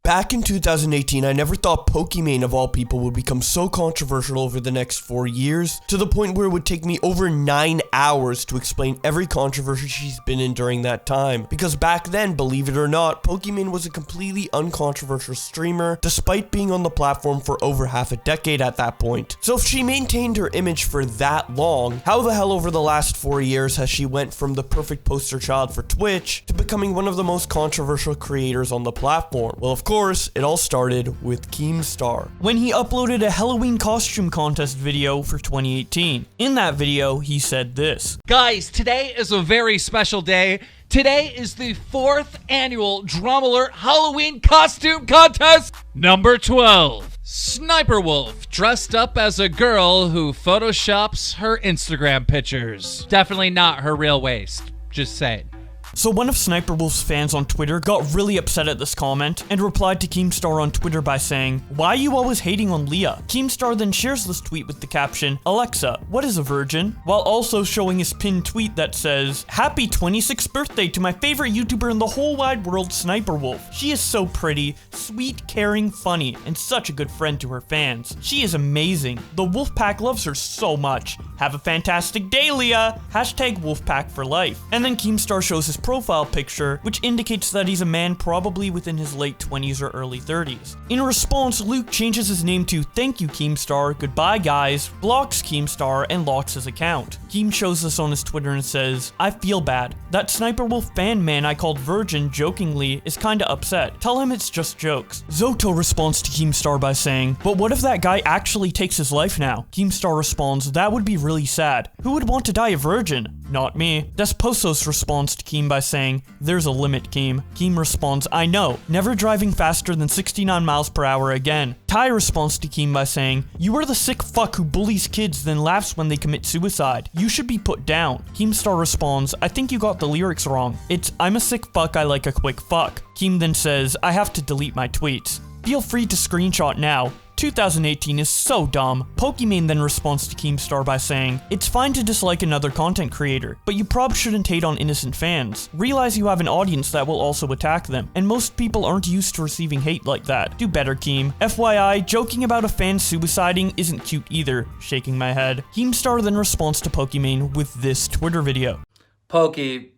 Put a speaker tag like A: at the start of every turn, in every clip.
A: Back in 2018, I never thought Pokimane of all people would become so controversial over the next 4 years, to the point where it would take me over 9 hours to explain every controversy she's been in during that time. Because back then, believe it or not, Pokimane was a completely uncontroversial streamer, despite being on the platform for over half a decade at that point. So if she maintained her image for that long, how the hell over the last 4 years has she went from the perfect poster child for Twitch to becoming one of the most controversial creators on the platform? Well, of course, it all started with Keemstar, when he uploaded a Halloween costume contest video for 2018. In that video, he said this:
B: "Guys, today is a very special day. Today is the 4th annual Drama Alert Halloween costume contest. Number 12. Sniperwolf, dressed up as a girl who photoshops her Instagram pictures. Definitely not her real waist. Just saying."
A: So one of Sniperwolf's fans on Twitter got really upset at this comment and replied to Keemstar on Twitter by saying, "Why are you always hating on Leah?" Keemstar then shares this tweet with the caption, "Alexa, what is a virgin?" while also showing his pinned tweet that says, "Happy 26th birthday to my favorite YouTuber in the whole wide world, Sniperwolf. She is so pretty, sweet, caring, funny, and such a good friend to her fans. She is amazing. The Wolfpack loves her so much. Have a fantastic day, Leah. Hashtag Wolfpack for life." And then Keemstar shows his profile picture, which indicates that he's a man probably within his late 20s or early 30s. In response, Luke changes his name to "Thank you, Keemstar, goodbye guys," blocks Keemstar, and locks his account. Keem shows this on his Twitter and says, "I feel bad. That Sniperwolf fan man I called virgin jokingly is kinda upset. Tell him it's just jokes." Zoto responds to Keemstar by saying, "But what if that guy actually takes his life now?" Keemstar responds, "That would be really sad. Who would want to die a virgin? Not me." Desposos responds to Keem by saying, "There's a limit, Keem." Keem responds, "I know. Never driving faster than 69 miles per hour again." Ty responds to Keem by saying, "You are the sick fuck who bullies kids then laughs when they commit suicide. You should be put down." Keemstar responds, "I think you got the lyrics wrong. It's, I'm a sick fuck, I like a quick fuck." Keem then says, "I have to delete my tweets. Feel free to screenshot now. 2018 is so dumb." Pokimane then responds to Keemstar by saying, "It's fine to dislike another content creator, but you prob shouldn't hate on innocent fans. Realize you have an audience that will also attack them, and most people aren't used to receiving hate like that. Do better, Keem. FYI, joking about a fan suiciding isn't cute either," shaking my head. Keemstar then responds to Pokimane with this Twitter video.
C: "Pokey,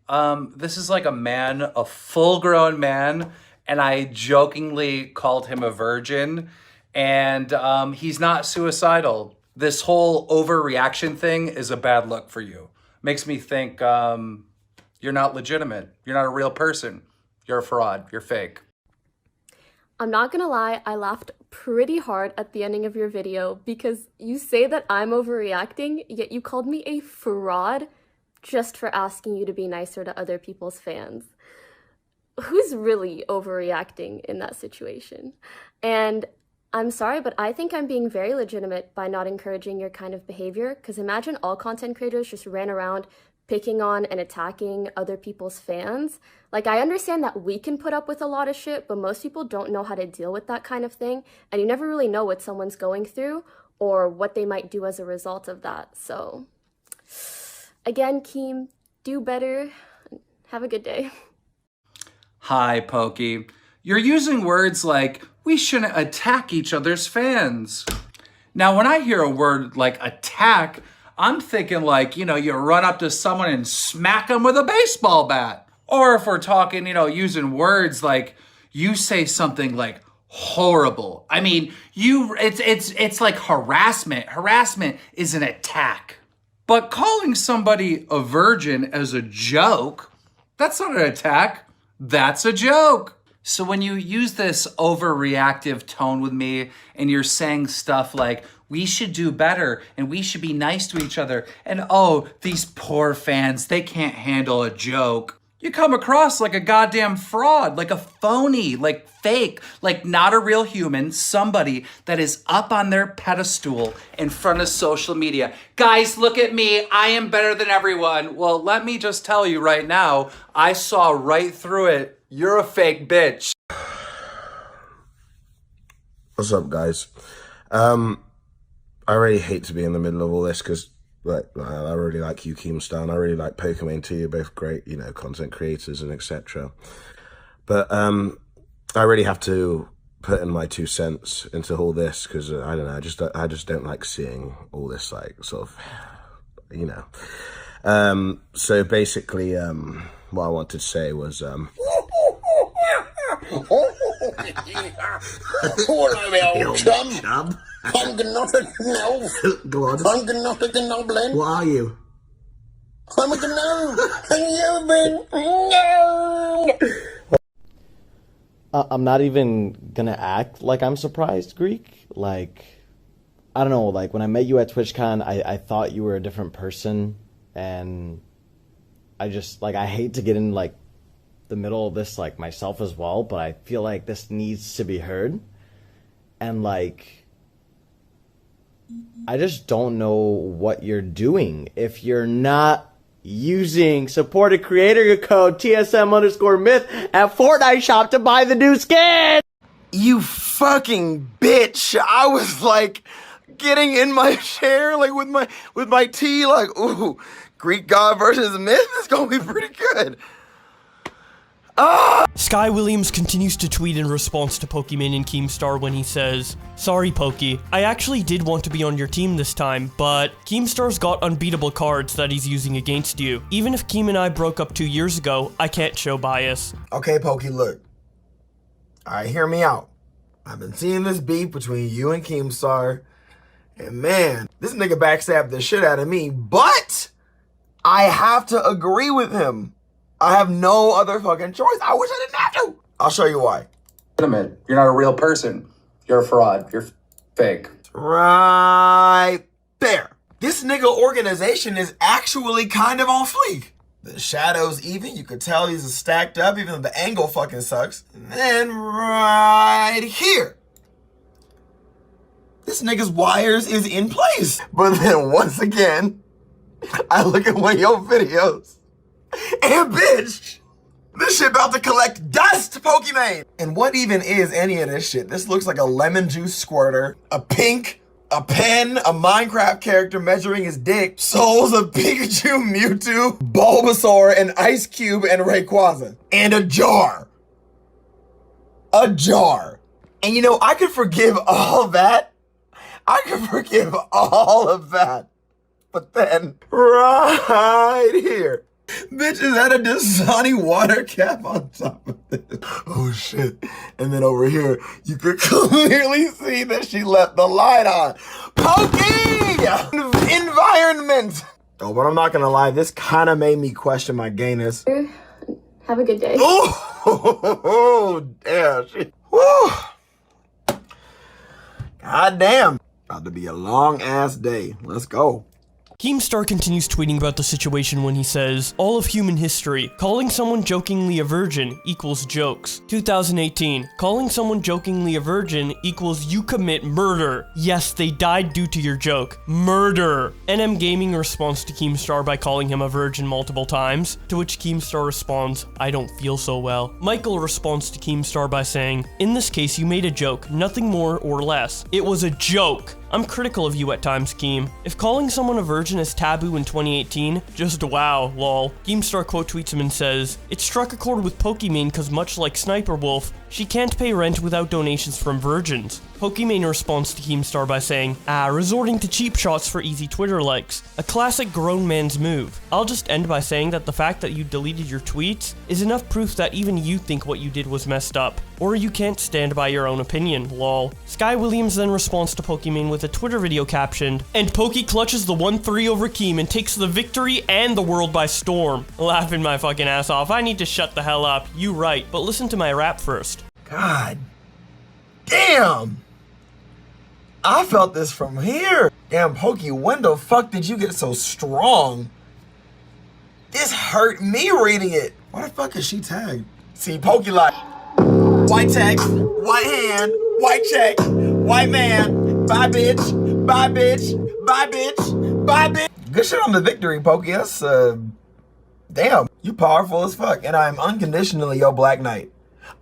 C: this is like a man, a full-grown man, and I jokingly called him a virgin. And he's not suicidal. This whole overreaction thing is a bad look for you. Makes me think you're not legitimate. You're not a real person. You're a fraud. You're fake."
D: I'm not gonna lie, I laughed pretty hard at the ending of your video because you say that I'm overreacting, yet you called me a fraud just for asking you to be nicer to other people's fans. Who's really overreacting in that situation? And I'm sorry, but I think I'm being very legitimate by not encouraging your kind of behavior, because imagine all content creators just ran around picking on and attacking other people's fans. Like, I understand that we can put up with a lot of shit, but most people don't know how to deal with that kind of thing, and you never really know what someone's going through or what they might do as a result of that. So, again, Keem, do better. Have a good day.
C: Hi, Pokey. You're using words like, "We shouldn't attack each other's fans." Now, when I hear a word like attack, I'm thinking like, you run up to someone and smack them with a baseball bat. Or if we're talking, using words like, you say something like horrible. I mean, it's like harassment. Harassment is an attack. But calling somebody a virgin as a joke, that's not an attack. That's a joke. So when you use this overreactive tone with me and you're saying stuff like, we should do better and we should be nice to each other, and oh, these poor fans, they can't handle a joke, you come across like a goddamn fraud, like a phony, like fake, like not a real human, somebody that is up on their pedestal in front of social media. Guys, look at me, I am better than everyone. Well, let me just tell you right now, I saw right through it. You're a fake bitch.
E: What's up, guys? I really hate to be in the middle of all this because, I really like you, Keemstar, and I really like Pokimane too. You're both great, content creators and etc. But I really have to putting my 2 cents into all this because I don't know, I just don't like seeing all this like sort of, you know. So basically, what I wanted to say was,
F: Hello, chum. I'm gonna know.
E: Go on.
F: I'm gonna goblin.
E: What are you?
F: I'm a gnome. And you've been no.
G: I'm not even gonna act like I'm surprised, Greek. Like, I don't know, like when I met you at TwitchCon, I thought you were a different person, and I just, like, I hate to get in, like, the middle of this, like, myself as well, but I feel like this needs to be heard. And, like, I just don't know what you're doing if you're not using supported creator code TSM_myth at Fortnite shop to buy the new skin.
H: You fucking bitch. I was like getting in my chair like with my tea like, ooh, Greek god versus myth is gonna be pretty good.
A: Sky Williams continues to tweet in response to Pokimane and Keemstar when he says, "Sorry Poki, I actually did want to be on your team this time, but Keemstar's got unbeatable cards that he's using against you. Even if Keem and I broke up 2 years ago, I can't show bias."
H: Okay, Pokey, look. Alright, hear me out. I've been seeing this beef between you and Keemstar, and man, this nigga backstabbed the shit out of me, but I have to agree with him. I have no other fucking choice. I wish I didn't have to. I'll show you why.
C: You're not a real person. You're a fraud. You're fake.
H: Right there. This nigga organization is actually kind of on fleek. The shadow's even. You could tell these are stacked up, even though the angle fucking sucks. And then right here, this nigga's wires is in place. But then once again, I look at one of your videos, and bitch, this shit about to collect dust, Pokimane. And what even is any of this shit? This looks like a lemon juice squirter, a pink, a pen, a Minecraft character measuring his dick, souls of Pikachu, Mewtwo, Bulbasaur, and Ice Cube, and Rayquaza. And a jar. A jar. And you know, I could forgive all that. I could forgive all of that. But then, right here, bitch is had a Dasani water cap on top of this. Oh shit. And then over here, you could clearly see that she left the light on. Pokey! Environment! Oh, but I'm not gonna lie, this kind of made me question my gayness.
D: Have a good day.
H: Oh, damn. Woo. God damn. About to be a long ass day. Let's go.
A: Keemstar continues tweeting about the situation when he says, "All of human history, calling someone jokingly a virgin equals jokes. 2018, calling someone jokingly a virgin equals you commit murder. Yes, they died due to your joke. Murder." NM Gaming responds to Keemstar by calling him a virgin multiple times, to which Keemstar responds, "I don't feel so well." Michael responds to Keemstar by saying, "In this case, you made a joke, nothing more or less. It was a joke. I'm critical of you at times, Keem. If calling someone a virgin is taboo in 2018, just wow, lol." Keemstar quote tweets him and says, "It struck a chord with Pokimane cause much like Sniperwolf, she can't pay rent without donations from virgins." Pokimane responds to Keemstar by saying, resorting to cheap shots for easy Twitter likes. A classic grown man's move. I'll just end by saying that the fact that you deleted your tweets is enough proof that even you think what you did was messed up. Or you can't stand by your own opinion, lol." Sky Williams then responds to Pokimane with a Twitter video captioned, "And Poki clutches the 1-3 over Keem and takes the victory and the world by storm." Laughing my fucking ass off. I need to shut the hell up. You right, but listen to my rap first.
H: God damn. I felt this from here. Damn, Pokey, when the fuck did you get so strong? This hurt me reading it. Why the fuck is she tagged? See, Pokey like, white text, white hand, white check, white man, bye bitch, bye bitch, bye bitch, bye bitch. Good shit on the victory, Pokey. That's, damn, you powerful as fuck. And I am unconditionally your Black Knight.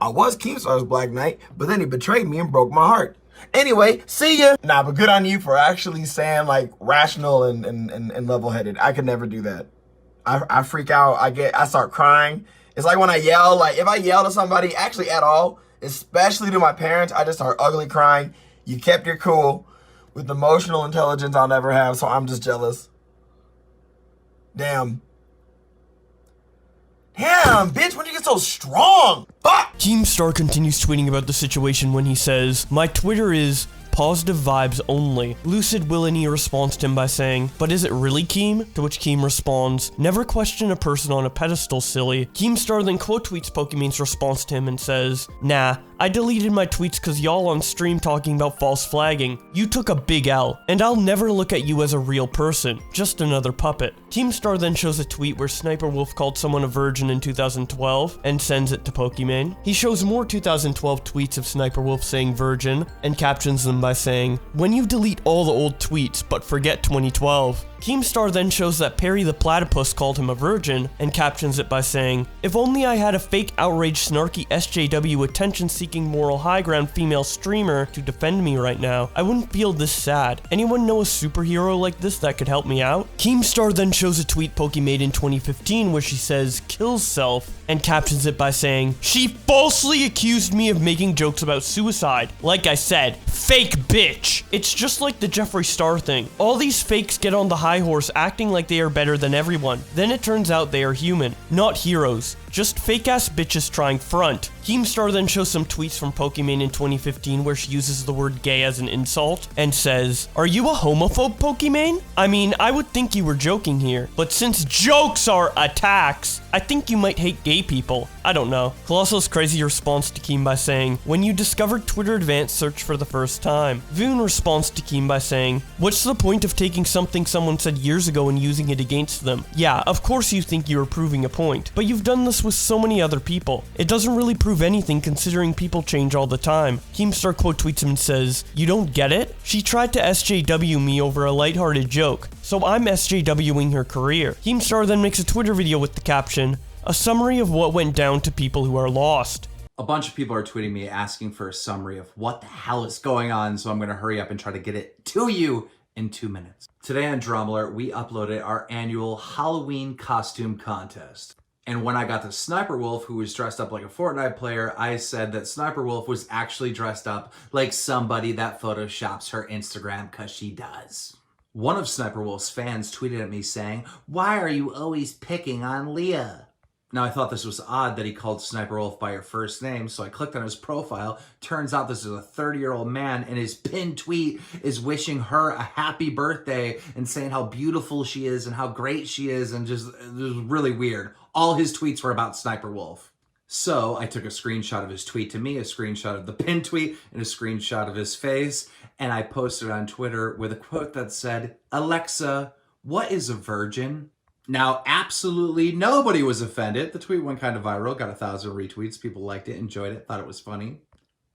H: I was Keemstar's Black Knight, but then he betrayed me and broke my heart. Anyway, see ya. Nah, but good on you for actually saying like rational and level-headed. I could never do that. I freak out. I start crying. It's like when I yell, like if I yell to somebody actually at all, especially to my parents. I just start ugly crying. You kept your cool with emotional intelligence I'll never have, so I'm just jealous. Damn. Damn, bitch, when you get so strong? Fuck!
A: Keemstar continues tweeting about the situation when he says, "My Twitter is positive vibes only." Lucid Willany responds to him by saying, "But is it really, Keem?" To which Keem responds, "Never question a person on a pedestal, silly." Keemstar then quote tweets Pokimane's response to him and says, "Nah, I deleted my tweets cause y'all on stream talking about false flagging. You took a big L, and I'll never look at you as a real person, just another puppet." Keemstar then shows a tweet where SSniperwolf called someone a virgin in 2012 and sends it to Pokimane. He shows more 2012 tweets of SSniperwolf saying virgin and captions them by saying, "When you delete all the old tweets but forget 2012. Keemstar then shows that Perry the Platypus called him a virgin and captions it by saying, "If only I had a fake outraged snarky SJW attention-seeking moral high ground female streamer to defend me right now, I wouldn't feel this sad. Anyone know a superhero like this that could help me out?" Keemstar then shows a tweet Poki made in 2015 where she says, "Kills self," and captions it by saying, "She falsely accused me of making jokes about suicide. Like I said, fake bitch." It's just like the Jeffree Star thing. All these fakes get on the high horse acting like they are better than everyone. Then it turns out they are human, not heroes. Just fake-ass bitches trying front. Keemstar then shows some tweets from Pokimane in 2015 where she uses the word gay as an insult and says, "Are you a homophobe, Pokimane? I mean, I would think you were joking here, but since jokes are attacks, I think you might hate gay people. I don't know." Colossal's crazy response to Keem by saying, "When you discovered Twitter Advanced Search for the first time." Voon responds to Keem by saying, "What's the point of taking something someone said years ago and using it against them? Yeah, of course you think you are proving a point, but you've done this with so many other people. It doesn't really prove anything considering people change all the time." Keemstar quote tweets him and says, "You don't get it? She tried to SJW me over a lighthearted joke, so I'm SJWing her career." Keemstar then makes a Twitter video with the caption, "A summary of what went down to people who are lost."
C: A bunch of people are tweeting me asking for a summary of what the hell is going on, so I'm going to hurry up and try to get it to you in 2 minutes. Today on Drumler, we uploaded our annual Halloween costume contest. And when I got to SSniperwolf, who was dressed up like a Fortnite player, I said that SSniperwolf was actually dressed up like somebody that photoshops her Instagram, cause she does. One of SSniperwolf's fans tweeted at me saying, "Why are you always picking on Leah?" Now, I thought this was odd that he called SSniperwolf by her first name, so I clicked on his profile. Turns out this is a 30-year-old man, and his pinned tweet is wishing her a happy birthday and saying how beautiful she is and how great she is, and just, it was really weird. All his tweets were about SSniperwolf. So I took a screenshot of his tweet to me, a screenshot of the pinned tweet, and a screenshot of his face, and I posted on Twitter with a quote that said, "Alexa, what is a virgin?" Now, absolutely nobody was offended. The tweet went kind of viral, got 1,000 retweets. People liked it, enjoyed it, thought it was funny.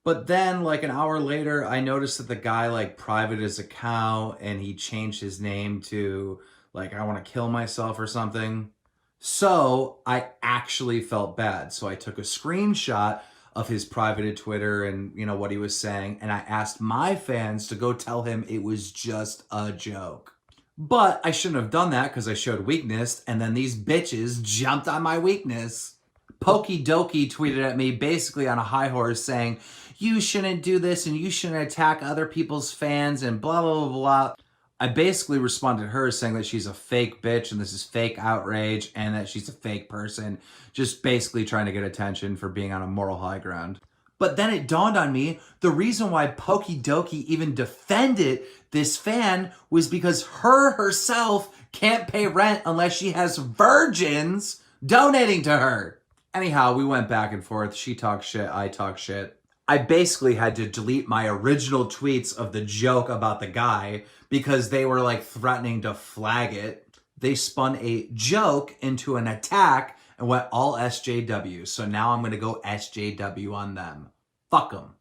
C: But then, like an hour later, I noticed that the guy like privated his account and he changed his name to like, "I want to kill myself" or something. So I actually felt bad. So I took a screenshot of his privated Twitter and, you know, what he was saying. And I asked my fans to go tell him it was just a joke. But I shouldn't have done that because I showed weakness, and then these bitches jumped on my weakness. Pokidoki tweeted at me basically on a high horse saying, "You shouldn't do this and you shouldn't attack other people's fans and blah, blah, blah, blah." I basically responded to her saying that she's a fake bitch and this is fake outrage and that she's a fake person, just basically trying to get attention for being on a moral high ground. But then it dawned on me, the reason why Pokidoki even defended this fan was because her herself can't pay rent unless she has virgins donating to her. Anyhow, we went back and forth. She talked shit, I talked shit. I basically had to delete my original tweets of the joke about the guy because they were like threatening to flag it. They spun a joke into an attack and went all SJW. So now I'm going to go SJW on them. Fuck them.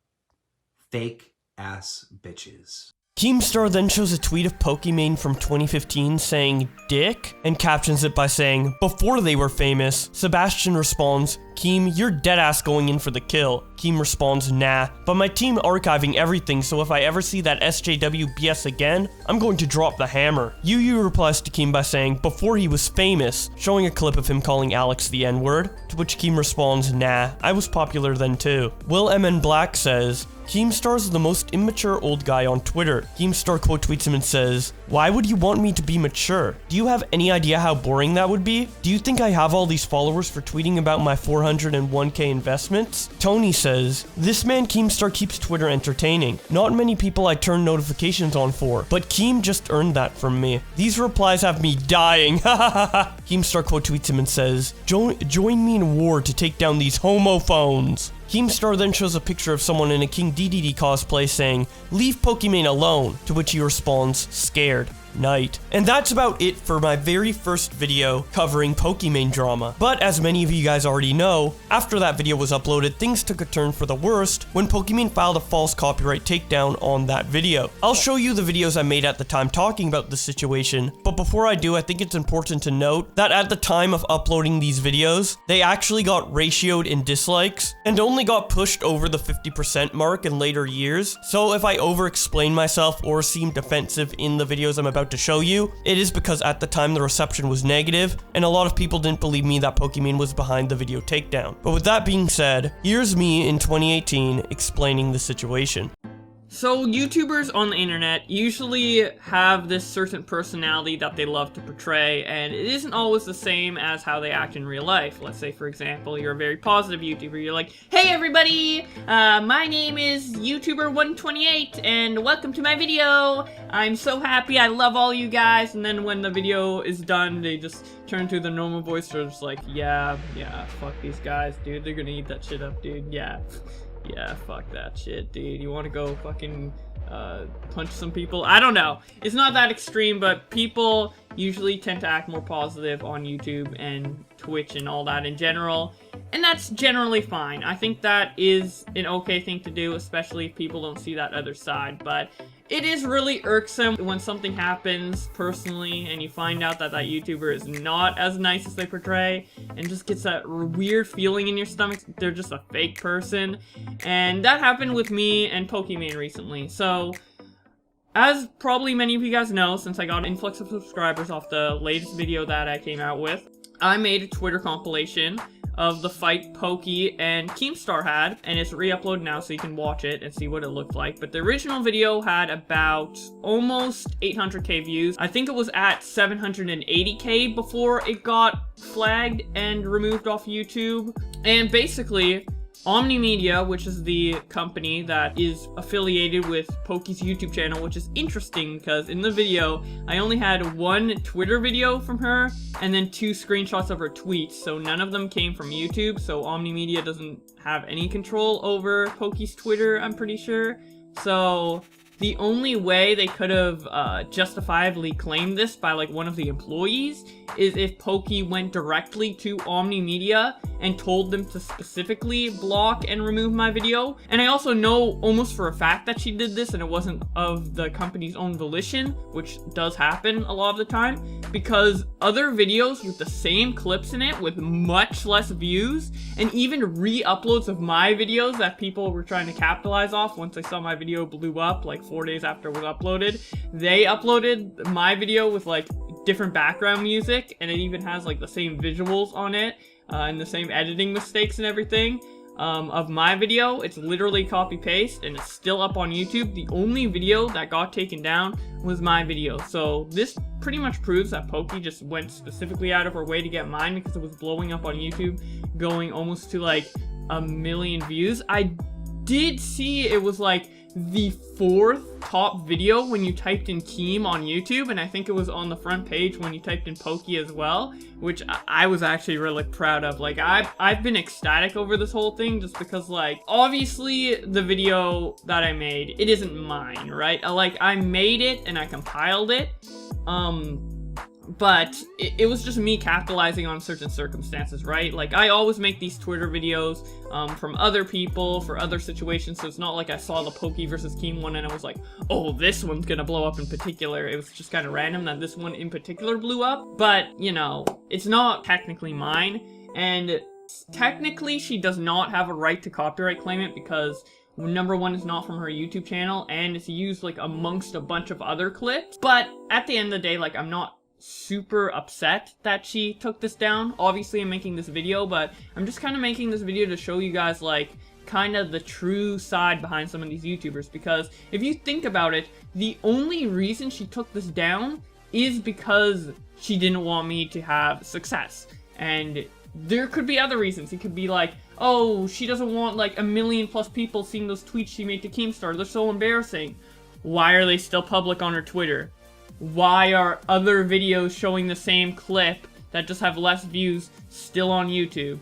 C: Fake ass bitches.
A: Keemstar then shows a tweet of Pokimane from 2015 saying "dick" and captions it by saying, "Before they were famous." Sebastian responds,
I: Keem, you're deadass going in for the kill. Keem responds, nah, but my team archiving everything, so if I ever see that SJW BS again, I'm going to drop the hammer. Yu replies to Keem by saying, before he was famous, showing a clip of him calling Alex the N-word, to which Keem responds, nah, I was popular then too. Will MN Black says, Keemstar's the most immature old guy on Twitter. Keemstar quote tweets him and says, why would you want me to be mature? Do you have any idea how boring that would be? Do you think I have all these followers for tweeting about my 401k investments? Tony says, this man Keemstar keeps Twitter entertaining. Not many people I turn notifications on for, but Keem just earned that from me. These replies have me dying. Keemstar quote tweets him and says, join me in war to take down these homophones. Keemstar then shows a picture of someone in a King DDD cosplay saying, leave Pokimane alone, to which he responds, scared. Night. And that's about it for my very first video covering Pokimane drama. But as many of you guys already know, after that video was uploaded, things took a turn for the worst when Pokimane filed a false copyright takedown on that video. I'll show you the videos I made at the time talking about this situation, but before I do, I think it's important to note that at the time of uploading these videos, they actually got ratioed in dislikes and only got pushed over the 50% mark in later years. So if I over-explain myself or seem defensive in the videos I'm about to show you, it is because at the time the reception was negative and a lot of people didn't believe me that Pokimane was behind the video takedown. But with that being said, here's me in 2018 explaining the situation.
A: So YouTubers on the internet usually have this certain personality that they love to portray, and it isn't always the same as how they act in real life. Let's say, for example, you're a very positive YouTuber. You're like, hey everybody, my name is YouTuber128, and welcome to my video. I'm so happy, I love all you guys. And then when the video is done, they just turn to the normal voice. They're just like, yeah, fuck these guys, dude. They're gonna eat that shit up, dude. Yeah, fuck that shit, dude. You want to go fucking punch some people? I don't know. It's not that extreme, but people usually tend to act more positive on YouTube and Twitch and all that in general. And that's generally fine. I think that is an okay thing to do, especially if people don't see that other side. But it is really irksome when something happens personally and you find out that that YouTuber is not as nice as they portray and just gets that weird feeling in your stomach. They're just a fake person. And that happened with me and Pokimane recently. So, as probably many of you guys know, since I got an influx of subscribers off the latest video that I came out with, I made a Twitter compilation of the fight Poki and Keemstar had, and it's re-uploaded now so you can watch it and see what it looked like. But the original video had about almost 800k views. I think it was at 780k before it got flagged and removed off YouTube. And basically, Omni Media, which is the company that is affiliated with Poki's YouTube channel, which is interesting because in the video, I only had one Twitter video from her and then 2 screenshots of her tweets, so none of them came from YouTube, so Omni Media doesn't have any control over Poki's Twitter, I'm pretty sure. So the only way they could have justifiably claimed this by like one of the employees is if Poki went directly to Omni Media and told them to specifically block and remove my video. And I also know almost for a fact that she did this and it wasn't of the company's own volition, which does happen a lot of the time, because other videos with the same clips in it with much less views and even re-uploads of my videos that people were trying to capitalize off once they saw my video blew up like 4 days after it was uploaded, they uploaded my video with like different background music, and it even has like the same visuals on it and the same editing mistakes and everything of my video. It's literally copy paste and it's still up on YouTube. The only video that got taken down was my video. So this pretty much proves that Poki just went specifically out of her way to get mine because it was blowing up on YouTube, going almost to like 1 million views. I did see it was like the 4th top video when you typed in Keem on YouTube, and I think it was on the front page when you typed in Poki as well, which I was actually really proud of. Like, I've been ecstatic over this whole thing just because, like, obviously the video that I made, it isn't mine, right? Like, I made it and I compiled it, but it was just me capitalizing on certain circumstances, right? Like, I always make these Twitter videos from other people for other situations, so it's not like I saw the Poki versus Keem one and I was like, oh, this one's gonna blow up in particular. It was just kind of random that this one in particular blew up, but, you know, it's not technically mine. And Technically, she does not have a right to copyright claim it because number one, it's not from her YouTube channel, and it's used like amongst a bunch of other clips. But at the end of the day, like, I'm not super upset that she took this down. Obviously, I'm making this video, but I'm just kind of making this video to show you guys, like, kind of the true side behind some of these YouTubers. Because if you think about it, the only reason she took this down is because she didn't want me to have success. And there could be other reasons. It could be like, oh, she doesn't want like 1 million+ people seeing those tweets she made to Keemstar. They're so embarrassing. Why are they still public on her Twitter? Why are other videos showing the same clip that just have less views still on YouTube?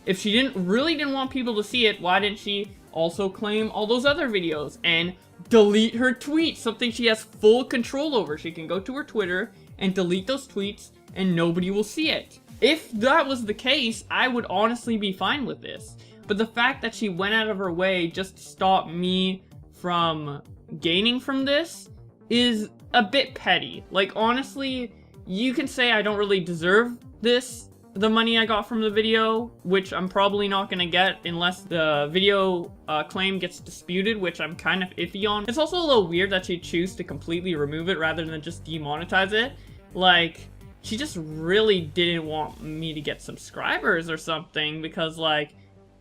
A: If she really didn't want people to see it, why didn't she also claim all those other videos and delete her tweets? Something she has full control over. She can go to her Twitter and delete those tweets and nobody will see it. If that was the case, I would honestly be fine with this. But the fact that she went out of her way just to stop me from gaining from this is a bit petty. Like, honestly, you can say I don't really deserve the money I got from the video, which I'm probably not gonna get unless the video claim gets disputed, which I'm kind of iffy on. It's also a little weird that she'd choose to completely remove it rather than just demonetize it. Like, she just really didn't want me to get subscribers or something, because, like,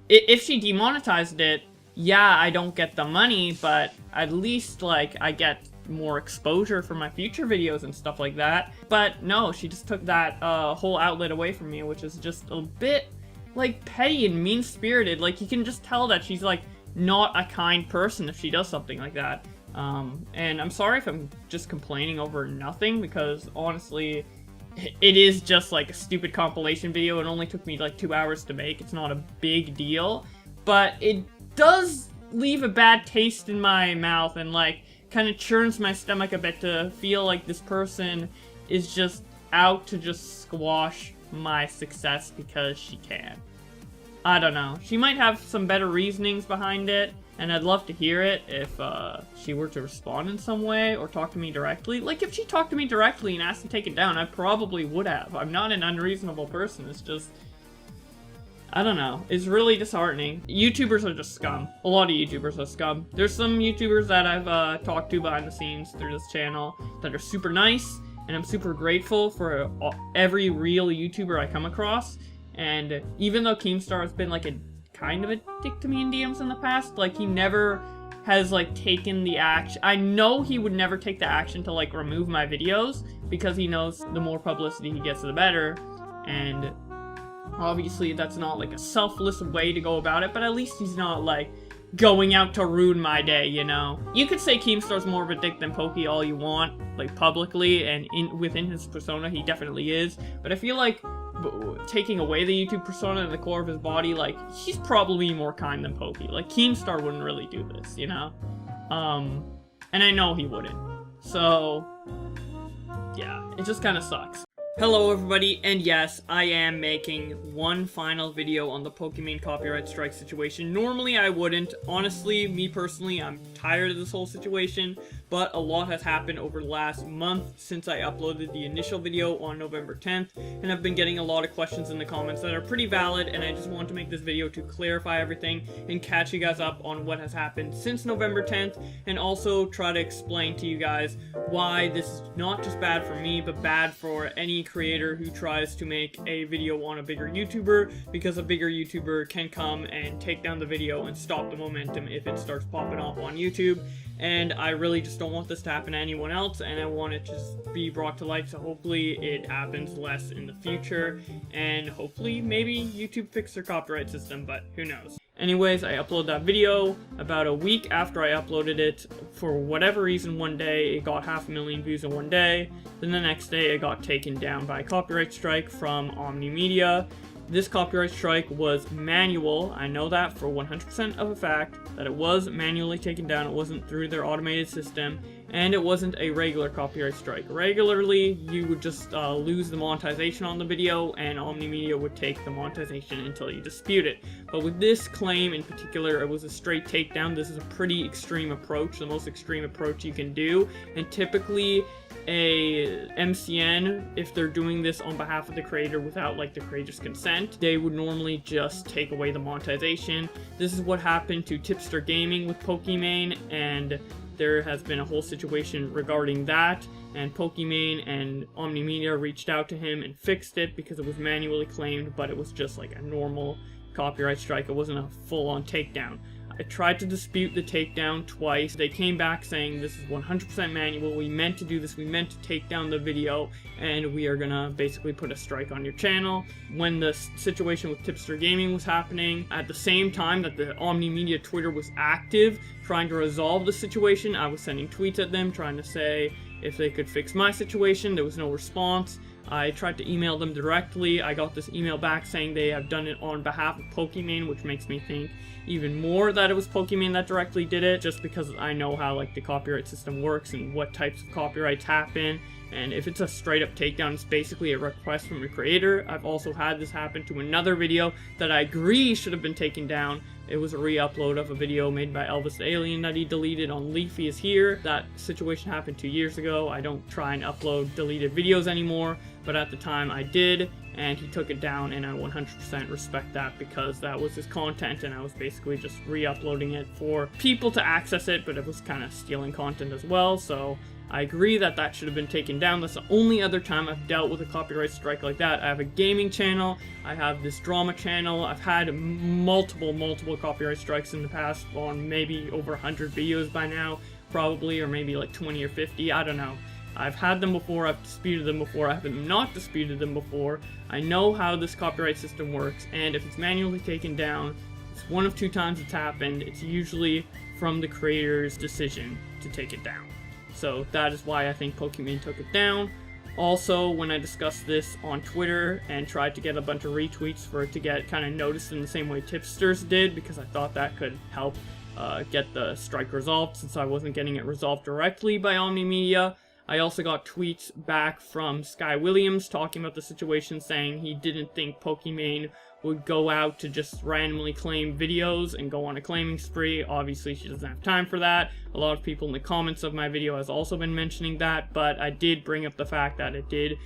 A: if she demonetized it, yeah, I don't get the money, but at least, like, I get more exposure for my future videos and stuff like that. But no, she just took that whole outlet away from me, which is just a bit, like, petty and mean-spirited. Like, you can just tell that she's, like, not a kind person if she does something like that. And I'm sorry if I'm just complaining over nothing, because honestly, it is just like a stupid compilation video. It only took me like 2 hours to make. It's not a big deal, but it does leave a bad taste in my mouth and like kind of churns my stomach a bit to feel like this person is just out to just squash my success because she can. I don't know. She might have some better reasonings behind it, and I'd love to hear it if she were to respond in some way or talk to me directly. Like, if she talked to me directly and asked to take it down, I probably would have. I'm not an unreasonable person. It's just, I don't know. It's really disheartening. YouTubers are just scum. A lot of YouTubers are scum. There's some YouTubers that I've talked to behind the scenes through this channel that are super nice, and I'm super grateful for every real YouTuber I come across. And even though Keemstar has been like a kind of a dick to me in DMs in the past, like, he never has like taken the action. I know he would never take the action to like remove my videos, because he knows the more publicity he gets, the better. And obviously that's not like a selfless way to go about it, but at least he's not like going out to ruin my day, you know? You could say Keemstar's more of a dick than Poki all you want, like publicly, and within his persona he definitely is, but I feel like taking away the YouTube persona and the core of his body, like, he's probably more kind than Poki. Like, Keemstar wouldn't really do this, you know? And I know he wouldn't. So, yeah, it just kind of sucks. Hello everybody, and yes, I am making one final video on the Pokimane copyright strike situation. Normally I wouldn't. Honestly, me personally, I'm tired of this whole situation, but a lot has happened over the last month since I uploaded the initial video on November 10th, and I've been getting a lot of questions in the comments that are pretty valid, and I just want to make this video to clarify everything and catch you guys up on what has happened since November 10th, and also try to explain to you guys why this is not just bad for me, but bad for any creator who tries to make a video on a bigger YouTuber, because a bigger YouTuber can come and take down the video and stop the momentum if it starts popping off on YouTube. And I really just don't want this to happen to anyone else, and I want it to just be brought to light, so hopefully it happens less in the future, and hopefully maybe YouTube fixes their copyright system, but who knows. Anyways, I uploaded that video about a week after I uploaded it. For whatever reason, one day it got 500,000 views in one day, then the next day it got taken down by a copyright strike from Omni Media. This copyright strike was manual. I know that for 100% of a fact, that it was manually taken down. It wasn't through their automated system, and it wasn't a regular copyright strike. Regularly, you would just lose the monetization on the video, and Omnimedia would take the monetization until you dispute it. But with this claim in particular, it was a straight takedown. This is a pretty extreme approach, the most extreme approach you can do, and typically a MCN, if they're doing this on behalf of the creator without like the creator's consent, they would normally just take away the monetization. This is what happened to Tipster Gaming with Pokimane, and there has been a whole situation regarding that, and Pokimane and Omnimedia reached out to him and fixed it because it was manually claimed, but it was just like a normal copyright strike. It wasn't a full-on takedown. I tried to dispute the takedown twice. They came back saying this is 100% manual. We meant to do this. We meant to take down the video, and we are gonna basically put a strike on your channel. When the situation with Tipster Gaming was happening, at the same time that the Omnimedia Twitter was active, trying to resolve the situation, I was sending tweets at them, trying to say if they could fix my situation. There was no response. I tried to email them directly. I got this email back saying they have done it on behalf of Pokimane, which makes me think even more that it was Pokimane that directly did it, just because I know how like the copyright system works and what types of copyrights happen. And if it's a straight up takedown, it's basically a request from the creator. I've also had this happen to another video that I agree should have been taken down. It was a re-upload of a video made by Elvis the Alien that he deleted on Leafy is Here. That situation happened 2 years ago. I don't try and upload deleted videos anymore, but at the time I did, and he took it down, and I 100% respect that because that was his content, and I was basically just re-uploading it for people to access it, but it was kind of stealing content as well, so I agree that that should have been taken down. That's the only other time I've dealt with a copyright strike like that. I have a gaming channel, I have this drama channel, I've had multiple copyright strikes in the past on maybe over 100 videos by now, probably, or maybe like 20 or 50, I don't know. I've had them before, I've disputed them before, I have not disputed them before. I know how this copyright system works, and if it's manually taken down, it's one of two times it's happened. It's usually from the creator's decision to take it down. So that is why I think Pokimane took it down. Also, when I discussed this on Twitter and tried to get a bunch of retweets for it to get kind of noticed in the same way Tipsters did, because I thought that could help get the strike resolved since I wasn't getting it resolved directly by Omnimedia. I also got tweets back from Sky Williams talking about the situation, saying he didn't think Pokimane would go out to just randomly claim videos and go on a claiming spree. Obviously, she doesn't have time for that. A lot of people in the comments of my video has also been mentioning that, but I did bring up the fact that it did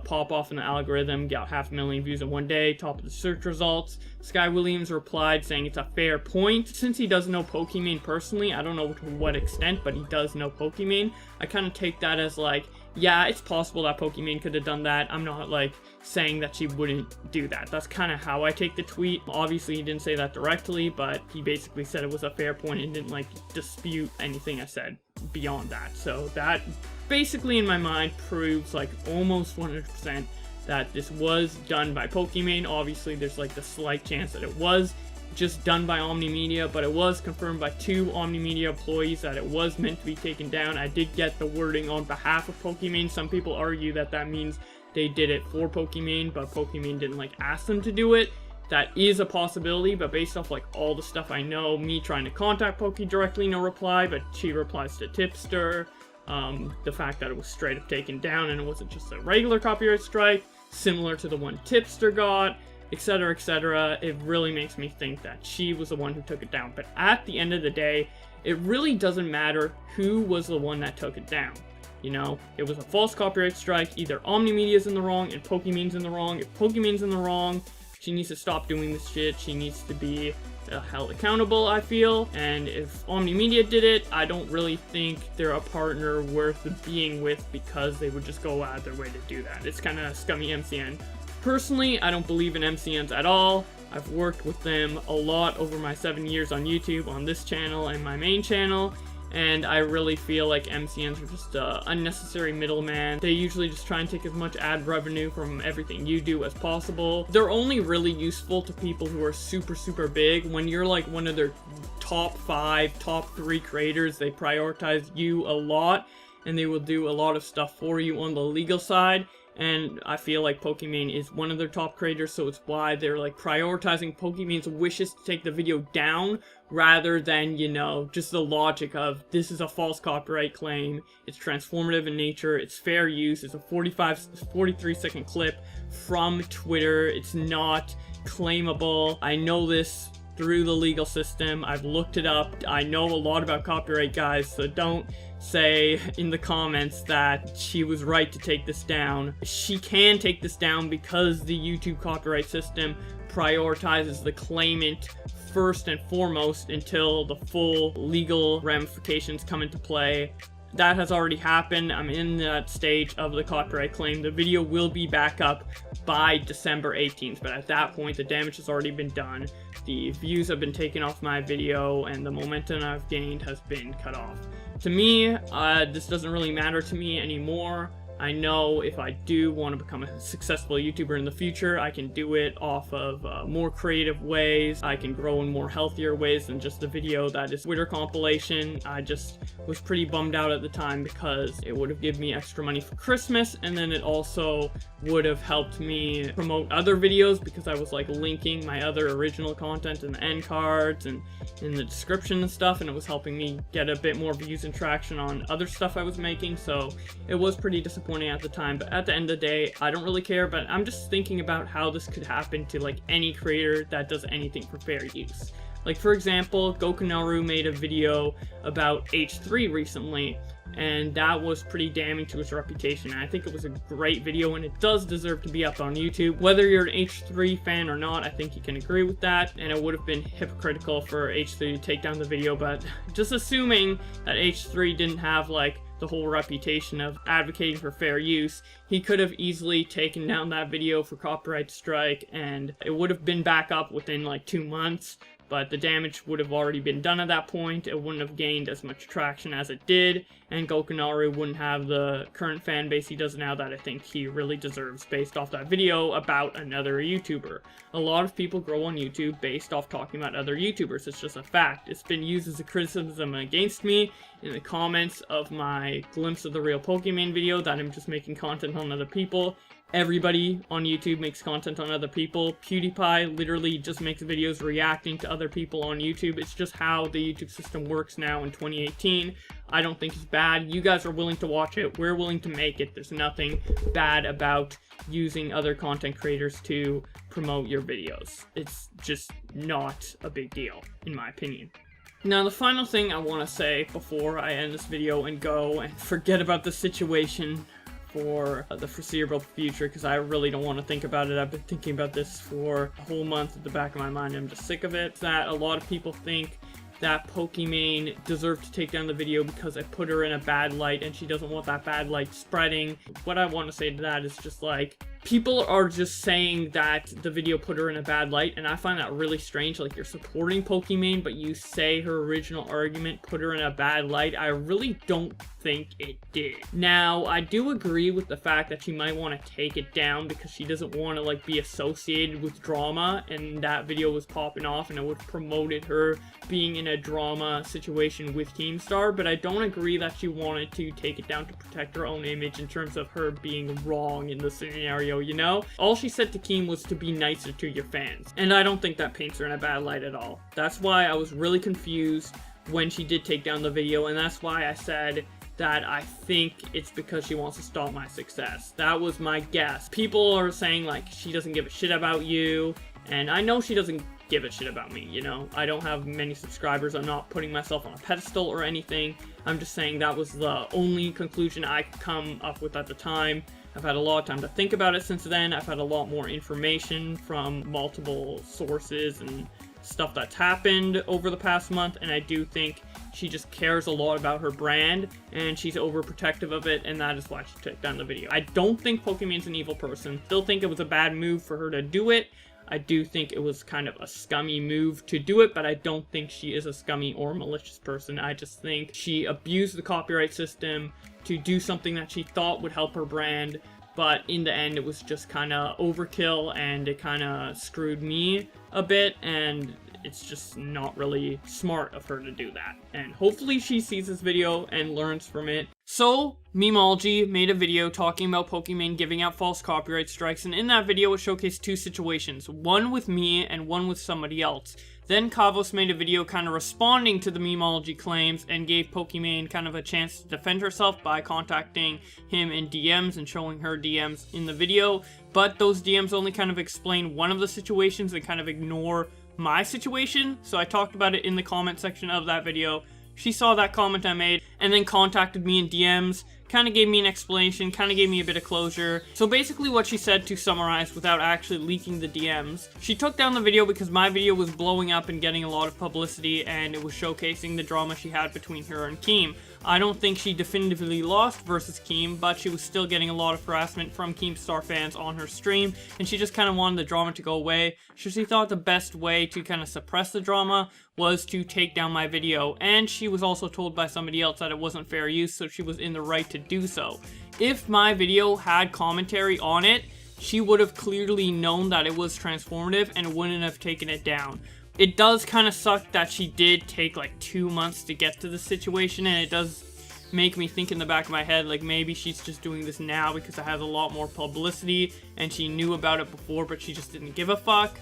A: pop off in the algorithm, got 500,000 views in one day, top of the search results. Sky Williams replied saying it's a fair point. Since he does know Pokimane personally, I don't know to what extent, but he does know Pokimane, I kind of take that as like, yeah, it's possible that Pokimane could have done that. I'm not like saying that she wouldn't do that. That's kind of how I take the tweet. Obviously, he didn't say that directly, but he basically said it was a fair point and didn't like dispute anything I said beyond that. So that basically in my mind proves like almost 100% that this was done by Pokimane. Obviously, there's like the slight chance that it was just done by Omnimedia, but it was confirmed by 2 Omnimedia employees that it was meant to be taken down. I did get the wording on behalf of Pokimane. Some people argue that that means they did it for Pokimane, but Pokimane didn't like ask them to do it. That is a possibility, but based off like all the stuff I know, me trying to contact Poki directly, no reply, but she replies to Tipster. The fact that it was straight up taken down and it wasn't just a regular copyright strike, similar to the one Tipster got, etc., etc. It really makes me think that she was the one who took it down. But at the end of the day, it really doesn't matter who was the one that took it down. You know, it was a false copyright strike. Either Omnimedia's in the wrong and Pokimane's in the wrong. If Pokimane's in the wrong, she needs to stop doing this shit. She needs to be held accountable, I feel. And if Omnimedia did it, I don't really think they're a partner worth being with because they would just go out of their way to do that. It's kind of scummy MCN. Personally, I don't believe in MCNs at all. I've worked with them a lot over my 7 years on YouTube, on this channel and my main channel, and I really feel like MCNs are just an unnecessary middleman. They usually just try and take as much ad revenue from everything you do as possible. They're only really useful to people who are super big. When you're like one of their top 5, top 3 creators, they prioritize you a lot, and they will do a lot of stuff for you on the legal side. and I feel like Pokimane is one of their top creators, so it's why they're like prioritizing Pokimane's wishes to take the video down rather than, you know, just the logic of this is a false copyright claim, it's transformative in nature, it's fair use, it's a 43-second clip from Twitter, it's not claimable. I know this through the legal system, I've looked it up, I know a lot about copyright, guys, so don't say in the comments that she was right to take this down. She can take this down because the YouTube copyright system prioritizes the claimant first and foremost until the full legal ramifications come into play. That has already happened. I'm in that stage of the copyright claim. The video will be back up by December 18th, but at that point the damage has already been done. The views have been taken off my video and the momentum I've gained has been cut off. To me, this doesn't really matter to me anymore. I know if I do want to become a successful YouTuber in the future, I can do it off of more creative ways. I can grow in more healthier ways than just the video that is Twitter compilation. I just was pretty bummed out at the time because it would have given me extra money for Christmas, and then it also would have helped me promote other videos because I was like linking my other original content in the end cards and in the description and stuff, and it was helping me get a bit more views and traction on other stuff I was making, so it was pretty disappointing at the time. But at the end of the day, I don't really care, but I'm just thinking about how this could happen to like any creator that does anything for fair use. Like for example, Gokunaru made a video about H3 recently, and that was pretty damning to his reputation. And I think it was a great video and it does deserve to be up on YouTube. Whether you're an H3 fan or not, I think you can agree with that, and it would have been hypocritical for H3 to take down the video, but just assuming that H3 didn't have like the whole reputation of advocating for fair use, he could have easily taken down that video for copyright strike and it would have been back up within like 2 months. But the damage would have already been done at that point, it wouldn't have gained as much traction as it did, and Gokunaru wouldn't have the current fan base he does now that I think he really deserves based off that video about another YouTuber. A lot of people grow on YouTube based off talking about other YouTubers, it's just a fact. It's been used as a criticism against me in the comments of my Glimpse of the Real Pokimane video that I'm just making content on other people. Everybody on YouTube makes content on other people. PewDiePie literally just makes videos reacting to other people on YouTube. It's just how the YouTube system works now in 2018. I don't think it's bad. You guys are willing to watch it. We're willing to make it. There's nothing bad about using other content creators to promote your videos. It's just not a big deal, in my opinion. Now, the final thing I want to say before I end this video and go and forget about the situation for the foreseeable future, because I really don't want to think about it. I've been thinking about this for a whole month at the back of my mind. I'm just sick of it. That a lot of people think that Pokimane deserved to take down the video because I put her in a bad light and she doesn't want that bad light spreading. What I want to say to that is just like, people are just saying that the video put her in a bad light, and I find that really strange. Like, you're supporting Pokimane, but you say her original argument put her in a bad light. I really don't think it did. Now, I do agree with the fact that she might want to take it down because she doesn't want to like be associated with drama, and that video was popping off and it would have promoted her being in a drama situation with Keemstar, but I don't agree that she wanted to take it down to protect her own image in terms of her being wrong in the scenario, you know? All she said to Keem was to be nicer to your fans, and I don't think that paints her in a bad light at all. That's why I was really confused when she did take down the video, and that's why I said that I think it's because she wants to stop my success. That was my guess. People are saying like she doesn't give a shit about you, and I know she doesn't give a shit about me, you know? I don't have many subscribers, I'm not putting myself on a pedestal or anything. I'm just saying that was the only conclusion I could come up with at the time. I've had a lot of time to think about it since then. I've had a lot more information from multiple sources and stuff that's happened over the past month, and I do think she just cares a lot about her brand and she's overprotective of it, and that is why she took down the video. I don't think Pokimane's an evil person. Still think it was a bad move for her to do it. I do think it was kind of a scummy move to do it, but I don't think she is a scummy or malicious person. I just think she abused the copyright system to do something that she thought would help her brand, but in the end it was just kind of overkill and it kind of screwed me a bit, and it's just not really smart of her to do that. And hopefully she sees this video and learns from it. So, Memeology made a video talking about Pokimane giving out false copyright strikes, and in that video it showcased two situations, one with me and one with somebody else. Then Kavos made a video kind of responding to the Memeology claims and gave Pokimane kind of a chance to defend herself by contacting him in DMs and showing her DMs in the video, but those DMs only kind of explain one of the situations and kind of ignore my situation, so I talked about it in the comment section of that video. She saw that comment I made and then contacted me in DMs, kind of gave me an explanation, kind of gave me a bit of closure. So basically what she said, to summarize without actually leaking the DMs, she took down the video because my video was blowing up and getting a lot of publicity and it was showcasing the drama she had between her and Keem. I don't think she definitively lost versus Keem, but she was still getting a lot of harassment from Keemstar fans on her stream, and she just kind of wanted the drama to go away. So she thought the best way to kind of suppress the drama was to take down my video, and she was also told by somebody else that it wasn't fair use, so she was in the right to do so. If my video had commentary on it, she would have clearly known that it was transformative and wouldn't have taken it down. It does kind of suck that she did take like 2 months to get to the situation, and it does make me think in the back of my head like maybe she's just doing this now because it has a lot more publicity and she knew about it before but she just didn't give a fuck.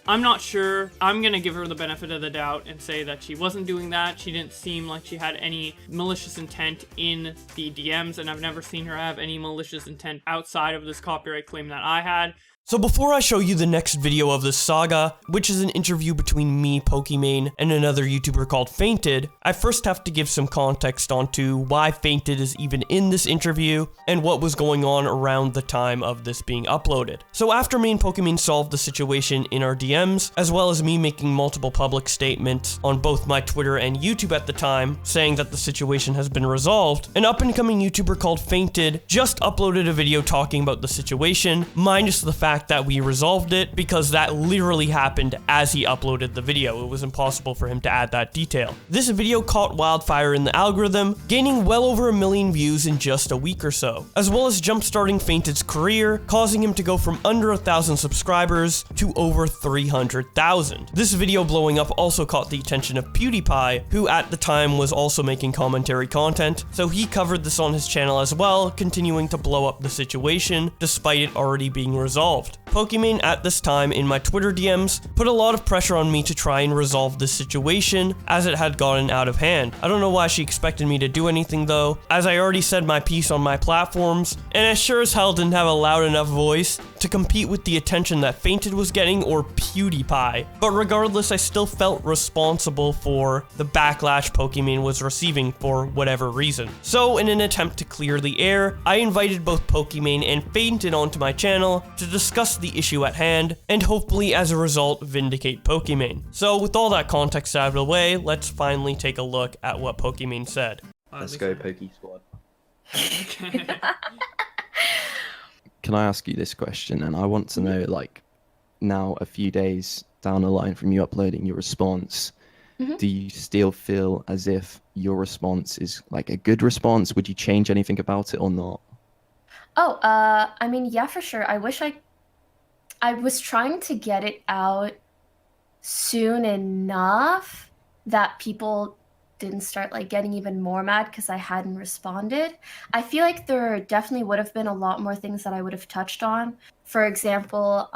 A: I'm not sure. I'm gonna give her the benefit of the doubt and say that she wasn't doing that. She didn't seem like she had any malicious intent in the DMs, and I've never seen her have any malicious intent outside of this copyright claim that I had.
I: So before I show you the next video of this saga, which is an interview between me, Pokimane, and another YouTuber called Fainted, I first have to give some context onto why Fainted is even in this interview and what was going on around the time of this being uploaded. So after me and Pokimane solved the situation in our DMs, as well as me making multiple public statements on both my Twitter and YouTube at the time, saying that the situation has been resolved, an up-and-coming YouTuber called Fainted just uploaded a video talking about the situation, minus the fact that we resolved it, because that literally happened as he uploaded the video. It was impossible for him to add that detail. This video caught wildfire in the algorithm, gaining well over 1 million views in just a week or so, as well as jumpstarting Fainted's career, causing him to go from under 1,000 subscribers to over 300,000. This video blowing up also caught the attention of PewDiePie, who at the time was also making commentary content, so he covered this on his channel as well, continuing to blow up the situation despite it already being resolved. Pokimane at this time in my Twitter DMs put a lot of pressure on me to try and resolve this situation as it had gotten out of hand. I don't know why she expected me to do anything though, as I already said my piece on my platforms, and I sure as hell didn't have a loud enough voice to compete with the attention that Fainted was getting or PewDiePie. But regardless, I still felt responsible for the backlash Pokimane was receiving for whatever reason. So in an attempt to clear the air, I invited both Pokimane and Fainted onto my channel to discuss the issue at hand, and hopefully as a result vindicate Pokimane. So with all that context out of the way, let's finally take a look at what Pokimane said.
J: Let's go Poke Squad.
A: Okay.
J: Can I ask you this question? And I want to know, like, now a few days down the line from you uploading your response, do you still feel as if your response is like a good response? Would you change anything about it or not?
D: Oh, I mean, yeah, for sure. I wish I was trying to get it out soon enough that people didn't start like getting even more mad because I hadn't responded. I feel like there definitely would have been a lot more things that I would have touched on. For example,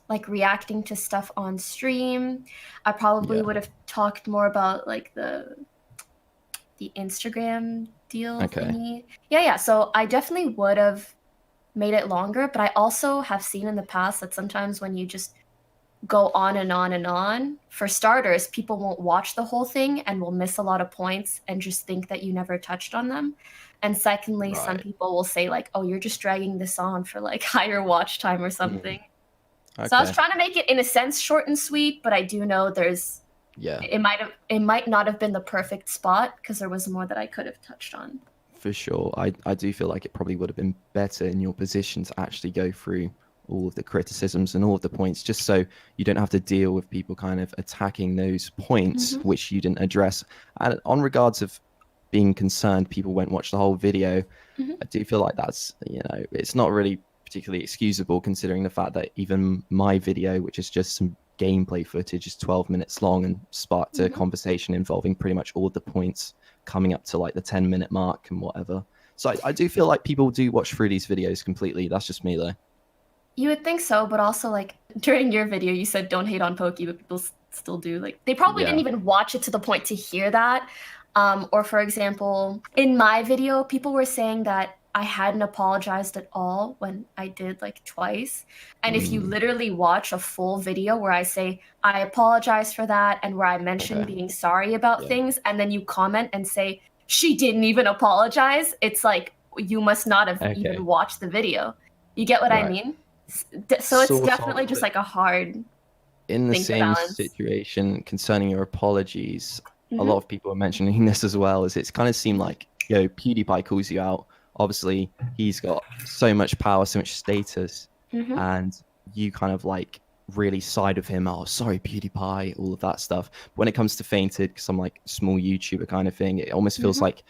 D: like reacting to stuff on stream. I probably would have talked more about like the Instagram deal thingy. Yeah. So I definitely would have made it longer, but I also have seen in the past that sometimes when you just go on and on and on, for starters, people won't watch the whole thing and will miss a lot of points and just think that you never touched on them. And secondly, some people will say like, oh, you're just dragging this on for like higher watch time or something. So I was trying to make it in a sense short and sweet, but I do know there's it might not have been the perfect spot because there was more that I could have touched on.
J: For sure. I do feel like it probably would have been better in your position to actually go through all of the criticisms and all of the points, just so you don't have to deal with people kind of attacking those points which you didn't address. And on regards of being concerned people won't watch the whole video, I do feel like that's, you know, it's not really particularly excusable considering the fact that even my video, which is just some gameplay footage is 12 minutes long and sparked a conversation involving pretty much all of the points coming up to like the 10-minute mark and whatever. So I do feel like people do watch through these videos completely. That's just me though.
D: You would think so, but also like during your video, you said don't hate on Pokey, but people still do. Like they probably didn't even watch it to the point to hear that. Or for example, in my video, people were saying that I hadn't apologized at all when I did like twice. And if you literally watch a full video where I say, I apologize for that, and where I mention being sorry about things, and then you comment and say, she didn't even apologize, it's like, you must not have even watched the video. You get what I mean? So it's
J: Sort
D: definitely
J: of,
D: just like a hard
J: in the
D: thing to
J: same
D: balance.
J: situation concerning your apologies, a lot of people are mentioning this as well, is it's kind of seemed like, yo, PewDiePie calls you out. Obviously, he's got so much power, so much status, and you kind of like really side with him. Oh, sorry, PewDiePie, all of that stuff. When it comes to Fainted, because I'm like small YouTuber kind of thing, it almost feels like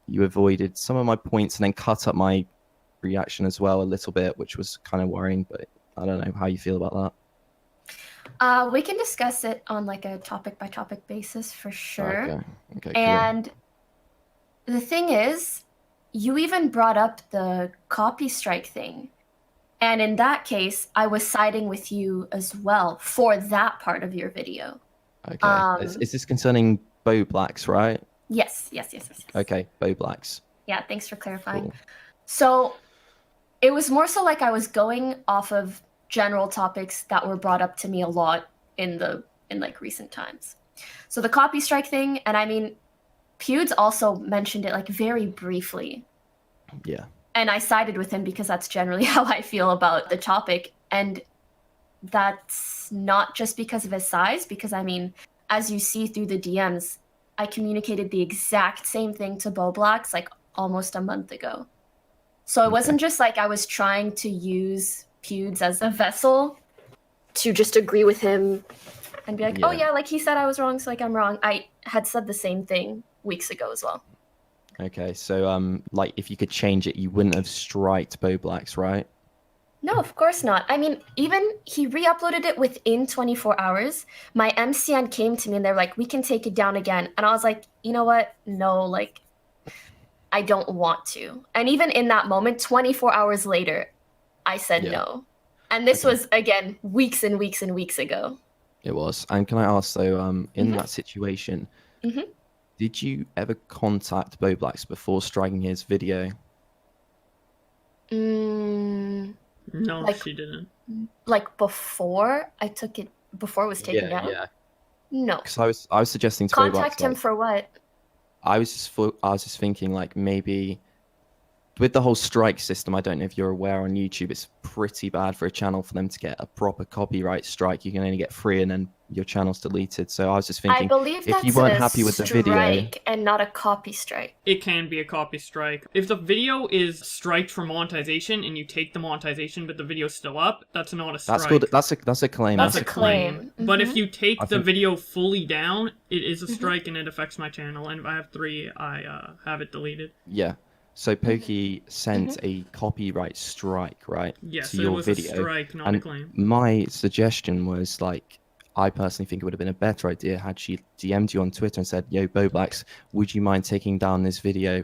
J: you avoided some of my points and then cut up my reaction as well a little bit, which was kind of worrying. But I don't know how you feel about
D: that. We can discuss it on like a topic by topic basis for sure.
J: Okay,
D: and the thing is, you even brought up the copy strike thing. And in that case, I was siding with you as well for that part of your video.
J: Okay. Is this concerning Bo Blacks, right?
D: Yes.
J: Okay, Bo Blacks.
D: Yeah, thanks for clarifying.
J: Cool.
D: So it was more so like I was going off of general topics that were brought up to me a lot in like recent times. So the copy strike thing, and I mean, Pewds also mentioned it like very briefly.
J: Yeah.
D: And I sided with him because that's generally how I feel about the topic. And that's not just because of his size, because I mean, as you see through the DMs, I communicated the exact same thing to Bo Blacks like almost a month ago. So it wasn't just like I was trying to use Pewds as a vessel to just agree with him and be like, oh yeah, like he said I was wrong, so like I'm wrong. I had said the same thing weeks ago as well.
J: Okay, so like if you could change it, you wouldn't have striked Bo Blacks, right?
D: No, of course not. I mean, even he re-uploaded it within 24 hours. My MCN came to me and they're like, we can take it down again. And I was like, you know what? No, like, I don't want to. And even in that moment, 24 hours later, I said no. And this was, again, weeks and weeks and weeks ago.
J: It was. And can I ask, though, in that situation, did you ever contact Bo Blacks before striking his video?
A: No,
D: like,
A: she didn't.
D: Like before I took it, before it was taken down?
J: Yeah.
D: No.
J: Because I was suggesting to Bo Blacks,
D: contact him for what?
J: I was just thinking like maybe with the whole strike system, I don't know if you're aware, on YouTube, it's pretty bad for a channel for them to get a proper copyright strike. You can only get 3 and then your channel's deleted. So I was just thinking,
D: I believe
J: if you weren't happy with the video,
D: and not a copy strike.
A: It can be a copy strike. If the video is striked for monetization and you take the monetization but the video's still up, that's not a strike.
J: that's a claim.
A: That's a claim. But if you take the video fully down, it is a strike and it affects my channel. And if I have 3, I have it deleted.
J: Yeah. So Pokey sent a copyright strike, right?
A: Yes,
J: to your
A: it was
J: video.
A: a strike, not
J: and
A: a claim.
J: My suggestion was like, I personally think it would have been a better idea had she DM'd you on Twitter and said, yo, Bo Blacks, would you mind taking down this video?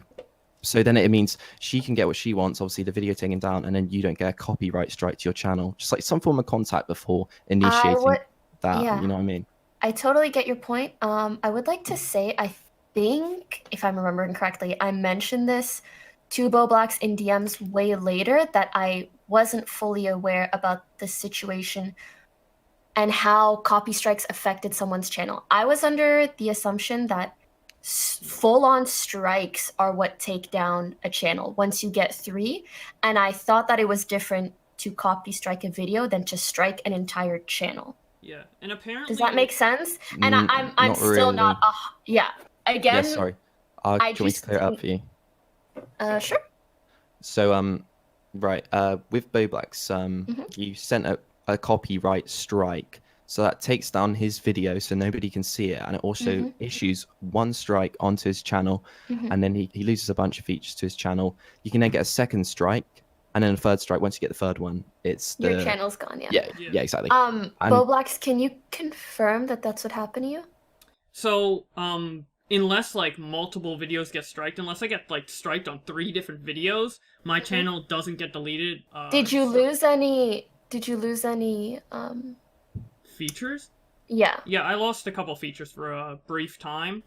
J: So then it means she can get what she wants, obviously the video taken down, and then you don't get a copyright strike to your channel. Just like some form of contact before initiating that, you know what I mean?
D: I totally get your point. I would like to say, I think, if I'm remembering correctly, I mentioned this to Bo Blacks in DMs way later, that I wasn't fully aware about the situation and how copy strikes affected someone's channel. I was under the assumption that full-on strikes are what take down a channel once you get 3, and I thought that it was different to copy strike a video than to strike an entire channel.
A: Yeah, and apparently...
D: Does that make sense? And I'm still
J: really.
D: not... yeah, again...
J: Yeah, sorry. Do you want me to clear it up for you?
D: Sure.
J: So, right, with Bo Blacks, you sent a copyright strike. So that takes down his video so nobody can see it. And it also issues 1 strike onto his channel. And then he loses a bunch of features to his channel. You can then get a second strike. and then a third strike. Once you get the third one, it's the
D: Your channel's gone, yeah.
J: yeah, exactly.
D: Boblax, can you confirm that that's what happened to you?
A: So, unless like multiple videos get striked, unless I get like striked on 3 different videos, my channel doesn't get deleted.
D: Did you lose any? Did you lose any?
A: Features?
D: Yeah.
A: Yeah, I lost a couple features for a brief time.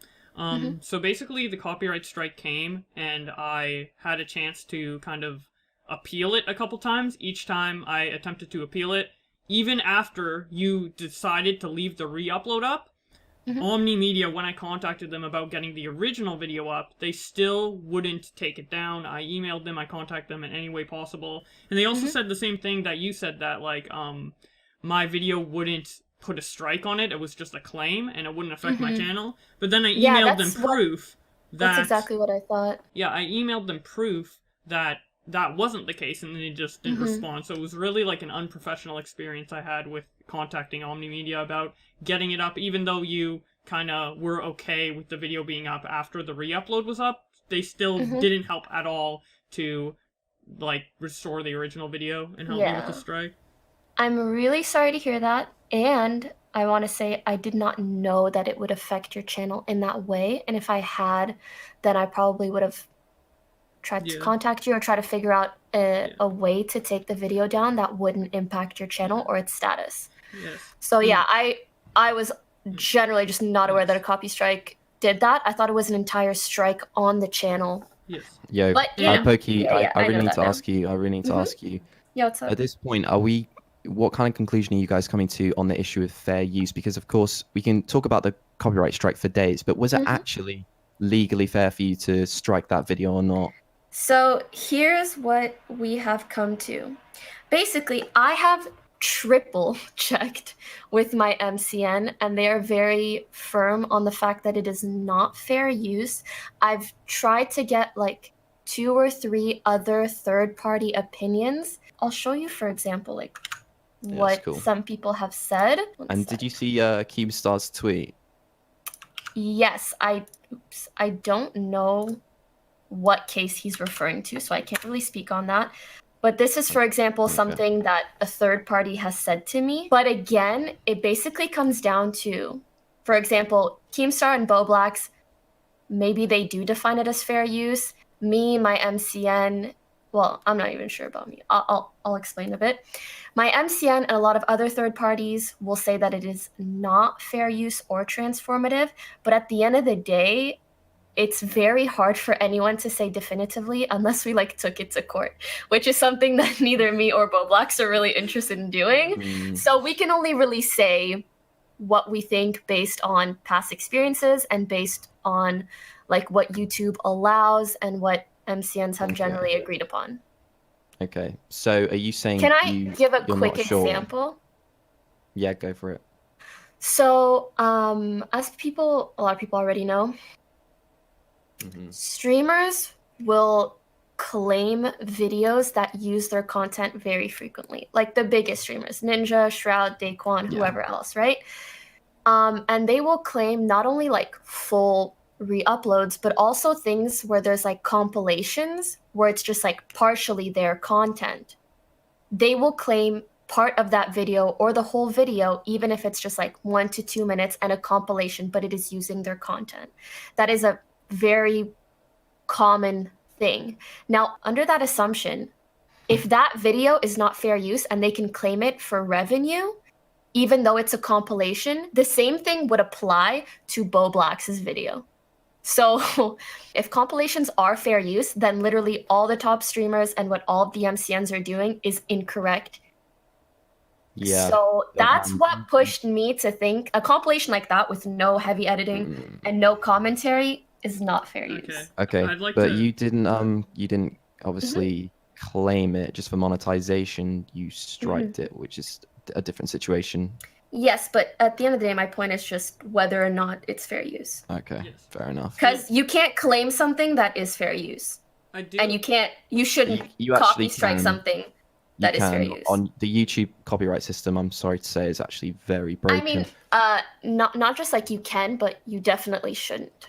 A: So basically, the copyright strike came, and I had a chance to kind of appeal it a couple times. Each time I attempted to appeal it, even after you decided to leave the re-upload up, Omni Media, when I contacted them about getting the original video up, they still wouldn't take it down. I emailed them, I contacted them in any way possible. And they also said the same thing that you said, that, like, my video wouldn't put a strike on it. It was just a claim, and it wouldn't affect my channel. But then I emailed them proof that...
D: That's exactly what I thought.
A: Yeah, I emailed them proof that that wasn't the case, and they just didn't respond. So it was really like an unprofessional experience I had with contacting Omni Media about getting it up, even though you kind of were okay with the video being up after the re-upload was up. They still didn't help at all to, like, restore the original video and help me with the strike.
D: I'm really sorry to hear that, and I want to say I did not know that it would affect your channel in that way, and if I had, then I probably would have tried to contact you or try to figure out a way to take the video down that wouldn't impact your channel or its status. So yeah, I was generally just not aware that a copy strike did that. I thought it was an entire strike on the channel.
J: Yo,
D: but,
J: Pokey, I really need to ask you. I really need to ask you.
D: Yeah, what's up?
J: At this point, what kind of conclusion are you guys coming to on the issue of fair use? Because of course, we can talk about the copyright strike for days, but was it actually legally fair for you to strike that video or not?
D: So here's what we have come to. Basically, I have triple checked with my MCN, and they are very firm on the fact that it is not fair use. I've tried to get like 2 or 3 other third-party opinions. I'll show you, for example, like what some people have said.
J: And did you see Keemstar's tweet?
D: Yes, I don't know what case he's referring to, so I can't really speak on that. But this is, for example, something that a third party has said to me. But again, it basically comes down to, for example, Keemstar and Boblax, maybe they do define it as fair use. Me, my MCN, well, I'm not even sure about me. I'll explain a bit. My MCN and a lot of other third parties will say that it is not fair use or transformative. But at the end of the day, it's very hard for anyone to say definitively unless we like took it to court, which is something that neither me or Boblax are really interested in doing. So we can only really say what we think based on past experiences and based on like what YouTube allows and what MCNs have generally agreed upon.
J: Okay, so are you saying?
D: Can I give a quick example?
J: Yeah, go for it.
D: So, as a lot of people already know, streamers will claim videos that use their content very frequently, like the biggest streamers, Ninja, Shroud, Daquan, whoever else, right? And they will claim not only like full re-uploads, but also things where there's like compilations where it's just like partially their content. They will claim part of that video or the whole video, even if it's just like 1 to 2 minutes and a compilation, but it is using their content. That is a very common thing. Now, under that assumption, if that video is not fair use and they can claim it for revenue, even though it's a compilation, the same thing would apply to Boblax's video. So if compilations are fair use, then literally all the top streamers and what all of the MCNs are doing is incorrect.
J: Yeah.
D: So that's what pushed me to think a compilation like that with no heavy editing and no commentary is not fair use.
J: Okay, but you didn't obviously claim it just for monetization. You striked it, which is a different situation.
D: Yes, but at the end of the day, my point is just whether or not it's fair use.
J: Okay, fair enough.
D: Because you can't claim something that is fair use.
A: I do.
D: And you shouldn't
J: you
D: copy strike something that is fair use.
J: On the YouTube copyright system, I'm sorry to say, is actually very broken.
D: I mean, not just like you can, but you definitely shouldn't.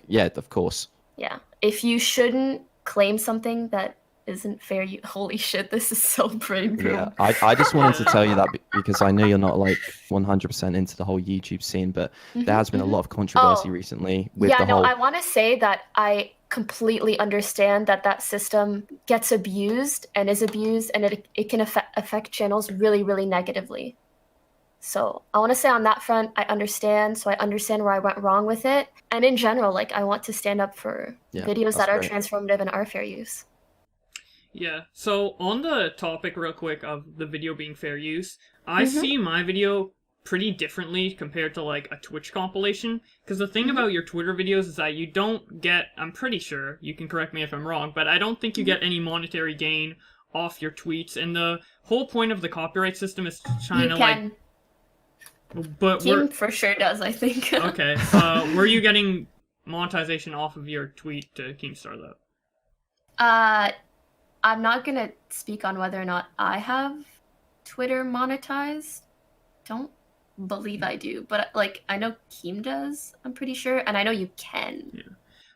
J: Yeah, of course.
D: Yeah. If you shouldn't claim something that isn't fair. Holy shit, this is so brain broke.
J: Yeah, I just wanted to tell you that because I know you're not like 100% into the whole YouTube scene, but there has been a lot of controversy recently with the whole.
D: I want to say that I completely understand that system gets abused and is abused, and it can affect channels really, really negatively. So I want to say on that front, I understand. So I understand where I went wrong with it. And in general, like, I want to stand up for videos that are transformative and are fair use.
A: Yeah, so on the topic real quick of the video being fair use, I see my video pretty differently compared to like a Twitch compilation, because the thing about your Twitter videos is that you don't get, I'm pretty sure, you can correct me if I'm wrong, but I don't think you get any monetary gain off your tweets, and the whole point of the copyright system is trying to like... But
D: Keem for sure does, I think.
A: Okay, were you getting monetization off of your tweet to Keemstar though?
D: I'm not gonna speak on whether or not I have Twitter monetized. Don't believe I do, but like I know Keem does, I'm pretty sure, and I know you can.
A: Yeah.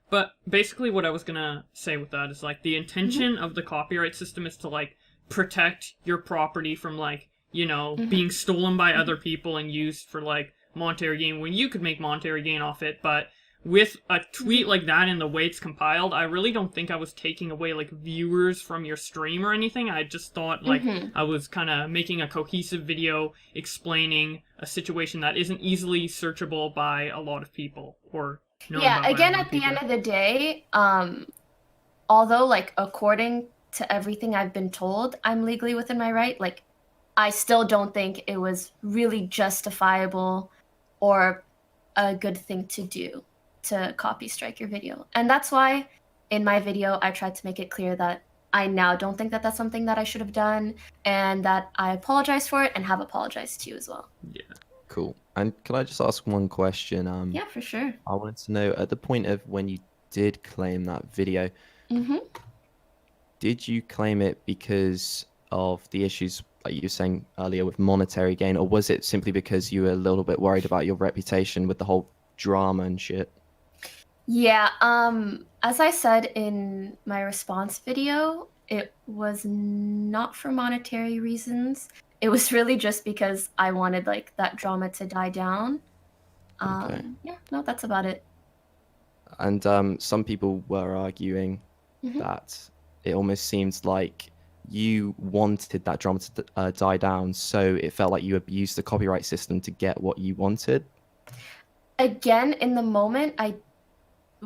A: But basically what I was gonna say with that is like the intention of the copyright system is to like protect your property from like, you know, being stolen by other people and used for like monetary gain when you could make monetary gain off it. But with a tweet like that and the way it's compiled, I really don't think I was taking away like viewers from your stream or anything. I just thought like I was kind of making a cohesive video explaining a situation that isn't easily searchable by a lot of people or known about by
D: again,
A: a lot
D: at the
A: people.
D: end of the day, although like according to everything I've been told, I'm legally within my right, like I still don't think it was really justifiable or a good thing to do to copy strike your video. And that's why in my video, I tried to make it clear that I now don't think that that's something that I should have done, and that I apologize for it and have apologized to you as well.
A: Yeah.
J: Cool. And can I just ask one question?
D: Yeah, for sure.
J: I wanted to know, at the point of when you did claim that video, did you claim it because of the issues like you were saying earlier with monetary gain, or was it simply because you were a little bit worried about your reputation with the whole drama and shit?
D: Yeah, as I said in my response video, it was not for monetary reasons. It was really just because I wanted like that drama to die down. Yeah, no, that's about it.
J: And some people were arguing that it almost seems like you wanted that drama to die down, so it felt like you abused the copyright system to get what you wanted.
D: Again, in the moment, I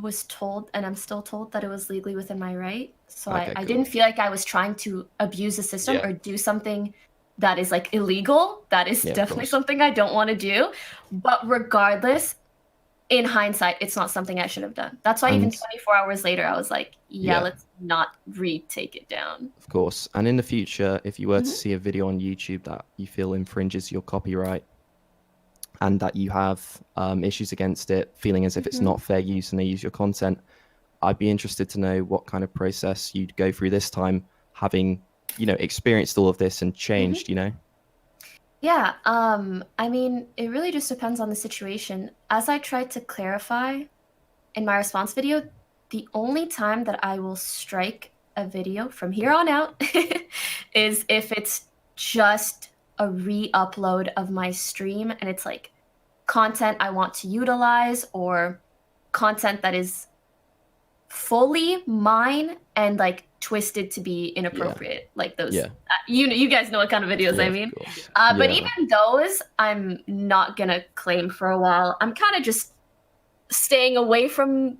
D: was told, and I'm still told, that it was legally within my right. So
J: Okay,
D: I
J: cool.
D: didn't feel like I was trying to abuse the system or do something that is like illegal. That is definitely something I don't want to do. But regardless, in hindsight, it's not something I should have done. That's why even 24 hours later, I was like, let's not retake it down.
J: Of course. And in the future, if you were to see a video on YouTube that you feel infringes your copyright and that you have issues against it, feeling as if it's not fair use and they use your content, I'd be interested to know what kind of process you'd go through this time, having, you know, experienced all of this and changed, you know?
D: Yeah, I mean, it really just depends on the situation. As I tried to clarify in my response video, the only time that I will strike a video from here on out is if it's just a re-upload of my stream and it's like content I want to utilize or content that is fully mine and like twisted to be inappropriate, like those. You guys know what kind of videos I mean. But even those, I'm not gonna claim for a while. I'm kind of just staying away from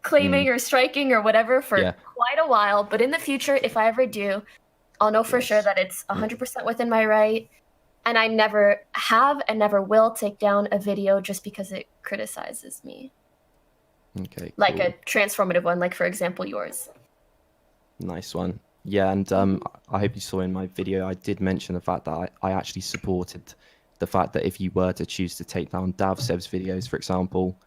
D: claiming or striking or whatever for quite a while. But in the future, if I ever do, I'll know for sure that it's 100% within my right. And I never have and never will take down a video just because it criticizes me.
J: Okay.
D: Like a transformative one, like for example, yours.
J: Nice one. Yeah, and I hope you saw in my video, I did mention the fact that I actually supported the fact that if you were to choose to take down DavSev's videos, for example,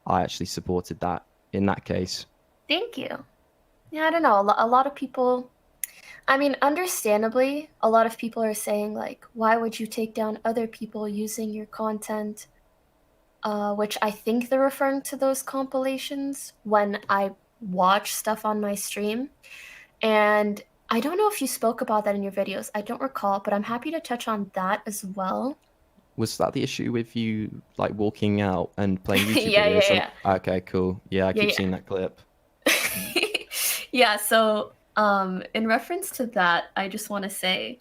J: I actually supported that in that case.
D: Thank you. Yeah, I don't know. A lot of people, I mean, understandably, a lot of people are saying, like, why would you take down other people using your content? Which I think they're referring to those compilations when I watch stuff on my stream. And I don't know if you spoke about that in your videos. I don't recall, but I'm happy to touch on that as well.
J: Was that the issue with you like walking out and playing YouTube
D: Yeah,
J: videos?
D: yeah.
J: Okay, cool. Yeah, I keep seeing that clip.
D: Yeah, so in reference to that, I just want to say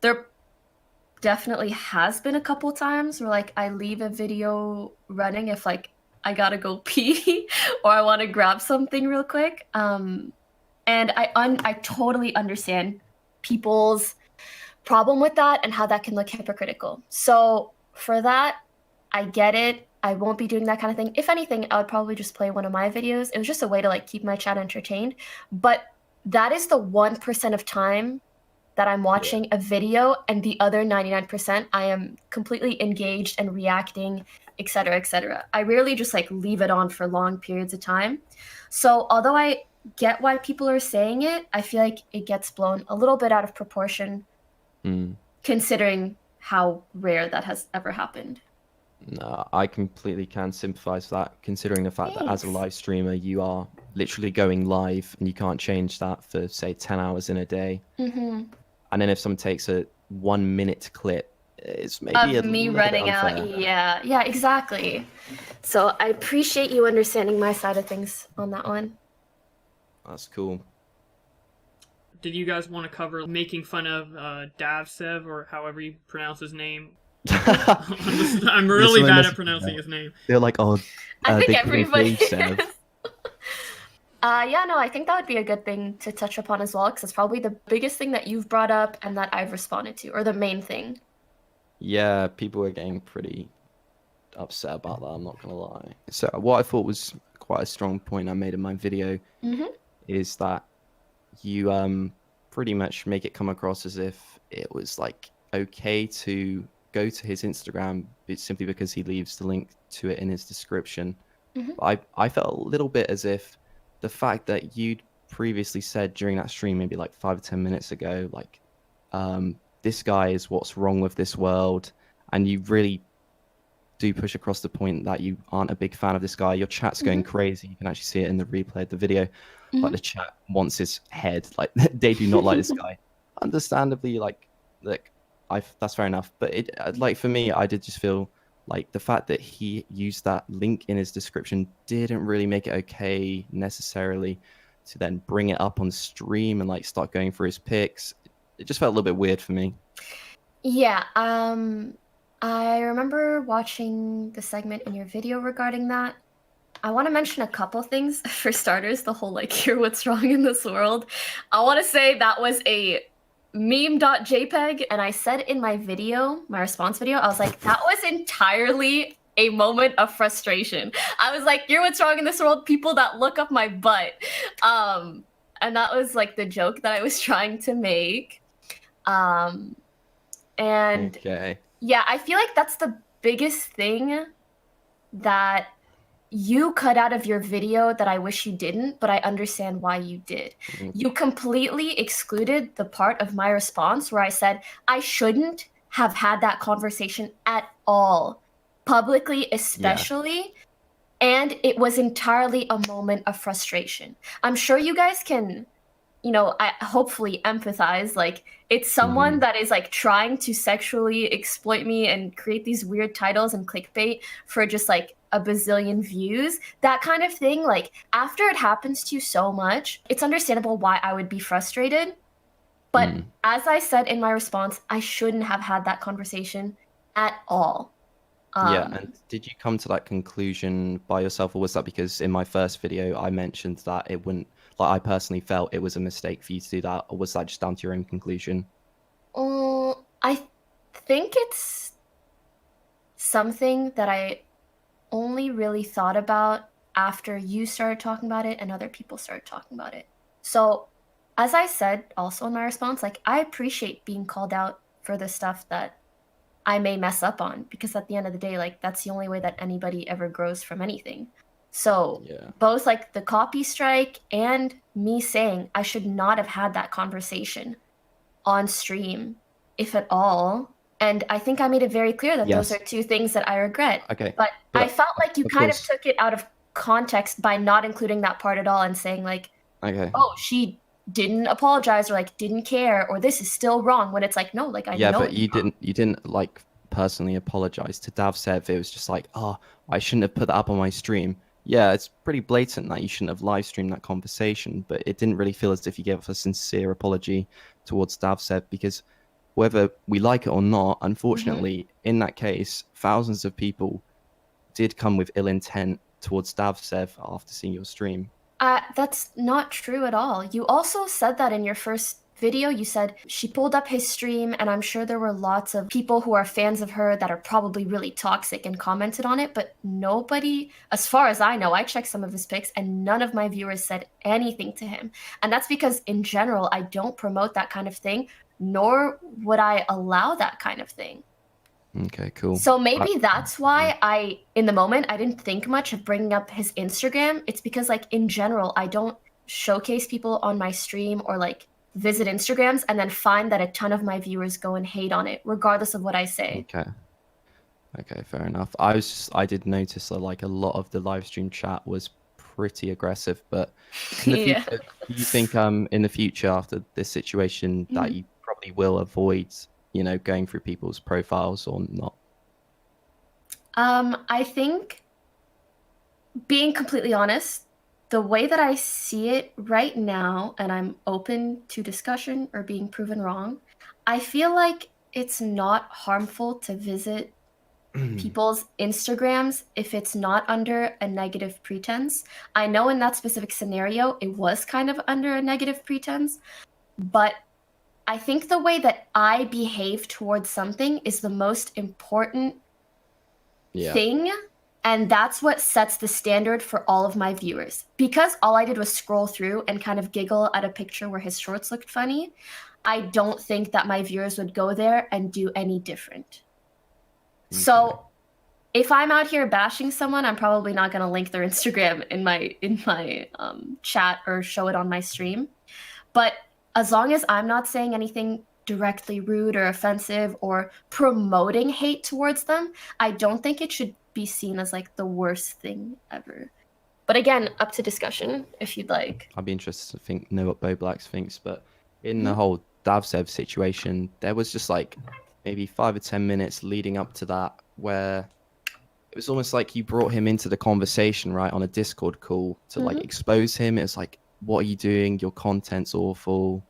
D: there definitely has been a couple times where like I leave a video running if like I gotta go pee or I want to grab something real quick. And I totally understand people's problem with that and how that can look hypocritical. So for that, I get it. I won't be doing that kind of thing. If anything, I would probably just play one of my videos. It was just a way to like keep my chat entertained. But that is the 1% of time that I'm watching a video, and the other 99% I am completely engaged and reacting, etc., etc. I rarely just like leave it on for long periods of time. So although I get why people are saying it, I feel like it gets blown a little bit out of proportion, considering how rare that has ever happened.
J: No, I completely can sympathize with that, considering the fact that as a live streamer, you are literally going live and you can't change that for, say, 10 hours in a day.
D: Mm-hmm.
J: And then if someone takes a 1 minute clip, it's maybe
D: Of me running out. Yeah, exactly. So I appreciate you understanding my side of things on that one.
J: That's cool.
A: Did you guys want to cover making fun of Davsev, or however you pronounce his name? I'm really bad at pronouncing his name.
J: They're like, oh,
D: I think
J: they
D: everybody
J: is.
D: Yeah, no, I think that would be a good thing to touch upon as well, because it's probably the biggest thing that you've brought up and that I've responded to, or the main thing.
J: Yeah, people are getting pretty upset about that, I'm not gonna lie. So what I thought was quite a strong point I made in my video is that you pretty much make it come across as if it was like okay to go to his Instagram simply because he leaves the link to it in his description. I felt a little bit as if the fact that you'd previously said during that stream, maybe like 5 or 10 minutes ago, like, this guy is what's wrong with this world, and you really do push across the point that you aren't a big fan of this guy. Your chat's going crazy. You can actually see it in the replay of the video. Like the chat wants his head. Like they do not like this guy. Understandably, like, look, that's fair enough. But it, like for me, I did just feel like the fact that he used that link in his description didn't really make it okay necessarily to then bring it up on stream and like start going through his pics. It just felt a little bit weird for me.
D: Yeah, I remember watching the segment in your video regarding that. I want to mention a couple things. For starters, the whole like, hear what's wrong in this world. I want to say that was a meme.jpg, and I said in my video, my response video, I was like, that was entirely a moment of frustration. I was like, hear what's wrong in this world, people that look up my butt. And that was like the joke that I was trying to make. And
J: okay.
D: Yeah, I feel like that's the biggest thing that you cut out of your video that I wish you didn't, but I understand why you did. You completely excluded the part of my response where I said I shouldn't have had that conversation at all, publicly especially, and it was entirely a moment of frustration. I'm sure you guys can, you know, I hopefully empathize. Like, it's someone that is like trying to sexually exploit me and create these weird titles and clickbait for just like a bazillion views, that kind of thing. Like, after it happens to you so much, it's understandable why I would be frustrated. But as I said in my response, I shouldn't have had that conversation at all.
J: Yeah, and did you come to that conclusion by yourself, or was that because in my first video I mentioned that it wouldn't, like, I personally felt it was a mistake for you to do that, or was that just down to your own conclusion?
D: I think it's something that I only really thought about after you started talking about it and other people started talking about it. So, as I said also in my response, like, I appreciate being called out for the stuff that I may mess up on, because at the end of the day, like, that's the only way that anybody ever grows from anything. So both like the copy strike and me saying I should not have had that conversation on stream, if at all. And I think I made it very clear that those are two things that I regret.
J: Okay.
D: But I felt like you kind of took it out of context by not including that part at all and saying like,
J: Okay.
D: oh, she didn't apologize or like didn't care or this is still wrong, when it's like, no, like I
J: Yeah,
D: know
J: but
D: it's
J: you
D: wrong.
J: didn't like personally apologize to DavSev. It was just like, oh, I shouldn't have put that up on my stream. Yeah, it's pretty blatant that you shouldn't have live streamed that conversation, but it didn't really feel as if you gave a sincere apology towards DavSev, because whether we like it or not, unfortunately, in that case, thousands of people did come with ill intent towards DavSev after seeing your stream.
D: That's not true at all. You also said that in your first video. You said she pulled up his stream, and I'm sure there were lots of people who are fans of her that are probably really toxic and commented on it, but nobody, as far as I know, I checked some of his pics and none of my viewers said anything to him. And that's because in general, I don't promote that kind of thing, nor would I allow that kind of thing.
J: Okay, cool.
D: So maybe that's why in the moment, I didn't think much of bringing up his Instagram. It's because like in general, I don't showcase people on my stream or like visit Instagrams and then find that a ton of my viewers go and hate on it, regardless of what I say.
J: Okay, fair enough. I did notice that like a lot of the live stream chat was pretty aggressive, but in the future, do you think in the future after this situation that you probably will avoid, you know, going through people's profiles or not?
D: I think, being completely honest, the way that I see it right now, and I'm open to discussion or being proven wrong, I feel like it's not harmful to visit people's Instagrams if it's not under a negative pretense. I know in that specific scenario, it was kind of under a negative pretense, but I think the way that I behave towards something is the most important thing, and that's what sets the standard for all of my viewers. Because all I did was scroll through and kind of giggle at a picture where his shorts looked funny, I don't think that my viewers would go there and do any different. Okay. So if I'm out here bashing someone, I'm probably not going to link their Instagram in my chat or show it on my stream. But as long as I'm not saying anything directly rude or offensive or promoting hate towards them, I don't think it should be seen as like the worst thing ever. But again, up to discussion if you'd like.
J: I'd be interested to know what Bo Blacks thinks, but in the whole DavSev situation, there was just like maybe 5 or 10 minutes leading up to that where it was almost like you brought him into the conversation, right, on a Discord call to like expose him. It's like, what are you doing? Your content's awful.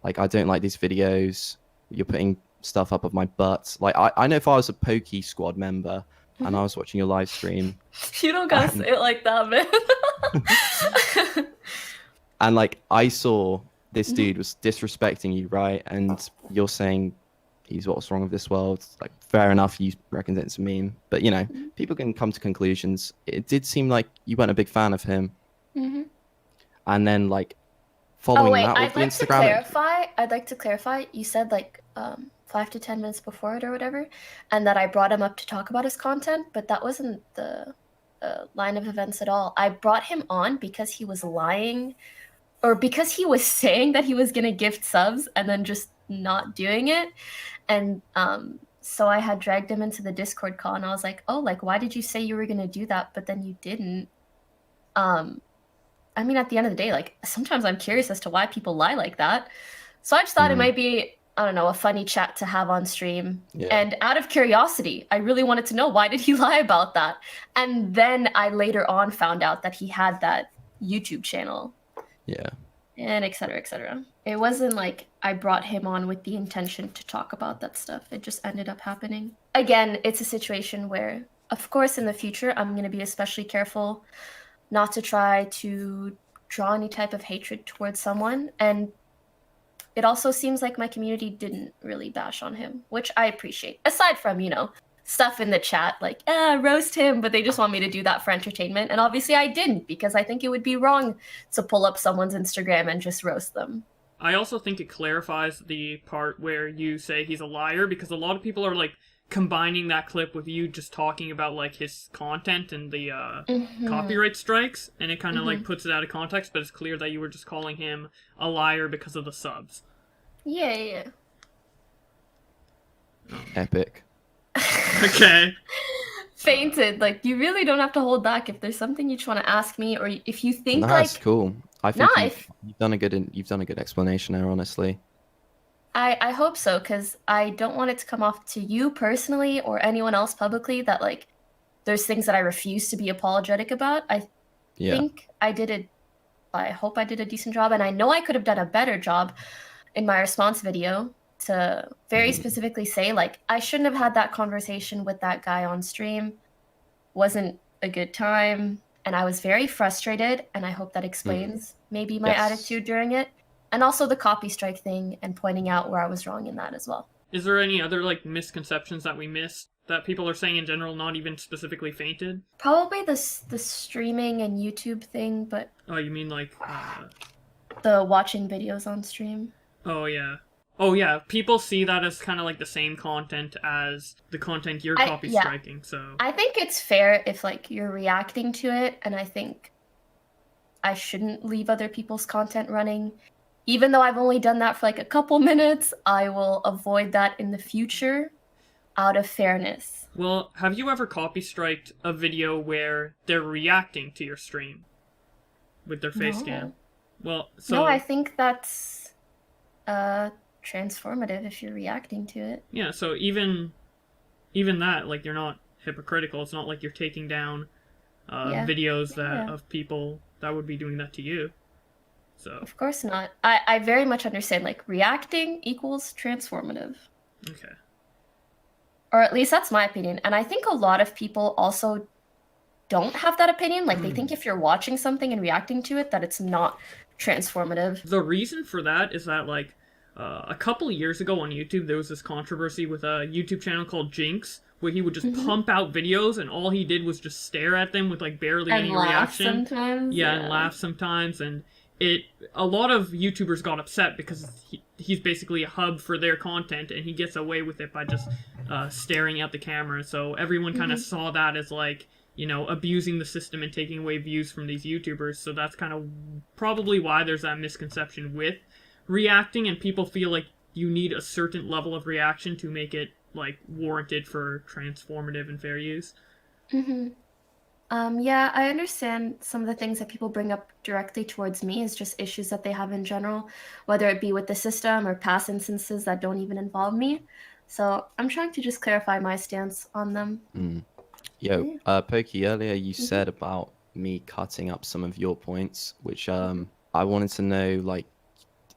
J: Like, I don't like these videos. You're putting stuff up of my butt. Like, I know if I was a Poke Squad member and I was watching your live stream.
D: You don't gotta say it like that, man.
J: And like, I saw this dude was disrespecting you, right? And you're saying he's what's wrong with this world. Like, fair enough, you reckon it's a meme. But, you know, people can come to conclusions. It did seem like you weren't a big fan of him. And then, like, following that with the Instagram.
D: I'd like to clarify. You said, like, 5 to 10 minutes before it or whatever, and that I brought him up to talk about his content, but that wasn't the line of events at all. I brought him on because he was lying, or because he was saying that he was going to gift subs and then just not doing it. And so I had dragged him into the Discord call, and I was like, oh, like, why did you say you were going to do that, but then you didn't? I mean, at the end of the day, like, sometimes I'm curious as to why people lie like that. So I just thought it might be, I don't know, a funny chat to have on stream. And out of curiosity, I really wanted to know, why did he lie about that? And then I later on found out that he had that YouTube channel. And et cetera, et cetera. It wasn't like I brought him on with the intention to talk about that stuff. It just ended up happening. Again, it's a situation where, of course, in the future, I'm going to be especially careful not to try to draw any type of hatred towards someone. And it also seems like my community didn't really bash on him, which I appreciate. Aside from, you know, stuff in the chat like, roast him, but they just want me to do that for entertainment. And obviously I didn't, because I think it would be wrong to pull up someone's Instagram and just roast them.
A: I also think it clarifies the part where you say he's a liar, because a lot of people are like combining that clip with you just talking about like his content and the copyright strikes, and it kind of like puts it out of context, but it's clear that you were just calling him a liar because of the subs.
D: Yeah.
J: Epic.
A: Okay.
D: fainted. Like, you really don't have to hold back if there's something you just want to ask me, or if you think
J: No,
D: like
J: that's cool. I think
D: No,
J: you've done a good explanation there, honestly.
D: I hope so, because I don't want it to come off to you personally or anyone else publicly that like there's things that I refuse to be apologetic about. I think I hope I did a decent job, and I know I could have done a better job in my response video to very specifically say like I shouldn't have had that conversation with that guy on stream. Wasn't a good time, and I was very frustrated, and I hope that explains maybe my attitude during it. And also the copy strike thing and pointing out where I was wrong in that as well.
A: Is there any other like misconceptions that we missed that people are saying in general, not even specifically fainted?
D: Probably the streaming and YouTube thing, but...
A: Oh, you mean like...
D: the watching videos on stream.
A: Oh, yeah. Oh, yeah. People see that as kind of like the same content as the content you're copy striking, so...
D: I think it's fair if like you're reacting to it, and I think I shouldn't leave other people's content running. Even though I've only done that for like a couple minutes, I will avoid that in the future out of fairness.
A: Well, have you ever copy striked a video where they're reacting to your stream with their face cam? Well, so...
D: No, I think that's transformative if you're reacting to it.
A: Yeah, so even that, like, you're not hypocritical. It's not like you're taking down videos of people that would be doing that to you. So.
D: Of course not. I very much understand, like, reacting equals transformative.
A: Okay.
D: Or at least that's my opinion. And I think a lot of people also don't have that opinion. Like, they think if you're watching something and reacting to it, that it's not transformative.
A: The reason for that is that, like, a couple of years ago on YouTube, there was this controversy with a YouTube channel called Jinx, where he would just pump out videos, and all he did was just stare at them with, like, barely any reaction.
D: Sometimes.
A: Yeah, and laugh sometimes, and... a lot of YouTubers got upset because he's basically a hub for their content, and he gets away with it by just staring at the camera. So everyone kind of saw that as like, you know, abusing the system and taking away views from these YouTubers. So that's kind of probably why there's that misconception with reacting, and people feel like you need a certain level of reaction to make it like warranted for transformative and fair use.
D: Yeah, I understand some of the things that people bring up directly towards me is just issues that they have in general, whether it be with the system or past instances that don't even involve me. So I'm trying to just clarify my stance on them.
J: Pokey, earlier you said about me cutting up some of your points, which I wanted to know, like,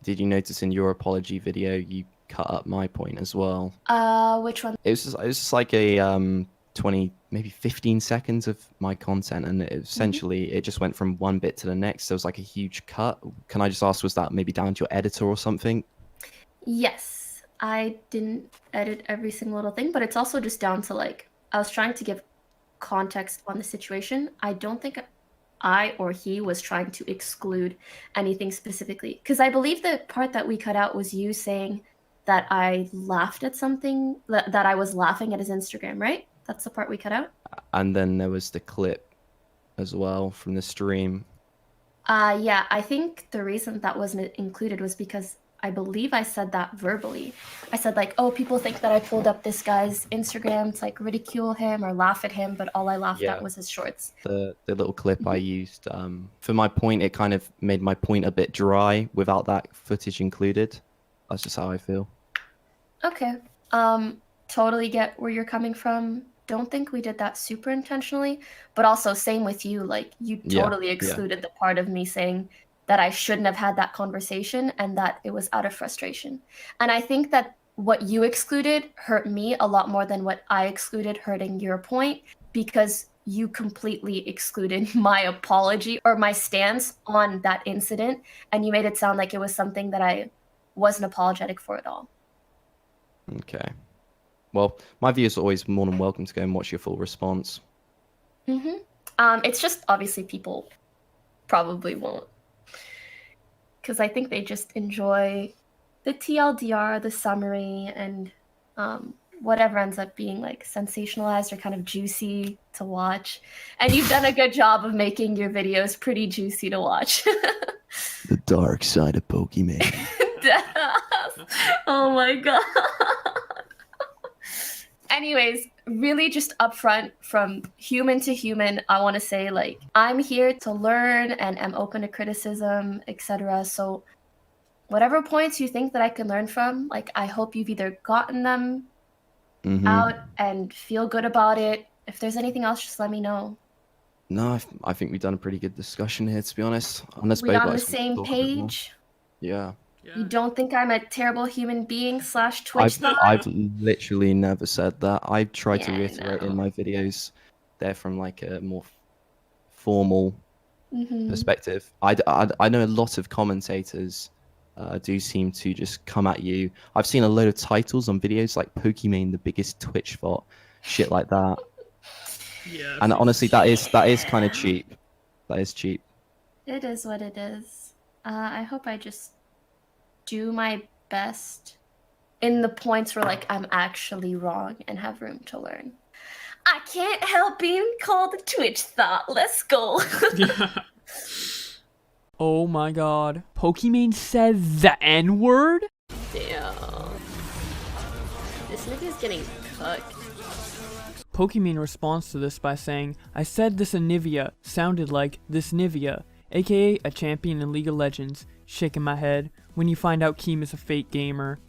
J: did you notice in your apology video you cut up my point as well?
D: Which one?
J: It was just like a 20, maybe 15 seconds of my content, and essentially it just went from one bit to the next. There was like a huge cut. Can I just ask, was that maybe down to your editor or something?
D: Yes, I didn't edit every single little thing, but it's also just down to like, I was trying to give context on the situation. I don't think I or he was trying to exclude anything specifically, because I believe the part that we cut out was you saying that I laughed at something, that I was laughing at his Instagram, right? That's the part we cut out?
J: And then there was the clip as well from the stream.
D: Yeah, I think the reason that wasn't included was because I believe I said that verbally. I said like, oh, people think that I pulled up this guy's Instagram to like ridicule him or laugh at him, but all I laughed at was his shorts.
J: The little clip I used for my point, it kind of made my point a bit dry without that footage included. That's just how I feel.
D: Okay. Totally get where you're coming from. Don't think we did that super intentionally, but also same with you. Like, you totally excluded the part of me saying that I shouldn't have had that conversation and that it was out of frustration. And I think that what you excluded hurt me a lot more than what I excluded hurting your point, because you completely excluded my apology or my stance on that incident, and you made it sound like it was something that I wasn't apologetic for at all.
J: Okay. Well, my viewers are always more than welcome to go and watch your full response.
D: It's just obviously people probably won't, because I think they just enjoy the TLDR, the summary, and whatever ends up being like sensationalized or kind of juicy to watch. And you've done a good job of making your videos pretty juicy to watch.
J: The dark side of Pokimane.
D: Oh my god. Anyways, really just upfront from human to human, I want to say, like, I'm here to learn and am open to criticism, etc. So whatever points you think that I can learn from, like, I hope you've either gotten them out and feel good about it. If there's anything else, just let me know.
J: No, I think we've done a pretty good discussion here, to be honest. Unless
D: We
J: both
D: on the
J: guys want to
D: same
J: talk a bit more.
D: page?
J: Yeah.
D: You don't think I'm a terrible human being / Twitch thought?
J: I've literally never said that. I try to
D: Yeah, I
J: reiterate
D: know.
J: in my videos, they're from like a more formal perspective. I know a lot of commentators do seem to just come at you. I've seen a load of titles on videos like Pokimane, the biggest Twitch bot, shit like that.
A: Yeah.
J: And honestly, that is kind of cheap. That is cheap.
D: It is what it is. I hope I just do my best in the points where, like, I'm actually wrong and have room to learn. I can't help being called a Twitch thought. Let's go.
A: Yeah. Oh my god. Pokimane said the N-word?
D: Damn. This nigga's getting cooked.
A: Pokimane responds to this by saying, I said this Anivia sounded like this Nivea, aka a champion in League of Legends, shaking my head when you find out Keem is a fake gamer.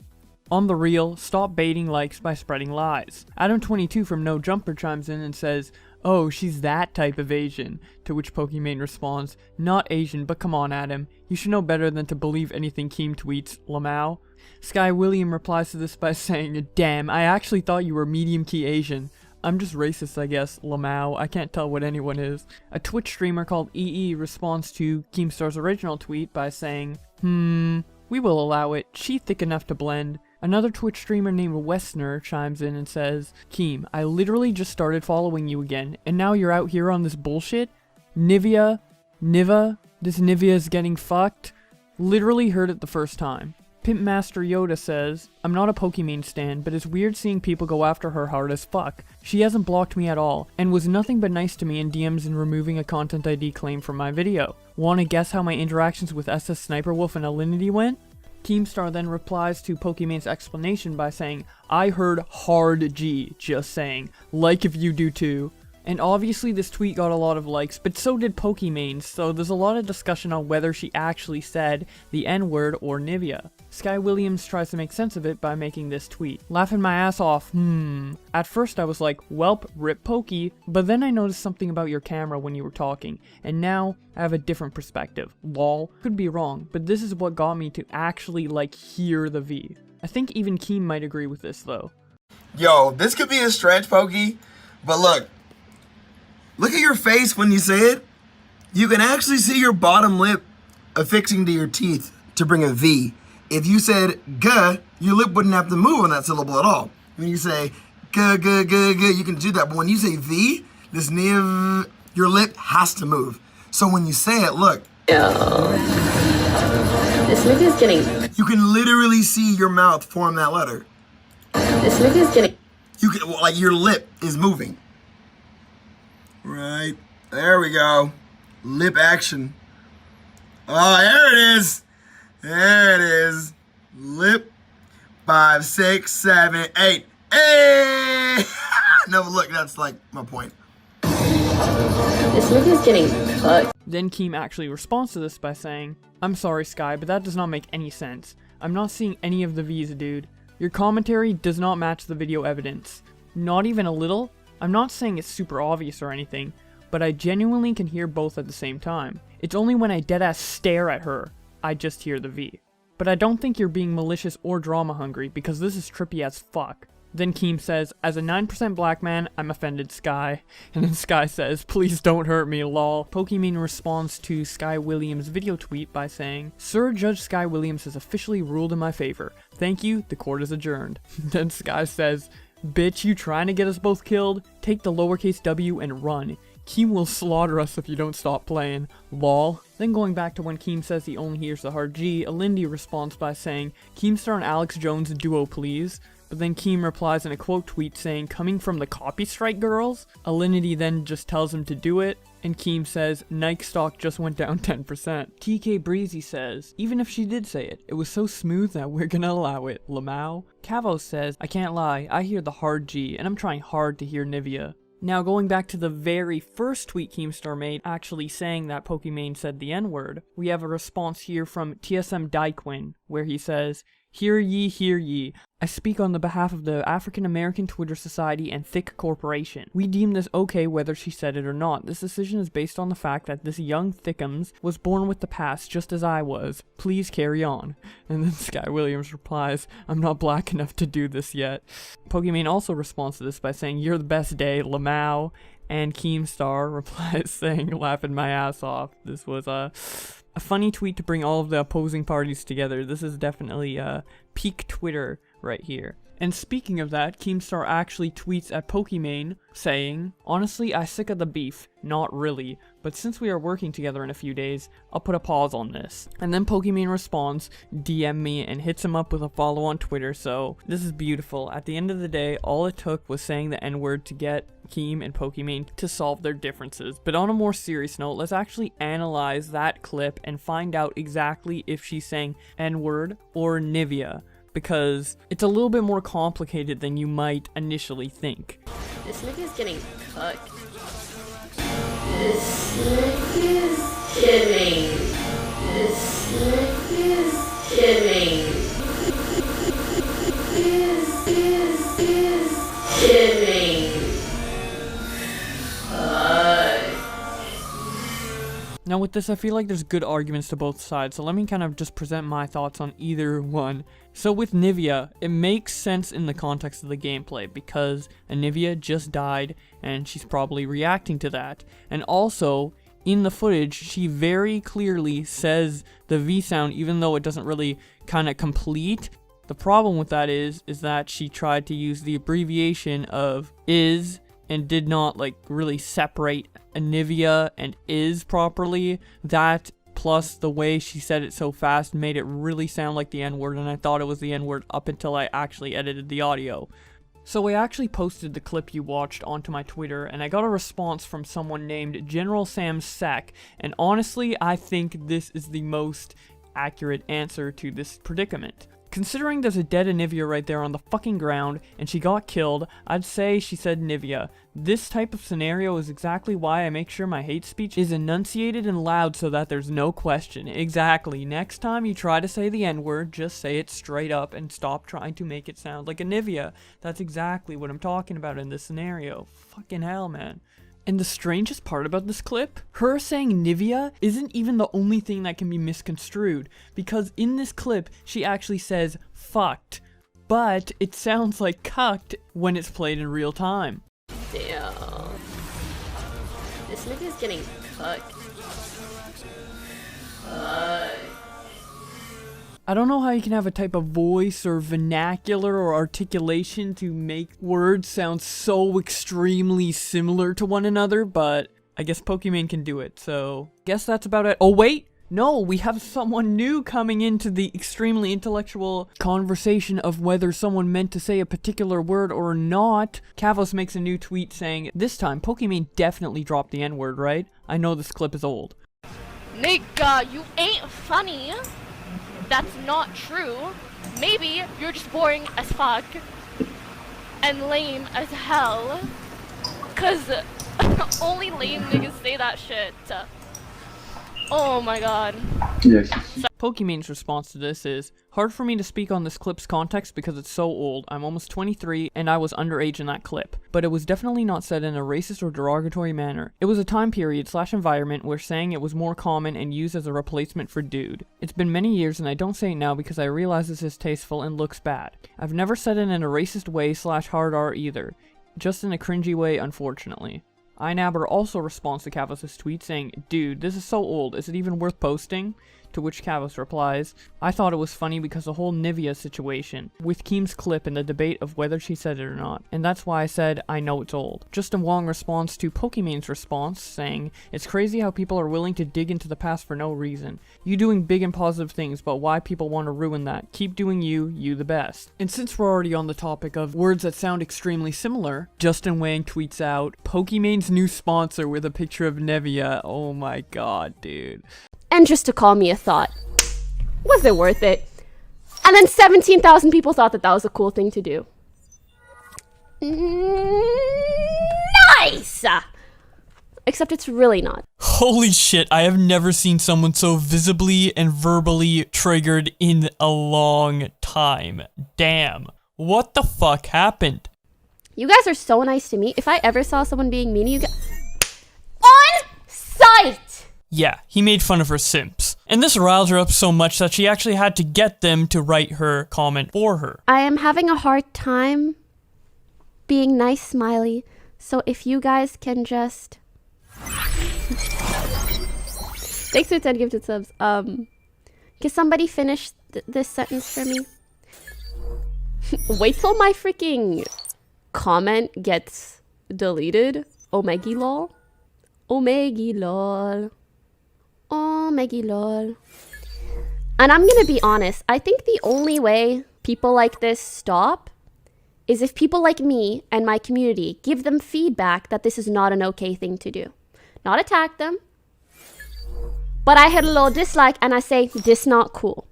A: On the real, stop baiting likes by spreading lies. Adam22 from No Jumper chimes in and says, oh, she's that type of Asian, to which Pokimane responds, not Asian, but come on Adam, you should know better than to believe anything Keem tweets, Lamau. Sky William replies to this by saying, damn, I actually thought you were medium key Asian. I'm just racist, I guess, Lamau. I can't tell what anyone is. A Twitch streamer called EE responds to Keemstar's original tweet by saying, we will allow it. She thick enough to blend. Another Twitch streamer named Westner chimes in and says, Keem, I literally just started following you again, and now you're out here on this bullshit? Niva, this Nivea is getting fucked? Literally heard it the first time. Pimp Master Yoda says, I'm not a Pokimane stan, but it's weird seeing people go after her hard as fuck. She hasn't blocked me at all, and was nothing but nice to me in DMs and removing a content ID claim from my video. Wanna guess how my interactions with SSSniperwolf and Alinity went? Keemstar then replies to Pokimane's explanation by saying, I heard hard G, just saying, like if you do too. And obviously this tweet got a lot of likes, but so did Pokimane, so there's a lot of discussion on whether she actually said the N-word or Nivea. Sky Williams tries to make sense of it by making this tweet. Laughing my ass off, At first I was like, welp, rip Poki, but then I noticed something about your camera when you were talking, and now I have a different perspective. Lol. Could be wrong, but this is what got me to actually, like, hear the V. I think even Keem might agree with this, though.
H: Yo, this could be a stretch, Pokey, but look at your face when you say it. You can actually see your bottom lip affixing to your teeth to bring a V. If you said "g," your lip wouldn't have to move on that syllable at all. When you say "g," you can do that. But when you say V, this niv, your lip has to move. So when you say it, look.
D: Yo. This nigga's getting...
H: You can literally see your mouth form that letter.
D: This nigga's getting...
H: You can, like, your lip is moving. Right. There we go. Lip action. Oh, there it is. There it is. Lip. 5, 6, 7, 8. Hey! No, but look, that's like my point.
D: This nigga's getting cooked.
A: Then Keem actually responds to this by saying, I'm sorry Sky, but that does not make any sense. I'm not seeing any of the V's, dude. Your commentary does not match the video evidence. Not even a little? I'm not saying it's super obvious or anything, but I genuinely can hear both at the same time. It's only when I deadass stare at her, I just hear the V. But I don't think you're being malicious or drama hungry, because this is trippy as fuck. Then Keem says, as a 9% black man, I'm offended, Sky. And then Sky says, please don't hurt me, lol. Pokimane responds to Sky Williams' video tweet by saying, Sir Judge Sky Williams has officially ruled in my favor. Thank you, the court is adjourned. Then Sky says, bitch, you trying to get us both killed? Take the lowercase w and run. Keem will slaughter us if you don't stop playing. Lol. Then going back to when Keem says he only hears the hard G, Alindy responds by saying, Keemstar and Alex Jones duo please. But then Keem replies in a quote tweet saying, coming from the copy strike girls? Alinity then just tells him to do it, and Keem says, Nike stock just went down 10%. TK Breezy says, even if she did say it, it was so smooth that we're gonna allow it. Lamau? Cavo says, I can't lie, I hear the hard G, and I'm trying hard to hear Nivea. Now, going back to the very first tweet Keemstar made, actually saying that Pokimane said the N-word, we have a response here from TSM Daiquin, where he says, hear ye, I speak on the behalf of the African American Twitter Society and Thick Corporation. We deem this okay whether she said it or not. This decision is based on the fact that this young Thickums was born with the past just as I was. Please carry on. And then Sky Williams replies, I'm not black enough to do this yet. Pokimane also responds to this by saying, you're the best day, Lamau. And Keemstar replies saying, laughing my ass off. This was a funny tweet to bring all of the opposing parties together. This is definitely peak Twitter right here. And speaking of that, Keemstar actually tweets at Pokimane saying, honestly, I sick of the beef. Not really. But since we are working together in a few days, I'll put a pause on this. And then Pokimane responds, DM me, and hits him up with a follow on Twitter, so this is beautiful. At the end of the day, all it took was saying the N-word to get Keem and Pokimane to solve their differences. But on a more serious note, let's actually analyze that clip and find out exactly if she's saying N-word or Nivea, because it's a little bit more complicated than you might initially think.
D: This nigga's getting cooked. This nigga's kidding. This nigga's kidding. Is kidding.
A: Now with this, I feel like there's good arguments to both sides, so let me kind of just present my thoughts on either one. So with Nivea, it makes sense in the context of the gameplay, because Nivea just died, and she's probably reacting to that. And also, in the footage, she very clearly says the V sound, even though it doesn't really kind of complete. The problem with that is that she tried to use the abbreviation of is, and did not like really separate Nivea and is properly. That plus the way she said it so fast made it really sound like the N-word, and I thought it was the N-word up until I actually edited the audio. So I actually posted the clip you watched onto my Twitter, and I got a response from someone named General Sam Sek, and honestly I think this is the most accurate answer to this predicament. Considering there's a dead Nivea right there on the fucking ground, and she got killed, I'd say she said Nivea. This type of scenario is exactly why I make sure my hate speech is enunciated and loud so that there's no question. Exactly. Next time you try to say the N-word, just say it straight up and stop trying to make it sound like a Nivea. That's exactly what I'm talking about in this scenario. Fucking hell, man. And the strangest part about this clip, her saying Nivea isn't even the only thing that can be misconstrued, because in this clip, she actually says fucked, but it sounds like cucked when it's played in real time.
D: Damn. This nigga's getting cooked.
A: I don't know how you can have a type of voice or vernacular or articulation to make words sound so extremely similar to one another, but I guess Pokimane can do it, so guess that's about it. Oh wait! No, we have someone new coming into the extremely intellectual conversation of whether someone meant to say a particular word or not. Kavos makes a new tweet saying, this time Pokimane definitely dropped the N-word, right? I know this clip is old.
K: Nigga, you ain't funny. That's not true. Maybe you're just boring as fuck and lame as hell. Cause only lame niggas say that shit. Oh my god.
C: Yes.
A: Pokimane's response to this is, hard for me to speak on this clip's context because it's so old. I'm almost 23 and I was underage in that clip. But it was definitely not said in a racist or derogatory manner. It was a time period / environment where saying it was more common and used as a replacement for dude. It's been many years and I don't say it now because I realize this is tasteful and looks bad. I've never said it in a racist way / hard R either. Just in a cringy way, unfortunately. iNabber also responds to Kavos' tweet saying, dude, this is so old, is it even worth posting? to which Kavos replies, I thought it was funny because the whole Nivea situation, with Keem's clip and the debate of whether she said it or not, and that's why I said, I know it's old. Justin Wong responds to Pokimane's response, saying, it's crazy how people are willing to dig into the past for no reason. You doing big and positive things, but why people want to ruin that? Keep doing you the best. And since we're already on the topic of words that sound extremely similar, Justin Wang tweets out, Pokimane's new sponsor with a picture of Nivea. Oh my god, dude.
D: And just to call me a thought. Was it worth it? And then 17,000 people thought that that was a cool thing to do. Nice! Except it's really not.
A: Holy shit, I have never seen someone so visibly and verbally triggered in a long time. Damn. What the fuck happened?
D: You guys are so nice to me. If I ever saw someone being mean to you guys... On site!
A: Yeah, he made fun of her simps. And this riled her up so much that she actually had to get them to write her comment for her.
D: I am having a hard time being nice, Smiley. So if you guys can just... Thanks for 10 gifted subs. Can somebody finish this sentence for me? Wait till my freaking comment gets deleted. Omegi lol. Omegi lol. Omegi lol. And I'm gonna be honest, I think the only way people like this stop is if people like me and my community give them feedback that this is not an okay thing to do. Not attack them, but I hit a little dislike and I say, this not cool.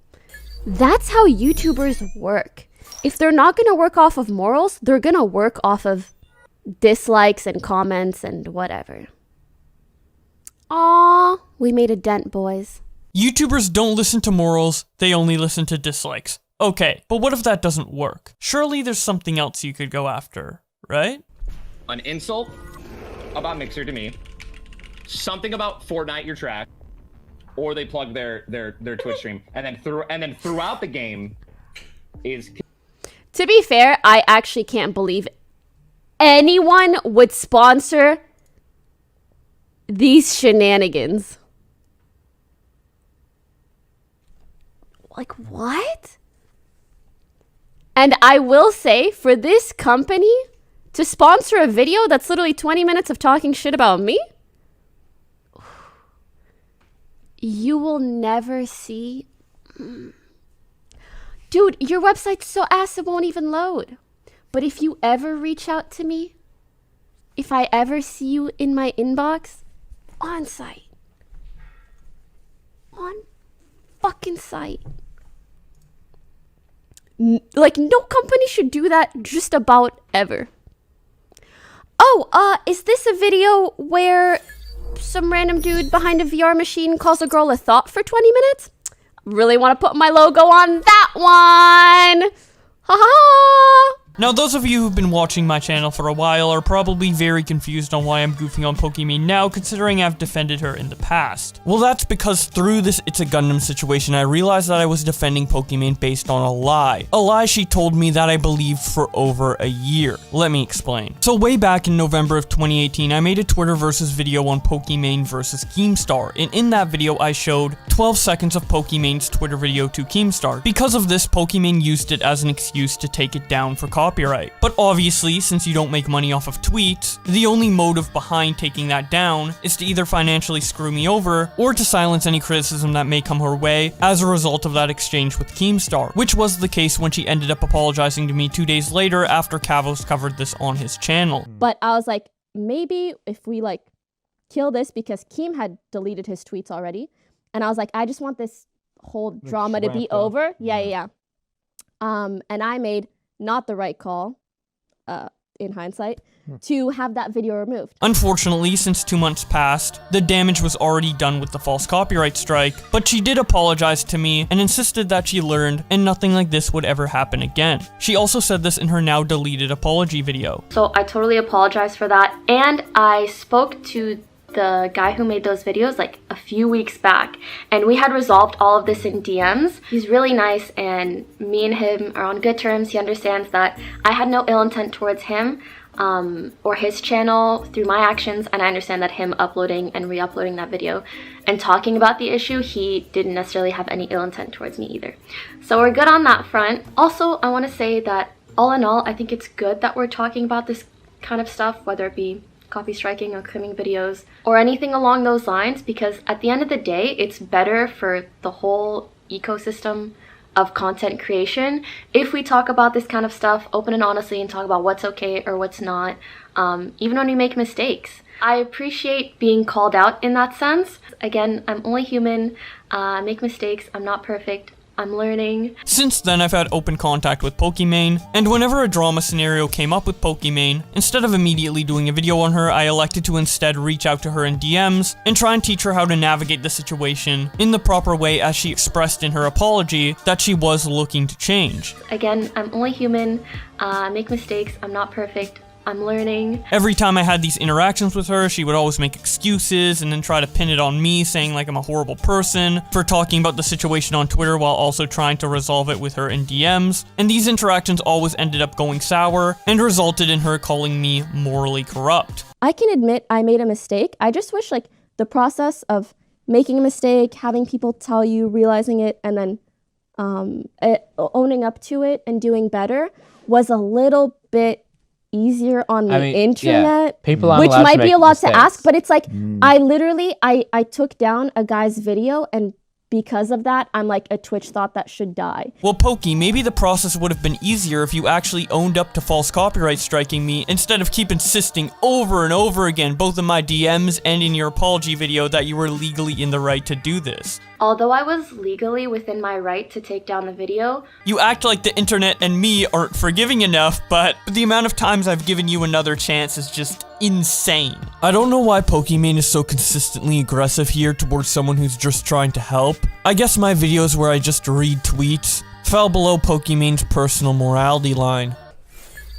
D: That's how YouTubers work. If they're not gonna work off of morals, they're gonna work off of dislikes and comments and whatever. Aww, we made a dent, boys.
A: YouTubers don't listen to morals, they only listen to dislikes. Okay, but what if that doesn't work? Surely there's something else you could go after, right?
L: An insult about Mixer to me, something about Fortnite your track, or they plug their Twitch stream, and then throughout the game is...
D: To be fair, I actually can't believe anyone would sponsor these shenanigans. Like, what? And I will say, for this company to sponsor a video that's literally 20 minutes of talking shit about me, you will never see... Dude, your website's so ass it won't even load. But if you ever reach out to me, if I ever see you in my inbox, on site. On fucking site. Like, no company should do that just about ever. Oh, is this a video where some random dude behind a VR machine calls a girl a thought for 20 minutes? Really want to put my logo on that one. Ha ha.
A: Now, those of you who've been watching my channel for a while are probably very confused on why I'm goofing on Pokimane now, considering I've defended her in the past. Well, that's because through this ItsAGundam situation, I realized that I was defending Pokimane based on a lie. A lie she told me that I believed for over a year. Let me explain. So way back in November of 2018, I made a Twitter versus video on Pokimane versus Keemstar, and in that video, I showed 12 seconds of Pokimane's Twitter video to Keemstar. Because of this, Pokimane used it as an excuse to take it down for copyright. But obviously, since you don't make money off of tweets, the only motive behind taking that down is to either financially screw me over, or to silence any criticism that may come her way as a result of that exchange with Keemstar, which was the case when she ended up apologizing to me 2 days later after Kavos covered this on his channel.
D: But I was like, maybe if we like kill this, because Keem had deleted his tweets already, and I was like, I just want this whole drama to be over. Yeah. And I made not the right call, in hindsight, to have that video removed.
A: Unfortunately, since 2 months passed, the damage was already done with the false copyright strike, but she did apologize to me and insisted that she learned and nothing like this would ever happen again. She also said this in her now deleted apology video.
D: So I totally apologize for that, and I spoke to the guy who made those videos like a few weeks back, and we had resolved all of this in DMs. He's really nice, and me and him are on good terms. He understands that I had no ill intent towards him. or his channel through my actions, and I understand that him uploading and re-uploading that video and talking about the issue, he didn't necessarily have any ill intent towards me either. So we're good on that front. Also, I want to say that all in all, I think it's good that we're talking about this kind of stuff, whether it be copy striking or claiming videos or anything along those lines, because at the end of the day, it's better for the whole ecosystem of content creation if we talk about this kind of stuff open and honestly and talk about what's okay or what's not, even when we make mistakes. I appreciate being called out in that sense. Again, I'm only human, I make mistakes, I'm not perfect, I'm learning.
A: Since then, I've had open contact with Pokimane, and whenever a drama scenario came up with Pokimane, instead of immediately doing a video on her, I elected to instead reach out to her in DMs and try and teach her how to navigate the situation in the proper way, as she expressed in her apology that she was looking to change.
D: Again, I'm only human, I make mistakes, I'm not perfect, I'm learning.
A: Every time I had these interactions with her, she would always make excuses and then try to pin it on me, saying like I'm a horrible person for talking about the situation on Twitter while also trying to resolve it with her in DMs. And these interactions always ended up going sour and resulted in her calling me morally corrupt.
M: I can admit I made a mistake. I just wish like the process of making a mistake, having people tell you, realizing it, and then owning up to it and doing better was a little bit easier on the internet, which might be a lot to ask, but it's like I literally I took down a guy's video, and because of that, I'm like, a Twitch thought that should die.
A: Well, Pokey, maybe the process would have been easier if you actually owned up to false copyright striking me instead of keep insisting over and over again, both in my DMs and in your apology video, that you were legally in the right to do this.
D: Although I was legally within my right to take down the video,
A: you act like the internet and me aren't forgiving enough, but the amount of times I've given you another chance is just insane. I don't know why Pokimane is so consistently aggressive here towards someone who's just trying to help. I guess my videos where I just read tweets fell below Pokimane's personal morality line.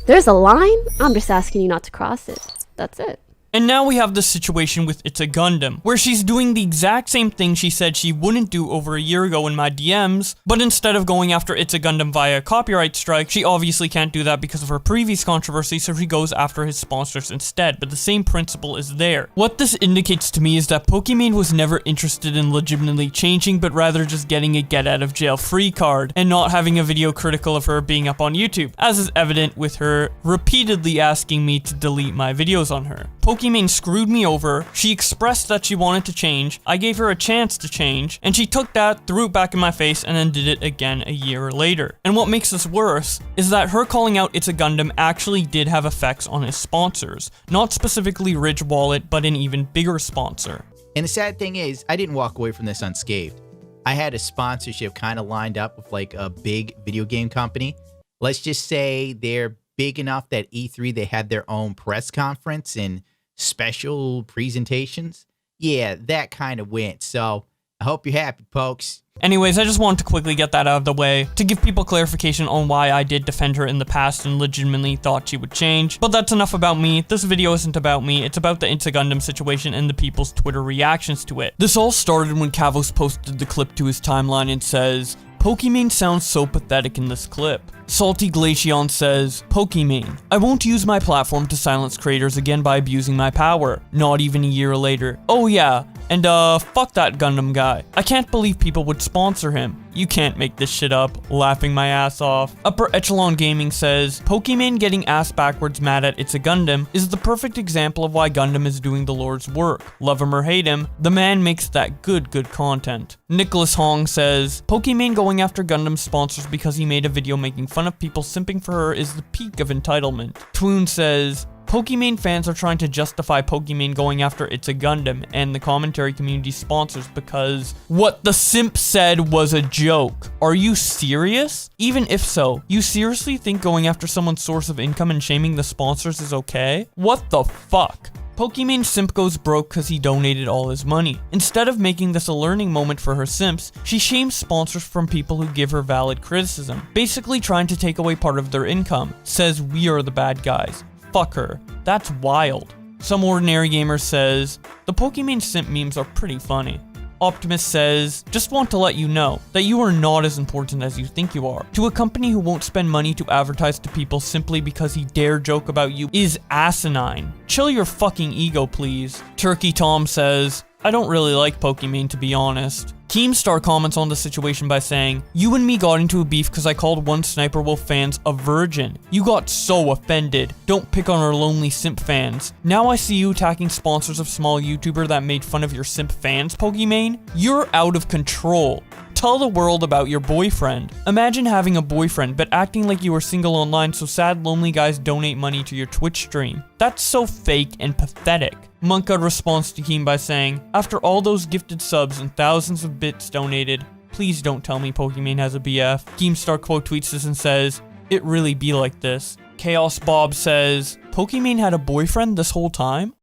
M: There's a line? I'm just asking you not to cross it. That's it.
A: And now we have this situation with ItsAGundam, where she's doing the exact same thing she said she wouldn't do over a year ago in my DMs, but instead of going after ItsAGundam via a copyright strike, she obviously can't do that because of her previous controversy, so she goes after his sponsors instead, but the same principle is there. What this indicates to me is that Pokimane was never interested in legitimately changing, but rather just getting a get-out-of-jail-free card, and not having a video critical of her being up on YouTube, as is evident with her repeatedly asking me to delete my videos on her. Pokimane screwed me over, she expressed that she wanted to change, I gave her a chance to change, and she took that, threw it back in my face, and then did it again a year later. And what makes this worse is that her calling out ItsAGundam actually did have effects on his sponsors, not specifically Ridge Wallet, but an even bigger sponsor.
N: And the sad thing is, I didn't walk away from this unscathed. I had a sponsorship kind of lined up with like a big video game company. Let's just say they're big enough that E3, they had their own press conference and special presentations. Yeah, that kind of went. So I hope you're happy, folks.
A: Anyways, I just wanted to quickly get that out of the way to give people clarification on why I did defend her in the past and legitimately thought she would change. But that's enough about me. This video isn't about me. It's about the ItsAGundam situation and the people's Twitter reactions to it. This all started when Kavos posted the clip to his timeline and says, "Pokimane sounds so pathetic in this clip." Salty Glacion says, "Pokimane, I won't use my platform to silence creators again by abusing my power. Not even a year later. Oh yeah, and fuck that Gundam guy. I can't believe people would sponsor him. You can't make this shit up." Laughing my ass off. Upper Echelon Gaming says, "Pokimane getting ass backwards mad at ItsAGundam is the perfect example of why Gundam is doing the Lord's work. Love him or hate him, the man makes that good content." Nicholas Hong says, "Pokimane going after Gundam sponsors because he made a video making fun of people simping for her is the peak of entitlement." Twoon says, "Pokimane fans are trying to justify Pokimane going after ItsAGundam and the commentary community sponsors because what the simp said was a joke. Are you serious? Even if so, you seriously think going after someone's source of income and shaming the sponsors is okay? What the fuck?" Pokimane simp goes broke because he donated all his money. Instead of making this a learning moment for her simps, she shames sponsors from people who give her valid criticism, basically trying to take away part of their income. Says we are the bad guys. Fuck her. That's wild. Some Ordinary Gamer says, "The Pokimane simp memes are pretty funny." Optimus says, just want to let you know that you are not as important as you think you are. To a company who won't spend money to advertise to people simply because he dare joke about you is asinine. Chill your fucking ego, please. Turkey Tom says, I don't really like Pokimane, to be honest. Keemstar comments on the situation by saying, you and me got into a beef because I called one SSSniperwolf fans a virgin. You got so offended. Don't pick on our lonely simp fans. Now I see you attacking sponsors of small YouTuber that made fun of your simp fans, Pokimane. You're out of control. Tell the world about your boyfriend. Imagine having a boyfriend but acting like you were single online so sad lonely guys donate money to your Twitch stream. That's so fake and pathetic. Monka responds to Keem by saying, after all those gifted subs and thousands of bits donated, please don't tell me Pokimane has a BF. Keemstar quote tweets this and says, it really be like this. Chaos Bob says, Pokimane had a boyfriend this whole time?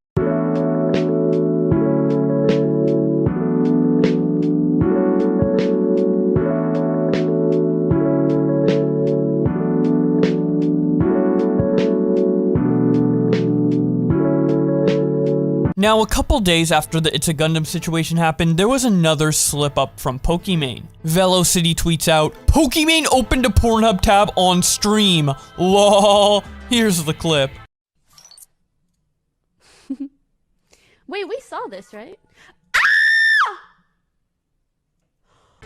A: Now, a couple days after the ItsAGundam situation happened, there was another slip up from Pokimane. Velocity tweets out, Pokimane opened a Pornhub tab on stream. LOL. Here's the clip.
D: Wait, we saw this, right?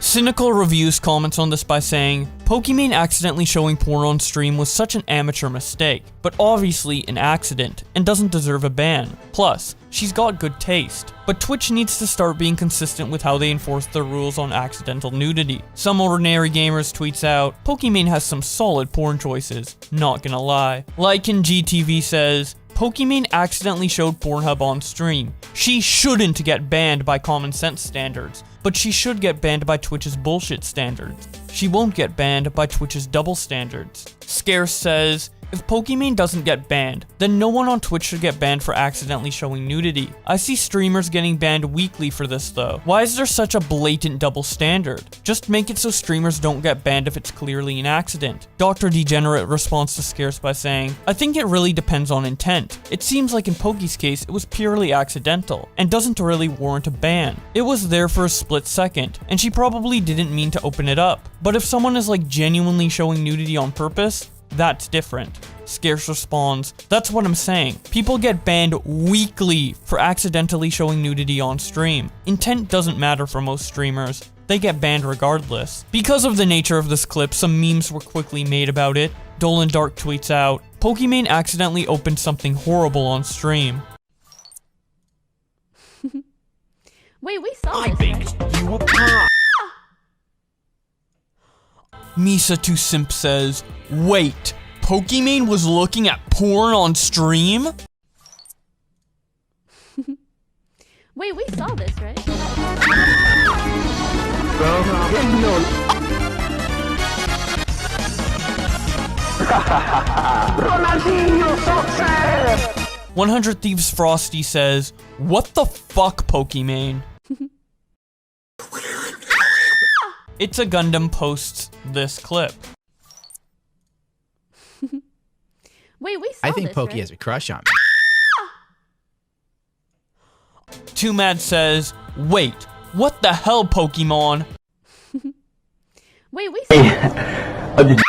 A: Cynical Reviews comments on this by saying, Pokimane accidentally showing porn on stream was such an amateur mistake, but obviously an accident, and doesn't deserve a ban. Plus, she's got good taste. But Twitch needs to start being consistent with how they enforce their rules on accidental nudity. Some Ordinary Gamers tweets out, Pokimane has some solid porn choices, not gonna lie. Lycan GTV says, Pokimane accidentally showed Pornhub on stream. She shouldn't get banned by common sense standards, but she should get banned by Twitch's bullshit standards. She won't get banned by Twitch's double standards. Scarce says, if Pokimane doesn't get banned, then no one on Twitch should get banned for accidentally showing nudity. I see streamers getting banned weekly for this though. Why is there such a blatant double standard? Just make it so streamers don't get banned if it's clearly an accident. Dr. Degenerate responds to Scarce by saying, I think it really depends on intent. It seems like in Poki's case, it was purely accidental, and doesn't really warrant a ban. It was there for a split second, and she probably didn't mean to open it up. But if someone is like genuinely showing nudity on purpose, that's different. Scarce responds, that's what I'm saying. People get banned weekly for accidentally showing nudity on stream. Intent doesn't matter for most streamers. They get banned regardless. Because of the nature of this clip, some memes were quickly made about it. Dolan Dark tweets out, Pokimane accidentally opened something horrible on stream.
D: Wait, we saw this, right?
F: You were pop.
A: Misa2Simp says, wait, Pokimane was looking at porn on stream?
D: Wait, we saw this, right?
A: 100 Thieves Frosty says, what the fuck, Pokimane? ItsAGundam posts this clip.
D: Wait, we saw
N: I think
D: this,
N: Poki
D: right?
N: has a crush on me.
A: Too Mad says, wait, what the hell, Pokemon?
D: Wait, we saw this.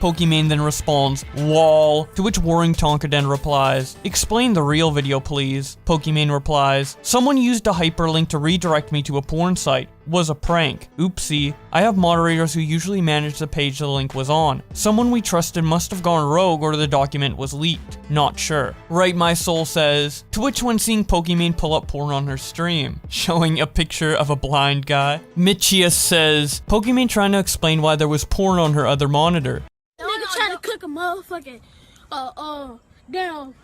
A: Pokimane then responds, lol, to which Warring Tonkaden replies, explain the real video please. Pokimane replies, someone used a hyperlink to redirect me to a porn site. Was a prank. Oopsie. I have moderators who usually manage the page the link was on. Someone we trusted must have gone rogue or the document was leaked. Not sure. Right My Soul says, to which when seeing Pokimane pull up porn on her stream, showing a picture of a blind guy. Michias says, Pokimane trying to explain why there was porn on her other monitor.
O: Nigga trying to cook a motherfucking, damn,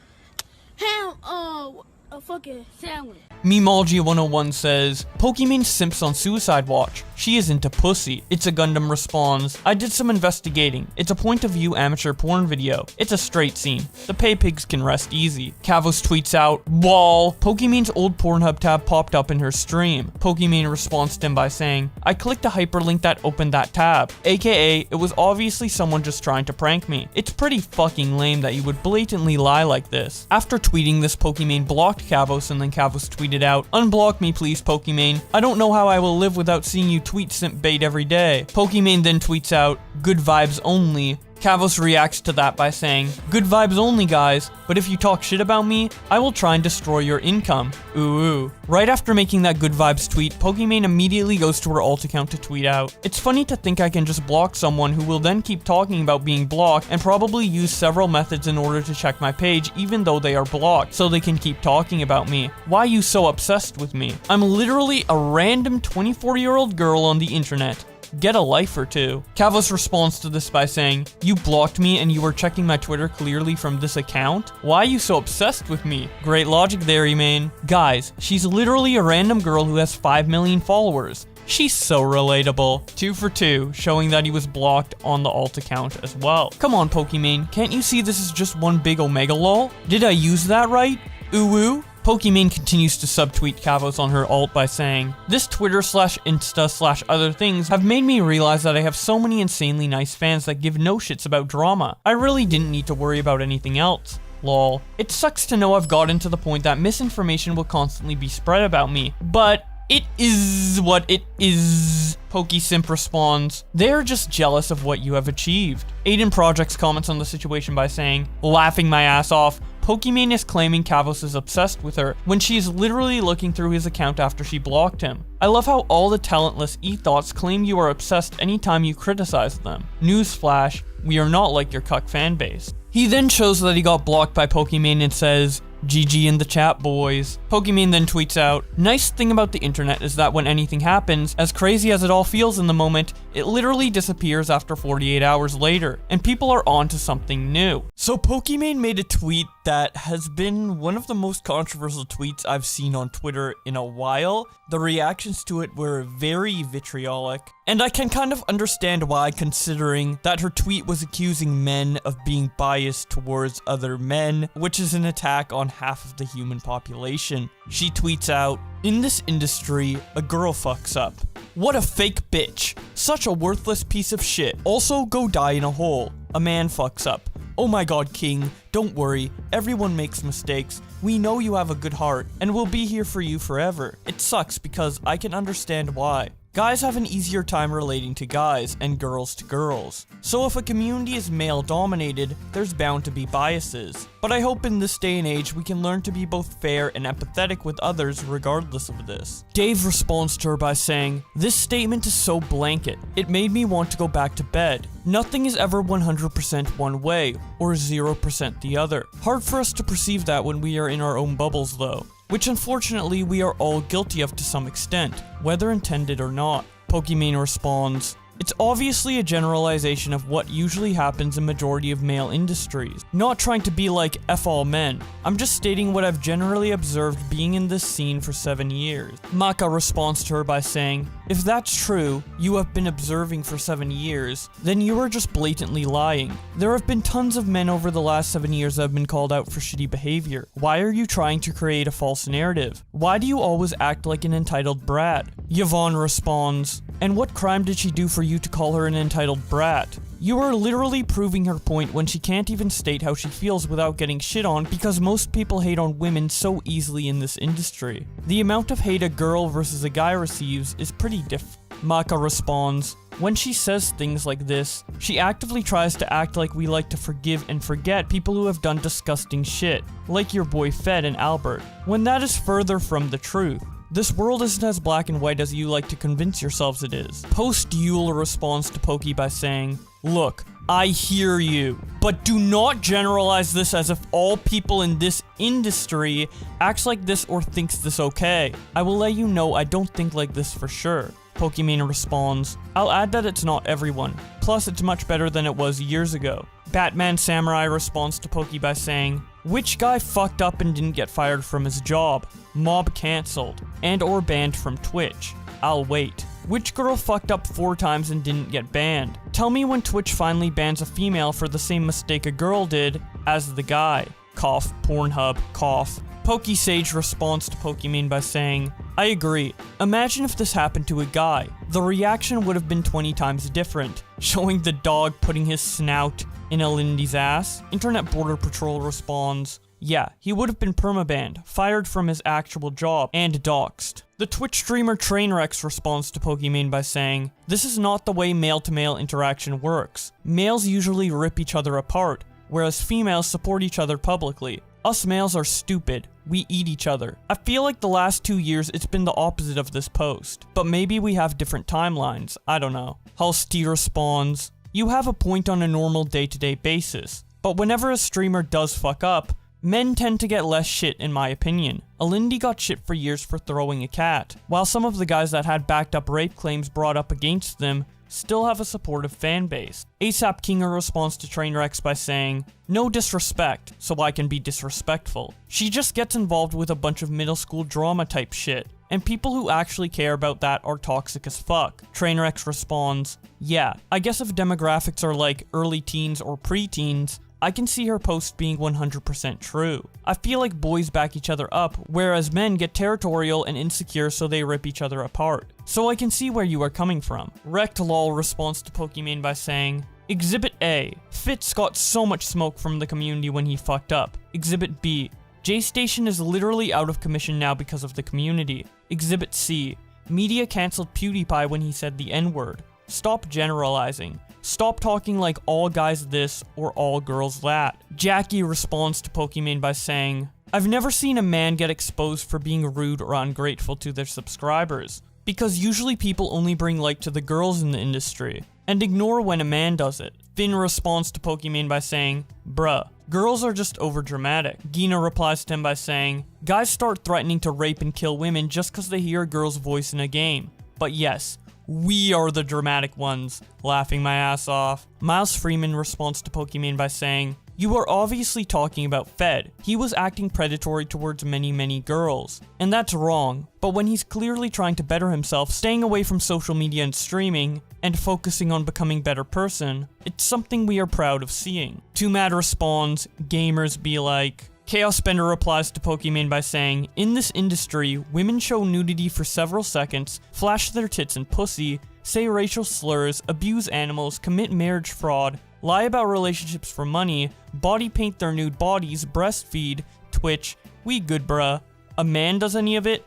O: ham, a fucking sandwich.
A: Memalgia101 says, Pokimane simps on Suicide Watch. She is into pussy. ItsAGundam responds, I did some investigating. It's a point of view amateur porn video. It's a straight scene. The pay pigs can rest easy. Kavos tweets out, lol, Pokimane's old Pornhub tab popped up in her stream. Pokimane responds to him by saying, I clicked a hyperlink that opened that tab. AKA, it was obviously someone just trying to prank me. It's pretty fucking lame that you would blatantly lie like this. After tweeting this, Pokimane blocked blocked Kavos, and then Kavos tweeted out, "Unblock me please, Pokimane. I don't know how I will live without seeing you tweet simp bait every day." Pokimane then tweets out, "Good vibes only." Kavos reacts to that by saying, "Good vibes only, guys, but if you talk shit about me, I will try and destroy your income. Ooh." Right after making that good vibes tweet, Pokimane immediately goes to her alt account to tweet out, "It's funny to think I can just block someone who will then keep talking about being blocked and probably use several methods in order to check my page even though they are blocked, so they can keep talking about me. Why are you so obsessed with me? I'm literally a random 24-year-old girl on the internet. Get a life or two." Kavos responds to this by saying, "You blocked me and you were checking my Twitter clearly from this account? Why are you so obsessed with me?" Great logic there, E-Main. Guys, she's literally a random girl who has 5 million followers. She's so relatable. 2 for 2, showing that he was blocked on the alt account as well. Come on, Pokimane, can't you see this is just one big omega lol? Did I use that right? Ooh. Pokimane continues to subtweet Kavos on her alt by saying, "This Twitter/Insta/other things have made me realize that I have so many insanely nice fans that give no shits about drama. I really didn't need to worry about anything else. Lol. It sucks to know I've gotten to the point that misinformation will constantly be spread about me, but it is what it is." PokeSimp responds, "They're just jealous of what you have achieved." Aiden Projects comments on the situation by saying, "Laughing my ass off. Pokimane is claiming Kavos is obsessed with her when she is literally looking through his account after she blocked him. I love how all the talentless e-thoughts claim you are obsessed anytime you criticize them. Newsflash, we are not like your cuck fanbase." He then shows that he got blocked by Pokimane and says, "GG in the chat, boys." Pokimane then tweets out, "Nice thing about the internet is that when anything happens, as crazy as it all feels in the moment, it literally disappears after 48 hours later, and people are on to something new." So Pokimane made a tweet that has been one of the most controversial tweets I've seen on Twitter in a while. The reactions to it were very vitriolic, and I can kind of understand why, considering that her tweet was accusing men of being biased towards other men, which is an attack on half of the human population. She tweets out, "In this industry, a girl fucks up. What a fake bitch. Such a worthless piece of shit. Also, go die in a hole. A man fucks up. Oh my god, King, don't worry. Everyone makes mistakes. We know you have a good heart, and we'll be here for you forever. It sucks because I can understand why. Guys have an easier time relating to guys and girls to girls. So if a community is male dominated, there's bound to be biases. But I hope in this day and age we can learn to be both fair and empathetic with others regardless of this." Dave responds to her by saying, "This statement is so blanket. It made me want to go back to bed. Nothing is ever 100% one way, or 0% the other. Hard for us to perceive that when we are in our own bubbles though. Which unfortunately we are all guilty of to some extent, whether intended or not." Pokimane responds, "It's obviously a generalization of what usually happens in majority of male industries. Not trying to be like F all men. I'm just stating what I've generally observed being in this scene for 7 years." Maka responds to her by saying, "If that's true, you have been observing for 7 years, then you are just blatantly lying. There have been tons of men over the last 7 years that have been called out for shitty behavior. Why are you trying to create a false narrative? Why do you always act like an entitled brat?" Yvonne responds, "And what crime did she do for you to call her an entitled brat? You are literally proving her point when she can't even state how she feels without getting shit on because most people hate on women so easily in this industry. The amount of hate a girl versus a guy receives is pretty different." Maka responds, "When she says things like this, she actively tries to act like we like to forgive and forget people who have done disgusting shit, like your boy Fed and Albert, when that is further from the truth. This world isn't as black and white as you like to convince yourselves it is." Post-Yule responds to Poki by saying, "Look, I hear you, but do not generalize this as if all people in this industry acts like this or thinks this okay. I will let you know I don't think like this for sure." Pokimane responds, "I'll add that it's not everyone. Plus, it's much better than it was years ago." Batman Samurai responds to Poki by saying, "Which guy fucked up and didn't get fired from his job? Mob cancelled, and or banned from Twitch? I'll wait. Which girl fucked up 4 times and didn't get banned? Tell me when Twitch finally bans a female for the same mistake a girl did as the guy. Cough, Pornhub, cough." Pokisage responds to Pokimane by saying, "I agree. Imagine if this happened to a guy. The reaction would have been 20 times different. Showing the dog putting his snout in a Lindy's ass." Internet Border Patrol responds, yeah, he would have been permabanned, fired from his actual job, and doxxed. The Twitch streamer Trainwreck's responds to Pokimane by saying, "This is not the way male-to-male interaction works. Males usually rip each other apart, whereas females support each other publicly. Us males are stupid. We eat each other." I feel like the last 2 years it's been the opposite of this post, but maybe we have different timelines, I don't know. Halsty responds, "You have a point on a normal day-to-day basis, but whenever a streamer does fuck up, men tend to get less shit in my opinion. Alindy got shit for years for throwing a cat, while some of the guys that had backed up rape claims brought up against them still have a supportive fan base." ASAP Kinger responds to Trainwrecks by saying, "No disrespect, so I can be disrespectful. She just gets involved with a bunch of middle school drama type shit, and people who actually care about that are toxic as fuck." Trainwrecks responds, "Yeah, I guess if demographics are like early teens or preteens, I can see her post being 100% true. I feel like boys back each other up, whereas men get territorial and insecure so they rip each other apart. So I can see where you are coming from." Rectalol responds to Pokimane by saying, "Exhibit A, Fitz got so much smoke from the community when he fucked up. Exhibit B, J-Station is literally out of commission now because of the community. Exhibit C, media cancelled PewDiePie when he said the N-word. Stop generalizing. Stop talking like all guys this or all girls that." Jackie responds to Pokimane by saying, "I've never seen a man get exposed for being rude or ungrateful to their subscribers, because usually people only bring light to the girls in the industry, and ignore when a man does it." Finn responds to Pokimane by saying, "Bruh, girls are just overdramatic." Gina replies to him by saying, "Guys start threatening to rape and kill women just cause they hear a girl's voice in a game. But yes, we are the dramatic ones, laughing my ass off." Miles Freeman responds to Pokimane by saying, "You are obviously talking about Fed. He was acting predatory towards many girls. And that's wrong, but when he's clearly trying to better himself, staying away from social media and streaming, and focusing on becoming a better person, it's something we are proud of seeing." Too Mad responds, "Gamers be like." Chaos Bender replies to Pokimane by saying, "In this industry, women show nudity for several seconds, flash their tits and pussy, say racial slurs, abuse animals, commit marriage fraud, lie about relationships for money, body paint their nude bodies, breastfeed, Twitch, we good bruh. A man does any of it?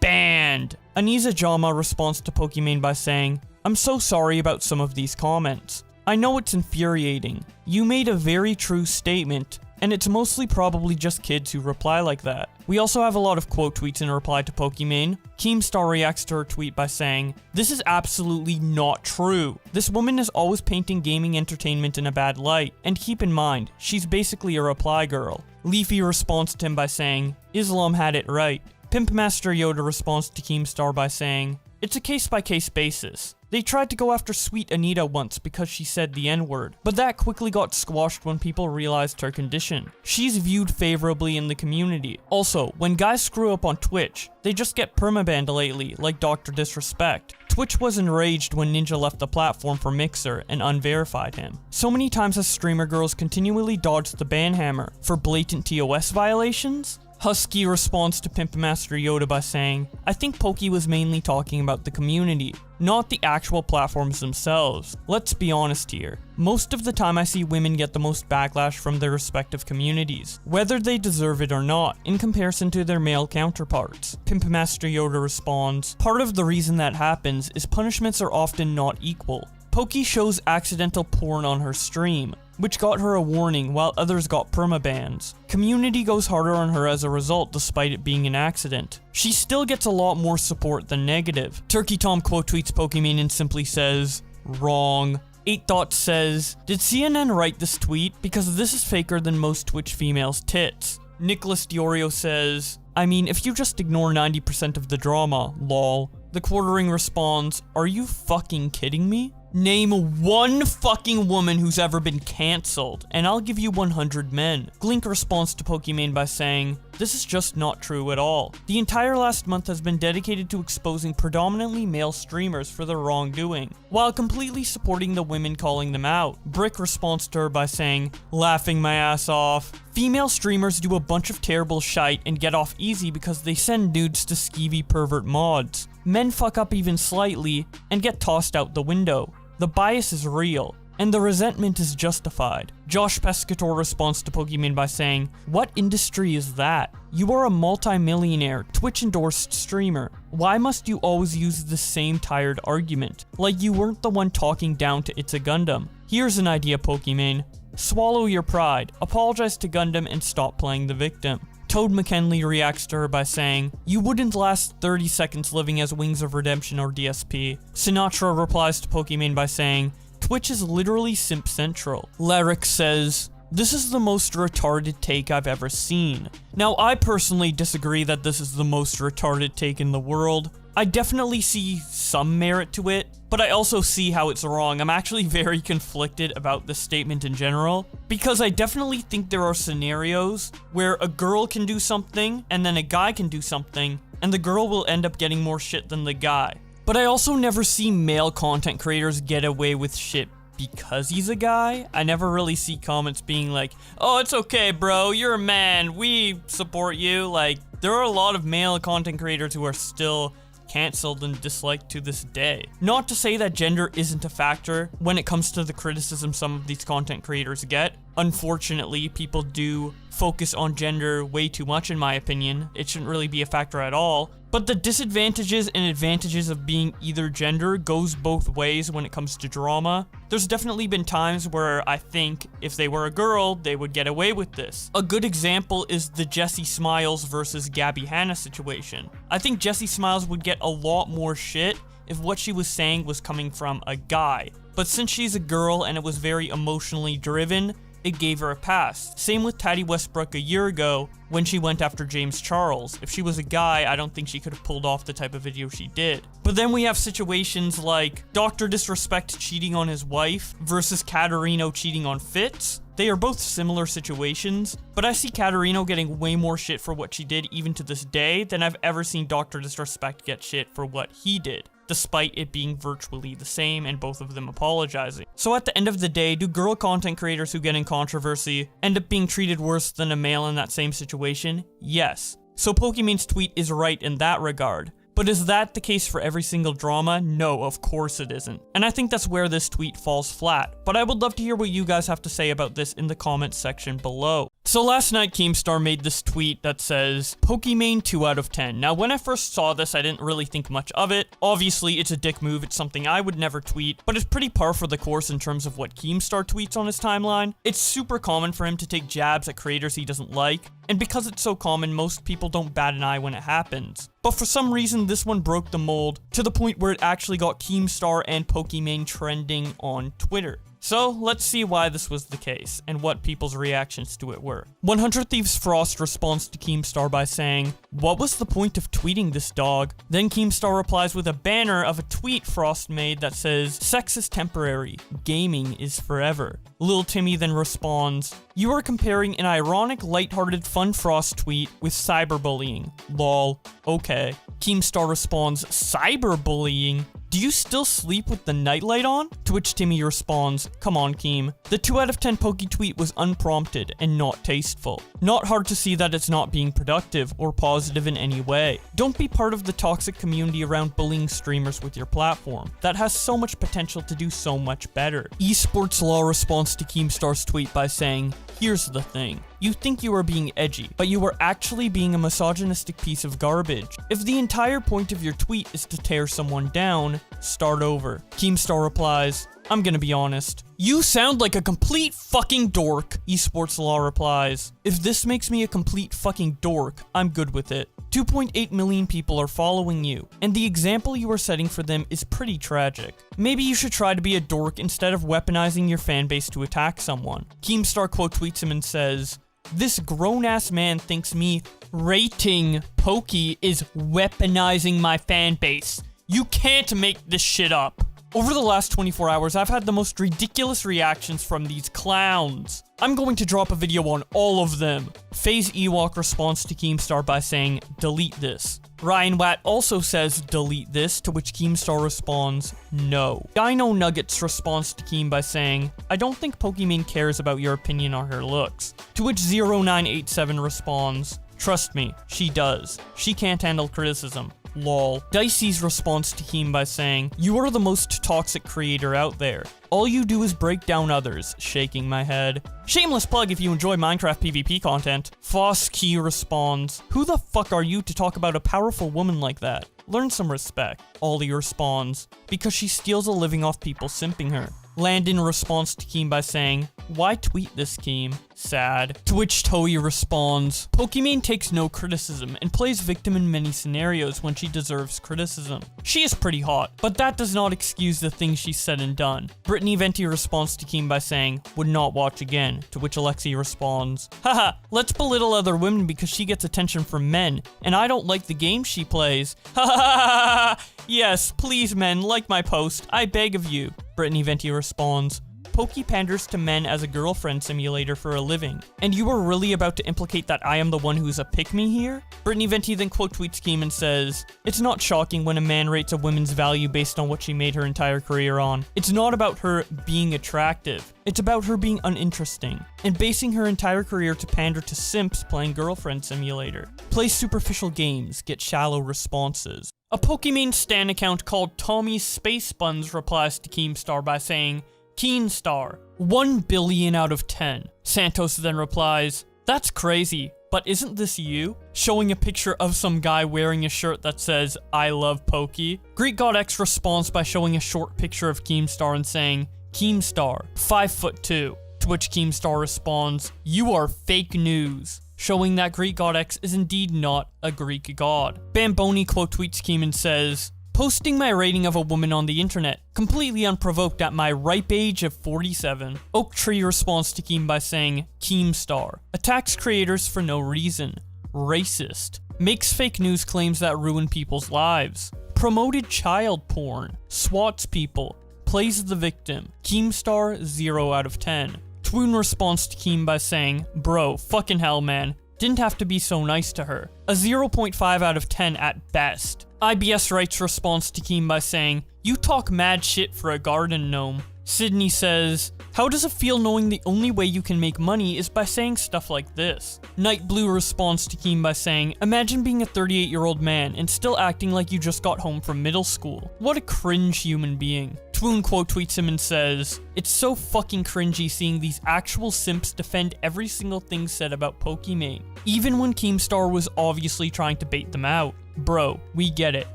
A: Banned." Anisa Jama responds to Pokimane by saying, "I'm so sorry about some of these comments. I know it's infuriating. You made a very true statement, and it's mostly probably just kids who reply like that." We also have a lot of quote tweets in reply to Pokimane. Keemstar reacts to her tweet by saying, "This is absolutely not true. This woman is always painting gaming entertainment in a bad light, and keep in mind, she's basically a reply girl." Leafy responds to him by saying, "Islam had it right." Pimpmaster Yoda responds to Keemstar by saying, "It's a case-by-case basis. They tried to go after Sweet Anita once because she said the N-word, but that quickly got squashed when people realized her condition. She's viewed favorably in the community. Also, when guys screw up on Twitch, they just get permabanned lately, like Dr. Disrespect. Twitch was enraged when Ninja left the platform for Mixer and unverified him. So many times has streamer girls continually dodged the ban hammer for blatant TOS violations?" Husky responds to Pimpmaster Yoda by saying, "I think Poki was mainly talking about the community, not the actual platforms themselves. Let's be honest here. Most of the time I see women get the most backlash from their respective communities, whether they deserve it or not, in comparison to their male counterparts." Pimpmaster Yoda responds, "Part of the reason that happens is punishments are often not equal. Poki shows accidental porn on her stream, which got her a warning while others got permabans. Community goes harder on her as a result despite it being an accident. She still gets a lot more support than negative." Turkey Tom quote tweets Pokimane and simply says, "Wrong." 8 Dots says, "Did CNN write this tweet? Because this is faker than most Twitch females' tits." Nicholas Diorio says, "I mean, if you just ignore 90% of the drama, lol." The Quartering responds, "Are you fucking kidding me? Name one fucking woman who's ever been cancelled, and I'll give you 100 men." Glink responds to Pokimane by saying, "This is just not true at all. The entire last month has been dedicated to exposing predominantly male streamers for their wrongdoing, while completely supporting the women calling them out." Brick responds to her by saying, "Laughing my ass off. Female streamers do a bunch of terrible shite and get off easy because they send nudes to skeevy pervert mods. Men fuck up even slightly and get tossed out the window. The bias is real. and the resentment is justified. Josh Pescator responds to Pokimane by saying, "What industry is that? You are a multi-millionaire, Twitch-endorsed streamer. Why must you always use the same tired argument? Like you weren't the one talking down to ItsAGundam. Here's an idea, Pokimane. Swallow your pride, apologize to Gundam, and stop playing the victim." Toad McKinley reacts to her by saying, "You wouldn't last 30 seconds living as Wings of Redemption or DSP. Sinatra replies to Pokimane by saying, "Twitch is literally simp central." Lyric says, "This is the most retarded take I've ever seen." Now, I personally disagree that this is the most retarded take in the world. I definitely see some merit to it, but I also see how it's wrong. I'm actually very conflicted about this statement in general, because I definitely think there are scenarios where a girl can do something, and then a guy can do something, and the girl will end up getting more shit than the guy. But I also never see male content creators get away with shit because he's a guy. I never really see comments being like, "Oh, it's okay, bro, you're a man, we support you." Like, there are a lot of male content creators who are still cancelled and disliked to this day. Not to say that gender isn't a factor when it comes to the criticism some of these content creators get. Unfortunately, people do focus on gender way too much, in my opinion. It shouldn't really be a factor at all. But the disadvantages and advantages of being either gender goes both ways when it comes to drama. There's definitely been times where I think if they were a girl, they would get away with this. A good example is the Jessie Smiles versus Gabby Hanna situation. I think Jessie Smiles would get a lot more shit if what she was saying was coming from a guy. But since she's a girl and it was very emotionally driven, it gave her a pass. Same with Taddy Westbrook a year ago when she went after James Charles. If she was a guy, I don't think she could have pulled off the type of video she did. But then we have situations like Dr. Disrespect cheating on his wife versus Katarino cheating on Fitz. They are both similar situations, but I see Katarino getting way more shit for what she did even to this day than I've ever seen Dr. Disrespect get shit for what he did, despite it being virtually the same and both of them apologizing. So at the end of the day, do girl content creators who get in controversy end up being treated worse than a male in that same situation? Yes. So Pokimane's tweet is right in that regard. But is that the case for every single drama? No, of course it isn't. And I think that's where this tweet falls flat. But I would love to hear what you guys have to say about this in the comments section below. So last night, Keemstar made this tweet that says, "Pokimane 2 out of 10. Now, when I first saw this, I didn't really think much of it. Obviously, it's a dick move. It's something I would never tweet, but it's pretty par for the course in terms of what Keemstar tweets on his timeline. It's super common for him to take jabs at creators he doesn't like, and because it's so common, most people don't bat an eye when it happens. But for some reason, this one broke the mold to the point where it actually got Keemstar and Pokimane trending on Twitter. So let's see why this was the case, and what people's reactions to it were. 100 Thieves Frost responds to Keemstar by saying, "What was the point of tweeting this, dog?" Then Keemstar replies with a banner of a tweet Frost made that says, "Sex is temporary, gaming is forever." Lil Timmy then responds, "You are comparing an ironic, lighthearted, fun Frost tweet with cyberbullying. Lol, okay." Keemstar responds, "Cyberbullying? Do you still sleep with the nightlight on?" To which Timmy responds, "Come on, Keem. The 2 out of 10 Poki tweet was unprompted and not tasteful. Not hard to see that it's not being productive or positive in any way. Don't be part of the toxic community around bullying streamers with your platform. That has so much potential to do so much better." Esports Law responds to Keemstar's tweet by saying, "Here's the thing. You think you are being edgy, but you are actually being a misogynistic piece of garbage. If the entire point of your tweet is to tear someone down, start over." Keemstar replies, "I'm gonna be honest. You sound like a complete fucking dork." Esports Law replies, "If this makes me a complete fucking dork, I'm good with it. 2.8 million people are following you, and the example you are setting for them is pretty tragic. Maybe you should try to be a dork instead of weaponizing your fanbase to attack someone." Keemstar quote tweets him and says, "This grown-ass man thinks me rating Poki is weaponizing my fanbase. You can't make this shit up." Over the last 24 hours, I've had the most ridiculous reactions from these clowns. I'm going to drop a video on all of them. FaZe Ewok responds to Keemstar by saying, "Delete this." Ryan Watt also says, "Delete this," to which Keemstar responds, "No." Dino Nuggets responds to Keem by saying, "I don't think Pokimane cares about your opinion on her looks." To which 0987 responds, "Trust me, she does. She can't handle criticism. Lol. Dicey's response to Keem by saying, "You are the most toxic creator out there. All you do is break down others," shaking my head. Shameless plug if you enjoy Minecraft PvP content. Foskey responds, "Who the fuck are you to talk about a powerful woman like that? Learn some respect." Ollie responds, "Because she steals a living off people simping her." Landon responds to Keem by saying, "Why tweet this, Keem? Sad." To which Toei responds, "Pokimane takes no criticism and plays victim in many scenarios when she deserves criticism. She is pretty hot, but that does not excuse the things she's said and done." Brittany Venti responds to Keem by saying, "Would not watch again." To which Alexi responds, "Haha, let's belittle other women because she gets attention from men, and I don't like the game she plays. Ha ha ha ha. Yes, please men, like my post, I beg of you." Brittany Venti responds, "Poki panders to men as a girlfriend simulator for a living. And you are really about to implicate that I am the one who's a pick-me here?" Brittany Venti then quote tweets Keem and says, "It's not shocking when a man rates a woman's value based on what she made her entire career on. It's not about her being attractive. It's about her being uninteresting. And basing her entire career to pander to simps playing girlfriend simulator. Play superficial games, get shallow responses." A Pokimane stan account called Tommy Space Buns replies to Keemstar by saying, "Keemstar, 1 billion out of 10. Santos then replies, "That's crazy, but isn't this you?" Showing a picture of some guy wearing a shirt that says, "I love Poki." Greek God X responds by showing a short picture of Keemstar and saying, "Keemstar, 5'2". To which Keemstar responds, "You are fake news." Showing that Greek God X is indeed not a Greek god. Bamboni quote tweets Keem and says, "Posting my rating of a woman on the internet, completely unprovoked at my ripe age of 47. Oak Tree responds to Keem by saying, "Keemstar, attacks creators for no reason. Racist. Makes fake news claims that ruin people's lives. Promoted child porn. Swats people. Plays the victim. Keemstar, 0 out of 10. Twoon responds to Keem by saying, "Bro, fucking hell man. Didn't have to be so nice to her. A 0.5 out of 10 at best." IBS Rights responds to Keem by saying, "You talk mad shit for a garden gnome." Sydney says, "How does it feel knowing the only way you can make money is by saying stuff like this?" Night Blue responds to Keem by saying, "Imagine being a 38-year-old man and still acting like you just got home from middle school. What a cringe human being." Twoon quote tweets him and says, "It's so fucking cringy seeing these actual simps defend every single thing said about Pokimane, even when Keemstar was obviously trying to bait them out. Bro, we get it.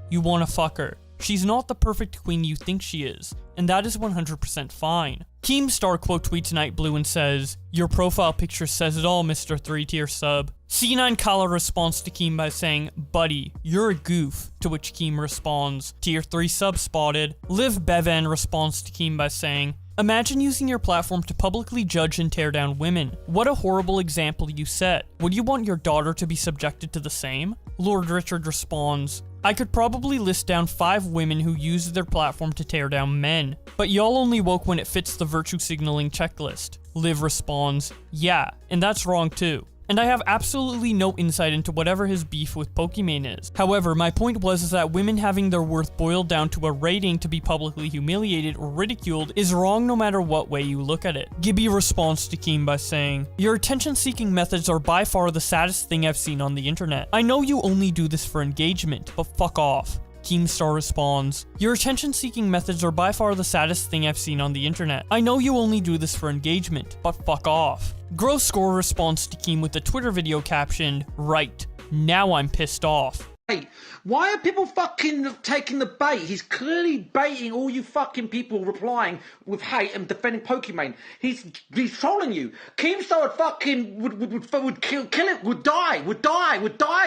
A: You wanna fuck her. She's not the perfect queen you think she is, and that is 100% fine." Keemstar quote tweets Night Blue and says, "Your profile picture says it all, Mr. 3-tier sub." C9 Kala responds to Keem by saying, "Buddy, you're a goof." To which Keem responds, "Tier 3 sub spotted." Liv Bevan responds to Keem by saying, "Imagine using your platform to publicly judge and tear down women. What a horrible example you set. Would you want your daughter to be subjected to the same?" Lord Richard responds, "I could probably list down 5 women who use their platform to tear down men, but y'all only woke when it fits the virtue signaling checklist." Liv responds, "Yeah, and that's wrong too. And I have absolutely no insight into whatever his beef with Pokimane is. However, my point was that women having their worth boiled down to a rating to be publicly humiliated or ridiculed is wrong no matter what way you look at it." Gibby responds to Keem by saying, "Your attention-seeking methods are by far the saddest thing I've seen on the internet. I know you only do this for engagement, but fuck off." Keemstar responds, "Your attention-seeking methods are by far the saddest thing I've seen on the internet. I know you only do this for engagement, but fuck off." Gross Score responds to Keem with a Twitter video captioned, "Right, now I'm pissed off."
P: Hey, why are people fucking taking the bait? He's clearly baiting all you fucking people replying with hate and defending Pokimane. He's trolling you. Keemstar would fucking would kill it, would die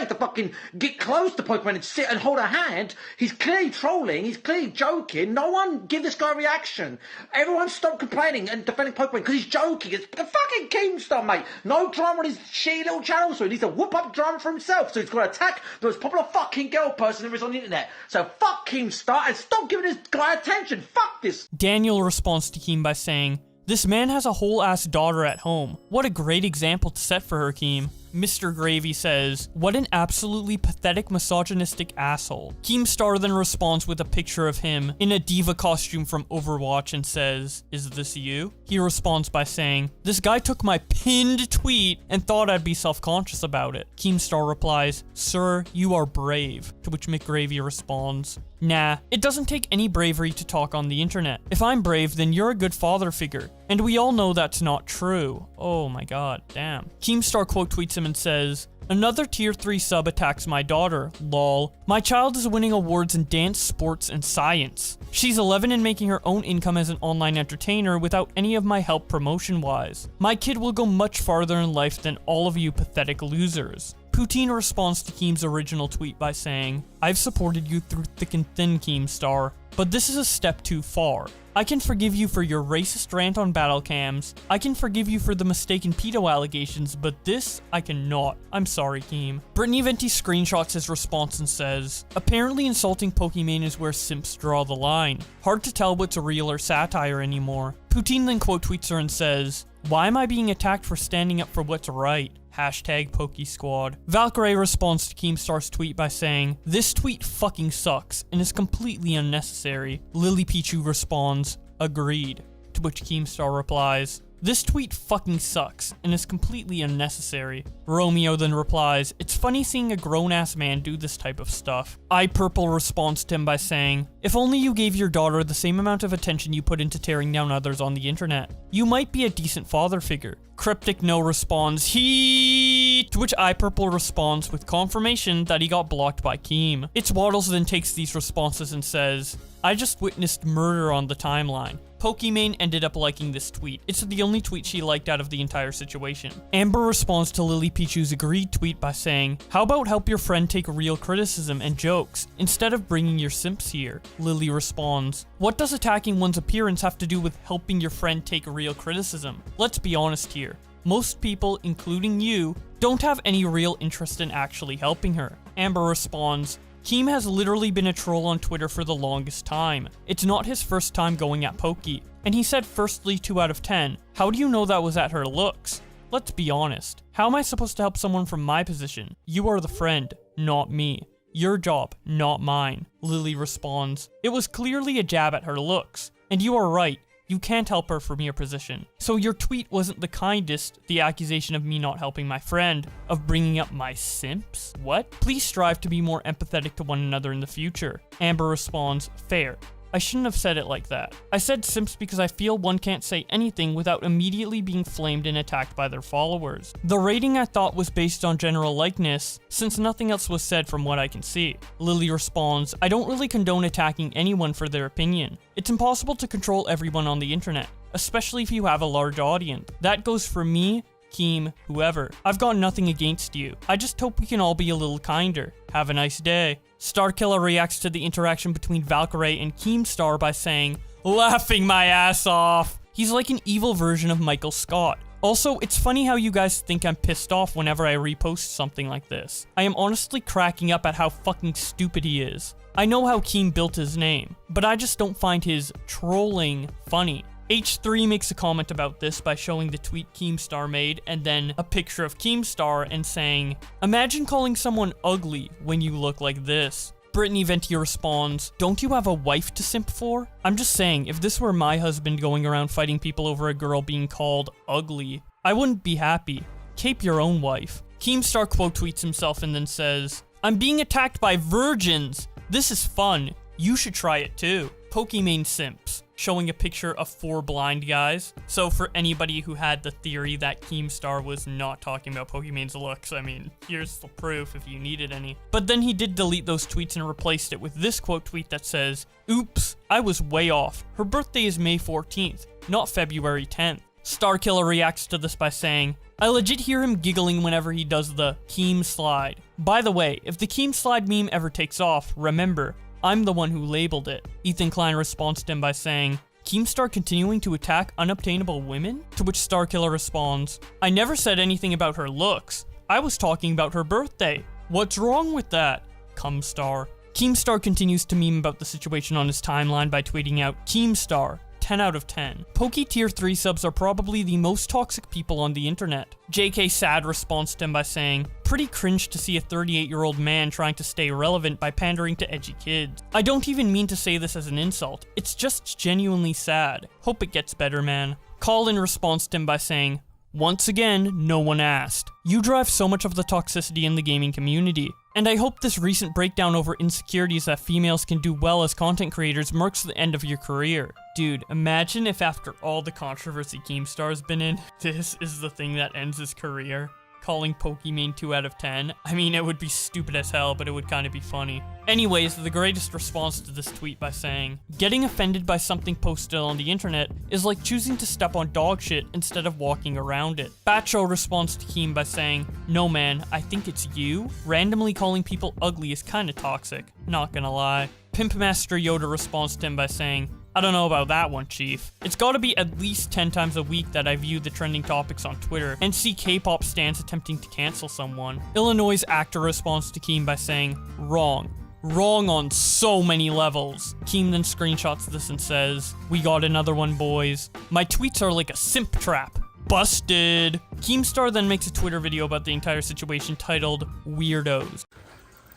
P: to fucking get close to Pokimane and sit and hold a hand. He's clearly trolling. He's clearly joking. No one give this guy a reaction. Everyone stop complaining and defending Pokimane because he's joking. It's the fucking Keemstar, mate. No drama on his shitty little channel, so he needs to whoop up drama for himself. So he's got to attack the most popular fucking girl person there is on the internet. So fuck Keemstar and stop giving this guy attention. Fuck this.
A: Daniel responds to Keem by saying, "This man has a whole ass daughter at home. What a great example to set for her, Keem." Mr. Gravy says, "What an absolutely pathetic misogynistic asshole." Keemstar then responds with a picture of him in a diva costume from Overwatch and says, "Is this you?" He responds by saying, "This guy took my pinned tweet and thought I'd be self-conscious about it." Keemstar replies, "Sir, you are brave." To which McGravy responds, "Nah, it doesn't take any bravery to talk on the internet. If I'm brave, then you're a good father figure. And we all know that's not true." Oh my god, damn. Keemstar quote tweets him and says, "Another tier 3 sub attacks my daughter, lol. My child is winning awards in dance, sports, and science. She's 11 and making her own income as an online entertainer without any of my help promotion-wise. My kid will go much farther in life than all of you pathetic losers." Poutine responds to Keem's original tweet by saying, "I've supported you through thick and thin, Keemstar, but this is a step too far. I can forgive you for your racist rant on battle cams. I can forgive you for the mistaken pedo allegations, but this, I cannot. I'm sorry, Keem." Brittany Venti screenshots his response and says, "Apparently insulting Pokimane is where simps draw the line. Hard to tell what's real or satire anymore." Poutine then quote tweets her and says, "Why am I being attacked for standing up for what's right? Hashtag PokeSquad." Valkyrie responds to Keemstar's tweet by saying, "This tweet fucking sucks and is completely unnecessary." Lily Pichu responds, "Agreed." To which Keemstar replies, "This tweet fucking sucks and is completely unnecessary." Romeo then replies, "It's funny seeing a grown-ass man do this type of stuff." iPurple responds to him by saying, "If only you gave your daughter the same amount of attention you put into tearing down others on the internet, you might be a decent father figure." Cryptic No responds, "He," to which iPurple responds with confirmation that he got blocked by Keem. ItsWaddles then takes these responses and says, "I just witnessed murder on the timeline." Pokimane ended up liking this tweet. It's the only tweet she liked out of the entire situation. Amber responds to Lily Pichu's agreed tweet by saying, "How about help your friend take real criticism and jokes instead of bringing your simps here?" Lily responds, "What does attacking one's appearance have to do with helping your friend take real criticism? Let's be honest here. Most people, including you, don't have any real interest in actually helping her." Amber responds, "Keem has literally been a troll on Twitter for the longest time. It's not his first time going at Poki. And he said firstly 2 out of 10. How do you know that was at her looks? Let's be honest. How am I supposed to help someone from my position? You are the friend, not me. Your job, not mine." Lily responds, "It was clearly a jab at her looks. And you are right. You can't help her from your position. So your tweet wasn't the kindest, the accusation of me not helping my friend, of bringing up my simps? What? Please strive to be more empathetic to one another in the future." Amber responds, "Fair. I shouldn't have said it like that. I said simps because I feel one can't say anything without immediately being flamed and attacked by their followers. The rating I thought was based on general likeness, since nothing else was said from what I can see." Lily responds, "I don't really condone attacking anyone for their opinion. It's impossible to control everyone on the internet, especially if you have a large audience. That goes for me, Keem, whoever. I've got nothing against you. I just hope we can all be a little kinder. Have a nice day." Starkiller reacts to the interaction between Valkyrie and Keemstar by saying, "Laughing my ass off." He's like an evil version of Michael Scott. Also, it's funny how you guys think I'm pissed off whenever I repost something like this. I am honestly cracking up at how fucking stupid he is. I know how Keem built his name, but I just don't find his trolling funny. H3 makes a comment about this by showing the tweet Keemstar made and then a picture of Keemstar and saying, "Imagine calling someone ugly when you look like this." Brittany Venti responds, "Don't you have a wife to simp for?" I'm just saying, if this were my husband going around fighting people over a girl being called ugly, I wouldn't be happy. Cape your own wife. Keemstar quote tweets himself and then says, "I'm being attacked by virgins. This is fun. You should try it too." Pokimane simps, showing a picture of 4 blind guys. So for anybody who had the theory that Keemstar was not talking about Pokimane's looks, I mean, here's the proof if you needed any. But then he did delete those tweets and replaced it with this quote tweet that says, "Oops, I was way off. Her birthday is May 14th, not February 10th. Starkiller reacts to this by saying, "I legit hear him giggling whenever he does the Keem slide. By the way, if the Keem slide meme ever takes off, remember, I'm the one who labeled it." Ethan Klein responds to him by saying, "Keemstar continuing to attack unobtainable women?" To which Starkiller responds, "I never said anything about her looks. I was talking about her birthday. What's wrong with that? Keemstar." Keemstar continues to meme about the situation on his timeline by tweeting out, "Keemstar, 10 out of 10. Poke tier 3 subs are probably the most toxic people on the internet. JK Sad responds to him by saying, pretty cringe to see a 38-year-old man trying to stay relevant by pandering to edgy kids. I don't even mean to say this as an insult, it's just genuinely sad. Hope it gets better, man. Colin responds to him by saying, once again, no one asked. You drive so much of the toxicity in the gaming community. And I hope this recent breakdown over insecurities that females can do well as content creators marks the end of your career. Dude, imagine if after all the controversy Keemstar's been in, this is the thing that ends his career. Calling Pokimane 2 out of 10. I mean, it would be stupid as hell, but it would kind of be funny. Anyways, the greatest response to this tweet by saying, getting offended by something posted on the internet is like choosing to step on dog shit instead of walking around it. Bacho responds to Keem by saying, no man, I think it's you. Randomly calling people ugly is kinda toxic, not gonna lie. Pimpmaster Yoda responds to him by saying, I don't know about that one, Chief. It's gotta be at least 10 times a week that I view the trending topics on Twitter and see K-pop stans attempting to cancel someone. Illinois' actor responds to Keem by saying, wrong. Wrong on so many levels. Keem then screenshots this and says, we got another one, boys. My tweets are like a simp trap. Busted. Keemstar then makes a Twitter video about the entire situation titled, Weirdos.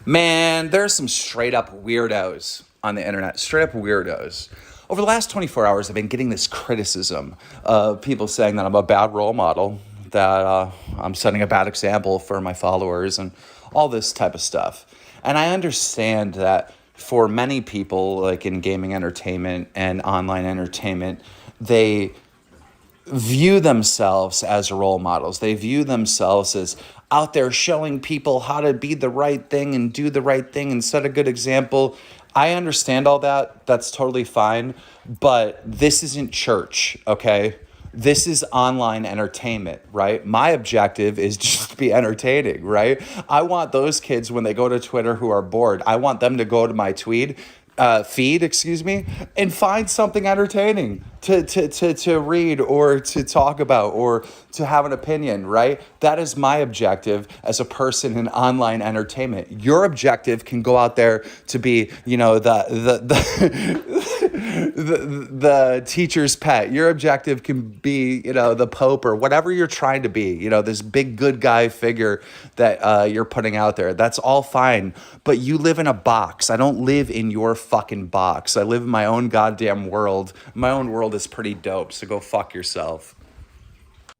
C: Man, there's some straight up weirdos on the internet. Straight up weirdos. Over the last 24 hours, I've been getting this criticism of people saying that I'm a bad role model, that I'm setting a bad example for my followers, and all this type of stuff. And I understand that for many people, like in gaming entertainment and online entertainment, they view themselves as role models. They view themselves as out there showing people how to be the right thing and do the right thing and set a good example. I understand all that. That's totally fine. But this isn't church, okay? This is online entertainment, right? My objective is just to be entertaining, right? I want those kids, when they go to Twitter who are bored, I want them to go to my feed, and find something entertaining to read or to talk about or to have an opinion, right? That is my objective as a person in online entertainment. Your objective can go out there to be, you know, the teacher's pet. Your objective can be, you know, the Pope or whatever you're trying to be, you know, this big good guy figure that you're putting out there. That's all fine. But you live in a box. I don't live in your fucking box. I live in my own goddamn world. My own world is pretty dope, so go fuck yourself.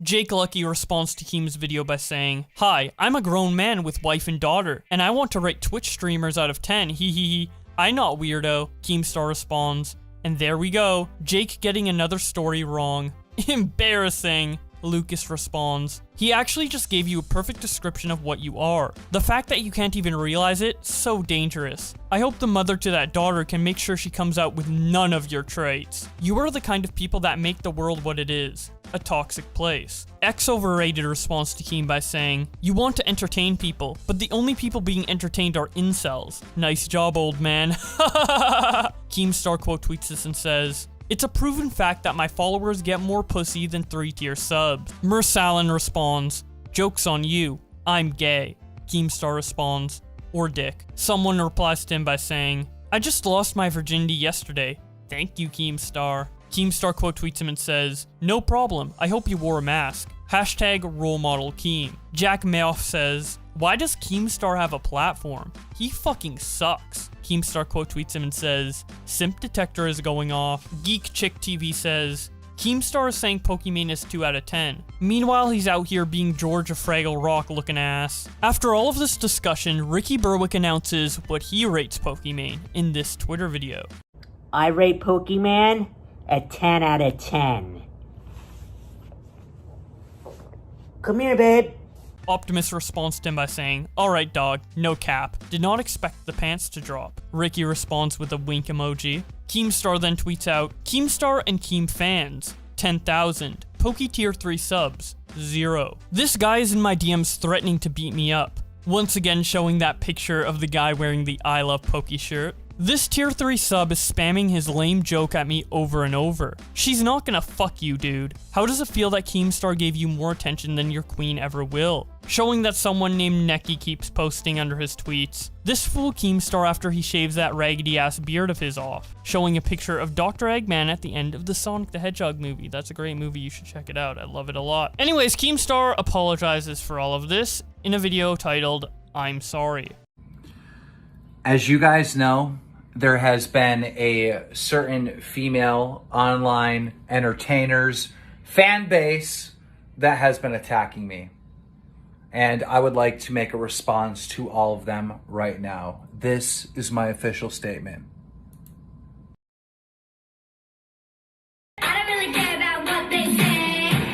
A: Jake Lucky responds to Keem's video by saying, hi, I'm a grown man with wife and daughter, and I want to rate Twitch streamers out of 10, hee. I not weirdo. Keemstar responds, and there we go, Jake getting another story wrong. Embarrassing. Lucas responds, he actually just gave you a perfect description of what you are. The fact that you can't even realize it, so dangerous. I hope the mother to that daughter can make sure she comes out with none of your traits. You are the kind of people that make the world what it is. A toxic place. X Overrated responds to Keem by saying, you want to entertain people, but the only people being entertained are incels. Nice job, old man. Keemstar quote tweets this and says, it's a proven fact that my followers get more pussy than 3-tier subs. Mersalin responds, joke's on you, I'm gay. Keemstar responds, or dick. Someone replies to him by saying, I just lost my virginity yesterday. Thank you, Keemstar. Keemstar quote tweets him and says, no problem, I hope you wore a mask. Hashtag role model Keem. Jack Mayoff says, why does Keemstar have a platform? He fucking sucks. Keemstar quote tweets him and says, simp detector is going off. Geek Chick TV says, Keemstar is saying Pokimane is 2 out of 10. Meanwhile, he's out here being George of Fraggle Rock looking ass. After all of this discussion, Ricky Berwick announces what he rates Pokimane in this Twitter video.
Q: I rate Pokimane a 10 out of 10. Come here, babe.
A: Optimus responds to him by saying, alright dog, no cap. Did not expect the pants to drop. Ricky responds with a wink emoji. Keemstar then tweets out, Keemstar and Keem fans, 10,000. Poke tier 3 subs, 0. This guy is in my DMs threatening to beat me up. Once again showing that picture of the guy wearing the I Love Poke shirt. This tier 3 sub is spamming his lame joke at me over and over. She's not gonna fuck you, dude. How does it feel that Keemstar gave you more attention than your queen ever will? Showing that someone named Neki keeps posting under his tweets. This fool Keemstar after he shaves that raggedy ass beard of his off. Showing a picture of Dr. Eggman at the end of the Sonic the Hedgehog movie. That's a great movie, you should check it out. I love it a lot. Anyways, Keemstar apologizes for all of this in a video titled, I'm sorry.
C: As you guys know, there has been a certain female online entertainers fan base that has been attacking me. And I would like to make a response to all of them right now. This is my official statement.
O: I don't really care about what they say.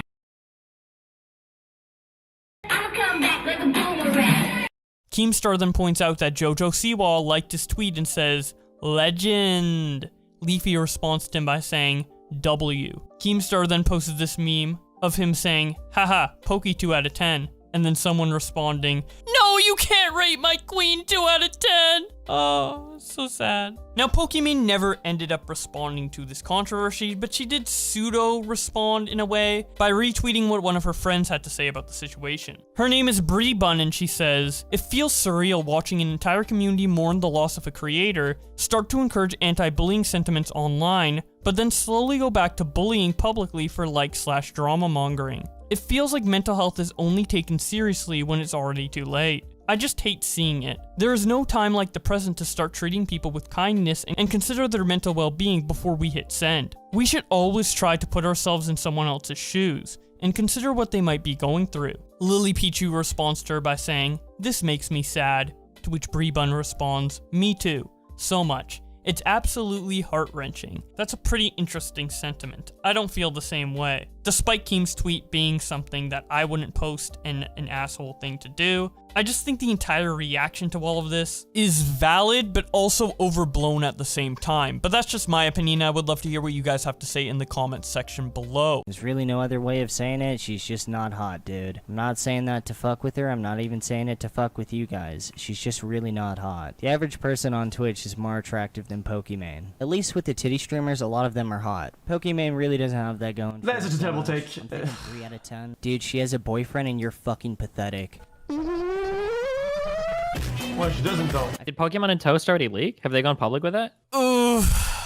O: I'ma come back like a boomerang.
A: Keemstar then points out that Jojo Siwa liked his tweet and says, legend. Leafy responds to him by saying, W. Keemstar then posted this meme of him saying, haha, Pokey 2 out of 10. And then someone responding, no, you can't rate my queen 2 out of 10. Oh, so sad. Now, Pokimane never ended up responding to this controversy, but she did pseudo-respond in a way by retweeting what one of her friends had to say about the situation. Her name is Bree Bun, and she says, it feels surreal watching an entire community mourn the loss of a creator, start to encourage anti-bullying sentiments online, but then slowly go back to bullying publicly for like/drama mongering. It feels like mental health is only taken seriously when it's already too late. I just hate seeing it. There is no time like the present to start treating people with kindness and consider their mental well-being before we hit send. We should always try to put ourselves in someone else's shoes and consider what they might be going through. Lily Pichu responds to her by saying, this makes me sad, to which Bree Bun responds, me too, so much. It's absolutely heart-wrenching. That's a pretty interesting sentiment. I don't feel the same way. Despite Keem's tweet being something that I wouldn't post and an asshole thing to do, I just think the entire reaction to all of this is valid, but also overblown at the same time. But that's just my opinion. I would love to hear what you guys have to say in the comments section below.
R: There's really no other way of saying it. She's just not hot, dude. I'm not saying that to fuck with her. I'm not even saying it to fuck with you guys. She's just really not hot. The average person on Twitch is more attractive than Pokimane. At least with the titty streamers, a lot of them are hot. Pokimane really doesn't have that going.
I: That's just a terrible take.
R: I'm thinking 3 out of 10. Dude, she has a boyfriend and you're fucking pathetic.
I: Well, she doesn't though.
S: Did Pokemon and Toast already leak? Have they gone public with it?
A: Ooh,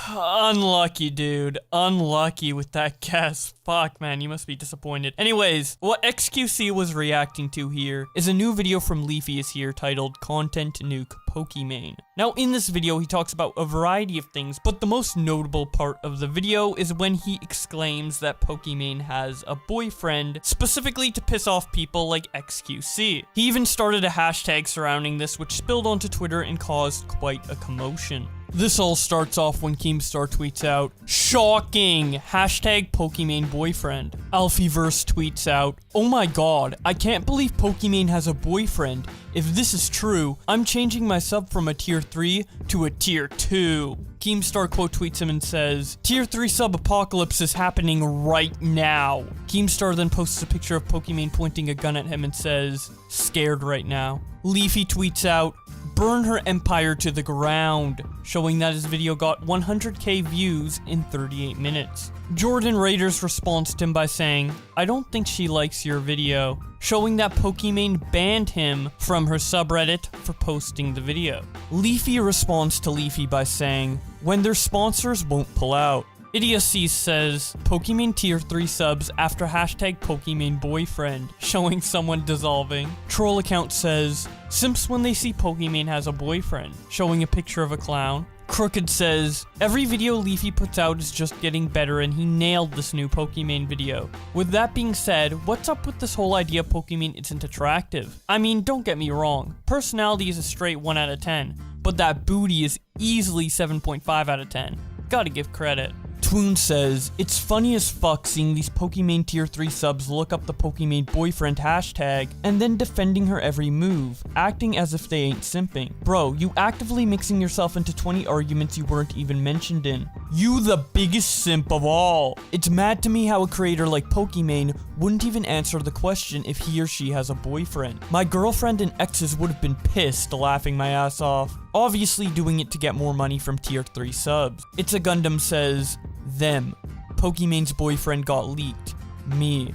A: unlucky, dude. Unlucky with that guess. Fuck, man, you must be disappointed. Anyways, what XQC was reacting to here is a new video from Leafy is here titled Content Nuke Pokimane. Now, in this video, he talks about a variety of things, but the most notable part of the video is when he exclaims that Pokimane has a boyfriend, specifically to piss off people like XQC. He even started a hashtag surrounding this, which spilled onto Twitter and caused quite a commotion. This all starts off when Keemstar tweets out, shocking, hashtag Pokimane boyfriend. Alfieverse tweets out, oh my god, I can't believe Pokimane has a boyfriend. If this is true, I'm changing my sub from a tier 3 to a tier 2. Keemstar quote tweets him and says, tier 3 sub apocalypse is happening right now. Keemstar then posts a picture of Pokimane pointing a gun at him and says, scared right now. Leafy tweets out, burn her empire to the ground, showing that his video got 100k views in 38 minutes. Jordan Raiders responds to him by saying, I don't think she likes your video, showing that Pokimane banned him from her subreddit for posting the video. Leafy responds to Leafy by saying, when their sponsors won't pull out. Idiocy says, Pokimane tier 3 subs after hashtag Pokimane boyfriend, showing someone dissolving. Troll account says, simps when they see Pokimane has a boyfriend, showing a picture of a clown. Crooked says, every video Leafy puts out is just getting better and he nailed this new Pokimane video. With that being said, what's up with this whole idea Pokimane isn't attractive? I mean, don't get me wrong, personality is a straight 1 out of 10, but that booty is easily 7.5 out of 10. Gotta give credit. Twoon says, it's funny as fuck seeing these Pokimane tier 3 subs look up the Pokimane boyfriend hashtag and then defending her every move, acting as if they ain't simping. Bro, you actively mixing yourself into 20 arguments you weren't even mentioned in. You the biggest simp of all. It's mad to me how a creator like Pokimane wouldn't even answer the question if he or she has a boyfriend. My girlfriend and exes would have been pissed, laughing my ass off. Obviously doing it to get more money from tier 3 subs. ItsAGundam says, them. Pokimane's boyfriend got leaked. Me.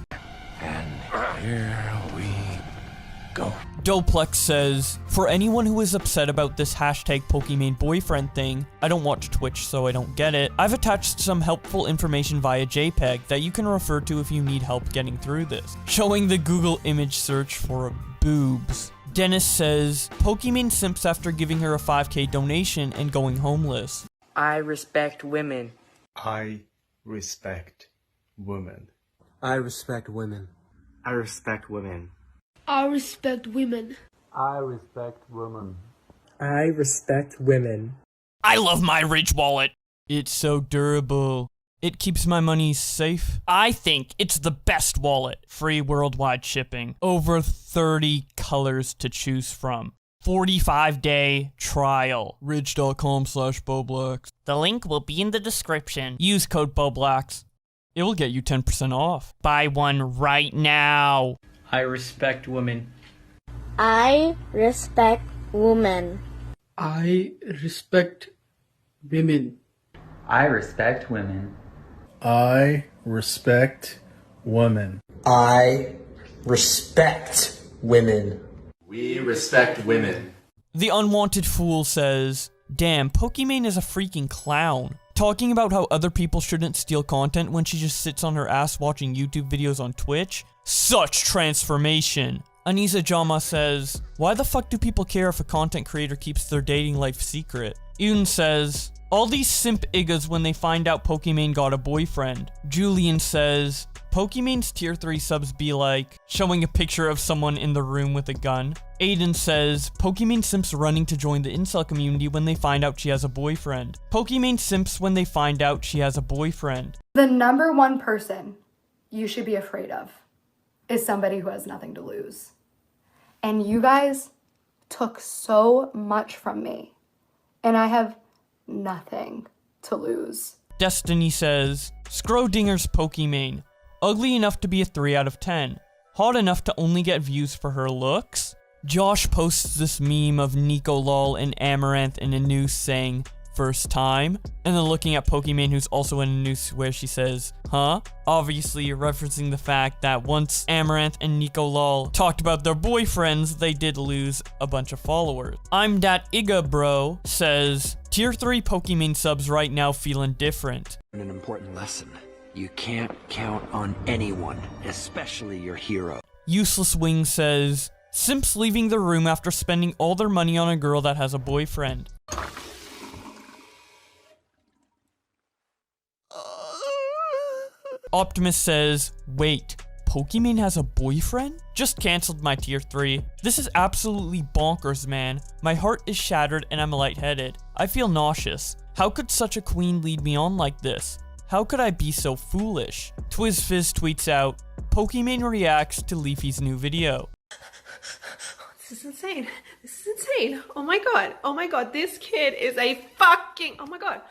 T: And here we go.
A: Doplex says, for anyone who is upset about this hashtag Pokimane boyfriend thing, I don't watch Twitch so I don't get it. I've attached some helpful information via JPEG that you can refer to if you need help getting through this. Showing the Google image search for boobs. Dennis says, Pokimane simps after giving her a 5k donation and going homeless.
U: I respect women.
V: I respect women.
W: I respect women.
U: I respect women.
O: I respect women.
W: I respect women.
U: I respect women.
A: I love my Ridge wallet. It's so durable. It keeps my money safe. I think it's the best wallet. Free worldwide shipping. Over 30 colors to choose from. 45-day trial. Ridge.com/Boblax. The link will be in the description. Use code Boblax. It will get you 10% off. Buy one right now.
U: I respect women.
O: I respect women.
W: I respect women.
U: I respect women.
V: I respect women.
W: I respect women.
H: We respect women.
A: The Unwanted Fool says, damn, Pokimane is a freaking clown. Talking about how other people shouldn't steal content when she just sits on her ass watching YouTube videos on Twitch. Such transformation. Anisa Jama says, why the fuck do people care if a content creator keeps their dating life secret? Yoon says, all these simp iggas when they find out Pokimane got a boyfriend. Julian says, Pokimane's tier 3 subs be like, showing a picture of someone in the room with a gun. Aiden says, Pokimane simps running to join the incel community when they find out she has a boyfriend. Pokimane simps when they find out she has a boyfriend.
X: The number one person you should be afraid of is somebody who has nothing to lose. And you guys took so much from me, and I have nothing to lose.
A: Destiny says, Scrodinger's Pokimane. Ugly enough to be a 3 out of 10. Hot enough to only get views for her looks. Josh posts this meme of Nico Lol and Amaranth in a noose saying, first time, and then looking at Pokimane who's also in a noose where she says, huh? Obviously referencing the fact that once Amaranth and Nico Lol talked about their boyfriends, they did lose a bunch of followers. I'm Dat Iga Bro says, tier 3 Pokimane subs right now feeling different.
T: An important lesson. You can't count on anyone, especially your hero.
A: Useless Wing says, simps leaving the room after spending all their money on a girl that has a boyfriend. Optimus says, wait, Pokimane has a boyfriend? Just cancelled my tier 3. This is absolutely bonkers, man. My heart is shattered and I'm lightheaded. I feel nauseous. How could such a queen lead me on like this? How could I be so foolish? TwizFizz tweets out, Pokimane reacts to Leafy's new video.
Y: This is insane. This is insane. Oh my god. Oh my god. This kid is a fucking... Oh my god.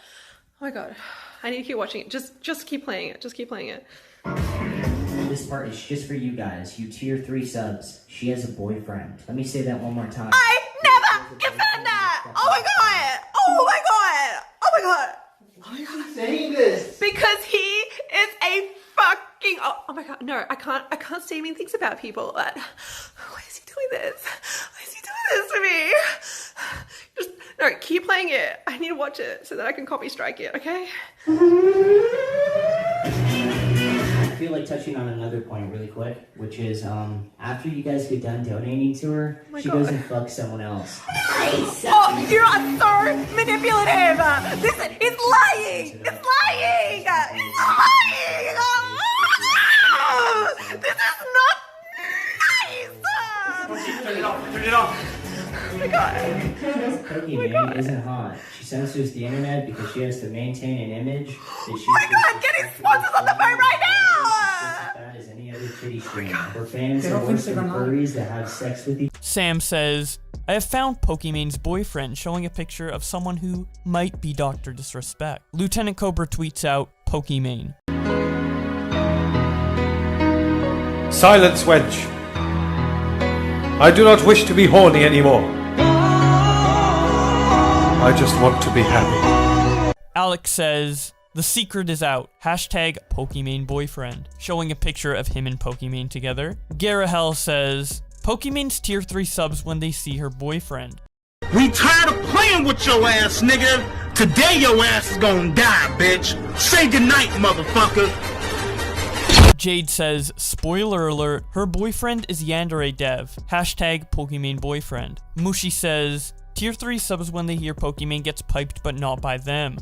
Y: Oh my god. I need to keep watching it. Just keep playing it. Just keep playing it.
R: This part is just for you guys, you tier 3 subs. She has a boyfriend. Let me say that one more time.
Y: I never said that! Oh my god! Oh my god! Oh my god!
P: Why is he saying this?
Y: Because he is a fucking... Oh my god, no, I can't say mean things about people, but... Why is he doing this? Why is he doing this to me? Just, no, keep playing it. I need to watch it so that I can copy strike it, okay?
R: I feel like touching on another point really quick, which is after you guys get done donating to her, she goes and fucks someone else.
Y: Oh, you're so manipulative! Listen, he's lying! It's lying! He's lying! This is not nice!
P: Turn it off! Turn it off!
Y: Oh my god.
R: Pokimane isn't hot. She censors the internet because she has to maintain an image that she...
Y: Oh my god, I'm getting sponsors on the phone right now!
R: That is any other titty stream. For fans that worse than furries that have sex with each...
A: Sam says, I have found Pokimane's boyfriend, showing a picture of someone who might be Dr. Disrespect. Lieutenant Cobra tweets out, Pokimane.
B: Silence, wench. I do not wish to be horny anymore. I just want to be happy.
A: Alex says, the secret is out. Hashtag Pokimane boyfriend, showing a picture of him and Pokimane together. Garahel says, Pokimane's tier 3 subs when they see her boyfriend.
E: We tired of playing with your ass, nigga. Today your ass is gonna die, bitch. Say goodnight, motherfucker.
A: Jade says, spoiler alert, her boyfriend is Yandere Dev. Hashtag Pokimane boyfriend. Mushi says, tier 3 subs when they hear Pokimane gets piped but not by them.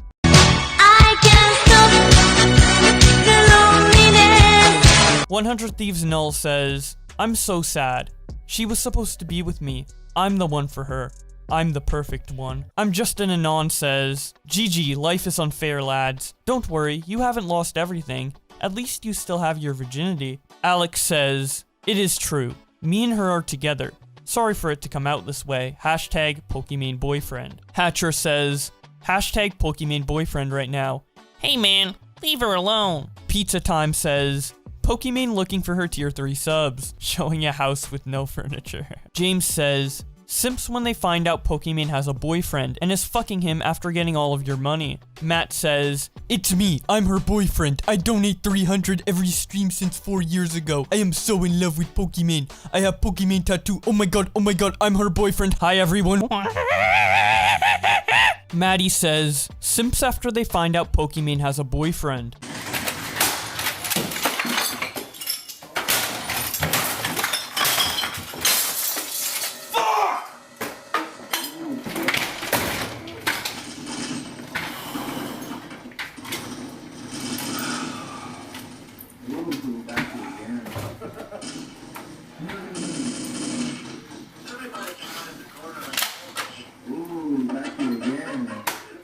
A: 100 Thieves Null says, I'm so sad. She was supposed to be with me. I'm the one for her. I'm the perfect one. I'm Justin Anon says, GG, life is unfair, lads. Don't worry, you haven't lost everything. At least you still have your virginity. Alex says, it is true. Me and her are together. Sorry for it to come out this way. Hashtag Pokimane boyfriend. Hatcher says, hashtag Pokimane boyfriend right now. Hey man, leave her alone. Pizza Time says, Pokimane looking for her tier 3 subs, showing a house with no furniture. James says, simps when they find out Pokimane has a boyfriend and is fucking him after getting all of your money. Matt says, it's me, I'm her boyfriend. I donate 300 every stream since 4 years ago. I am so in love with Pokimane. I have Pokimane tattoo. Oh my god, I'm her boyfriend. Hi everyone. Maddie says, simps after they find out Pokimane has a boyfriend.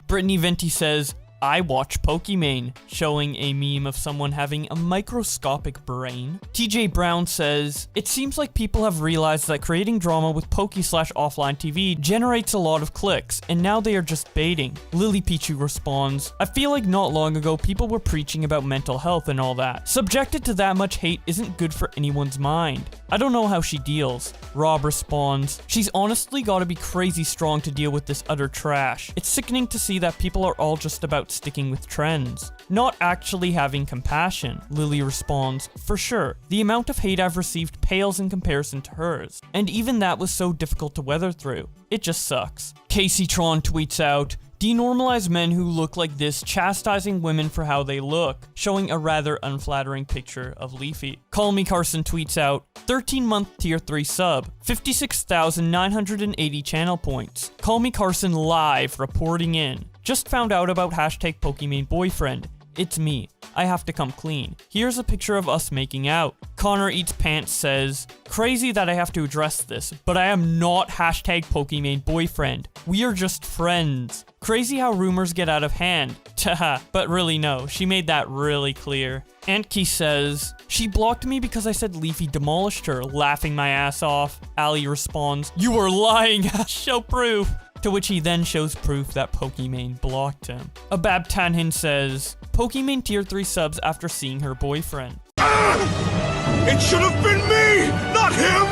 A: Brittany Venti says, I watch Pokimane, showing a meme of someone having a microscopic brain. TJ Brown says, it seems like people have realized that creating drama with Poki/offline TV generates a lot of clicks, and now they are just baiting. Lily Pichu responds, I feel like not long ago people were preaching about mental health and all that. Subjected to that much hate isn't good for anyone's mind. I don't know how she deals. Rob responds, she's honestly gotta be crazy strong to deal with this utter trash. It's sickening to see that people are all just about sticking with trends, not actually having compassion. Lily responds, for sure. The amount of hate I've received pales in comparison to hers, and even that was so difficult to weather through. It just sucks. Casey Tron tweets out, denormalize men who look like this, chastising women for how they look, showing a rather unflattering picture of Leafy. Call Me Carson tweets out, 13-month tier 3 sub, 56,980 channel points. Call Me Carson live reporting in. Just found out about hashtag Pokimane boyfriend. It's me. I have to come clean. Here's a picture of us making out. Connor Eats Pants says, crazy that I have to address this, but I am not hashtag Pokimane boyfriend. We are just friends. Crazy how rumors get out of hand. Taha, but really no, she made that really clear. Antke says, she blocked me because I said Leafy demolished her, laughing my ass off. Ali responds, you are lying, show proof. To which he then shows proof that Pokimane blocked him. Abab Tanhin says, Pokimane tier 3 subs after seeing her boyfriend.
E: It should have been me, not him!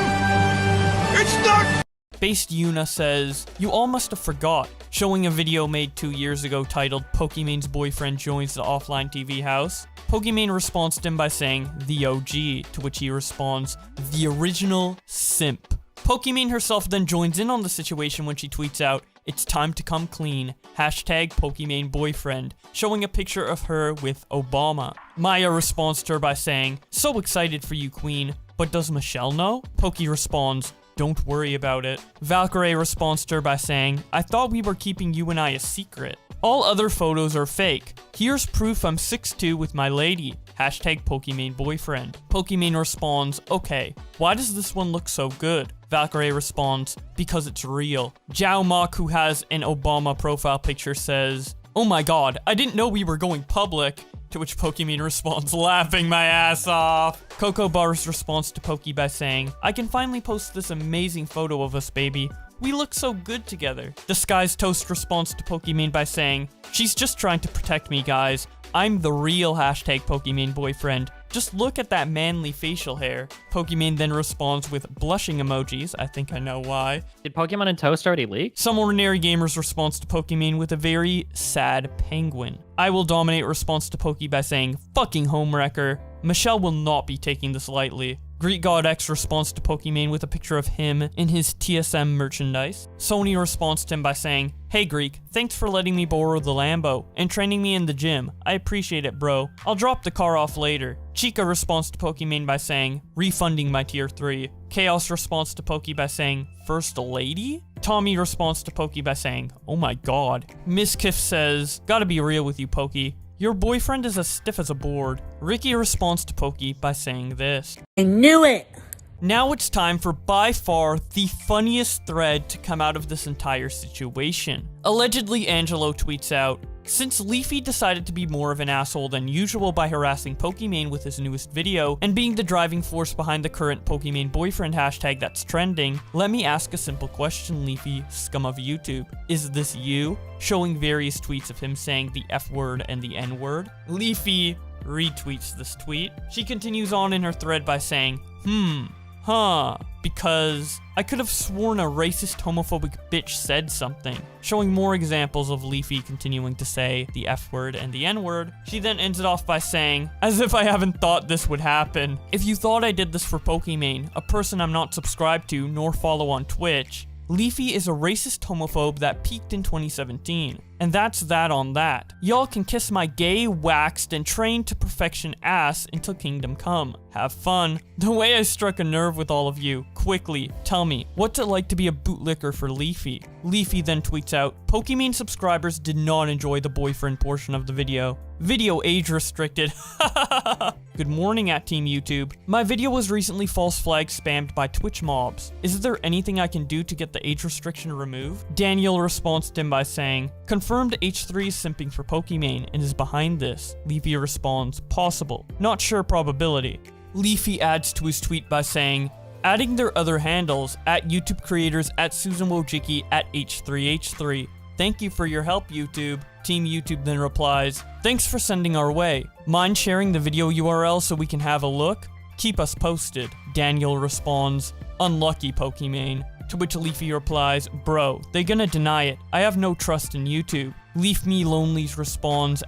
E: It's not—
A: Based Yuna says, you all must have forgot, showing a video made 2 years ago titled Pokimane's boyfriend joins the offline TV house. Pokimane responds to him by saying, the OG, to which he responds, the original simp. Pokimane herself then joins in on the situation when she tweets out, it's time to come clean, hashtag Pokimane boyfriend, showing a picture of her with Obama. Maya responds to her by saying, so excited for you, queen, but does Michelle know? Poki responds, don't worry about it. Valkyrie responds to her by saying, I thought we were keeping you and I a secret. All other photos are fake. Here's proof I'm 6'2" with my lady. Hashtag Pokimane boyfriend. Pokimane responds, okay, why does this one look so good? Valkyrie responds, because it's real. Jiao Mok, who has an Obama profile picture, says, oh my god, I didn't know we were going public. To which Pokimane responds, laughing my ass off. Coco Bars responds to Poki by saying, I can finally post this amazing photo of us, baby. We look so good together. Disguised Toast responds to Pokimane by saying, she's just trying to protect me, guys. I'm the real hashtag Pokimane boyfriend. Just look at that manly facial hair. Pokimane then responds with blushing emojis. I think I know why.
S: Did Pokemon and Toast already leak?
A: Some Ordinary Gamers responds to Pokimane with a very sad penguin. I Will Dominate responds to Poki by saying, fucking homewrecker. Michelle will not be taking this lightly. Greek God X responds to Pokimane with a picture of him in his TSM merchandise. Sony responds to him by saying, hey Greek, thanks for letting me borrow the Lambo and training me in the gym. I appreciate it, bro. I'll drop the car off later. Chica responds to Pokimane by saying, refunding my tier 3. Chaos responds to Poki by saying, first lady? Tommy responds to Poki by saying, oh my god. Miss Kiff says, gotta be real with you, Poki. Your boyfriend is as stiff as a board. Ricky responds to Poki by saying this.
Q: I knew it!
A: Now it's time for by far the funniest thread to come out of this entire situation. Allegedly, Angelo tweets out, since Leafy decided to be more of an asshole than usual by harassing Pokimane with his newest video, and being the driving force behind the current Pokimane boyfriend hashtag that's trending, let me ask a simple question, Leafy, scum of YouTube. Is this you? Showing various tweets of him saying the F word and the N word. Leafy retweets this tweet. She continues on in her thread by saying, because I could have sworn a racist homophobic bitch said something. Showing more examples of Leafy continuing to say the F word and the N word. She then ends it off by saying, as if I haven't thought this would happen. If you thought I did this for Pokimane, a person I'm not subscribed to nor follow on Twitch, Leafy is a racist homophobe that peaked in 2017. And that's that on that. Y'all can kiss my gay, waxed, and trained to perfection ass until kingdom come. Have fun. The way I struck a nerve with all of you. Quickly, tell me, what's it like to be a bootlicker for Leafy? Leafy then tweets out, Pokimane subscribers did not enjoy the boyfriend portion of the video. Video age restricted. Good morning at Team YouTube. My video was recently false flag spammed by Twitch mobs. Is there anything I can do to get the age restriction removed? Daniel responds to him by saying, confirmed H3 is simping for Pokimane and is behind this. Leafy responds, possible. Not sure probability. Leafy adds to his tweet by saying, adding their other handles, at YouTube creators, at Susan Wojcicki, at H3H3. Thank you for your help, YouTube. Team YouTube then replies, thanks for sending our way. Mind sharing the video URL so we can have a look? Keep us posted. Daniel responds, unlucky Pokimane. To which Leafy replies, bro, they gonna deny it. I have no trust in YouTube. Leaf Me Lonelies responds,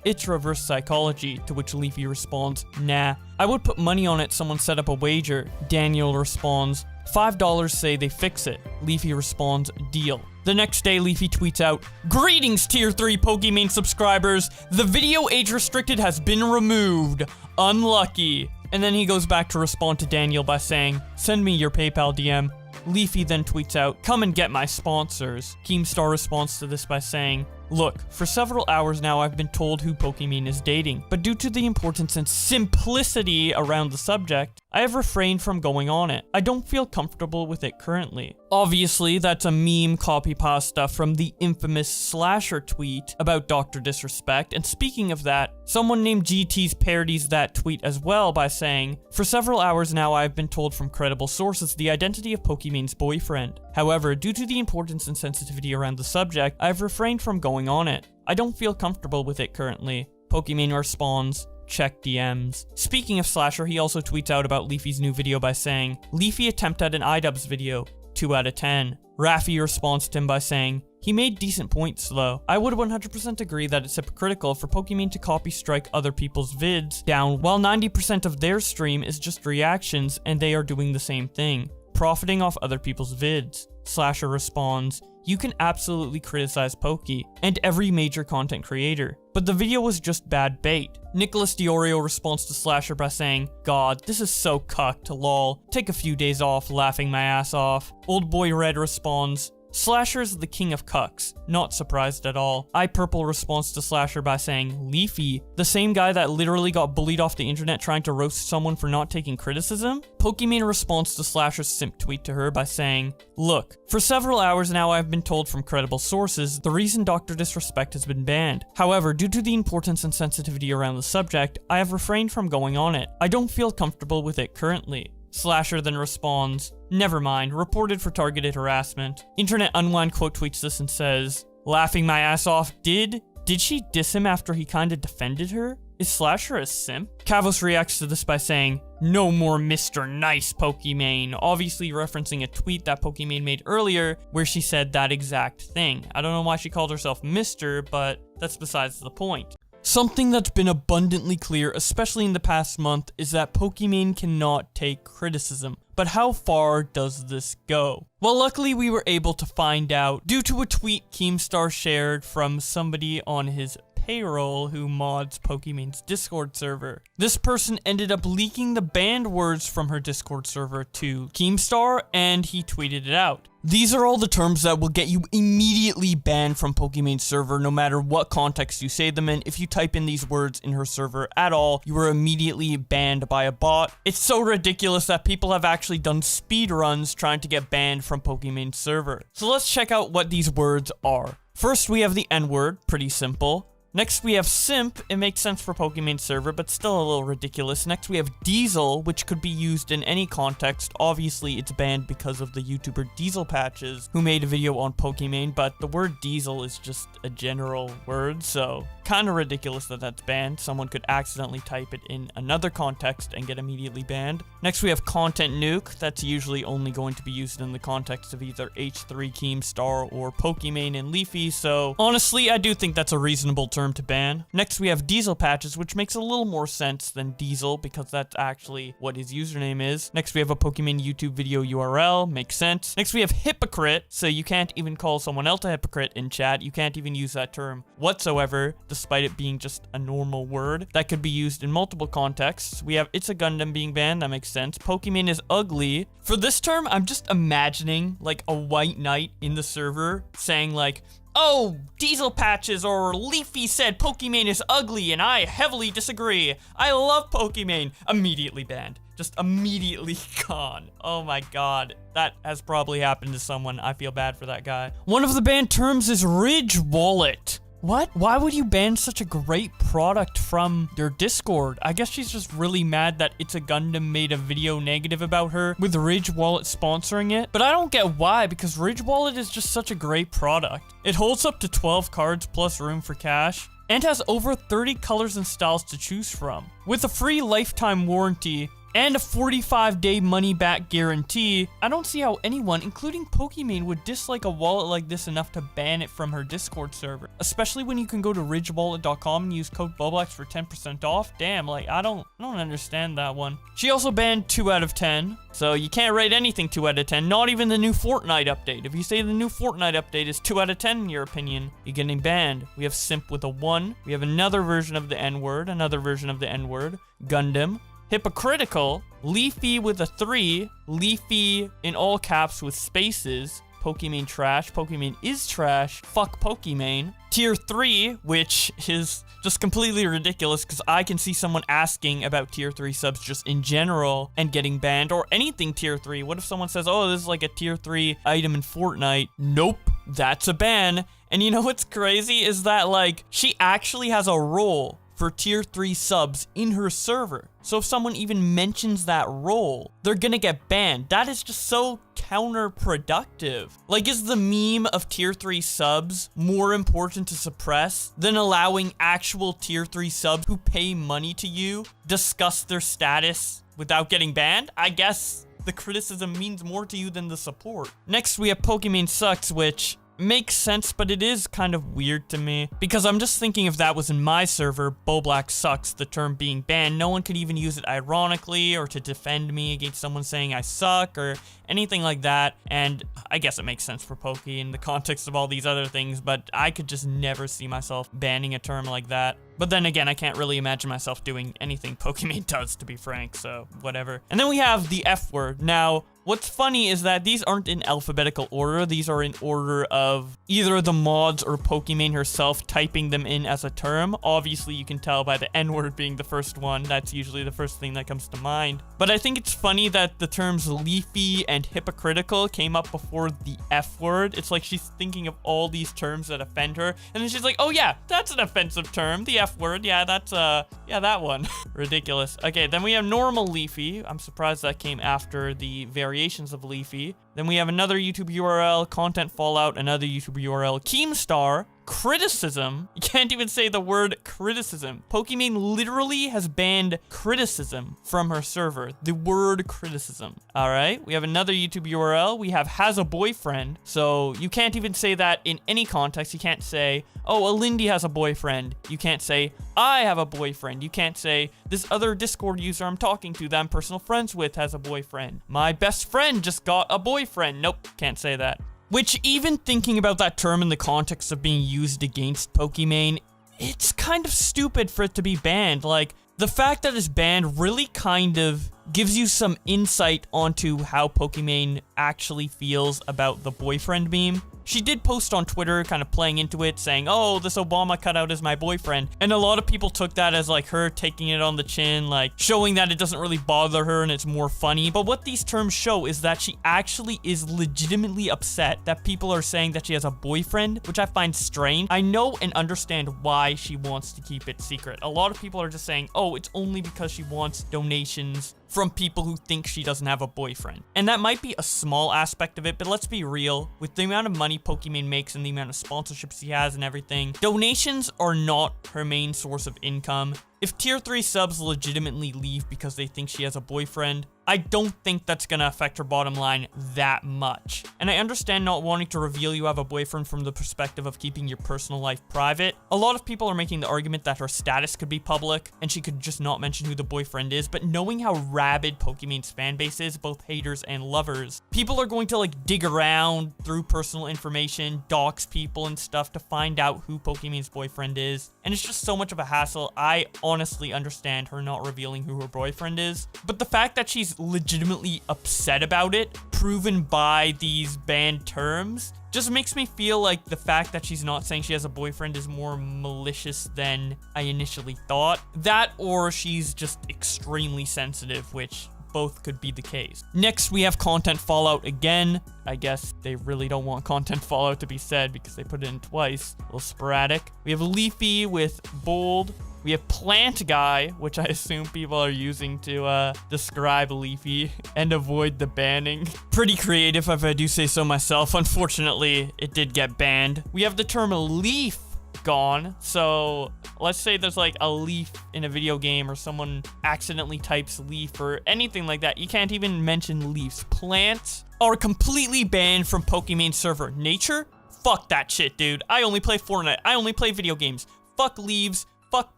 A: it's reverse psychology. To which Leafy responds, nah. I would put money on it someone set up a wager. Daniel responds, $5 say they fix it. Leafy responds, deal. The next day, Leafy tweets out, greetings tier 3 Pokimane subscribers. The video age restricted has been removed. Unlucky. And then he goes back to respond to Daniel by saying, send me your PayPal DM. Leafy then tweets out, come and get my sponsors. Keemstar responds to this by saying, look, for several hours now I've been told who Pokimane is dating, but due to the importance and simplicity around the subject, I have refrained from going on it. I don't feel comfortable with it currently. Obviously, that's a meme copy pasta from the infamous Slasher tweet about Dr. Disrespect, and speaking of that, someone named GT's parodies that tweet as well by saying, for several hours now I've been told from credible sources the identity of Pokimane's boyfriend. However, due to the importance and sensitivity around the subject, I've refrained from going on it. I don't feel comfortable with it currently. Pokimane responds, check DMs. Speaking of Slasher, he also tweets out about Leafy's new video by saying, Leafy attempt at an iDubbbz video, 2 out of 10. Raffi responds to him by saying, he made decent points though. I would 100% agree that it's hypocritical for Pokimane to copy strike other people's vids down while 90% of their stream is just reactions and they are doing the same thing, profiting off other people's vids. Slasher responds, you can absolutely criticize Poki and every major content creator, but the video was just bad bait. Nicholas Diorio responds to Slasher by saying, God, this is so cucked, lol. Take a few days off, laughing my ass off. Old Boy Red responds, Slasher is the king of cucks. Not surprised at all. iPurple responds to Slasher by saying, Leafy, the same guy that literally got bullied off the internet trying to roast someone for not taking criticism? Pokimane responds to Slasher's simp tweet to her by saying, look, for several hours now I've been told from credible sources the reason Dr. Disrespect has been banned. However, due to the importance and sensitivity around the subject, I have refrained from going on it. I don't feel comfortable with it currently. Slasher then responds, never mind, reported for targeted harassment. Internet Unwind quote tweets this and says, laughing my ass off, did she diss him after he kinda defended her? Is Slasher a simp? Kavos reacts to this by saying, no more Mr. Nice, Pokimane, obviously referencing a tweet that Pokimane made earlier where she said that exact thing. I don't know why she called herself Mr., but that's besides the point. Something that's been abundantly clear, especially in the past month, is that Pokimane cannot take criticism. But how far does this go? Well, luckily we were able to find out due to a tweet Keemstar shared from somebody on his payroll who mods Pokimane's Discord server. This person ended up leaking the banned words from her Discord server to Keemstar, and he tweeted it out. These are all the terms that will get you immediately banned from Pokimane's server no matter what context you say them in. If you type in these words in her server at all, you are immediately banned by a bot. It's so ridiculous that people have actually done speed runs trying to get banned from Pokimane's server. So let's check out what these words are. First, we have the N-word, pretty simple. Next, we have simp. It makes sense for Pokimane's server, but still a little ridiculous. Next, we have diesel, which could be used in any context. Obviously, it's banned because of the YouTuber Diesel Patches, who made a video on Pokimane, but the word diesel is just a general word, so kind of ridiculous that that's banned. Someone could accidentally type it in another context and get immediately banned. Next, we have content nuke. That's usually only going to be used in the context of either H3 Keemstar or Pokimane and Leafy, so honestly, I do think that's a reasonable term to ban. Next, we have Diesel Patches, which makes a little more sense than Diesel because that's actually what his username is. Next, we have a Pokimane YouTube video URL, makes sense. Next, we have hypocrite, so you can't even call someone else a hypocrite in chat. You can't even use that term whatsoever, despite it being just a normal word that could be used in multiple contexts. We have ItsAGundam being banned, that makes sense. Pokimane is ugly. For this term, I'm just imagining like a white knight in the server saying like, oh, Diesel Patches or Leafy said Pokimane is ugly and I heavily disagree. I love Pokimane. Immediately banned. Just immediately gone. Oh my god. That has probably happened to someone. I feel bad for that guy. One of the banned terms is Ridge Wallet. What? Why would you ban such a great product from your Discord? I guess she's just really mad that ItsAGundam made a video negative about her with Ridge Wallet sponsoring it. But I don't get why, because Ridge Wallet is just such a great product. It holds up to 12 cards plus room for cash, and has over 30 colors and styles to choose from. With a free lifetime warranty, and a 45-day money-back guarantee, I don't see how anyone, including Pokimane, would dislike a wallet like this enough to ban it from her Discord server. Especially when you can go to ridgewallet.com and use code Bublax for 10% off. Damn, like, I don't understand that one. She also banned 2 out of 10, so you can't rate anything 2 out of 10, not even the new Fortnite update. If you say the new Fortnite update is 2 out of 10 in your opinion, you're getting banned. We have simp with a 1, we have another version of the N-word, another version of the N-word, Gundam, hypocritical, Leafy with a 3, Leafy in all caps with spaces, Pokimane trash, Pokimane is trash, fuck Pokimane, tier 3, which is just completely ridiculous because I can see someone asking about tier 3 subs just in general and getting banned, or anything tier 3. What if someone says, oh, this is like a tier 3 item in Fortnite? Nope, that's a ban. And you know what's crazy is that, like, she actually has a role for tier 3 subs in her server. So if someone even mentions that role, they're gonna get banned. That is just so counterproductive. Like, is the meme of tier 3 subs more important to suppress than allowing actual tier 3 subs who pay money to you discuss their status without getting banned? I guess the criticism means more to you than the support. Next, we have Pokimane Sucks, which makes sense, but it is kind of weird to me because I'm just thinking if that was in my server, Boblack sucks, the term being banned, no one could even use it ironically or to defend me against someone saying I suck or anything like that. And I guess it makes sense for Poki in the context of all these other things, but I could just never see myself banning a term like that. But then again, I can't really imagine myself doing anything Pokimane does, to be frank, so whatever. And then we have the F word. Now, what's funny is that these aren't in alphabetical order. These are in order of either the mods or Pokimane herself typing them in as a term. Obviously, you can tell by the N-word being the first one. That's usually the first thing that comes to mind. But I think it's funny that the terms leafy and hypocritical came up before the F word. It's like she's thinking of all these terms that offend her, and then she's like, oh yeah, that's an offensive term, the F F word. Yeah, that's, yeah, that one. Ridiculous. Okay, then we have normal Leafy. I'm surprised that came after the variations of Leafy. Then we have another YouTube URL, content fallout, another YouTube URL, Keemstar, criticism. You can't even say the word criticism. Pokimane literally has banned criticism from her server. The word criticism. All right, we have another YouTube URL. We have has a boyfriend. So you can't even say that in any context. You can't say, oh, a Lindy has a boyfriend. You can't say, I have a boyfriend. You can't say, this other Discord user I'm talking to that I'm personal friends with has a boyfriend. My best friend just got a boyfriend. Nope, can't say that. Which, even thinking about that term in the context of being used against Pokimane, it's kind of stupid for it to be banned. Like, the fact that it's banned really kind of gives you some insight onto how Pokimane actually feels about the boyfriend meme. She did post on Twitter kind of playing into it, saying, oh, this Obama cutout is my boyfriend. And a lot of people took that as like her taking it on the chin, like showing that it doesn't really bother her and it's more funny. But what these terms show is that she actually is legitimately upset that people are saying that she has a boyfriend, which I find strange. I know and understand why she wants to keep it secret. A lot of people are just saying, oh, it's only because she wants donations from people who think she doesn't have a boyfriend. And that might be a small aspect of it, but let's be real. With the amount of money Pokimane makes and the amount of sponsorships he has and everything, donations are not her main source of income. If tier 3 subs legitimately leave because they think she has a boyfriend, I don't think that's gonna affect her bottom line that much. And I understand not wanting to reveal you have a boyfriend from the perspective of keeping your personal life private. A lot of people are making the argument that her status could be public and she could just not mention who the boyfriend is, but knowing how rabid Pokimane's fan base is, both haters and lovers, people are going to like dig around through personal information, dox people and stuff to find out who Pokimane's boyfriend is. And it's just so much of a hassle. I honestly understand her not revealing who her boyfriend is, but the fact that she's legitimately upset about it, proven by these banned terms, just makes me feel like the fact that she's not saying she has a boyfriend is more malicious than I initially thought. That, or she's just extremely sensitive, which both could be the case. Next, we have content fallout again. I guess they really don't want content fallout to be said because they put it in twice. A little sporadic. We have Leafy with bold. We have Plant Guy, which I assume people are using to describe Leafy and avoid the banning. Pretty creative if I do say so myself. Unfortunately, it did get banned. We have the term leaf gone. So let's say there's like a leaf in a video game or someone accidentally types leaf or anything like that. You can't even mention leaves. Plants are completely banned from Pokimane server. Nature? Fuck that shit, dude. I only play Fortnite. I only play video games. Fuck leaves. Fuck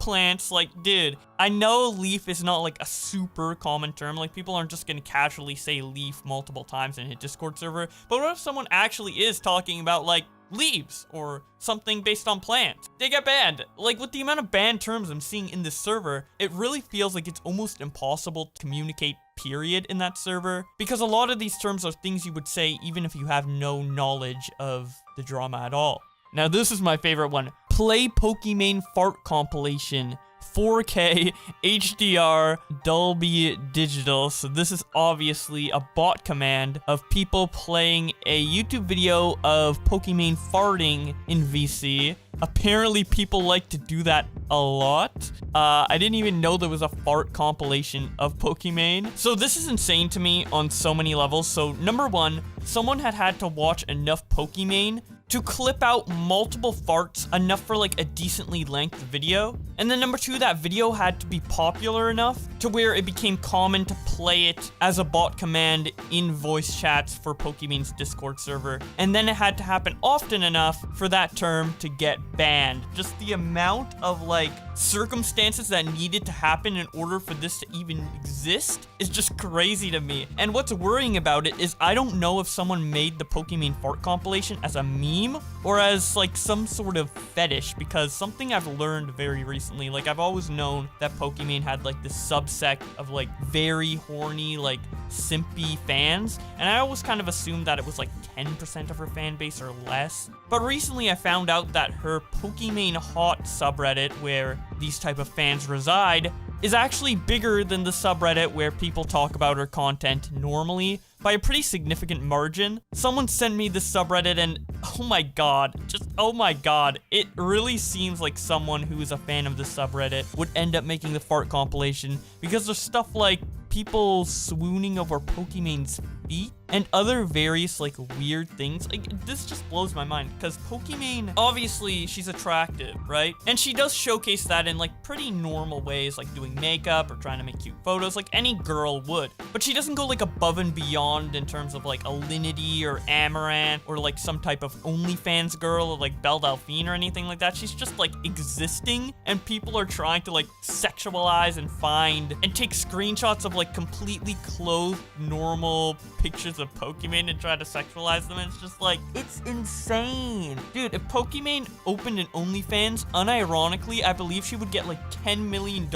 A: plants. Like, dude, I know leaf is not like a super common term. Like, people aren't just gonna casually say leaf multiple times in a Discord server. But what if someone actually is talking about like leaves or something based on plants? They get banned. Like, with the amount of banned terms I'm seeing in this server, it really feels like it's almost impossible to communicate period in that server, because a lot of these terms are things you would say even if you have no knowledge of the drama at all. Now, this is my favorite one. Play Pokimane fart compilation. 4K HDR Dolby Digital. So this is obviously a bot command of people playing a YouTube video of Pokimane farting in VC. Apparently people like to do that a lot. I didn't even know there was a fart compilation of Pokimane. So this is insane to me on so many levels. So number one, someone had to watch enough Pokimane to clip out multiple farts, enough for like a decently length video. And then number two, that video had to be popular enough to where it became common to play it as a bot command in voice chats for Pokimane's Discord server. And then it had to happen often enough for that term to get banned. Just the amount of like circumstances that needed to happen in order for this to even exist is just crazy to me. And what's worrying about it is I don't know if someone made the Pokimane fart compilation as a meme or as like some sort of fetish, because something I've learned very recently, like I've always known that Pokimane had like this subsect of like very horny, like simpy fans, and I always kind of assumed that it was like 10% of her fan base or less. But recently I found out that her Pokimane Hot subreddit, where these type of fans reside, is actually bigger than the subreddit where people talk about her content normally by a pretty significant margin. Someone sent me this subreddit and oh my god, it really seems like someone who is a fan of this subreddit would end up making the fart compilation, because there's stuff like people swooning over Pokimane's feet and other various like weird things. Like, this just blows my mind, because Pokimane, obviously she's attractive, right? And she does showcase that in like pretty normal ways, like doing makeup or trying to make cute photos like any girl would. But she doesn't go like above and beyond in terms of like Alinity or Amaranth or like some type of OnlyFans girl or like Belle Delphine or anything like that. She's just like existing, and people are trying to like sexualize and find and take screenshots of like completely clothed normal pictures of Pokimane and try to sexualize them, and it's just like, it's insane. Dude, if Pokimane opened an OnlyFans, unironically, I believe she would get like $10 million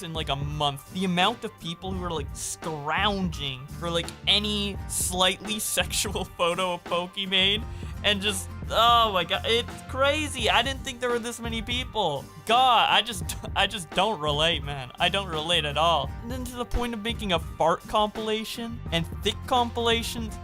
A: in like a month. The amount of people who are like scrounging for like any slightly sexual photo of Pokimane, and just, oh my god, it's crazy. I didn't think there were this many people. God, I just don't relate, man. I don't relate at all. And then to the point of making a fart compilation and thick compilations,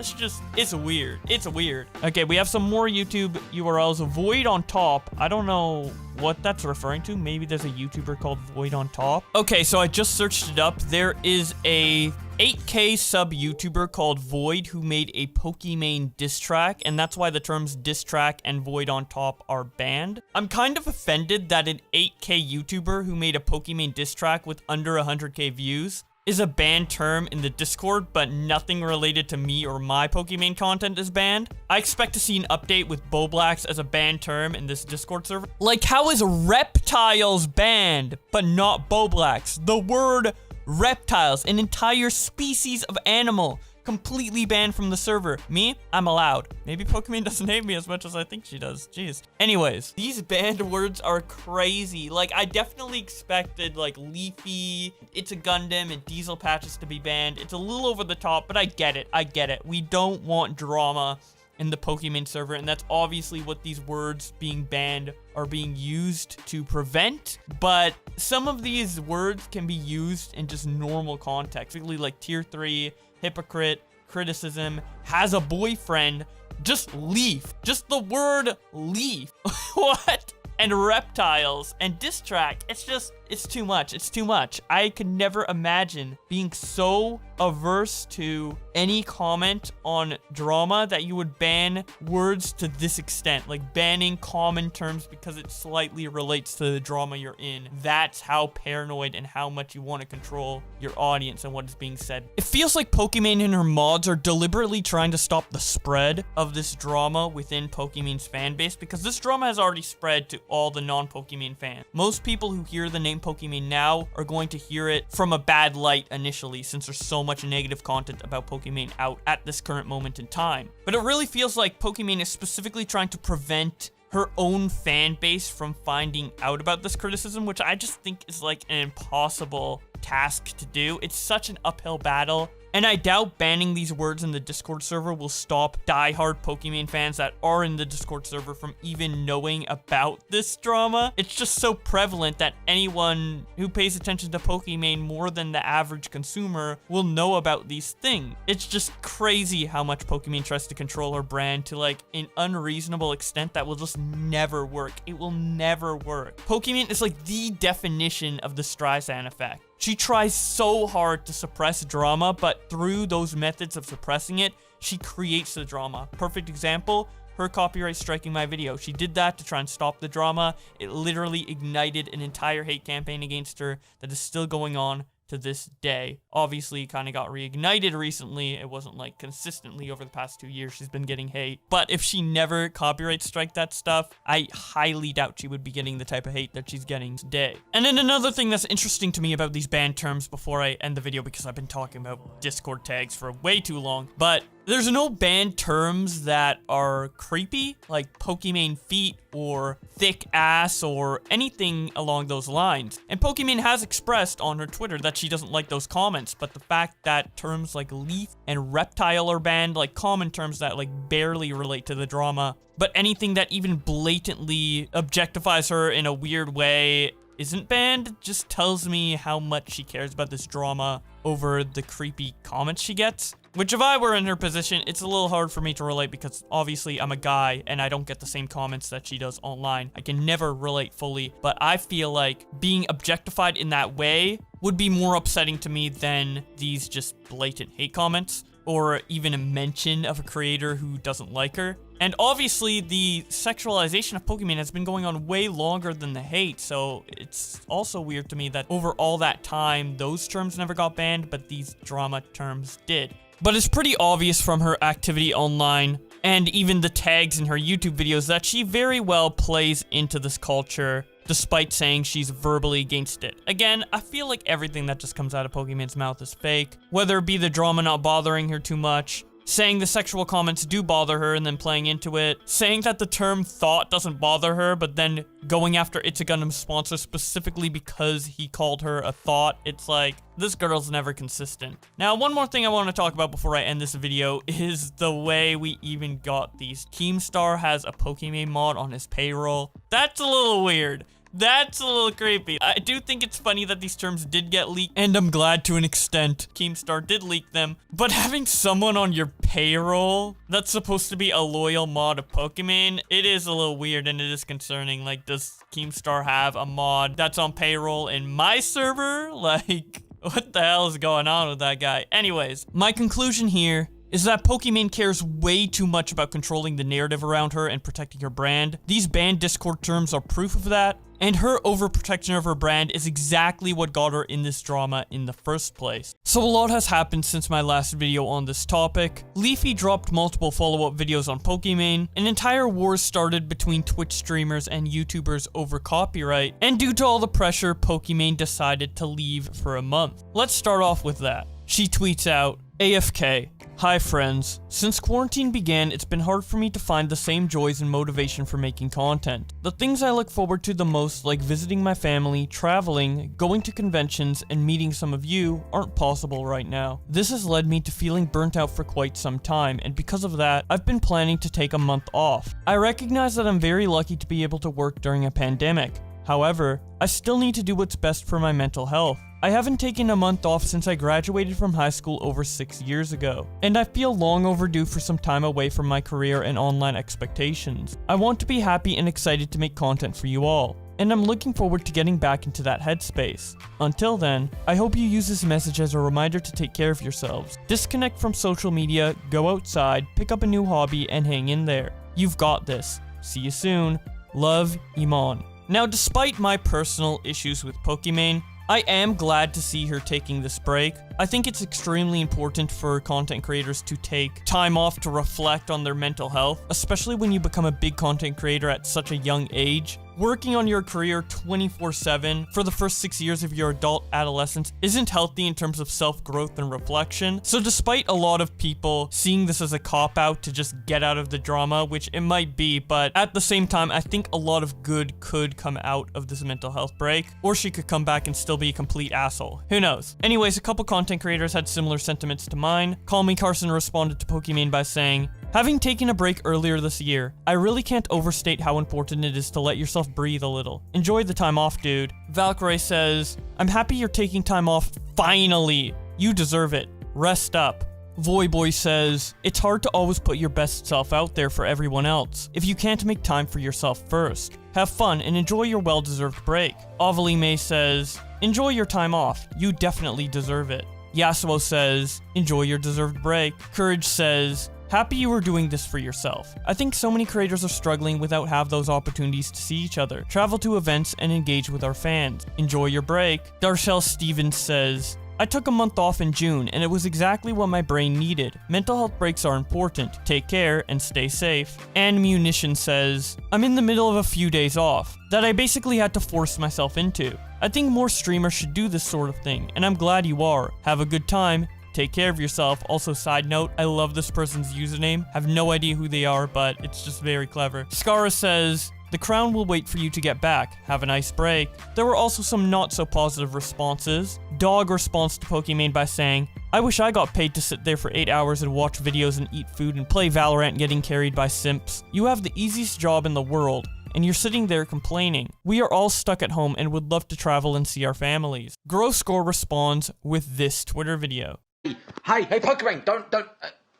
A: it's weird. It's weird. Okay, we have some more YouTube URLs. Void on Top. I don't know what that's referring to. Maybe there's a YouTuber called Void on Top. Okay, so I just searched it up. There is a 8K sub YouTuber called Void who made a Pokimane diss track, and that's why the terms diss track and Void on Top are banned. I'm kind of offended that an 8K YouTuber who made a Pokimane diss track with under 100K views is a banned term in the Discord, but nothing related to me or my Pokimane content is banned. I expect to see an update with Boblax as a banned term in this Discord server. Like, how is reptiles banned, but not Boblax? The word reptiles, an entire species of animal, completely banned from the server. Me, I'm allowed. Maybe Pokimane doesn't hate me as much as I think she does. Jeez. Anyways, these banned words are crazy. Like, I definitely expected like Leafy, ItsAGundam, and Diesel patches to be banned. It's a little over the top, but I get it. We don't want drama in the Pokimane server, and that's obviously what these words being banned are being used to prevent. But some of these words can be used in just normal context, particularly like tier 3, hypocrite, criticism, has a boyfriend, just leaf, just the word leaf. What? And reptiles and diss track. It's too much. I could never imagine being so averse to any comment on drama that you would ban words to this extent, like banning common terms because it slightly relates to the drama you're in. That's how paranoid and how much you want to control your audience and what is being said. It feels like Pokimane and her mods are deliberately trying to stop the spread of this drama within Pokimane's fan base, because this drama has already spread to all the non-Pokimane fans. Most people who hear the name Pokimane now are going to hear it from a bad light initially, since there's so much negative content about Pokimane out at this current moment in time. But it really feels like Pokimane is specifically trying to prevent her own fan base from finding out about this criticism, which I just think is like an impossible task to do. It's such an uphill battle. And I doubt banning these words in the Discord server will stop diehard Pokimane fans that are in the Discord server from even knowing about this drama. It's just so prevalent that anyone who pays attention to Pokimane more than the average consumer will know about these things. It's just crazy how much Pokimane tries to control her brand to like an unreasonable extent that will just never work. It will never work. Pokimane is like the definition of the Streisand effect. She tries so hard to suppress drama, but through those methods of suppressing it, she creates the drama. Perfect example, her copyright striking my video. She did that to try and stop the drama. It literally ignited an entire hate campaign against her that is still going on to this day. Obviously, kind of got reignited recently. It wasn't like consistently over the past 2 years she's been getting hate. But if she never copyright strike that stuff, I highly doubt she would be getting the type of hate that she's getting today. And then another thing that's interesting to me about these banned terms before I end the video, because I've been talking about Discord tags for way too long, but there's no banned terms that are creepy, like Pokimane feet or thick ass or anything along those lines. And Pokimane has expressed on her Twitter that she doesn't like those comments, but the fact that terms like leaf and reptile are banned, like common terms that like barely relate to the drama, but anything that even blatantly objectifies her in a weird way isn't banned just tells me how much she cares about this drama over the creepy comments she gets. Which, if I were in her position, it's a little hard for me to relate because obviously I'm a guy and I don't get the same comments that she does online. I can never relate fully, but I feel like being objectified in that way would be more upsetting to me than these just blatant hate comments or even a mention of a creator who doesn't like her. And obviously, the sexualization of Pokimane has been going on way longer than the hate, so it's also weird to me that over all that time, those terms never got banned, but these drama terms did. But it's pretty obvious from her activity online, and even the tags in her YouTube videos, that she very well plays into this culture, despite saying she's verbally against it. Again, I feel like everything that just comes out of Pokimane's mouth is fake, whether it be the drama not bothering her too much, saying the sexual comments do bother her and then playing into it, saying that the term thought doesn't bother her, but then going after ItsAGundam's sponsor specifically because he called her a thought. It's like, this girl's never consistent. Now, one more thing I want to talk about before I end this video is the way we even got these. Keemstar has a Pokimane mod on his payroll. That's a little weird. That's a little creepy. I do think it's funny that these terms did get leaked, and I'm glad to an extent Keemstar did leak them. But having someone on your payroll that's supposed to be a loyal mod of Pokimane, it is a little weird and it is concerning. Like, does Keemstar have a mod that's on payroll in my server? Like, what the hell is going on with that guy? Anyways, my conclusion here is that Pokimane cares way too much about controlling the narrative around her and protecting her brand. These banned Discord terms are proof of that, and her overprotection of her brand is exactly what got her in this drama in the first place. So a lot has happened since my last video on this topic. Leafy dropped multiple follow-up videos on Pokimane, an entire war started between Twitch streamers and YouTubers over copyright, and due to all the pressure, Pokimane decided to leave for a month. Let's start off with that. She tweets out, AFK. Hi friends. Since quarantine began, it's been hard for me to find the same joys and motivation for making content. The things I look forward to the most, like visiting my family, traveling, going to conventions, and meeting some of you, aren't possible right now. This has led me to feeling burnt out for quite some time, and because of that, I've been planning to take a month off. I recognize that I'm very lucky to be able to work during a pandemic. However, I still need to do what's best for my mental health. I haven't taken a month off since I graduated from high school over 6 years ago, and I feel long overdue for some time away from my career and online expectations. I want to be happy and excited to make content for you all, and I'm looking forward to getting back into that headspace. Until then, I hope you use this message as a reminder to take care of yourselves. Disconnect from social media, go outside, pick up a new hobby, and hang in there. You've got this. See you soon. Love, Iman. Now, despite my personal issues with Pokimane, I am glad to see her taking this break. I think it's extremely important for content creators to take time off to reflect on their mental health, especially when you become a big content creator at such a young age. Working on your career 24/7 for the first 6 years of your adult adolescence isn't healthy in terms of self-growth and reflection. So despite a lot of people seeing this as a cop-out to just get out of the drama, which it might be, but at the same time, I think a lot of good could come out of this mental health break, or she could come back and still be a complete asshole. Who knows? Anyways, a couple content creators had similar sentiments to mine. Call Me Carson responded to Pokimane by saying, having taken a break earlier this year, I really can't overstate how important it is to let yourself breathe a little. Enjoy the time off, dude. Valkyrie says, I'm happy you're taking time off, finally. You deserve it. Rest up. Voyboy says, it's hard to always put your best self out there for everyone else if you can't make time for yourself first. Have fun and enjoy your well-deserved break. Ovally May says, enjoy your time off. You definitely deserve it. Yasuo says, enjoy your deserved break. Courage says, happy you are doing this for yourself. I think so many creators are struggling without have those opportunities to see each other, travel to events, and engage with our fans. Enjoy your break. Darshell Stevens says, I took a month off in June, and it was exactly what my brain needed. Mental health breaks are important. Take care and stay safe. And Munition says, I'm in the middle of a few days off that I basically had to force myself into. I think more streamers should do this sort of thing, and I'm glad you are. Have a good time. Take care of yourself. Also, side note, I love this person's username. Have no idea who they are, but it's just very clever. Skara says, the crown will wait for you to get back. Have a nice break. There were also some not so positive responses. Dog responds to Pokimane by saying, I wish I got paid to sit there for 8 hours and watch videos and eat food and play Valorant getting carried by simps. You have the easiest job in the world, and you're sitting there complaining. We are all stuck at home and would love to travel and see our families. Groscore responds with this Twitter video.
P: Hey, Pokimane, don't,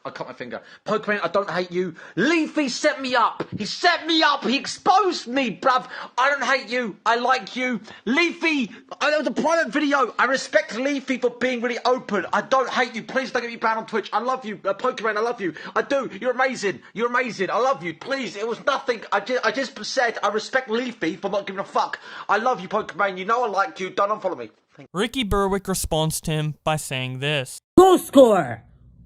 P: I cut my finger. Pokimane, I don't hate you. Leafy set me up. He set me up. He exposed me, bruv. I don't hate you. I like you. Leafy, that was a private video. I respect Leafy for being really open. I don't hate you. Please don't get me banned on Twitch. I love you. Pokimane, I love you. I do. You're amazing. You're amazing. I love you. Please, it was nothing. I just said I respect Leafy for not giving a fuck. I love you, Pokimane. You know I like you. Don't unfollow me.
A: Ricky Berwick responds to him by saying this.
Q: Groscore!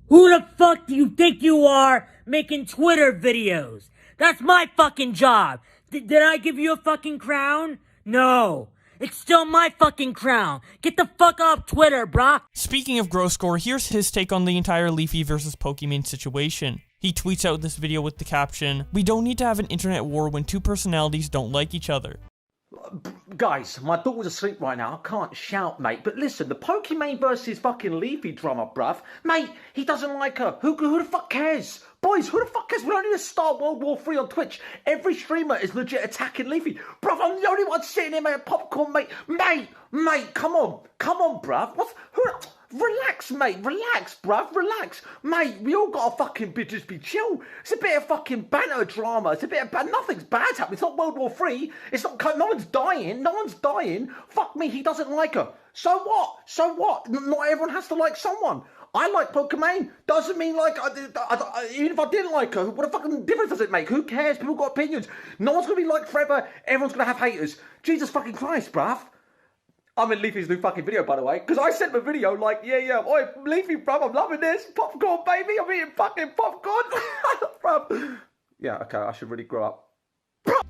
Q: Who the fuck do you think you are making Twitter videos? That's my fucking job. Did I give you a fucking crown? No. It's still my fucking crown. Get the fuck off Twitter, brah.
A: Speaking of Groscore, here's his take on the entire Leafy versus Pokimane situation. He tweets out this video with the caption, "We don't need to have an internet war when two personalities don't like each other."
P: Guys, my daughter's asleep right now. I can't shout, mate. But listen, the Pokimane versus fucking Leafy drama, bruv. Mate, he doesn't like her. Who the fuck cares? Boys, who the fuck cares? We don't need to start World War III on Twitch. Every streamer is legit attacking Leafy. Bruv, I'm the only one sitting here, mate. Popcorn, mate. Mate, come on. Come on, bruv. Relax, mate. Relax, bruv. Relax. Mate, we all gotta fucking just be chill. It's a bit of fucking banter drama. It's a bit of nothing's bad happening. It's not World War III. It's not, no one's dying. No one's dying. Fuck me, he doesn't like her. So what? So what? Not everyone has to like someone. I like Pokimane. Doesn't mean like, even if I didn't like her, what a fucking difference does it make? Who cares? People got opinions. No one's gonna be liked forever. Everyone's gonna have haters. Jesus fucking Christ, bruv. I'm in Leafy's new fucking video, by the way, because I sent him a video like, yeah, oi, Leafy, bruv, I'm loving this. Popcorn, baby, I'm eating fucking popcorn. Bruv. Yeah, okay, I should really grow up.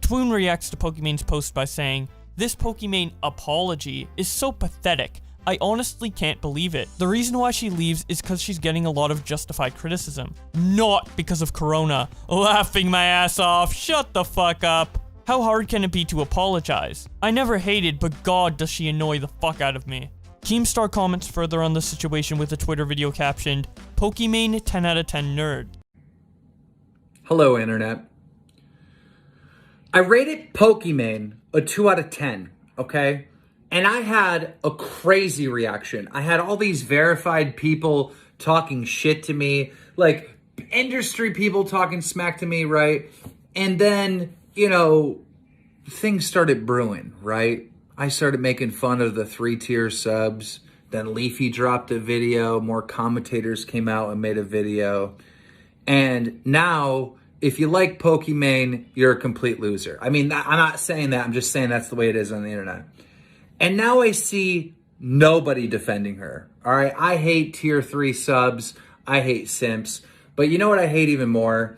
A: Twoon reacts to Pokimane's post by saying, "This Pokimane apology is so pathetic. I honestly can't believe it. The reason why she leaves is because she's getting a lot of justified criticism. Not because of Corona. Laughing my ass off. Shut the fuck up. How hard can it be to apologize? I never hated, but god does she annoy the fuck out of me." Keemstar comments further on the situation with a Twitter video captioned, "Pokimane 10 out of 10 nerd."
C: Hello, Internet. I rated Pokimane a 2 out of 10, okay? And I had a crazy reaction. I had all these verified people talking shit to me, like industry people talking smack to me, right? And then, you know, things started brewing, right? I started making fun of the 3-tier subs. Then Leafy dropped a video. More commentators came out and made a video. And now, if you like Pokimane, you're a complete loser. I mean, I'm not saying that. I'm just saying that's the way it is on the internet. And now I see nobody defending her. All right, I hate tier 3 subs. I hate simps. But you know what I hate even more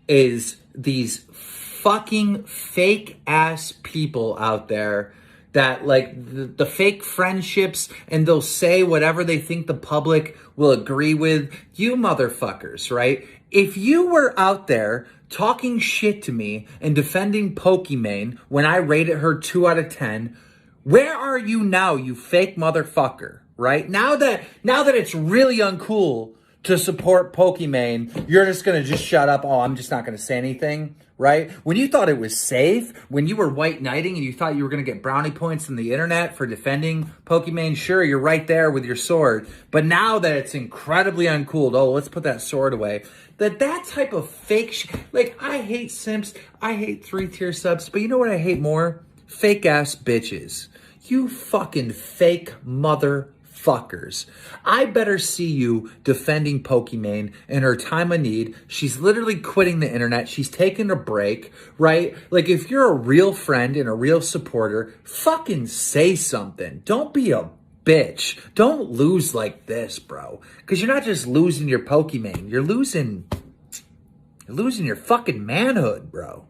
C: is these fucking fake ass people out there that like the fake friendships, and they'll say whatever they think the public will agree with. You motherfuckers, right? If you were out there talking shit to me and defending Pokimane when I rated her 2 out of 10, where are you now, you fake motherfucker, right? Now that it's really uncool to support Pokimane, you're just gonna just shut up. Oh, I'm just not gonna say anything, right? When you thought it was safe, when you were white knighting and you thought you were gonna get brownie points from the internet for defending Pokimane, sure, you're right there with your sword. But now that it's incredibly uncool, oh, let's put that sword away. That type of fake shit, like, I hate simps, I hate 3-tier subs, but you know what I hate more? Fake ass bitches. You fucking fake motherfuckers. I better see you defending Pokimane in her time of need. She's literally quitting the internet. She's taking a break, right? Like, if you're a real friend and a real supporter, fucking say something. Don't be a bitch. Don't lose like this, bro. Because you're not just losing your Pokimane. You're losing your fucking manhood, bro.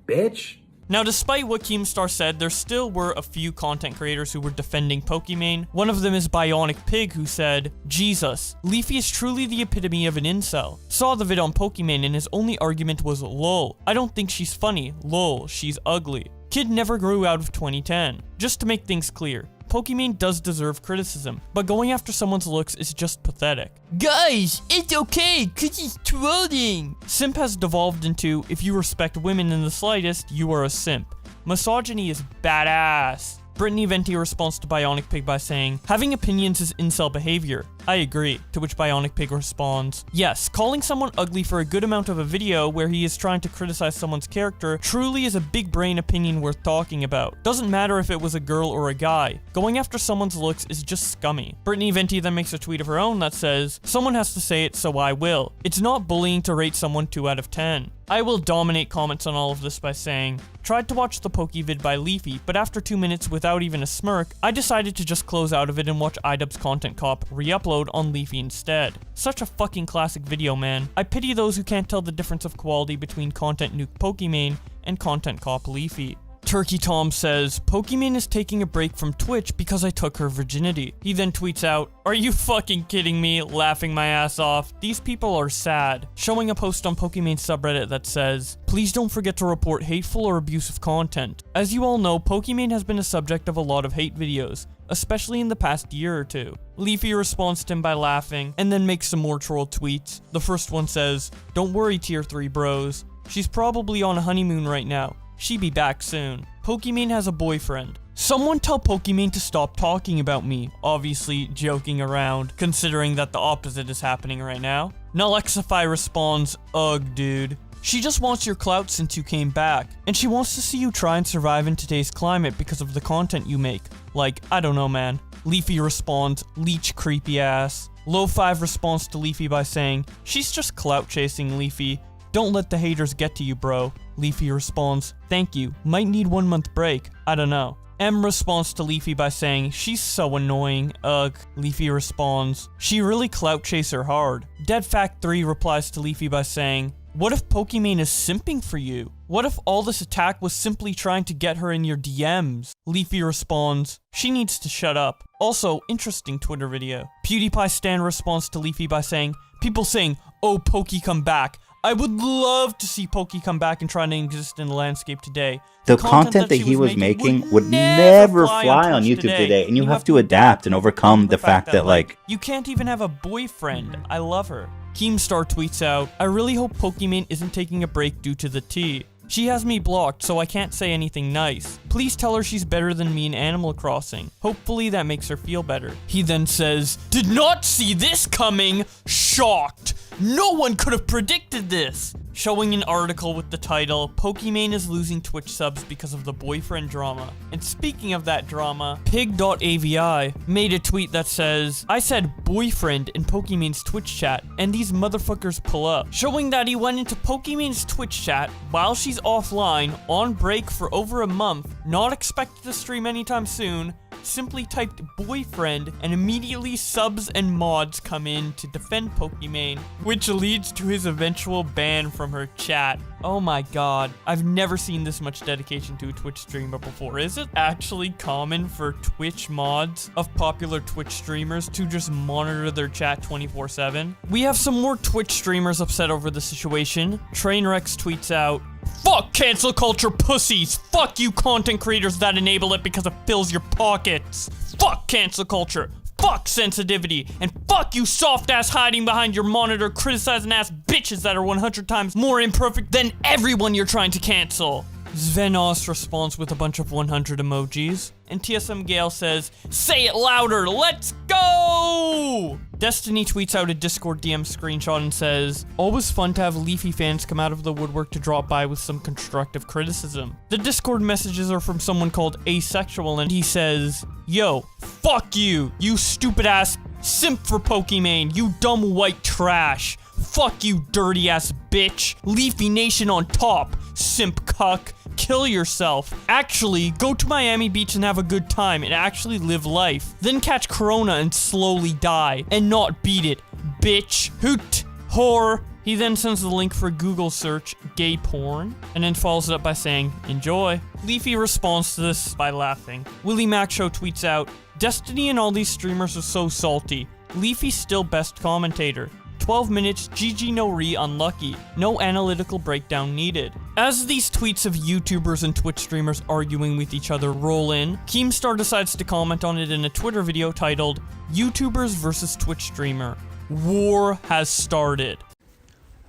C: Bitch.
A: Now, despite what Keemstar said, there still were a few content creators who were defending Pokimane. One of them is Bionic Pig, who said, "Jesus, Leafy is truly the epitome of an incel. Saw the vid on Pokimane and his only argument was, lol, I don't think she's funny, lol, she's ugly. Kid never grew out of 2010. Just to make things clear, Pokimane does deserve criticism, but going after someone's looks is just pathetic. Guys, it's okay, cause he's trolling! Simp has devolved into, if you respect women in the slightest, you are a simp. Misogyny is badass. Brittany Venti responds to Bionic Pig by saying, having opinions is incel behavior. I agree, to which Bionic Pig responds, yes, calling someone ugly for a good amount of a video where he is trying to criticize someone's character truly is a big brain opinion worth talking about. Doesn't matter if it was a girl or a guy. Going after someone's looks is just scummy. Brittany Venti then makes a tweet of her own that says, someone has to say it, so I will. It's not bullying to rate someone 2 out of 10. I will dominate comments on all of this by saying, tried to watch the Pokevid by Leafy, but after 2 minutes without even a smirk, I decided to just close out of it and watch iDubbbz's Content Cop re-upload on Leafy instead. Such a fucking classic video, man. I pity those who can't tell the difference of quality between Content Nuke Pokimane and Content Cop Leafy. Turkey Tom says, Pokimane is taking a break from Twitch because I took her virginity. He then tweets out, are you fucking kidding me? Laughing my ass off. These people are sad. Showing a post on Pokimane's subreddit that says, please don't forget to report hateful or abusive content. As you all know, Pokimane has been a subject of a lot of hate videos, especially in the past year or two. Leafy responds to him by laughing, and then makes some more troll tweets. The first one says, don't worry tier 3 bros. She's probably on a honeymoon right now. She be back soon. Pokimane has a boyfriend. Someone tell Pokimane to stop talking about me. Obviously joking around, considering that the opposite is happening right now. Nalexify responds, ugh dude. She just wants your clout since you came back, and she wants to see you try and survive in today's climate because of the content you make. Like, I don't know man. Leafy responds, leech creepy ass. Low5 responds to Leafy by saying, she's just clout chasing Leafy. Don't let the haters get to you, bro. Leafy responds, thank you. Might need 1 month break. I don't know. M responds to Leafy by saying, she's so annoying. Ugh. Leafy responds, she really clout chaser hard. DeadFact3 replies to Leafy by saying, what if Pokimane is simping for you? What if all this attack was simply trying to get her in your DMs? Leafy responds, she needs to shut up. Also, interesting Twitter video. PewDiePie Stan responds to Leafy by saying, people saying, oh Poki come back. I would love to see Poki come back and try to exist in the landscape today.
G: The content that he was making would never fly on YouTube today, and you have to adapt and overcome the fact that, like...
A: You can't even have a boyfriend. I love her. Keemstar tweets out, I really hope Pokimane isn't taking a break due to the tea. She has me blocked, so I can't say anything nice. Please tell her she's better than me in Animal Crossing. Hopefully that makes her feel better. He then says, did not see this coming. Shocked. No one could have predicted this. Showing an article with the title, Pokimane is losing Twitch subs because of the boyfriend drama. And speaking of that drama, pig.avi made a tweet that says, I said boyfriend in Pokimane's Twitch chat, and these motherfuckers pull up. Showing that he went into Pokimane's Twitch chat while she's offline, on break for over a month, not expected to stream anytime soon, simply typed boyfriend, and immediately subs and mods come in to defend Pokimane, which leads to his eventual ban from her chat. Oh my god, I've never seen this much dedication to a Twitch streamer before. Is it actually common for Twitch mods of popular Twitch streamers to just monitor their chat 24/7? We have some more Twitch streamers upset over the situation. Trainwrecks tweets out, fuck cancel culture pussies! Fuck you content creators that enable it because it fills your pockets! Fuck cancel culture! Fuck sensitivity! And fuck you soft ass hiding behind your monitor criticizing ass bitches that are 100 times more imperfect than everyone you're trying to cancel! Svenos responds with a bunch of 100 emojis. And TSM Gale says, say it louder, let's go! Destiny tweets out a Discord DM screenshot and says, always fun to have Leafy fans come out of the woodwork to drop by with some constructive criticism. The Discord messages are from someone called Asexual, and he says, yo, fuck you, you stupid ass simp for Pokimane, you dumb white trash. Fuck you dirty ass bitch. Leafy Nation on top, simp cuck. Kill yourself. Actually, go to Miami Beach and have a good time and actually live life. Then catch corona and slowly die and not beat it, bitch. Hoot. Whore. He then sends the link for Google search gay porn and then follows it up by saying, enjoy. Leafy responds to this by laughing. Willie Mac Show tweets out, Destiny and all these streamers are so salty. Leafy's still best commentator. 12 minutes, GG no re unlucky. No analytical breakdown needed. As these tweets of YouTubers and Twitch streamers arguing with each other roll in, Keemstar decides to comment on it in a Twitter video titled, YouTubers versus Twitch streamer. War has started.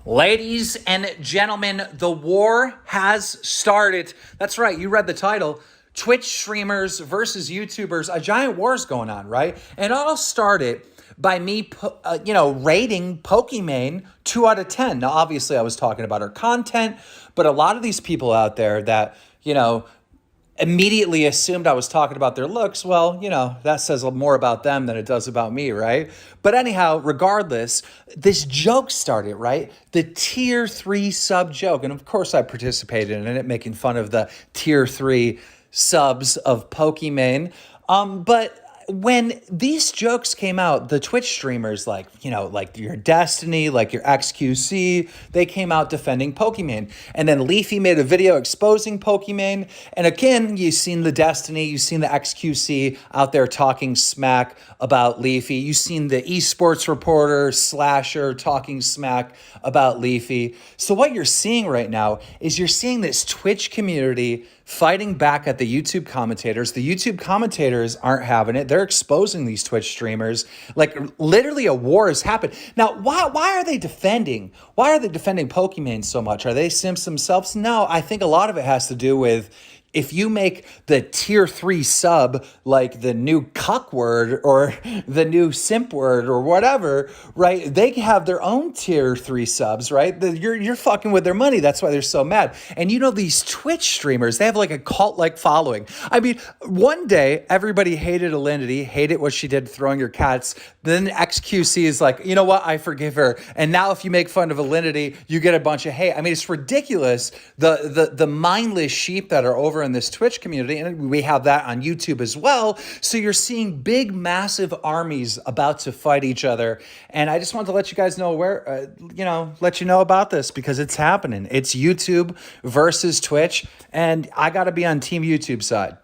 C: Ladies and gentlemen, the war has started. That's right, you read the title. Twitch streamers versus YouTubers. A giant war is going on, right? And it all started by me, rating Pokimane 2 out of 10. Now, obviously, I was talking about her content, but a lot of these people out there that, immediately assumed I was talking about their looks, well, that says more about them than it does about me, right? But anyhow, regardless, this joke started, right? The tier 3 sub joke. And of course I participated in it, making fun of the tier 3 subs of Pokimane. But when these jokes came out, the Twitch streamers like your Destiny, like your XQC, they came out defending Pokimane. And then Leafy made a video exposing Pokimane. And again, you've seen the Destiny, you've seen the XQC out there talking smack about Leafy. You've seen the esports reporter, Slasher, talking smack about Leafy. So what you're seeing right now is you're seeing this Twitch community fighting back at the YouTube commentators. The YouTube commentators aren't having it. They're exposing these Twitch streamers. Like literally a war has happened. Now, why are they defending? Why are they defending Pokimane so much? Are they simps themselves? No, I think a lot of it has to do with if you make the tier 3 sub like the new cuck word or the new simp word or whatever, right? They have their own tier 3 subs, right? You're fucking with their money. That's why they're so mad. And these Twitch streamers, they have like a cult-like following. I mean, one day everybody hated Alinity, hated what she did throwing your cats. Then XQC is like, you know what? I forgive her. And now if you make fun of Alinity, you get a bunch of hate. I mean, it's ridiculous. The mindless sheep that are over in this Twitch community, and we have that on YouTube as well. So you're seeing big, massive armies about to fight each other. And I just want to let you guys know let you know about this because it's happening. It's YouTube versus Twitch, and I got to be on Team YouTube side.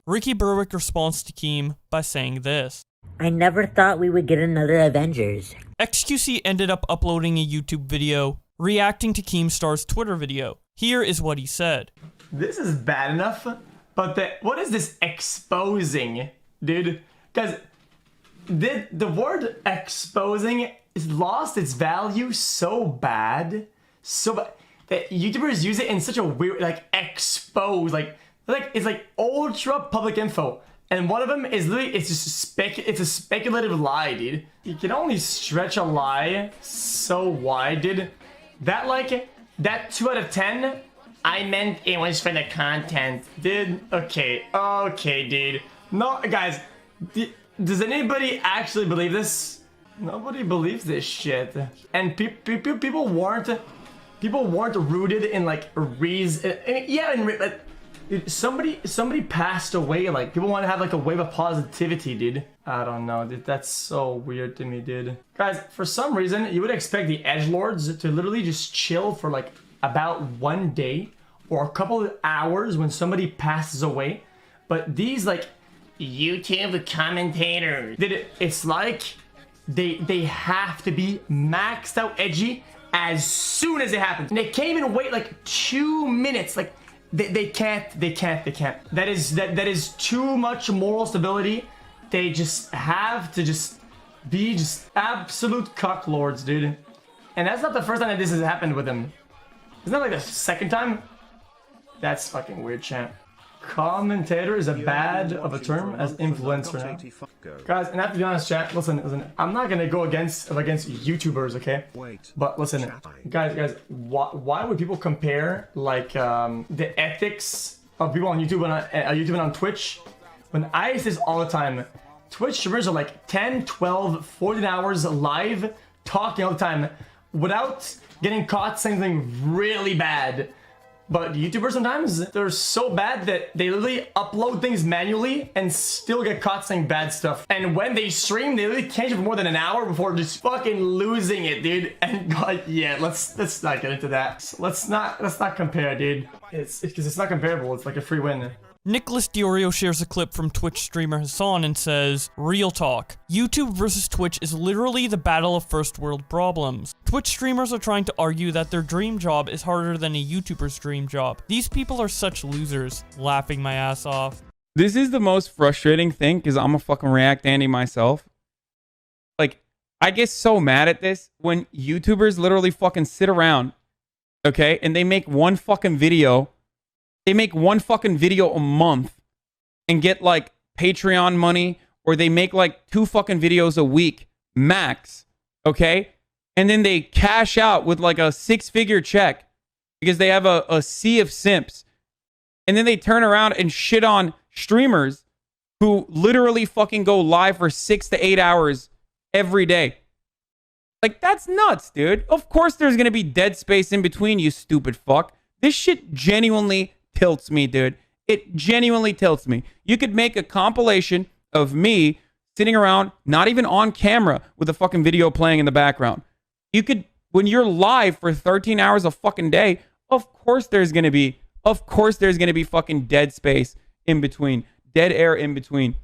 A: Ricky Berwick responds to Keem by saying this.
Q: I never thought we would get another Avengers.
A: XQC ended up uploading a YouTube video reacting to Keemstar's Twitter video. Here is what he said.
F: This is bad enough, but what is this exposing, dude? Because the word exposing is lost its value so bad that YouTubers use it in such a weird, like expose, like it's like ultra public info. And one of them is literally, it's a speculative lie, dude. You can only stretch a lie so wide, dude. That 2 out of 10, I meant it was for the content, dude. Okay, dude. No, guys, does anybody actually believe this? Nobody believes this shit. And people weren't rooted in like reason. Yeah, somebody passed away. Like people want to have like a wave of positivity, dude. I don't know, dude. That's so weird to me, dude. Guys, for some reason, you would expect the edgelords to literally just chill for like about 1 day or a couple of hours when somebody passes away. But these like YouTube commentators, it's like they have to be maxed out edgy as soon as it happens. And they can't even wait like 2 minutes. Like they can't. That is too much moral stability. They just have to be absolute cocklords, dude. And that's not the first time that this has happened with them. Isn't that like the second time? That's fucking weird, champ. Commentator is a bad of a term as influencer now. Guys, and I have to be honest, chat. Listen. I'm not gonna go against YouTubers, okay? But listen, guys, why would people compare like the ethics of people on YouTube and on Twitch? When I say this all the time, Twitch streamers are like 10, 12, 14 hours live talking all the time without getting caught saying something really bad. But YouTubers sometimes, they're so bad that they literally upload things manually and still get caught saying bad stuff. And when they stream, they literally can't for more than an hour before just fucking losing it, dude. And like, yeah, let's not get into that. Let's not compare, dude. It's because it's not comparable. It's like a free win.
A: Nicholas Diorio shares a clip from Twitch streamer Hassan and says, "Real talk. YouTube versus Twitch is literally the battle of first world problems. Twitch streamers are trying to argue that their dream job is harder than a YouTuber's dream job. These people are such losers." Laughing my ass off.
J: This is the most frustrating thing because I'm a fucking React Andy myself. Like, I get so mad at this when YouTubers literally fucking sit around, okay, and they make one fucking video. They make one fucking video a month and get like Patreon money, or they make like 2 fucking videos a week max, okay? And then they cash out with like a 6-figure check because they have a sea of simps. And then they turn around and shit on streamers who literally fucking go live for 6 to 8 hours every day. Like, that's nuts, dude. Of course there's gonna be dead space in between, you stupid fuck. This shit genuinely tilts me, dude. It genuinely tilts me. You could make a compilation of me sitting around, not even on camera, with a fucking video playing in the background. You could, when you're live for 13 hours a fucking day, of course there's gonna be fucking dead space in between. Dead air in between.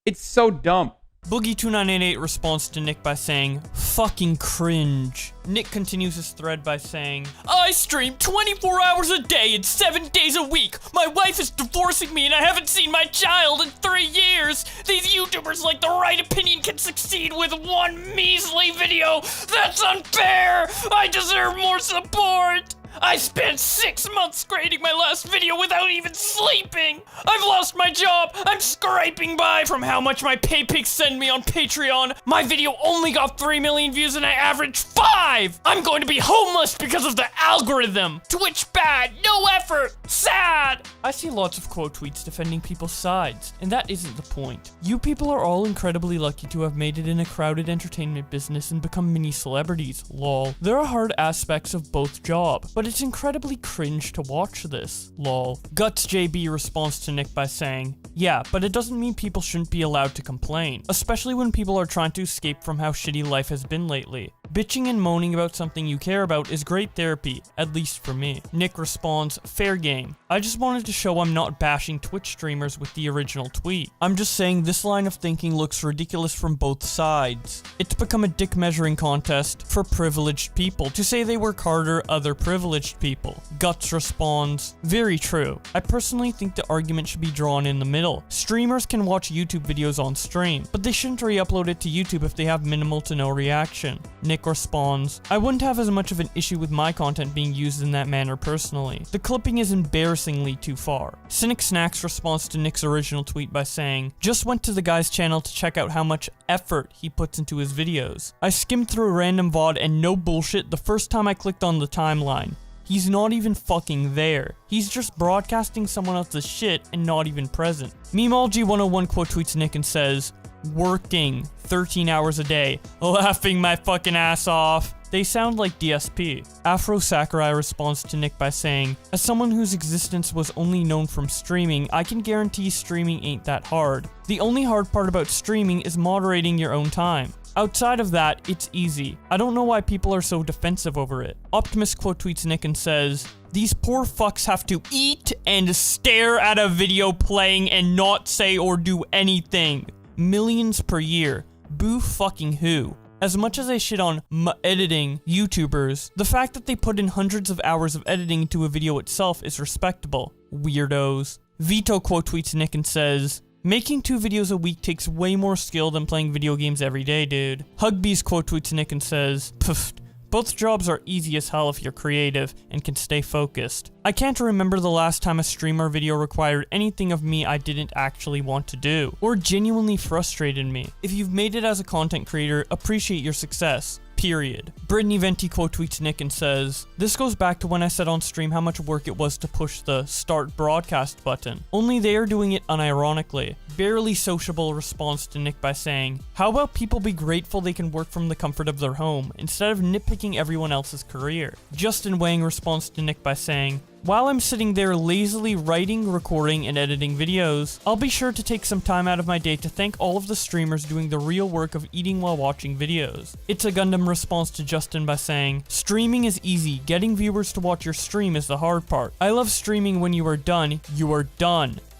J: It's so dumb.
A: Boogie2988 responds to Nick by saying, "Fucking cringe." Nick continues his thread by saying, "I stream 24 hours a day and 7 days a week. My wife is divorcing me and I haven't seen my child in 3 years. These YouTubers like The Right Opinion can succeed with one measly video. That's unfair. I deserve more support. I spent 6 months grading my last video without even sleeping. I've lost my job. I'm scraping by from how much my pay pigs send me on Patreon. My video only got 3 million views and I averaged 5. I'm going to be homeless because of the algorithm. Twitch bad, no effort, sad." I see lots of quote tweets defending people's sides, and that isn't the point. You people are all incredibly lucky to have made it in a crowded entertainment business and become mini celebrities, lol. There are hard aspects of both job, but it's incredibly cringe to watch this, lol. Guts JB responds to Nick by saying, "Yeah, but it doesn't mean people shouldn't be allowed to complain, especially when people are trying to escape from how shitty life has been lately. Bitching and moaning about something you care about is great therapy, at least for me." Nick responds, "Fair game. I just wanted to show I'm not bashing Twitch streamers with the original tweet. I'm just saying this line of thinking looks ridiculous from both sides. It's become a dick measuring contest for privileged people to say they work harder other privileged people." Guts responds, "Very true. I personally think the argument should be drawn in the middle. Streamers can watch YouTube videos on stream, but they shouldn't re-upload it to YouTube if they have minimal to no reaction." Nick responds, "I wouldn't have as much of an issue with my content being used in that manner personally. The clipping is embarrassingly too far." Cynic Snacks responds to Nick's original tweet by saying, "Just went to the guy's channel to check out how much effort he puts into his videos. I skimmed through random VOD and no bullshit the first time I clicked on the timeline. He's not even fucking there. He's just broadcasting someone else's shit and not even present." Memeology101 quote tweets Nick and says, "Working 13 hours a day, laughing my fucking ass off." They sound like DSP. Afro Sakurai responds to Nick by saying, "As someone whose existence was only known from streaming, I can guarantee streaming ain't that hard. The only hard part about streaming is moderating your own time. Outside of that, it's easy. I don't know why people are so defensive over it." Optimus quote tweets Nick and says, "These poor fucks have to eat and stare at a video playing and not say or do anything. Millions per year. Boo fucking who." As much as I shit on editing YouTubers, the fact that they put in hundreds of hours of editing into a video itself is respectable. Weirdos. Vito quote tweets Nick and says, "Making 2 videos a week takes way more skill than playing video games every day, dude." Hugbees quote tweets Nick and says, "Pfft. Both jobs are easy as hell if you're creative and can stay focused. I can't remember the last time a streamer video required anything of me I didn't actually want to do, or genuinely frustrated me. If you've made it as a content creator, appreciate your success. Period." Brittany Venti quote tweets Nick and says, "This goes back to when I said on stream how much work it was to push the start broadcast button. Only they are doing it unironically." Barely Sociable responds to Nick by saying, "How about people be grateful they can work from the comfort of their home, instead of nitpicking everyone else's career?" Justin Wang responds to Nick by saying, "While I'm sitting there lazily writing, recording, and editing videos, I'll be sure to take some time out of my day to thank all of the streamers doing the real work of eating while watching videos." ItsAGundam responds to Justin by saying, "Streaming is easy, getting viewers to watch your stream is the hard part. I love streaming when you are done,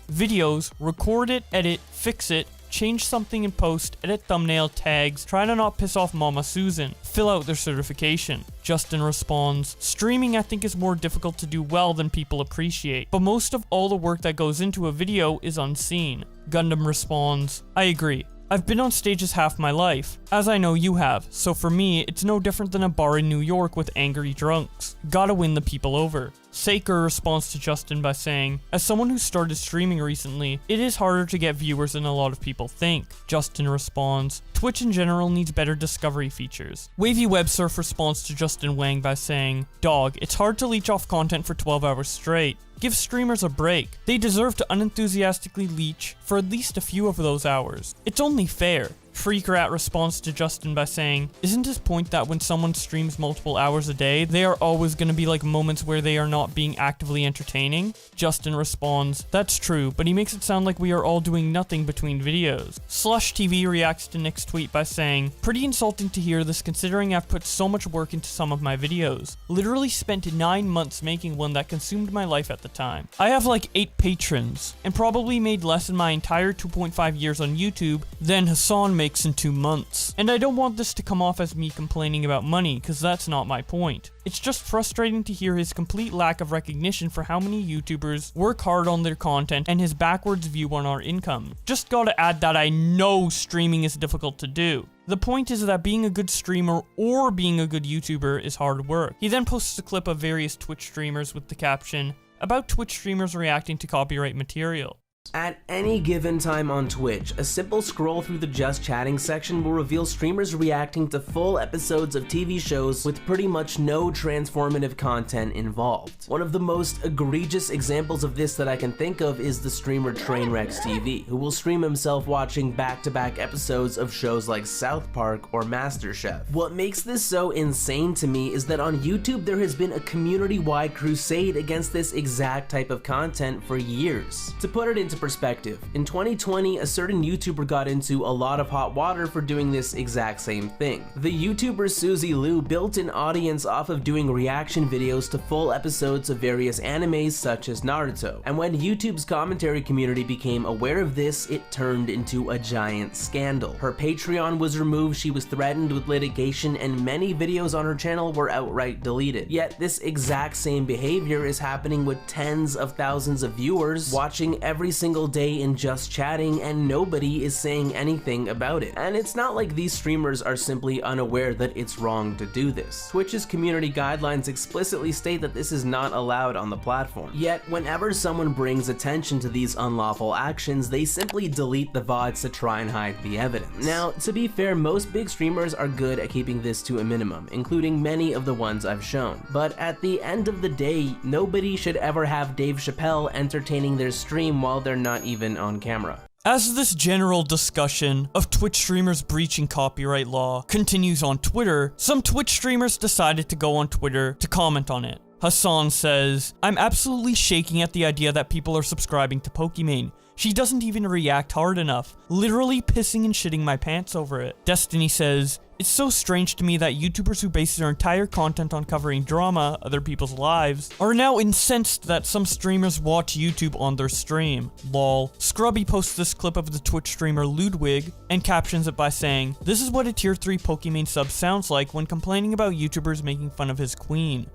A: videos, record it, edit, fix it, change something in post, edit thumbnail, tags, try to not piss off Mama Susan, fill out their certification. Justin responds, streaming I think is more difficult to do well than people appreciate, but most of all the work that goes into a video is unseen. Gundam responds, I agree. I've been on stages half my life, as I know you have, so for me, it's no different than a bar in New York with angry drunks. Gotta win the people over. Saker responds to Justin by saying, as someone who started streaming recently, it is harder to get viewers than a lot of people think. Justin responds, Twitch in general needs better discovery features. Wavy Websurf responds to Justin Wang by saying, dog, it's hard to leech off content for 12 hours straight. Give streamers a break. They deserve to unenthusiastically leech for at least a few of those hours. It's only fair. Freakrat responds to Justin by saying, isn't his point that when someone streams multiple hours a day, they are always going to be like moments where they are not being actively entertaining? Justin responds, that's true, but he makes it sound like we are all doing nothing between videos. Slush TV reacts to Nick's tweet by saying, pretty insulting to hear this considering I've put so much work into some of my videos. Literally spent 9 months making one that consumed my life at the time. I have like 8 patrons, and probably made less in my entire 2.5 years on YouTube than Hassan makes in 2 months. And I don't want this to come off as me complaining about money, cause that's not my point. It's just frustrating to hear his complete lack of recognition for how many YouTubers work hard on their content and his backwards view on our income. Just gotta add that I know streaming is difficult to do. The point is that being a good streamer or being a good YouTuber is hard work. He then posts a clip of various Twitch streamers with the caption, about Twitch streamers reacting to copyright material.
D: At any given time on Twitch, a simple scroll through the Just Chatting section will reveal streamers reacting to full episodes of TV shows with pretty much no transformative content involved. One of the most egregious examples of this that I can think of is the streamer Trainwrecks TV, who will stream himself watching back-to-back episodes of shows like South Park or MasterChef. What makes this so insane to me is that on YouTube there has been a community-wide crusade against this exact type of content for years. To put it into perspective, in 2020, a certain YouTuber got into a lot of hot water for doing this exact same thing. The YouTuber Suzy Liu built an audience off of doing reaction videos to full episodes of various animes such as Naruto, and when YouTube's commentary community became aware of this, it turned into a giant scandal. Her Patreon was removed, she was threatened with litigation, and many videos on her channel were outright deleted. Yet this exact same behavior is happening with tens of thousands of viewers watching every single day in Just Chatting, and nobody is saying anything about it. And it's not like these streamers are simply unaware that it's wrong to do this. Twitch's community guidelines explicitly state that this is not allowed on the platform. Yet, whenever someone brings attention to these unlawful actions, they simply delete the VODs to try and hide the evidence. Now, to be fair, most big streamers are good at keeping this to a minimum, including many of the ones I've shown. But at the end of the day, nobody should ever have Dave Chappelle entertaining their stream while they're not even on camera.
A: As this general discussion of Twitch streamers breaching copyright law continues on Twitter, some Twitch streamers decided to go on Twitter to comment on it. Hassan says, I'm absolutely shaking at the idea that people are subscribing to Pokimane. She doesn't even react hard enough. Literally pissing and shitting my pants over it. Destiny says, it's so strange to me that YouTubers who base their entire content on covering drama, other people's lives, are now incensed that some streamers watch YouTube on their stream. Lol. Scrubby posts this clip of the Twitch streamer Ludwig and captions it by saying, this is what a tier 3 Pokimane sub sounds like when complaining about YouTubers making fun of his queen.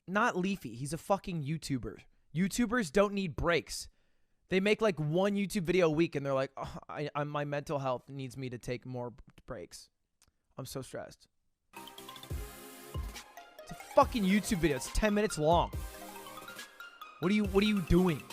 K: Not Leafy, he's a fucking YouTuber. YouTubers don't need breaks. They make like one YouTube video a week and they're like, oh, my mental health needs me to take more breaks. I'm so stressed. It's a fucking YouTube video. It's 10 minutes long. What are you doing?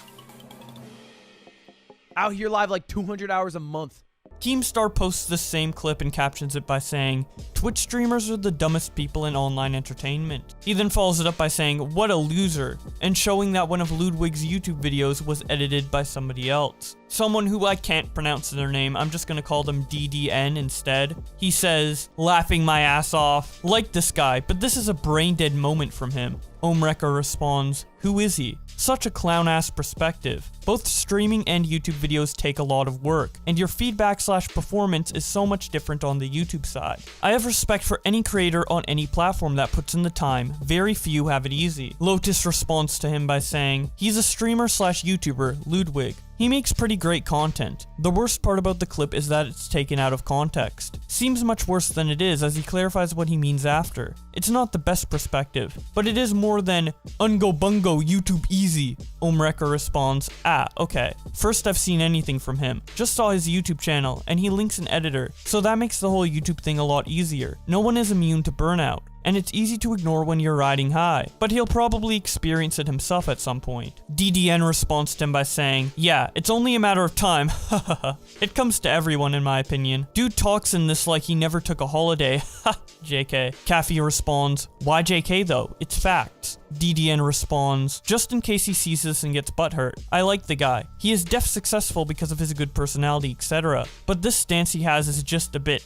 K: Out here live like 200 hours a month.
A: Keemstar posts the same clip and captions it by saying, Twitch streamers are the dumbest people in online entertainment. He then follows it up by saying, what a loser, and showing that one of Ludwig's YouTube videos was edited by somebody else. Someone who I can't pronounce their name, I'm just gonna call them DDN instead. He says, laughing my ass off, like this guy, but this is a brain dead moment from him. Omreka responds, who is he? Such a clown-ass perspective. Both streaming and YouTube videos take a lot of work, and your feedback/performance is so much different on the YouTube side. I have respect for any creator on any platform that puts in the time. Very few have it easy. Lotus responds to him by saying, he's a streamer slash YouTuber, Ludwig. He makes pretty great content. The worst part about the clip is that it's taken out of context. Seems much worse than it is, as he clarifies what he means after. It's not the best perspective, but it is more than Ungo Bungo YouTube easy. Omreka responds, ah, okay. First I've seen anything from him. Just saw his YouTube channel, and he links an editor, so that makes the whole YouTube thing a lot easier. No one is immune to burnout, and it's easy to ignore when you're riding high, but he'll probably experience it himself at some point. DDN responds to him by saying, yeah, it's only a matter of time, hahaha. It comes to everyone in my opinion. Dude talks in this like he never took a holiday, ha, JK. Caffey responds, why JK though? It's facts. DDN responds, just in case he sees this and gets butthurt. I like the guy. He is def successful because of his good personality, etc. But this stance he has is just a bit,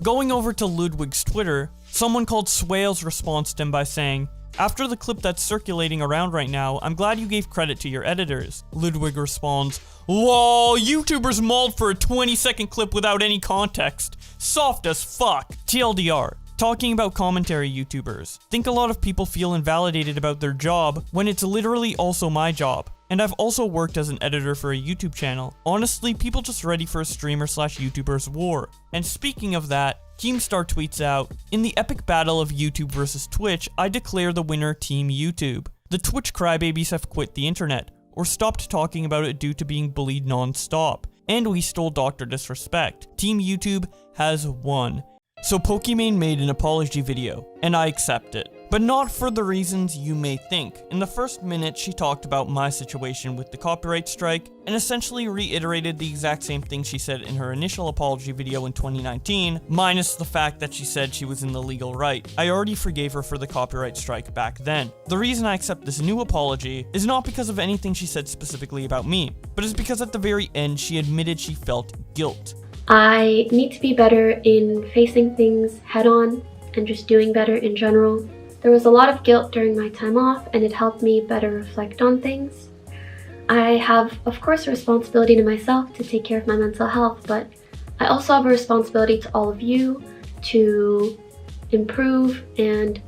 A: Going over to Ludwig's Twitter, someone called Swales responds to him by saying, after the clip that's circulating around right now, I'm glad you gave credit to your editors. Ludwig responds, lol, YouTubers mauled for a 20-second clip without any context. Soft as fuck. TLDR. Talking about commentary YouTubers. Think a lot of people feel invalidated about their job when it's literally also my job. And I've also worked as an editor for a YouTube channel. Honestly, people just ready for a streamer slash YouTuber's war. And speaking of that, Keemstar tweets out, in the epic battle of YouTube versus Twitch, I declare the winner Team YouTube. The Twitch crybabies have quit the internet, or stopped talking about it due to being bullied non-stop. And we stole Dr. Disrespect. Team YouTube has won. So Pokimane made an apology video, and I accept it. But not for the reasons you may think. In the first minute, she talked about my situation with the copyright strike, and essentially reiterated the exact same thing she said in her initial apology video in 2019, minus the fact that she said she was in the legal right. I already forgave her for the copyright strike back then. The reason I accept this new apology is not because of anything she said specifically about me, but is because at the very end, she admitted she felt guilt.
I: I need to be better in facing things head on and just doing better in general. There was a lot of guilt during my time off, and it helped me better reflect on things. I have, of course, a responsibility to myself to take care of my mental health, but I also have a responsibility to all of you to improve and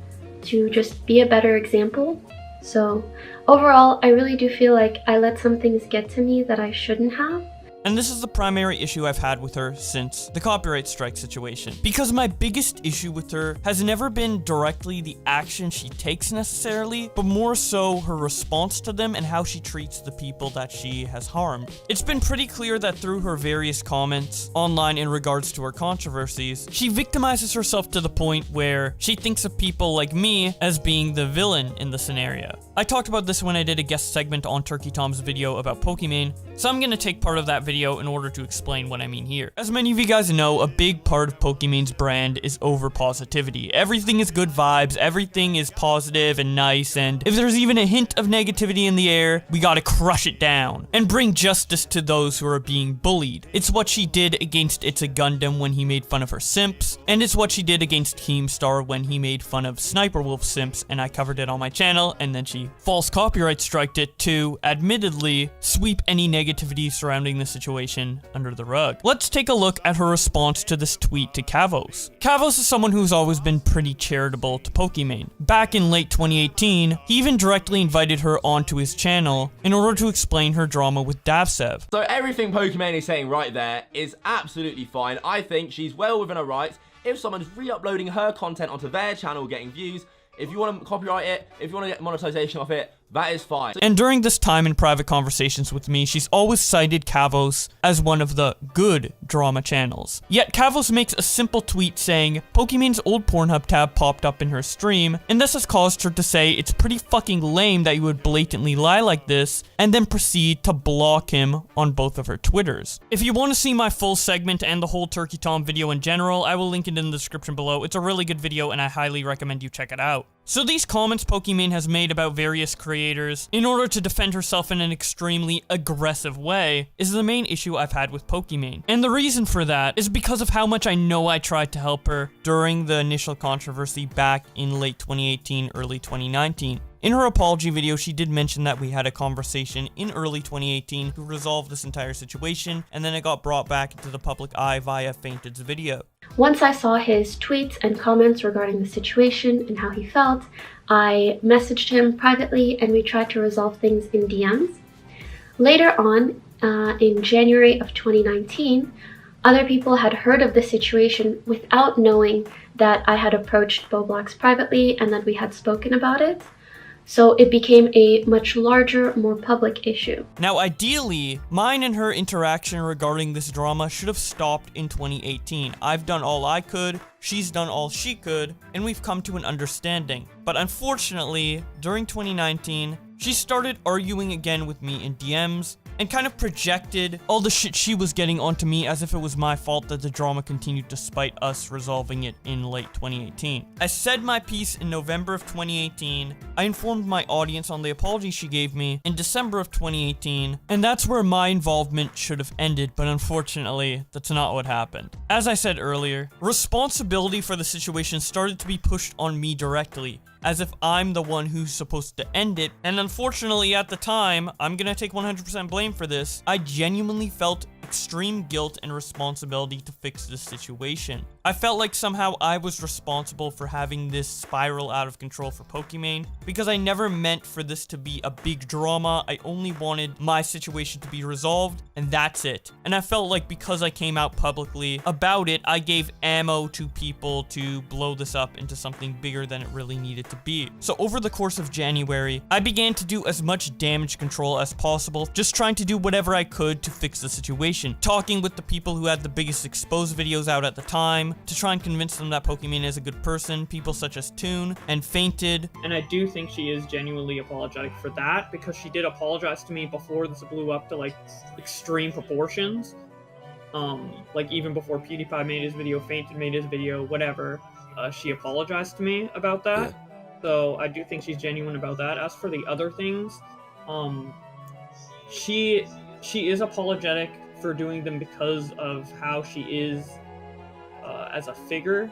I: to just be a better example. So overall, I really do feel like I let some things get to me that I shouldn't have.
A: And this is the primary issue I've had with her since the copyright strike situation. Because my biggest issue with her has never been directly the action she takes necessarily, but more so her response to them and how she treats the people that she has harmed. It's been pretty clear that through her various comments online in regards to her controversies, she victimizes herself to the point where she thinks of people like me as being the villain in the scenario. I talked about this when I did a guest segment on Turkey Tom's video about Pokimane, so I'm gonna take part of that video in order to explain what I mean here. As many of you guys know, a big part of Pokimane's brand is over positivity. Everything is good vibes, everything is positive and nice, and if there's even a hint of negativity in the air, we gotta crush it down and bring justice to those who are being bullied. It's what she did against ItsAGundam when he made fun of her simps, and it's what she did against Keemstar when he made fun of SSSniperwolf simps, and I covered it on my channel, and then she false copyright striked it to, admittedly, sweep any negativity surrounding the situation under the rug. Let's take a look at her response to this tweet to Kavos. Kavos is someone who's always been pretty charitable to Pokimane. Back in late 2018, he even directly invited her onto his channel in order to explain her drama with Davsev.
L: So everything Pokimane is saying right there is absolutely fine. I think she's well within her rights. If someone's re-uploading her content onto their channel getting views, if you want to copyright it, if you want to get monetization off it, that is fine.
A: And during this time in private conversations with me, she's always cited Kavos as one of the good drama channels. Yet Kavos makes a simple tweet saying, Pokimane's old Pornhub tab popped up in her stream, and this has caused her to say it's pretty fucking lame that you would blatantly lie like this, and then proceed to block him on both of her Twitters. If you want to see my full segment and the whole Turkey Tom video in general, I will link it in the description below. It's a really good video, and I highly recommend you check it out. So these comments Pokimane has made about various creators in order to defend herself in an extremely aggressive way is the main issue I've had with Pokimane. And the reason for that is because of how much I know I tried to help her during the initial controversy back in late 2018, early 2019. In her apology video, she did mention that we had a conversation in early 2018 to resolve this entire situation, and then it got brought back into the public eye via Fainted's video.
I: Once I saw his tweets and comments regarding the situation and how he felt, I messaged him privately and we tried to resolve things in DMs. Later on, in January of 2019, other people had heard of the situation without knowing that I had approached Boblox privately and that we had spoken about it. So it became a much larger, more public issue.
A: Now, ideally, mine and her interaction regarding this drama should have stopped in 2018. I've done all I could, she's done all she could, and we've come to an understanding. But unfortunately, during 2019, she started arguing again with me in DMs, and kind of projected all the shit she was getting onto me as if it was my fault that the drama continued despite us resolving it in late 2018. I said my piece in November of 2018, I informed my audience on the apology she gave me in December of 2018, and that's where my involvement should have ended, but unfortunately, that's not what happened. As I said earlier, responsibility for the situation started to be pushed on me directly, as if I'm the one who's supposed to end it, and unfortunately at the time, I'm gonna take 100% blame for this, I genuinely felt extreme guilt and responsibility to fix this situation. I felt like somehow I was responsible for having this spiral out of control for Pokimane, because I never meant for this to be a big drama. I only wanted my situation to be resolved, and that's it. And I felt like because I came out publicly about it, I gave ammo to people to blow this up into something bigger than it really needed to be. So over the course of January, I began to do as much damage control as possible, just trying to do whatever I could to fix the situation. Talking with the people who had the biggest exposed videos out at the time, to try and convince them that Pokimane is a good person, people such as Toon and Fainted.
M: And I do think she is genuinely apologetic for that, because she did apologize to me before this blew up to like extreme proportions. Like even before PewDiePie made his video, Fainted made his video, whatever, she apologized to me about that. Yeah. So I do think she's genuine about that. As for the other things, she is apologetic for doing them because of how she is as a figure.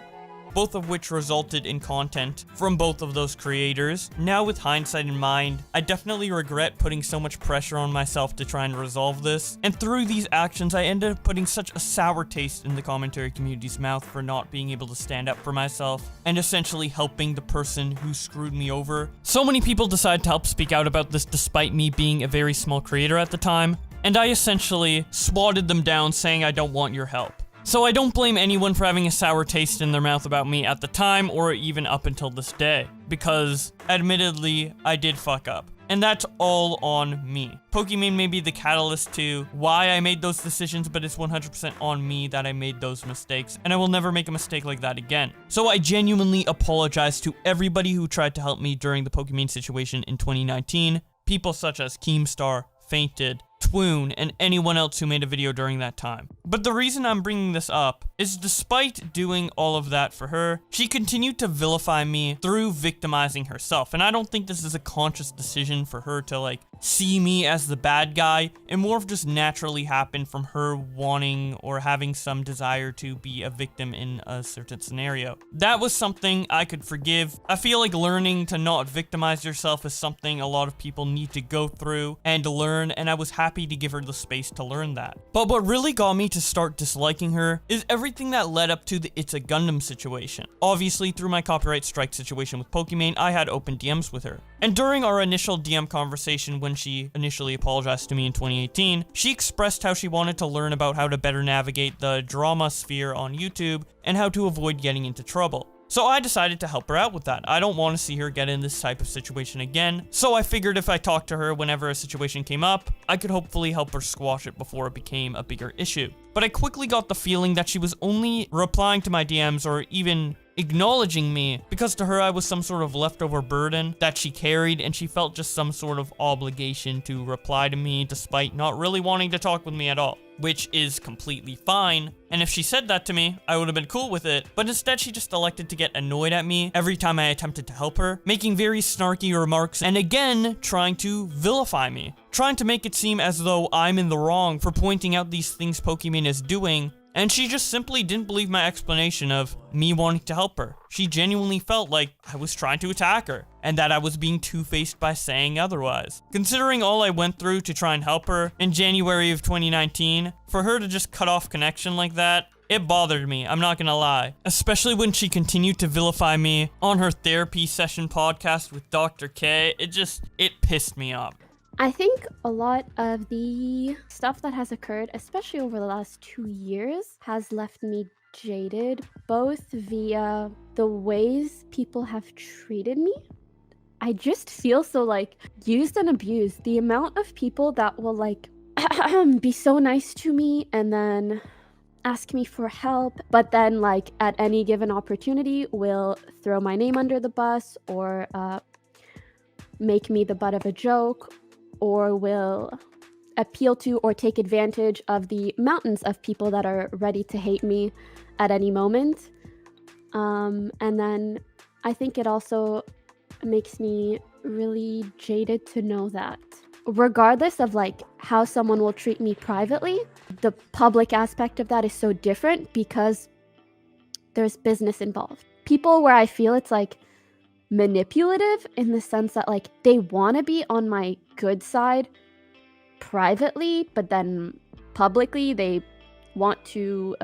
A: Both of which resulted in content from both of those creators. Now with hindsight in mind, I definitely regret putting so much pressure on myself to try and resolve this. And through these actions, I ended up putting such a sour taste in the commentary community's mouth for not being able to stand up for myself and essentially helping the person who screwed me over. So many people decided to help speak out about this despite me being a very small creator at the time, and I essentially swatted them down saying I don't want your help. So I don't blame anyone for having a sour taste in their mouth about me at the time or even up until this day, because admittedly, I did fuck up. And that's all on me. Pokimane may be the catalyst to why I made those decisions, but it's 100% on me that I made those mistakes, and I will never make a mistake like that again. So I genuinely apologize to everybody who tried to help me during the Pokimane situation in 2019, people such as Keemstar, Fainted, Twoon, and anyone else who made a video during that time. But the reason I'm bringing this up is despite doing all of that for her, she continued to vilify me through victimizing herself. And I don't think this is a conscious decision for her to like see me as the bad guy. It more of just naturally happened from her wanting or having some desire to be a victim in a certain scenario. That was something I could forgive. I feel like learning to not victimize yourself is something a lot of people need to go through and learn, and I was happy to give her the space to learn that. But what really got me to start disliking her is everything that led up to the ItsAGundam situation. Obviously, through my copyright strike situation with Pokimane, I had open DMs with her. And during our initial DM conversation when she initially apologized to me in 2018, she expressed how she wanted to learn about how to better navigate the drama sphere on YouTube and how to avoid getting into trouble. So I decided to help her out with that. I don't want to see her get in this type of situation again, so I figured if I talked to her whenever a situation came up, I could hopefully help her squash it before it became a bigger issue. But I quickly got the feeling that she was only replying to my DMs or even acknowledging me because to her I was some sort of leftover burden that she carried, and she felt just some sort of obligation to reply to me despite not really wanting to talk with me at all, which is completely fine. And if she said that to me, I would have been cool with it, but instead she just elected to get annoyed at me every time I attempted to help her, making very snarky remarks and again trying to vilify me, trying to make it seem as though I'm in the wrong for pointing out these things Pokimane is doing. And she just simply didn't believe my explanation of me wanting to help her. She genuinely felt like I was trying to attack her, and that I was being two-faced by saying otherwise. Considering all I went through to try and help her in January of 2019, for her to just cut off connection like that, It bothered me, I'm not gonna lie. Especially when she continued to vilify me on her therapy session podcast with Dr. K. It pissed me off.
I: I think a lot of the stuff that has occurred, especially over the last 2 years, has left me jaded, both via the ways people have treated me. I just feel so like used and abused. The amount of people that will like be so nice to me and then ask me for help, but then like at any given opportunity will throw my name under the bus or make me the butt of a joke, or will appeal to or take advantage of the mountains of people that are ready to hate me at any moment. And then I think it also makes me really jaded to know that regardless of like how someone will treat me privately, the public aspect of that is so different because there's business involved. People where I feel it's like manipulative in the sense that like they want to be on my good side privately, but then publicly they want to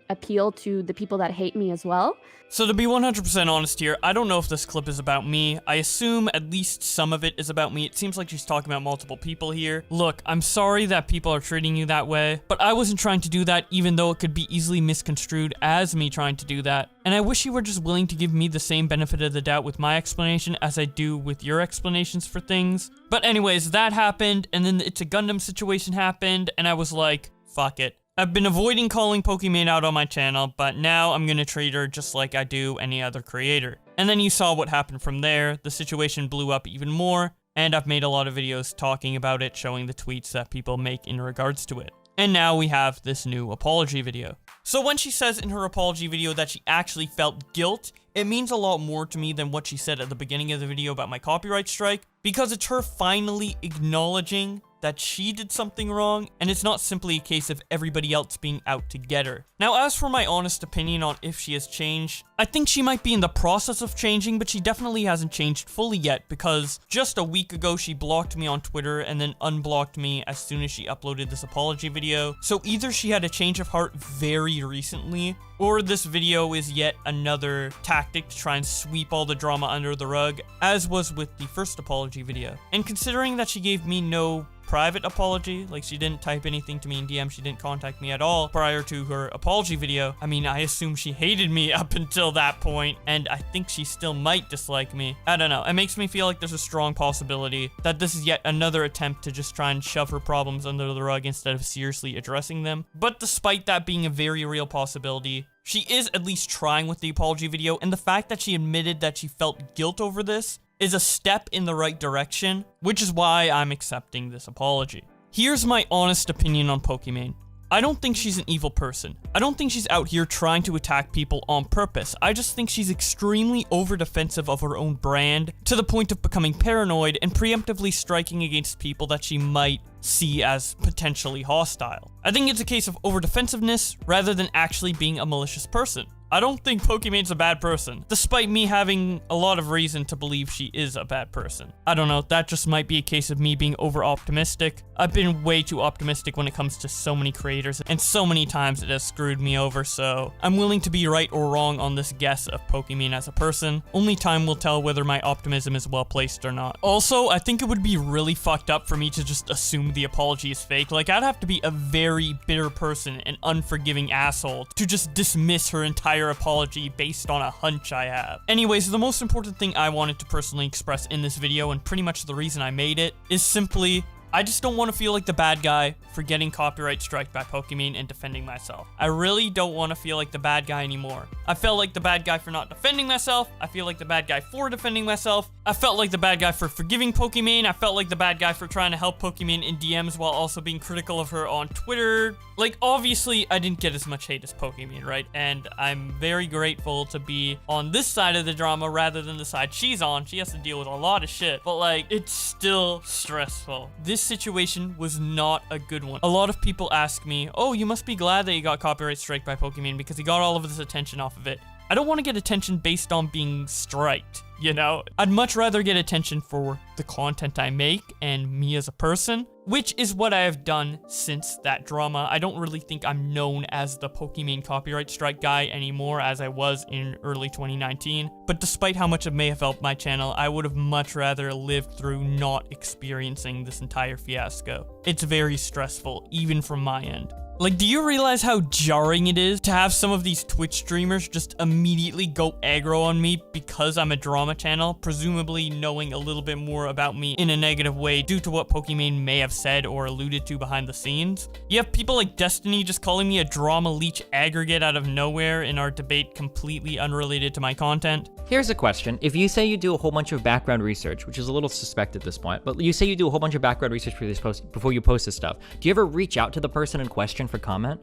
I: appeal to the people that hate me as well.
A: So to be 100% honest here, I don't know if this clip is about me. I assume at least some of it is about me. It seems like she's talking about multiple people here. Look, I'm sorry that people are treating you that way, but I wasn't trying to do that, even though it could be easily misconstrued as me trying to do that. And I wish you were just willing to give me the same benefit of the doubt with my explanation as I do with your explanations for things. But anyways, that happened, and then the ItsAGundam situation happened, and I was like, fuck it. I've been avoiding calling Pokimane out on my channel, but now I'm gonna treat her just like I do any other creator. And then you saw what happened from there. The situation blew up even more, and I've made a lot of videos talking about it, showing the tweets that people make in regards to it. And now we have this new apology video. So when she says in her apology video that she actually felt guilt, it means a lot more to me than what she said at the beginning of the video about my copyright strike, because it's her finally acknowledging that she did something wrong, and it's not simply a case of everybody else being out to get her. Now, as for my honest opinion on if she has changed, I think she might be in the process of changing, but she definitely hasn't changed fully yet, because just a week ago she blocked me on Twitter and then unblocked me as soon as she uploaded this apology video. So either she had a change of heart very recently, or this video is yet another tactic to try and sweep all the drama under the rug, as was with the first apology video. And considering that she gave me no private apology, like she didn't type anything to me in DM, she didn't contact me at all prior to her apology video, I mean, I assume she hated me up until that point, and I think she still might dislike me. I don't know, it makes me feel like there's a strong possibility that this is yet another attempt to just try and shove her problems under the rug instead of seriously addressing them. But despite that being a very real possibility, she is at least trying with the apology video, and the fact that she admitted that she felt guilt over this is a step in the right direction, which is why I'm accepting this apology. Here's my honest opinion on Pokimane. I don't think she's an evil person. I don't think she's out here trying to attack people on purpose. I just think she's extremely over-defensive of her own brand, to the point of becoming paranoid and preemptively striking against people that she might see as potentially hostile. I think it's a case of over-defensiveness rather than actually being a malicious person. I don't think Pokimane's a bad person, despite me having a lot of reason to believe she is a bad person. I don't know, that just might be a case of me being over-optimistic. I've been way too optimistic when it comes to so many creators, and so many times it has screwed me over, so I'm willing to be right or wrong on this guess of Pokimane as a person. Only time will tell whether my optimism is well placed or not. Also, I think it would be really fucked up for me to just assume the apology is fake. Like, I'd have to be a very bitter person and unforgiving asshole to just dismiss her entire apology based on a hunch I have. Anyways, the most important thing I wanted to personally express in this video, and pretty much the reason I made it, is simply, I just don't want to feel like the bad guy for getting copyright striked by Pokimane and defending myself. I really don't want to feel like the bad guy anymore. I felt like the bad guy for not defending myself. I feel like the bad guy for defending myself. I felt like the bad guy for forgiving Pokimane. I felt like the bad guy for trying to help Pokimane in DMs while also being critical of her on Twitter. Like, obviously, I didn't get as much hate as Pokimane, right? And I'm very grateful to be on this side of the drama rather than the side she's on. She has to deal with a lot of shit, but like, it's still stressful. This situation was not a good one. A lot of people ask me, oh, you must be glad that you got copyright striked by Pokimane because he got all of this attention off of it. I don't want to get attention based on being striked, you know? I'd much rather get attention for the content I make and me as a person, which is what I have done since that drama. I don't really think I'm known as the Pokimane copyright strike guy anymore as I was in early 2019, but despite how much it may have helped my channel, I would have much rather lived through not experiencing this entire fiasco. It's very stressful, even from my end. Like, do you realize how jarring it is to have some of these Twitch streamers just immediately go aggro on me because I'm a drama channel, presumably knowing a little bit more about me in a negative way due to what Pokimane may have said or alluded to behind the scenes? You have people like Destiny just calling me a drama leech aggregate out of nowhere in our debate completely unrelated to my content.
N: Here's a question. If you say you do a whole bunch of background research, which is a little suspect at this point, but you say you do a whole bunch of background research for this post before you post this stuff, do you ever reach out to the person in question for comment?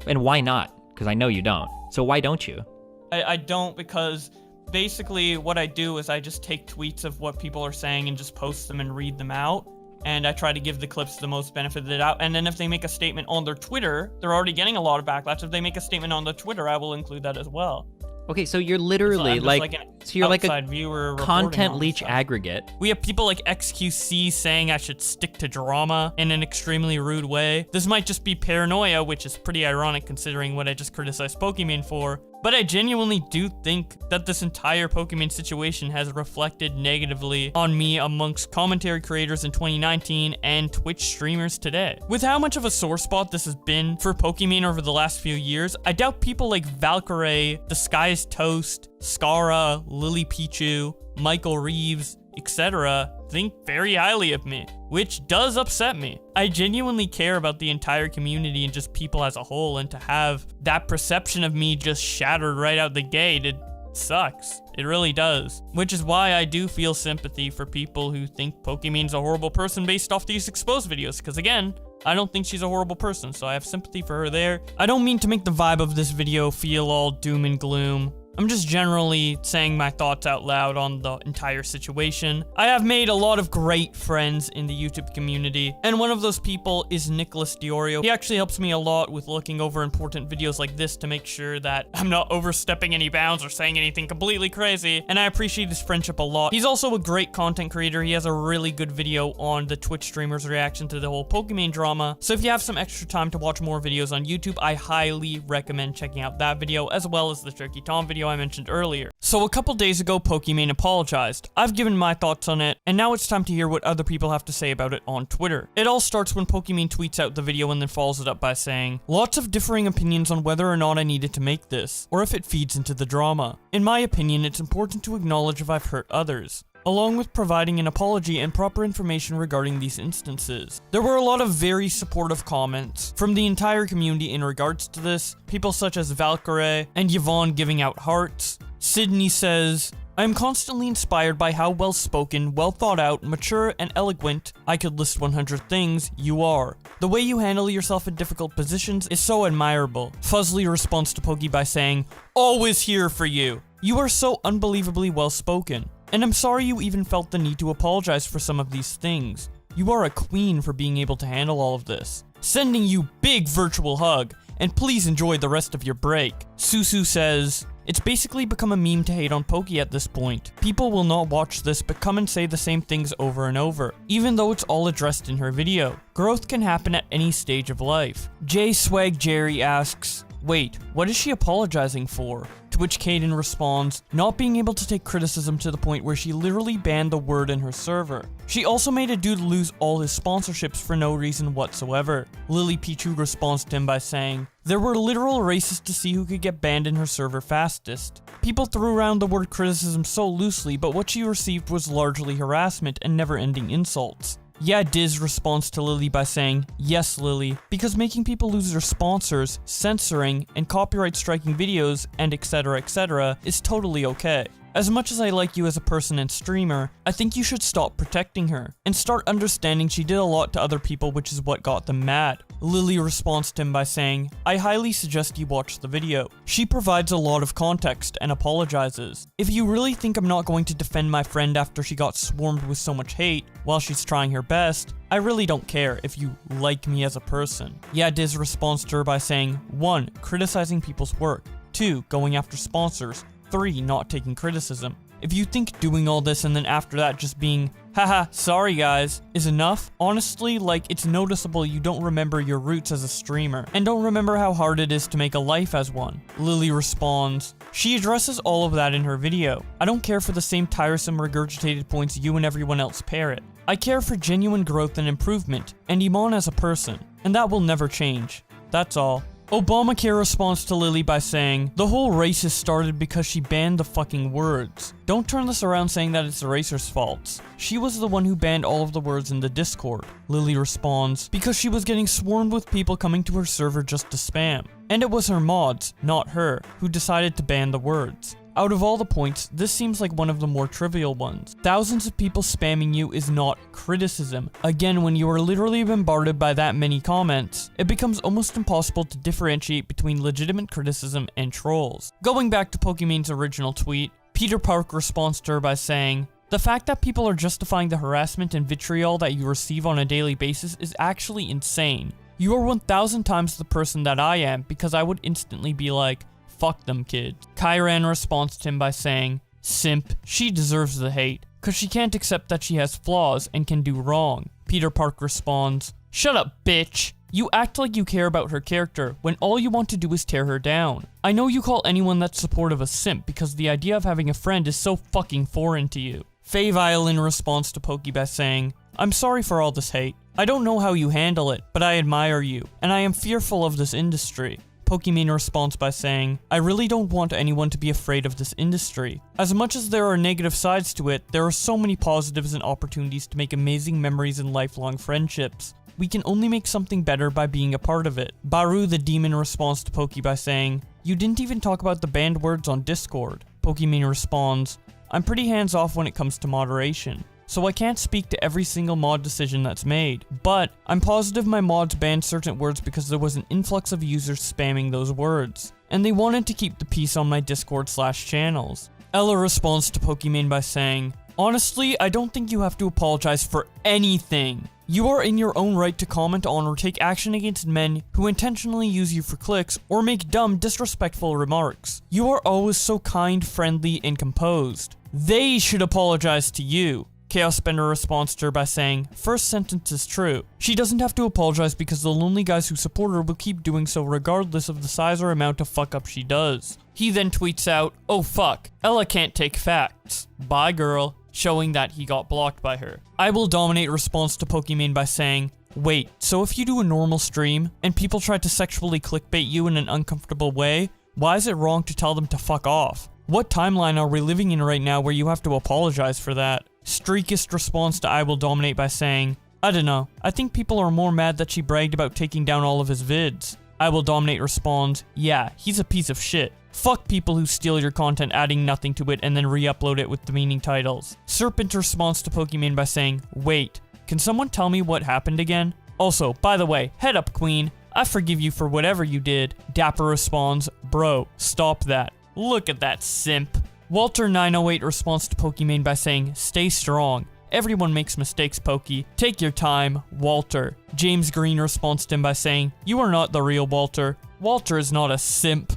N: And why not? Because I know you don't. So why don't you?
A: I don't, because basically what I do is I just take tweets of what people are saying and just post them and read them out. And I try to give the clips the most benefit of the doubt. And then if they make a statement on their Twitter, they're already getting a lot of backlash. If they make a statement on their Twitter, I will include that as well.
N: Okay, so you're literally so you're like a
A: viewer
N: content leech aggregate.
A: We have people like XQC saying I should stick to drama in an extremely rude way. This might just be paranoia, which is pretty ironic considering what I just criticized Pokimane for. But I genuinely do think that this entire Pokimane situation has reflected negatively on me amongst commentary creators in 2019 and Twitch streamers today. With how much of a sore spot this has been for Pokimane over the last few years, I doubt people like Valkyrae, The Sky's Toast, Skara, Lily Pichu, Michael Reeves, etc. think very highly of me, which does upset me. I genuinely care about the entire community and just people as a whole, and to have that perception of me just shattered right out the gate, it sucks. It really does. Which is why I do feel sympathy for people who think Pokimane's a horrible person based off these exposed videos, because again, I don't think she's a horrible person, so I have sympathy for her there. I don't mean to make the vibe of this video feel all doom and gloom. I'm just generally saying my thoughts out loud on the entire situation. I have made a lot of great friends in the YouTube community, and one of those people is Nicholas Diorio. He actually helps me a lot with looking over important videos like this to make sure that I'm not overstepping any bounds or saying anything completely crazy, and I appreciate his friendship a lot. He's also a great content creator. He has a really good video on the Twitch streamer's reaction to the whole Pokimane drama, so if you have some extra time to watch more videos on YouTube, I highly recommend checking out that video, as well as the Tricky Tom video I mentioned earlier. So a couple days ago, Pokimane apologized. I've given my thoughts on it, and now it's time to hear what other people have to say about it on Twitter. It all starts when Pokimane tweets out the video and then follows it up by saying, "Lots of differing opinions on whether or not I needed to make this, or if it feeds into the drama. In my opinion, it's important to acknowledge if I've hurt others, along with providing an apology and proper information regarding these instances." There were a lot of very supportive comments from the entire community in regards to this, people such as Valkyrae and Yvonne giving out hearts. Sydney says, "I am constantly inspired by how well-spoken, well-thought-out, mature, and eloquent, I could list 100 things, you are. The way you handle yourself in difficult positions is so admirable." Fuzzly responds to Poki by saying, "Always here for you. You are so unbelievably well-spoken. And I'm sorry you even felt the need to apologize for some of these things. You are a queen for being able to handle all of this. Sending you big virtual hug, and please enjoy the rest of your break." Susu says, "It's basically become a meme to hate on Poki at this point. People will not watch this but come and say the same things over and over, even though it's all addressed in her video. Growth can happen at any stage of life." J Swag Jerry asks, "Wait, what is she apologizing for?" To which Kaden responds, "Not being able to take criticism to the point where she literally banned the word in her server. She also made a dude lose all his sponsorships for no reason whatsoever." Lily Pichu responds to him by saying, "There were literal races to see who could get banned in her server fastest. People threw around the word criticism so loosely, but what she received was largely harassment and never-ending insults." Yeah, Diz responds to Lily by saying, "Yes, Lily, because making people lose their sponsors, censoring, and copyright striking videos, and etc. is totally okay. As much as I like you as a person and streamer, I think you should stop protecting her, and start understanding she did a lot to other people, which is what got them mad." Lily responds to him by saying, "I highly suggest you watch the video. She provides a lot of context and apologizes. If you really think I'm not going to defend my friend after she got swarmed with so much hate while she's trying her best, I really don't care if you like me as a person." Yeah, Diz responds to her by saying, 1. Criticizing people's work. 2. Going after sponsors. 3. Not taking criticism. If you think doing all this and then after that just being, haha, sorry guys, is enough, honestly, like, it's noticeable you don't remember your roots as a streamer, and don't remember how hard it is to make a life as one. Lily responds, she addresses all of that in her video. I don't care for the same tiresome regurgitated points you and everyone else parrot. I care for genuine growth and improvement, and Iman as a person, and that will never change. That's all. Obamacare responds to Lily by saying, the whole race has started because she banned the fucking words. Don't turn this around saying that it's the racer's fault. She was the one who banned all of the words in the Discord. Lily responds, because she was getting swarmed with people coming to her server just to spam. And it was her mods, not her, who decided to ban the words. Out of all the points, this seems like one of the more trivial ones. Thousands of people spamming you is not criticism. Again, when you are literally bombarded by that many comments, it becomes almost impossible to differentiate between legitimate criticism and trolls. Going back to Pokimane's original tweet, Peter Park responds to her by saying, the fact that people are justifying the harassment and vitriol that you receive on a daily basis is actually insane. You are 1,000 times the person that I am, because I would instantly be like, fuck them kids. Kyran responds to him by saying, simp, she deserves the hate, cause she can't accept that she has flaws and can do wrong. Peter Park responds, shut up bitch. You act like you care about her character, when all you want to do is tear her down. I know you call anyone that's supportive a simp because the idea of having a friend is so fucking foreign to you. Faye Violin responds to Poki by saying, I'm sorry for all this hate. I don't know how you handle it, but I admire you, and I am fearful of this industry. Pokimane responds by saying, I really don't want anyone to be afraid of this industry. As much as there are negative sides to it, there are so many positives and opportunities to make amazing memories and lifelong friendships. We can only make something better by being a part of it. Baru the Demon responds to Poki by saying, you didn't even talk about the banned words on Discord. Pokimane responds, I'm pretty hands-off when it comes to moderation, so I can't speak to every single mod decision that's made, but I'm positive my mods banned certain words because there was an influx of users spamming those words, and they wanted to keep the peace on my Discord/channels. Ella responds to Pokimane by saying, honestly, I don't think you have to apologize for anything. You are in your own right to comment on or take action against men who intentionally use you for clicks or make dumb, disrespectful remarks. You are always so kind, friendly, and composed. They should apologize to you. Chaos Bender responds to her by saying, first sentence is true. She doesn't have to apologize because the lonely guys who support her will keep doing so regardless of the size or amount of fuck up she does. He then tweets out, oh fuck, Ella can't take facts. Bye girl, showing that he got blocked by her. I Will Dominate responds to Pokimane by saying, wait, so if you do a normal stream and people try to sexually clickbait you in an uncomfortable way, why is it wrong to tell them to fuck off? What timeline are we living in right now where you have to apologize for that? Streakist responds to I Will Dominate by saying, I don't know, I think people are more mad that she bragged about taking down all of his vids. I Will Dominate responds, yeah, he's a piece of shit. Fuck people who steal your content adding nothing to it and then re-upload it with demeaning titles. Serpent responds to Pokimane by saying, wait, can someone tell me what happened again? Also, by the way, head up queen, I forgive you for whatever you did. Dapper responds, bro, stop that. Look at that simp. Walter908 responds to Pokimane by saying, stay strong. Everyone makes mistakes, Poki. Take your time, Walter. James Green responds to him by saying, you are not the real Walter. Walter is not a simp.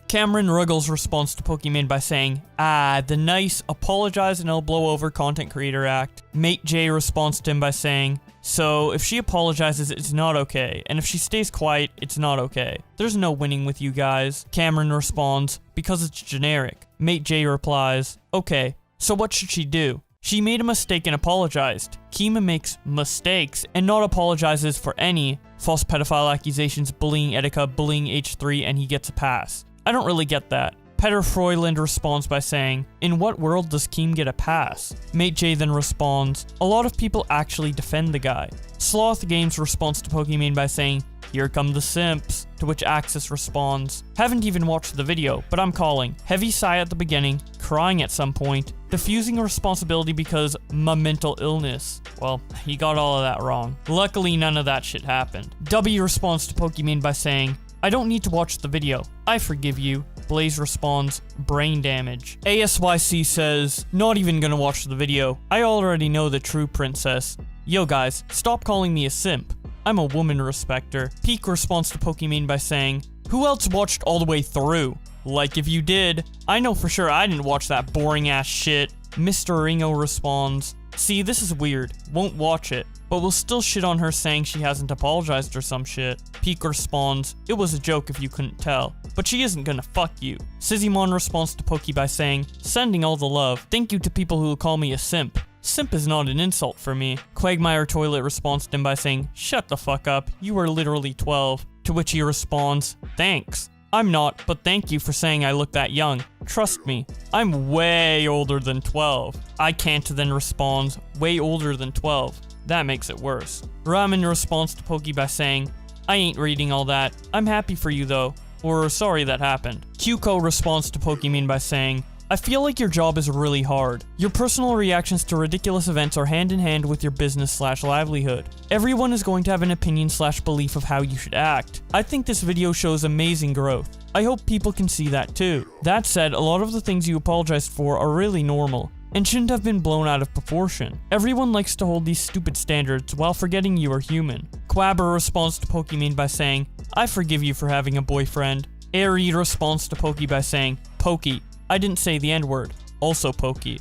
A: Cameron Ruggles responds to Pokimane by saying, the nice apologize and I'll blow over content creator act. Mate J responds to him by saying, so if she apologizes, it's not okay, and if she stays quiet, it's not okay. There's no winning with you guys. Cameron responds, because it's generic. Mate J replies, okay, so what should she do? She made a mistake and apologized. Keem makes mistakes and not apologizes for any false pedophile accusations, bullying Etika, bullying H3, and he gets a pass. I don't really get that. Petter Froyland responds by saying, in what world does Keem get a pass? Mate J then responds, a lot of people actually defend the guy. Sloth Games responds to Pokimane by saying, here come the simps, to which Axis responds, haven't even watched the video, but I'm calling. Heavy sigh at the beginning, crying at some point, diffusing responsibility because my mental illness. Well, he got all of that wrong. Luckily, none of that shit happened. W responds to Pokimane by saying, I don't need to watch the video. I forgive you. Blaze responds, brain damage. ASYC says, not even gonna watch the video. I already know the true princess. Yo guys, stop calling me a simp. I'm a woman respecter. Peak responds to Pokimane by saying, Who else watched all the way through? Like if you did, I know for sure I didn't watch that boring ass shit. Mr. Ringo responds, see, this is weird, won't watch it, but will still shit on her saying she hasn't apologized or some shit. Peak responds, it was a joke if you couldn't tell, but she isn't gonna fuck you. Sizzymon responds to Pokey by saying, sending all the love, thank you to people who will call me a simp. Simp is not an insult for me. Quagmire Toilet responds to him by saying, shut the fuck up, you are literally 12. To which he responds, thanks. I'm not, but thank you for saying I look that young. Trust me, I'm way older than 12. I can't then responds, way older than 12. That makes it worse. Ramen responds to Pokey by saying, I ain't reading all that. I'm happy for you though. Or sorry that happened. Kyuko responds to Pokimane by saying, I feel like your job is really hard. Your personal reactions to ridiculous events are hand in hand with your business/livelihood. Everyone is going to have an opinion/belief of how you should act. I think this video shows amazing growth. I hope people can see that too. That said, a lot of the things you apologized for are really normal and shouldn't have been blown out of proportion. Everyone likes to hold these stupid standards while forgetting you are human. Quabber responds to Pokimane by saying, I forgive you for having a boyfriend. Airy responds to Pokey by saying, Pokey, I didn't say the N-word. Also Pokey.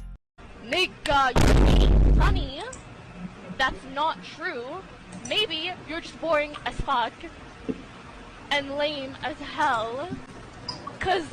H: Nigga, you funny. That's not true. Maybe you're just boring as fuck and lame as hell. Cause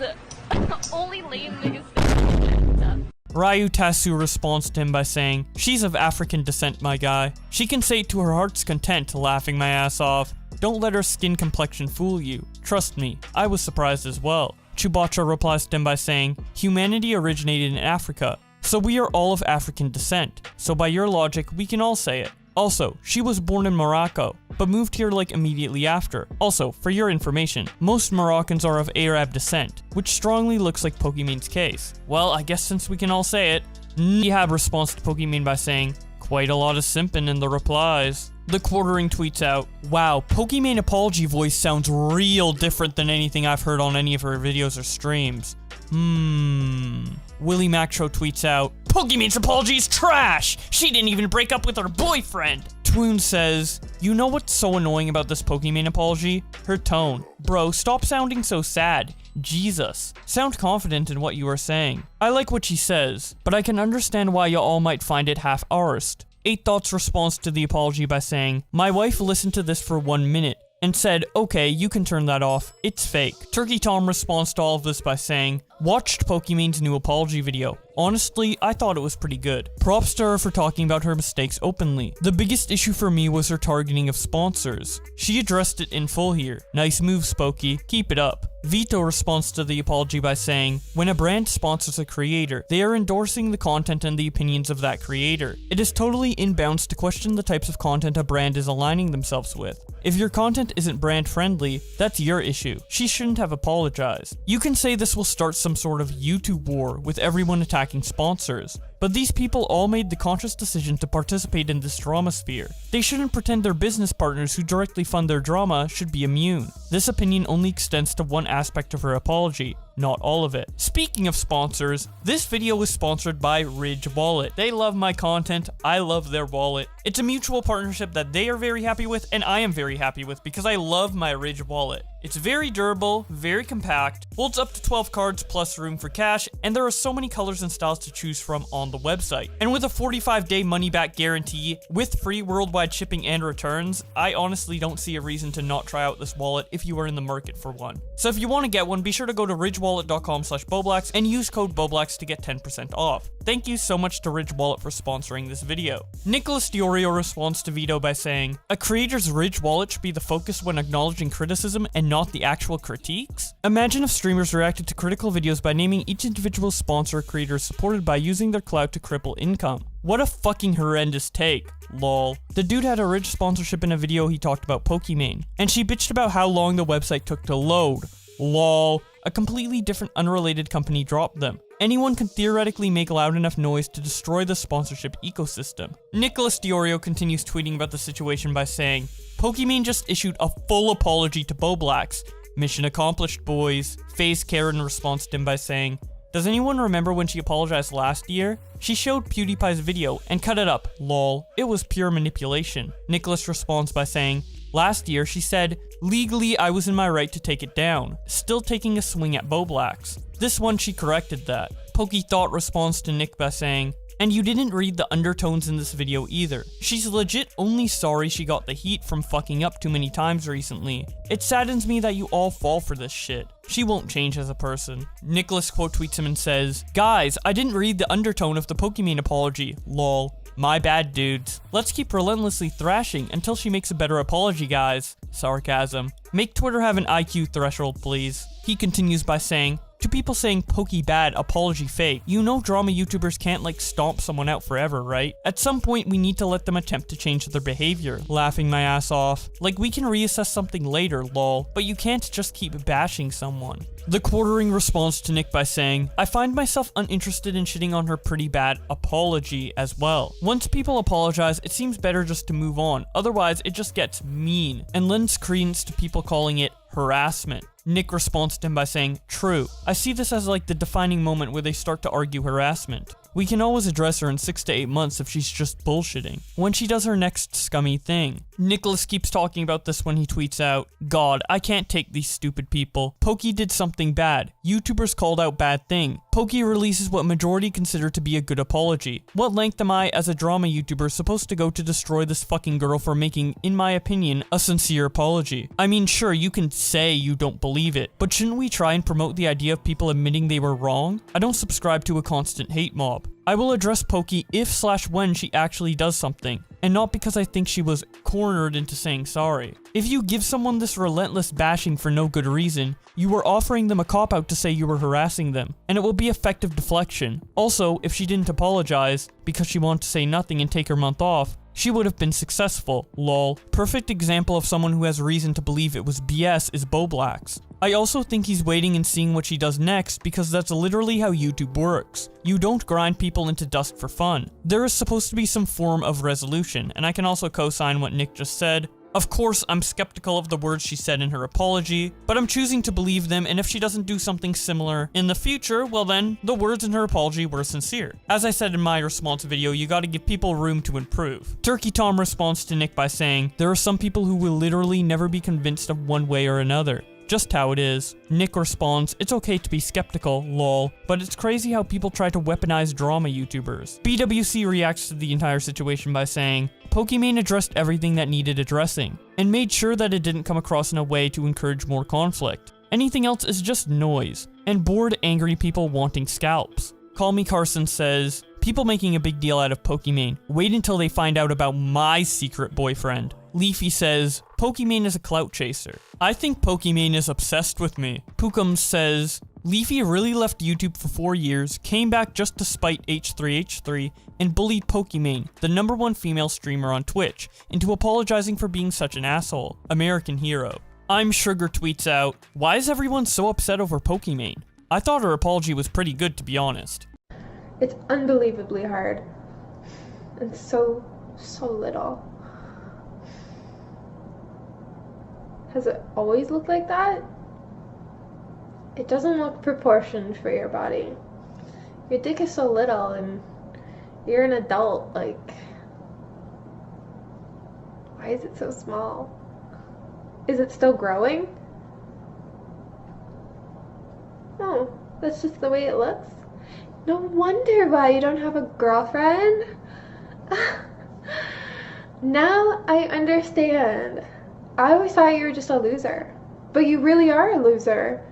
H: only lame niggas think.
A: Ryu Tasu responds to him by saying, she's of African descent, my guy. She can say it to her heart's content, laughing my ass off. Don't let her skin complexion fool you. Trust me, I was surprised as well. Chewbacca replies to him by saying, humanity originated in Africa, so we are all of African descent. So by your logic, we can all say it. Also, she was born in Morocco, but moved here like immediately after. Also, for your information, most Moroccans are of Arab descent, which strongly looks like Pokimane's case. Well, I guess since we can all say it, Nihab responds to Pokimane by saying, quite a lot of simping in the replies. The Quartering tweets out, wow, Pokimane apology voice sounds real different than anything I've heard on any of her videos or streams. Willie Mactro tweets out, Pokimane's apology is trash! She didn't even break up with her boyfriend! Twoon says, you know what's so annoying about this Pokimane apology? Her tone. Bro, stop sounding so sad. Jesus. Sound confident in what you are saying. I like what she says, but I can understand why you all might find it half-arsed. 8 Thoughts responds to the apology by saying, my wife listened to this for 1 minute and said, okay, you can turn that off. It's fake. Turkey Tom responds to all of this by saying, watched Pokimane's new apology video. Honestly, I thought it was pretty good. Props to her for talking about her mistakes openly. The biggest issue for me was her targeting of sponsors. She addressed it in full here. Nice move, Spokey. Keep it up. Vito responds to the apology by saying, when a brand sponsors a creator, they are endorsing the content and the opinions of that creator. It is totally inbounds to question the types of content a brand is aligning themselves with. If your content isn't brand friendly, that's your issue. She shouldn't have apologized. You can say this will start some sort of YouTube war with everyone attacking sponsors, but these people all made the conscious decision to participate in this drama sphere. They shouldn't pretend their business partners who directly fund their drama should be immune. This opinion only extends to one aspect of her apology, not all of it. Speaking of sponsors, this video was sponsored by Ridge Wallet. They love my content, I love their wallet. It's a mutual partnership that they are very happy with and I am very happy with because I love my Ridge Wallet. It's very durable, very compact, holds up to 12 cards plus room for cash, and there are so many colors and styles to choose from on the website. And with a 45-day money-back guarantee, with free worldwide shipping and returns, I honestly don't see a reason to not try out this wallet if you are in the market for one. So if you want to get one, be sure to go to ridgewallet.com/Boblax and use code Boblax to get 10% off. Thank you so much to Ridge Wallet for sponsoring this video. Nicholas Diorio responds to Vito by saying, a creator's Ridge Wallet should be the focus when acknowledging criticism and not the actual critiques? Imagine if streamers reacted to critical videos by naming each individual sponsor or creator supported by using their clout to cripple income. What a fucking horrendous take. Lol. The dude had a Ridge sponsorship in a video he talked about Pokimane, and she bitched about how long the website took to load. Lol. A completely different unrelated company dropped them. Anyone can theoretically make loud enough noise to destroy the sponsorship ecosystem. Nicholas Diorio continues tweeting about the situation by saying, Pokimane just issued a full apology to Boblax. Mission accomplished, boys. FaZe Karen responds to him by saying, does anyone remember when she apologized last year? She showed PewDiePie's video and cut it up, lol. It was pure manipulation. Nicholas responds by saying, Last year, she said, legally I was in my right to take it down, still taking a swing at Boblax. This one she corrected that. Pokey Thought responds to Nick by saying, and you didn't read the undertones in this video either. She's legit only sorry she got the heat from fucking up too many times recently. It saddens me that you all fall for this shit. She won't change as a person. Nicholas quote tweets him and says, guys, I didn't read the undertone of the Pokimane apology, lol. My bad, dudes. Let's keep relentlessly thrashing until she makes a better apology, guys. Sarcasm. Make Twitter have an IQ threshold, please. He continues by saying, to people saying Pokey bad, apology fake, you know drama YouTubers can't like stomp someone out forever, right? At some point we need to let them attempt to change their behavior. Laughing my ass off. Like we can reassess something later, lol, but you can't just keep bashing someone. The quartering responds to Nick by saying, I find myself uninterested in shitting on her pretty bad apology as well. Once people apologize, it seems better just to move on, otherwise it just gets mean, and lends credence to people calling it harassment. Nick responds to him by saying, true. I see this as like the defining moment where they start to argue harassment. We can always address her in 6 to 8 months if she's just bullshitting. When she does her next scummy thing. Nicholas keeps talking about this when he tweets out, God, I can't take these stupid people. Pokey did something bad. YouTubers called out bad thing. Pokey releases what majority consider to be a good apology. What length am I as a drama YouTuber supposed to go to destroy this fucking girl for making, in my opinion, a sincere apology? I mean, sure, you can say you don't believe it, but shouldn't we try and promote the idea of people admitting they were wrong? I don't subscribe to a constant hate mob. I will address Pokey if/when she actually does something, and not because I think she was cornered into saying sorry. If you give someone this relentless bashing for no good reason, you are offering them a cop-out to say you were harassing them, and it will be effective deflection. Also, if she didn't apologize because she wanted to say nothing and take her month off, she would have been successful, lol. Perfect example of someone who has reason to believe it was BS is Boblax. I also think he's waiting and seeing what she does next because that's literally how YouTube works. You don't grind people into dust for fun. There is supposed to be some form of resolution, and I can also co-sign what Nick just said. Of course, I'm skeptical of the words she said in her apology, but I'm choosing to believe them, and if she doesn't do something similar in the future, well then, the words in her apology were sincere. As I said in my response video, you gotta give people room to improve. Turkey Tom responds to Nick by saying, there are some people who will literally never be convinced of one way or another. Just how it is. Nick responds, it's okay to be skeptical, lol, but it's crazy how people try to weaponize drama YouTubers. BWC reacts to the entire situation by saying, Pokimane addressed everything that needed addressing, and made sure that it didn't come across in a way to encourage more conflict. Anything else is just noise, and bored, angry people wanting scalps. Call Me Carson says, people making a big deal out of Pokimane. Wait until they find out about my secret boyfriend. Leafy says, Pokimane is a clout chaser. I think Pokimane is obsessed with me. Pukums says, Leafy really left YouTube for 4 years, came back just to spite H3H3, and bullied Pokimane, the #1 female streamer on Twitch, into apologizing for being such an asshole. American hero. I'm Sugar tweets out, why is everyone so upset over Pokimane? I thought her apology was pretty good, to be honest.
O: It's unbelievably hard. And so little. Has it always looked like that? It doesn't look proportioned for your body. Your dick is so little and you're an adult, like, why is it so small? Is it still growing? No, that's just the way it looks. No wonder why you don't have a girlfriend. Now I understand. I always thought you were just a loser, but you really are a loser.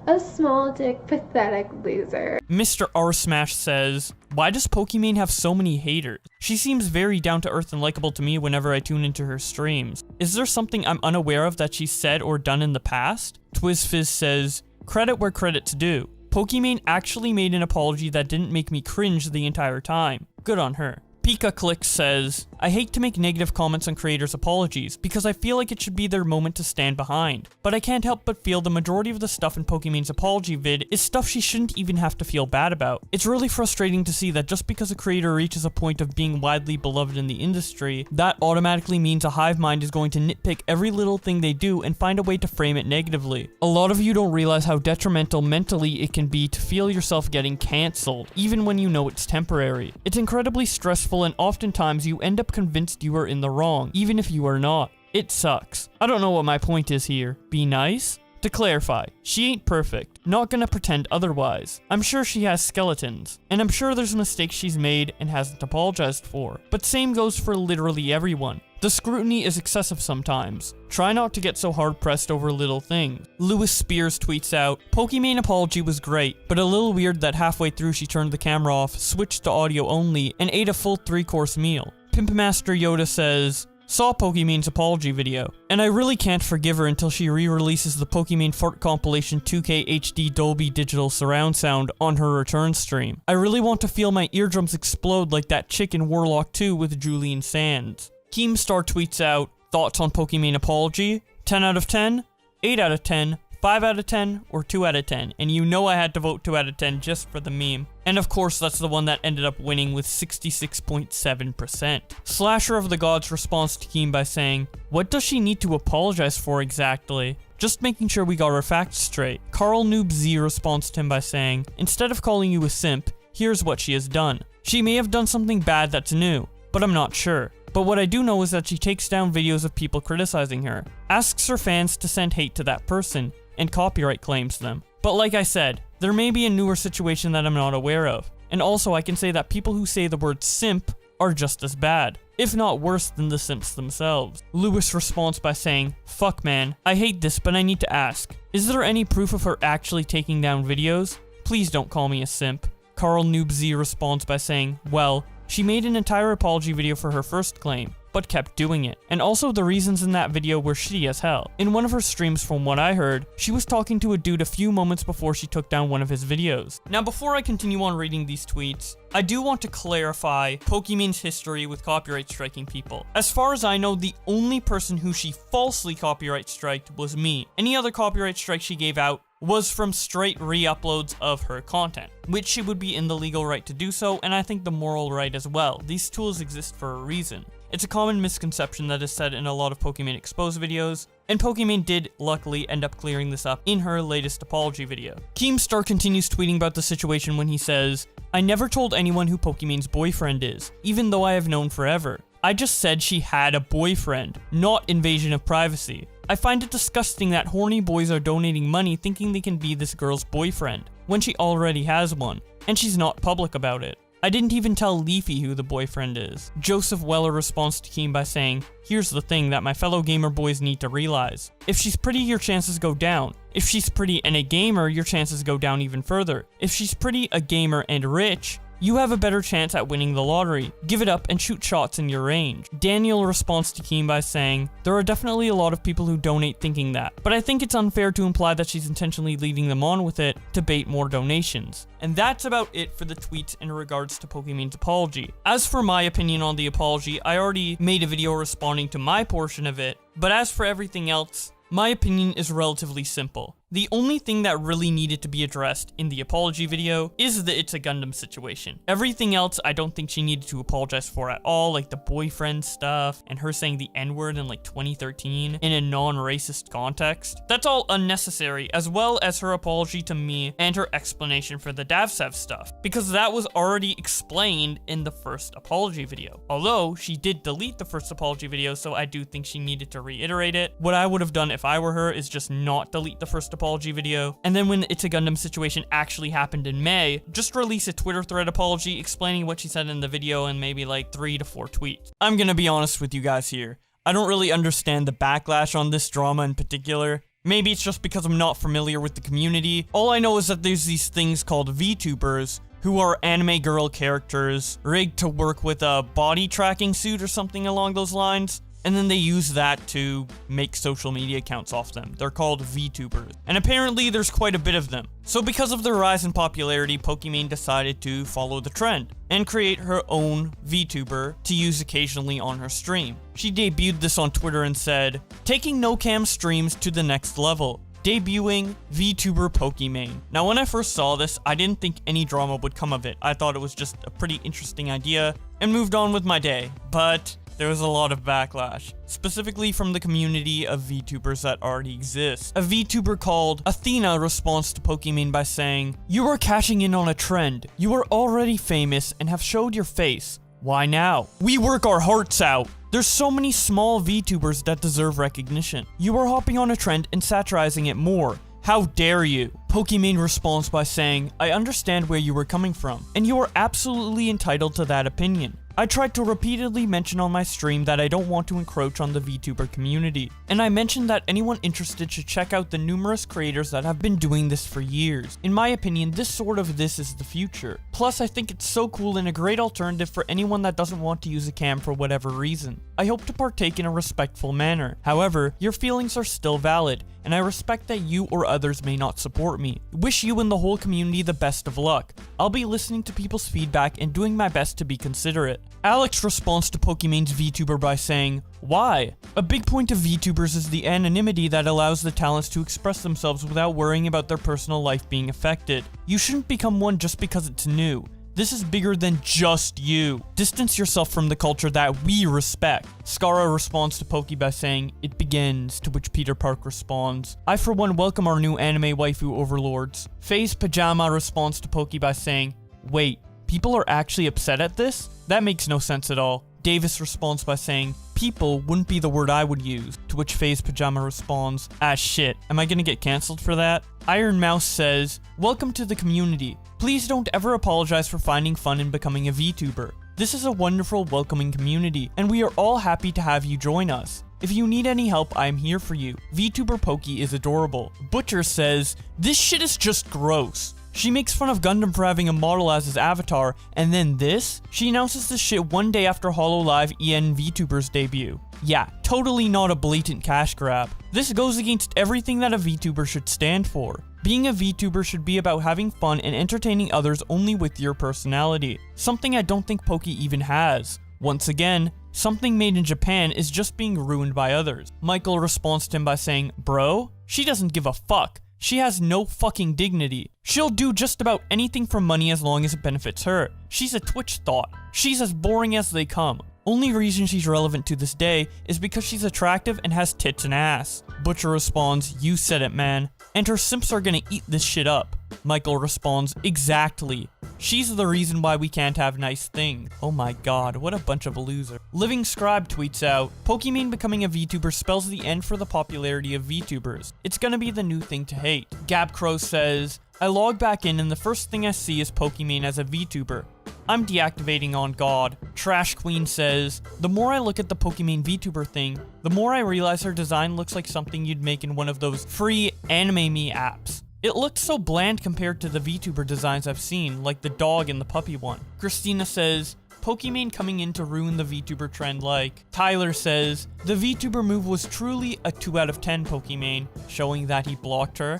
O: A small dick, pathetic loser.
A: Mr. R Smash says, why does Pokimane have so many haters? She seems very down to earth and likable to me whenever I tune into her streams. Is there something I'm unaware of that she's said or done in the past? TwizFizz says, credit where credit's due. Pokimane actually made an apology that didn't make me cringe the entire time. Good on her. Pika Click says, I hate to make negative comments on creators' apologies because I feel like it should be their moment to stand behind, but I can't help but feel the majority of the stuff in Pokimane's apology vid is stuff she shouldn't even have to feel bad about. It's really frustrating to see that just because a creator reaches a point of being widely beloved in the industry, that automatically means a hive mind is going to nitpick every little thing they do and find a way to frame it negatively. A lot of you don't realize how detrimental mentally it can be to feel yourself getting cancelled, even when you know it's temporary. It's incredibly stressful and oftentimes you end up up convinced you are in the wrong, even if you are not. It sucks. I don't know what my point is here. Be nice? To clarify, she ain't perfect, not gonna pretend otherwise. I'm sure she has skeletons, and I'm sure there's mistakes she's made and hasn't apologized for, but same goes for literally everyone. The scrutiny is excessive sometimes. Try not to get so hard-pressed over little things. Lewis Spears tweets out, Pokimane apology was great, but a little weird that halfway through she turned the camera off, switched to audio only, and ate a full 3-course meal. Pimpmaster Yoda says, saw Pokimane's apology video, and I really can't forgive her until she re-releases the Pokimane Fart compilation 2K HD Dolby Digital Surround Sound on her return stream. I really want to feel my eardrums explode like that chick in Warlock 2 with Julian Sands. Keemstar tweets out, thoughts on Pokimane apology? 10 out of 10? 8 out of 10? 5 out of 10? Or 2 out of 10? And you know I had to vote 2 out of 10 just for the meme. And of course, that's the one that ended up winning with 66.7%. Slasher of the Gods responds to Keem by saying, what does she need to apologize for exactly? Just making sure we got our facts straight. Carl Noob Z responds to him by saying, instead of calling you a simp, here's what she has done. She may have done something bad that's new, but I'm not sure. But what I do know is that she takes down videos of people criticizing her, asks her fans to send hate to that person, and copyright claims them. But like I said, there may be a newer situation that I'm not aware of. And also I can say that people who say the word simp are just as bad, if not worse than the simps themselves. Lewis responds by saying, fuck man, I hate this but I need to ask, is there any proof of her actually taking down videos? Please don't call me a simp. Carl Noob Z responds by saying, well, she made an entire apology video for her first claim, but kept doing it. And also the reasons in that video were shitty as hell. In one of her streams, from what I heard, she was talking to a dude a few moments before she took down one of his videos. Now before I continue on reading these tweets, I do want to clarify Pokimane's history with copyright striking people. As far as I know, the only person who she falsely copyright striked was me. Any other copyright strike she gave out was from straight re-uploads of her content, which she would be in the legal right to do so, and I think the moral right as well. These tools exist for a reason. It's a common misconception that is said in a lot of Pokimane Exposed videos, and Pokimane did luckily end up clearing this up in her latest apology video. Keemstar continues tweeting about the situation when he says, I never told anyone who Pokimane's boyfriend is, even though I have known forever. I just said she had a boyfriend, not invasion of privacy. I find it disgusting that horny boys are donating money thinking they can be this girl's boyfriend, when she already has one, and she's not public about it. I didn't even tell Leafy who the boyfriend is. Joseph Weller responds to Keem by saying, here's the thing that my fellow gamer boys need to realize. If she's pretty, your chances go down. If she's pretty and a gamer, your chances go down even further. If she's pretty, a gamer, and rich, you have a better chance at winning the lottery. Give it up and shoot shots in your range. Daniel responds to Keem by saying, there are definitely a lot of people who donate thinking that, but I think it's unfair to imply that she's intentionally leading them on with it to bait more donations. And that's about it for the tweets in regards to Pokimane's apology. As for my opinion on the apology, I already made a video responding to my portion of it, but as for everything else, my opinion is relatively simple. The only thing that really needed to be addressed in the apology video is the ItsAGundam situation. Everything else I don't think she needed to apologize for at all, like the boyfriend stuff and her saying the N-word in like 2013 in a non-racist context. That's all unnecessary, as well as her apology to me and her explanation for the DavSev stuff, because that was already explained in the first apology video. Although she did delete the first apology video, so I do think she needed to reiterate it. What I would have done if I were her is just not delete the first apology video, and then when the ItsAGundam situation actually happened in May, just release a Twitter thread apology explaining what she said in the video and maybe like 3 to 4 tweets. I'm gonna be honest with you guys here. I don't really understand the backlash on this drama in particular. Maybe it's just because I'm not familiar with the community. All I know is that there's these things called VTubers who are anime girl characters rigged to work with a body tracking suit or something along those lines. And then they use that to make social media accounts off them. They're called VTubers. And apparently there's quite a bit of them. So because of their rise in popularity, Pokimane decided to follow the trend and create her own VTuber to use occasionally on her stream. She debuted this on Twitter and said, taking no-cam streams to the next level. Debuting VTuber Pokimane. Now when I first saw this, I didn't think any drama would come of it. I thought it was just a pretty interesting idea and moved on with my day. But there was a lot of backlash, specifically from the community of VTubers that already exist. A VTuber called Athena responds to Pokimane by saying, you are cashing in on a trend. You are already famous and have showed your face. Why now? We work our hearts out. There's so many small VTubers that deserve recognition. You are hopping on a trend and satirizing it more. How dare you? Pokimane responds by saying, I understand where you were coming from, and you are absolutely entitled to that opinion. I tried to repeatedly mention on my stream that I don't want to encroach on the VTuber community, and I mentioned that anyone interested should check out the numerous creators that have been doing this for years. In my opinion, this is the future. Plus, I think it's so cool and a great alternative for anyone that doesn't want to use a cam for whatever reason. I hope to partake in a respectful manner. However, your feelings are still valid, and I respect that you or others may not support me. Wish you and the whole community the best of luck. I'll be listening to people's feedback and doing my best to be considerate. Alex responds to Pokimane's VTuber by saying, why? A big point of VTubers is the anonymity that allows the talents to express themselves without worrying about their personal life being affected. You shouldn't become one just because it's new. This is bigger than just you. Distance yourself from the culture that we respect. Skara responds to Poki by saying, it begins, to which Peter Park responds, I for one welcome our new anime waifu overlords. FaZe Pajama responds to Poki by saying, wait, people are actually upset at this? That makes no sense at all. Davis responds by saying, people wouldn't be the word I would use, to which FaZe Pajama responds, ah shit, am I gonna get cancelled for that? Iron Mouse says, welcome to the community. Please don't ever apologize for finding fun in becoming a VTuber. This is a wonderful, welcoming community, and we are all happy to have you join us. If you need any help, I am here for you. VTuber Poki is adorable. Butcher says, this shit is just gross. She makes fun of Gundam for having a model as his avatar, and then this? She announces this shit one day after HoloLive EN VTuber's debut. Yeah, totally not a blatant cash grab. This goes against everything that a VTuber should stand for. Being a VTuber should be about having fun and entertaining others only with your personality. Something I don't think Poki even has. Once again, something made in Japan is just being ruined by others. Michael responds to him by saying, bro, she doesn't give a fuck. She has no fucking dignity. She'll do just about anything for money as long as it benefits her. She's a Twitch thought. She's as boring as they come. Only reason she's relevant to this day is because she's attractive and has tits and ass. Butcher responds, you said it, man. And her simps are gonna eat this shit up. Michael responds, exactly. She's the reason why we can't have nice things. Oh my god, what a bunch of losers. Living Scribe tweets out, Pokimane becoming a VTuber spells the end for the popularity of VTubers. It's gonna be the new thing to hate. Gabcrow says, I log back in and the first thing I see is Pokimane as a VTuber. I'm deactivating on God. Trash Queen says, the more I look at the Pokimane VTuber thing, the more I realize her design looks like something you'd make in one of those free Anime Me apps. It looked so bland compared to the VTuber designs I've seen, like the dog and the puppy one. Christina says, Pokimane coming in to ruin the VTuber trend like. Tyler says, the VTuber move was truly a 2 out of 10 Pokimane, showing that he blocked her.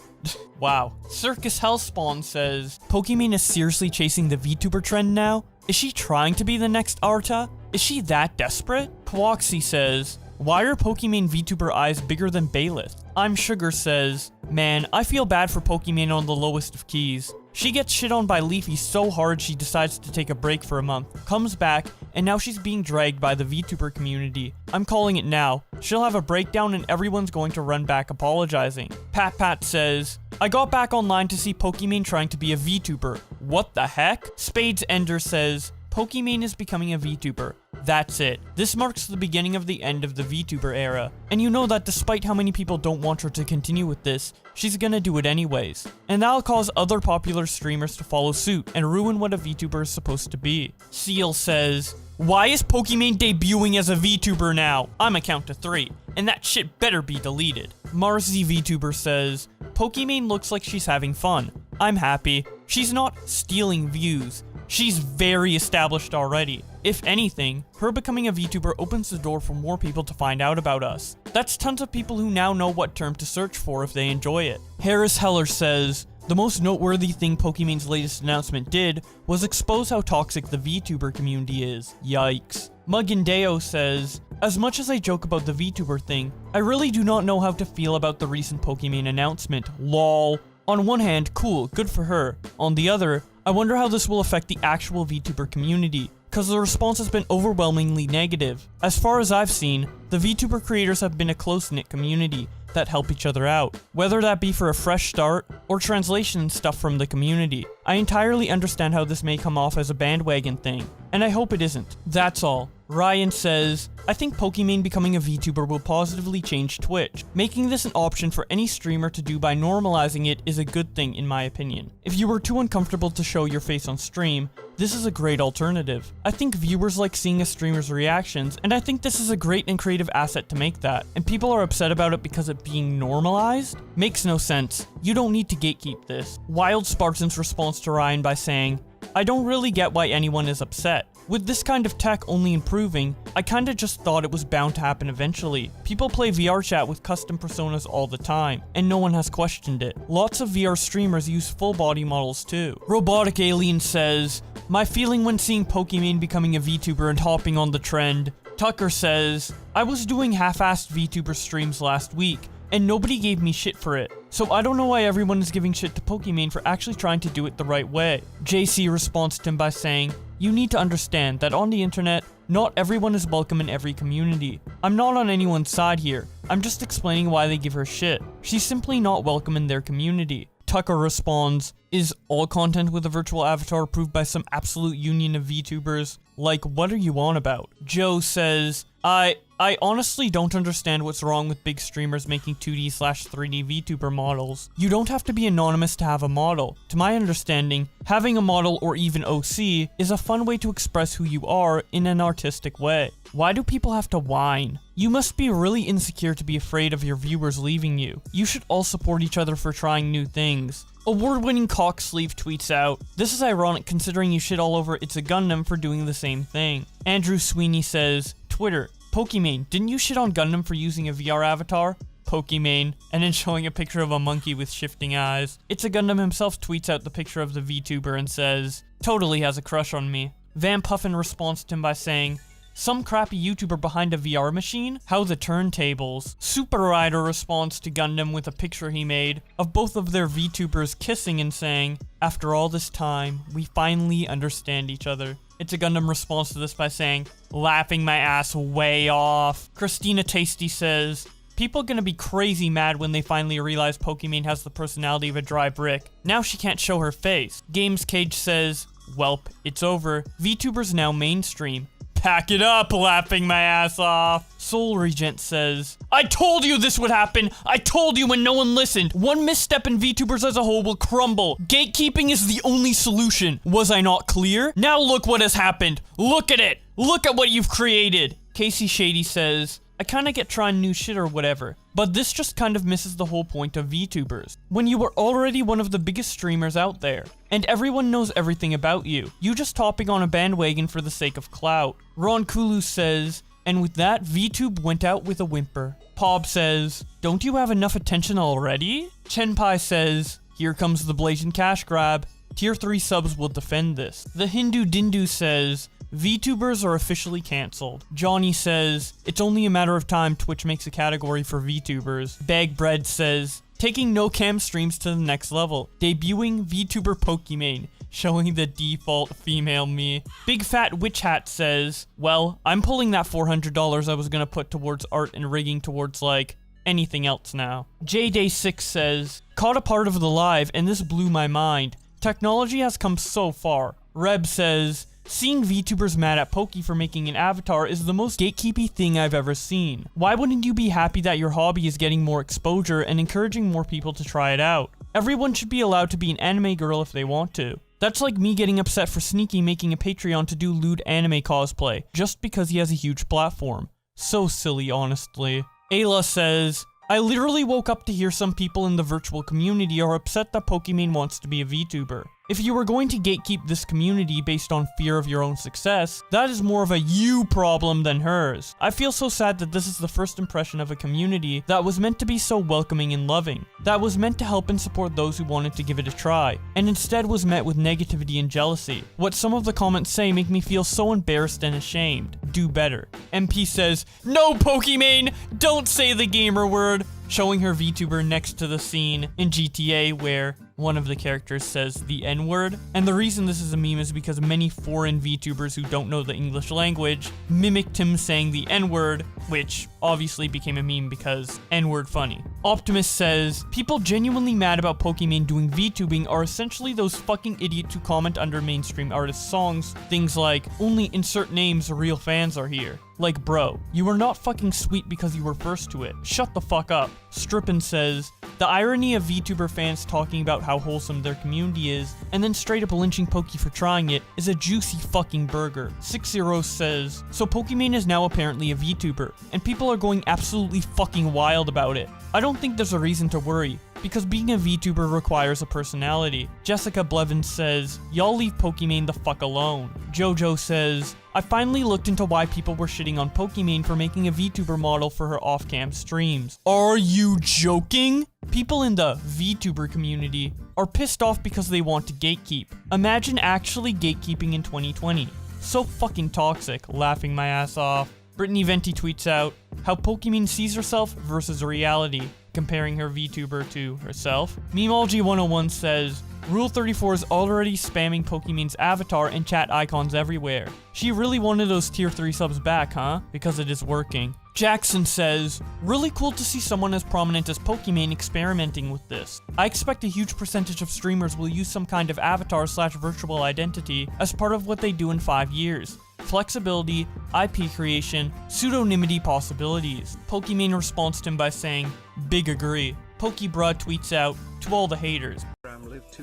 A: Wow. Circus Hellspawn says, Pokimane is seriously chasing the VTuber trend now? Is she trying to be the next Arta? Is she that desperate? Pwoxy says, why are Pokimane VTuber eyes bigger than Baylith? I'm Sugar says, man, I feel bad for Pokimane on the lowest of keys. She gets shit on by Leafy so hard she decides to take a break for a month, comes back, and now she's being dragged by the VTuber community. I'm calling it now. She'll have a breakdown and everyone's going to run back apologizing. Pat says, I got back online to see Pokimane trying to be a VTuber. What the heck? Spades Ender says, Pokimane is becoming a VTuber. That's it. This marks the beginning of the end of the VTuber era. And you know that despite how many people don't want her to continue with this, she's gonna do it anyways. And that'll cause other popular streamers to follow suit and ruin what a VTuber is supposed to be. Seal says, why is Pokimane debuting as a VTuber now? I'ma count to 3, and that shit better be deleted. Marzi VTuber says, Pokimane looks like she's having fun. I'm happy. She's not stealing views. She's very established already. If anything, her becoming a VTuber opens the door for more people to find out about us. That's tons of people who now know what term to search for if they enjoy it. Harris Heller says, the most noteworthy thing Pokimane's latest announcement did was expose how toxic the VTuber community is. Yikes. Mugandeo says, as much as I joke about the VTuber thing, I really do not know how to feel about the recent Pokimane announcement. LOL. On one hand, cool, good for her. On the other, I wonder how this will affect the actual VTuber community, cause the response has been overwhelmingly negative. As far as I've seen, the VTuber creators have been a close-knit community that help each other out, whether that be for a fresh start or translation stuff from the community. I entirely understand how this may come off as a bandwagon thing, and I hope it isn't. That's all. Ryan says, I think Pokimane becoming a VTuber will positively change Twitch. Making this an option for any streamer to do by normalizing it is a good thing in my opinion. If you were too uncomfortable to show your face on stream, this is a great alternative. I think viewers like seeing a streamer's reactions, and I think this is a great and creative asset to make that, and people are upset about it because it being normalized? Makes no sense. You don't need to gatekeep this. Wild Spartan's response to Ryan by saying, I don't really get why anyone is upset. With this kind of tech only improving, I kinda just thought it was bound to happen eventually. People play VR chat with custom personas all the time, and no one has questioned it. Lots of VR streamers use full body models too. Robotic Alien says, my feeling when seeing Pokimane becoming a VTuber and hopping on the trend. Tucker says, I was doing half-assed VTuber streams last week, and nobody gave me shit for it. So I don't know why everyone is giving shit to Pokimane for actually trying to do it the right way. JC responds to him by saying, you need to understand that on the internet, not everyone is welcome in every community. I'm not on anyone's side here. I'm just explaining why they give her shit. She's simply not welcome in their community. Tucker responds, is all content with a virtual avatar approved by some absolute union of VTubers? Like, what are you on about? Joe says, I honestly don't understand what's wrong with big streamers making 2D/3D VTuber models. You don't have to be anonymous to have a model. To my understanding, having a model or even OC is a fun way to express who you are in an artistic way. Why do people have to whine? You must be really insecure to be afraid of your viewers leaving you. You should all support each other for trying new things. Award-winning Cocksleeve tweets out, this is ironic considering you shit all over ItsAGundam for doing the same thing. Andrew Sweeney says, Twitter, Pokimane, didn't you shit on Gundam for using a VR avatar? Pokimane, and then showing a picture of a monkey with shifting eyes. ItsAGundam himself tweets out the picture of the VTuber and says, totally has a crush on me. Van Puffin responds to him by saying, some crappy YouTuber behind a VR machine? How the turntables. Super Rider responds to Gundam with a picture he made of both of their VTubers kissing and saying, after all this time, we finally understand each other. ItsAGundam responds to this by saying, laughing my ass way off. Christina Tasty says, people gonna be crazy mad when they finally realize Pokimane has the personality of a dry brick. Now she can't show her face. Games Cage says, welp, it's over. VTubers now mainstream. Pack it up, laughing my ass off. Soul Regent says, I told you this would happen. I told you when no one listened. One misstep in VTubers as a whole will crumble. Gatekeeping is the only solution. Was I not clear? Now look what has happened. Look at it. Look at what you've created. Casey Shady says, I kinda get trying new shit or whatever, but this just kind of misses the whole point of VTubers. When you were already one of the biggest streamers out there, and everyone knows everything about you, you just hopping on a bandwagon for the sake of clout. Ron Kulu says, and with that, VTube went out with a whimper. Pob says, don't you have enough attention already? Chenpai says, here comes the blazing cash grab. Tier 3 subs will defend this. The Hindu Dindu says, VTubers are officially cancelled. Johnny says, it's only a matter of time Twitch makes a category for VTubers. Bag Bread says, taking no cam streams to the next level. Debuting VTuber Pokimane, showing the default female me. Big Fat Witch Hat says, well, I'm pulling that $400 I was gonna put towards art and rigging towards like anything else now. JDay6 says, caught a part of the live and this blew my mind. Technology has come so far. Reb says, seeing VTubers mad at Poki for making an avatar is the most gatekeepy thing I've ever seen. Why wouldn't you be happy that your hobby is getting more exposure and encouraging more people to try it out? Everyone should be allowed to be an anime girl if they want to. That's like me getting upset for Sneaky making a Patreon to do lewd anime cosplay, just because he has a huge platform. So silly, honestly. Ayla says, I literally woke up to hear some people in the virtual community are upset that Pokimane wants to be a VTuber. If you were going to gatekeep this community based on fear of your own success, that is more of a you problem than hers. I feel so sad that this is the first impression of a community that was meant to be so welcoming and loving, that was meant to help and support those who wanted to give it a try, and instead was met with negativity and jealousy. What some of the comments say make me feel so embarrassed and ashamed. Do better. MP says, no Pokimane, don't say the gamer word, showing her VTuber next to the scene in GTA where one of the characters says the N-word. And the reason this is a meme is because many foreign VTubers who don't know the English language mimicked him saying the N-word, which obviously became a meme because N-word funny. Optimus says, people genuinely mad about Pokimane doing VTubing are essentially those fucking idiots who comment under mainstream artists' songs, things like, only insert names real fans are here. Like, bro, you were not fucking sweet because you were first to it. Shut the fuck up. Strippin says, the irony of VTuber fans talking about how wholesome their community is, and then straight up lynching Poki for trying it, is a juicy fucking burger. 60 says, so Pokimane is now apparently a VTuber, and people are going absolutely fucking wild about it. I don't think there's a reason to worry, because being a VTuber requires a personality. Jessica Blevins says, y'all leave Pokimane the fuck alone. Jojo says, I finally looked into why people were shitting on Pokimane for making a VTuber model for her off-cam streams. Are you joking? People in the VTuber community are pissed off because they want to gatekeep. Imagine actually gatekeeping in 2020. So fucking toxic, laughing my ass off. Brittany Venti tweets out, how Pokimane sees herself versus reality, comparing her VTuber to herself. Memeology101 says, Rule 34 is already spamming Pokimane's avatar and chat icons everywhere. She really wanted those tier 3 subs back, huh? Because it is working. Jackson says, really cool to see someone as prominent as Pokimane experimenting with this. I expect a huge percentage of streamers will use some kind of avatar/virtual identity as part of what they do in 5 years. Flexibility, IP creation, pseudonymity possibilities. Pokimane responds to him by saying, big agree. Pokebra tweets out, to all the haters.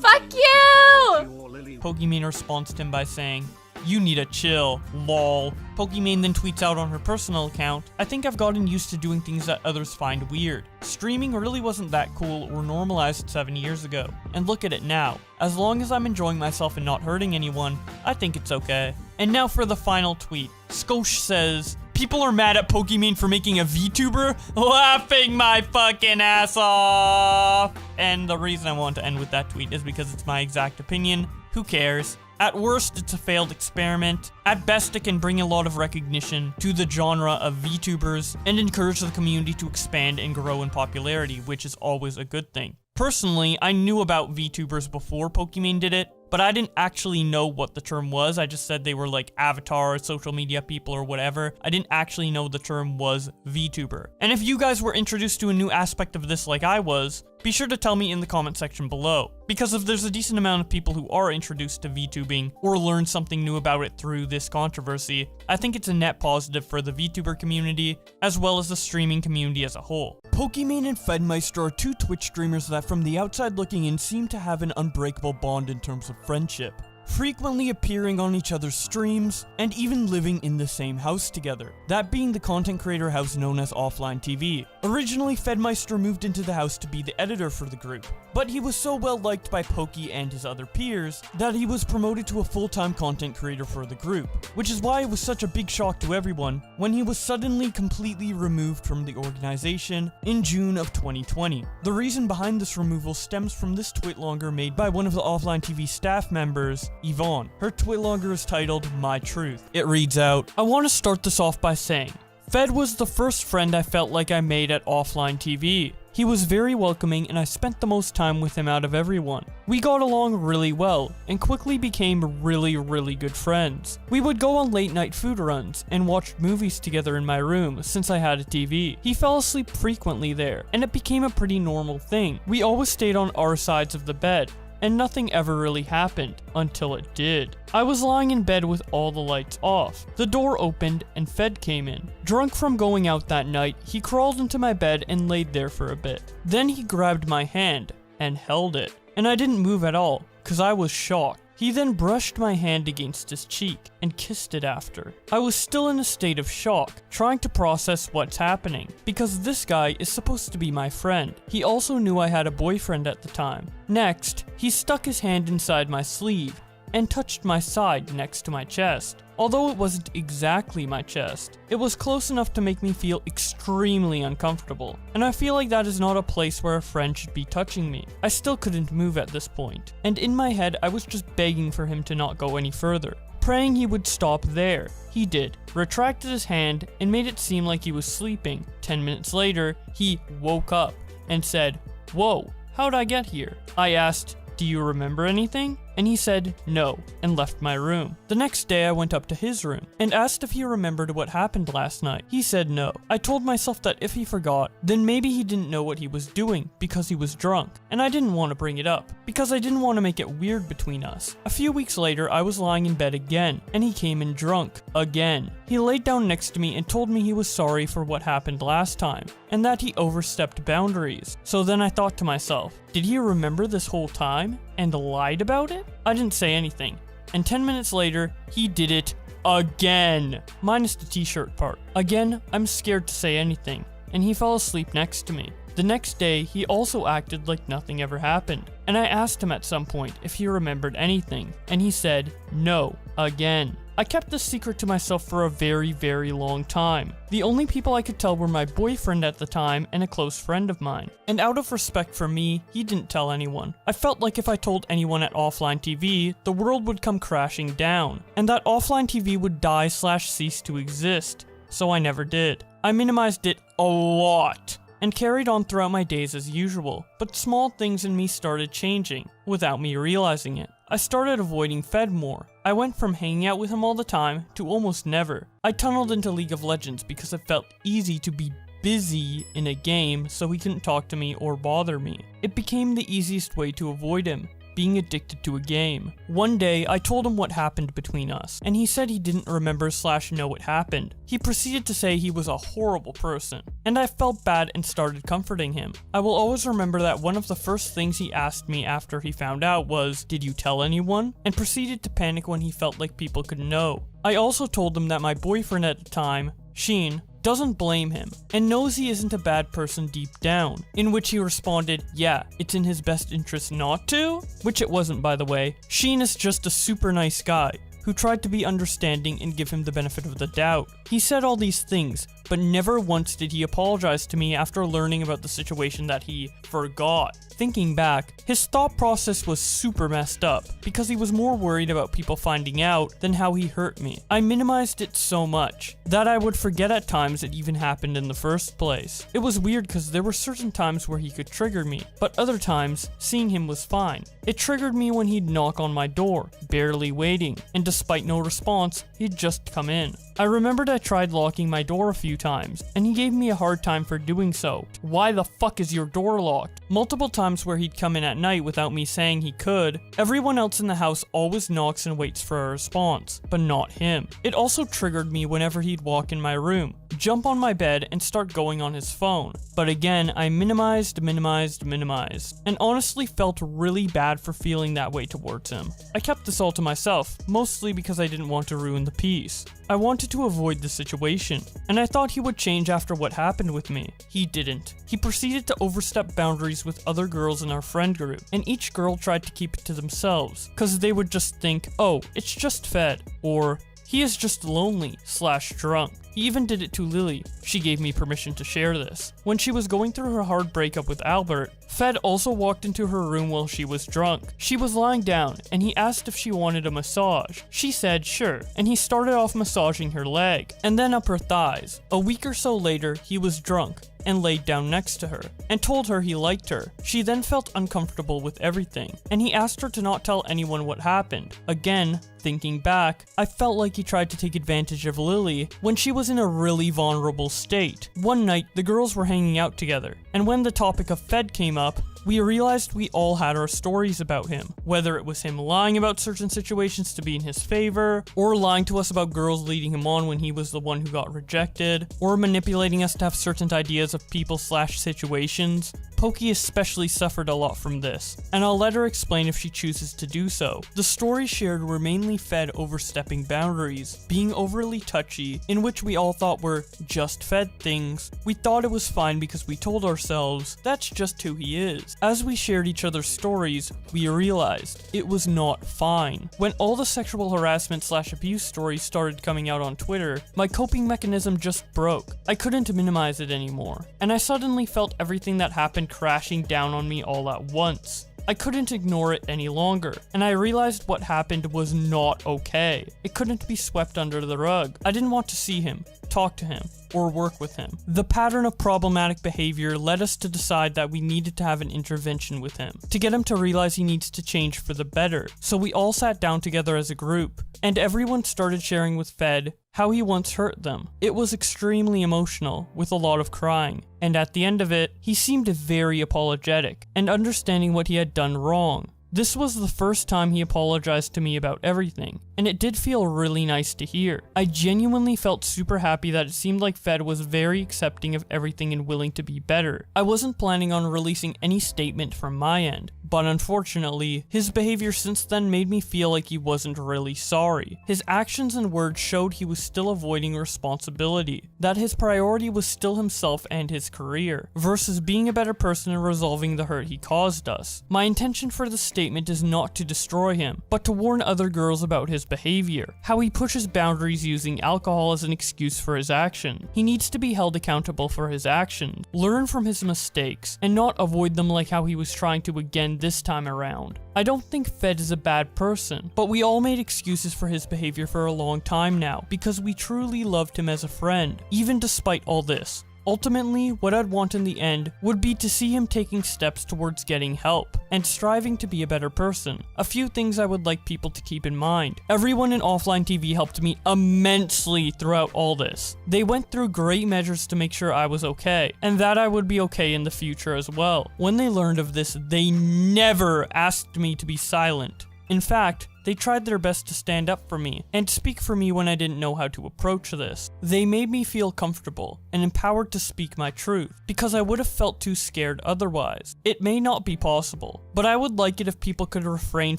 H: Fuck you!
A: Pokimane responds to him by saying, you need a chill, lol. Pokimane then tweets out on her personal account, I think I've gotten used to doing things that others find weird. Streaming really wasn't that cool or normalized 7 years ago. And look at it now. As long as I'm enjoying myself and not hurting anyone, I think it's okay. And now for the final tweet. Skosh says, people are mad at Pokimane for making a VTuber? Laughing my fucking ass off! And the reason I want to end with that tweet is because it's my exact opinion. Who cares? At worst, it's a failed experiment. At best, it can bring a lot of recognition to the genre of VTubers and encourage the community to expand and grow in popularity, which is always a good thing. Personally, I knew about VTubers before Pokimane did it, but I didn't actually know what the term was. I just said they were like avatar, social media people, or whatever. I didn't actually know the term was VTuber. And if you guys were introduced to a new aspect of this like I was, be sure to tell me in the comment section below. Because if there's a decent amount of people who are introduced to VTubing or learn something new about it through this controversy, I think it's a net positive for the VTuber community, as well as the streaming community as a whole. Pokimane and FedMyster are two Twitch streamers that from the outside looking in seem to have an unbreakable bond in terms of friendship, frequently appearing on each other's streams, and even living in the same house together, that being the content creator house known as Offline TV. Originally, FedMyster moved into the house to be the editor for the group, but he was so well liked by Poki and his other peers that he was promoted to a full-time content creator for the group, which is why it was such a big shock to everyone when he was suddenly completely removed from the organization in June of 2020. The reason behind this removal stems from this twitlonger made by one of the Offline TV staff members, Yvonne. Her twitlonger is titled My Truth. It reads out, I want to start this off by saying, Fed was the first friend I felt like I made at Offline TV. He was very welcoming and I spent the most time with him out of everyone. We got along really well and quickly became really good friends. We would go on late night food runs and watched movies together in my room since I had a TV. He fell asleep frequently there and it became a pretty normal thing. We always stayed on our sides of the bed, and nothing ever really happened until it did. I was lying in bed with all the lights off. The door opened and Fed came in. Drunk from going out that night, he crawled into my bed and laid there for a bit. Then he grabbed my hand and held it, and I didn't move at all because I was shocked. He then brushed my hand against his cheek and kissed it after. I was still in a state of shock, trying to process what's happening, because this guy is supposed to be my friend. He also knew I had a boyfriend at the time. Next, he stuck his hand inside my sleeve and touched my side next to my chest. Although it wasn't exactly my chest, it was close enough to make me feel extremely uncomfortable, and I feel like that is not a place where a friend should be touching me. I still couldn't move at this point, and in my head I was just begging for him to not go any further, praying he would stop there. He did, retracted his hand, and made it seem like he was sleeping. 10 minutes later, he woke up and said, "Whoa, how'd I get here?" I asked, "Do you remember anything?" and he said no and left my room. The next day I went up to his room and asked if he remembered what happened last night. He said no. I told myself that if he forgot, then maybe he didn't know what he was doing because he was drunk, and I didn't want to bring it up because I didn't want to make it weird between us. A few weeks later, I was lying in bed again, and he came in drunk again. He laid down next to me and told me he was sorry for what happened last time, and that he overstepped boundaries. So then I thought to myself, did he remember this whole time and lied about it? I didn't say anything, and 10 minutes later, he did it again, minus the t-shirt part. Again, I'm scared to say anything, and he fell asleep next to me. The next day, he also acted like nothing ever happened, and I asked him at some point if he remembered anything, and he said no, again. I kept this secret to myself for a very, very long time. The only people I could tell were my boyfriend at the time and a close friend of mine. And out of respect for me, he didn't tell anyone. I felt like if I told anyone at offline TV, the world would come crashing down, and that offline TV would die/cease to exist. So I never did. I minimized it a lot and carried on throughout my days as usual, but small things in me started changing without me realizing it. I started avoiding Fed more. I went from hanging out with him all the time to almost never. I tunneled into League of Legends because it felt easy to be busy in a game so he couldn't talk to me or bother me. It became the easiest way to avoid him, being addicted to a game. One day, I told him what happened between us, and he said he didn't remember/know what happened. He proceeded to say he was a horrible person, and I felt bad and started comforting him. I will always remember that one of the first things he asked me after he found out was, "Did you tell anyone?" and proceeded to panic when he felt like people could know. I also told him that my boyfriend at the time, Sheen, doesn't blame him, and knows he isn't a bad person deep down, in which he responded, yeah, it's in his best interest not to? Which it wasn't, by the way. Sheen is just a super nice guy, who tried to be understanding and give him the benefit of the doubt. He said all these things, but never once did he apologize to me after learning about the situation that he forgot. Thinking back, his thought process was super messed up, because he was more worried about people finding out than how he hurt me. I minimized it so much, that I would forget at times it even happened in the first place. It was weird because there were certain times where he could trigger me, but other times, seeing him was fine. It triggered me when he'd knock on my door, barely waiting, and despite no response, he'd just come in. I remembered I tried locking my door a few times, and he gave me a hard time for doing so. Why the fuck is your door locked? Multiple times where he'd come in at night without me saying he could. Everyone else in the house always knocks and waits for a response, but not him. It also triggered me whenever he'd walk in my room, jump on my bed, and start going on his phone. But again, I minimized, and honestly felt really bad for feeling that way towards him. I kept this all to myself, mostly because I didn't want to ruin the peace. I wanted to avoid the situation, and I thought he would change after what happened with me. He didn't. He proceeded to overstep boundaries with other girls in our friend group, and each girl tried to keep it to themselves, cause they would just think, oh, it's just Fed, or he is just lonely/drunk. He even did it to Lily. She gave me permission to share this. When she was going through her hard breakup with Albert, Fed also walked into her room while she was drunk. She was lying down, and he asked if she wanted a massage. She said sure, and he started off massaging her leg, and then up her thighs. A week or so later, he was drunk and laid down next to her, and told her he liked her. She then felt uncomfortable with everything, and he asked her to not tell anyone what happened. Again, thinking back, I felt like he tried to take advantage of Lily when she was in a really vulnerable state. One night, the girls were hanging out together, and when the topic of Fed came up, we realized we all had our stories about him, whether it was him lying about certain situations to be in his favor, or lying to us about girls leading him on when he was the one who got rejected, or manipulating us to have certain ideas of people/situations. Poki especially suffered a lot from this, and I'll let her explain if she chooses to do so. The stories shared were mainly Fed overstepping boundaries, being overly touchy, in which we all thought were just Fed things. We thought it was fine because we told ourselves, that's just who he is. As we shared each other's stories, we realized it was not fine. When all the sexual harassment/abuse stories started coming out on Twitter, my coping mechanism just broke. I couldn't minimize it anymore, and I suddenly felt everything that happened crashing down on me all at once. I couldn't ignore it any longer, and I realized what happened was not okay. It couldn't be swept under the rug. I didn't want to see him, talk to him, or work with him. The pattern of problematic behavior led us to decide that we needed to have an intervention with him, to get him to realize he needs to change for the better. So we all sat down together as a group, and everyone started sharing with Fed how he once hurt them. It was extremely emotional, with a lot of crying, and at the end of it, he seemed very apologetic, and understanding what he had done wrong. This was the first time he apologized to me about everything, and it did feel really nice to hear. I genuinely felt super happy that it seemed like Fed was very accepting of everything and willing to be better. I wasn't planning on releasing any statement from my end, but unfortunately, his behavior since then made me feel like he wasn't really sorry. His actions and words showed he was still avoiding responsibility, that his priority was still himself and his career, versus being a better person and resolving the hurt he caused us. My intention for the statement is not to destroy him, but to warn other girls about his behavior, how he pushes boundaries using alcohol as an excuse for his action. He needs to be held accountable for his actions, learn from his mistakes, and not avoid them like how he was trying to again this time around. I don't think Fed is a bad person, but we all made excuses for his behavior for a long time now, because we truly loved him as a friend, even despite all this. Ultimately, what I'd want in the end would be to see him taking steps towards getting help, and striving to be a better person. A few things I would like people to keep in mind. Everyone in offline TV helped me immensely throughout all this. They went through great measures to make sure I was okay, and that I would be okay in the future as well. When they learned of this, they never asked me to be silent. In fact, they tried their best to stand up for me, and speak for me when I didn't know how to approach this. They made me feel comfortable, and empowered to speak my truth, because I would have felt too scared otherwise. It may not be possible, but I would like it if people could refrain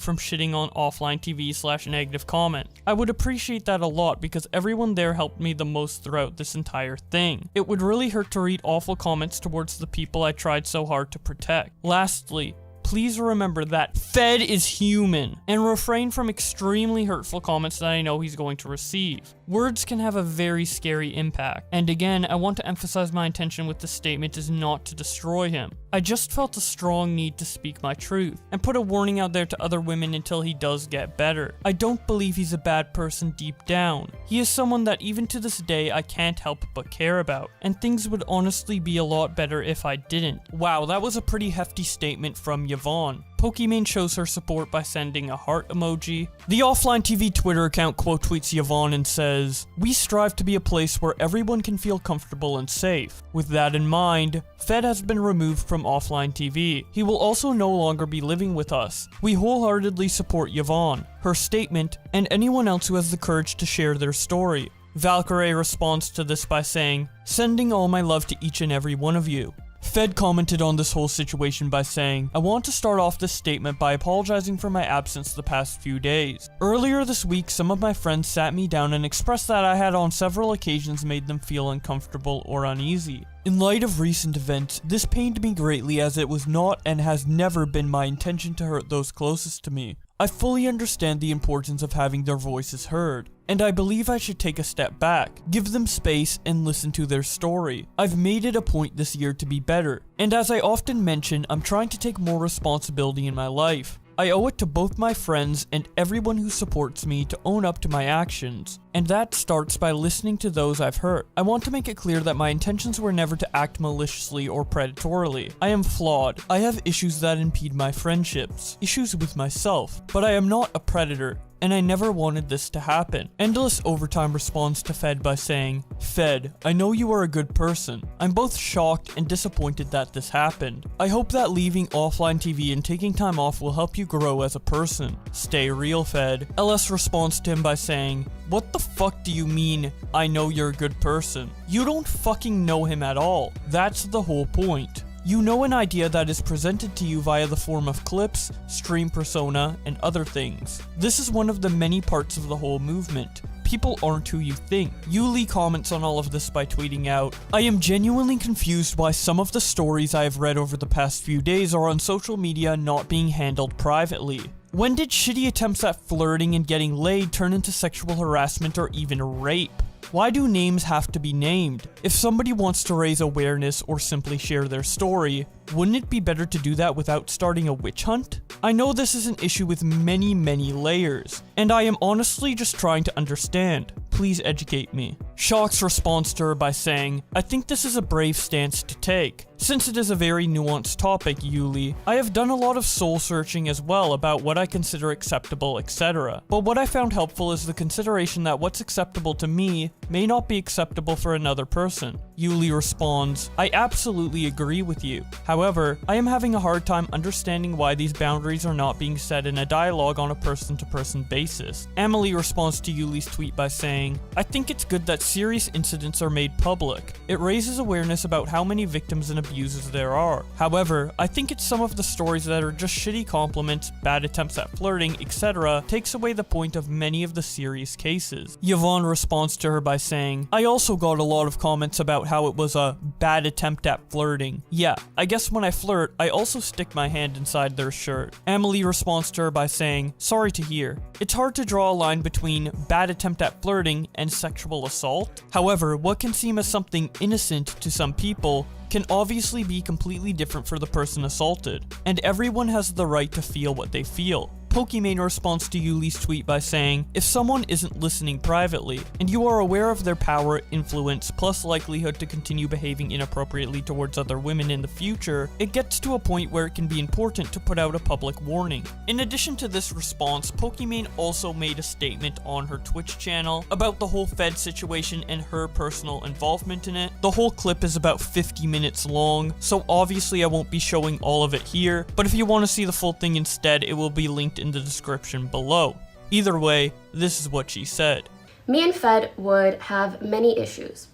A: from shitting on offline TV/negative comment. I would appreciate that a lot, because everyone there helped me the most throughout this entire thing. It would really hurt to read awful comments towards the people I tried so hard to protect. Lastly, please remember that Fed is human, and refrain from extremely hurtful comments that I know he's going to receive. Words can have a very scary impact, and again, I want to emphasize my intention with this statement is not to destroy him. I just felt a strong need to speak my truth, and put a warning out there to other women until he does get better. I don't believe he's a bad person deep down. He is someone that even to this day I can't help but care about, and things would honestly be a lot better if I didn't. Wow, that was a pretty hefty statement from Yvonne. Pokimane shows her support by sending a heart emoji. The Offline TV Twitter account quote tweets Yvonne and says, "We strive to be a place where everyone can feel comfortable and safe. With that in mind, Fed has been removed from Offline TV. He will also no longer be living with us. We wholeheartedly support Yvonne, her statement, and anyone else who has the courage to share their story." Valkyrie responds to this by saying, "Sending all my love to each and every one of you." Fed commented on this whole situation by saying, "I want to start off this statement by apologizing for my absence the past few days. Earlier this week, some of my friends sat me down and expressed that I had on several occasions made them feel uncomfortable or uneasy. In light of recent events, this pained me greatly as it was not and has never been my intention to hurt those closest to me. I fully understand the importance of having their voices heard, and I believe I should take a step back, give them space, and listen to their story. I've made it a point this year to be better, and as I often mention, I'm trying to take more responsibility in my life. I owe it to both my friends and everyone who supports me to own up to my actions, and that starts by listening to those I've hurt. I want to make it clear that my intentions were never to act maliciously or predatorily. I am flawed. I have issues that impede my friendships, issues with myself, but I am not a predator, and I never wanted this to happen." Endless Overtime responds to Fed by saying, "Fed, I know you are a good person. I'm both shocked and disappointed that this happened. I hope that leaving offline TV and taking time off will help you grow as a person. Stay real, Fed." LS responds to him by saying, "What the fuck do you mean, I know you're a good person? You don't fucking know him at all. That's the whole point. You know an idea that is presented to you via the form of clips, stream persona, and other things. This is one of the many parts of the whole movement. People aren't who you think." Yuli comments on all of this by tweeting out, "I am genuinely confused why some of the stories I have read over the past few days are on social media not being handled privately. When did shitty attempts at flirting and getting laid turn into sexual harassment or even rape? Why do names have to be named? If somebody wants to raise awareness or simply share their story, wouldn't it be better to do that without starting a witch hunt? I know this is an issue with many layers, and I am honestly just trying to understand. Please educate me. Shock's responds to her by saying, I think this is a brave stance to take. Since it is a very nuanced topic, Yuli, I have done a lot of soul searching as well about what I consider acceptable, etc. But what I found helpful is the consideration that what's acceptable to me may not be acceptable for another person. Yuli responds, I absolutely agree with you. However, I am having a hard time understanding why these boundaries are not being set in a dialogue on a person-to-person basis. Emily responds to Yuli's tweet by saying, I think it's good that serious incidents are made public. It raises awareness about how many victims and abusers there are. However, I think it's some of the stories that are just shitty compliments, bad attempts at flirting, etc. takes away the point of many of the serious cases. Yvonne responds to her by saying, I also got a lot of comments about how it was a bad attempt at flirting. Yeah, I guess when I flirt, I also stick my hand inside their shirt. Emily responds to her by saying, sorry to hear. It's hard to draw a line between bad attempt at flirting and sexual assault. However, what can seem as something innocent to some people can obviously be completely different for the person assaulted, and everyone has the right to feel what they feel. Pokimane responds to Yuli's tweet by saying, if someone isn't listening privately, and you are aware of their power, influence, plus likelihood to continue behaving inappropriately towards other women in the future, it gets to a point where it can be important to put out a public warning. In addition to this response, Pokimane also made a statement on her Twitch channel about the whole Fed situation and her personal involvement in it. The whole clip is about 50 minutes long, so obviously I won't be showing all of it here, but if you want to see the full thing instead, it will be linked in the description below. Either way, this is what she said.
I: Me and Fed would have many issues.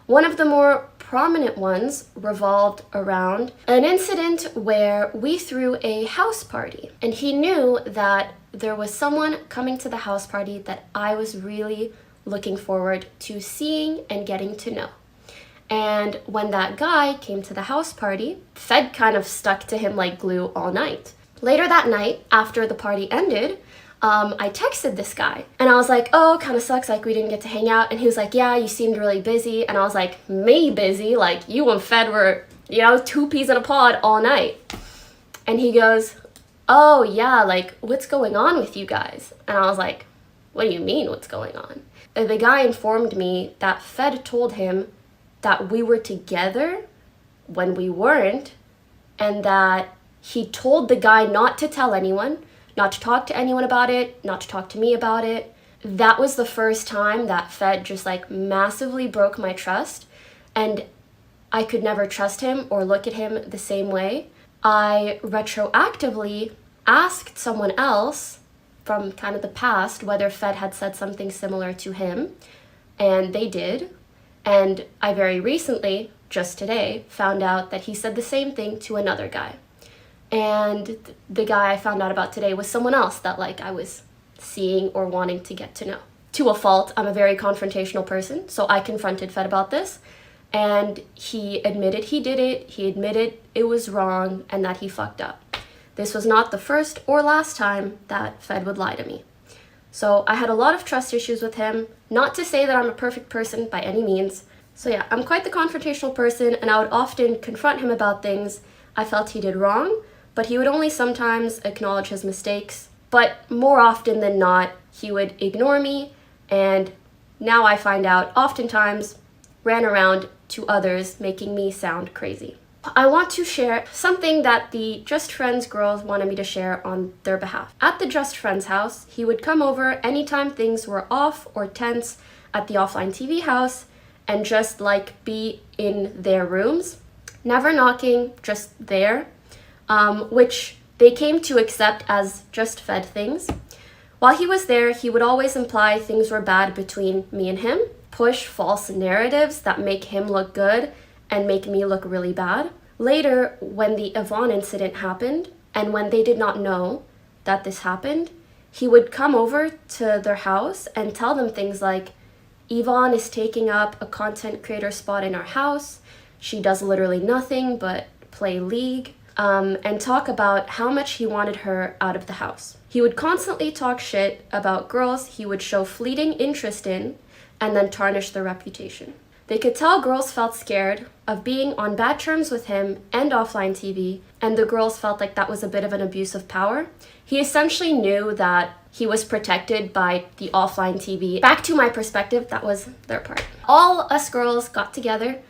I: One of the more prominent ones revolved around an incident where we threw a house party, and he knew that there was someone coming to the house party that I was really looking forward to seeing and getting to know. And when that guy came to the house party, Fed kind of stuck to him like glue all night. Later that night, after the party ended, I texted this guy and I was like, oh, kind of sucks, like we didn't get to hang out. And he was like, yeah, you seemed really busy. And I was like, me busy? Like you and Fed were, you know, two peas in a pod all night. And he goes, oh yeah, like what's going on with you guys? And I was like, what do you mean what's going on? And the guy informed me that Fed told him that we were together when we weren't, and that he told the guy not to tell anyone, not to talk to anyone about it, not to talk to me about it. That was the first time that Fed just like massively broke my trust, and I could never trust him or look at him the same way. I retroactively asked someone else from kind of the past whether Fed had said something similar to him, and they did. And I very recently, just today, found out that he said the same thing to another guy. And the guy I found out about today was someone else that like I was seeing or wanting to get to know. To a fault, I'm a very confrontational person, so I confronted Fed about this, and he admitted he did it, he admitted it was wrong, and that he fucked up. This was not the first or last time that Fed would lie to me. So I had a lot of trust issues with him, not to say that I'm a perfect person by any means. So yeah, I'm quite the confrontational person, and I would often confront him about things I felt he did wrong, but he would only sometimes acknowledge his mistakes. But more often than not, he would ignore me, and now I find out oftentimes ran around to others, making me sound crazy. I want to share something that the Just Friends girls wanted me to share on their behalf. At the Just Friends house, he would come over anytime things were off or tense at the offline TV house and just like be in their rooms, never knocking, just there, which they came to accept as just Fed things. While he was there, he would always imply things were bad between me and him, push false narratives that make him look good and make me look really bad. Later, when the Yvonne incident happened, and when they did not know that this happened, he would come over to their house and tell them things like, Yvonne is taking up a content creator spot in our house. She does literally nothing but play League, and talk about how much he wanted her out of the house. He would constantly talk shit about girls he would show fleeting interest in, and then tarnish their reputation. They could tell girls felt scared of being on bad terms with him and offline TV, and the girls felt like that was a bit of an abuse of power. He essentially knew that he was protected by the offline TV. Back to my perspective, that was their part. All us girls got together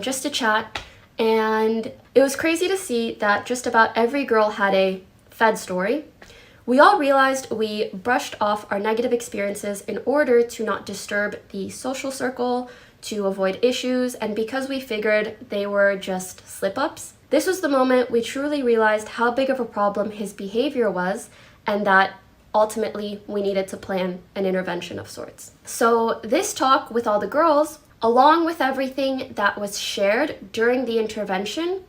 I: just to chat, and it was crazy to see that just about every girl had a Fed story. We all realized we brushed off our negative experiences in order to not disturb the social circle, to avoid issues, and because we figured they were just slip-ups. This was the moment we truly realized how big of a problem his behavior was, and that ultimately we needed to plan an intervention of sorts. So this talk with all the girls, along with everything that was shared during the intervention,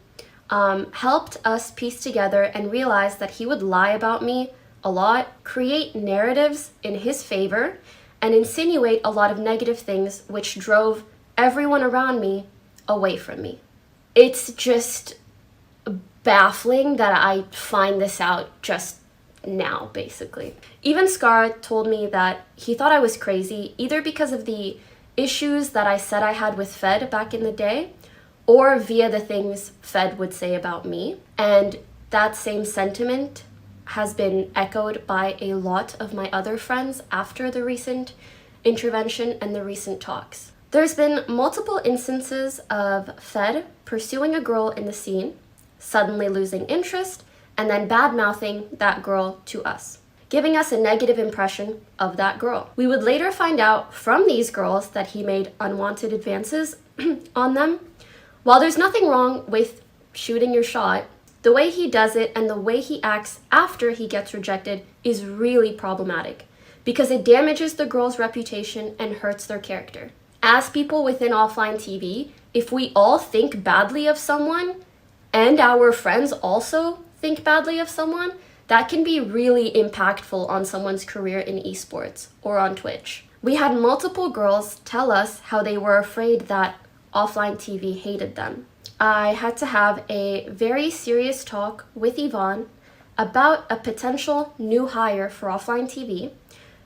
I: helped us piece together and realize that he would lie about me a lot, create narratives in his favor, and insinuate a lot of negative things which drove everyone around me away from me. It's just baffling that I find this out just now, basically. Even Scar told me that he thought I was crazy, either because of the issues that I said I had with Fed back in the day, or via the things Fed would say about me. And that same sentiment has been echoed by a lot of my other friends after the recent intervention and the recent talks. There's been multiple instances of Fed pursuing a girl in the scene, suddenly losing interest, and then bad-mouthing that girl to us, giving us a negative impression of that girl. We would later find out from these girls that he made unwanted advances on them. While there's nothing wrong with shooting your shot, the way he does it and the way he acts after he gets rejected is really problematic because it damages the girl's reputation and hurts their character. As people within offline TV, if we all think badly of someone and our friends also think badly of someone, that can be really impactful on someone's career in esports or on Twitch. We had multiple girls tell us how they were afraid that offline TV hated them. I had to have a very serious talk with Yvonne about a potential new hire for offline TV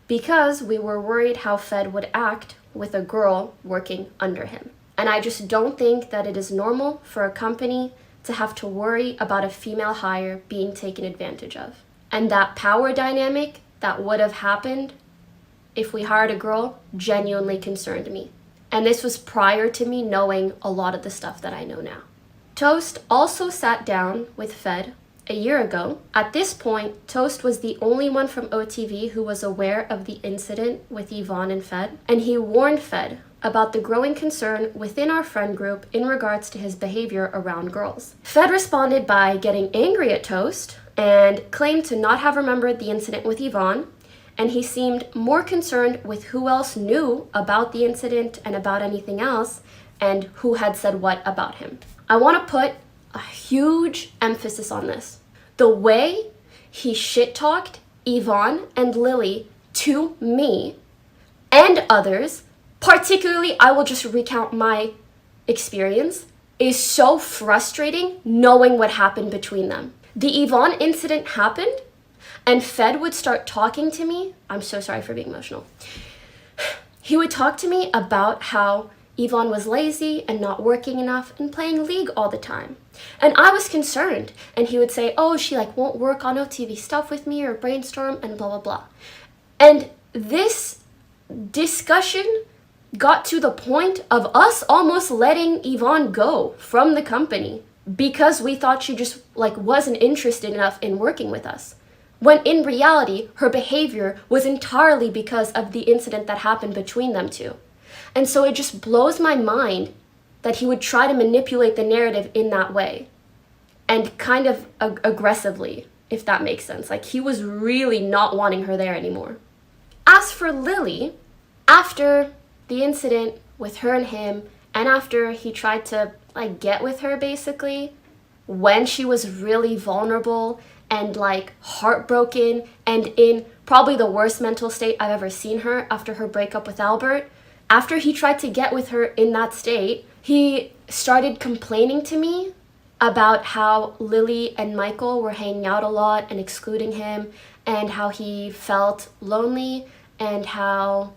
I: because we were worried how Fed would act with a girl working under him. And I just don't think that it is normal for a company to have to worry about a female hire being taken advantage of. And that power dynamic that would have happened if we hired a girl genuinely concerned me. And this was prior to me knowing a lot of the stuff that I know now. Toast also sat down with Fed a year ago. At this point, Toast was the only one from OTV who was aware of the incident with Yvonne and Fed, and he warned Fed about the growing concern within our friend group in regards to his behavior around girls. Fed responded by getting angry at Toast and claimed to not have remembered the incident with Yvonne, and he seemed more concerned with who else knew about the incident and about anything else, and who had said what about him. I want to put a huge emphasis on this. The way he shit-talked Yvonne and Lily to me and others, particularly, I will just recount my experience, is so frustrating knowing what happened between them. The Yvonne incident happened, and Fed would start talking to me. I'm so sorry for being emotional. He would talk to me about how Yvonne was lazy and not working enough and playing League all the time. And I was concerned. And he would say, oh, she won't work on OTV stuff with me or brainstorm and blah, blah, blah. And this discussion got to the point of us almost letting Yvonne go from the company because we thought she just wasn't interested enough in working with us. When in reality, her behavior was entirely because of the incident that happened between them two. And so it just blows my mind that he would try to manipulate the narrative in that way. And kind of aggressively, if that makes sense. He was really not wanting her there anymore. As for Lily, after the incident with her and him, and after he tried to get with her basically, when she was really vulnerable and heartbroken and in probably the worst mental state I've ever seen her after her breakup with Albert, after he tried to get with her in that state, he started complaining to me about how Lily and Michael were hanging out a lot and excluding him, and how he felt lonely, and how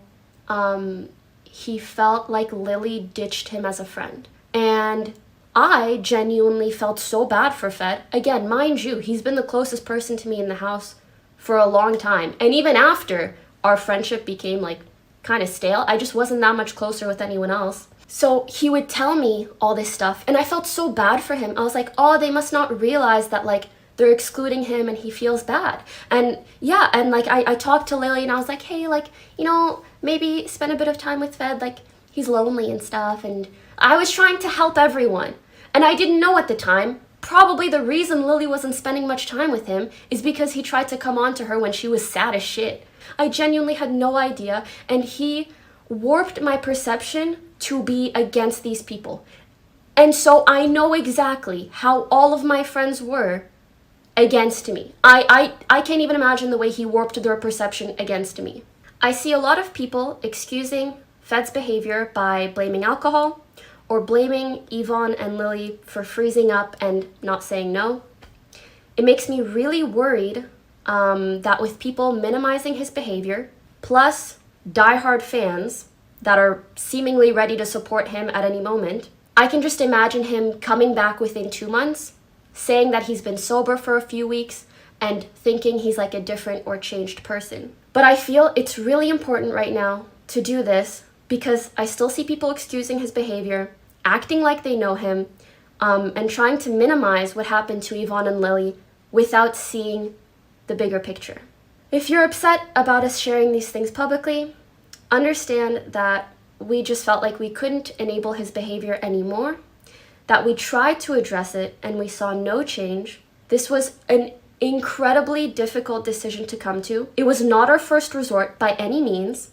I: he felt like Lily ditched him as a friend. And I genuinely felt so bad for Fed. Again, mind you, he's been the closest person to me in the house for a long time. And even after our friendship became like kind of stale, I just wasn't that much closer with anyone else. So he would tell me all this stuff and I felt so bad for him. I was like, oh, they must not realize that like they're excluding him and he feels bad. And yeah, and like I talked to Lily and I was like, hey, like, you know, maybe spend a bit of time with Fed, like he's lonely and stuff. And I was trying to help everyone. And I didn't know at the time, probably the reason Lily wasn't spending much time with him is because he tried to come on to her when she was sad as shit. I genuinely had no idea, and he warped my perception to be against these people. And so I know exactly how all of my friends were against me. I can't even imagine the way he warped their perception against me. I see a lot of people excusing Fed's behavior by blaming alcohol or blaming Yvonne and Lily for freezing up and not saying no. It makes me really worried that with people minimizing his behavior, plus diehard fans that are seemingly ready to support him at any moment, I can just imagine him coming back within 2 months, saying that he's been sober for a few weeks, and thinking he's like a different or changed person. But I feel it's really important right now to do this because I still see people excusing his behavior, acting like they know him, and trying to minimize what happened to Yvonne and Lily without seeing the bigger picture. If you're upset about us sharing these things publicly, understand that we just felt like we couldn't enable his behavior anymore, that we tried to address it and we saw no change. This was an incredibly difficult decision to come to. It was not our first resort by any means,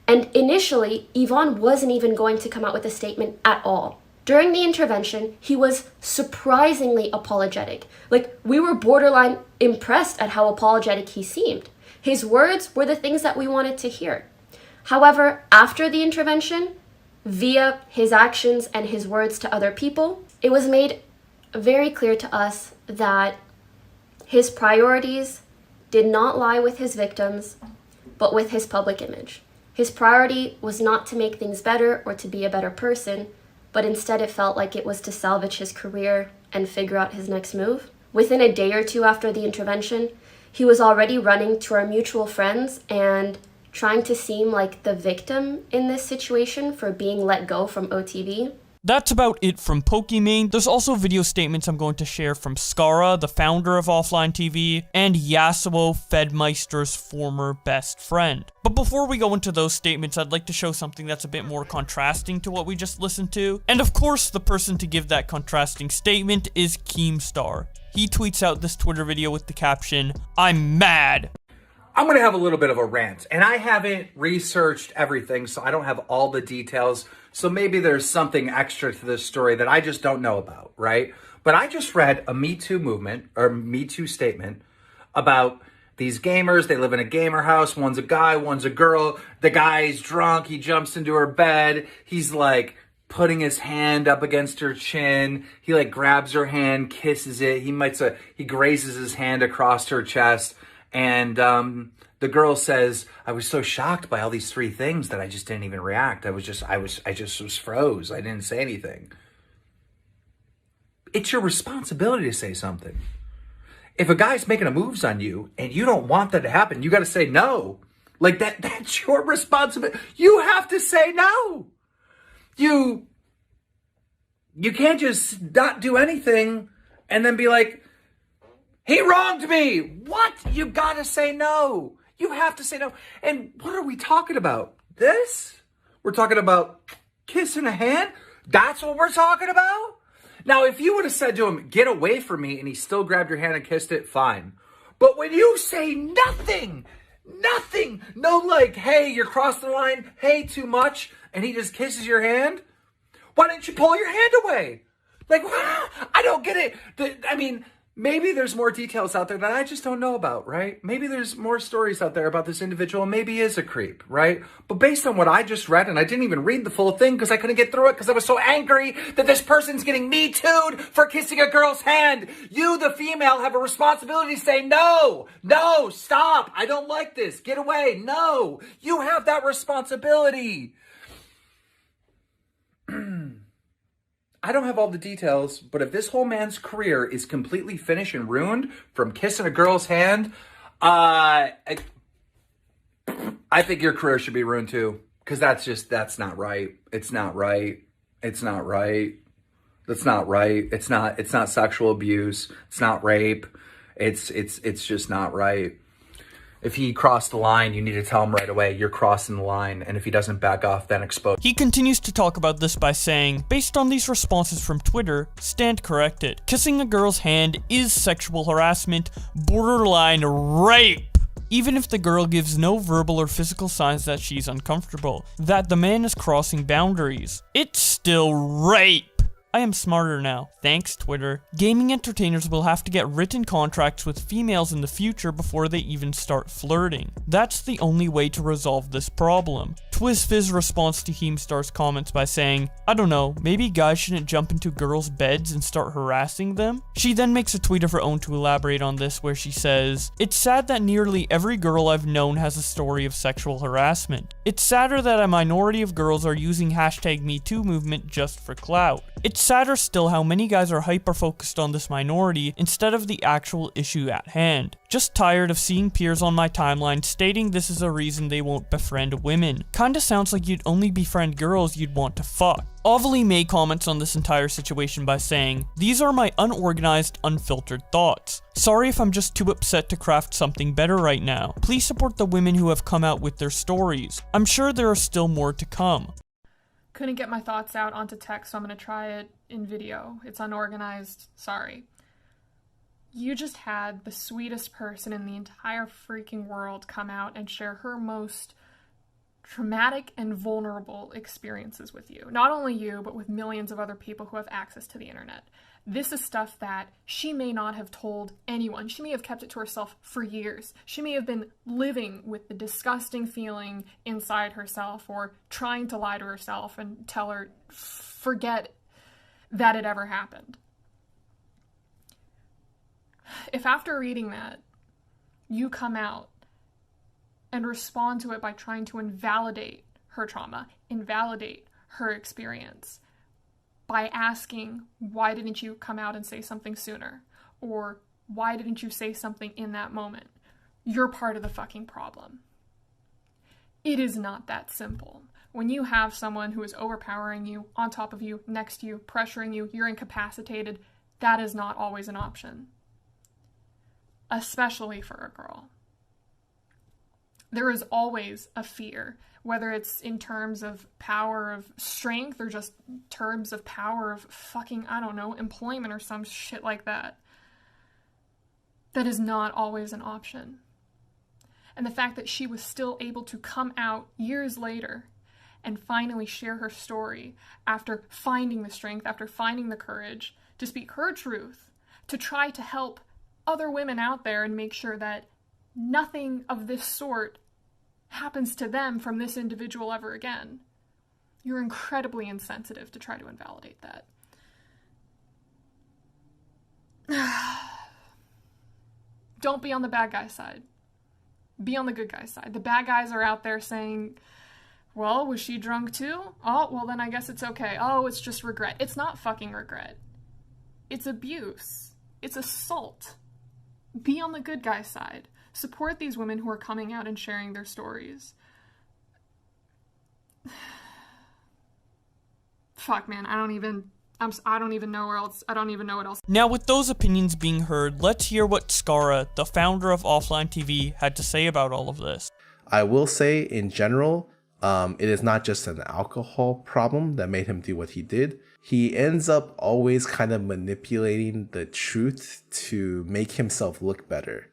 I: and initially, Yvonne wasn't even going to come out with a statement at all. During the intervention, he was surprisingly apologetic. Like, we were borderline impressed at how apologetic he seemed. His words were the things that we wanted to hear. However, after the intervention, via his actions and his words to other people, it was made very clear to us that his priorities did not lie with his victims, but with his public image. His priority was not to make things better or to be a better person, but instead it felt like it was to salvage his career and figure out his next move. Within a day or two after the intervention, he was already running to our mutual friends and trying to seem like the victim in this situation for being let go from OTV.
A: That's about it from Pokimane. There's also video statements I'm going to share from Skara, the founder of Offline TV, and Yasuo, FedMyster's former best friend. But before we go into those statements, I'd like to show something that's a bit more contrasting to what we just listened to. And of course, the person to give that contrasting statement is Keemstar. He tweets out this Twitter video with the caption, "I'm mad."
C: I'm going to have a little bit of a rant, and I haven't researched everything, so I don't have all the details. So maybe there's something extra to this story that I just don't know about, right? But I just read a Me Too movement, or Me Too statement about these gamers. They live in a gamer house. One's a guy, one's a girl. The guy's drunk. He jumps into her bed. He's like putting his hand up against her chin. He like grabs her hand, kisses it. He grazes his hand across her chest. And the girl says, "I was so shocked by all these three things that I just didn't even react. I just was froze. I didn't say anything." It's your responsibility to say something. If a guy's making a moves on you and you don't want that to happen, you got to say no. Like that's your responsibility. You have to say no. You can't just not do anything and then be like, "He wronged me." What? You gotta say no. You have to say no. And what are we talking about? This? We're talking about kissing a hand? That's what we're talking about? Now, if you would have said to him, "Get away from me," and he still grabbed your hand and kissed it, fine. But when you say nothing, no like, "Hey, you're crossing the line, hey, too much," and he just kisses your hand, why didn't you pull your hand away? Like, I don't get it. I mean, maybe there's more details out there that I just don't know about, right? Maybe there's more stories out there about this individual. Maybe he is a creep, right? But based on what I just read, and I didn't even read the full thing because I couldn't get through it because I was so angry that this person's getting Me Too'd for kissing a girl's hand. You, the female, have a responsibility to say, "No, stop. I don't like this. Get away." No, you have that responsibility. I don't have all the details, but if this whole man's career is completely finished and ruined from kissing a girl's hand, I think your career should be ruined too. Because that's not right. It's not right. It's not right. That's not right. It's not sexual abuse. It's not rape. It's just not right. If he crossed the line, you need to tell him right away, you're crossing the line. And if he doesn't back off, then expose.
A: He continues to talk about this by saying, based on these responses from Twitter, stand corrected. Kissing a girl's hand is sexual harassment, borderline rape. Even if the girl gives no verbal or physical signs that she's uncomfortable, that the man is crossing boundaries, it's still rape. I am smarter now. Thanks, Twitter. Gaming entertainers will have to get written contracts with females in the future before they even start flirting. That's the only way to resolve this problem. TwizFizz responds to Keemstar's comments by saying, I don't know, maybe guys shouldn't jump into girls' beds and start harassing them? She then makes a tweet of her own to elaborate on this where she says, it's sad that nearly every girl I've known has a story of sexual harassment. It's sadder that a minority of girls are using #MeToo movement just for clout. It's sadder still how many guys are hyper-focused on this minority instead of the actual issue at hand. Just tired of seeing peers on my timeline stating this is a reason they won't befriend women. Kinda sounds like you'd only befriend girls you'd want to fuck. Ovally May comments on this entire situation by saying, these are my unorganized, unfiltered thoughts. Sorry if I'm just too upset to craft something better right now. Please support the women who have come out with their stories. I'm sure there are still more to come.
T: Couldn't get my thoughts out onto text, so I'm going to try it in video. It's unorganized. Sorry. You just had the sweetest person in the entire freaking world come out and share her most traumatic and vulnerable experiences with you. Not only you, but with millions of other people who have access to the internet. This is stuff that she may not have told anyone. She may have kept it to herself for years. She may have been living with the disgusting feeling inside herself or trying to lie to herself and tell her, forget that it ever happened. If after reading that, you come out and respond to it by trying to invalidate her trauma, invalidate her experience, by asking, why didn't you come out and say something sooner? Or why didn't you say something in that moment? You're part of the fucking problem. It is not that simple. When you have someone who is overpowering you, on top of you, next to you, pressuring you, you're incapacitated, that is not always an option. Especially for a girl. There is always a fear, whether it's in terms of power of strength or just terms of power of fucking, I don't know, employment or some shit like that. That is not always an option. And the fact that she was still able to come out years later and finally share her story after finding the strength, after finding the courage to speak her truth, to try to help other women out there and make sure that nothing of this sort happens to them from this individual ever again. You're incredibly insensitive to try to invalidate that. Don't be on the bad guy's side. Be on the good guy's side. The bad guys are out there saying, well, was she drunk too? Oh, well then I guess it's okay. Oh, it's just regret. It's not fucking regret. It's abuse. It's assault. Be on the good guy's side. Support these women who are coming out and sharing their stories. Fuck, man, I don't even know where else. I don't even know what else.
A: Now, with those opinions being heard, let's hear what Skara, the founder of Offline TV, had to say about all of this.
U: I will say, in general, it is not just an alcohol problem that made him do what he did. He ends up always kind of manipulating the truth to make himself look better.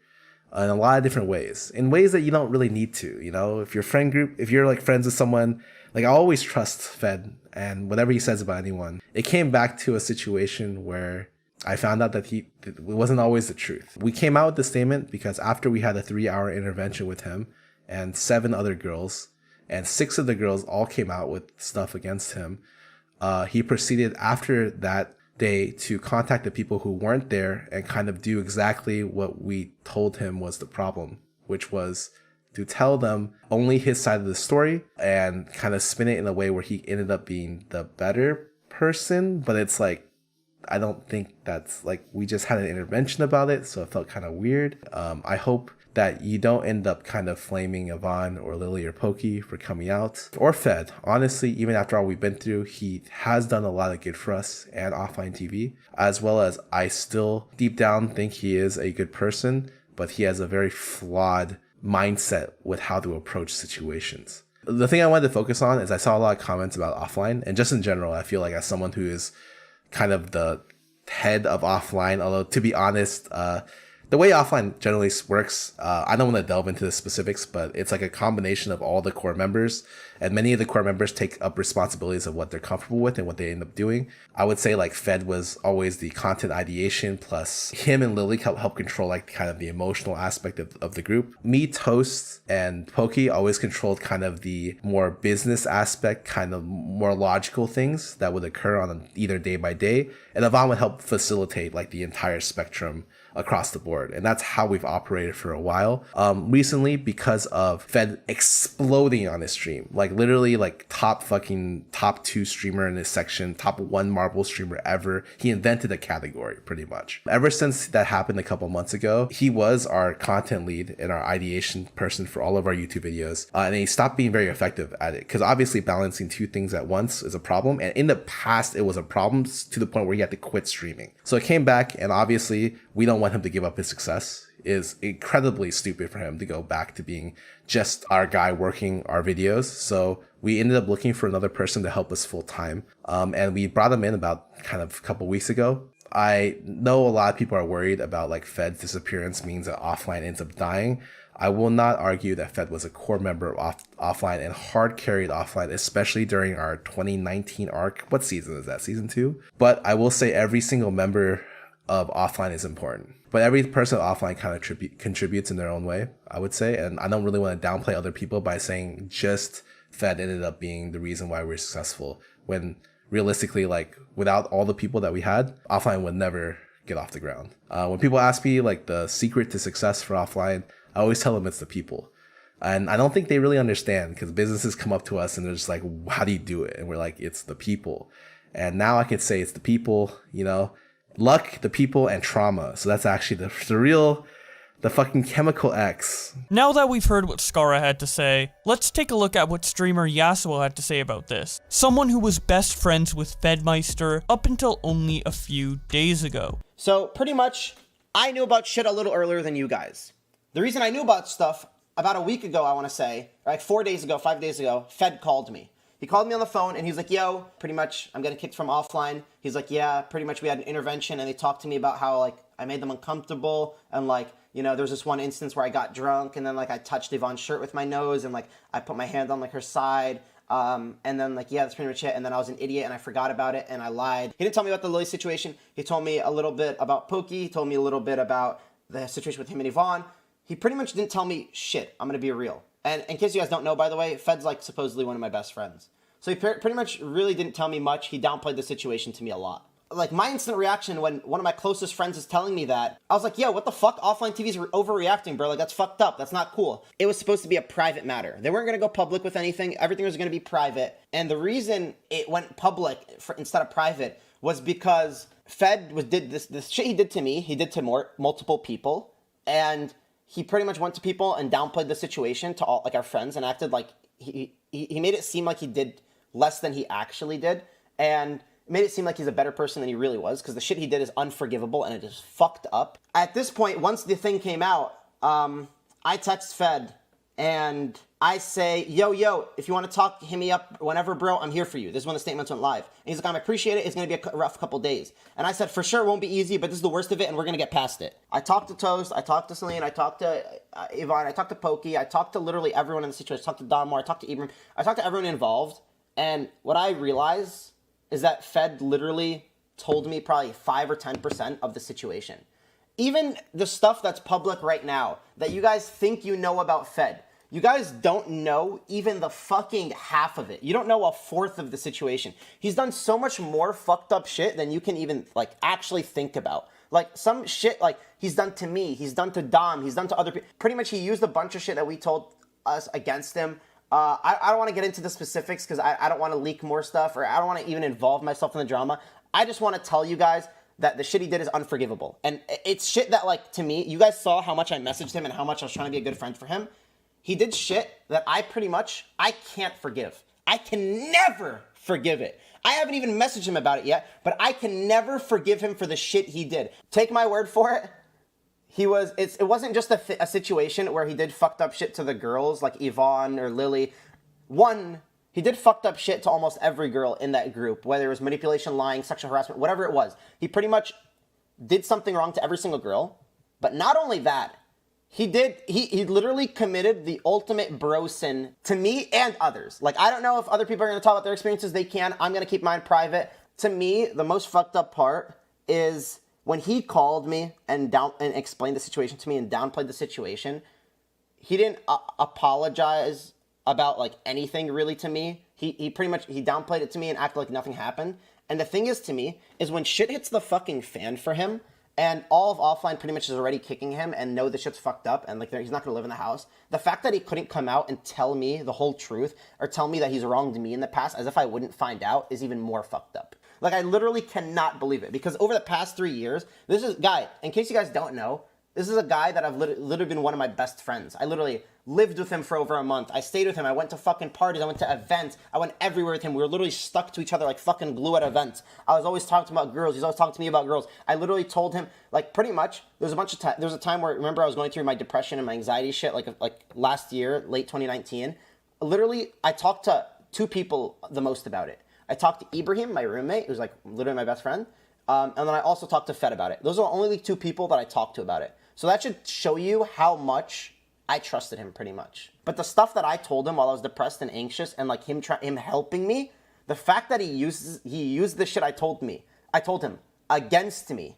U: In a lot of different ways, in ways that you don't really need to, you know, if your friend group, if you're like friends with someone, like I always trust Fed and whatever he says about anyone. It came back to a situation where I found out that it wasn't always the truth. We came out with the statement because after we had a 3-hour intervention with him and 7 other girls, and 6 of the girls all came out with stuff against him, he proceeded after that day to contact the people who weren't there and kind of do exactly what we told him was the problem, which was to tell them only his side of the story and kind of spin it in a way where he ended up being the better person, but it's like, I don't think that's like, we just had an intervention about it, so it felt kind of weird. I hope that you don't end up kind of flaming Yvonne or Lily or Pokey for coming out, or Fed. Honestly, even after all we've been through, he has done a lot of good for us and offline TV, as well as I still deep down think he is a good person, but he has a very flawed mindset with how to approach situations. The thing I wanted to focus on is I saw a lot of comments about offline, and just in general, I feel like as someone who is kind of the head of offline, although to be honest, the way offline generally works, I don't want to delve into the specifics, but it's like a combination of all the core members, and many of the core members take up responsibilities of what they're comfortable with and what they end up doing. I would say like Fed was always the content ideation, plus him and Lily help control like kind of the emotional aspect of the group. Me, Toast, and Pokey always controlled kind of the more business aspect, kind of more logical things that would occur on either day by day, and Yvonne would help facilitate like the entire spectrum across the board. And that's how we've operated for a while. Recently, because of Fed exploding on his stream, like literally like top 2 streamer in his section, top 1 Marvel streamer ever. He invented a category pretty much. Ever since that happened a couple months ago, he was our content lead and our ideation person for all of our YouTube videos. And he stopped being very effective at it, because obviously balancing 2 things at once is a problem. And in the past, it was a problem to the point where he had to quit streaming. So it came back, and obviously we don't want him to give up his success. It is incredibly stupid for him to go back to being just our guy working our videos. So we ended up looking for another person to help us full time. And we brought him in about kind of a couple weeks ago. I know a lot of people are worried about like Fed's disappearance means that offline ends up dying. I will not argue that Fed was a core member of offline and hard carried offline, especially during our 2019 arc. What season is that? Season 2? But I will say every single member of offline is important, but every person offline kind of contributes in their own way, I would say. And I don't really want to downplay other people by saying just Fed ended up being the reason why we're successful, when realistically, like without all the people that we had, offline would never get off the ground. When people ask me like the secret to success for offline, I always tell them it's the people. And I don't think they really understand, because businesses come up to us and they're just like, how do you do it? And we're like, it's the people. And now I can say it's the people, you know, luck, the people, and trauma. So that's actually the fucking chemical X.
A: Now that we've heard what Skara had to say, let's take a look at what streamer Yasuo had to say about this. Someone who was best friends with FedMyster up until only a few days ago.
R: So pretty much, I knew about shit a little earlier than you guys. The reason I knew about stuff, about a week ago, I want to say, like 4 days ago, 5 days ago, Fed called me. He called me on the phone and he's like, yo, pretty much I'm getting kicked from offline. He's like, yeah, pretty much we had an intervention, and they talked to me about how like I made them uncomfortable, and like, you know, there was this one instance where I got drunk and then like I touched Yvonne's shirt with my nose and like I put my hand on like her side. And then like, yeah, that's pretty much it. And then I was an idiot and I forgot about it and I lied. He didn't tell me about the Lily situation. He told me a little bit about Pokey. He told me a little bit about the situation with him and Yvonne. He pretty much didn't tell me shit. I'm going to be real. And in case you guys don't know, by the way, Fed's like supposedly one of my best friends. So he pretty much really didn't tell me much. He downplayed the situation to me a lot. Like, my instant reaction when one of my closest friends is telling me that, I was like, yo, what the fuck? Offline TV's overreacting, bro. Like, that's fucked up. That's not cool. It was supposed to be a private matter. They weren't going to go public with anything. Everything was going to be private. And the reason it went public instead of private was because Fed did this shit he did to me. He did to multiple people. And he pretty much went to people and downplayed the situation to all, like, our friends, and acted like he made it seem like he did less than he actually did. And it made it seem like he's a better person than he really was, because the shit he did is unforgivable and it is fucked up. At this point, once the thing came out, I text Fed and I say, yo, if you want to talk, hit me up whenever, bro. I'm here for you. This is when the statements went live. And he's like, I appreciate it. It's going to be a rough couple days. And I said, for sure, it won't be easy, but this is the worst of it, and we're going to get past it. I talked to Toast. I talked to Celine. I talked to Yvonne. I talked to Pokey. I talked to literally everyone in the situation. I talked to Don Moore. I talked to Ibram. I talked to everyone involved. And what I realized is that Fed literally told me probably 5 or 10% of the situation. Even the stuff that's public right now that you guys think you know about Fed, you guys don't know even the fucking half of it. You don't know a fourth of the situation. He's done so much more fucked up shit than you can even like actually think about. Like some shit like he's done to me, he's done to Dom, he's done to other people. Pretty much he used a bunch of shit that we told us against him. I don't want to get into the specifics because I don't want to leak more stuff, or I don't want to even involve myself in the drama. I just want to tell you guys that the shit he did is unforgivable. And it's shit that, like, to me, you guys saw how much I messaged him and how much I was trying to be a good friend for him. He did shit that I can't forgive. I can never forgive it. I haven't even messaged him about it yet, but I can never forgive him for the shit he did. Take my word for it. It wasn't just a situation where he did fucked up shit to the girls like Yvonne or Lily. One, he did fucked up shit to almost every girl in that group, whether it was manipulation, lying, sexual harassment, whatever it was. He pretty much did something wrong to every single girl. But not only that, he literally committed the ultimate bro sin to me and others. Like, I don't know if other people are going to talk about their experiences. They can. I'm going to keep mine private. To me, the most fucked up part is when he called me and explained the situation to me and downplayed the situation. He didn't apologize about, like, anything really to me. He pretty much, he downplayed it to me and acted like nothing happened. And the thing is, to me, is when shit hits the fucking fan for him, and all of offline pretty much is already kicking him and know the shit's fucked up and, like, he's not gonna live in the house. The fact that he couldn't come out and tell me the whole truth or tell me that he's wronged me in the past as if I wouldn't find out is even more fucked up. Like, I literally cannot believe it, because over the past 3 years, this is, guy, in case you guys don't know, this is a guy that I've literally been one of my best friends. I literally lived with him for over a month. I stayed with him. I went to fucking parties. I went to events. I went everywhere with him. We were literally stuck to each other like fucking glue at events. I was always talking about girls. He's always talking to me about girls. I literally told him, like, pretty much, there was a time where, remember, I was going through my depression and my anxiety shit, like last year, late 2019. Literally, I talked to 2 people the most about it. I talked to Ibrahim, my roommate, who's, like, literally my best friend. And then I also talked to Fed about it. Those are the only 2 people that I talked to about it. So that should show you how much I trusted him, pretty much. But the stuff that I told him while I was depressed and anxious, and, like, him helping me, the fact that he used the shit I told him against me,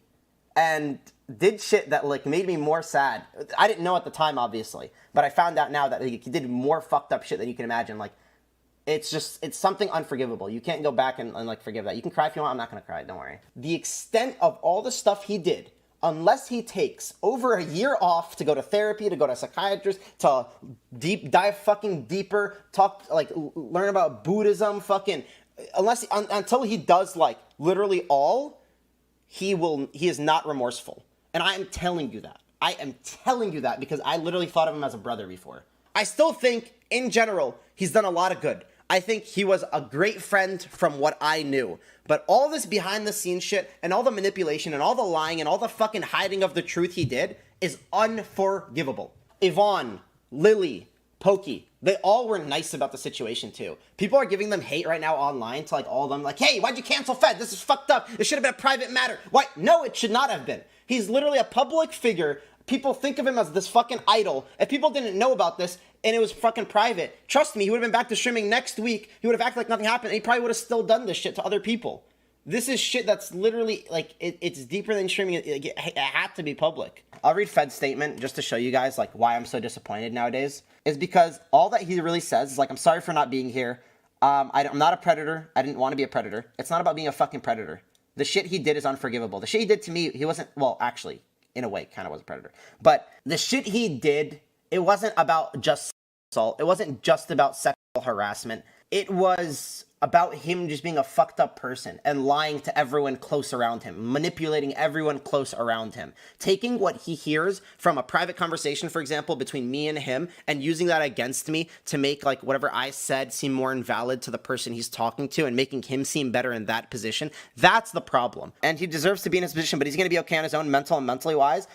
R: and did shit that, like, made me more sad. I didn't know at the time, obviously, but I found out now that he did more fucked up shit than you can imagine. Like, it's something unforgivable. You can't go back and like, forgive that. You can cry if you want. I'm not gonna cry, don't worry. The extent of all the stuff he did, unless he takes over a year off to go to therapy, to go to a psychiatrist, to dive fucking deeper, learn about Buddhism, until he does, like, literally all, he is not remorseful. And I am telling you that. I am telling you that because I literally thought of him as a brother before. I still think, in general, he's done a lot of good. I think he was a great friend from what I knew. But all this behind the scenes shit and all the manipulation and all the lying and all the fucking hiding of the truth he did is unforgivable. Yvonne, Lily, Pokey, they all were nice about the situation too. People are giving them hate right now online to, like, all of them, like, hey, why'd you cancel Fed? This is fucked up. It should have been a private matter. Why? No, it should not have been. He's literally a public figure. People think of him as this fucking idol. If people didn't know about this and it was fucking private, trust me, he would have been back to streaming next week. He would have acted like nothing happened, and he probably would have still done this shit to other people. This is shit that's literally, like, it's deeper than streaming. It had to be public. I'll read Fed's statement just to show you guys, like, why I'm so disappointed nowadays. Is because all that he really says is, like, I'm sorry for not being here. I'm not a predator. I didn't want to be a predator. It's not about being a fucking predator. The shit he did is unforgivable. The shit he did to me, he wasn't, well, actually, in a way, kind of was a predator. But the shit he did, it wasn't about just assault. It wasn't just about sexual harassment. It was about him just being a fucked up person and lying to everyone close around him, manipulating everyone close around him, taking what he hears from a private conversation, for example, between me and him, and using that against me to make, like, whatever I said seem more invalid to the person he's talking to and making him seem better in that position. That's the problem. And he deserves to be in his position, but he's going to be okay on his own, mental and mentally wise.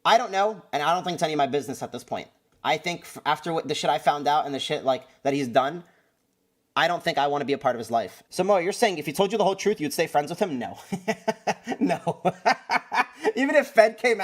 R: I don't know, and I don't think it's any of my business at this point. I think after the shit I found out and the shit, like, that he's done, I don't think I want to be a part of his life. So, Mo, you're saying if he told you the whole truth, you'd stay friends with him? No. No. Even if Fed came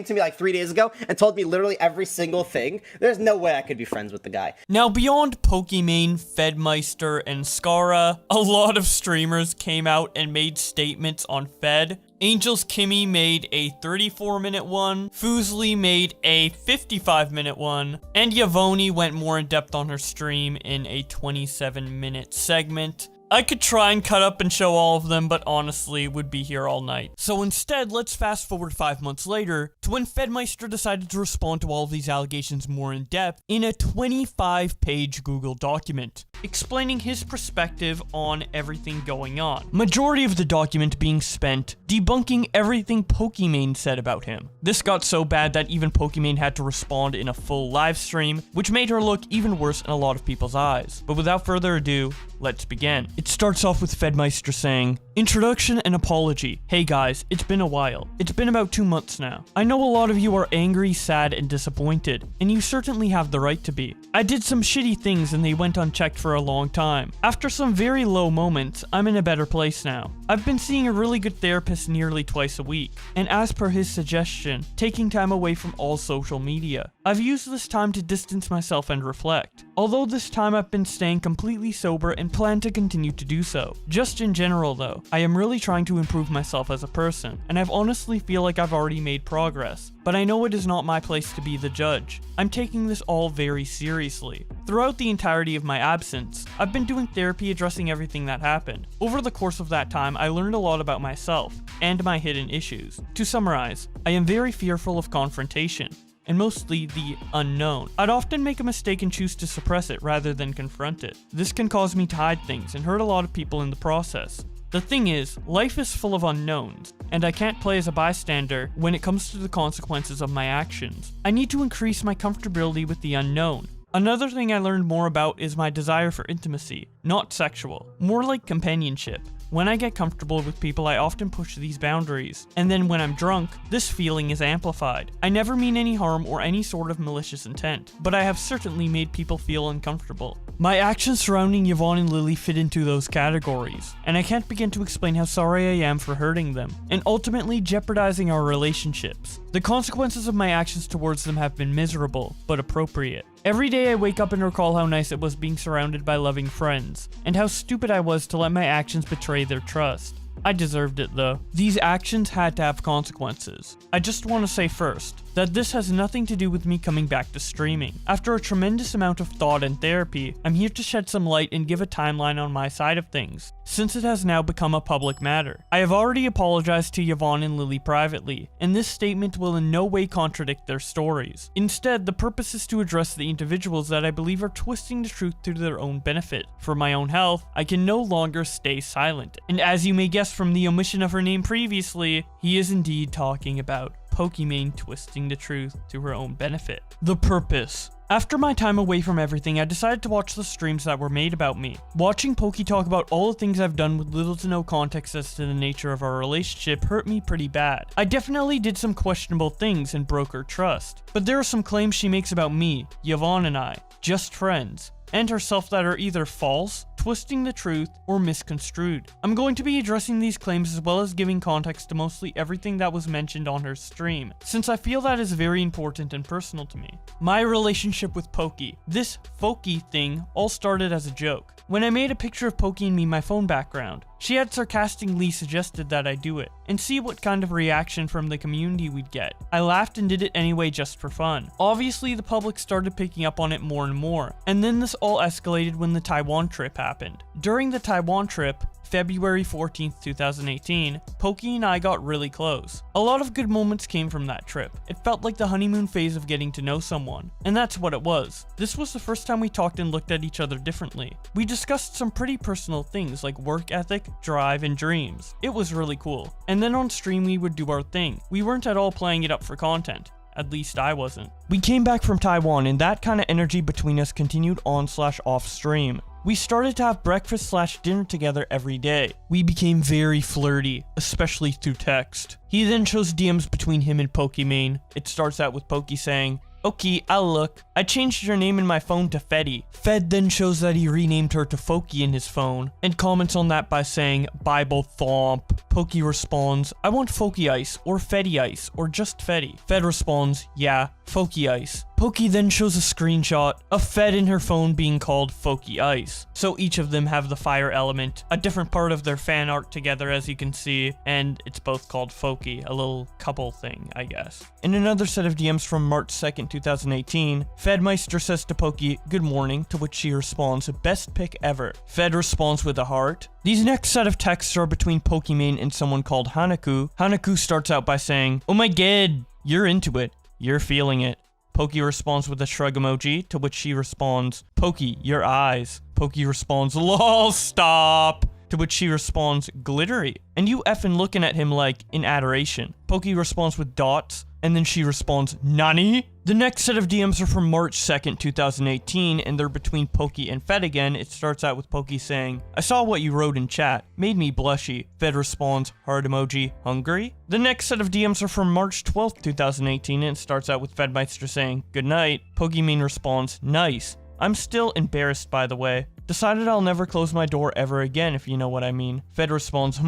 R: to me like 3 days ago and told me literally every single thing, there's no way I could be friends with the guy.
A: Now, beyond Pokimane, FedMyster, and Skara, a lot of streamers came out and made statements on Fed. Angel's Kimmy made a 34-minute one, Fuslie made a 55-minute one, and Yavoni went more in depth on her stream in a 27-minute segment. I could try and cut up and show all of them, but honestly, would be here all night. So instead, let's fast forward 5 months later to when FedMyster decided to respond to all of these allegations more in depth in a 25-page Google document, explaining his perspective on everything going on. Majority of the document being spent debunking everything Pokimane said about him. This got so bad that even Pokimane had to respond in a full live stream, which made her look even worse in a lot of people's eyes. But without further ado, let's begin. It starts off with FedMyster saying, "Introduction and apology. Hey guys, it's been a while. It's been about 2 months now. I know a lot of you are angry, sad, and disappointed, and you certainly have the right to be. I did some shitty things and they went unchecked for a long time. After some very low moments, I'm in a better place now. I've been seeing a really good therapist nearly twice a week, and as per his suggestion, taking time away from all social media. I've used this time to distance myself and reflect. Although this time I've been staying completely sober and plan to continue to do so. Just in general though, I am really trying to improve myself as a person, and I honestly feel like I've already made progress, but I know it is not my place to be the judge. I'm taking this all very seriously. Throughout the entirety of my absence, I've been doing therapy addressing everything that happened. Over the course of that time, I learned a lot about myself and my hidden issues. To summarize, I am very fearful of confrontation, and mostly the unknown. I'd often make a mistake and choose to suppress it rather than confront it. This can cause me to hide things and hurt a lot of people in the process. The thing is, life is full of unknowns, and I can't play as a bystander when it comes to the consequences of my actions. I need to increase my comfortability with the unknown. Another thing I learned more about is my desire for intimacy, not sexual, more like companionship. When I get comfortable with people, I often push these boundaries, and then when I'm drunk, this feeling is amplified. I never mean any harm or any sort of malicious intent, but I have certainly made people feel uncomfortable. My actions surrounding Yvonne and Lily fit into those categories, and I can't begin to explain how sorry I am for hurting them, and ultimately jeopardizing our relationships. The consequences of my actions towards them have been miserable, but appropriate. Every day I wake up and recall how nice it was being surrounded by loving friends, and how stupid I was to let my actions betray their trust. I deserved it though. These actions had to have consequences. I just want to say first, that this has nothing to do with me coming back to streaming. After a tremendous amount of thought and therapy, I'm here to shed some light and give a timeline on my side of things, since it has now become a public matter. I have already apologized to Yvonne and Lily privately, and this statement will in no way contradict their stories. Instead, the purpose is to address the individuals that I believe are twisting the truth to their own benefit. For my own health, I can no longer stay silent. And as you may guess from the omission of her name previously, he is indeed talking about Pokimane twisting the truth to her own benefit. The purpose. After my time away from everything, I decided to watch the streams that were made about me. Watching Poki talk about all the things I've done with little to no context as to the nature of our relationship hurt me pretty bad. I definitely did some questionable things and broke her trust. But there are some claims she makes about me, Yvonne and I, just friends, and herself that are either false, twisting the truth, or misconstrued. I'm going to be addressing these claims as well as giving context to mostly everything that was mentioned on her stream, since I feel that is very important and personal to me. My relationship with Poki. This Foki thing all started as a joke. When I made a picture of Poki and me my phone background, she had sarcastically suggested that I do it, and see what kind of reaction from the community we'd get. I laughed and did it anyway just for fun. Obviously the public started picking up on it more and more, and then this all escalated when the Taiwan trip happened. During the Taiwan trip, February 14th, 2018, Poki and I got really close. A lot of good moments came from that trip. It felt like the honeymoon phase of getting to know someone, and that's what it was. This was the first time we talked and looked at each other differently. We discussed some pretty personal things like work ethic, drive, and dreams. It was really cool. And then on stream we would do our thing. We weren't at all playing it up for content. At least I wasn't. We came back from Taiwan and that kind of energy between us continued on/off stream. We started to have breakfast/dinner together every day. We became very flirty, especially through text. He then shows DMs between him and Pokimane. It starts out with Poki saying, "Okay, I'll look. I changed your name in my phone to Fetty." Fed then shows that he renamed her to Foki in his phone, and comments on that by saying, "Bible thomp." Poki responds, "I want Foki Ice, or Fetty Ice, or just Fetty." Fed responds, "Yeah, Foky Ice. Poki then shows a screenshot of Fed in her phone being called Foky Ice. So each of them have the fire element, a different part of their fan art together as you can see, and it's both called Foky, a little couple thing, I guess. In another set of DMs from March 2nd, 2018, FedMyster says to Poki, "Good morning," to which she responds, "Best pick ever." Fed responds with a heart. These next set of texts are between Pokimane and someone called Hanaku. Hanaku starts out by saying, "Oh my god, you're into it. You're feeling it." Poki responds with a shrug emoji, to which she responds, "Poki, your eyes." Poki responds, "Lol, stop." To which she responds, "Glittery. And you effing looking at him like in adoration." Poki responds with dots, and then she responds, "Nani?" The next set of DMs are from March 2nd, 2018, and they're between Poki and Fed again. It starts out with Poki saying, "I saw what you wrote in chat. Made me blushy." Fed responds, heart emoji, "Hungry?" The next set of DMs are from March 12th, 2018, and it starts out with FedMyster saying, "Good night." Pokimane responds, "Nice. I'm still embarrassed, by the way. Decided I'll never close my door ever again, if you know what I mean." Fed responds,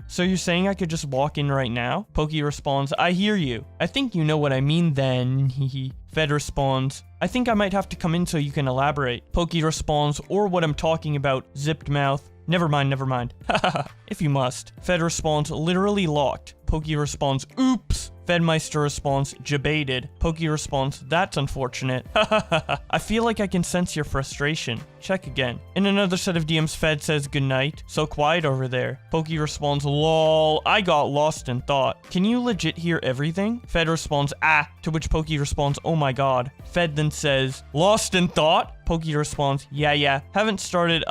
A: So you're saying I could just walk in right now?" Poki responds, "I hear you. I think you know what I mean then, hehe." Fed responds, "I think I might have to come in so you can elaborate." Poki responds, "Or what I'm talking about, zipped mouth." Never mind. Haha, if you must." Fed responds, "Literally locked." Poki responds, "Oops." FedMyster responds, "Jebaited." Poki responds, "That's unfortunate." "I feel like I can sense your frustration. Check again." In another set of DMs, Fed says, "Good night. So quiet over there." Poki responds, "Lol, I got lost in thought. Can you legit hear everything?" Fed responds, "Ah," to which Poki responds, "Oh my god." Fed then says, "Lost in thought?" Poki responds, Yeah. Haven't started,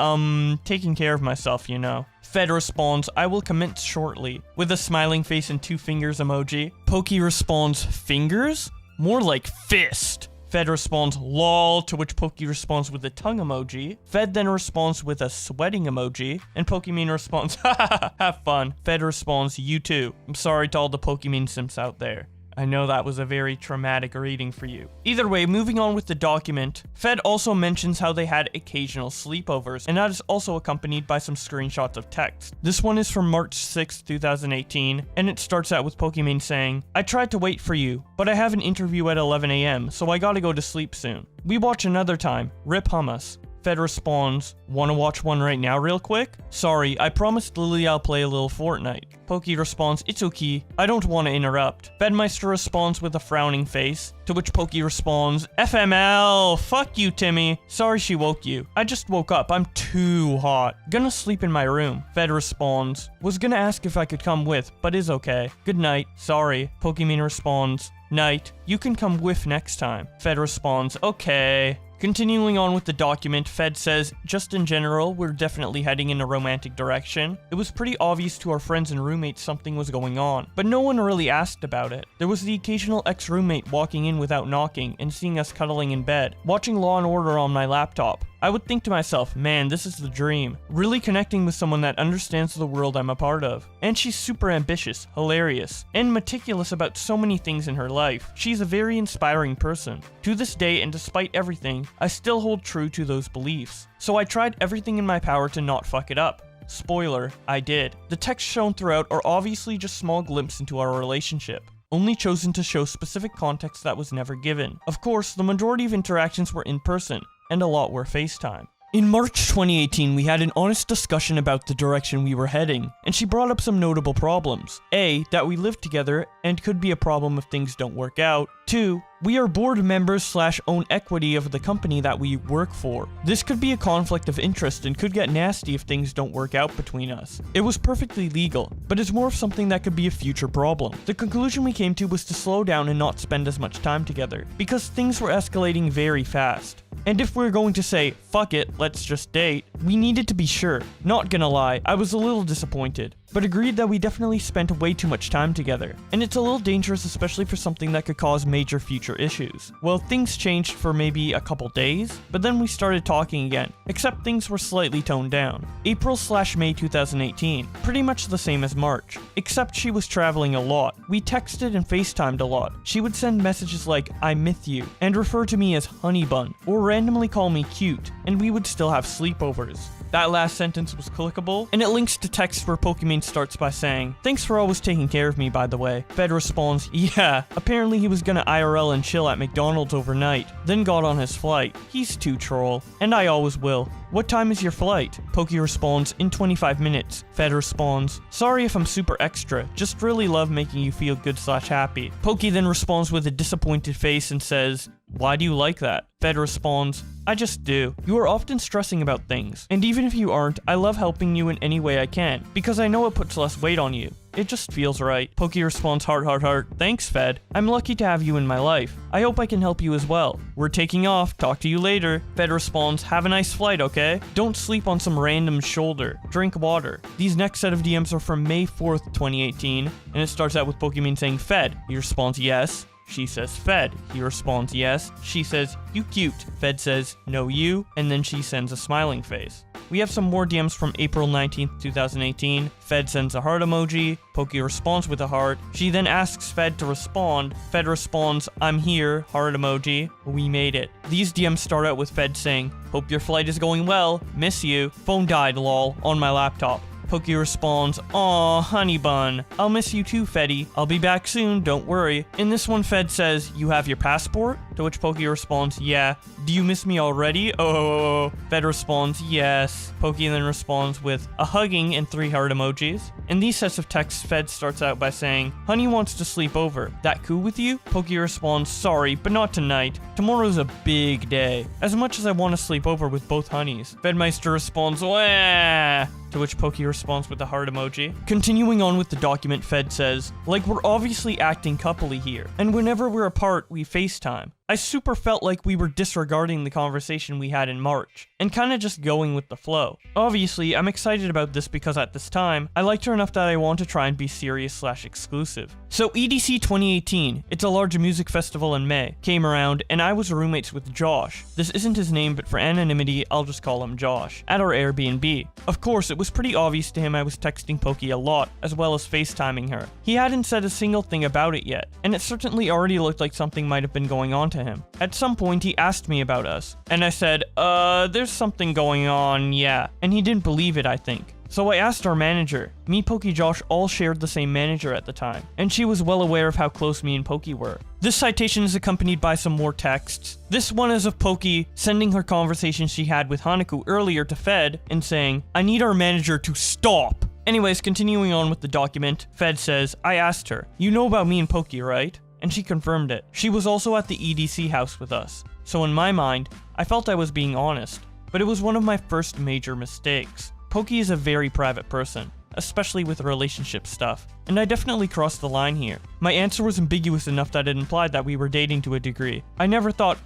A: taking care of myself, you know." Fed responds, "I will commence shortly," with a smiling face and 2 fingers emoji. Poki responds, "Fingers? More like fist." Fed responds, "Lol," to which Poki responds with a tongue emoji. Fed then responds with a sweating emoji, and Pokimane responds, "Ha, have fun." Fed responds, "You too." I'm sorry to all the Pokimane simps out there. I know that was a very traumatic reading for you. Either way, moving on with the document, Fed also mentions how they had occasional sleepovers, and that is also accompanied by some screenshots of text. This one is from March 6th, 2018, and it starts out with Pokimane saying, "I tried to wait for you, but I have an interview at 11 AM, so I gotta go to sleep soon. We watch another time. Rip hummus." Fed responds, "Wanna watch one right now real quick? Sorry, I promised Lily I'll play a little Fortnite." Poki responds, "It's okay, I don't want to interrupt." FedMyster responds with a frowning face, to which Poki responds, "FML, fuck you, Timmy. Sorry she woke you. I just woke up, I'm too hot. Gonna sleep in my room." Fed responds, "Was gonna ask if I could come with, but is okay. Good night, sorry." Pokimane responds, "Night, you can come with next time." Fed responds, "Okay." Continuing on with the document, Fed says, "Just in general, we're definitely heading in a romantic direction. It was pretty obvious to our friends and roommates something was going on, but no one really asked about it. There was the occasional ex-roommate walking in without knocking and seeing us cuddling in bed, watching Law & Order on my laptop. I would think to myself, man, this is the dream. Really connecting with someone that understands the world I'm a part of. And she's super ambitious, hilarious, and meticulous about so many things in her life. She's a very inspiring person. To this day, and despite everything, I still hold true to those beliefs. So I tried everything in my power to not fuck it up. Spoiler, I did." The texts shown throughout are obviously just small glimpses into our relationship, only chosen to show specific context that was never given. Of course, the majority of interactions were in person, and a lot were FaceTime. In March 2018, we had an honest discussion about the direction we were heading, and she brought up some notable problems. A, that we live together, and could be a problem if things don't work out. 2, we are board members / own equity of the company that we work for. This could be a conflict of interest and could get nasty if things don't work out between us. It was perfectly legal, but it's more of something that could be a future problem. The conclusion we came to was to slow down and not spend as much time together, because things were escalating very fast. And if we're going to say, fuck it, let's just date, we needed to be sure. Not gonna lie, I was a little disappointed, but agreed that we definitely spent way too much time together. And it's a little dangerous, especially for something that could cause major future issues. Well, things changed for maybe a couple days, but then we started talking again, except things were slightly toned down. April/May 2018, pretty much the same as March, except she was traveling a lot. We texted and FaceTimed a lot. She would send messages like, I miss you, and refer to me as honey bun, or randomly call me cute, and we would still have sleepovers. That last sentence was clickable, and it links to texts where Pokimane Pokimane starts by saying, "Thanks for always taking care of me, by the way." Fed responds, "Yeah, apparently he was gonna IRL and chill at McDonald's overnight, then got on his flight. He's too troll, and I always will. What time is your flight?" Poki responds, "In 25 minutes. Fed responds, "Sorry if I'm super extra, just really love making you feel good / happy." Poki then responds with a disappointed face and says, "Why do you like that?" Fed responds, "I just do. You are often stressing about things, and even if you aren't, I love helping you in any way I can, because I know it puts less weight on you. It just feels right." Poki responds, "Heart, heart, heart. Thanks, Fed. I'm lucky to have you in my life. I hope I can help you as well. We're taking off. Talk to you later." Fed responds, "Have a nice flight, okay? Don't sleep on some random shoulder. Drink water." These next set of DMs are from May 4th, 2018, and it starts out with Pokimane saying, "Fed." He responds, "Yes." She says, "Fed." He responds, "Yes." She says, "You cute." Fed says, "No, you." And then she sends a smiling face. We have some more DMs from April 19th, 2018. Fed sends a heart emoji. Poki responds with a heart. She then asks Fed to respond. Fed responds, "I'm here," heart emoji. We made it. These DMs start out with Fed saying, "Hope your flight is going well. Miss you. Phone died, lol, on my laptop." Poki responds, "Aw, honey bun. I'll miss you too, Feddy. I'll be back soon, don't worry." In this one, Fed says, "You have your passport?" To which Poki responds, "Yeah." "Do you miss me already?" Oh. Fed responds, "Yes." Poki then responds with a hugging and 3 heart emojis. In these sets of texts, Fed starts out by saying, "Honey wants to sleep over. That cool with you?" Poki responds, "Sorry, but not tonight. Tomorrow's a big day. As much as I want to sleep over with both honeys." FedMyster responds, "Wah." To which Poki responds with a heart emoji. Continuing on with the document, Fed says, "Like we're obviously acting coupley here, and whenever we're apart, we FaceTime. I super felt like we were disregarding the conversation we had in March, and kinda just going with the flow. Obviously, I'm excited about this because at this time, I liked her enough that I want to try and be serious / exclusive. So EDC 2018, it's a large music festival in May, came around, and I was roommates with Josh. This isn't his name, but for anonymity, I'll just call him Josh, at our Airbnb. Of course, it was pretty obvious to him I was texting Poki a lot, as well as FaceTiming her. He hadn't said a single thing about it yet, and it certainly already looked like something might have been going on to him. At some point, he asked me about us, and I said, there's something going on, yeah. And he didn't believe it, I think. So I asked our manager. Me, Poki, Josh all shared the same manager at the time, and she was well aware of how close me and Poki were. This citation is accompanied by some more texts. This one is of Poki sending her conversation she had with Hanaku earlier to Fed and saying, "I need our manager to stop." Anyways, continuing on with the document, Fed says, "I asked her, you know about me and Poki, right?" And she confirmed it. She was also at the EDC house with us. So in my mind, I felt I was being honest, but it was one of my first major mistakes. Poki is a very private person, especially with relationship stuff, and I definitely crossed the line here. My answer was ambiguous enough that it implied that we were dating to a degree. I never thought,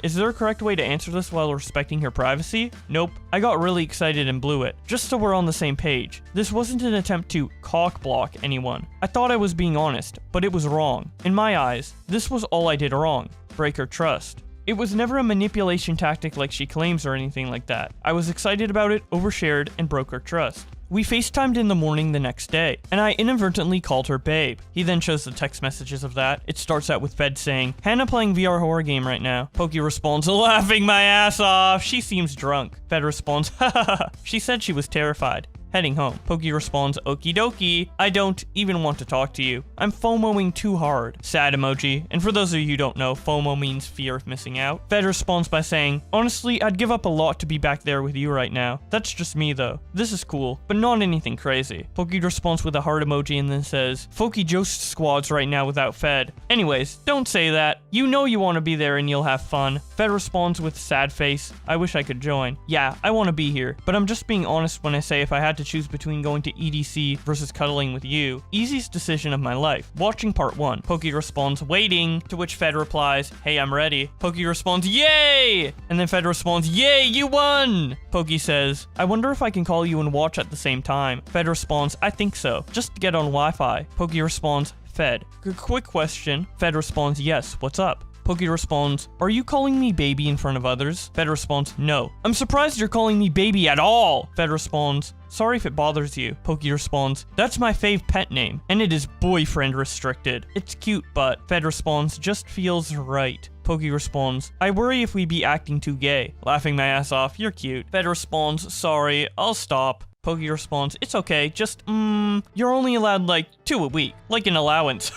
A: is there a correct way to answer this while respecting her privacy? Nope. I got really excited and blew it, just so we're on the same page. This wasn't an attempt to cock block anyone. I thought I was being honest, but it was wrong. In my eyes, this was all I did wrong. Break her trust. It was never a manipulation tactic like she claims or anything like that. I was excited about it, overshared, and broke her trust. We FaceTimed in the morning the next day, and I inadvertently called her babe. He then shows the text messages of that. It starts out with Fed saying, "Hannah playing VR horror game right now." Poki responds, "Laughing my ass off. She seems drunk." Fed responds, "Ha ha ha. She said she was terrified." Heading home. Poki responds, "Okie dokie. I don't even want to talk to you. I'm FOMOing too hard." Sad emoji. And for those of you who don't know, FOMO means fear of missing out. Fed responds by saying, "Honestly, I'd give up a lot to be back there with you right now. That's just me though. This is cool, but not anything crazy." Poki responds with a heart emoji and then says, "Foki Jost squads right now without Fed. Anyways, don't say that. You know you want to be there and you'll have fun." Fed responds with sad face, "I wish I could join. Yeah, I want to be here, but I'm just being honest when I say if I had to choose between going to EDC versus cuddling with you, easiest decision of my life. Watching part 1. Poki responds, "Waiting," to which Fed replies, "Hey, I'm ready." Poki responds, "Yay!" And then Fed responds, "Yay, you won!" Poki says, "I wonder if I can call you and watch at the same time." Fed responds, "I think so. Just get on Wi-Fi." Poki responds, "Fed, quick question." Fed responds, "Yes, what's up?" Poki responds, "Are you calling me baby in front of others?" Fed responds, "No." "I'm surprised you're calling me baby at all." Fed responds, "Sorry if it bothers you." Poki responds, "That's my fave pet name, and it is boyfriend restricted. It's cute, but..." Fed responds, "Just feels right." Poki responds, "I worry if we be acting too gay." Laughing my ass off, "You're cute." Fed responds, "Sorry, I'll stop." Pokey responds, it's okay, just, you're only allowed like 2 a week, like an allowance.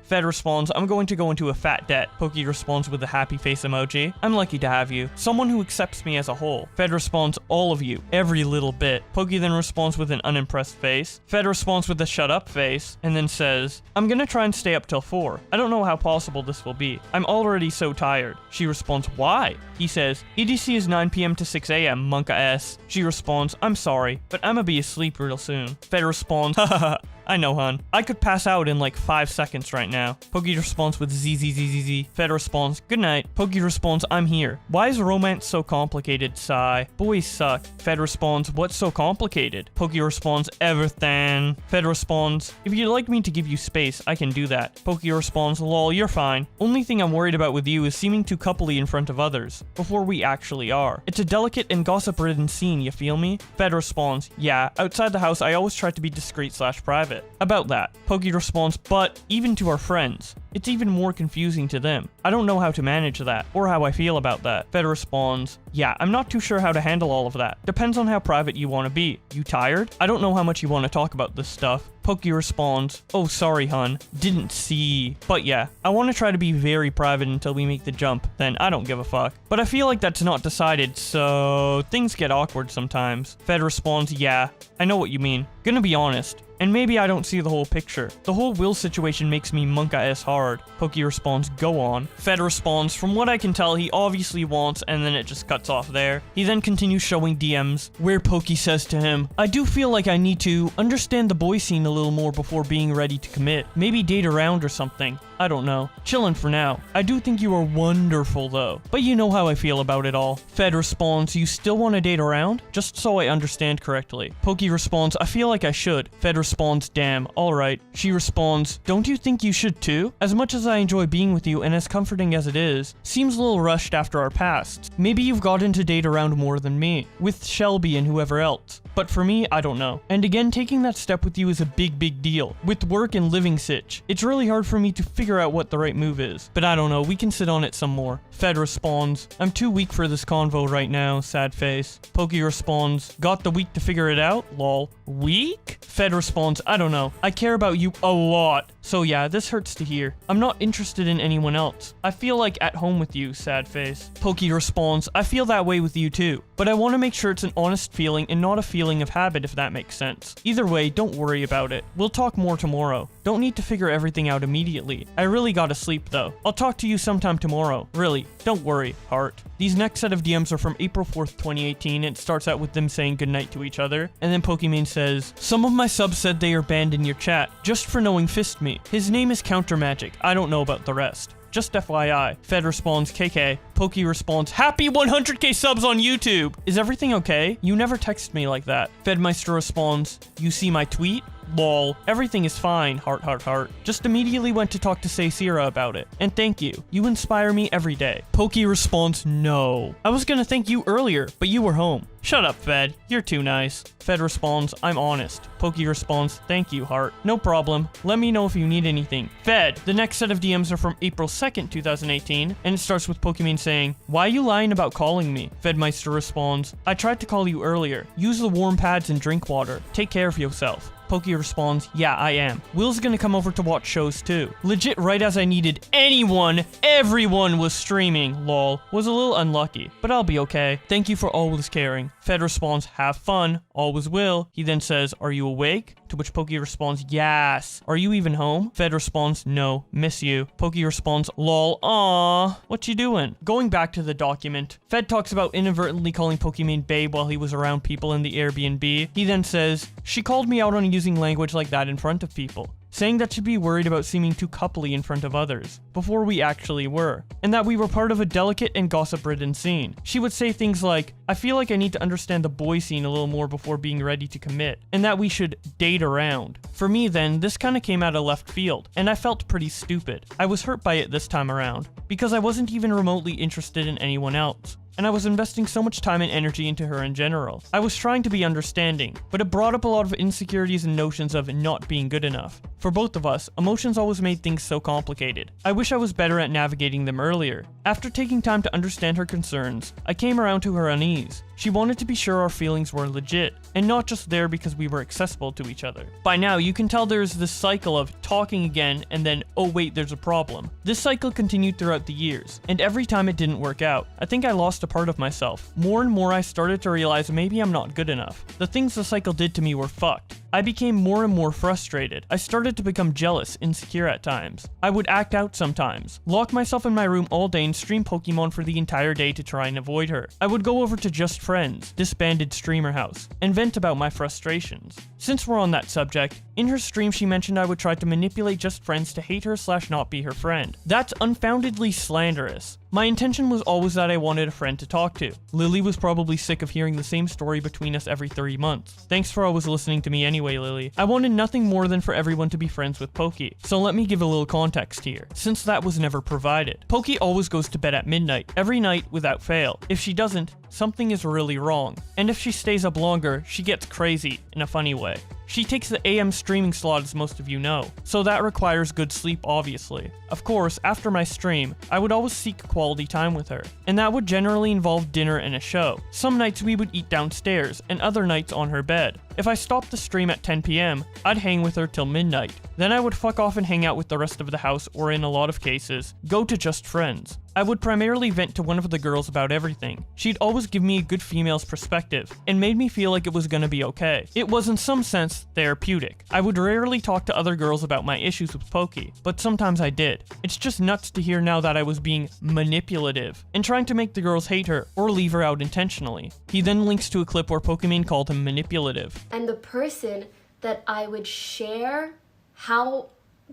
A: Fed responds, I'm going to go into a fat debt. Pokey responds with a happy face emoji. I'm lucky to have you. Someone who accepts me as a whole. Fed responds, all of you, every little bit. Pokey then responds with an unimpressed face. Fed responds with a shut up face, and then says, I'm gonna try and stay up till 4. I don't know how possible this will be. I'm already so tired. She responds, why? He says, EDC is 9 p.m. to 6 a.m., Monka S. She responds, I'm sorry, but I'ma be asleep real soon. Fed responds, hahaha. I know, hun. I could pass out in like 5 seconds right now. Pokey responds with ZZZZZ. Fed responds, good night. Pokey responds, I'm here. Why is romance so complicated? Sigh. Boys suck. Fed responds, what's so complicated? Pokey responds, everything. Fed responds, if you'd like me to give you space, I can do that. Pokey responds, lol, you're fine. Only thing I'm worried about with you is seeming too coupley in front of others, before we actually are. It's a delicate and gossip-ridden scene, you feel me? Fed responds, yeah, outside the house I always try to be discreet/private. About that, Pokey responds, but even to our friends, it's even more confusing to them. I don't know how to manage that, or how I feel about that. Fed responds, yeah, I'm not too sure how to handle all of that. Depends on how private you want to be. You tired? I don't know how much you want to talk about this stuff. Pokey responds, oh sorry hun, didn't see. But yeah, I want to try to be very private until we make the jump, then I don't give a fuck. But I feel like that's not decided, so things get awkward sometimes. Fed responds, yeah, I know what you mean. Gonna be honest. And maybe I don't see the whole picture. The whole Will situation makes me Monka S hard. Pokey responds, go on. Fed responds, from what I can tell, he obviously wants, and then it just cuts off there. He then continues showing DMs, where Pokey says to him, I do feel like I need to understand the boy scene a little more before being ready to commit. Maybe date around or something. I don't know. Chillin' for now. I do think you are wonderful though. But you know how I feel about it all. Fed responds, you still want to date around? Just so I understand correctly. Pokey responds, I feel like I should. Fed responds, damn, alright. She responds, don't you think you should too? As much as I enjoy being with you and as comforting as it is, seems a little rushed after our pasts. Maybe you've gotten to date around more than me, with Shelby and whoever else. But for me, I don't know. And again, taking that step with you is a big deal. With work and living sitch, it's really hard for me to figure out what the right move is. But I don't know, we can sit on it some more. Fed responds, I'm too weak for this convo right now, sad face. Pokey responds, got the week to figure it out? Lol. Weak? Fed responds, I don't know. I care about you a lot. So yeah, this hurts to hear. I'm not interested in anyone else. I feel like at home with you, sad face. Pokey responds, I feel that way with you too. But I want to make sure it's an honest feeling and not a feeling of habit, if that makes sense. Either way, don't worry about it. We'll talk more tomorrow. Don't need to figure everything out immediately. I really gotta sleep though. I'll talk to you sometime tomorrow. Really, don't worry, heart. These next set of DMs are from April 4th, 2018, and it starts out with them saying goodnight to each other. And then Pokimane says, some of my subs said they are banned in your chat, just for knowing Fist Me. His name is Counter Magic. I don't know about the rest. Just FYI. Fed responds, KK. Pokey responds, happy 100k subs on YouTube! Is everything okay? You never text me like that. FedMyster responds, you see my tweet? Lol. Everything is fine, heart, heart, heart. Just immediately went to talk to Seisira about it. And thank you. You inspire me every day. Pokey responds, no. I was gonna thank you earlier, but you were home. Shut up, Fed. You're too nice. Fed responds, I'm honest. Pokey responds, thank you, heart. No problem. Let me know if you need anything. Fed. The next set of DMs are from April 2nd, 2018, and it starts with Pokimane saying, why are you lying about calling me? FedMyster responds, I tried to call you earlier. Use the warm pads and drink water. Take care of yourself. Pokey responds, yeah, I am. Will's gonna come over to watch shows too. Legit right as I needed anyone, everyone was streaming, lol. Was a little unlucky, but I'll be okay. Thank you for always caring. Fed responds, have fun, always will. He then says, are you awake? To which Pokey responds, yes. Are you even home? Fed responds, no, miss you. Pokey responds, lol, aww. What you doing? Going back to the document, Fed talks about inadvertently calling Pokimane babe while he was around people in the Airbnb. He then says, she called me out on using language like that in front of people, saying that she'd be worried about seeming too coupley in front of others, before we actually were, and that we were part of a delicate and gossip-ridden scene. She would say things like, I feel like I need to understand the boy scene a little more before being ready to commit, and that we should date around. For me then, this kinda came out of left field, and I felt pretty stupid. I was hurt by it this time around, because I wasn't even remotely interested in anyone else. and I was investing so much time and energy into her in general. I was trying to be understanding, but it brought up a lot of insecurities and notions of not being good enough. For both of us, emotions always made things so complicated. I wish I was better at navigating them earlier. After taking time to understand her concerns, I came around to her unease. She wanted to be sure our feelings were legit, and not just there because we were accessible to each other. By now, you can tell there's this cycle of talking again and then, oh wait, there's a problem. This cycle continued throughout the years, and every time it didn't work out, I think I lost a part of myself. More and more I started to realize maybe I'm not good enough. The things the cycle did to me were fucked. I became more and more frustrated. I started to become jealous, insecure at times. I would act out sometimes, lock myself in my room all day and stream Pokemon for the entire day to try and avoid her. I would go over to Just Friends, disbanded streamer house, and vent about my frustrations. Since we're on that subject, in her stream she mentioned I would try to manipulate Just Friends to hate her / not be her friend. That's unfoundedly slanderous. My intention was always that I wanted a friend to talk to. Lily was probably sick of hearing the same story between us every 3 months. Thanks for always listening to me anyway, Lily. I wanted nothing more than for everyone to be friends with Poki. So let me give a little context here, since that was never provided. Poki always goes to bed at midnight, every night without fail. If she doesn't, something is really wrong. And if she stays up longer, she gets crazy in a funny way. She takes the AM streaming slot, as most of you know, so that requires good sleep obviously. Of course, after my stream, I would always seek quality time with her, and that would generally involve dinner and a show. Some nights we would eat downstairs, and other nights on her bed. If I stopped the stream at 10 PM, I'd hang with her till midnight. Then I would fuck off and hang out with the rest of the house, or in a lot of cases, go to Just Friends. I would primarily vent to one of the girls about everything. She'd always give me a good female's perspective, and made me feel like it was gonna be okay. It was in some sense therapeutic. I would rarely talk to other girls about my issues with Poki, but sometimes I did. It's just nuts to hear now that I was being manipulative, and trying to make the girls hate her, or leave her out intentionally. He then links to a clip where Pokimane called him manipulative.
I: And the person that I would share how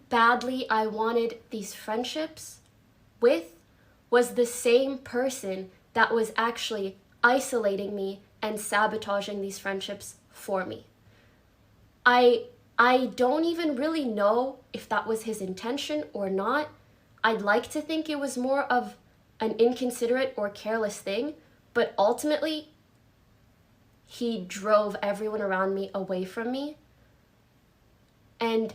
I: badly I wanted these friendships with was the same person that was actually isolating me and sabotaging these friendships for me. I don't even really know if that was his intention or not. I'd like to think it was more of an inconsiderate or careless thing, but ultimately, he drove everyone around me away from me. And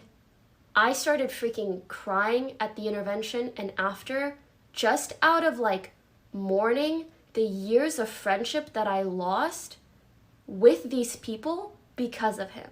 I: I started freaking crying at the intervention and after, just out of like mourning the years of friendship that I lost with these people because of him.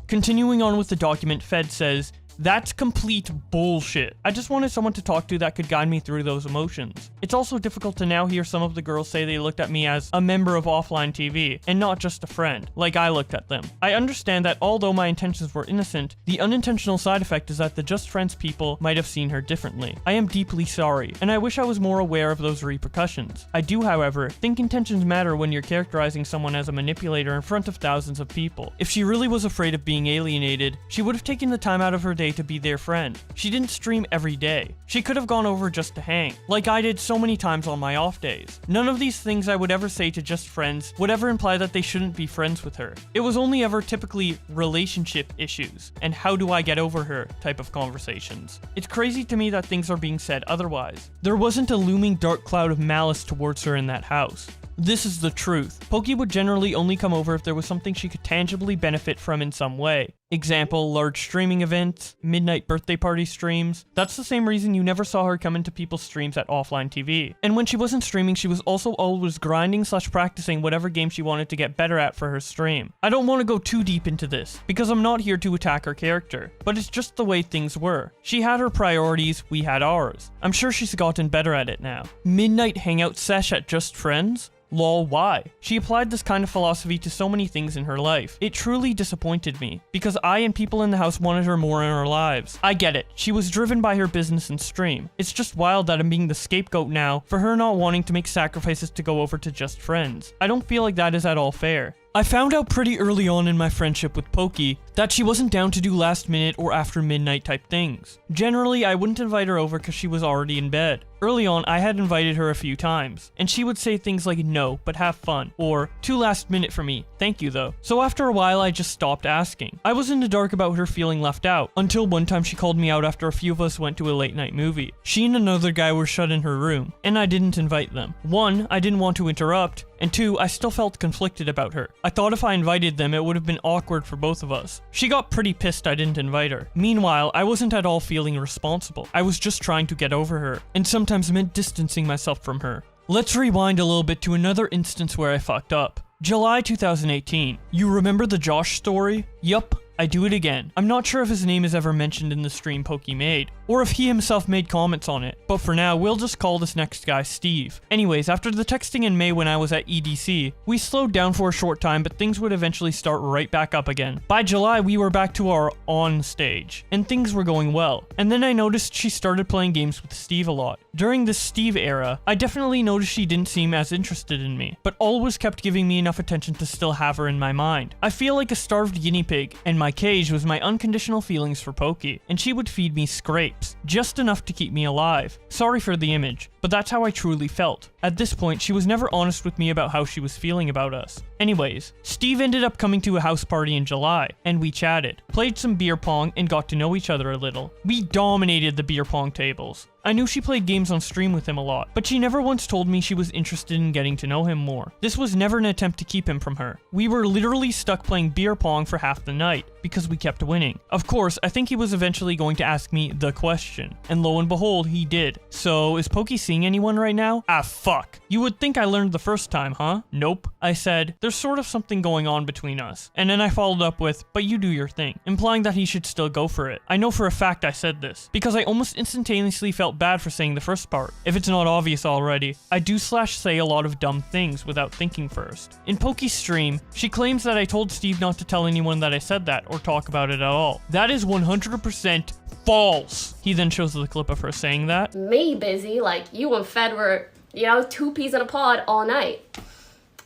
A: Continuing on with the document, Fed says, "That's complete bullshit. I just wanted someone to talk to that could guide me through those emotions. It's also difficult to now hear some of the girls say they looked at me as a member of offline TV, and not just a friend, like I looked at them. I understand that although my intentions were innocent, the unintentional side effect is that the Just Friends people might have seen her differently. I am deeply sorry, and I wish I was more aware of those repercussions. I do, however, think intentions matter when you're characterizing someone as a manipulator in front of thousands of people. If she really was afraid of being alienated, she would have taken the time out of her day to be their friend. She didn't stream every day. She could have gone over just to hang, like I did so many times on my off days. None of these things I would ever say to Just Friends would ever imply that they shouldn't be friends with her. It was only ever typically relationship issues and how do I get over her type of conversations. It's crazy to me that things are being said otherwise. There wasn't a looming dark cloud of malice towards her in that house. This is the truth. Poki would generally only come over if there was something she could tangibly benefit from in some way. Example, large streaming events, midnight birthday party streams. That's the same reason you never saw her come into people's streams at offline TV. And when she wasn't streaming, she was also always grinding / practicing whatever game she wanted to get better at for her stream. I don't want to go too deep into this, because I'm not here to attack her character, but it's just the way things were. She had her priorities, we had ours. I'm sure she's gotten better at it now. Midnight hangout sesh at Just Friends? Lol, why? She applied this kind of philosophy to so many things in her life. It truly disappointed me, because I and people in the house wanted her more in our lives. I get it, she was driven by her business and stream. It's just wild that I'm being the scapegoat now for her not wanting to make sacrifices to go over to Just Friends. I don't feel like that is at all fair. I found out pretty early on in my friendship with Poki that she wasn't down to do last minute or after midnight type things. Generally, I wouldn't invite her over because she was already in bed. Early on, I had invited her a few times, and she would say things like no, but have fun, or too last minute for me, thank you though. So after a while, I just stopped asking. I was in the dark about her feeling left out, until one time she called me out after a few of us went to a late night movie. She and another guy were shut in her room, and I didn't invite them. 1, I didn't want to interrupt, and 2, I still felt conflicted about her. I thought if I invited them, it would have been awkward for both of us. She got pretty pissed I didn't invite her. Meanwhile, I wasn't at all feeling responsible. I was just trying to get over her, and sometimes meant distancing myself from her. Let's rewind a little bit to another instance where I fucked up. July 2018. You remember the Josh story? Yup, I do it again. I'm not sure if his name is ever mentioned in the stream Poki made, or if he himself made comments on it, but for now, we'll just call this next guy Steve. Anyways, after the texting in May when I was at EDC, we slowed down for a short time, but things would eventually start right back up again. By July, we were back to our on stage, and things were going well. And then I noticed she started playing games with Steve a lot. During this Steve era, I definitely noticed she didn't seem as interested in me, but always kept giving me enough attention to still have her in my mind. I feel like a starved guinea pig, and my cage was my unconditional feelings for Poki, and she would feed me scrapes, just enough to keep me alive. Sorry for the image, but that's how I truly felt. At this point, she was never honest with me about how she was feeling about us. Anyways, Steve ended up coming to a house party in July, and we chatted, played some beer pong, and got to know each other a little. We dominated the beer pong tables. I knew she played games on stream with him a lot, but she never once told me she was interested in getting to know him more. This was never an attempt to keep him from her. We were literally stuck playing beer pong for half the night, because we kept winning. Of course, I think he was eventually going to ask me the question, and lo and behold, he did. So, is Poki seeing anyone right now? Ah, fuck. You would think I learned the first time, huh? Nope. I said, there's sort of something going on between us. And then I followed up with, but you do your thing, implying that he should still go for it. I know for a fact I said this, because I almost instantaneously felt bad for saying the first part. If it's not obvious already, I do say a lot of dumb things without thinking first. In Poki's stream, she claims that I told Steve not to tell anyone that I said that or talk about it at all. That is 100% false. He then shows the clip of her saying that.
I: Me busy, like you and Fed were, you know, 2 peas in a pod all night.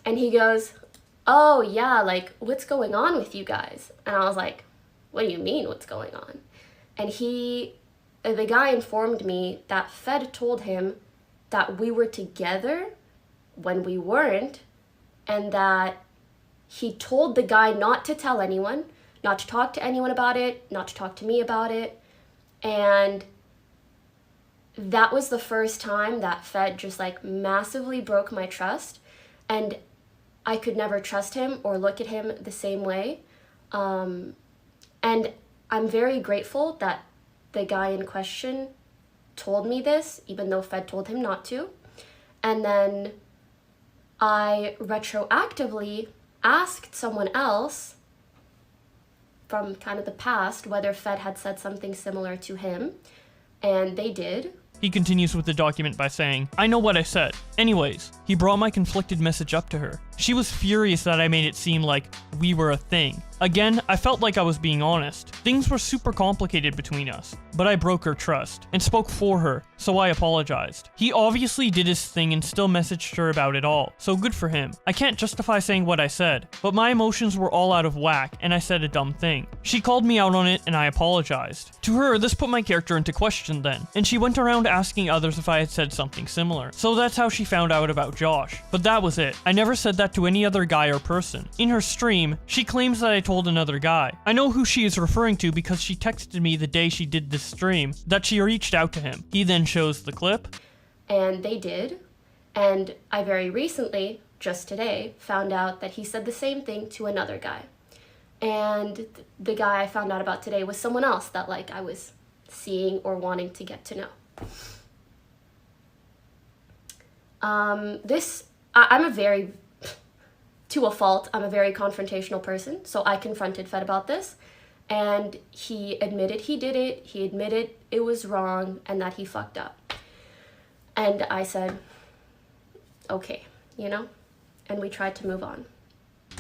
I: And he goes, oh yeah, like what's going on with you guys? And I was like, what do you mean what's going on? And the guy informed me that Fed told him that we were together when we weren't, and that he told the guy not to tell anyone, not to talk to anyone about it, not to talk to me about it. And that was the first time that Fed just like massively broke my trust, and I could never trust him or look at him the same way. And I'm very grateful that the guy in question told me this, even though Fed told him not to. And then I retroactively asked someone else from kind of the past whether Fed had said something similar to him, and they did.
A: He continues with the document by saying, I know what I said. Anyways, he brought my conflicted message up to her. She was furious that I made it seem like we were a thing. Again, I felt like I was being honest. Things were super complicated between us, but I broke her trust and spoke for her, so I apologized. He obviously did his thing and still messaged her about it all, so good for him. I can't justify saying what I said, but my emotions were all out of whack and I said a dumb thing. She called me out on it and I apologized. To her, this put my character into question then, and she went around asking others if I had said something similar. So that's how she found out about Josh. But that was it. I never said that to any other guy or person. In her stream, she claims that I told another guy. I know who she is referring to because she texted me the day she did this stream that she reached out to him. He then shows the clip.
I: And they did. And I very recently, just today, found out that he said the same thing to another guy. And the guy I found out about today was someone else that like I was seeing or wanting to get to know. I'm a very, to a fault, I'm a very confrontational person, so I confronted Fed about this, and he admitted he did it, he admitted it was wrong, and that he fucked up. And I said, okay, you know, and we tried to move on.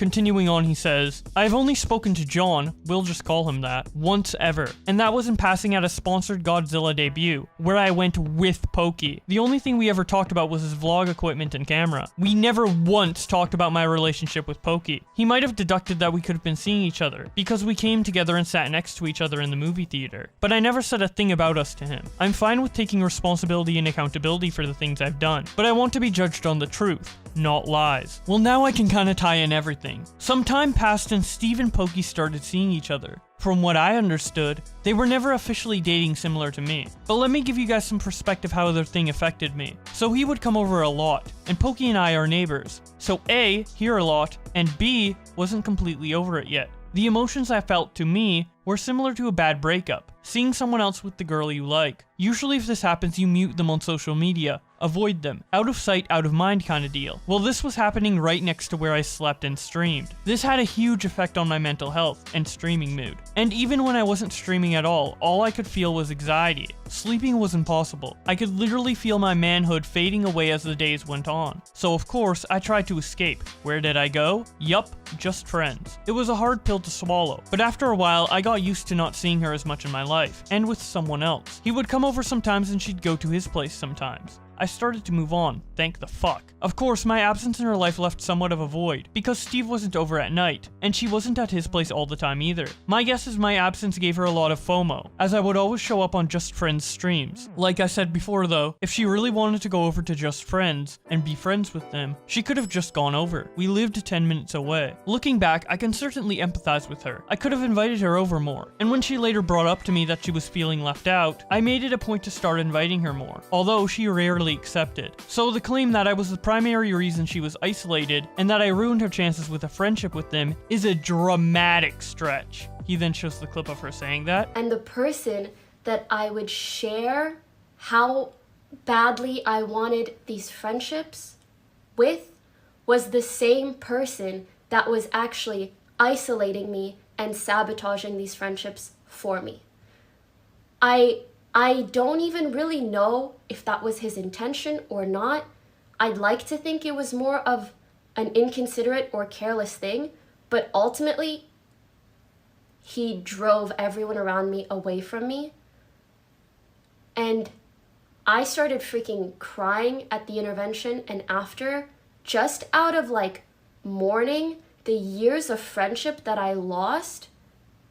A: Continuing on, he says, I've only spoken to John, we'll just call him that, once ever, and that was in passing at a sponsored Godzilla debut, where I went with Pokey. The only thing we ever talked about was his vlog equipment and camera. We never once talked about my relationship with Pokey. He might have deducted that we could have been seeing each other, because we came together and sat next to each other in the movie theater. But I never said a thing about us to him. I'm fine with taking responsibility and accountability for the things I've done, but I want to be judged on the truth, not lies. Well, now I can kinda tie in everything. Some time passed and Steve and Pokey started seeing each other. From what I understood, they were never officially dating similar to me. But let me give you guys some perspective how their thing affected me. So he would come over a lot, and Pokey and I are neighbors. So A, here a lot, and B, wasn't completely over it yet. The emotions I felt, to me, were similar to a bad breakup, seeing someone else with the girl you like. Usually if this happens, you mute them on social media, avoid them, out of sight, out of mind kind of deal. Well, this was happening right next to where I slept and streamed. This had a huge effect on my mental health and streaming mood. And even when I wasn't streaming at all I could feel was anxiety. Sleeping was impossible. I could literally feel my manhood fading away as the days went on. So of course, I tried to escape. Where did I go? Yup, just friends. It was a hard pill to swallow, but after a while, I got used to not seeing her as much in my life, and with someone else. He would come over sometimes and she'd go to his place sometimes. I started to move on, thank the fuck. Of course, my absence in her life left somewhat of a void, because Steve wasn't over at night, and she wasn't at his place all the time either. My guess is my absence gave her a lot of FOMO, as I would always show up on Just Friends streams. Like I said before though, if she really wanted to go over to Just Friends, and be friends with them, she could have just gone over. We lived 10 minutes away. Looking back, I can certainly empathize with her. I could have invited her over more, and when she later brought up to me that she was feeling left out, I made it a point to start inviting her more, although she rarely accepted. So the claim that I was the primary reason she was isolated and that I ruined her chances with a friendship with them is a dramatic stretch. He then shows the clip of her saying that.
I: And the person that I would share how badly I wanted these friendships with was the same person that was actually isolating me and sabotaging these friendships for me. I don't even really know if that was his intention or not. I'd like to think it was more of an inconsiderate or careless thing, but ultimately, he drove everyone around me away from me. And I started freaking crying at the intervention and after, just out of like mourning the years of friendship that I lost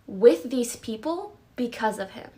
I: with these people because of him.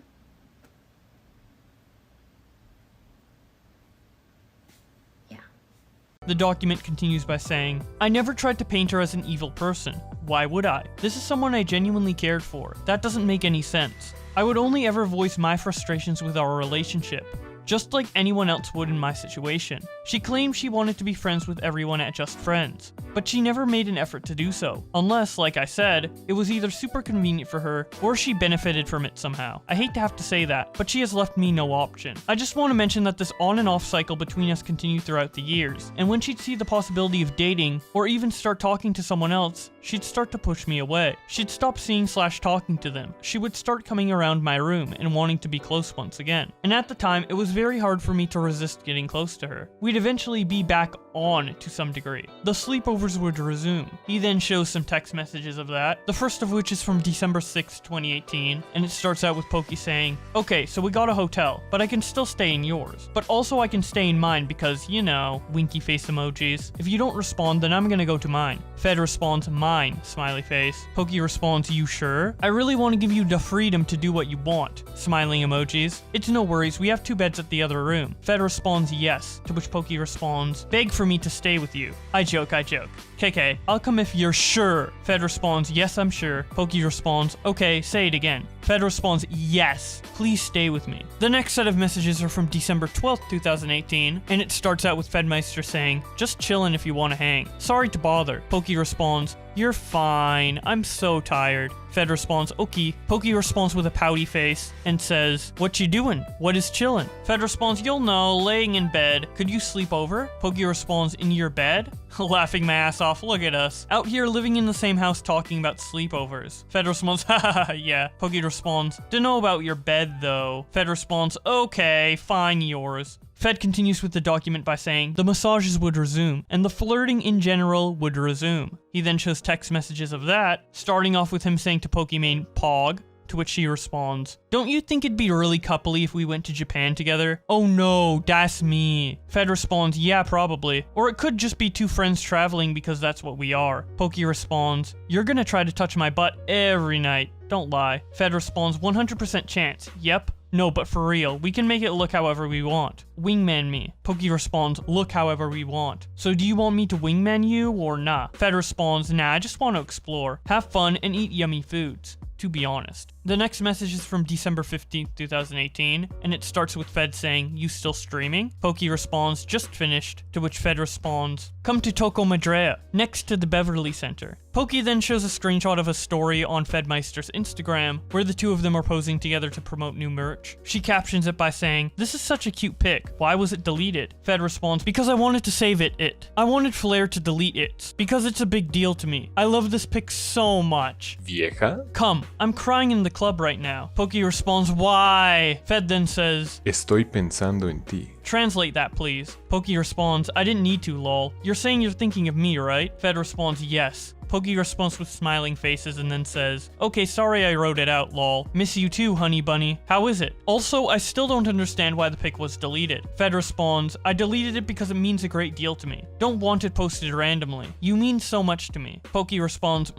A: The document continues by saying, I never tried to paint her as an evil person. Why would I? This is someone I genuinely cared for. That doesn't make any sense. I would only ever voice my frustrations with our relationship, just like anyone else would in my situation. She claimed she wanted to be friends with everyone at Just Friends, but she never made an effort to do so, unless, like I said, it was either super convenient for her, or she benefited from it somehow. I hate to have to say that, but she has left me no option. I just want to mention that this on and off cycle between us continued throughout the years, and when she'd see the possibility of dating, or even start talking to someone else, she'd start to push me away. She'd stop seeing / talking to them. She would start coming around my room and wanting to be close once again. And at the time, it was very hard for me to resist getting close to her. We'd eventually be back on to some degree. The sleepovers would resume. He then shows some text messages of that, the first of which is from December 6, 2018, and it starts out with Pokey saying, okay, so we got a hotel, but I can still stay in yours. But also I can stay in mine because, you know, winky face emojis. If you don't respond, then I'm gonna go to mine. Fed responds, mine, smiley face. Pokey responds, you sure? I really want to give you the freedom to do what you want. Smiling emojis. It's no worries, we have 2 beds at the other room. Fed responds, yes, to which Pokey responds, beg for me to stay with you. I joke. KK, I'll come if you're sure. Fed responds, yes, I'm sure. Pokey responds, okay, say it again. Fed responds, yes, please stay with me. The next set of messages are from December 12th, 2018, and it starts out with FedMyster saying, just chillin' if you wanna hang. Sorry to bother. Pokey responds, you're fine, I'm so tired. Fed responds, okay. Pokey responds with a pouty face and says, what you doing? What is chillin'? Fed responds, you'll know, laying in bed. Could you sleep over? Pokey responds, in your bed? Laughing my ass off, look at us. Out here living in the same house talking about sleepovers. Fed responds, haha, yeah. Pokey responds, dunno about your bed though. Fed responds, okay, fine yours. Fed continues with the document by saying the massages would resume, and the flirting in general would resume. He then shows text messages of that, starting off with him saying to Pokimane, Pog, to which she responds, don't you think it'd be really coupley if we went to Japan together? Oh no, that's me. Fed responds, yeah, probably. Or it could just be two friends traveling because that's what we are. Poki responds, you're gonna try to touch my butt every night. Don't lie. Fed responds, 100% chance. Yep. No, but for real, we can make it look however we want. Wingman me. Poki responds, look however we want. So do you want me to wingman you or nah? Fed responds, nah, I just want to explore, have fun, and eat yummy foods. To be honest. The next message is from December 15th, 2018, and it starts with Fed saying, you still streaming? Poki responds, just finished, to which Fed responds, come to Toko Madrea, next to the Beverly Center. Poki then shows a screenshot of a story on FedMyster's Instagram, where the two of them are posing together to promote new merch. She captions it by saying, this is such a cute pic, why was it deleted? Fed responds, because I wanted to save it. I wanted Flair to delete it, because it's a big deal to me. I love this pic so much.
B: Vieja?
A: Come, I'm crying in the club right now. Poki responds, why? Fed then says,
B: Estoy pensando en ti.
A: Translate that, please. Poki responds, I didn't need to, lol. You're saying you're thinking of me, right? Fed responds, yes. Poki responds with smiling faces and then says, okay, sorry I wrote it out, lol. Miss you too, honey bunny. How is it? Also, I still don't understand why the pic was deleted. Fed responds, I deleted it because it means a great deal to me. Don't want it posted randomly. You mean so much to me. Poki responds,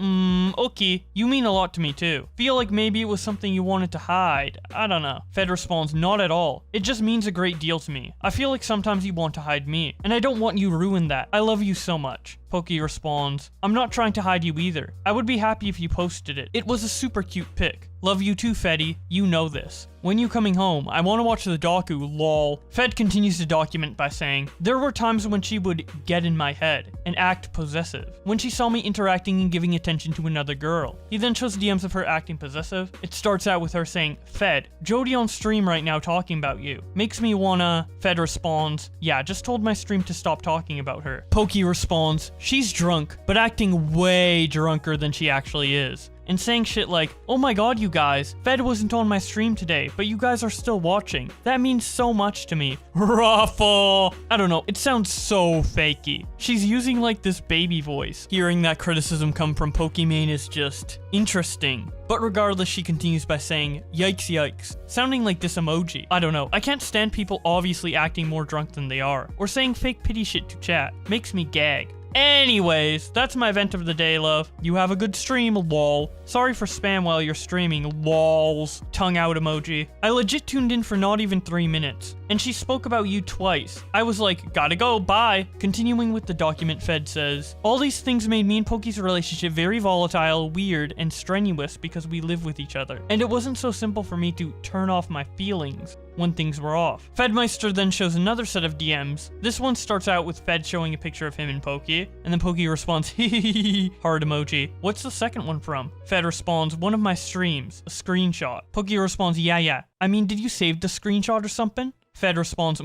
A: okay. You mean a lot to me too. Feel like maybe it was something you wanted to hide. I don't know. Fed responds, not at all. It just means a great deal to me. I feel like sometimes you want to hide me, and I don't want you to ruin that. I love you so much. Poki responds, I'm not trying to hide you either. I would be happy if you posted it. It was a super cute pic. Love you too, Feddy. You know this. When you coming home? I want to watch the docu, lol. Fed continues to document by saying, there were times when she would get in my head and act possessive. When she saw me interacting and giving attention to another girl. He then shows DMs of her acting possessive. It starts out with her saying, Fed, Jody on stream right now talking about you. Makes me wanna... Fed responds, yeah, just told my stream to stop talking about her. Poki responds, she's drunk, but acting way drunker than she actually is. And saying shit like, oh my god you guys, Fed wasn't on my stream today, but you guys are still watching. That means so much to me. Ruffle! I don't know, it sounds so fakey. She's using like this baby voice. Hearing that criticism come from Pokimane is just interesting. But regardless, she continues by saying, yikes yikes, sounding like this emoji. I don't know, I can't stand people obviously acting more drunk than they are, or saying fake pity shit to chat. Makes me gag. Anyways, that's my event of the day, love. You have a good stream, lol. Sorry for spam while you're streaming, lols. Tongue out emoji. I legit tuned in for not even 3 minutes, and she spoke about you twice. I was like, gotta go, bye. Continuing with the document, Fed says, all these things made me and Poki's relationship very volatile, weird, and strenuous because we live with each other. And it wasn't so simple for me to turn off my feelings when things were off. FedMyster then shows another set of DMs. This one starts out with Fed showing a picture of him and Poki, and then Poki responds, hee heart emoji. What's the second one from? Fed responds, one of my streams, a screenshot. Poki responds, yeah. I mean, did you save the screenshot or something? Fed responds,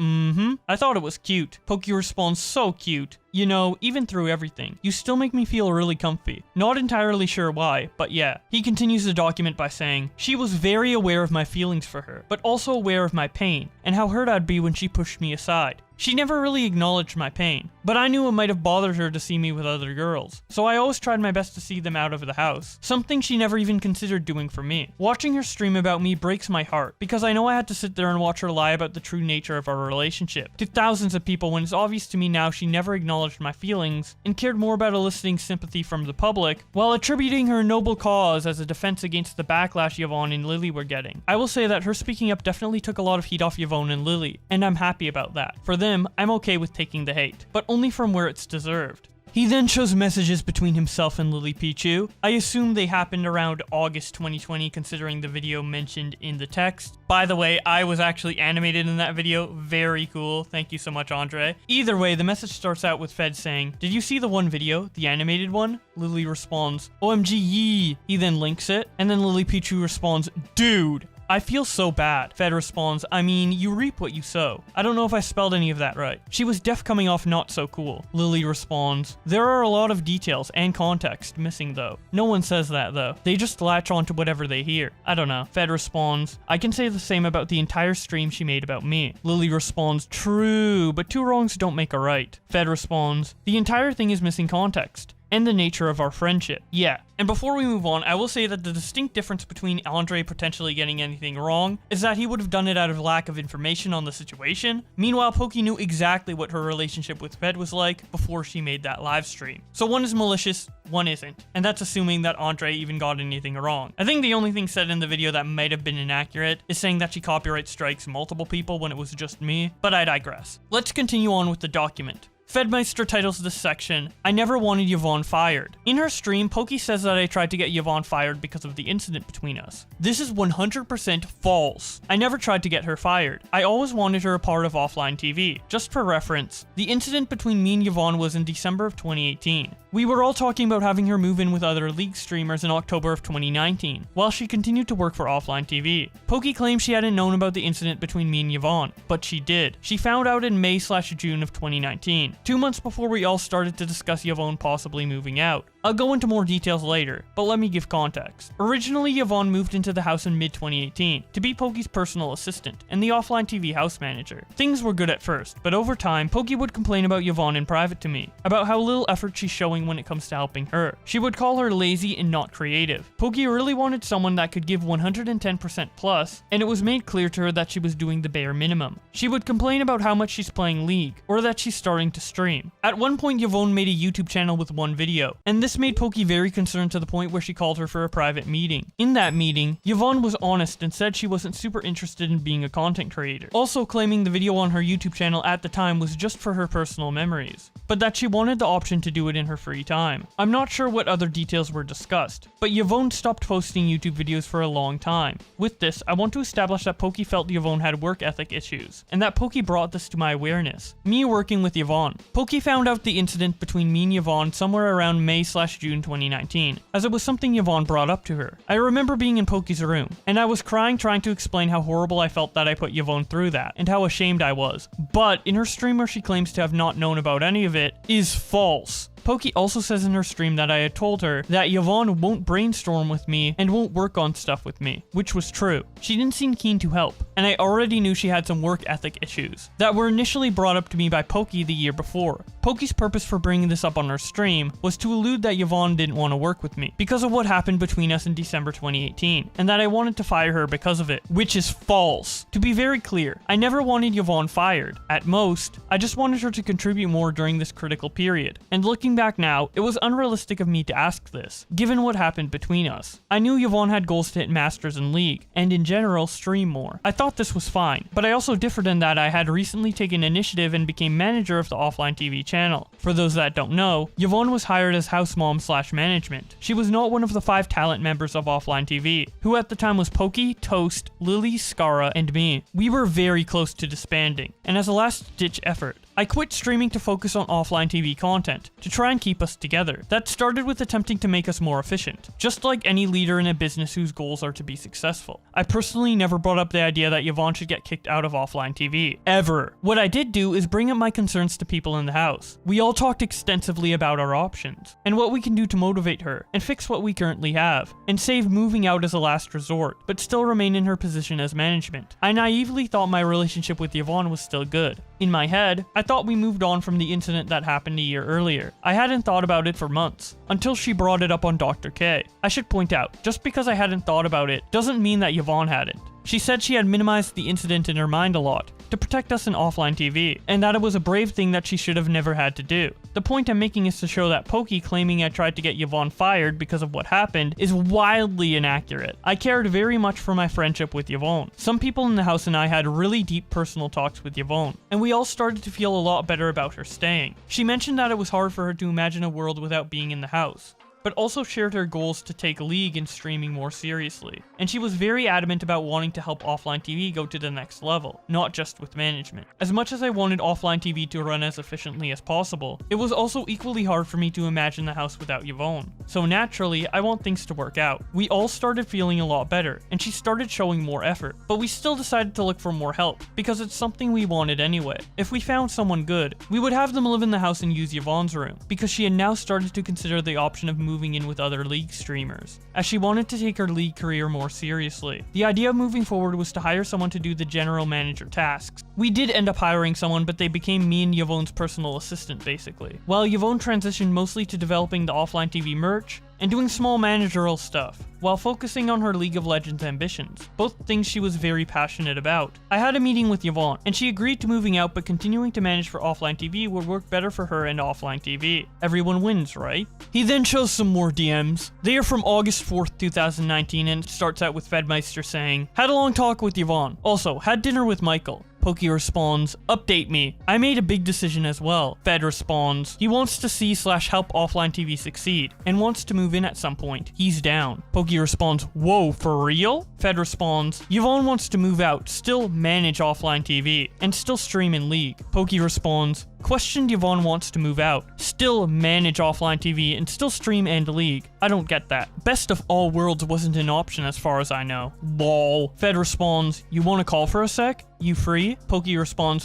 A: I thought it was cute. Poki responds, so cute. You know, even through everything, you still make me feel really comfy. Not entirely sure why, but yeah. He continues the document by saying, she was very aware of my feelings for her, but also aware of my pain, and how hurt I'd be when she pushed me aside. She never really acknowledged my pain, but I knew it might have bothered her to see me with other girls, so I always tried my best to see them out of the house, something she never even considered doing for me. Watching her stream about me breaks my heart, because I know I had to sit there and watch her lie about the true nature of our relationship to thousands of people when it's obvious to me now she never acknowledged my feelings and cared more about eliciting sympathy from the public, while attributing her noble cause as a defense against the backlash Yvonne and Lily were getting. I will say that her speaking up definitely took a lot of heat off Yvonne and Lily, and I'm happy about that. For them, I'm okay with taking the hate, but only from where it's deserved. He then shows messages between himself and Lily Pichu. I assume they happened around August 2020, considering the video mentioned in the text. By the way, I was actually animated in that video. Very cool. Thank you so much, Andre. Either way, the message starts out with Fed saying, did you see the one video, the animated one? Lily responds, OMG yee. He then links it, and then Lily Pichu responds, dude, I feel so bad. Fed responds, I mean, you reap what you sow. I don't know if I spelled any of that right. She was deaf coming off not so cool. Lily responds, there are a lot of details and context missing though. No one says that though. They just latch on to whatever they hear. I don't know. Fed responds, I can say the same about the entire stream she made about me. Lily responds, true, but two wrongs don't make a right. Fed responds, the entire thing is missing context and the nature of our friendship. Yeah, and before we move on, I will say that the distinct difference between Andre potentially getting anything wrong is that he would have done it out of lack of information on the situation. Meanwhile, Poki knew exactly what her relationship with Fed was like before she made that live stream. So one is malicious, one isn't, and that's assuming that Andre even got anything wrong. I think the only thing said in the video that might have been inaccurate is saying that she copyright strikes multiple people when it was just me, but I digress. Let's continue on with the document. FedMyster titles this section, I never wanted Yvonne fired. In her stream, Poki says that I tried to get Yvonne fired because of the incident between us. This is 100% false. I never tried to get her fired. I always wanted her a part of offline TV. Just for reference, the incident between me and Yvonne was in December of 2018. We were all talking about having her move in with other League streamers in October of 2019, while she continued to work for offline TV. Poki claims she hadn't known about the incident between me and Yvonne, but she did. She found out in May/June of 2019, 2 months before we all started to discuss Yvonne possibly moving out. I'll go into more details later, but let me give context. Originally, Yvonne moved into the house in mid-2018 to be Poki's personal assistant and the offline TV house manager. Things were good at first, but over time, Poki would complain about Yvonne in private to me, about how little effort she's showing when it comes to helping her. She would call her lazy and not creative. Poki really wanted someone that could give 110% plus, and it was made clear to her that she was doing the bare minimum. She would complain about how much she's playing League, or that she's starting to stream. At one point, Yvonne made a YouTube channel with one video, and this made Poki very concerned to the point where she called her for a private meeting. In that meeting, Yvonne was honest and said she wasn't super interested in being a content creator, also claiming the video on her YouTube channel at the time was just for her personal memories, but that she wanted the option to do it in her free time. I'm not sure what other details were discussed, but Yvonne stopped posting YouTube videos for a long time. With this, I want to establish that Poki felt Yvonne had work ethic issues, and that Poki brought this to my awareness. Me working with Yvonne. Poki found out the incident between me and Yvonne somewhere around May/June 2019, as it was something Yvonne brought up to her. I remember being in Poki's room, and I was crying trying to explain how horrible I felt that I put Yvonne through that, and how ashamed I was. But in her stream where she claims to have not known about any of it, is false. Poki also says in her stream that I had told her that Yvonne won't brainstorm with me and won't work on stuff with me, which was true. She didn't seem keen to help, and I already knew she had some work ethic issues that were initially brought up to me by Poki the year before. Poki's purpose for bringing this up on her stream was to allude that Yvonne didn't want to work with me because of what happened between us in December 2018, and that I wanted to fire her because of it, which is false. To be very clear, I never wanted Yvonne fired. At most, I just wanted her to contribute more during this critical period, and looking back now, it was unrealistic of me to ask this, given what happened between us. I knew Yvonne had goals to hit Masters in League, and in general, stream more. I thought this was fine, but I also differed in that I had recently taken initiative and became manager of the offline TV channel. For those that don't know, Yvonne was hired as house mom/management. She was not one of the 5 talent members of offline TV, who at the time was Poki, Toast, Lily, Skara, and me. We were very close to disbanding, and as a last-ditch effort, I quit streaming to focus on offline TV content, to try and keep us together. That started with attempting to make us more efficient, just like any leader in a business whose goals are to be successful. I personally never brought up the idea that Yvonne should get kicked out of offline TV, ever. What I did do is bring up my concerns to people in the house. We all talked extensively about our options, and what we can do to motivate her, and fix what we currently have, and save moving out as a last resort, but still remain in her position as management. I naively thought my relationship with Yvonne was still good. In my head, I thought we moved on from the incident that happened a year earlier. I hadn't thought about it for months, until she brought it up on Dr. K. I should point out, just because I hadn't thought about it, doesn't mean that Yvonne hadn't. She said she had minimized the incident in her mind a lot, to protect us in offline TV, and that it was a brave thing that she should have never had to do. The point I'm making is to show that Poki claiming I tried to get Yvonne fired because of what happened is wildly inaccurate. I cared very much for my friendship with Yvonne. Some people in the house and I had really deep personal talks with Yvonne, and we all started to feel a lot better about her staying. She mentioned that it was hard for her to imagine a world without being in the house, but also shared her goals to take League and streaming more seriously. And she was very adamant about wanting to help offline TV go to the next level, not just with management. As much as I wanted offline TV to run as efficiently as possible, it was also equally hard for me to imagine the house without Yvonne. so naturally, I want things to work out. We all started feeling a lot better, and she started showing more effort, but we still decided to look for more help, because it's something we wanted anyway. If we found someone good, we would have them live in the house and use Yvonne's room, because she had now started to consider the option of moving in with other League streamers, as she wanted to take her League career more seriously. The idea of moving forward was to hire someone to do the general manager tasks. We did end up hiring someone, but they became me and Yvonne's personal assistant basically, while Yvonne transitioned mostly to developing the offline TV merch and doing small managerial stuff, while focusing on her League of Legends ambitions, both things she was very passionate about. I had a meeting with Yvonne, and she agreed to moving out, but continuing to manage for offline TV would work better for her and offline TV. Everyone wins, right? He then shows some more DMs. They are from August 4th, 2019, and it starts out with FedMyster saying, "Had a long talk with Yvonne. Also, had dinner with Michael." Poki responds, "Update me. I made a big decision as well." Fed responds, "He wants to see/help offline TV succeed, and wants to move in at some point. He's down." Poki responds, "Whoa, for real?" Fed responds, "Yvonne wants to move out, still manage offline TV, and still stream in League." Poki responds, "Questioned Yvonne wants to move out, still manage offline TV, and still stream and League. I don't get that. Best of all worlds wasn't an option as far as I know. Lol." Fed responds, "You wanna call for a sec? You free?" Poki responds,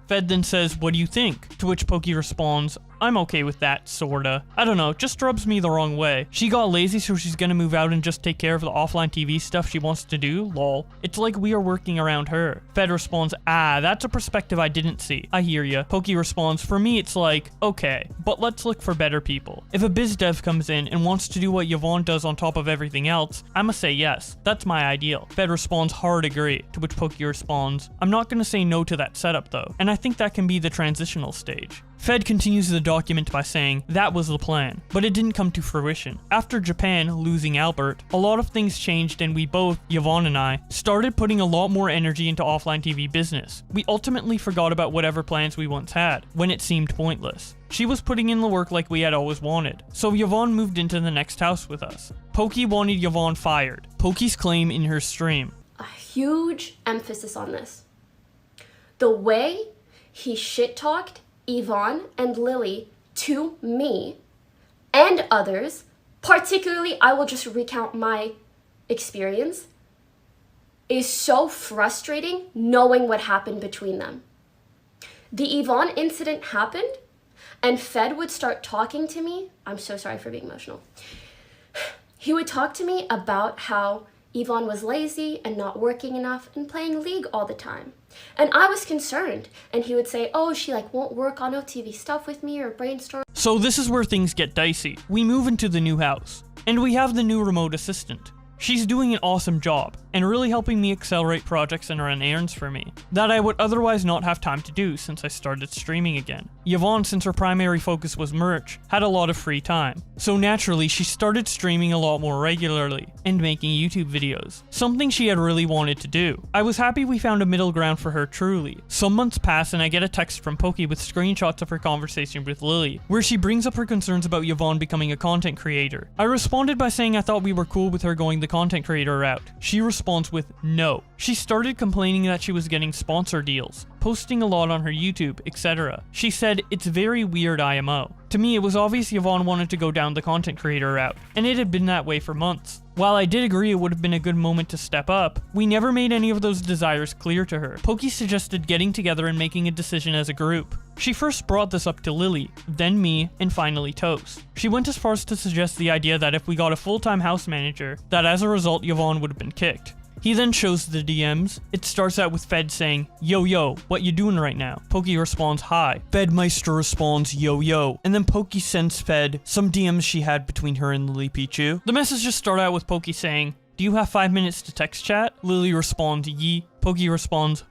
A: Fed then says, "What do you think?" To which Poki responds, "I'm okay with that, sorta. I don't know, just rubs me the wrong way. She got lazy, so she's gonna move out and just take care of the offline TV stuff she wants to do, lol. It's like we are working around her." Fed responds, "That's a perspective I didn't see. I hear ya." Poki responds, "For me it's like, okay, but let's look for better people. If a biz dev comes in and wants to do what Yvonne does on top of everything else, I'ma say yes. That's my ideal." Fed responds, "Hard agree." To which Poki responds, "I'm not gonna say no to that setup though, and I think that can be the transitional stage." Fed continues the document by saying, "That was the plan, but it didn't come to fruition. After Japan losing Albert, a lot of things changed and we both, Yvonne and I, started putting a lot more energy into offline TV business. We ultimately forgot about whatever plans we once had, when it seemed pointless. She was putting in the work like we had always wanted, so Yvonne moved into the next house with us. Poki wanted Yvonne fired." Poki's claim in her stream.
I: A huge emphasis on this. The way he shit-talked Yvonne and Lily to me and others, particularly I will just recount my experience, is so frustrating knowing what happened between them. The Yvonne incident happened and Fed would start talking to me. I'm so sorry for being emotional. He would talk to me about how Yvonne was lazy and not working enough and playing League all the time. And I was concerned, and he would say, "Oh, she won't work on OTV stuff with me or brainstorm."
A: So this is where things get dicey. We move into the new house, and we have the new remote assistant. She's doing an awesome job, and really helping me accelerate projects and run errands for me, that I would otherwise not have time to do since I started streaming again. Yvonne, since her primary focus was merch, had a lot of free time, so naturally she started streaming a lot more regularly, and making YouTube videos, something she had really wanted to do. I was happy we found a middle ground for her truly. Some months pass and I get a text from Poki with screenshots of her conversation with Lily, where she brings up her concerns about Yvonne becoming a content creator. I responded by saying I thought we were cool with her going the content creator route. She responds with no. She started complaining that she was getting sponsor deals, posting a lot on her YouTube, etc. She said, "It's very weird IMO." To me, it was obvious Yvonne wanted to go down the content creator route, and it had been that way for months. While I did agree it would have been a good moment to step up, we never made any of those desires clear to her. Poki suggested getting together and making a decision as a group. She first brought this up to Lily, then me, and finally Toast. She went as far as to suggest the idea that if we got a full-time house manager, that as a result Yvonne would have been kicked. He then shows the DMs. It starts out with Fed saying, "Yo, what you doing right now?" Poki responds, "Hi." FedMyster responds, "Yo," and then Poki sends Fed some DMs she had between her and Lily Pichu. The messages start out with Poki saying, "Do you have 5 minutes to text chat?" Lily responds, "Yee." Poki responds,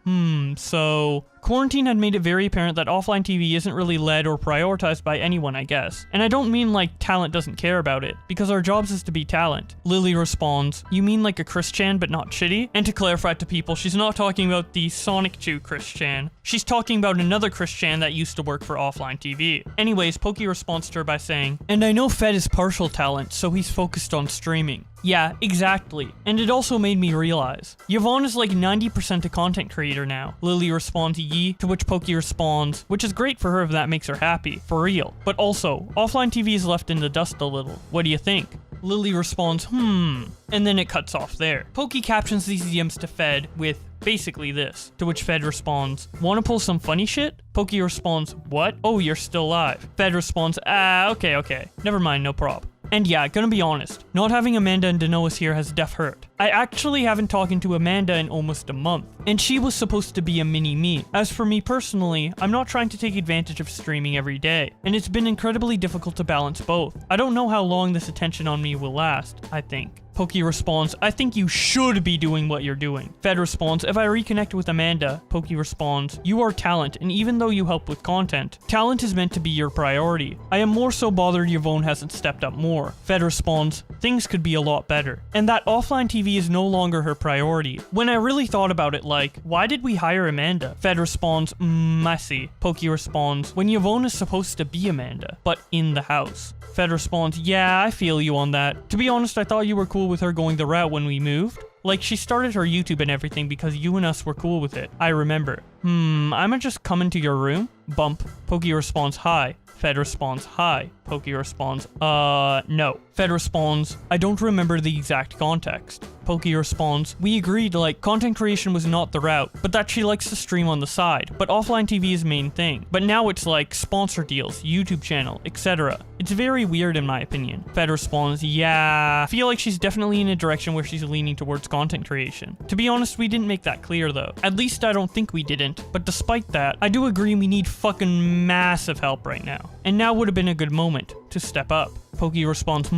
A: so... Quarantine had made it very apparent that offline TV isn't really led or prioritized by anyone, I guess. And I don't mean like talent doesn't care about it, because our jobs is to be talent. Lily responds, "You mean like a Chris Chan but not shitty?" And to clarify to people, she's not talking about the Sonic 2 Chris Chan. She's talking about another Chris Chan that used to work for offline TV. Anyways, Poki responds to her by saying, "And I know Fed is partial talent, so he's focused on streaming." Yeah, exactly. And it also made me realize, Yvonne is like 90% 100% a content creator now. Lily responds yee, to which Poki responds, which is great for her if that makes her happy, for real. But also, offline TV is left in the dust a little. What do you think? Lily responds, and then it cuts off there. Poki captions these DMs to Fed with basically this, to which Fed responds, wanna pull some funny shit? Poki responds, what? Oh, you're still alive. Fed responds, okay. Never mind, no prob. And yeah, gonna be honest, not having Amanda and Danois here has def hurt. I actually haven't talked to Amanda in almost a month, and she was supposed to be a mini-me. As for me personally, I'm not trying to take advantage of streaming every day, and it's been incredibly difficult to balance both. I don't know how long this attention on me will last, I think. Poki responds, I think you should be doing what you're doing. Fed responds, if I reconnect with Amanda. Poki responds, you are talent, and even though you help with content, talent is meant to be your priority. I am more so bothered Yvonne hasn't stepped up more. Fed responds, things could be a lot better. And that offline TV is no longer her priority. When I really thought about it, like, why did we hire Amanda? Fed responds, I see. Poki responds, when Yvonne is supposed to be Amanda, but in the house. Fed responds, yeah, I feel you on that. To be honest, I thought you were cool with her going the route when we moved. Like, she started her YouTube and everything because you and us were cool with it. I remember. I'ma just come into your room? Bump. Poki responds, hi. Fed responds, hi. Poki responds, no. Fed responds, I don't remember the exact context. Poki responds, we agreed, like, content creation was not the route, but that she likes to stream on the side, but offline TV is main thing. But now it's like, sponsor deals, YouTube channel, etc. It's very weird in my opinion. Fed responds, yeah, I feel like she's definitely in a direction where she's leaning towards content creation. To be honest, we didn't make that clear though. At least I don't think we didn't, but despite that, I do agree we need fucking massive help right now. And now would have been a good moment to step up. Poki responds,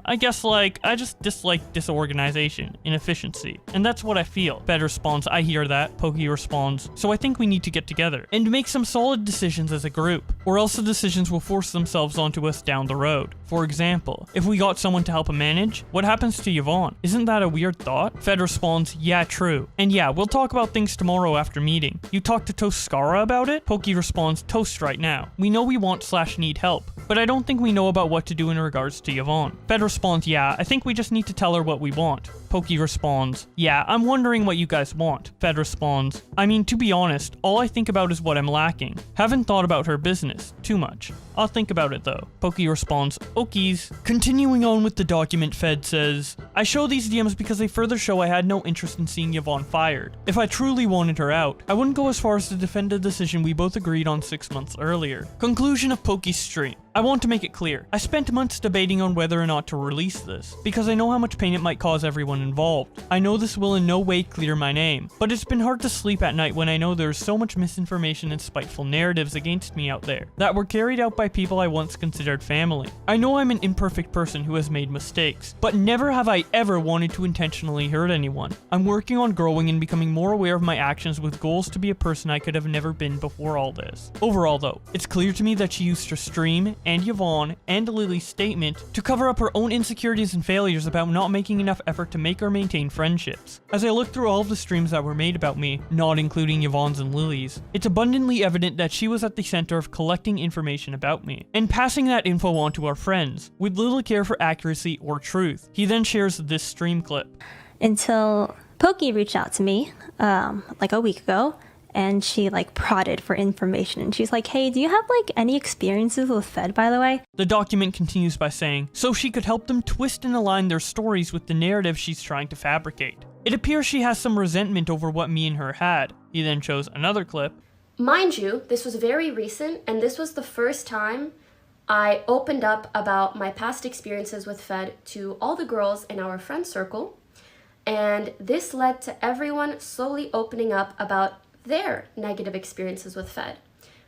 A: I guess like, I just dislike disorganization, inefficiency, and that's what I feel. Fed responds, I hear that. Poki responds, so I think we need to get together and make some solid decisions as a group, or else the decisions will force themselves onto us down the road. For example, if we got someone to help manage, what happens to Yvonne? Isn't that a weird thought? Fed responds, yeah, true. And yeah, we'll talk about things tomorrow after meeting. You talked to Toast Skara about it? Poki responds, Toast right now. We know we want/need help, but I don't think we know about what to do in regards to Yvonne. Fed responds, yeah, I think we just need to tell her what we want. Poki responds, yeah, I'm wondering what you guys want. Fed responds, I mean, to be honest, all I think about is what I'm lacking. Haven't thought about her business too much. I'll think about it though. Poki responds, okies. Continuing on with the document, Fed says, I show these DMs because they further show I had no interest in seeing Yvonne fired. If I truly wanted her out, I wouldn't go as far as to defend a decision we both agreed on 6 months earlier. Conclusion of Poki's stream. I want to make it clear, I spent months debating on whether or not to release this, because I know how much pain it might cause everyone involved. I know this will in no way clear my name, but it's been hard to sleep at night when I know there's so much misinformation and spiteful narratives against me out there, that were carried out by people I once considered family. I know I'm an imperfect person who has made mistakes, but never have I ever wanted to intentionally hurt anyone. I'm working on growing and becoming more aware of my actions with goals to be a person I could have never been before all this. Overall though, it's clear to me that she used her stream, and Yvonne, and Lily's statement to cover up her own insecurities and failures about not making enough effort to make or maintain friendships. As I look through all of the streams that were made about me, not including Yvonne's and Lily's, it's abundantly evident that she was at the center of collecting information about me, and passing that info on to our friends, with little care for accuracy or truth. He then shares this stream clip.
E: Until Poki reached out to me, like a week ago, and she like prodded for information, and she's like, hey, do you have like any experiences with Fed, by the way?
A: The document continues by saying, so she could help them twist and align their stories with the narrative she's trying to fabricate. It appears she has some resentment over what me and her had. He then shows another clip.
I: Mind you, this was very recent, and this was the first time I opened up about my past experiences with Fed to all the girls in our friend circle, and this led to everyone slowly opening up about their negative experiences with Fed.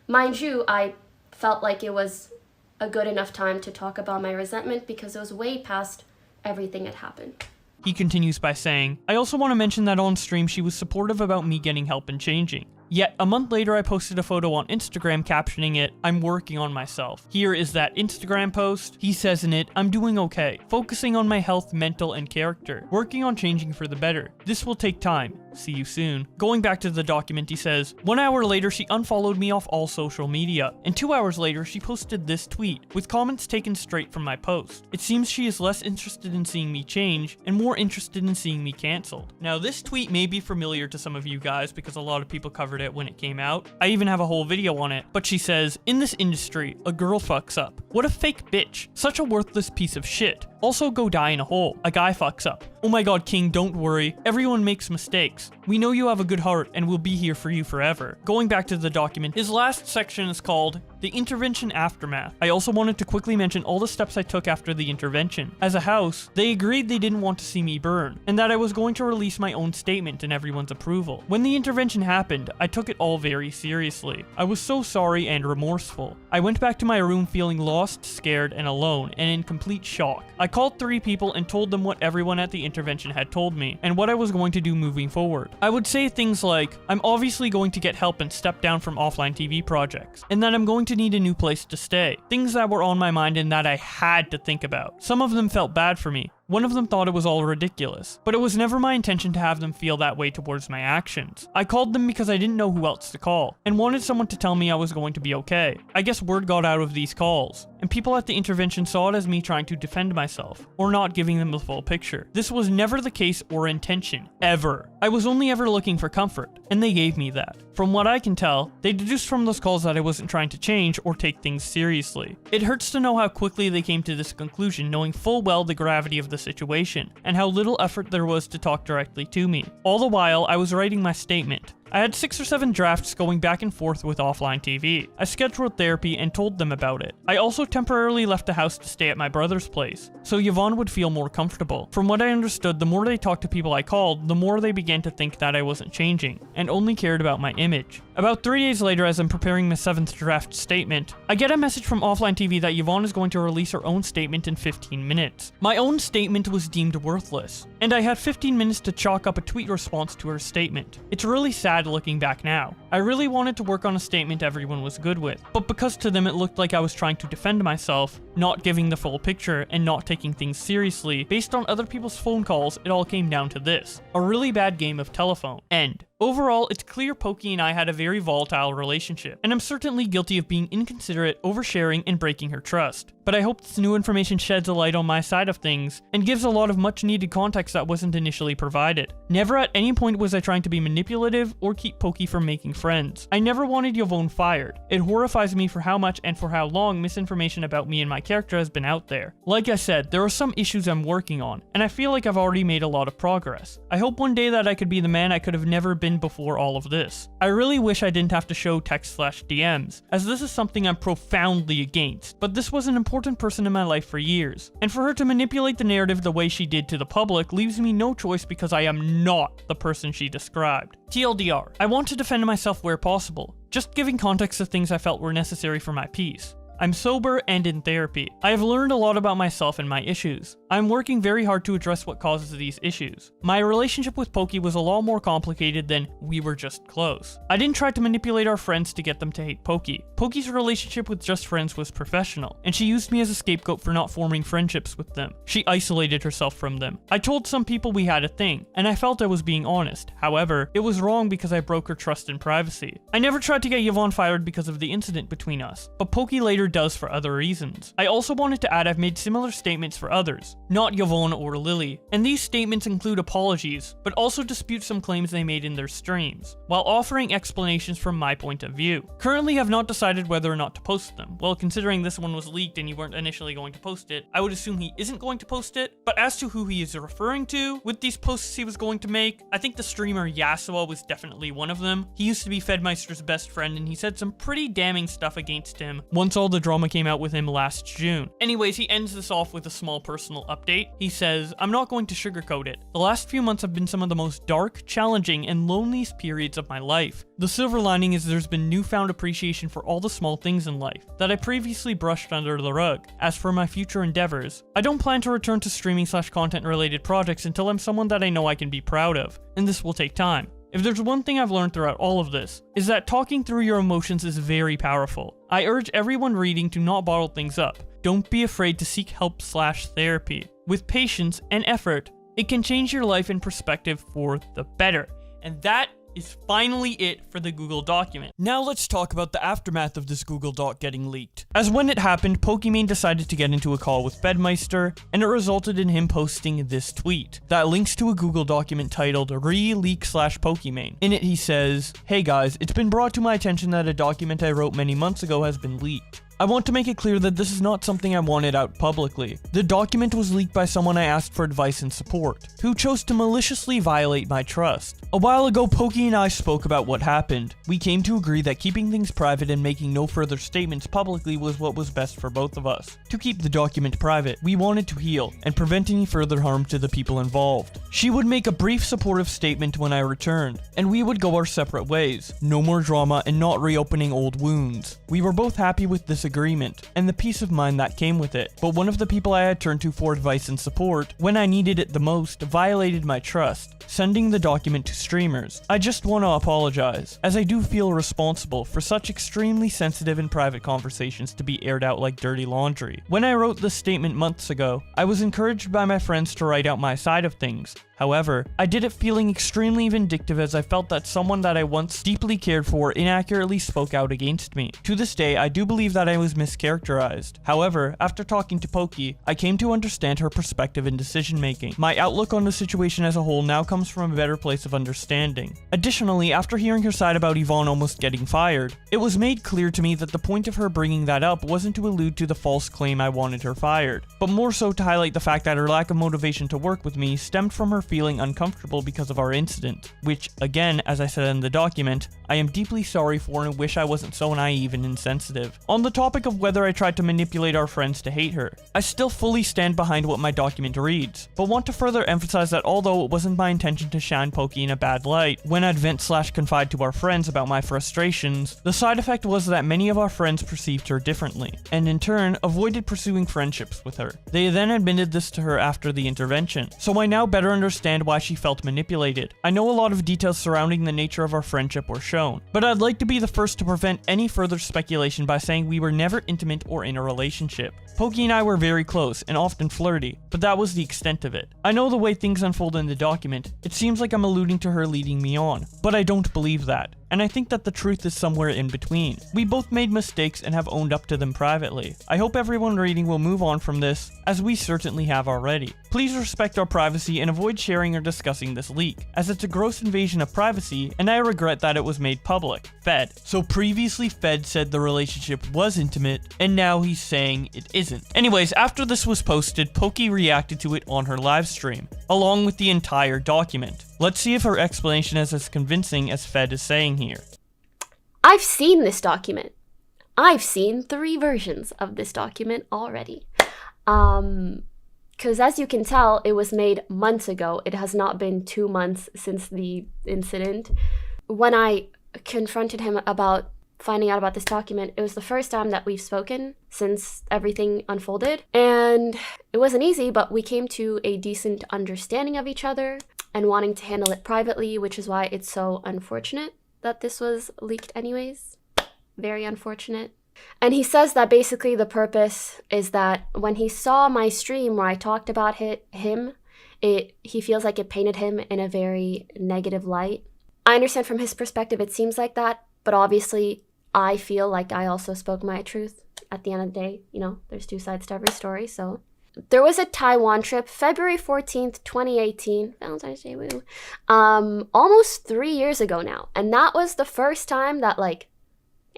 I: Mind you, I felt like it was a good enough time to talk about my resentment because it was way past everything that happened.
A: He continues by saying, I also want to mention that on stream she was supportive about me getting help and changing. Yet, a month later I posted a photo on Instagram captioning it, I'm working on myself. Here is that Instagram post. He says in it, I'm doing okay, focusing on my health, mental, and character, working on changing for the better. This will take time. See you soon. Going back to the document, he says, 1 hour later, she unfollowed me off all social media, and 2 hours later, she posted this tweet, with comments taken straight from my post. It seems she is less interested in seeing me change, and more interested in seeing me cancelled. Now, this tweet may be familiar to some of you guys, because a lot of people covered it when it came out. I even have a whole video on it, but she says, in this industry, a girl fucks up. What a fake bitch. Such a worthless piece of shit. Also, go die in a hole. A guy fucks up. Oh my god, King, don't worry. Everyone makes mistakes. We know you have a good heart and we'll be here for you forever. Going back to the document, his last section is called The Intervention Aftermath. I also wanted to quickly mention all the steps I took after the intervention. As a house, they agreed they didn't want to see me burn, and that I was going to release my own statement in everyone's approval. When the intervention happened, I took it all very seriously. I was so sorry and remorseful. I went back to my room feeling lost, scared, and alone, and in complete shock. I called 3 people and told them what everyone at the intervention had told me, and what I was going to do moving forward. I would say things like, I'm obviously going to get help and step down from offline TV projects, and that I'm going to need a new place to stay. Things that were on my mind and that I had to think about. Some of them felt bad for me. One of them thought it was all ridiculous, but it was never my intention to have them feel that way towards my actions. I called them because I didn't know who else to call, and wanted someone to tell me I was going to be okay. I guess word got out of these calls, and people at the intervention saw it as me trying to defend myself, or not giving them the full picture. This was never the case or intention, ever. I was only ever looking for comfort, and they gave me that. From what I can tell, they deduced from those calls that I wasn't trying to change or take things seriously. It hurts to know how quickly they came to this conclusion, knowing full well the gravity of the situation, and how little effort there was to talk directly to me. All the while, I was writing my statement. I had 6 or 7 drafts going back and forth with offline TV. I scheduled therapy and told them about it. I also temporarily left the house to stay at my brother's place, so Yvonne would feel more comfortable. From what I understood, the more they talked to people I called, the more they began to think that I wasn't changing, and only cared about my image. About 3 days later, as I'm preparing my 7th draft statement, I get a message from offline TV that Yvonne is going to release her own statement in 15 minutes. My own statement was deemed worthless, and I had 15 minutes to chalk up a tweet response to her statement. It's really sad looking back now. I really wanted to work on a statement everyone was good with, but because to them it looked like I was trying to defend myself, not giving the full picture, and not taking things seriously, based on other people's phone calls, it all came down to this. A really bad game of telephone. End. Overall, it's clear Poki and I had a very volatile relationship, and I'm certainly guilty of being inconsiderate, oversharing, and breaking her trust. But I hope this new information sheds a light on my side of things, and gives a lot of much needed context that wasn't initially provided. Never at any point was I trying to be manipulative or keep Poki from making friends. I never wanted Yvonne fired. It horrifies me for how much and for how long misinformation about me and my character has been out there. Like I said, there are some issues I'm working on, and I feel like I've already made a lot of progress. I hope one day that I could be the man I could have never been before all of this. I really wish I didn't have to show text/DMs, as this is something I'm profoundly against, but this was an important person in my life for years, and for her to manipulate the narrative the way she did to the public leaves me no choice because I am not the person she described. TLDR, I want to defend myself where possible, just giving context to things I felt were necessary for my peace. I'm sober and in therapy. I have learned a lot about myself and my issues. I'm working very hard to address what causes these issues. My relationship with Poki was a lot more complicated than we were just close. I didn't try to manipulate our friends to get them to hate Poki. Poki's relationship with just friends was professional, and she used me as a scapegoat for not forming friendships with them. She isolated herself from them. I told some people we had a thing, and I felt I was being honest. However, it was wrong because I broke her trust and privacy. I never tried to get Yvonne fired because of the incident between us, but Poki later does for other reasons. I also wanted to add I've made similar statements for others, not Yvonne or Lily, and these statements include apologies, but also dispute some claims they made in their streams, while offering explanations from my point of view. Currently have not decided whether or not to post them. Well, considering this one was leaked and you weren't initially going to post it, I would assume he isn't going to post it, but as to who he is referring to, with these posts he was going to make, I think the streamer Yasuo was definitely one of them. He used to be FedMyster's best friend, and he said some pretty damning stuff against him once all the drama came out with him last June. Anyways, he ends this off with a small personal update. He says, I'm not going to sugarcoat it. The last few months have been some of the most dark, challenging, and loneliest periods of my life. The silver lining is there's been newfound appreciation for all the small things in life that I previously brushed under the rug. As for my future endeavors, I don't plan to return to streaming/content related projects until I'm someone that I know I can be proud of, and this will take time. If there's one thing I've learned throughout all of this, is that talking through your emotions is very powerful. I urge everyone reading to not bottle things up. Don't be afraid to seek help/therapy. With patience and effort, it can change your life and perspective for the better. And that is finally it for the Google document. Now let's talk about the aftermath of this Google Doc getting leaked. As when it happened, Pokimane decided to get into a call with FedMyster, and it resulted in him posting this tweet that links to a Google document titled Re-Leak/Pokimane. In it he says, "Hey guys, it's been brought to my attention that a document I wrote many months ago has been leaked. I want to make it clear that this is not something I wanted out publicly. The document was leaked by someone I asked for advice and support, who chose to maliciously violate my trust. A while ago, Poki and I spoke about what happened. We came to agree that keeping things private and making no further statements publicly was what was best for both of us. To keep the document private, we wanted to heal and prevent any further harm to the people involved. She would make a brief supportive statement when I returned, and we would go our separate ways. No more drama and not reopening old wounds. We were both happy with this agreement, and the peace of mind that came with it. But one of the people I had turned to for advice and support, when I needed it the most, violated my trust, sending the document to streamers. I just want to apologize, as I do feel responsible for such extremely sensitive and private conversations to be aired out like dirty laundry. When I wrote this statement months ago, I was encouraged by my friends to write out my side of things. However, I did it feeling extremely vindictive as I felt that someone that I once deeply cared for inaccurately spoke out against me. To this day, I do believe that I was mischaracterized. However, after talking to Poki, I came to understand her perspective and decision making. My outlook on the situation as a whole now comes from a better place of understanding. Additionally, after hearing her side about Yvonne almost getting fired, it was made clear to me that the point of her bringing that up wasn't to allude to the false claim I wanted her fired, but more so to highlight the fact that her lack of motivation to work with me stemmed from her feeling uncomfortable because of our incident, which, again, as I said in the document, I am deeply sorry for and wish I wasn't so naive and insensitive. On the topic of whether I tried to manipulate our friends to hate her, I still fully stand behind what my document reads, but want to further emphasize that although it wasn't my intention to shine Poki in a bad light, when I'd vent/confide to our friends about my frustrations, the side effect was that many of our friends perceived her differently, and in turn, avoided pursuing friendships with her. They then admitted this to her after the intervention, so I now better understand why she felt manipulated. I know a lot of details surrounding the nature of our friendship were shown, but I'd like to be the first to prevent any further speculation by saying we were never intimate or in a relationship. Poki and I were very close and often flirty, but that was the extent of it. I know the way things unfold in the document, it seems like I'm alluding to her leading me on, but I don't believe that. And I think that the truth is somewhere in between. We both made mistakes and have owned up to them privately. I hope everyone reading will move on from this, as we certainly have already. Please respect our privacy and avoid sharing or discussing this leak, as it's a gross invasion of privacy, and I regret that it was made public. Fed. So previously Fed said the relationship was intimate, and now he's saying it isn't. Anyways, after this was posted, Poki reacted to it on her live stream, along with the entire document. Let's see if her explanation is as convincing as Fed is saying here.
S: I've seen this document. I've seen 3 versions of this document already. Because as you can tell, it was made months ago. It has not been 2 months since the incident. When I confronted him about finding out about this document, it was the first time that we've spoken since everything unfolded. And it wasn't easy, but we came to a decent understanding of each other and wanting to handle it privately, which is why it's so unfortunate that this was leaked anyways. Very unfortunate. And he says that basically the purpose is that when he saw my stream where I talked about him, he feels like it painted him in a very negative light. I understand from his perspective it seems like that, but obviously I feel like I also spoke my truth. At the end of the day, you know, there's 2 sides to every story, so... There was a Taiwan trip, February 14th, 2018, Valentine's Day, woo, almost 3 years ago now. And that was the first time that, like,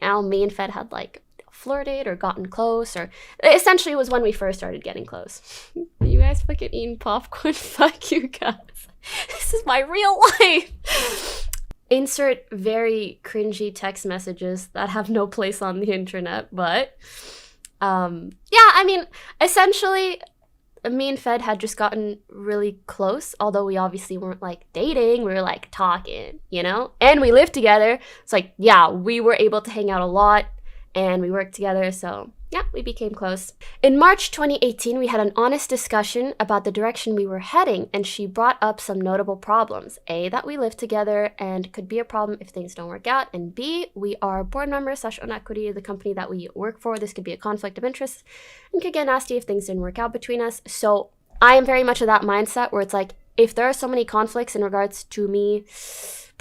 S: you know, me and Fed had, like, flirted or gotten close, or essentially it was when we first started getting close. You guys fucking eating popcorn? Fuck you guys. This is my real life. Insert very cringy text messages that have no place on the internet, but... yeah, I mean, essentially, me and Fed had just gotten really close, although we obviously weren't, like, dating, we were, like, talking, you know? And we lived together, it's like, yeah, we were able to hang out a lot, and we worked together, so, yeah, we became close. In March 2018, we had an honest discussion about the direction we were heading, and she brought up some notable problems. A, that we live together and could be a problem if things don't work out, and B, we are board members / own equity of the company that we work for. This could be a conflict of interest and could get nasty if things didn't work out between us. So I am very much of that mindset where it's like, if there are so many conflicts in regards to me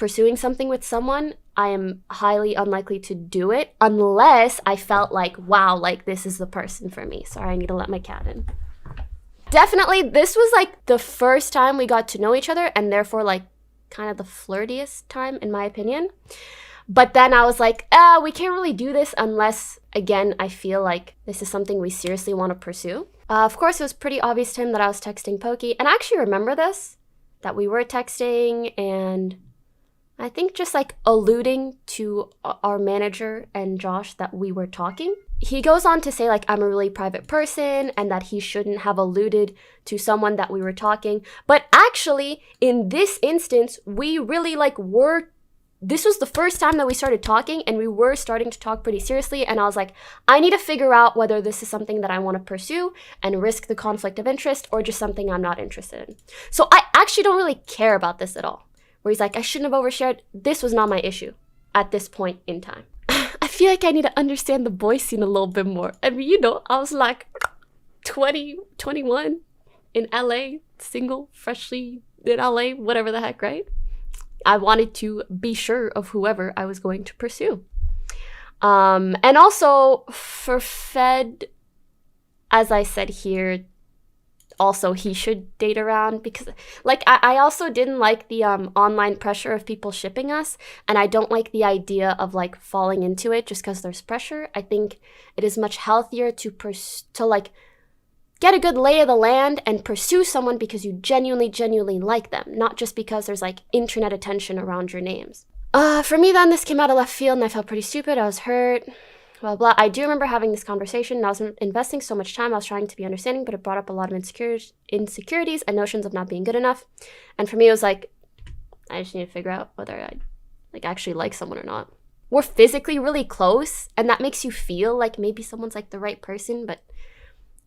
S: pursuing something with someone, I am highly unlikely to do it unless I felt like, wow, like this is the person for me. Sorry, I need to let my cat in. Definitely, this was like the first time we got to know each other, and therefore like kind of the flirtiest time in my opinion. But then I was like, we can't really do this unless, again, I feel like this is something we seriously want to pursue. Of course, it was pretty obvious to him that I was texting Pokey, and I actually remember this, that we were texting, and I think just like alluding to our manager and Josh that we were talking. He goes on to say like I'm a really private person and that he shouldn't have alluded to someone that we were talking. But actually, in this instance, we really like this was the first time that we started talking, and we were starting to talk pretty seriously. And I was like, I need to figure out whether this is something that I want to pursue and risk the conflict of interest, or just something I'm not interested in. So I actually don't really care about this at all. Where he's like, I shouldn't have overshared. This was not my issue at this point in time. I feel like I need to understand the boy scene a little bit more. I mean, you know, I was like 20, 21 in LA, single, freshly in LA, whatever the heck, right? I wanted to be sure of whoever I was going to pursue. And also for Fed, as I said here, also he should date around, because like I also didn't like the online pressure of people shipping us, and I don't like the idea of like falling into it just because there's pressure. I think it is much healthier to like get a good lay of the land and pursue someone because you genuinely like them, not just because there's like internet attention around your names. For me then, this came out of left field and I felt pretty stupid. I was hurt. Blah, blah. I do remember having this conversation, and I was investing so much time. I was trying to be understanding, but it brought up a lot of insecurities and notions of not being good enough. And for me, it was like, I just need to figure out whether I like actually like someone or not. We're physically really close, and that makes you feel like maybe someone's like the right person, but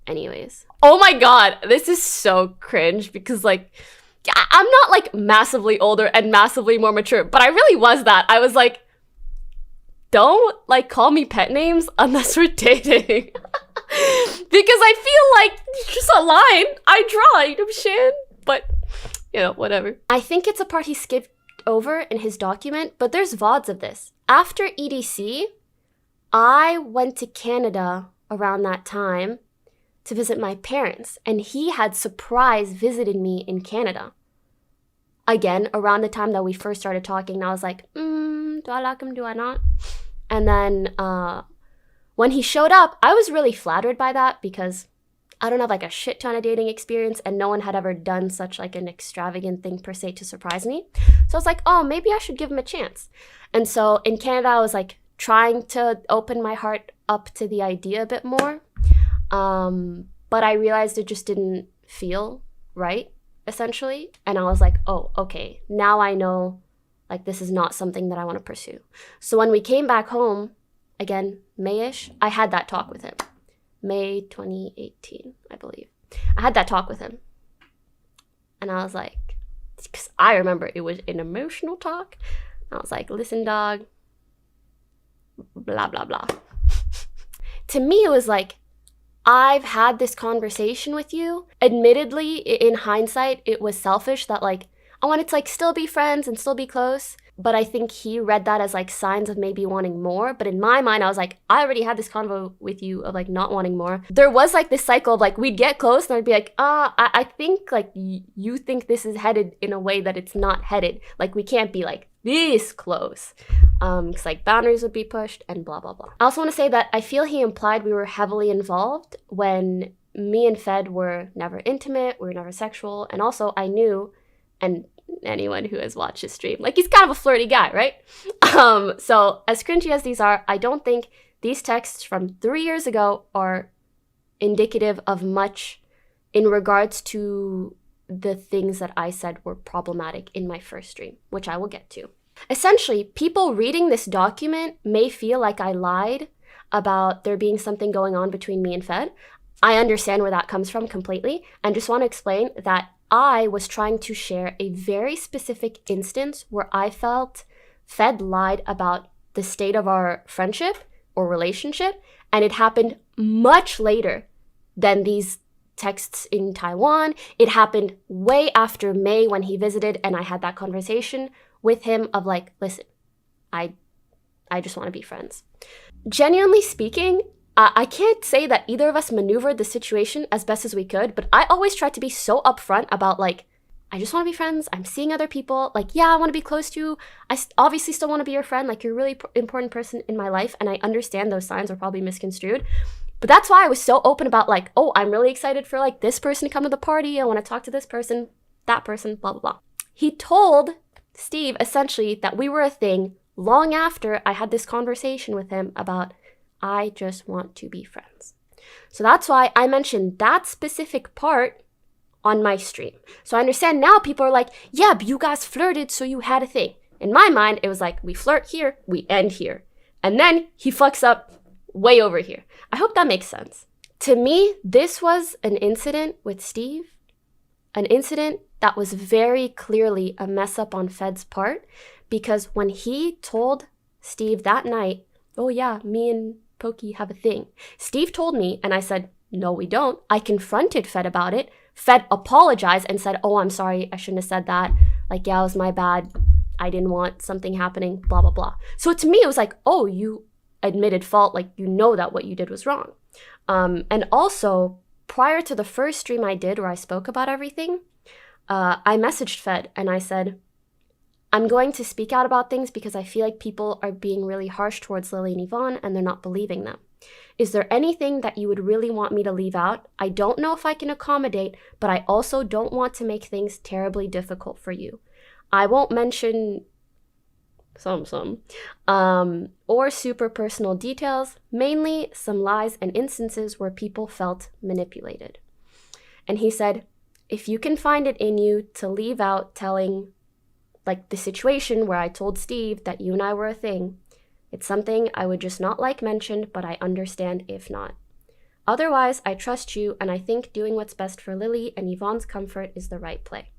S: anyways. Oh my god, this is so cringe, because like, I'm not like massively older and massively more mature, but I really was that. I was like, don't like call me pet names unless we're dating. Because I feel like just a line I draw, you know what I'm saying? But, you know, whatever. I think it's a part he skipped over in his document, but there's VODs of this. After EDC, I went to Canada around that time to visit my parents, and he had surprise visited me in Canada. Again, around the time that we first started talking, and I was like, do I like him, do I not? And then when he showed up, I was really flattered by that, because I don't have like a shit ton of dating experience, and no one had ever done such like an extravagant thing per se to surprise me. So I was like, oh, maybe I should give him a chance. And so in Canada, I was like trying to open my heart up to the idea a bit more. But I realized it just didn't feel right, essentially. And I was like, oh, okay, now I know like this is not something that I want to pursue. So when we came back home, again, May-ish, I had that talk with him. May 2018, I believe. I had that talk with him. And I was like, because I remember it was an emotional talk. I was like, listen, dog, blah, blah, blah. To me, it was like, I've had this conversation with you. Admittedly, in hindsight, it was selfish that like, I wanted to like still be friends and still be close. But I think he read that as like signs of maybe wanting more. But in my mind, I was like, I already had this convo with you of like not wanting more. There was like this cycle of like, we'd get close and I'd be like, I think like you think this is headed in a way that it's not headed. Like we can't be like this close. Because like boundaries would be pushed and blah, blah, blah. I also want to say that I feel he implied we were heavily involved when me and Fed were never intimate, we were never sexual. And also I knew, and anyone who has watched his stream, like he's kind of a flirty guy, right? So as cringy as these are, I don't think these texts from 3 years ago are indicative of much in regards to the things that I said were problematic in my first stream, which I will get to. Essentially, people reading this document may feel like I lied about there being something going on between me and Fed. I understand where that comes from completely, and just want to explain that I was trying to share a very specific instance where I felt Fed lied about the state of our friendship or relationship, and it happened much later than these texts in Taiwan. It happened way after May when he visited and I had that conversation with him of like, listen, I just want to be friends. Genuinely speaking, I can't say that either of us maneuvered the situation as best as we could, but I always tried to be so upfront about like, I just want to be friends. I'm seeing other people. Like, yeah, I want to be close to you. Obviously still want to be your friend. Like, you're a really important person in my life. And I understand those signs are probably misconstrued. But that's why I was so open about like, oh, I'm really excited for like this person to come to the party. I want to talk to this person, that person, blah, blah, blah. He told Steve essentially that we were a thing long after I had this conversation with him about, I just want to be friends. So that's why I mentioned that specific part on my stream. So I understand now people are like, yeah, but you guys flirted, so you had a thing. In my mind, it was like, we flirt here, we end here. And then he fucks up way over here. I hope that makes sense. To me, this was an incident with Steve, an incident that was very clearly a mess up on Fed's part, because when he told Steve that night, oh yeah, me and Pokey have a thing, Steve told me, and I said, no, we don't. I confronted Fed about it. Fed apologized and said, oh, I'm sorry, I shouldn't have said that. Like, yeah, it was my bad. I didn't want something happening, blah, blah, blah. So to me, it was like, oh, you admitted fault. Like, you know that what you did was wrong. And also, prior to the first stream I did where I spoke about everything, I messaged Fed and I said, I'm going to speak out about things because I feel like people are being really harsh towards Lily and Yvonne and they're not believing them. Is there anything that you would really want me to leave out? I don't know if I can accommodate, but I also don't want to make things terribly difficult for you. I won't mention or super personal details, mainly some lies and instances where people felt manipulated. And he said, if you can find it in you to leave out telling like the situation where I told Steve that you and I were a thing, it's something I would just not like mentioned, but I understand if not. Otherwise, I trust you, and I think doing what's best for Lily and Yvonne's comfort is the right play.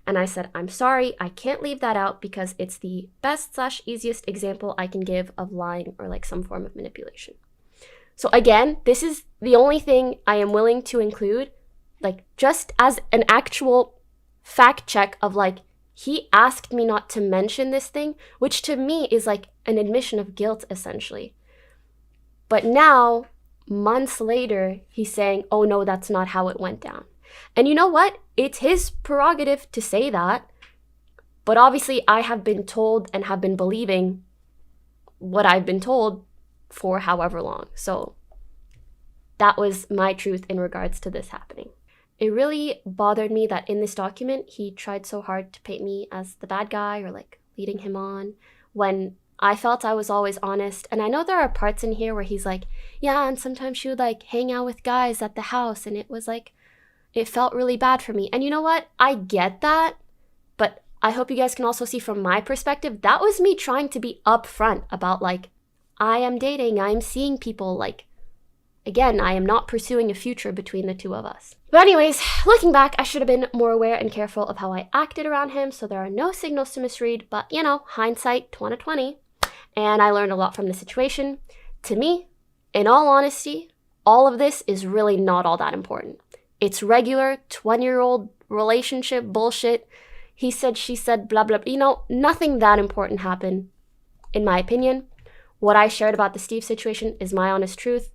S: And I said, I'm sorry, I can't leave that out because it's the best/easiest example I can give of lying or like some form of manipulation. So again, this is the only thing I am willing to include, like just as an actual fact check of like, he asked me not to mention this thing, which to me is like an admission of guilt, essentially. But now, months later, he's saying, oh no, that's not how it went down. And you know what? It's his prerogative to say that. But obviously, I have been told and have been believing what I've been told for however long. So that was my truth in regards to this happening. It really bothered me that in this document, he tried so hard to paint me as the bad guy or like leading him on when I felt I was always honest. And I know there are parts in here where he's like, yeah, and sometimes she would like hang out with guys at the house and it was like, it felt really bad for me. And you know what? I get that, but I hope you guys can also see from my perspective, that was me trying to be upfront about like, I am dating, I am seeing people, like, again, I am not pursuing a future between the two of us. But anyways, looking back, I should have been more aware and careful of how I acted around him, so there are no signals to misread, but you know, hindsight 2020. And I learned a lot from the situation. To me, in all honesty, all of this is really not all that important. It's regular 20-year-old relationship bullshit. He said, she said, blah, blah, blah. You know, nothing that important happened, in my opinion. What I shared about the Steve situation is my honest truth.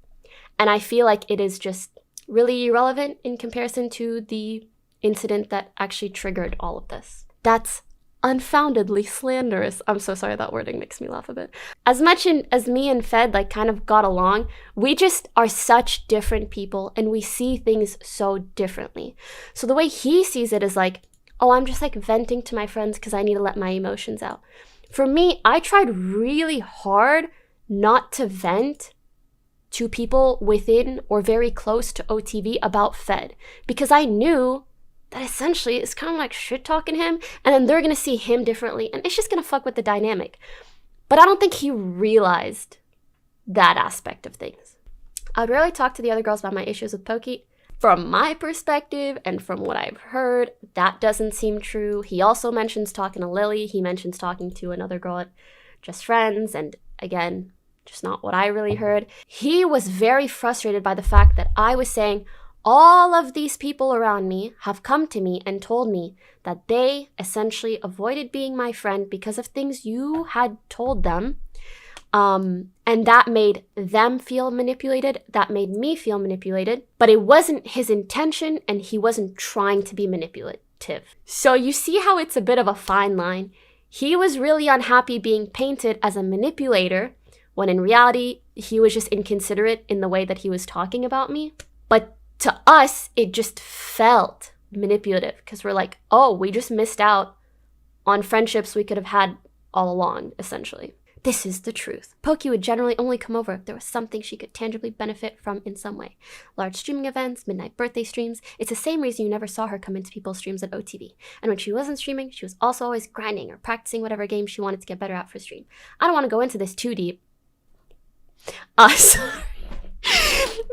S: And I feel like it is just really irrelevant in comparison to the incident that actually triggered all of this. That's unfoundedly slanderous. I'm so sorry, that wording makes me laugh a bit. As much as me and Fed like kind of got along, we just are such different people and we see things so differently. So the way he sees it is like, oh, I'm just like venting to my friends because I need to let my emotions out. For me, I tried really hard not to vent to people within or very close to OTV about Fed because I knew that essentially it's kind of like shit talking him and then they're gonna see him differently and it's just gonna fuck with the dynamic. But I don't think he realized that aspect of things. I'd rarely talk to the other girls about my issues with Pokey. From my perspective and from what I've heard, that doesn't seem true. He also mentions talking to Lily. He mentions talking to another girl at Just Friends, and again, just not what I really heard. He was very frustrated by the fact that I was saying, all of these people around me have come to me and told me that they essentially avoided being my friend because of things you had told them. And that made them feel manipulated. That made me feel manipulated. But it wasn't his intention, and he wasn't trying to be manipulative. So you see how it's a bit of a fine line. He was really unhappy being painted as a manipulator, when in reality, he was just inconsiderate in the way that he was talking about me. But to us, it just felt manipulative because we're like, oh, we just missed out on friendships we could have had all along, essentially. This is the truth. Poki would generally only come over if there was something she could tangibly benefit from in some way. Large streaming events, midnight birthday streams. It's the same reason you never saw her come into people's streams at OTV. And when she wasn't streaming, she was also always grinding or practicing whatever game she wanted to get better at for stream. I don't want to go into this too deep. Sorry.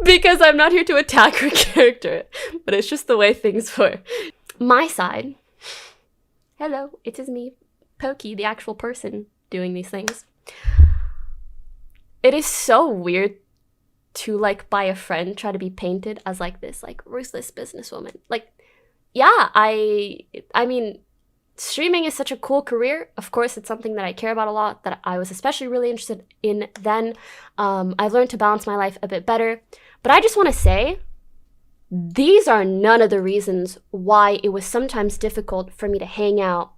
S: Because I'm not here to attack her character, but it's just the way things were. My side. Hello, it is me, Poki, the actual person doing these things. It is so weird to, like, by a friend try to be painted as, like, this, like, ruthless businesswoman. Like, yeah, I mean, streaming is such a cool career. Of course, it's something that I care about a lot, that I was especially really interested in then. I've learned to balance my life a bit better. But I just want to say, these are none of the reasons why it was sometimes difficult for me to hang out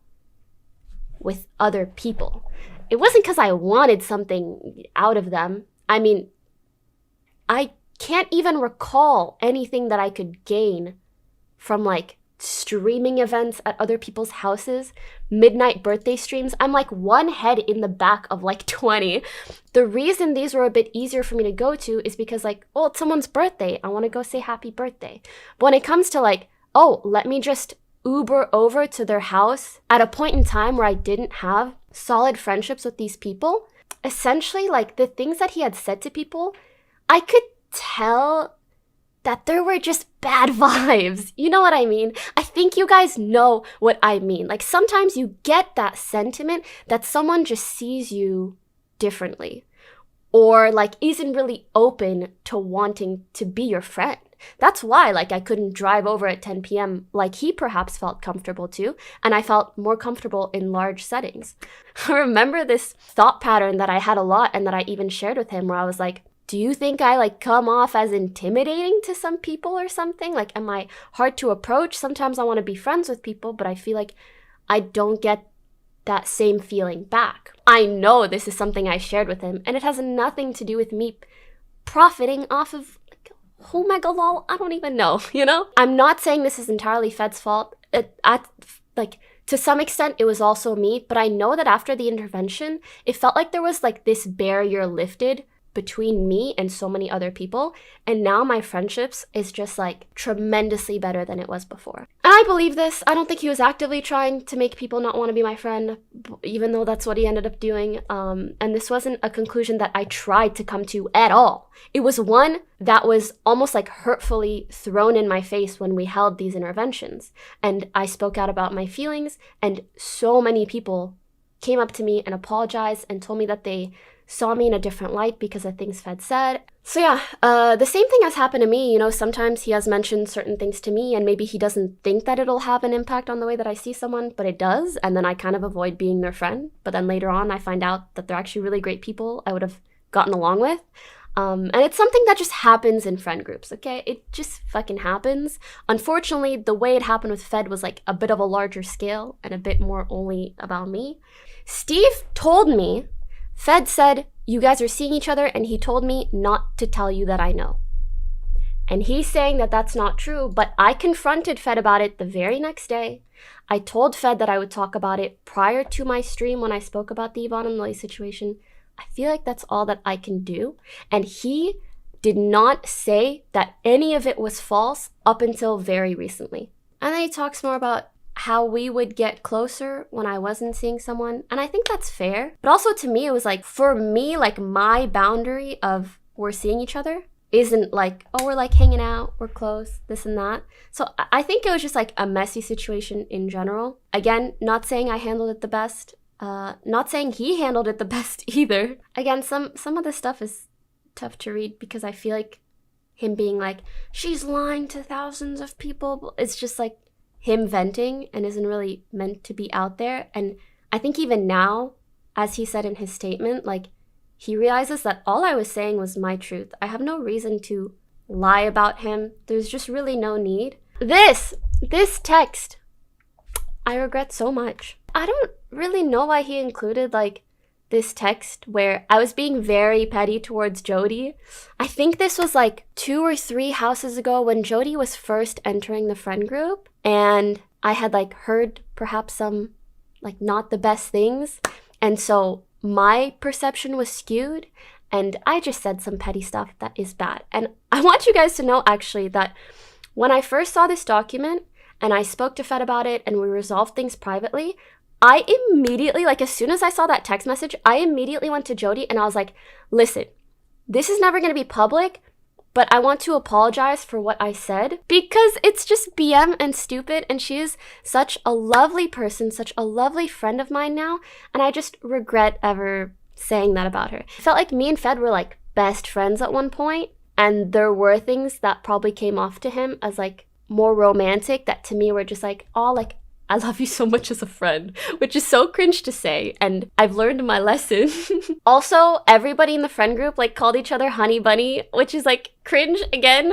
S: with other people. It wasn't because I wanted something out of them. I mean, I can't even recall anything that I could gain from, like, streaming events at other people's houses, midnight birthday streams. I'm like one head in the back of like 20. The reason these were a bit easier for me to go to is because, like, oh, it's someone's birthday. I want to go say happy birthday. But when it comes to, like, oh, let me just Uber over to their house at a point in time where I didn't have solid friendships with these people, essentially, like, the things that he had said to people, I could tell that there were just bad vibes. You know what I mean? I think you guys know what I mean. Like, sometimes you get that sentiment that someone just sees you differently, or, like, isn't really open to wanting to be your friend. That's why, like, I couldn't drive over at 10 p.m. like he perhaps felt comfortable to, and I felt more comfortable in large settings. I remember this thought pattern that I had a lot and that I even shared with him, where I was like, do you think I, like, come off as intimidating to some people or something? Like, am I hard to approach? Sometimes I want to be friends with people, but I feel like I don't get that same feeling back. I know this is something I shared with him, and it has nothing to do with me profiting off of, like, oh my god, lol, I don't even know, you know? I'm not saying this is entirely Fed's fault. Like, to some extent, it was also me, but I know that after the intervention, it felt like there was, like, this barrier lifted between me and so many other people, and now my friendships is just, like, tremendously better than it was before. And I believe this. I don't think he was actively trying to make people not want to be my friend, even though that's what he ended up doing. And this wasn't a conclusion that I tried to come to at all. It was one that was almost, like, hurtfully thrown in my face when we held these interventions, and I spoke out about my feelings, and so many people came up to me and apologized and told me that they saw me in a different light because of things Fed said. So yeah, the same thing has happened to me. You know, sometimes he has mentioned certain things to me, and maybe he doesn't think that it'll have an impact on the way that I see someone, but it does, and then I kind of avoid being their friend. But then later on, I find out that they're actually really great people I would have gotten along with. And it's something that just happens in friend groups, okay? It just fucking happens. Unfortunately, the way it happened with Fed was, like, a bit of a larger scale and a bit more only about me. Steve told me, Fed said, you guys are seeing each other, and he told me not to tell you that I know. And he's saying that that's not true, but I confronted Fed about it the very next day. I told Fed that I would talk about it prior to my stream when I spoke about the Yvonne and Lily situation. I feel like that's all that I can do. And he did not say that any of it was false up until very recently. And then he talks more about how we would get closer when I wasn't seeing someone. And I think that's fair. But also to me, it was like, for me, like, my boundary of we're seeing each other isn't like, oh, we're, like, hanging out, we're close, this and that. So I think it was just, like, a messy situation in general. Again, not saying I handled it the best. Not saying he handled it the best either. Again, some of this stuff is tough to read because I feel like him being like, she's lying to thousands of people. It's just like him venting and isn't really meant to be out there. And I think even now, as he said in his statement, like, he realizes that all I was saying was my truth. I have no reason to lie about him. There's just really no need. This text, I regret so much. I don't really know why he included like this text where I was being very petty towards Jody. I think this was like 2 or 3 houses ago when Jody was first entering the friend group, and I had like heard perhaps some like not the best things, and so my perception was skewed and I just said some petty stuff that is bad. And I want you guys to know actually that when I first saw this document and I spoke to Fed about it and we resolved things privately, I immediately, like as soon as I saw that text message, I immediately went to Jody and I was like, listen, this is never going to be public, but I want to apologize for what I said because it's just BM and stupid, and she is such a lovely person, such a lovely friend of mine now, and I just regret ever saying that about her. I felt like me and Fed were like best friends at one point, and there were things that probably came off to him as like more romantic that to me were just like, oh, like, I love you so much as a friend, which is so cringe to say, and I've learned my lesson. Also, everybody in the friend group like called each other honey bunny, which is like cringe again.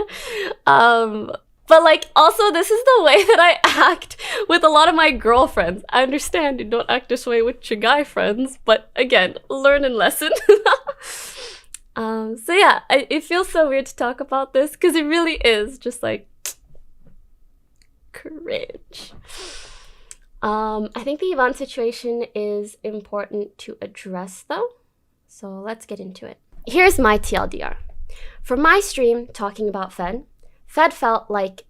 S: But like also this is the way that I act with a lot of my girlfriends. I understand you don't act this way with your guy friends, but again, learning lesson. So yeah, it feels so weird to talk about this because it really is just like cringe. I think the Yvonne situation is important to address though, so let's get into it. Here's my TLDR. For my stream talking about Fed felt like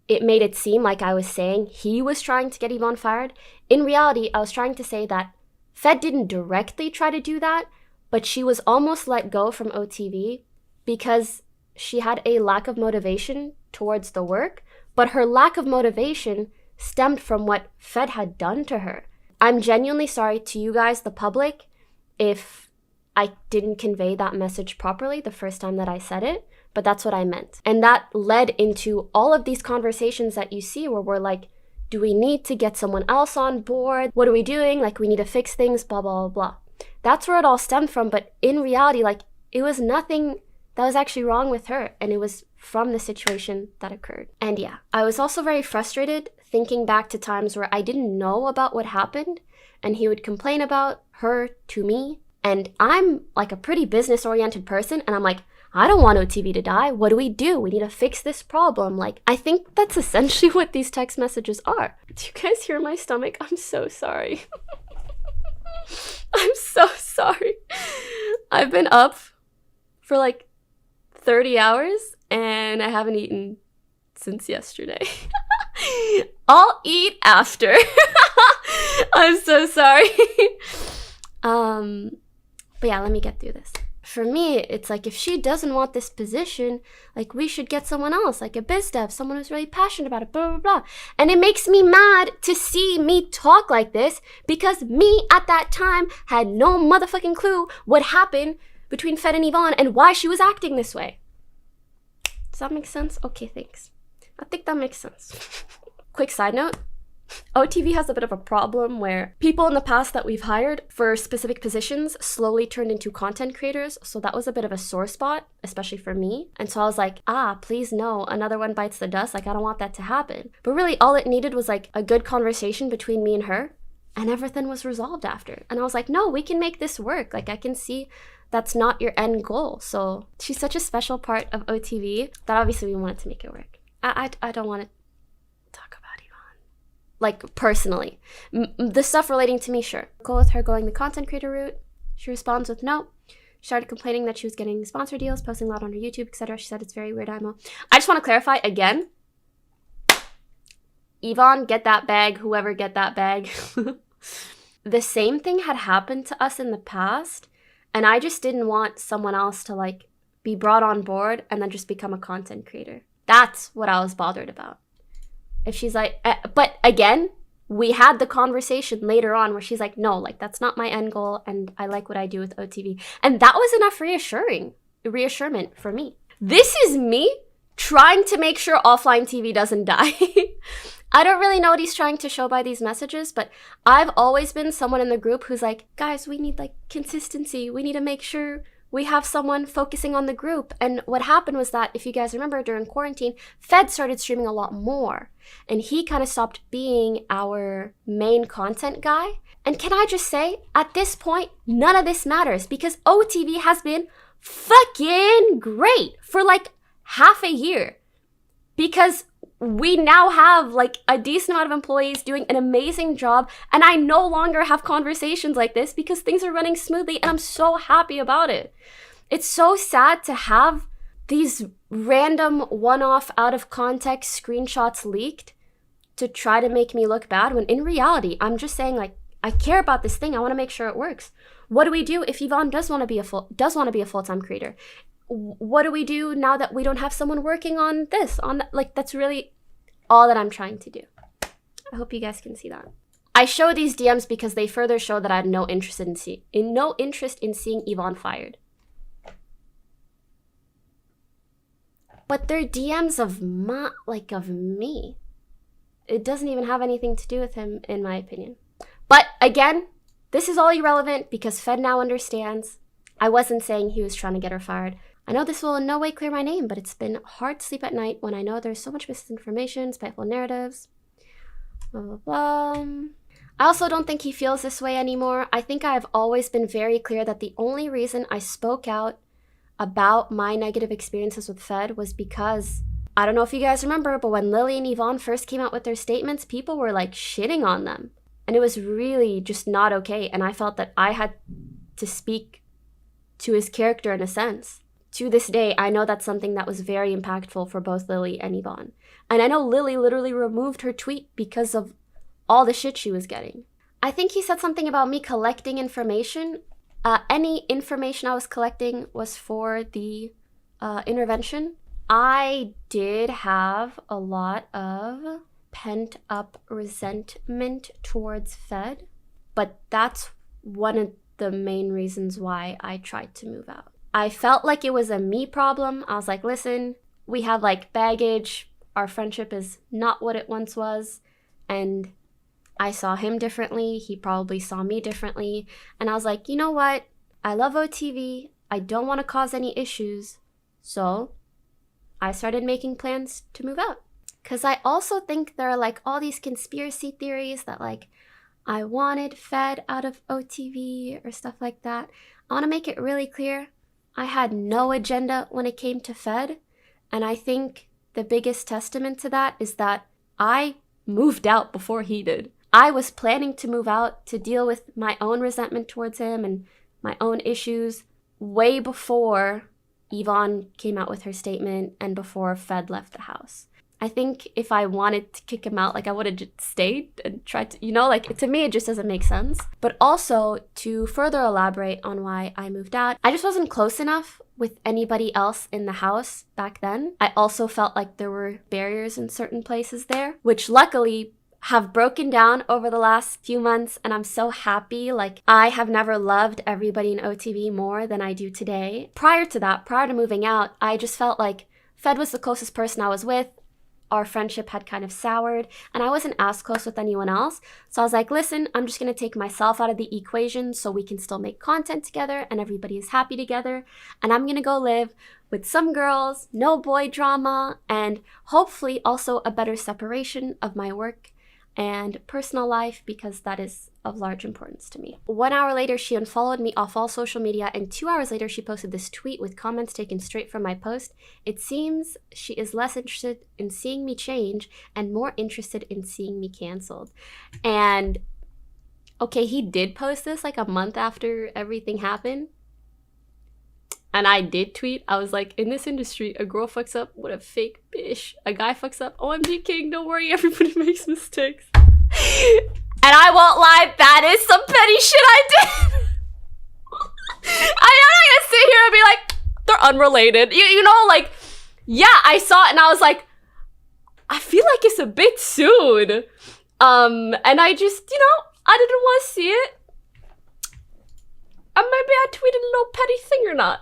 S: it made it seem like I was saying he was trying to get Yvonne fired. In reality, I was trying to say that Fed didn't directly try to do that, but she was almost let go from OTV because she had a lack of motivation towards the work, but her lack of motivation stemmed from what Fed had done to her. I'm genuinely sorry to you guys, the public, if I didn't convey that message properly the first time that I said it, but that's what I meant. And that led into all of these conversations that you see where we're like, do we need to get someone else on board? What are we doing? Like, we need to fix things, blah, blah, blah, blah. That's where it all stemmed from, but in reality, like, it was nothing that was actually wrong with her, and it was from the situation that occurred. And yeah, I was also very frustrated thinking back to times where I didn't know about what happened and he would complain about her to me. And I'm like a pretty business-oriented person, and I'm like, I don't want OTV to die. What do? We need to fix this problem. Like, I think that's essentially what these text messages are. Do you guys hear my stomach? I'm so sorry. I'm so sorry. I've been up for like 30 hours and I haven't eaten since yesterday. I'll eat after. I'm so sorry. But yeah, let me get through this. For me, it's like if she doesn't want this position, like we should get someone else, like a biz dev, someone who's really passionate about it, blah, blah, blah. And it makes me mad to see me talk like this because me at that time had no motherfucking clue what happened between Fed and Yvonne and why she was acting this way. Does that make sense? Okay, thanks. I think that makes sense. Quick side note. OTV has a bit of a problem where people in the past that we've hired for specific positions slowly turned into content creators. So that was a bit of a sore spot, especially for me. And so I was like, please no, another one bites the dust. Like, I don't want that to happen. But really all it needed was like a good conversation between me and her, and everything was resolved after. And I was like, no, we can make this work. Like, I can see that's not your end goal. So she's such a special part of OTV that obviously we wanted to make it work. I don't want to talk about Yvonne. Like, personally. The stuff relating to me, sure. Cool with her going the content creator route. She responds with no. She started complaining that she was getting sponsor deals, posting a lot on her YouTube, etc. She said it's very weird, IMO. I just want to clarify again. Yvonne, get that bag. Whoever, get that bag. The same thing had happened to us in the past, and I just didn't want someone else to like be brought on board and then just become a content creator. That's what I was bothered about. If she's like, but again, we had the conversation later on where she's like, no, like that's not my end goal and I like what I do with OTV. And that was enough reassurance for me. This is me trying to make sure offline TV doesn't die. I don't really know what he's trying to show by these messages, but I've always been someone in the group who's like, guys, we need like consistency. We need to make sure we have someone focusing on the group. And what happened was that, if you guys remember, during quarantine, Fed started streaming a lot more. And he kind of stopped being our main content guy. And can I just say, at this point, none of this matters because OTV has been fucking great for like half a year. Because we now have like a decent amount of employees doing an amazing job, and I no longer have conversations like this because things are running smoothly, and I'm so happy about it. It's so sad to have these random one-off out of context screenshots leaked to try to make me look bad, when in reality I'm just saying, like, I care about this thing. I want to make sure it works. What do we do if Yvonne does want to be a full-time creator? What do we do now that we don't have someone working on this, on that? Like, that's really all that I'm trying to do. I hope you guys can see that. I show these DMs because they further show that I had no interest in seeing Yvonne fired. But they're DMs of me. It doesn't even have anything to do with him, in my opinion. But again, this is all irrelevant because Fed now understands. I wasn't saying he was trying to get her fired. I know this will in no way clear my name, but it's been hard to sleep at night when I know there's so much misinformation, spiteful narratives, blah, blah, blah. I also don't think he feels this way anymore. I think I've always been very clear that the only reason I spoke out about my negative experiences with Fed was because, I don't know if you guys remember, but when Lily and Yvonne first came out with their statements, people were like shitting on them. And it was really just not okay. And I felt that I had to speak to his character in a sense. To this day, I know that's something that was very impactful for both Lily and Yvonne. And I know Lily literally removed her tweet because of all the shit she was getting. I think he said something about me collecting information. Any information I was collecting was for the intervention. I did have a lot of pent up resentment towards Fed, but that's one of the main reasons why I tried to move out. I felt like it was a me problem. I was like, listen, we have like baggage. Our friendship is not what it once was. And I saw him differently. He probably saw me differently. And I was like, you know what? I love OTV. I don't want to cause any issues. So I started making plans to move out. Because I also think there are like all these conspiracy theories that like I wanted Fed out of OTV or stuff like that. I want to make it really clear. I had no agenda when it came to Fed, and I think the biggest testament to that is that I moved out before he did. I was planning to move out to deal with my own resentment towards him and my own issues way before Yvonne came out with her statement and before Fed left the house. I think if I wanted to kick him out, like I would have just stayed and tried to, like to me, it just doesn't make sense. But also to further elaborate on why I moved out, I just wasn't close enough with anybody else in the house back then. I also felt like there were barriers in certain places there, which luckily have broken down over the last few months, and I'm so happy. Like, I have never loved everybody in OTV more than I do today. Prior to that, prior to moving out, I just felt like Fed was the closest person I was with. Our friendship had kind of soured, and I wasn't as close with anyone else. So I was like, listen, I'm just gonna take myself out of the equation so we can still make content together and everybody is happy together. And I'm gonna go live with some girls, no boy drama, and hopefully also a better separation of my work and personal life, because that is of large importance to me. 1 hour later, she unfollowed me off all social media, and 2 hours later, she posted this tweet with comments taken straight from my post. It seems she is less interested in seeing me change and more interested in seeing me canceled. And okay, he did post this like a month after everything happened. And I did tweet. I was like, in this industry, a girl fucks up with a fake bitch. A guy fucks up. OMG King, don't worry, everybody makes mistakes. And I won't lie, that is some petty shit I did. I'm not gonna sit here and be like, they're unrelated. You know, like, yeah, I saw it and I was like, I feel like it's a bit soon. And I just, I didn't want to see it. And maybe I tweeted a little petty thing or not.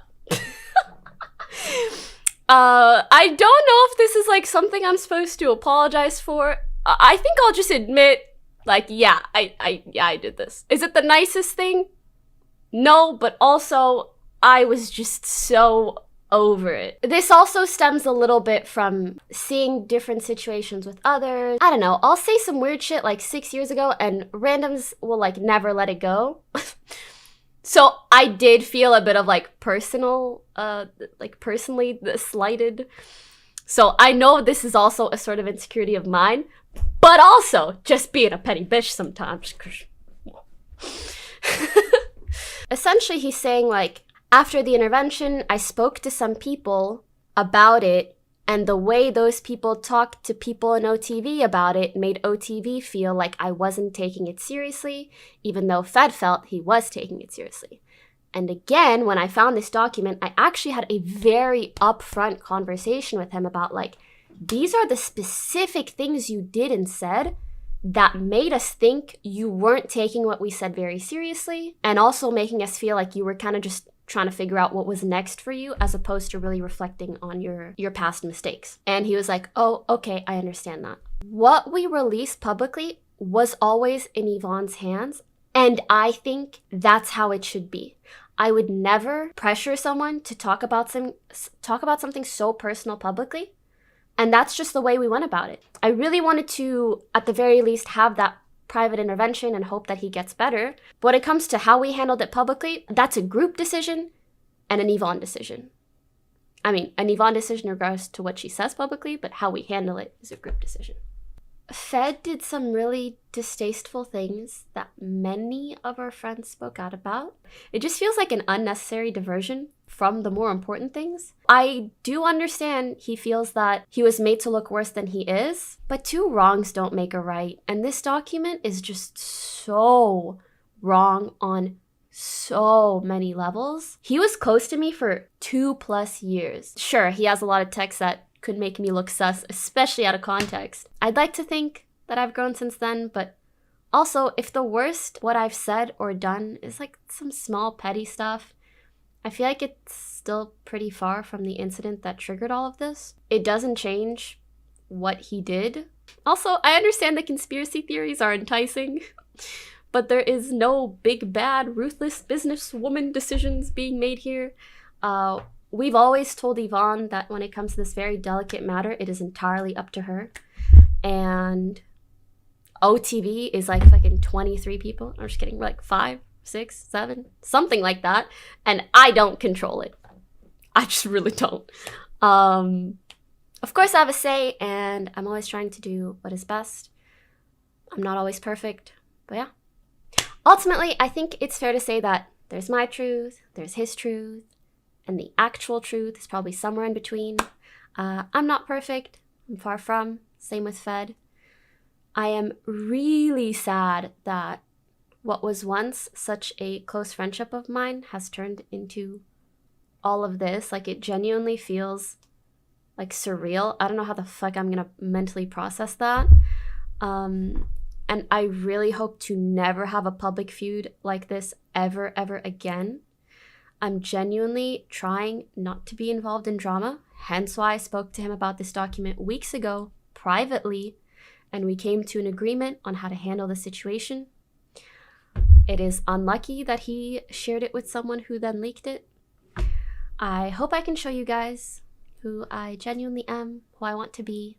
S: I don't know if this is like something I'm supposed to apologize for. I think I'll just admit, like, yeah, I did this. Is it the nicest thing? No, but also I was just so over it. This also stems a little bit from seeing different situations with others. I don't know, I'll say some weird shit like 6 years ago and randoms will like never let it go. So I did feel a bit of like personally slighted. So I know this is also a sort of insecurity of mine, but also just being a petty bitch sometimes. Essentially, he's saying like, after the intervention, I spoke to some people about it, and the way those people talked to people in OTV about it made OTV feel like I wasn't taking it seriously, even though Fed felt he was taking it seriously. And again, when I found this document, I actually had a very upfront conversation with him about like, these are the specific things you did and said that made us think you weren't taking what we said very seriously, and also making us feel like you were kind of just trying to figure out what was next for you as opposed to really reflecting on your past mistakes. And he was like, oh, okay, I understand that. What we released publicly was always in Yvonne's hands, and I think that's how it should be. I would never pressure someone to talk about something so personal publicly, and that's just the way we went about it. I really wanted to, at the very least, have that private intervention and hope that he gets better. But when it comes to how we handled it publicly, that's a group decision and an Yvonne decision. I mean, an Yvonne decision in regards to what she says publicly, but how we handle it is a group decision. Fed did some really distasteful things that many of our friends spoke out about. It just feels like an unnecessary diversion from the more important things. I do understand he feels that he was made to look worse than he is, but two wrongs don't make a right. And this document is just so wrong on so many levels. He was close to me for 2+ years. Sure, he has a lot of text that could make me look sus, especially out of context. I'd like to think that I've grown since then, but also, if the worst what I've said or done is like some small petty stuff, I feel like it's still pretty far from the incident that triggered all of this. It doesn't change what he did. Also, I understand the conspiracy theories are enticing, but there is no big bad ruthless businesswoman decisions being made here. We've always told Yvonne that when it comes to this very delicate matter, it is entirely up to her. And OTV is like fucking 23 people. I'm just kidding, like 5, 6, 7, something like that. And I don't control it. I just really don't. Of course, I have a say, and I'm always trying to do what is best. I'm not always perfect, but yeah. Ultimately, I think it's fair to say that there's my truth, there's his truth, and the actual truth is probably somewhere in between. I'm not perfect. I'm far from. Same with Fed. I am really sad that what was once such a close friendship of mine has turned into all of this. Like, it genuinely feels like surreal. I don't know how the fuck I'm gonna mentally process that. And I really hope to never have a public feud like this ever again. I'm genuinely trying not to be involved in drama, hence why I spoke to him about this document weeks ago privately, and we came to an agreement on how to handle the situation. It is unlucky that he shared it with someone who then leaked it. I hope I can show you guys who I genuinely am, who I want to be,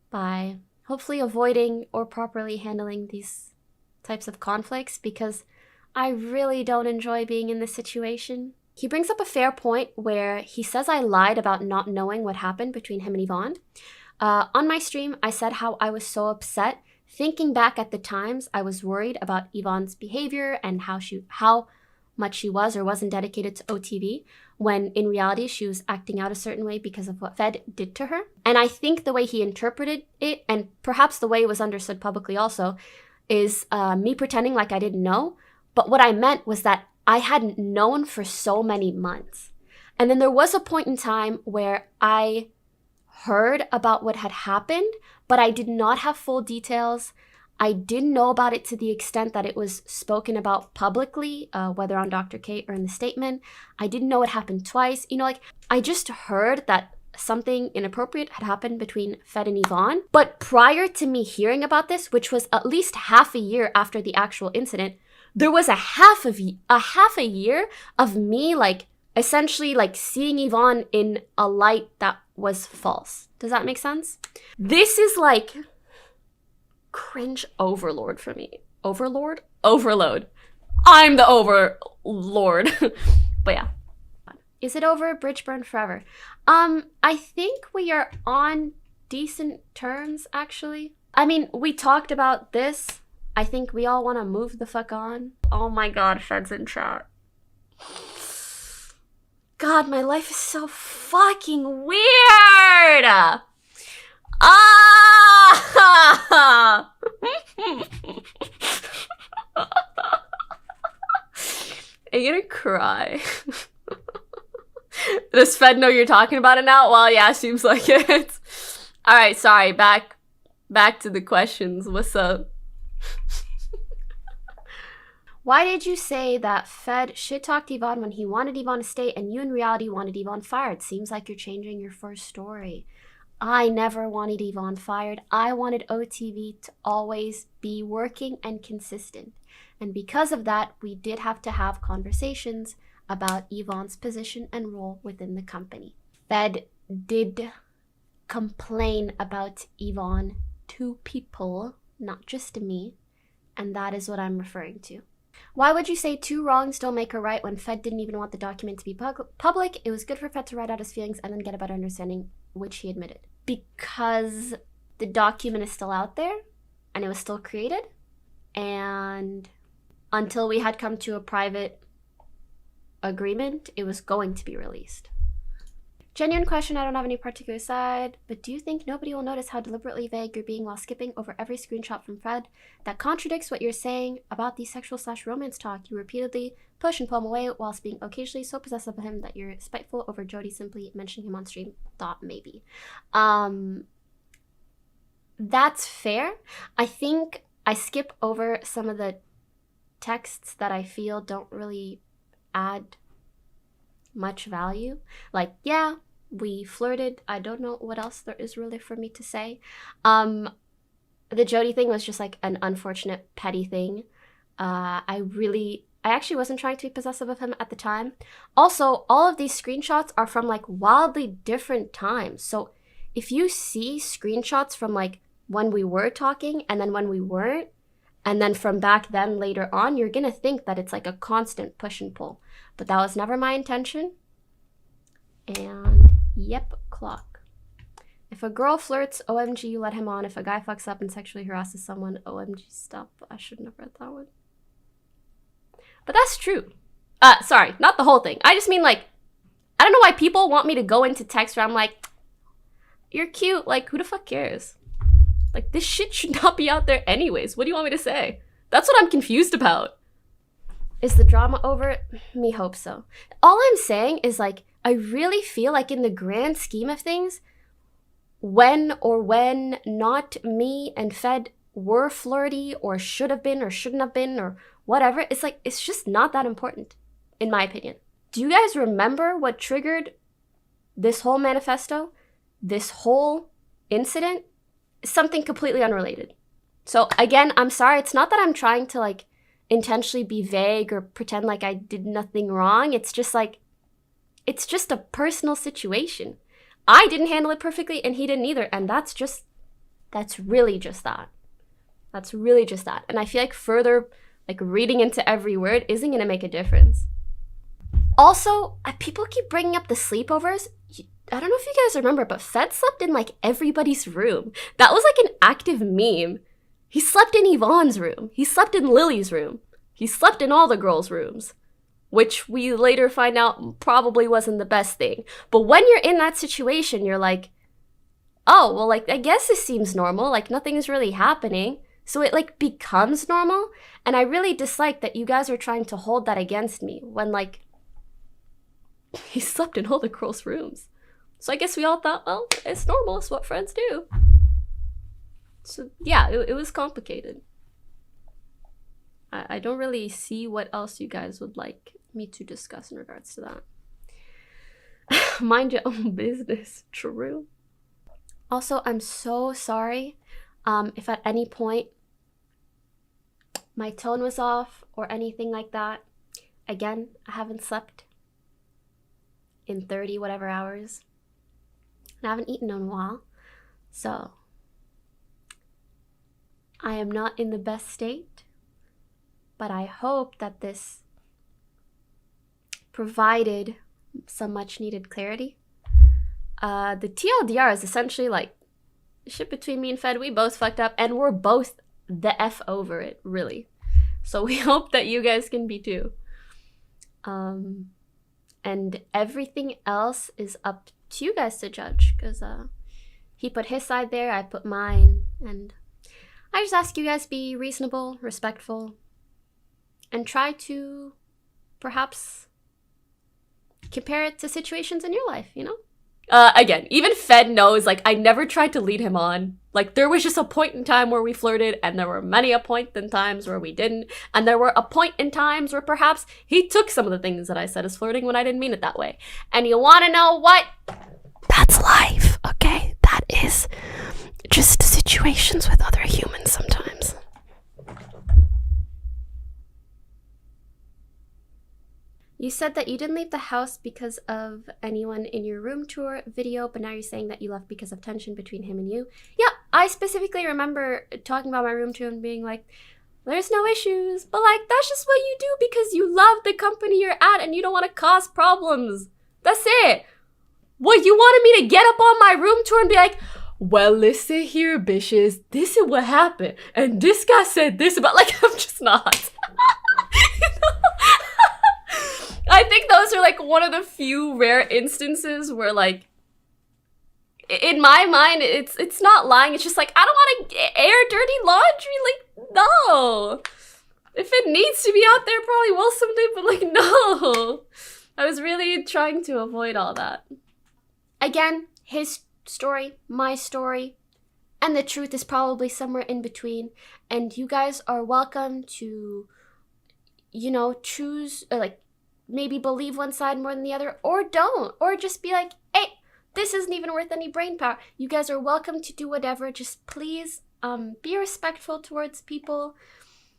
S: by hopefully avoiding or properly handling these types of conflicts, because I really don't enjoy being in this situation. He brings up a fair point where he says I lied about not knowing what happened between him and Yvonne. On my stream, I said how I was so upset. Thinking back at the times, I was worried about Yvonne's behavior and how much she was or wasn't dedicated to OTV, when in reality she was acting out a certain way because of what Fed did to her. And I think the way he interpreted it, and perhaps the way it was understood publicly also, is me pretending like I didn't know. But what I meant was that I hadn't known for so many months. And then there was a point in time where I heard about what had happened, but I did not have full details. I didn't know about it to the extent that it was spoken about publicly, whether on Dr. K or in the statement. I didn't know it happened twice. You know, like, I just heard that something inappropriate had happened between Fed and Yvonne. But prior to me hearing about this, which was at least half a year after the actual incident, there was a half a year of me like essentially like seeing Yvonne in a light that was false. Does that make sense? This is like cringe overlord for me. Overlord? Overload. I'm the overlord. But yeah. Is it over? Bridge burned forever. I think we are on decent terms, actually. I mean, we talked about this. I think we all want to move the fuck on. Oh my god, Fed's in chat. God, my life is so fucking weird! Ah! I'm gonna cry. Does Fed know you're talking about it now? Well, yeah, seems like it. Alright, sorry, back to the questions. What's up? Why did you say that Fed shit-talked Yvonne when he wanted Yvonne to stay and you in reality wanted Yvonne fired? Seems like you're changing your first story. I never wanted Yvonne fired. I wanted OTV to always be working and consistent. And because of that, we did have to have conversations about Yvonne's position and role within the company. Fed did complain about Yvonne to people, not just to me, and that is what I'm referring to. Why would you say two wrongs don't make a right when Fed didn't even want the document to be public? It was good for Fed to write out his feelings and then get a better understanding, which he admitted. Because the document is still out there, and it was still created, and until we had come to a private agreement, it was going to be released. Genuine question, I don't have any particular side, but do you think nobody will notice how deliberately vague you're being while skipping over every screenshot from Fed that contradicts what you're saying about the sexual/romance talk? You repeatedly push and pull him away whilst being occasionally so possessive of him that you're spiteful over Jody simply mentioning him on stream. Thought maybe. That's fair. I think I skip over some of the texts that I feel don't really add much value. Like, yeah, we flirted. I don't know what else there is really for me to say. The Jody thing was just like an unfortunate petty thing. I actually wasn't trying to be possessive of him at the time. Also, all of these screenshots are from like wildly different times. So if you see screenshots from like when we were talking and then when we weren't, and then from back then later on, you're gonna think that it's like a constant push and pull. But that was never my intention. And yep, clock. If a girl flirts, OMG, you let him on. If a guy fucks up and sexually harasses someone, OMG, stop. I shouldn't have read that one. But that's true. Sorry, not the whole thing. I just mean like, I don't know why people want me to go into text where I'm like, you're cute. Like, who the fuck cares? Like, this shit should not be out there anyways. What do you want me to say? That's what I'm confused about. Is the drama over? Me hope so. All I'm saying is, like, I really feel like in the grand scheme of things, when not me and Fed were flirty or should have been or shouldn't have been or whatever, it's like, it's just not that important, in my opinion. Do you guys remember what triggered this whole manifesto? This whole incident? Something completely unrelated. So again, I'm sorry. It's not that I'm trying to like intentionally be vague or pretend like I did nothing wrong. It's just like, it's just a personal situation. I didn't handle it perfectly and he didn't either. And that's really just that. That's really just that. And I feel like further like reading into every word isn't going to make a difference. Also, people keep bringing up the sleepovers. I don't know if you guys remember, but Fed slept in like everybody's room. That was like an active meme. He slept in Yvonne's room. He slept in Lily's room. He slept in all the girls' rooms, which we later find out probably wasn't the best thing. But when you're in that situation, you're like, oh, well, like, I guess this seems normal. Like, nothing's really happening. So it like becomes normal. And I really dislike that you guys are trying to hold that against me when like, he slept in all the girls' rooms. So I guess we all thought, well, it's normal. It's what friends do. So yeah, it was complicated. I don't really see what else you guys would like me to discuss in regards to that. Mind your own business. True. Also, I'm so sorry if at any point my tone was off or anything like that. Again, I haven't slept in 30 whatever hours. And I haven't eaten in a while. So I am not in the best state. But I hope that this provided some much needed clarity. The TLDR is essentially like shit between me and Fed. We both fucked up and we're both the F over it, really. So we hope that you guys can be too. And everything else is up to you guys to judge, because he put his side there, I put mine, and I just ask you guys be reasonable, respectful, and try to perhaps compare it to situations in your life, you know? Again, even Fed knows, like, I never tried to lead him on. Like, there was just a point in time where we flirted, and there were many a point in times where we didn't, and there were a point in times where perhaps he took some of the things that I said as flirting when I didn't mean it that way. And you want to know what? That's life, okay? That is just situations with other humans sometimes. You said that you didn't leave the house because of anyone in your room tour video, but now you're saying that you left because of tension between him and you. Yeah, I specifically remember talking about my room tour and being like, there's no issues, but like, that's just what you do because you love the company you're at and you don't want to cause problems. That's it. What, you wanted me to get up on my room tour and be like, well, listen here, bitches, this is what happened, and this guy said this about, like, I'm just not. I think those are like one of the few rare instances where, like, in my mind, it's not lying. It's just like, I don't want to air dirty laundry. Like, no. If it needs to be out there, probably will someday, but like, no. I was really trying to avoid all that. Again, his story, my story, and the truth is probably somewhere in between. And you guys are welcome to, you know, choose, or like, maybe believe one side more than the other, or don't, or just be like, hey, this isn't even worth any brain power. You guys are welcome to do whatever. Just please be respectful towards people,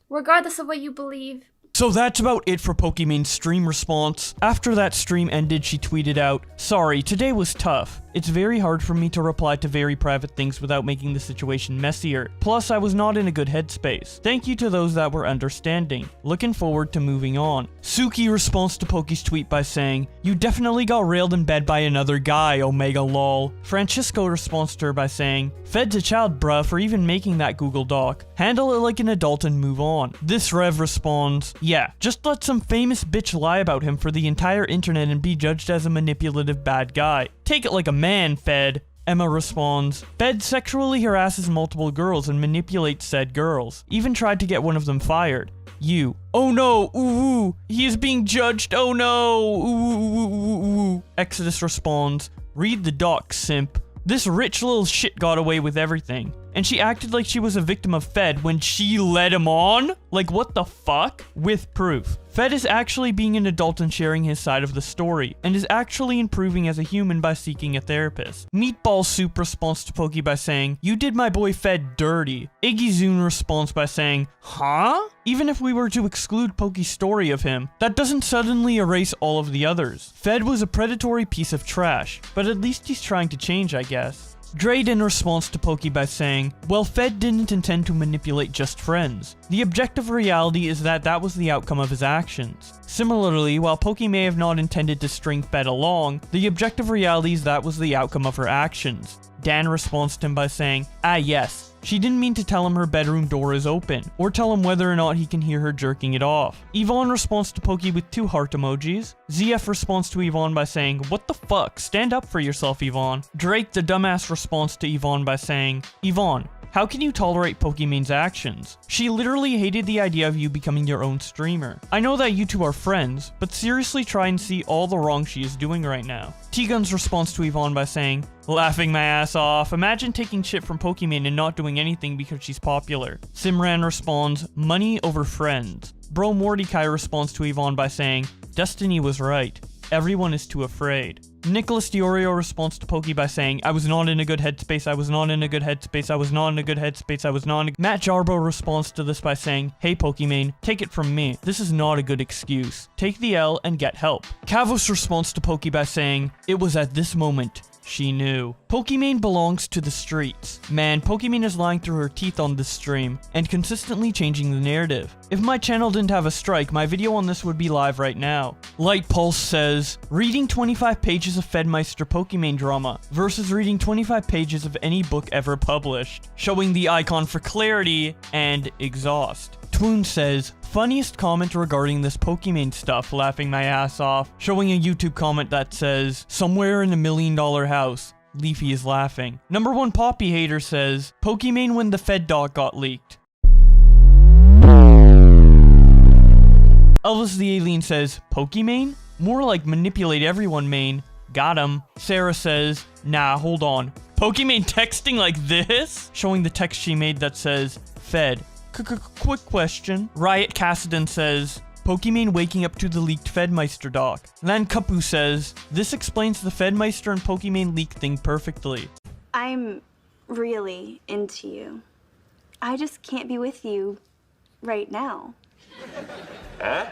S: regardless of what you believe.
A: So that's about it for Pokimane's stream response. After that stream ended, she tweeted out, "Sorry, today was tough. It's very hard for me to reply to very private things without making the situation messier. Plus, I was not in a good headspace. Thank you to those that were understanding. Looking forward to moving on." Suki responds to Poki's tweet by saying, "You definitely got railed in bed by another guy, Omega lol." Francisco responds to her by saying, "Fed's a child, bruh, for even making that Google Doc. Handle it like an adult and move on." This Rev responds, "Yeah, just let some famous bitch lie about him for the entire internet and be judged as a manipulative bad guy. Take it like a man, Fed." Emma responds, "Fed sexually harasses multiple girls and manipulates said girls. Even tried to get one of them fired. You. Oh no, ooh, he is being judged, oh no, ooh. Exodus responds, "Read the doc, simp. This rich little shit got away with everything. And she acted like she was a victim of Fed when she led him on? Like, what the fuck?" With proof. Fed is actually being an adult and sharing his side of the story, and is actually improving as a human by seeking a therapist. Meatball Soup responds to Poki by saying, "You did my boy Fed dirty." Iggy Zoon responds by saying, "Huh? Even if we were to exclude Poki's story of him, that doesn't suddenly erase all of the others. Fed was a predatory piece of trash, but at least he's trying to change, I guess." Drayden responds to Poki by saying, "Well, Fed didn't intend to manipulate just friends. The objective reality is that that was the outcome of his actions. Similarly, while Poki may have not intended to string Fed along, the objective reality is that was the outcome of her actions." Dan responds to him by saying, "Ah yes, she didn't mean to tell him her bedroom door is open, or tell him whether or not he can hear her jerking it off." Yvonne responds to Poki with 2 heart emojis. ZF responds to Yvonne by saying, "What the fuck? Stand up for yourself, Yvonne." Drake the dumbass responds to Yvonne by saying, "Yvonne, how can you tolerate Pokimane's actions? She literally hated the idea of you becoming your own streamer. I know that you two are friends, but seriously try and see all the wrong she is doing right now." T-Gun's responds to Yvonne by saying, "Laughing my ass off. Imagine taking shit from Pokimane and not doing anything because she's popular." Simran responds, "Money over friends." Bro Mordecai responds to Yvonne by saying, "Destiny was right." everyone is too afraid. Nicholas Diorio responds to Poki by saying, I was not in a good headspace, I was not in a good headspace, I was not in a good headspace, I was not in a... Matt Jarbo responds to this by saying, hey Pokimane, take it from me. This is not a good excuse. Take the L and get help. Kavos responds to Poki by saying, it was at this moment she knew. Pokimane belongs to the streets. Man, Pokimane is lying through her teeth on this stream, and consistently changing the narrative. If my channel didn't have a strike, my video on this would be live right now. Light Pulse says, reading 25 pages of FedMyster Pokimane drama versus reading 25 pages of any book ever published, showing the icon for clarity and exhaust. Twoon says, funniest comment regarding this Pokimane stuff, laughing my ass off, showing a YouTube comment that says, somewhere in $1 million house, Leafy is laughing. Number 1 Poppy hater says, Pokimane when the Fed doc got leaked. Elvis the Alien says, Pokimane? More like manipulate everyone main. Got him. Sarah says, nah, hold on. Pokimane texting like this? Showing the text she made that says, Fed. Quick question. Riot Cassidon says, Pokimane waking up to the leaked FedMyster doc. Lan Kapu says, this explains the FedMyster and Pokimane leak thing perfectly.
P: I'm really into you. I just can't be with you right now.
A: Huh?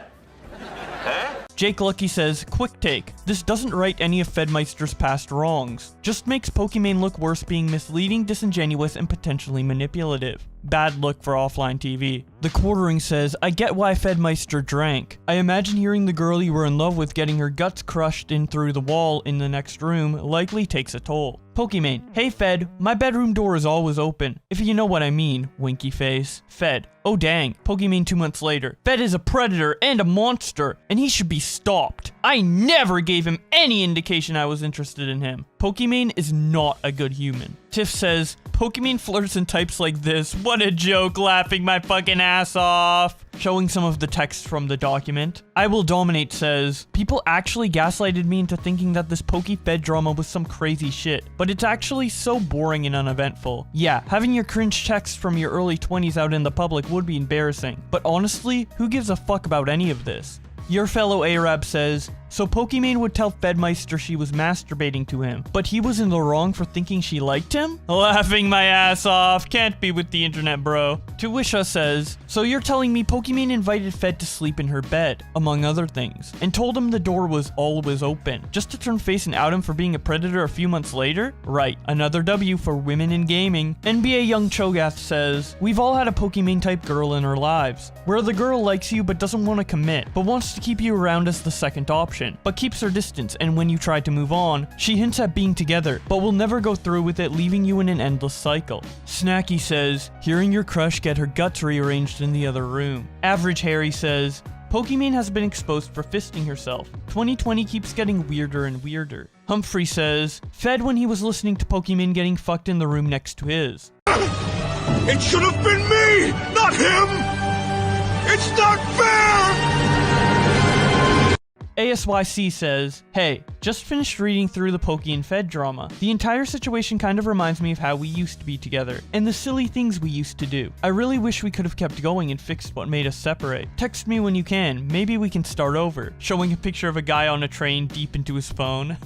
A: Jake Lucky says, quick take, this doesn't right any of FedMyster's past wrongs. Just makes Pokimane look worse being misleading, disingenuous, and potentially manipulative. Bad look for offline TV. The Quartering says, I get why FedMyster drank. I imagine hearing the girl you were in love with getting her guts crushed in through the wall in the next room likely takes a toll. Pokimane, hey Fed, my bedroom door is always open. If you know what I mean, winky face. Fed, oh dang, Pokimane 2 months later. Fed is a predator and a monster, and he should be stopped. I never gave him any indication I was interested in him. Pokimane is not a good human. Tiff says, Pokimane flirts and types like this. What a joke, laughing my fucking ass off. Showing some of the text from the document. I Will Dominate says, people actually gaslighted me into thinking that this Poki-Fed drama was some crazy shit, but it's actually so boring and uneventful. Yeah, having your cringe text from your early 20s out in the public would be embarrassing, but honestly, who gives a fuck about any of this? Your fellow Arab says, so Pokimane would tell FedMyster she was masturbating to him, but he was in the wrong for thinking she liked him? Laughing my ass off, can't be with the internet, bro. Tuwisha says, so you're telling me Pokimane invited Fed to sleep in her bed, among other things, and told him the door was always open, just to turn face and out him for being a predator a few months later? Right, another W for women in gaming. NBA Young Cho'Gath says, we've all had a Pokimane type girl in our lives, where the girl likes you but doesn't want to commit, but wants to keep you around as the second option, but keeps her distance, and when you try to move on, she hints at being together, but will never go through with it, leaving you in an endless cycle. Snacky says, hearing your crush get her guts rearranged in the other room. Average Harry says, Pokimane has been exposed for fisting herself. 2020 keeps getting weirder and weirder. Humphrey says, Fed when he was listening to Pokimane getting fucked in the room next to his.
V: It should have been me, not him! It's not fair!
A: ASYC says, hey, just finished reading through the Poki and Fed drama. The entire situation kind of reminds me of how we used to be together, and the silly things we used to do. I really wish we could have kept going and fixed what made us separate. Text me when you can, maybe we can start over. Showing a picture of a guy on a train deep into his phone.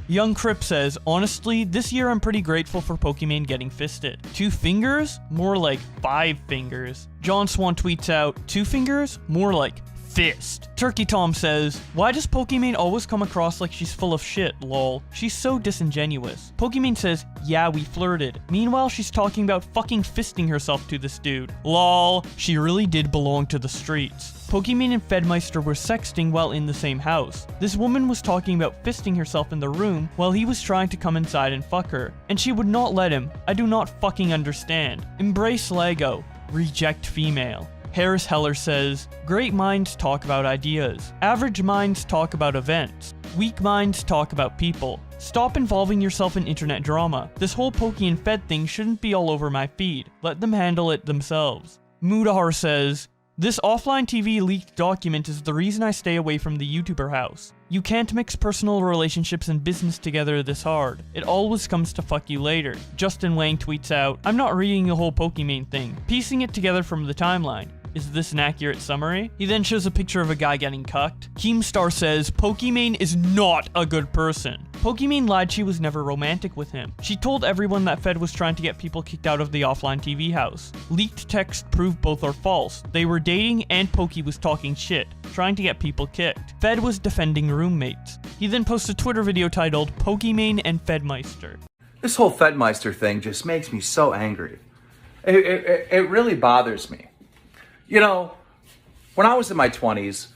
A: Young Crip says, honestly, this year I'm pretty grateful for Pokimane getting fisted. 2 fingers? More like 5 fingers. John Swan tweets out, 2 fingers? More like fist. Turkey Tom says, why does Pokimane always come across like she's full of shit, lol? She's so disingenuous. Pokimane says, yeah, we flirted. Meanwhile, she's talking about fucking fisting herself to this dude. Lol, she really did belong to the streets. Pokimane and FedMyster were sexting while in the same house. This woman was talking about fisting herself in the room while he was trying to come inside and fuck her, and she would not let him. I do not fucking understand. Embrace Lego. Reject female. Harris Heller says, great minds talk about ideas. Average minds talk about events. Weak minds talk about people. Stop involving yourself in internet drama. This whole Poki and Fed thing shouldn't be all over my feed. Let them handle it themselves. Mudahar says, this offline TV leaked document is the reason I stay away from the YouTuber house. You can't mix personal relationships and business together this hard. It always comes to fuck you later. Justin Wang tweets out, I'm not reading the whole Pokimane thing. Piecing it together from the timeline. Is this an accurate summary? He then shows a picture of a guy getting cucked. Keemstar says, Pokimane is not a good person. Pokimane lied she was never romantic with him. She told everyone that Fed was trying to get people kicked out of the offline TV house. Leaked text proved both are false. They were dating and Poki was talking shit, trying to get people kicked. Fed was defending roommates. He then posts a Twitter video titled Pokimane and FedMyster.
C: This whole FedMyster thing just makes me so angry. It really bothers me. You know, when I was in my 20s,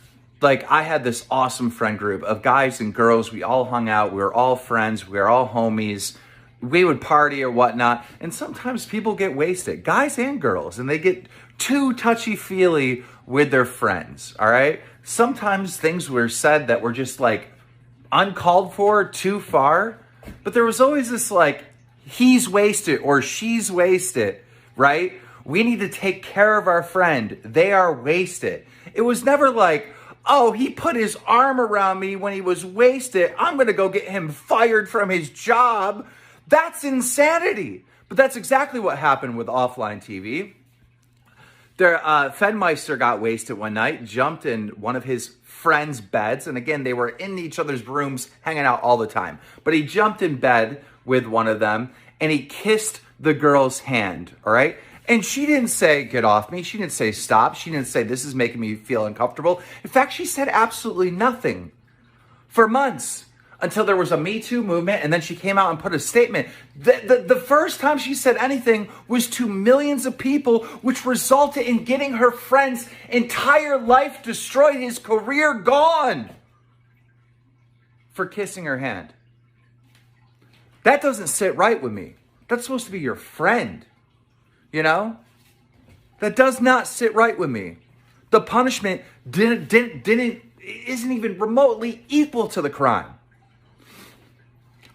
C: like, I had this awesome friend group of guys and girls. We all hung out. We were all friends. We were all homies. We would party or whatnot. And sometimes people get wasted, guys and girls, and they get too touchy-feely with their friends, all right? Sometimes things were said that were just, like, uncalled for, too far. But there was always this, like, he's wasted or she's wasted, right? We need to take care of our friend. They are wasted. It was never like, oh, he put his arm around me when he was wasted. I'm going to go get him fired from his job. That's insanity. But that's exactly what happened with offline TV. FedMyster got wasted one night, jumped in one of his friends' beds. And again, they were in each other's rooms, hanging out all the time. But he jumped in bed with one of them and he kissed the girl's hand, all right? And she didn't say, get off me. She didn't say, stop. She didn't say, this is making me feel uncomfortable. In fact, she said absolutely nothing for months until there was a Me Too movement. And then she came out and put a statement. The first time she said anything was to millions of people, which resulted in getting her friend's entire life destroyed, his career gone for kissing her hand. That doesn't sit right with me. That's supposed to be your friend. You know, that does not sit right with me. The punishment isn't even remotely equal to the crime.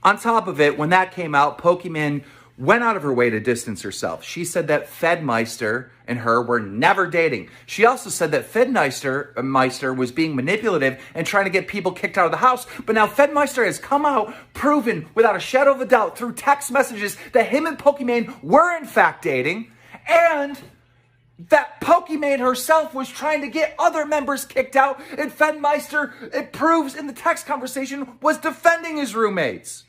C: On top of it, when that came out, Pokimane went out of her way to distance herself. She said that FedMyster and her were never dating. She also said that FedMyster was being manipulative and trying to get people kicked out of the house. But now FedMyster has come out, proven without a shadow of a doubt through text messages that him and Pokimane were in fact dating, and that Pokimane herself was trying to get other members kicked out, and FedMyster, it proves in the text conversation, was defending his roommates.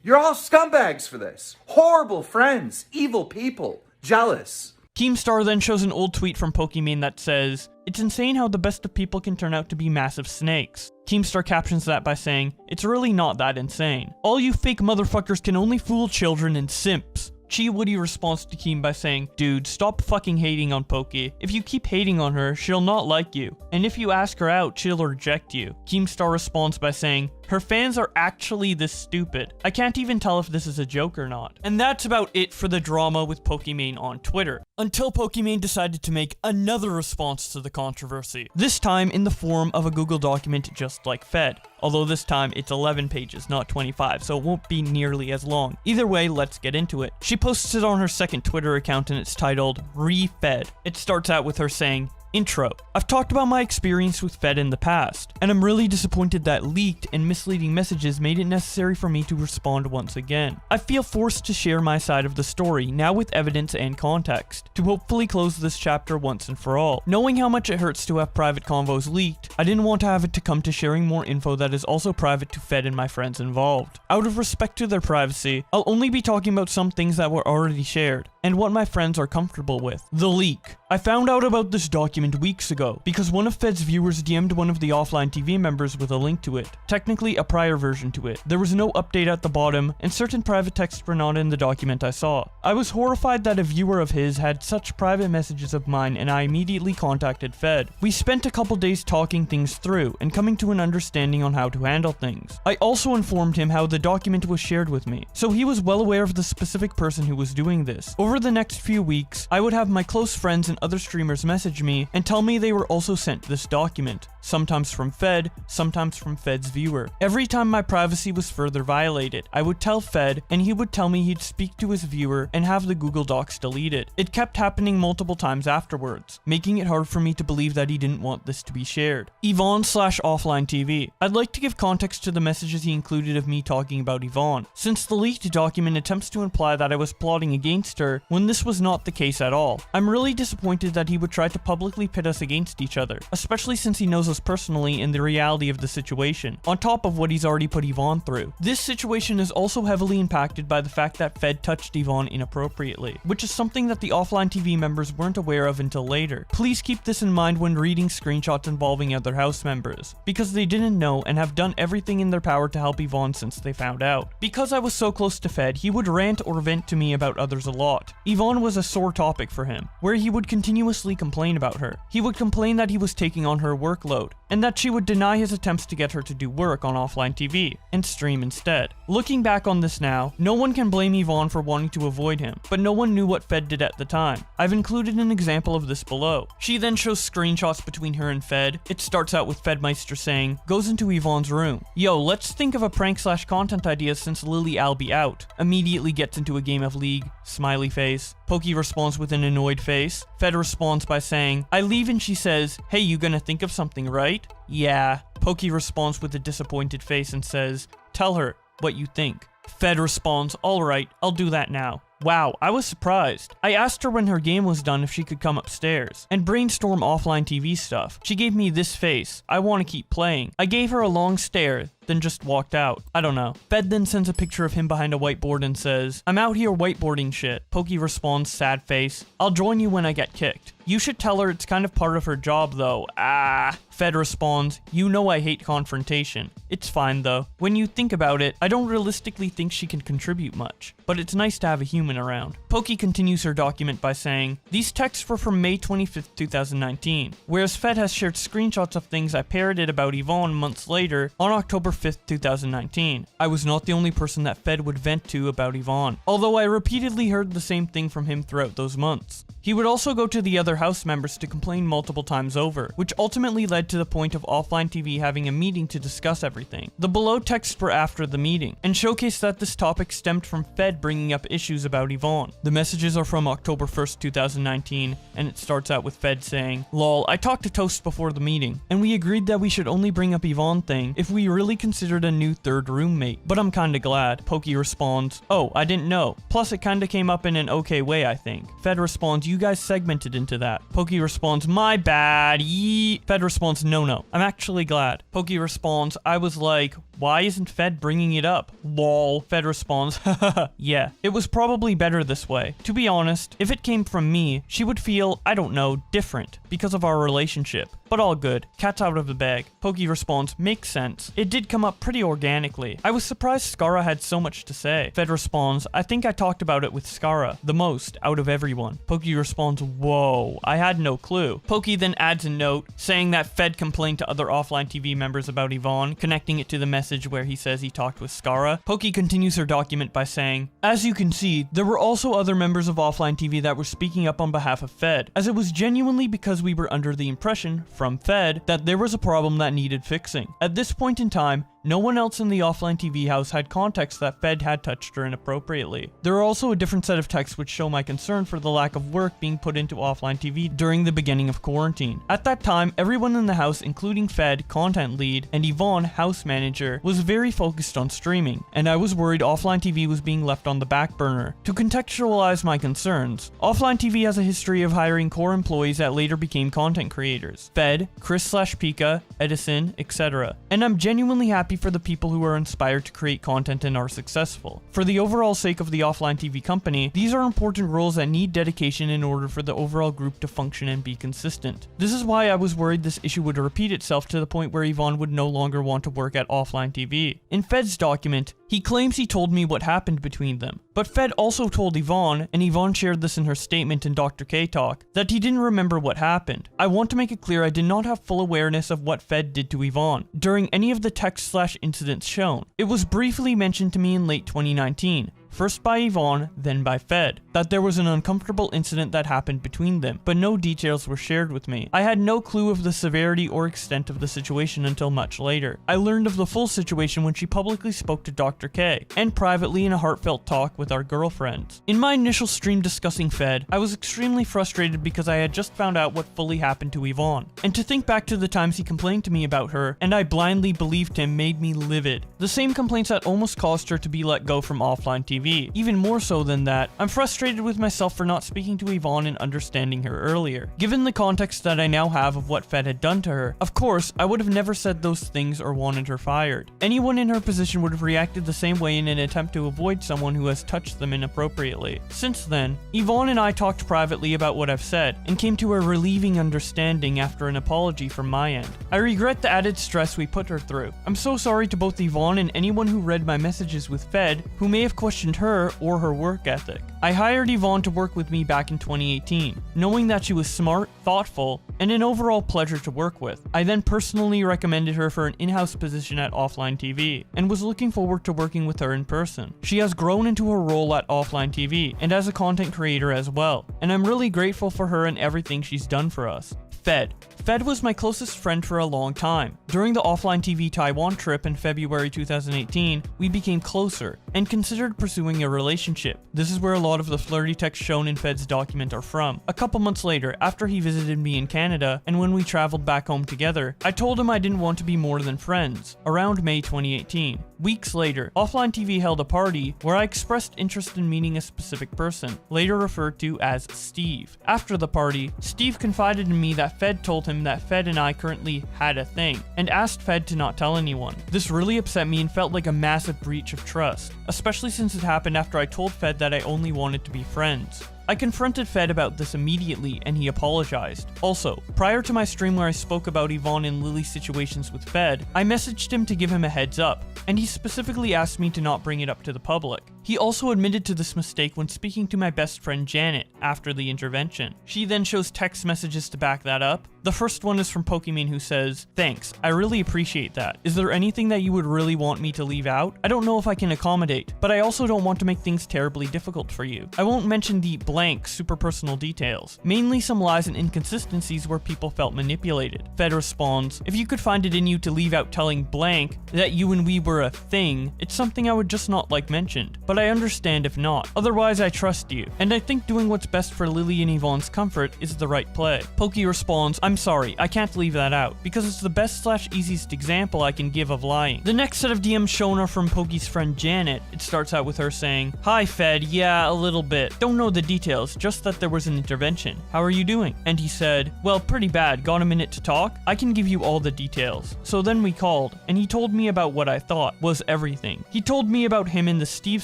C: You're all scumbags for this. Horrible friends, evil people, jealous.
A: Keemstar then shows an old tweet from Pokimane that says, it's insane how the best of people can turn out to be massive snakes. Keemstar captions that by saying, it's really not that insane. All you fake motherfuckers can only fool children and simps. Chi Woody responds to Keem by saying, dude, stop fucking hating on Poki. If you keep hating on her, she'll not like you. And if you ask her out, she'll reject you. Keemstar responds by saying, her fans are actually this stupid. I can't even tell if this is a joke or not. And that's about it for the drama with Pokimane on Twitter. Until Pokimane decided to make another response to the controversy. This time in the form of a Google document just like Fed. Although this time it's 11 pages, not 25, so it won't be nearly as long. Either way, let's get into it. She posts it on her second Twitter account and it's titled, Re-Fed. It starts out with her saying, Intro. I've talked about my experience with Fed in the past, and I'm really disappointed that leaked and misleading messages made it necessary for me to respond once again. I feel forced to share my side of the story, now with evidence and context, to hopefully close this chapter once and for all. Knowing how much it hurts to have private convos leaked, I didn't want to have it to come to sharing more info that is also private to Fed and my friends involved. Out of respect to their privacy, I'll only be talking about some things that were already shared, and what my friends are comfortable with. The leak. I found out about this document weeks ago because one of Fed's viewers DM'd one of the offline TV members with a link to it, technically a prior version to it. There was no update at the bottom, and certain private texts were not in the document I saw. I was horrified that a viewer of his had such private messages of mine, and I immediately contacted Fed. We spent a couple days talking things through and coming to an understanding on how to handle things. I also informed him how the document was shared with me, so he was well aware of the specific person who was doing this. Over the next few weeks, I would have my close friends and other streamers message me and tell me they were also sent this document, sometimes from Fed, sometimes from Fed's viewer. Every time my privacy was further violated, I would tell Fed, and he would tell me he'd speak to his viewer and have the Google Docs deleted. It kept happening multiple times afterwards, making it hard for me to believe that he didn't want this to be shared. Yvonne/offline TV. I'd like to give context to the messages he included of me talking about Yvonne, since the leaked document attempts to imply that I was plotting against her when this was not the case at all. I'm really disappointed that he would try to publicly pit us against each other, especially since he knows us personally and the reality of the situation, on top of what he's already put Yvonne through. This situation is also heavily impacted by the fact that Fed touched Yvonne inappropriately, which is something that the offline TV members weren't aware of until later. Please keep this in mind when reading screenshots involving other house members, because they didn't know and have done everything in their power to help Yvonne since they found out. Because I was so close to Fed, he would rant or vent to me about others a lot. Yvonne was a sore topic for him, where he would continuously complain about her. He would complain that he was taking on her workload, and that she would deny his attempts to get her to do work on offline TV, and stream instead. Looking back on this now, no one can blame Yvonne for wanting to avoid him, but no one knew what Fed did at the time. I've included an example of this below. She then shows screenshots between her and Fed. It starts out with FedMyster saying, goes into Yvonne's room. Yo, let's think of a prank/content idea since Lily I'll be out. Immediately gets into a game of League, smiley face. Pokey responds with an annoyed face. Fed responds by saying, I leave, and she says, hey, you gonna think of something, right? Yeah. Pokey responds with a disappointed face and says, tell her what you think. Fed responds, alright, I'll do that now. Wow, I was surprised. I asked her when her game was done if she could come upstairs and brainstorm offline TV stuff. She gave me this face. I want to keep playing. I gave her a long stare, then just walked out. I don't know. Fed then sends a picture of him behind a whiteboard and says, I'm out here whiteboarding shit. Pokey responds, sad face, I'll join you when I get kicked. You should tell her it's kind of part of her job though. Ah. Fed responds, you know I hate confrontation. It's fine though. When you think about it, I don't realistically think she can contribute much, but it's nice to have a human around. Pokey continues her document by saying, these texts were from May 25th, 2019, whereas Fed has shared screenshots of things I parroted about Yvonne months later on October 5th, 2019. I was not the only person that Fed would vent to about Yvonne, although I repeatedly heard the same thing from him throughout those months. He would also go to the other house members to complain multiple times over, which ultimately led to the point of offline TV having a meeting to discuss everything. The below texts were after the meeting, and showcased that this topic stemmed from Fed bringing up issues about Yvonne. The messages are from October 1st, 2019, and it starts out with Fed saying, lol, I talked to Toast before the meeting, and we agreed that we should only bring up Yvonne thing if we really considered a new third roommate, but I'm kinda glad. Pokey responds, oh, I didn't know. Plus it kinda came up in an okay way, I think. Fed responds, you guys segmented into that. Pokey responds, my bad, yee. Fed responds, no, I'm actually glad. Pokey responds, I was like, why isn't Fed bringing it up? Lol. Fed responds, haha, yeah, it was probably better this way. To be honest, if it came from me, she would feel, I don't know, different because of our relationship. But all good. Cat's out of the bag. Pokey responds, makes sense. It did come up pretty organically. I was surprised Skara had so much to say. Fed responds, I think I talked about it with Skara, the most, out of everyone. Pokey responds, whoa, I had no clue. Pokey then adds a note, saying that Fed complained to other offline TV members about Yvonne, connecting it to the message where he says he talked with Skara. Pokey continues her document by saying, as you can see, there were also other members of offline TV that were speaking up on behalf of Fed, as it was genuinely because we were under the impression, from Fed, that there was a problem that needed fixing. At this point in time, no one else in the offline TV house had context that Fed had touched her inappropriately. There are also a different set of texts which show my concern for the lack of work being put into offline TV during the beginning of quarantine. At that time, everyone in the house, including Fed, content lead, and Yvonne, house manager, was very focused on streaming, and I was worried offline TV was being left on the back burner. To contextualize my concerns, offline TV has a history of hiring core employees that later became content creators. Fed, Chris/Pika, Edison, etc. And I'm genuinely happy for the people who are inspired to create content and are successful. For the overall sake of the offline TV company, these are important roles that need dedication in order for the overall group to function and be consistent. This is why I was worried this issue would repeat itself to the point where Yvonne would no longer want to work at offline TV. In Fed's document, he claims he told me what happened between them, but Fed also told Yvonne, and Yvonne shared this in her statement in Dr. K Talk, that he didn't remember what happened. I want to make it clear I did not have full awareness of what Fed did to Yvonne during any of the text/incidents shown. It was briefly mentioned to me in late 2019. first by Yvonne, then by Fed, that there was an uncomfortable incident that happened between them, but no details were shared with me. I had no clue of the severity or extent of the situation until much later. I learned of the full situation when she publicly spoke to Dr. K, and privately in a heartfelt talk with our girlfriends. In my initial stream discussing Fed, I was extremely frustrated because I had just found out what fully happened to Yvonne, and to think back to the times he complained to me about her, and I blindly believed him, made me livid. The same complaints that almost caused her to be let go from offline TV. Even more so than that, I'm frustrated with myself for not speaking to Yvonne and understanding her earlier. Given the context that I now have of what Fed had done to her, of course, I would have never said those things or wanted her fired. Anyone in her position would have reacted the same way in an attempt to avoid someone who has touched them inappropriately. Since then, Yvonne and I talked privately about what I've said, and came to a relieving understanding after an apology from my end. I regret the added stress we put her through. I'm so sorry to both Yvonne and anyone who read my messages with Fed who may have questioned her or her work ethic. I hired Yvonne to work with me back in 2018, knowing that she was smart, thoughtful, and an overall pleasure to work with. I then personally recommended her for an in-house position at Offline TV, and was looking forward to working with her in person. She has grown into her role at Offline TV, and as a content creator as well, and I'm really grateful for her and everything she's done for us. Fed. Fed was my closest friend for a long time. During the Offline TV Taiwan trip in February 2018, we became closer and considered pursuing a relationship. This is where a lot of the flirty texts shown in Fed's document are from. A couple months later, after he visited me in Canada and when we traveled back home together, I told him I didn't want to be more than friends, around May 2018. Weeks later, Offline TV held a party where I expressed interest in meeting a specific person, later referred to as Steve. After the party, Steve confided in me that Fed told him that Fed and I currently had a thing, and asked Fed to not tell anyone. This really upset me and felt like a massive breach of trust, especially since it happened after I told Fed that I only wanted to be friends. I confronted Fed about this immediately and he apologized. Also, prior to my stream where I spoke about Yvonne and Lily's situations with Fed, I messaged him to give him a heads up, and he specifically asked me to not bring it up to the public. He also admitted to this mistake when speaking to my best friend Janet after the intervention. She then shows text messages to back that up. The first one is from Pokimane who says, "Thanks, I really appreciate that. Is there anything that you would really want me to leave out? I don't know if I can accommodate, but I also don't want to make things terribly difficult for you. I won't mention the blank super personal details, mainly some lies and inconsistencies where people felt manipulated." Fed responds, "If you could find it in you to leave out telling blank that you and we were a thing, it's something I would just not like mentioned, but I understand if not. Otherwise I trust you, and I think doing what's best for Lily and Yvonne's comfort is the right play." Poki responds, "I'm sorry, I can't leave that out, because it's the best/easiest example I can give of lying." The next set of DMs shown are from Poki's friend Janet. It starts out with her saying, "Hi Fed, yeah, a little bit. Don't know the details, just that there was an intervention. How are you doing?" And he said, "Well, pretty bad. Got a minute to talk? I can give you all the details." So then we called, and he told me about what I thought was everything. He told me about him and the Steve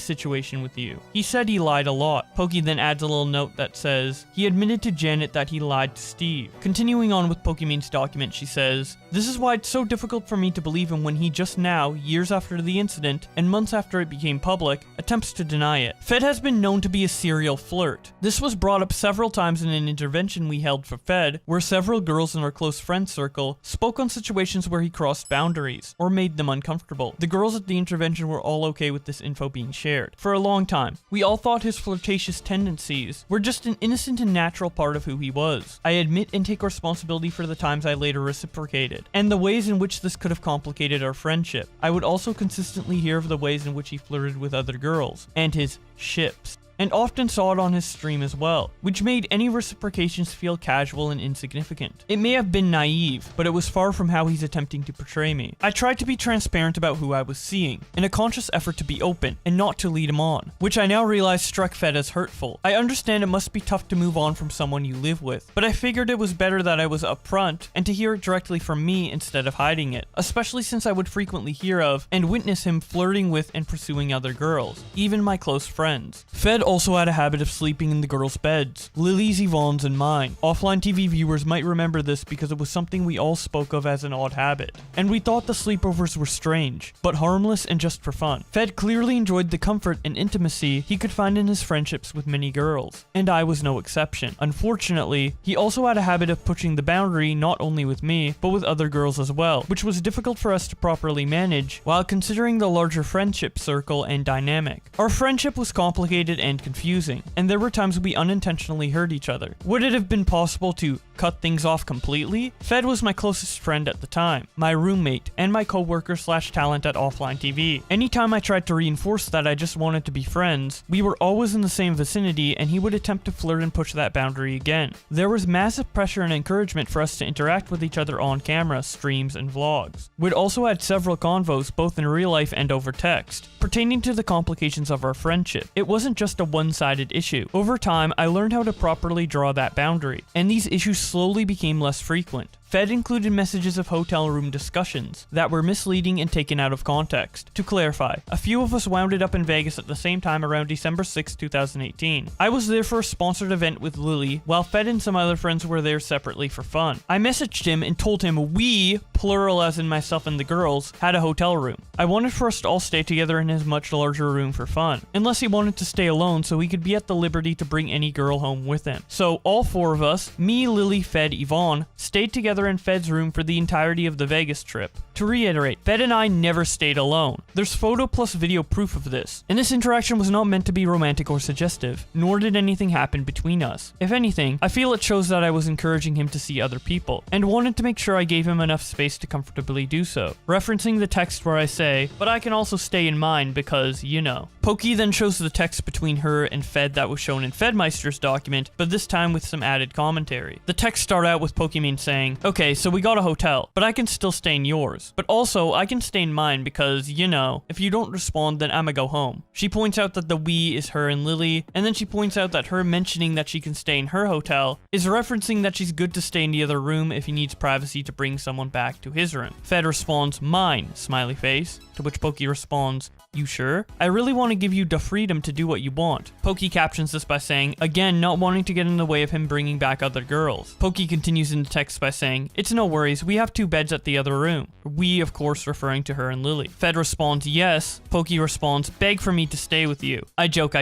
A: situation with you. He said he lied a lot. Poki then adds a little note that says, he admitted to Janet that he lied to Steve. Continuing on with Pokimane's document, she says, "This is why it's so difficult for me to believe him when he just now, years after the incident, and months after it became public, attempts to deny it. Fed has been known to be a serial flirt. This was brought up several times in an intervention we held for Fed, where several girls in our close friend circle spoke on situations where he crossed boundaries, or made them uncomfortable. The girls at the intervention were all okay with this info being shared. For a long time, we all thought his flirtatious tendencies were just an innocent and natural part of who he was. I admit and take responsibility for the times I later reciprocated, and the ways in which this could have complicated our friendship. I would also consistently hear of the ways in which he flirted with other girls, and his ships, and often saw it on his stream as well, which made any reciprocations feel casual and insignificant. It may have been naive, but it was far from how he's attempting to portray me. I tried to be transparent about who I was seeing, in a conscious effort to be open, and not to lead him on, which I now realize struck Fed as hurtful. I understand it must be tough to move on from someone you live with, but I figured it was better that I was upfront, and to hear it directly from me instead of hiding it, especially since I would frequently hear of, and witness him flirting with and pursuing other girls, even my close friends. Fed also had a habit of sleeping in the girls' beds, Lily's, Yvonne's, and mine. Offline TV viewers might remember this because it was something we all spoke of as an odd habit, and we thought the sleepovers were strange, but harmless and just for fun. Fed clearly enjoyed the comfort and intimacy he could find in his friendships with many girls, and I was no exception. Unfortunately, he also had a habit of pushing the boundary not only with me, but with other girls as well, which was difficult for us to properly manage while considering the larger friendship circle and dynamic. Our friendship was complicated and confusing, and there were times we unintentionally hurt each other. Would it have been possible to cut things off completely? Fed was my closest friend at the time, my roommate, and my co-worker slash talent at Offline TV. Anytime I tried to reinforce that I just wanted to be friends, we were always in the same vicinity and he would attempt to flirt and push that boundary again. There was massive pressure and encouragement for us to interact with each other on camera, streams, and vlogs. We'd also had several convos both in real life and over text, pertaining to the complications of our friendship. It wasn't just a one-sided issue. Over time, I learned how to properly draw that boundary, and these issues slowly became less frequent. Fed included messages of hotel room discussions that were misleading and taken out of context. To clarify, a few of us wound up in Vegas at the same time around December 6, 2018. I was there for a sponsored event with Lily, while Fed and some other friends were there separately for fun. I messaged him and told him we, plural as in myself and the girls, had a hotel room. I wanted for us to all stay together in his much larger room for fun, unless he wanted to stay alone so he could be at the liberty to bring any girl home with him. So all four of us, me, Lily, Fed, Yvonne, stayed together in Fed's room for the entirety of the Vegas trip. To reiterate, Fed and I never stayed alone. There's photo plus video proof of this, and this interaction was not meant to be romantic or suggestive, nor did anything happen between us. If anything, I feel it shows that I was encouraging him to see other people, and wanted to make sure I gave him enough space to comfortably do so, referencing the text where I say, but I can also stay in mine because, you know. Poki then shows the text between her and Fed that was shown in FedMyster's document, but this time with some added commentary. The text started out with Pokimane saying, okay, so we got a hotel, but I can still stay in yours. But also, I can stay in mine because, you know, if you don't respond, then I'ma go home. She points out that the we is her and Lily, and then she points out that her mentioning that she can stay in her hotel is referencing that she's good to stay in the other room if he needs privacy to bring someone back to his room. Fed responds, mine, smiley face, to which Poki responds, you sure? I really want to give you the freedom to do what you want. Poki captions this by saying, again, not wanting to get in the way of him bringing back other girls. Poki continues in the text by saying, it's no worries, we have 2 beds at the other room. We, of course, referring to her and Lily. Fed responds, yes. Poki responds, beg for me to stay with you. I joke.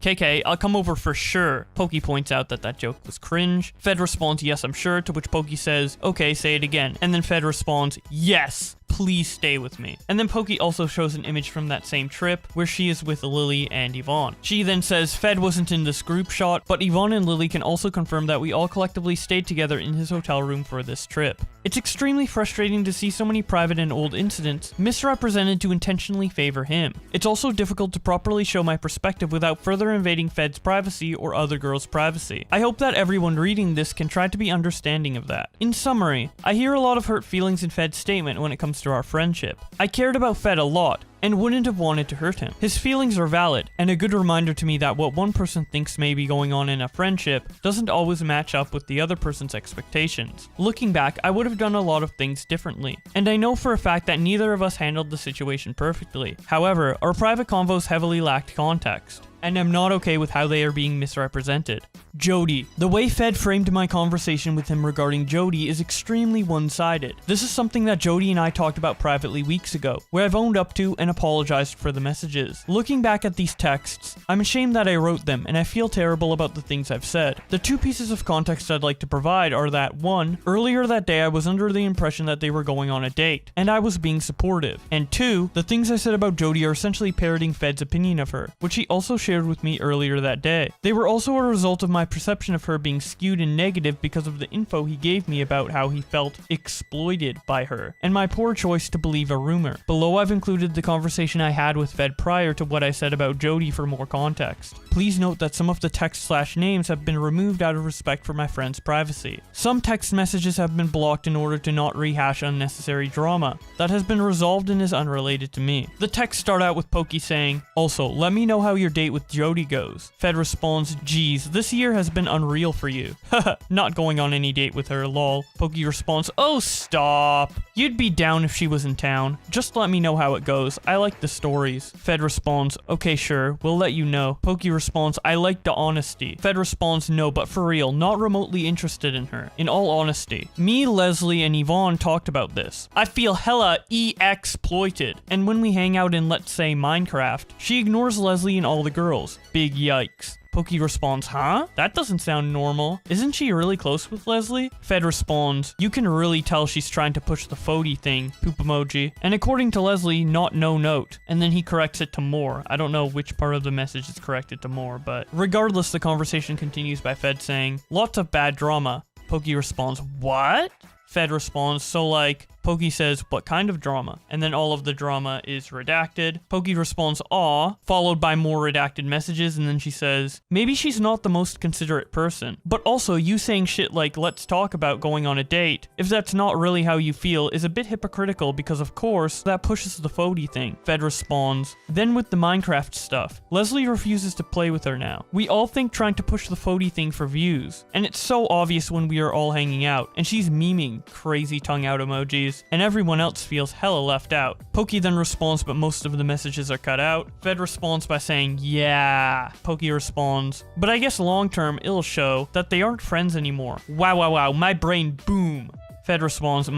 A: KK, I'll come over for sure. Poki points out that joke was cringe. Fed responds, yes, I'm sure, to which Poki says, okay, say it again. And then Fed responds, yes, please stay with me. And then Poki also shows an image from that same trip where she is with Lily and Yvonne. She then says Fed wasn't in this group shot, but Yvonne and Lily can also confirm that we all collectively stayed together in his hotel room for this trip. It's extremely frustrating to see so many private and old incidents misrepresented to intentionally favor him. It's also difficult to properly show my perspective without further invading Fed's privacy or other girls' privacy. I hope that everyone reading this can try to be understanding of that. In summary, I hear a lot of hurt feelings in Fed's statement when it comes to our friendship. I cared about Fed a lot, and wouldn't have wanted to hurt him. His feelings are valid, and a good reminder to me that what one person thinks may be going on in a friendship doesn't always match up with the other person's expectations. Looking back, I would have done a lot of things differently, and I know for a fact that neither of us handled the situation perfectly. However, our private convos heavily lacked context, and I'm not okay with how they are being misrepresented. Jody. The way Fed framed my conversation with him regarding Jody is extremely one-sided. This is something that Jody and I talked about privately weeks ago, where I've owned up to and apologized for the messages. Looking back at these texts, I'm ashamed that I wrote them, and I feel terrible about the things I've said. The 2 pieces of context I'd like to provide are that 1, earlier that day I was under the impression that they were going on a date, and I was being supportive. And 2, the things I said about Jody are essentially parroting Fed's opinion of her, which he also shared with me earlier that day. They were also a result of my perception of her being skewed and negative because of the info he gave me about how he felt exploited by her, and my poor choice to believe a rumor. Below I've included the conversation I had with Fed prior to what I said about Jody for more context. Please note that some of the text/names have been removed out of respect for my friend's privacy. Some text messages have been blocked in order to not rehash unnecessary drama that has been resolved and is unrelated to me. The text start out with Poki saying, also, let me know how your date with Jody goes. Fed responds, geez, this year year has been unreal for you. Haha, not going on any date with her, lol. Poki responds, oh stop. You'd be down if she was in town. Just let me know how it goes. I like the stories. Fed responds, okay sure, we'll let you know. Poki responds, I like the honesty. Fed responds, no, but for real, not remotely interested in her. In all honesty. Me, Leslie, and Yvonne talked about this. I feel hella exploited. And when we hang out in, let's say, Minecraft, she ignores Leslie and all the girls. Big yikes. Poki responds, huh? That doesn't sound normal. Isn't she really close with Leslie? Fed responds, you can really tell she's trying to push the Fody thing, poop emoji. And according to Leslie, not no note. And then he corrects it to more. I don't know which part of the message is corrected to more, but regardless, the conversation continues by Fed saying, lots of bad drama. Poki responds, what? Fed responds, so like, Poki says, what kind of drama? And then all of the drama is redacted. Poki responds, aw, followed by more redacted messages, and then she says, maybe she's not the most considerate person. But also, you saying shit like, let's talk about going on a date, if that's not really how you feel, is a bit hypocritical because of course, that pushes the Fody thing. Fed responds, then with the Minecraft stuff, Leslie refuses to play with her now. We all think trying to push the Fody thing for views, and it's so obvious when we are all hanging out, and she's memeing crazy tongue out emojis, and everyone else feels hella left out. Poki then responds, but most of the messages are cut out. Fed responds by saying, yeah. Poki responds, but I guess long term it'll show that they aren't friends anymore. Wow, wow, wow, my brain boom. Fed responds,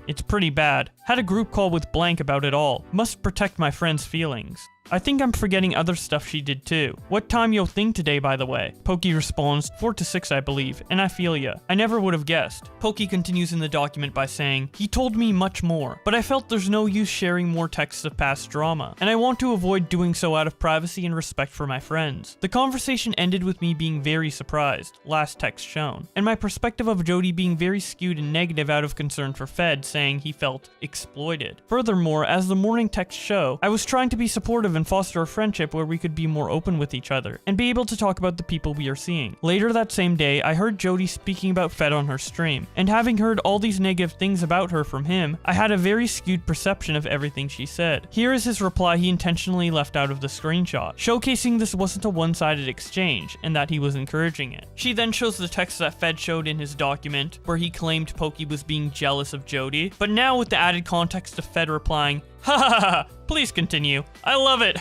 A: it's pretty bad. Had a group call with blank about it all. Must protect my friend's feelings. I think I'm forgetting other stuff she did too. What time yo thing today, by the way? Poki responds, 4 to 6 I believe, and I feel ya. I never would have guessed. Poki continues in the document by saying, he told me much more, but I felt there's no use sharing more texts of past drama, and I want to avoid doing so out of privacy and respect for my friends. The conversation ended with me being very surprised, last text shown, and my perspective of Jody being very skewed and negative out of concern for Fed, saying he felt exploited. Furthermore, as the morning texts show, I was trying to be supportive and foster a friendship where we could be more open with each other and be able to talk about the people we are seeing. Later that same day, I heard Jody speaking about Fed on her stream, and having heard all these negative things about her from him, I had a very skewed perception of everything she said. Here is his reply he intentionally left out of the screenshot, showcasing this wasn't a one-sided exchange and that he was encouraging it. She then shows the text that Fed showed in his document where he claimed Poki was being jealous of Jody, but now with the added context of Fed replying, ha ha ha, please continue. I love it.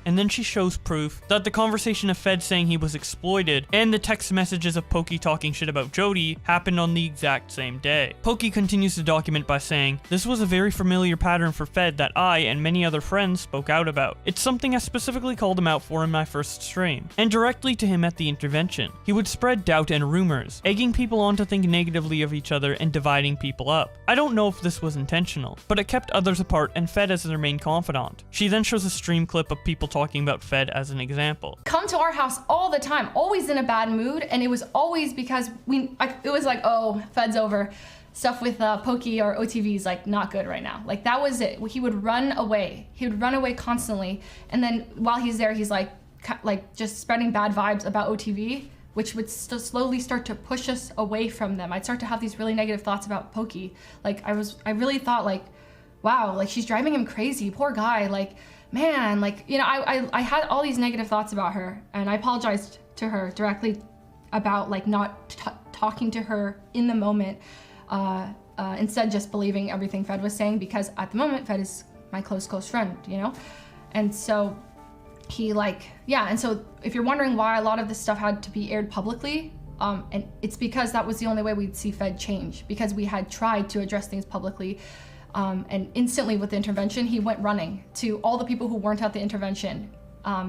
A: And then she shows proof that the conversation of Fed saying he was exploited and the text messages of Poki talking shit about Jody happened on the exact same day. Poki continues the document by saying, this was a very familiar pattern for Fed that I and many other friends spoke out about. It's something I specifically called him out for in my first stream, and directly to him at the intervention. He would spread doubt and rumors, egging people on to think negatively of each other and dividing people up. I don't know if this was intentional, but it kept others apart and Fed as their main confidant. She then shows a stream clip of people talking about Fed as an example.
G: Come to our house all the time, always in a bad mood, and it was always because it was like, oh, Fed's over. Stuff with Poki or OTV is like not good right now. Like that was it. He would run away. He would run away constantly, and then while he's there, he's like just spreading bad vibes about OTV, which would slowly start to push us away from them. I'd start to have these really negative thoughts about Poki. Like I really thought like, wow, like she's driving him crazy, poor guy, like, man, like, you know, I had all these negative thoughts about her, and I apologized to her directly about like not talking to her in the moment, instead just believing everything Fed was saying, because at the moment, Fed is my close friend, you know? And so he like, yeah, and so if you're wondering why a lot of this stuff had to be aired publicly, and it's because that was the only way we'd see Fed change, because we had tried to address things publicly. And instantly with the intervention, he went running to all the people who weren't at the intervention,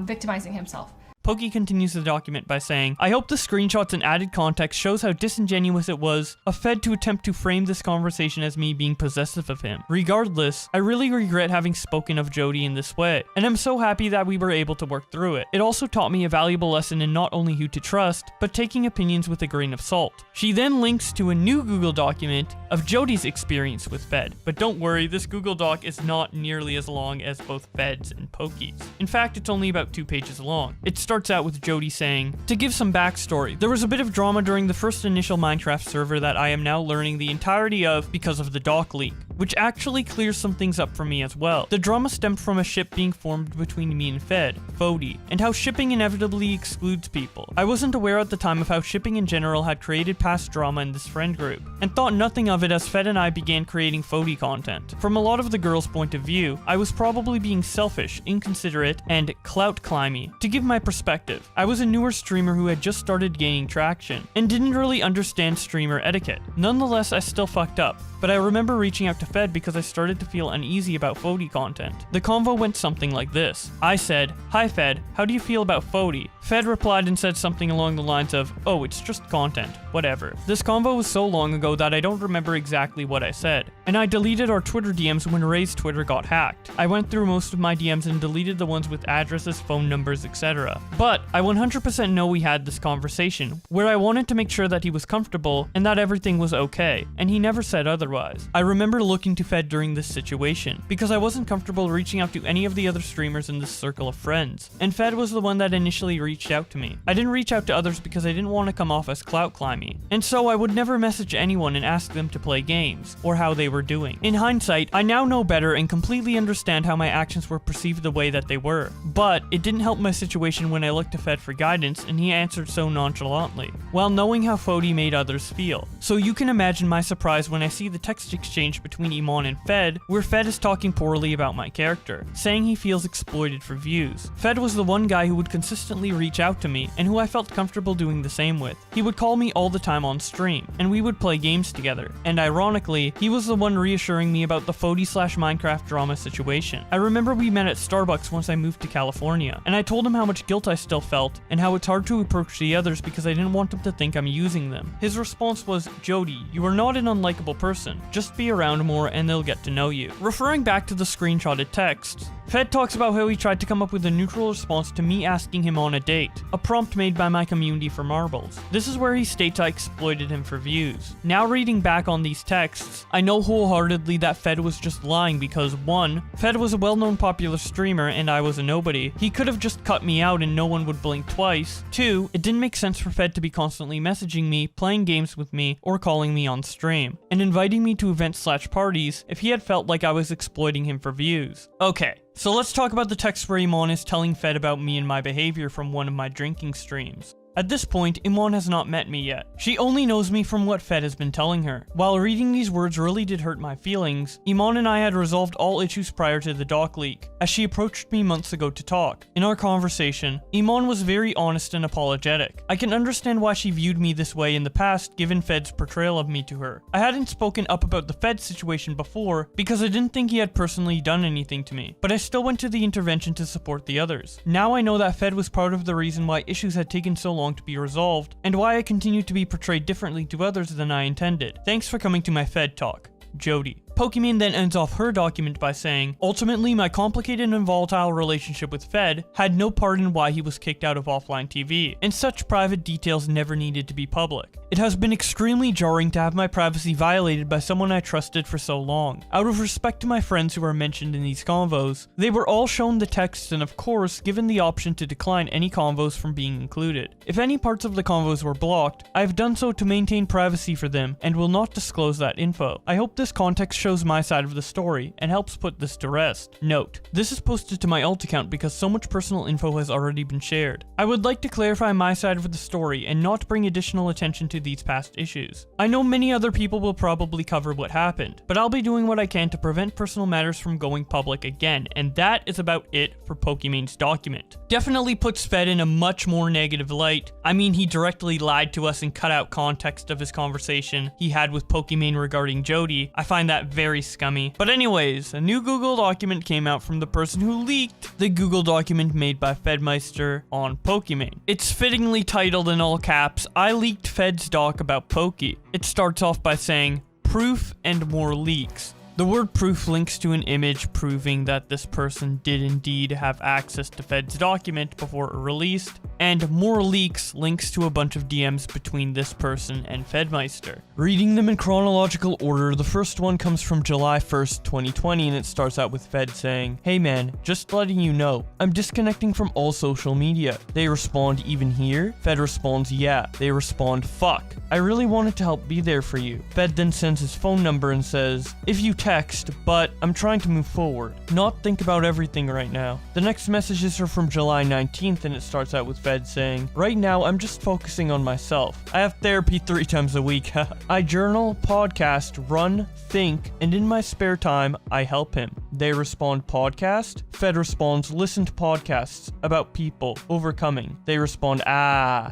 G: victimizing himself.
A: Poki continues the document by saying, I hope the screenshots and added context shows how disingenuous it was of Fed to attempt to frame this conversation as me being possessive of him. Regardless, I really regret having spoken of Jody in this way, and I'm so happy that we were able to work through it. It also taught me a valuable lesson in not only who to trust, but taking opinions with a grain of salt. She then links to a new Google document of Jody's experience with Fed, but don't worry, this Google Doc is not nearly as long as both Fed's and Poki's. In fact, it's only about 2 pages long. It starts out with Jody saying, to give some backstory, there was a bit of drama during the first initial Minecraft server that I am now learning the entirety of because of the doc leak. which actually clears some things up for me as well. The drama stemmed from a ship being formed between me and Fed, Fody, and how shipping inevitably excludes people. I wasn't aware at the time of how shipping in general had created past drama in this friend group, and thought nothing of it as Fed and I began creating Fody content. From a lot of the girls' point of view, I was probably being selfish, inconsiderate, and clout climby. To give my perspective, I was a newer streamer who had just started gaining traction, and didn't really understand streamer etiquette. Nonetheless, I still fucked up, but I remember reaching out to Fed because I started to feel uneasy about Fody content. The convo went something like this. I said, "Hi Fed, how do you feel about Fody?" Fed replied and said something along the lines of, "Oh, it's just content, whatever." This convo was so long ago that I don't remember exactly what I said, and I deleted our Twitter DMs when Ray's Twitter got hacked. I went through most of my DMs and deleted the ones with addresses, phone numbers, etc. But I 100% know we had this conversation, where I wanted to make sure that he was comfortable and that everything was okay, and he never said otherwise. I remember looking to Fed during this situation, because I wasn't comfortable reaching out to any of the other streamers in this circle of friends, and Fed was the one that initially reached out to me. I didn't reach out to others because I didn't want to come off as clout climby, and so I would never message anyone and ask them to play games, or how they were doing. In hindsight, I now know better and completely understand how my actions were perceived the way that they were, but it didn't help my situation when I looked to Fed for guidance and he answered so nonchalantly, while knowing how Fody made others feel. So you can imagine my surprise when I see the text exchange between Iman and Fed, where Fed is talking poorly about my character, saying he feels exploited for views. Fed was the one guy who would consistently reach out to me, and who I felt comfortable doing the same with. He would call me all the time on stream, and we would play games together, and ironically, he was the one reassuring me about the Fody/Minecraft drama situation. I remember we met at Starbucks once I moved to California, and I told him how much guilt I still felt, and how it's hard to approach the others because I didn't want them to think I'm using them. His response was, "Jody, you are not an unlikable person. Just be around more and they'll get to know you." Referring back to the screenshotted texts, Fed talks about how he tried to come up with a neutral response to me asking him on a date, a prompt made by my community for marbles. This is where he states I exploited him for views. Now reading back on these texts, I know wholeheartedly that Fed was just lying because 1. Fed was a well-known popular streamer and I was a nobody. He could have just cut me out and no one would blink twice. 2. It didn't make sense for Fed to be constantly messaging me, playing games with me, or calling me on stream, and inviting me to events/parties if he had felt like I was exploiting him for views. Okay. So let's talk about the text where Iman is telling Fed about me and my behavior from one of my drinking streams. At this point, Iman has not met me yet. She only knows me from what Fed has been telling her. While reading these words really did hurt my feelings, Iman and I had resolved all issues prior to the doc leak, as she approached me months ago to talk. In our conversation, Iman was very honest and apologetic. I can understand why she viewed me this way in the past given Fed's portrayal of me to her. I hadn't spoken up about the Fed situation before because I didn't think he had personally done anything to me, but I still went to the intervention to support the others. Now I know that Fed was part of the reason why issues had taken so long to be resolved, and why I continue to be portrayed differently to others than I intended. Thanks for coming to my Fed talk. Jody. Pokimane then ends off her document by saying, "Ultimately, my complicated and volatile relationship with Fed had no part in why he was kicked out of offline TV, and such private details never needed to be public. It has been extremely jarring to have my privacy violated by someone I trusted for so long. Out of respect to my friends who are mentioned in these convos, they were all shown the texts and of course given the option to decline any convos from being included. If any parts of the convos were blocked, I have done so to maintain privacy for them and will not disclose that info. I hope this context shows my side of the story and helps put this to rest. Note, this is posted to my alt account because so much personal info has already been shared. I would like to clarify my side of the story and not bring additional attention to these past issues. I know many other people will probably cover what happened, but I'll be doing what I can to prevent personal matters from going public again, and that is about it for Pokimane's document. Definitely puts Fed in a much more negative light. I mean, he directly lied to us and cut out context of his conversation he had with Pokimane regarding Jody. I find that very scummy. But anyways, a new Google document came out from the person who leaked the Google document made by FedMyster on Pokimane. It's fittingly titled in all caps, "I leaked Fed's doc about Poki." It starts off by saying, "Proof and more leaks." The word proof links to an image proving that this person did indeed have access to Fed's document before it released, and more leaks links to a bunch of DMs between this person and FedMyster. Reading them in chronological order, the first one comes from July 1st, 2020, and it starts out with Fed saying, "Hey man, just letting you know, I'm disconnecting from all social media." They respond, "Even here?" Fed responds, "Yeah." They respond, "Fuck. I really wanted to help be there for you." Fed then sends his phone number and says, "If you text, but I'm trying to move forward, not think about everything right now. The next messages are from July 19th, and it starts out with Fed saying, right now I'm just focusing on myself. I have therapy 3 times a week. I journal, podcast, run, think, and in my spare time, I help him. They respond, podcast. Fed responds, listen to podcasts about people overcoming. They respond,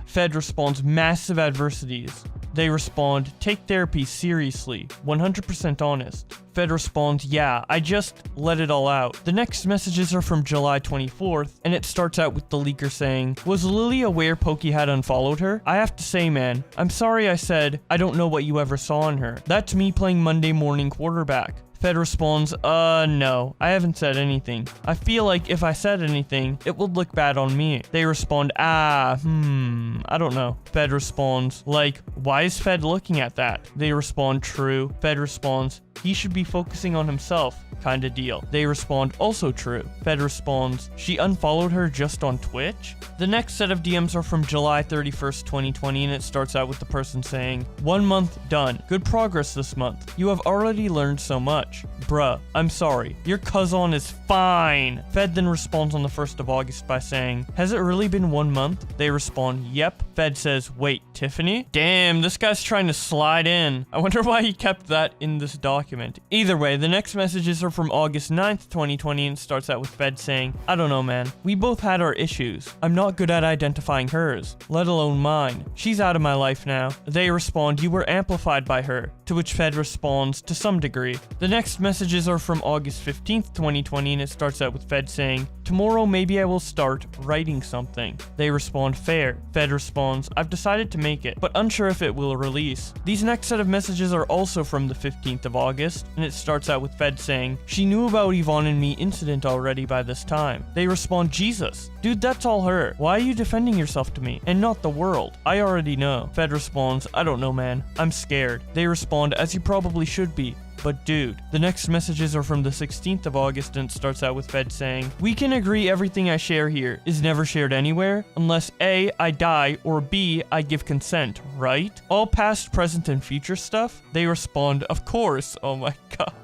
A: Fed responds, massive adversities. They respond, take therapy seriously, 100% honest. Fed responds, yeah, I just let it all out. The next messages are from July 24th, and it starts out with the leaker saying, was Lily aware Poki had unfollowed her? I have to say, man, I'm sorry I said, I don't know what you ever saw in her. That's me playing Monday morning quarterback. Fed responds, no, I haven't said anything. I feel like if I said anything, it would look bad on me. They respond, I don't know. Fed responds, like, why is Fed looking at that? They respond, true. Fed responds, he should be focusing on himself, kinda deal. They respond, also true. Fed responds, she unfollowed her just on Twitch? The next set of DMs are from July 31st, 2020, and it starts out with the person saying, 1 month done. Good progress this month. You have already learned so much. Bruh, I'm sorry. Your cousin is fine. Fed then responds on the 1st of August by saying, has it really been 1 month? They respond, yep. Fed says, wait, Tiffany? Damn, this guy's trying to slide in. I wonder why he kept that in this document. Either way, the next messages are from August 9th, 2020, and starts out with Fed saying, I don't know, man. We both had our issues. I'm not good at identifying hers, let alone mine. She's out of my life now. They respond, you were amplified by her, to which Fed responds, to some degree. The next messages are from August 15th, 2020, and it starts out with Fed saying, tomorrow maybe I will start writing something. They respond, fair. Fed responds, I've decided to make it, but unsure if it will release. These next set of messages are also from the 15th of August, and it starts out with Fed saying, she knew about Yvonne and me incident already by this time. They respond, Jesus. Dude, that's all her. Why are you defending yourself to me, and not the world? I already know. Fed responds, I don't know, man. I'm scared. They respond, as you probably should be. But dude, the next messages are from the 16th of August, and it starts out with Fed saying, we can agree everything I share here is never shared anywhere unless A, I die, or B, I give consent, right? All past, present, and future stuff? They respond, of course. Oh my god.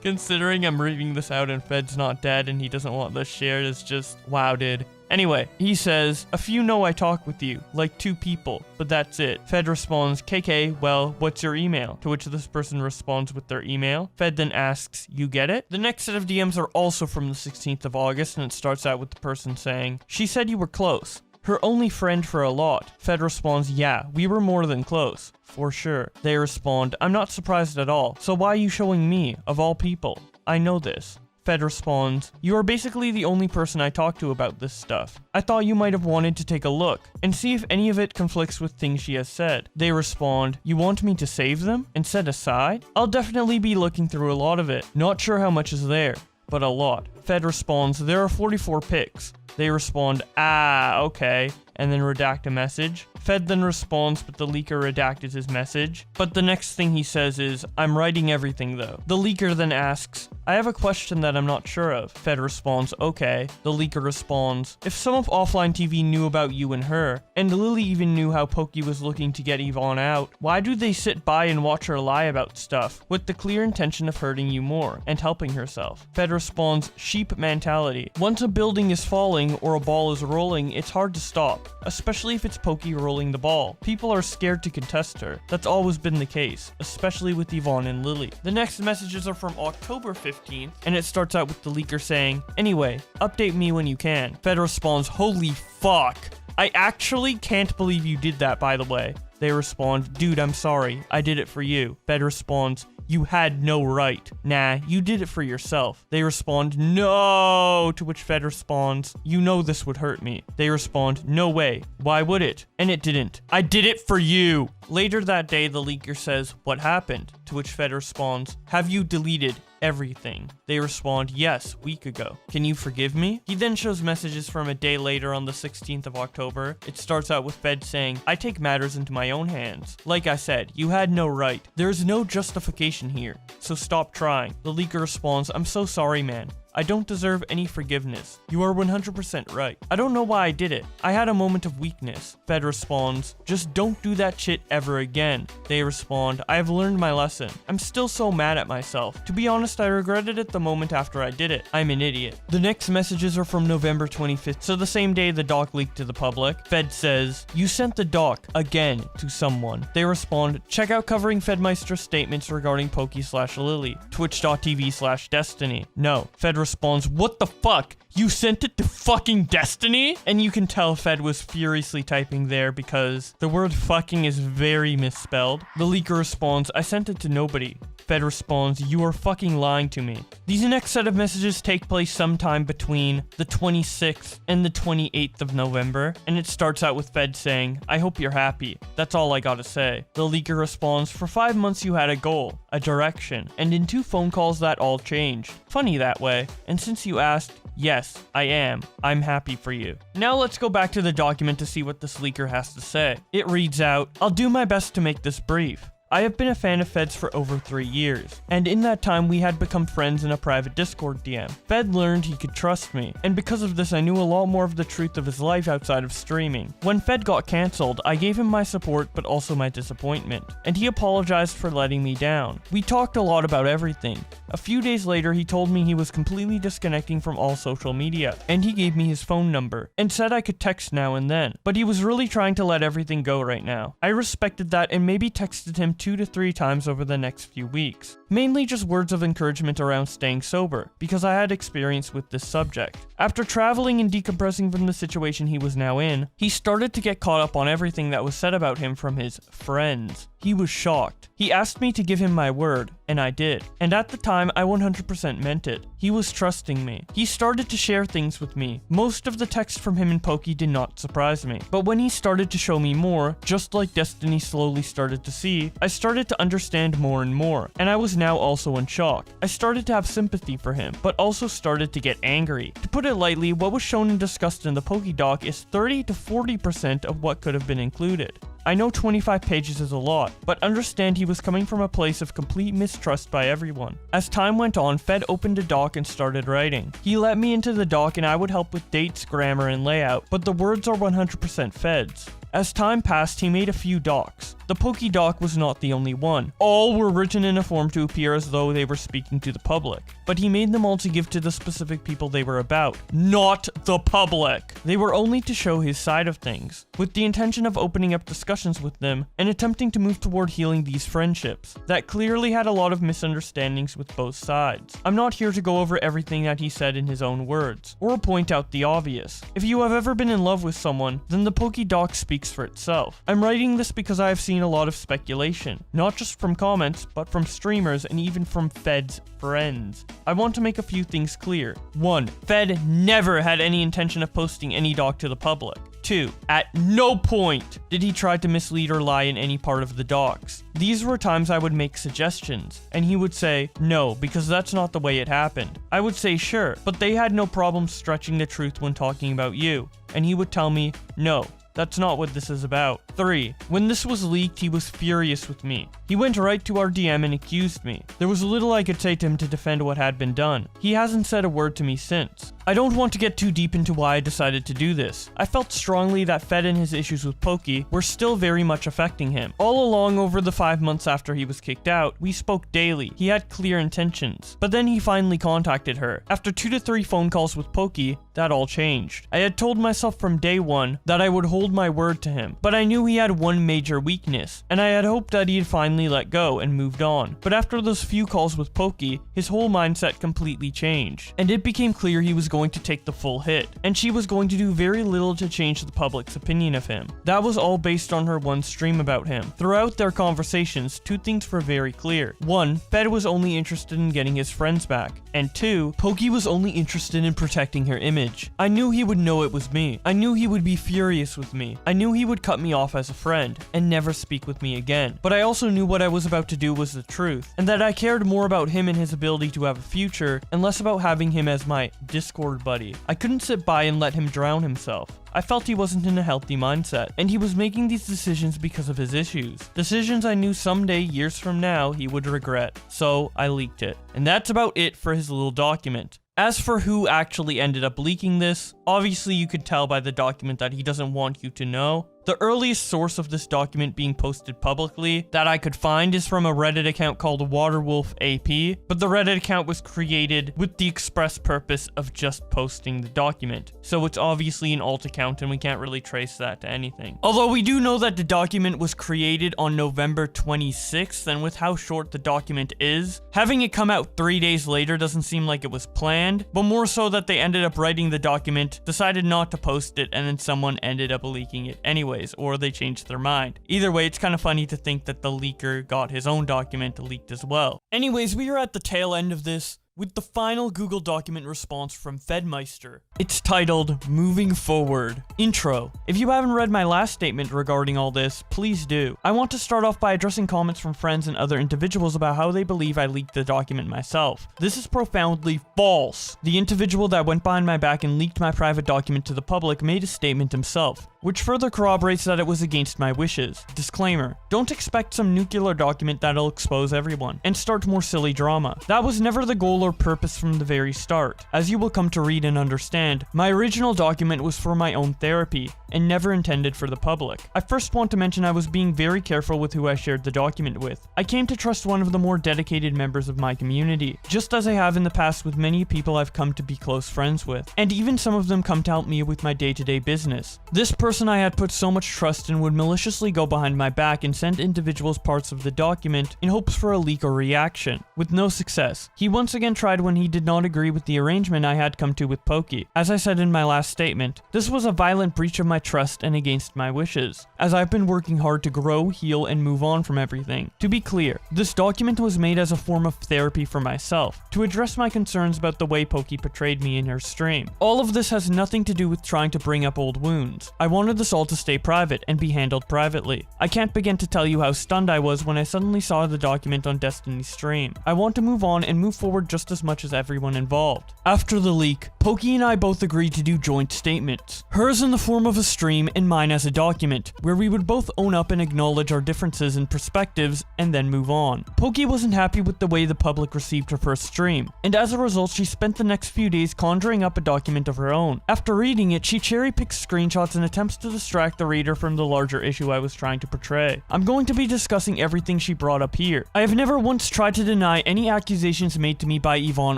A: Considering I'm reading this out and Fed's not dead and he doesn't want this shared is just, wow, dude. Anyway, he says, a few know I talk with you, like 2 people, but that's it. Fed responds, KK, well, what's your email? To which this person responds with their email. Fed then asks, you get it? The next set of DMs are also from the 16th of August, and it starts out with the person saying, she said you were close. Her only friend for a lot. Fed responds, yeah, we were more than close. For sure. They respond, I'm not surprised at all. So why are you showing me, of all people? I know this. Fed responds, you are basically the only person I talk to about this stuff. I thought you might have wanted to take a look and see if any of it conflicts with things she has said. They respond, you want me to save them and set aside? I'll definitely be looking through a lot of it. Not sure how much is there, but a lot. Fed responds, there are 44 pics. They respond, okay, and then redact a message. Fed then responds, but the leaker redacted his message. But the next thing he says is, I'm writing everything though. The leaker then asks, I have a question that I'm not sure of. Fed responds, okay. The leaker responds, if some of offline TV knew about you and her, and Lily even knew how Poki was looking to get Yvonne out, why do they sit by and watch her lie about stuff with the clear intention of hurting you more and helping herself? Fed responds, sheep mentality. Once a building is falling or a ball is rolling, it's hard to stop, especially if it's Poki rolling the ball. People are scared to contest her. That's always been the case, especially with Yvonne and Lily. The next messages are from October 15th, and it starts out with the leaker saying, anyway, update me when you can. Fed responds, holy fuck. I actually can't believe you did that, by the way. They respond, dude, I'm sorry. I did it for you. Fed responds, you had no right. Nah, you did it for yourself. They respond, no, to which Fed responds, you know this would hurt me. They respond, no way. Why would it? And it didn't. I did it for you. Later that day, the leaker says, what happened? To which Fed responds, have you deleted everything? They respond, yes, week ago. Can you forgive me? He then shows messages from a day later on the 16th of October. It starts out with Fed saying, I take matters into my own hands. Like I said, you had no right. There is no justification here, so stop trying. The leaker responds, I'm so sorry, man. I don't deserve any forgiveness. You are 100% right. I don't know why I did it. I had a moment of weakness. Fed responds, just don't do that shit ever again. They respond, I have learned my lesson. I'm still so mad at myself. To be honest, I regretted it the moment after I did it. I'm an idiot. The next messages are from November 25th, so the same day the doc leaked to the public. Fed says, you sent the doc again to someone. They respond, check out covering FedMyster statements regarding Poki/Lily, twitch.tv/Destiny. No. Fed responds, what the fuck? You sent it to fucking Destiny? And you can tell Fed was furiously typing there because the word fucking is very misspelled. The leaker responds, I sent it to nobody. Fed responds, you are fucking lying to me. These next set of messages take place sometime between the 26th and the 28th of November, and it starts out with Fed saying, I hope you're happy. That's all I gotta say. The leaker responds, for 5 months you had a goal, a direction, and in 2 phone calls that all changed. Funny that way. And since you asked, yes, I am. I'm happy for you. Now let's go back to the document to see what this leaker has to say. It reads out, I'll do my best to make this brief. I have been a fan of Fed's for over 3 years, and in that time we had become friends in a private Discord DM. Fed learned he could trust me, and because of this I knew a lot more of the truth of his life outside of streaming. When Fed got cancelled, I gave him my support but also my disappointment, and he apologized for letting me down. We talked a lot about everything. A few days later he told me he was completely disconnecting from all social media, and he gave me his phone number, and said I could text now and then, but he was really trying to let everything go right now. I respected that and maybe texted him 2 to 3 times over the next few weeks. Mainly just words of encouragement around staying sober, because I had experience with this subject. After traveling and decompressing from the situation he was now in, he started to get caught up on everything that was said about him from his friends. He was shocked. He asked me to give him my word, and I did. And at the time, I 100% meant it. He was trusting me. He started to share things with me. Most of the text from him and Poki did not surprise me. But when he started to show me more, just like Destiny slowly started to see, I started to understand more and more, and I was now also in shock. I started to have sympathy for him, but also started to get angry. To put it lightly, what was shown and discussed in the Poki doc is 30 to 40% of what could have been included. I know 25 pages is a lot, but understand he was coming from a place of complete mistrust by everyone. As time went on, Fed opened a doc and started writing. He let me into the doc and I would help with dates, grammar, and layout, but the words are 100% Fed's. As time passed, he made a few docs. The Poki doc was not the only one. All were written in a form to appear as though they were speaking to the public, but he made them all to give to the specific people they were about, not the public. They were only to show his side of things, with the intention of opening up discussions with them and attempting to move toward healing these friendships that clearly had a lot of misunderstandings with both sides. I'm not here to go over everything that he said in his own words, or point out the obvious. If you have ever been in love with someone, then the Poki doc speaks for itself. I'm writing this because I have seen a lot of speculation, not just from comments, but from streamers and even from Fed's friends. I want to make a few things clear. 1. Fed never had any intention of posting any doc to the public. 2. At no point did he try to mislead or lie in any part of the docs. These were times I would make suggestions, and he would say, no, because that's not the way it happened. I would say, sure, but they had no problem stretching the truth when talking about you. And he would tell me, no, that's not what this is about. 3. When this was leaked, he was furious with me. He went right to our DM and accused me. There was little I could say to him to defend what had been done. He hasn't said a word to me since. I don't want to get too deep into why I decided to do this. I felt strongly that Fed and his issues with Poki were still very much affecting him. All along over the 5 months after he was kicked out, we spoke daily. He had clear intentions. But then he finally contacted her. After 2 to 3 phone calls with Poki, that all changed. I had told myself from day one that I would hold my word to him, but I knew he had one major weakness, and I had hoped that he'd finally let go and moved on. But after those few calls with Poki, his whole mindset completely changed, and it became clear he was going to take the full hit, and she was going to do very little to change the public's opinion of him. That was all based on her one stream about him. Throughout their conversations, 2 things were very clear. 1, Fed was only interested in getting his friends back, and 2, Poki was only interested in protecting her image. I knew he would know it was me. I knew he would be furious with me. I knew he would cut me off as a friend and never speak with me again. But I also knew what I was about to do was the truth, and that I cared more about him and his ability to have a future and less about having him as my Discord buddy. I couldn't sit by and let him drown himself. I felt he wasn't in a healthy mindset, and he was making these decisions because of his issues. Decisions I knew someday, years from now, he would regret. So I leaked it. And that's about it for his little document. As for who actually ended up leaking this, obviously you could tell by the document that he doesn't want you to know. The earliest source of this document being posted publicly that I could find is from a Reddit account called WaterwolfAP, but the Reddit account was created with the express purpose of just posting the document. So it's obviously an alt account and we can't really trace that to anything. Although we do know that the document was created on November 26th, and with how short the document is, having it come out 3 days later doesn't seem like it was planned, but more so that they ended up writing the document, decided not to post it, and then someone ended up leaking it anyway. Or they changed their mind. Either way, it's kind of funny to think that the leaker got his own document leaked as well. Anyways, we are at the tail end of this with the final Google document response from FedMyster. It's titled, Moving Forward. Intro. If you haven't read my last statement regarding all this, please do. I want to start off by addressing comments from friends and other individuals about how they believe I leaked the document myself. This is profoundly false. The individual that went behind my back and leaked my private document to the public made a statement himself, which further corroborates that it was against my wishes. Disclaimer. Don't expect some nuclear document that'll expose everyone and start more silly drama. That was never the goal or purpose from the very start. As you will come to read and understand, my original document was for my own therapy and never intended for the public. I first want to mention I was being very careful with who I shared the document with. I came to trust one of the more dedicated members of my community, just as I have in the past with many people I've come to be close friends with, and even some of them come to help me with my day-to-day business. This person I had put so much trust in would maliciously go behind my back and send individuals parts of the document in hopes for a leak or reaction, with no success. He once again tried when he did not agree with the arrangement I had come to with Poki. As I said in my last statement, this was a violent breach of my trust and against my wishes, as I've been working hard to grow, heal, and move on from everything. To be clear, this document was made as a form of therapy for myself, to address my concerns about the way Poki portrayed me in her stream. All of this has nothing to do with trying to bring up old wounds. I wanted this all to stay private and be handled privately. I can't begin to tell you how stunned I was when I suddenly saw the document on Destiny's stream. I want to move on and move forward just as much as everyone involved. After the leak, Poki and I both agreed to do joint statements. Hers in the form of a stream and mine as a document, where we would both own up and acknowledge our differences and perspectives and then move on. Poki wasn't happy with the way the public received her first stream, and as a result she spent the next few days conjuring up a document of her own. After reading it, she cherry-picked screenshots and attempts to distract the reader from the larger issue I was trying to portray. I'm going to be discussing everything she brought up here. I have never once tried to deny any accusations made to me by Yvonne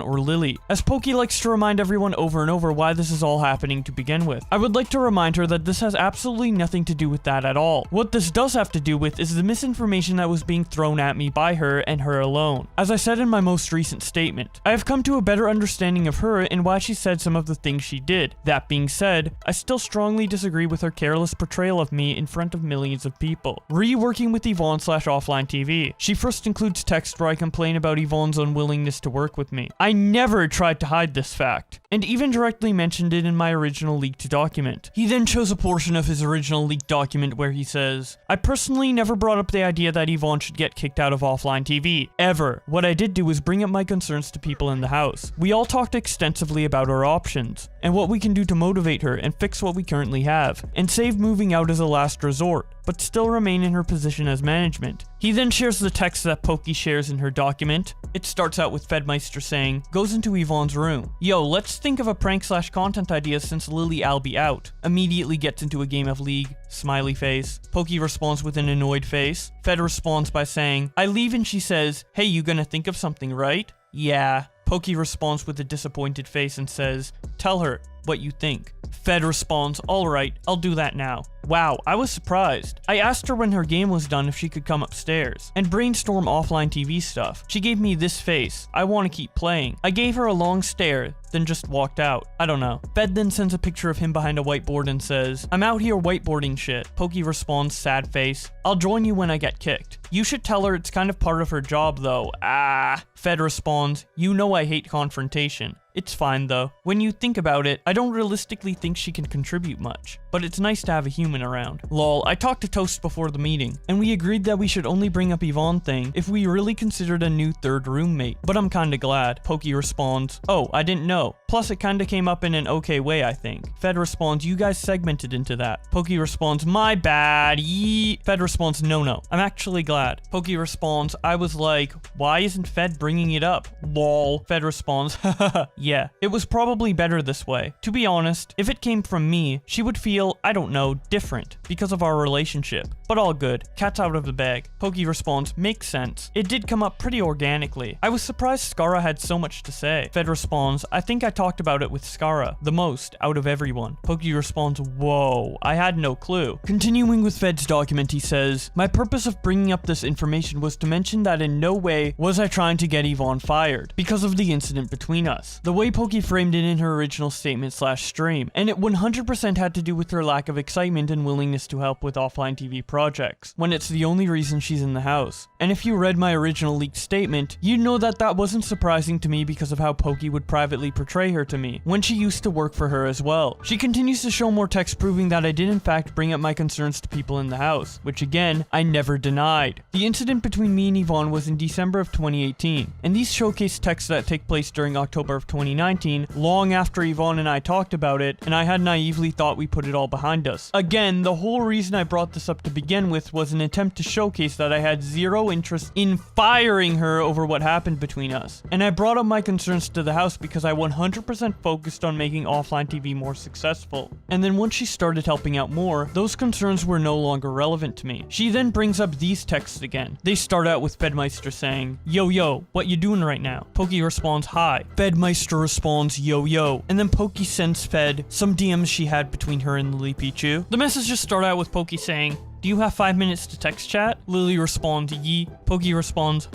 A: or Lily, as Poki likes to remind everyone over and over why this is all happening to begin with. I would like to remind her that this has absolutely nothing to do with that at all. What this does have to do with is the misinformation that was being thrown at me by her and her alone. As I said in my most recent statement, I have come to a better understanding of her and why she said some of the things she did. That being said, I still strongly disagree with her careless portrayal of me in front of millions of people. Reworking with Yvonne/Offline TV. She first includes text where I complain about Yvonne's unwillingness to work with me. I never tried to hide this fact, and even directly mentioned it in my original leaked document. He then chose a portion of his original leaked document where he says, I personally never brought up the idea that Yvonne should get kicked out of Offline TV, ever. What I did do was bring up my concerns to people in the house. We all talked extensively about our options, and what we can do to motivate her and fix what we currently have, and save moving out as a last resort, but still remain in her position as management. He then shares the text that Poki shares in her document. It starts out with FedMyster saying, goes into Yvonne's room. Yo, let's think of a prank/content idea since Lily'll be out. Immediately gets into a game of League. Smiley face. Poki responds with an annoyed face. Fed responds by saying, I leave and she says, hey, you gonna think of something, right? Yeah. Poki responds with a disappointed face and says, tell her what you think. Fed responds, alright, I'll do that now. Wow, I was surprised. I asked her when her game was done if she could come upstairs and brainstorm Offline TV stuff. She gave me this face. I want to keep playing. I gave her a long stare, then just walked out. I don't know. Fed then sends a picture of him behind a whiteboard and says, I'm out here whiteboarding shit. Poki responds, sad face. I'll join you when I get kicked. You should tell her it's kind of part of her job though. Ah. Fed responds, you know I hate confrontation. It's fine though. When you think about it, I don't realistically think she can contribute much, but it's nice to have a human around. Lol, I talked to Toast before the meeting, and we agreed that we should only bring up Yvonne thing if we really considered a new third roommate, but I'm kinda glad. Poki responds, oh, I didn't know. Plus, it kinda came up in an okay way, I think. Fed responds, you guys segmented into that. Pokey responds, my bad, yee. Fed responds, no, I'm actually glad. Pokey responds, I was like, why isn't Fed bringing it up? Lol. Fed responds, haha, yeah, it was probably better this way. To be honest, if it came from me, she would feel, I don't know, different because of our relationship. But all good. Cat's out of the bag. Pokey responds, makes sense. It did come up pretty organically. I was surprised Skara had so much to say. Fed responds, I think I talked about it with Skara the most out of everyone. Pokey responds, whoa, I had no clue. Continuing with Fed's document, he says, my purpose of bringing up this information was to mention that in no way was I trying to get Yvonne fired because of the incident between us. The way Pokey framed it in her original statement / stream, and it 100% had to do with her lack of excitement and willingness to help with offline TV projects, when it's the only reason she's in the house. And if you read my original leaked statement, you'd know that that wasn't surprising to me because of how Pokey would privately portray her to me, when she used to work for her as well. She continues to show more text proving that I did in fact bring up my concerns to people in the house, which again, I never denied. The incident between me and Yvonne was in December of 2018, and these showcase texts that take place during October of 2019, long after Yvonne and I talked about it, and I had naively thought we put it all behind us. Again, the whole reason I brought this up to begin with was an attempt to showcase that I had zero interest in firing her over what happened between us. And I brought up my concerns to the house because I 100% focused on making offline TV more successful. And then once she started helping out more, those concerns were no longer relevant to me. She then brings up these texts again. They start out with FedMyster saying, yo, what you doing right now? Pokey responds, hi. FedMyster responds, yo. And then Pokey sends Fed some DMs she had between her and Lily Pichu. The messages start out with Pokey saying, do you have 5 minutes to text chat? Lily responds, yee. Pokey responds,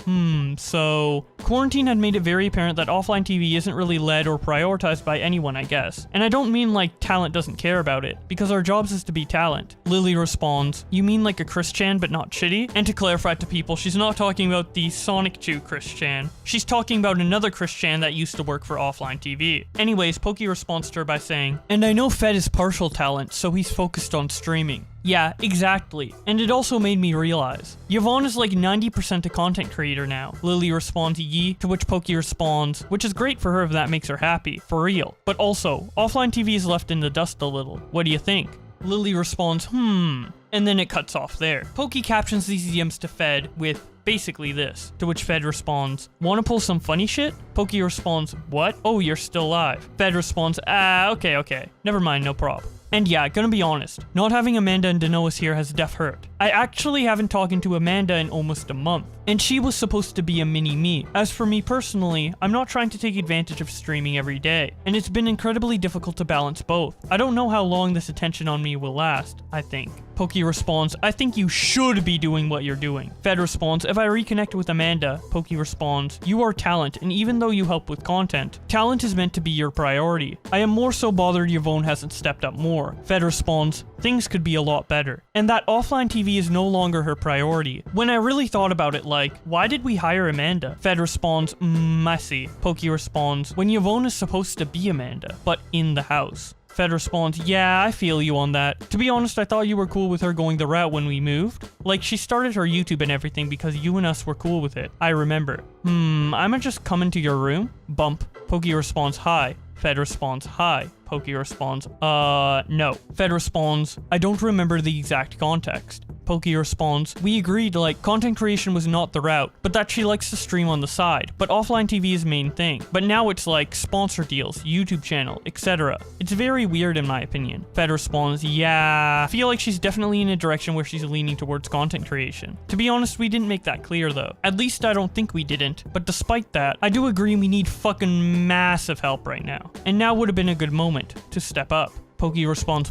A: so... Quarantine had made it very apparent that offline TV isn't really led or prioritized by anyone, I guess. And I don't mean like talent doesn't care about it, because our jobs is to be talent. Lily responds, you mean like a Chris Chan but not shitty? And to clarify to people, she's not talking about the Sonic Chew Chris Chan. She's talking about another Chris Chan that used to work for offline TV. Anyways, Pokey responds to her by saying, and I know Fed is partial talent, so he's focused on streaming. Yeah, exactly. And it also made me realize, Yvonne is like 90% a content creator now. Lily responds, yee, to which Pokey responds, which is great for her if that makes her happy, for real. But also, offline TV is left in the dust a little. What do you think? Lily responds, and then it cuts off there. Pokey captions these DMs to Fed with basically this, to which Fed responds, wanna pull some funny shit? Pokey responds, what? Oh, you're still live. Fed responds, okay. Never mind, no prob. And yeah, gonna be honest, not having Amanda and Danois here has def hurt. I actually haven't talked to Amanda in almost a month, and she was supposed to be a mini-me. As for me personally, I'm not trying to take advantage of streaming every day, and it's been incredibly difficult to balance both. I don't know how long this attention on me will last, I think. Pokey responds, I think you should be doing what you're doing. Fed responds, if I reconnect with Amanda, Pokey responds, you are talent, and even though you help with content, talent is meant to be your priority. I am more so bothered Yvonne hasn't stepped up more. Fed responds, things could be a lot better. And that offline TV is no longer her priority. When I really thought about it, like, why did we hire Amanda? Fed responds, I see. Pokey responds, when Yvonne is supposed to be Amanda, but in the house. Fed responds, yeah, I feel you on that. To be honest, I thought you were cool with her going the route when we moved. Like, she started her YouTube and everything because you and us were cool with it. I remember. I'ma just come into your room? Bump. Pokey responds, hi. Fed responds, hi. Pokey responds, no. Fed responds, I don't remember the exact context. Pokey responds, we agreed like content creation was not the route, but that she likes to stream on the side, but offline TV is main thing. But now it's like sponsor deals, YouTube channel, etc. It's very weird in my opinion. Fed responds, yeah, I feel like she's definitely in a direction where she's leaning towards content creation. To be honest, we didn't make that clear though. At least I don't think we didn't, but despite that, I do agree we need fucking massive help right now. And now would have been a good moment to step up. Pokey responds,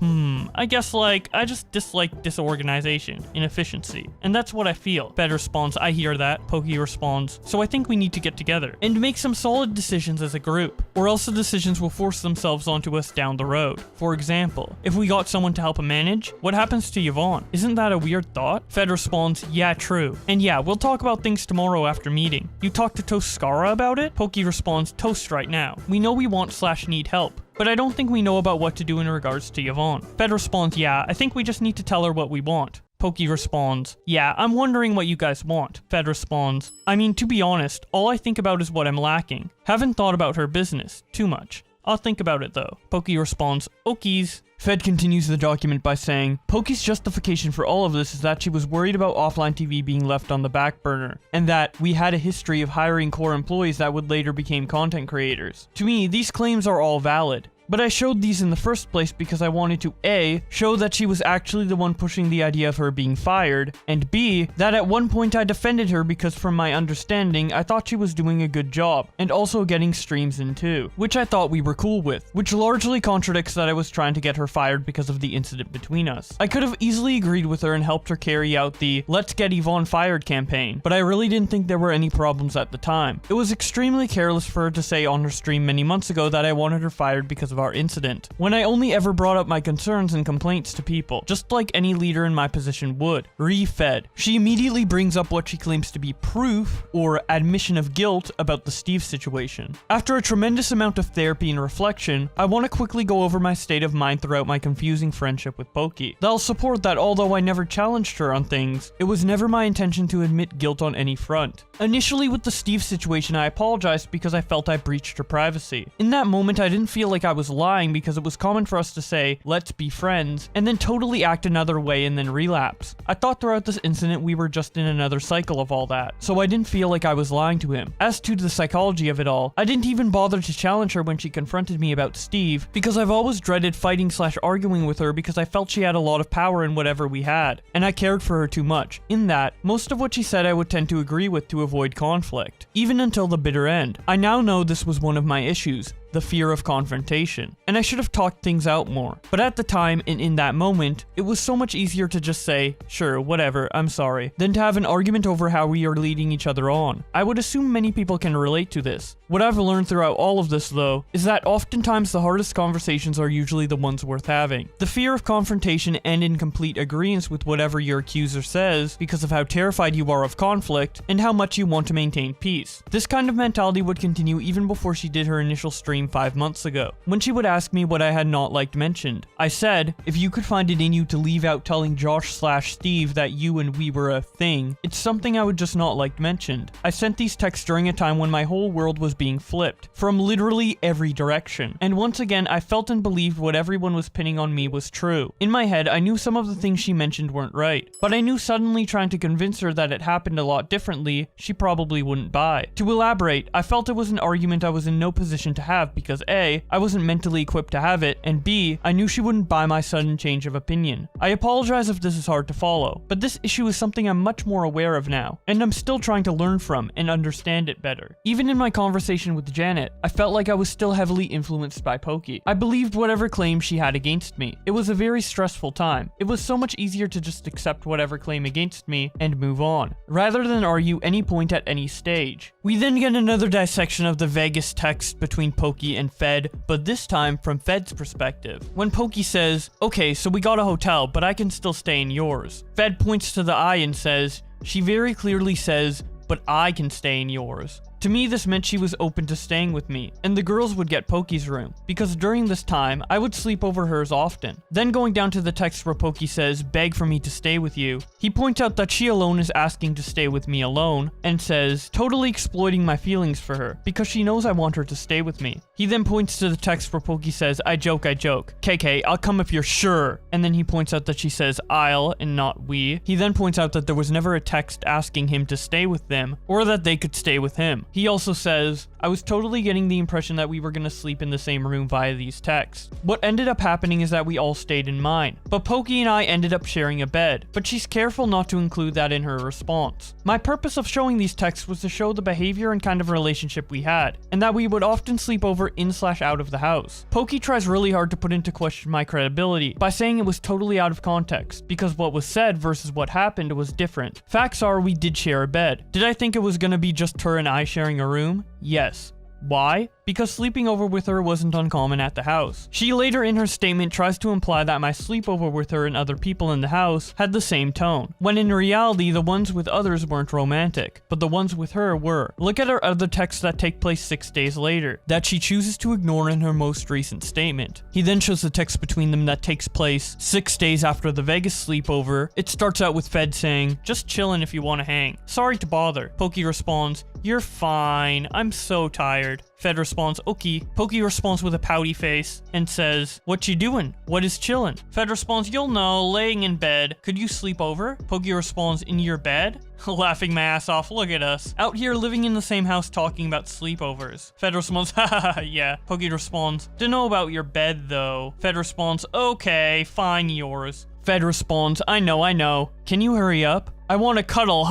A: I guess like, I just dislike disorganization, inefficiency. And that's what I feel. Fed responds, I hear that. Pokey responds, so I think we need to get together and make some solid decisions as a group, or else the decisions will force themselves onto us down the road. For example, if we got someone to help manage, what happens to Yvonne? Isn't that a weird thought? Fed responds, yeah, true. And yeah, we'll talk about things tomorrow after meeting. You talk to Toast Skara about it? Pokey responds, toast right now. We know we want/need help, but I don't think we know about what to do in regards to Yvonne. Fed responds, yeah, I think we just need to tell her what we want. Pokey responds, yeah, I'm wondering what you guys want. Fed responds, I mean, to be honest, all I think about is what I'm lacking. Haven't thought about her business too much. I'll think about it though. Poki responds, okies. Fed continues the document by saying, Poki's justification for all of this is that she was worried about offline TV being left on the back burner, and that we had a history of hiring core employees that would later become content creators. To me, these claims are all valid. But I showed these in the first place because I wanted to A, show that she was actually the one pushing the idea of her being fired, and B, that at one point I defended her because from my understanding, I thought she was doing a good job, and also getting streams in too, which I thought we were cool with, which largely contradicts that I was trying to get her fired because of the incident between us. I could have easily agreed with her and helped her carry out the Let's Get Yvonne Fired campaign, but I really didn't think there were any problems at the time. It was extremely careless for her to say on her stream many months ago that I wanted her fired because of our incident, when I only ever brought up my concerns and complaints to people, just like any leader in my position would. Re-Fed. She immediately brings up what she claims to be proof, or admission of guilt, about the Steve situation. After a tremendous amount of therapy and reflection, I want to quickly go over my state of mind throughout my confusing friendship with Poki. I'll support that although I never challenged her on things, it was never my intention to admit guilt on any front. Initially with the Steve situation, I apologized because I felt I breached her privacy. In that moment, I didn't feel like I was lying because it was common for us to say, let's be friends, and then totally act another way and then relapse. I thought throughout this incident we were just in another cycle of all that, so I didn't feel like I was lying to him. As to the psychology of it all, I didn't even bother to challenge her when she confronted me about Steve, because I've always dreaded fighting/arguing with her because I felt she had a lot of power in whatever we had, and I cared for her too much, in that most of what she said I would tend to agree with to avoid conflict, even until the bitter end. I now know this was one of my issues, the fear of confrontation, and I should have talked things out more. But at the time and in that moment, it was so much easier to just say, sure, whatever, I'm sorry, than to have an argument over how we are leading each other on. I would assume many people can relate to this. What I've learned throughout all of this though, is that oftentimes the hardest conversations are usually the ones worth having. The fear of confrontation and in complete agreement with whatever your accuser says because of how terrified you are of conflict and how much you want to maintain peace. This kind of mentality would continue even before she did her initial stream 5 months ago, when she would ask me what I had not liked mentioned. I said, if you could find it in you to leave out telling Josh/Steve that you and we were a thing, it's something I would just not like mentioned. I sent these texts during a time when my whole world was being flipped, from literally every direction. And once again, I felt and believed what everyone was pinning on me was true. In my head, I knew some of the things she mentioned weren't right, but I knew suddenly trying to convince her that it happened a lot differently, she probably wouldn't buy. To elaborate, I felt it was an argument I was in no position to have because A, I wasn't mentally equipped to have it, and B, I knew she wouldn't buy my sudden change of opinion. I apologize if this is hard to follow, but this issue is something I'm much more aware of now, and I'm still trying to learn from and understand it better. Even in my conversation with Janet, I felt like I was still heavily influenced by Poki. I believed whatever claims she had against me. It was a very stressful time. It was so much easier to just accept whatever claim against me and move on, rather than argue any point at any stage. We then get another dissection of the Vegas text between Poki and Fed, but this time from Fed's perspective. When Poki says, okay, so we got a hotel, but I can still stay in yours. Fed points to the eye and says, she very clearly says, but I can stay in yours. To me, this meant she was open to staying with me, and the girls would get Poki's room, because during this time, I would sleep over hers often. Then going down to the text where Poki says, beg for me to stay with you, he points out that she alone is asking to stay with me alone, and says, totally exploiting my feelings for her, because she knows I want her to stay with me. He then points to the text where Poki says, I joke, KK, I'll come if you're sure. And then he points out that she says, I'll, and not we. He then points out that there was never a text asking him to stay with them, or that they could stay with him. He also says, I was totally getting the impression that we were gonna sleep in the same room via these texts. What ended up happening is that we all stayed in mine, but Poki and I ended up sharing a bed, but she's careful not to include that in her response. My purpose of showing these texts was to show the behavior and kind of relationship we had, and that we would often sleep over in/out of the house. Poki tries really hard to put into question my credibility by saying it was totally out of context, because what was said versus what happened was different. Facts are we did share a bed. Did I think it was gonna be just her and I sharing a room? Yes. Why? Because sleeping over with her wasn't uncommon at the house. She later in her statement tries to imply that my sleepover with her and other people in the house had the same tone, when in reality the ones with others weren't romantic, but the ones with her were. Look at her other texts that take place 6 days later, that she chooses to ignore in her most recent statement. He then shows the text between them that takes place 6 days after the Vegas sleepover. It starts out with Fed saying, just chillin' if you wanna hang. Sorry to bother. Poki responds, you're fine, I'm so tired. Fed responds, okay. Pokey responds with a pouty face and says, what you doing? What is chillin'? Fed responds, you'll know, laying in bed. Could you sleep over? Pokey responds, in your bed? Laughing my ass off, look at us. Out here living in the same house talking about sleepovers. Fed responds, haha, yeah. Pokey responds, dunno about your bed though. Fed responds, okay, fine, yours. Fed responds, I know. Can you hurry up? I want to cuddle,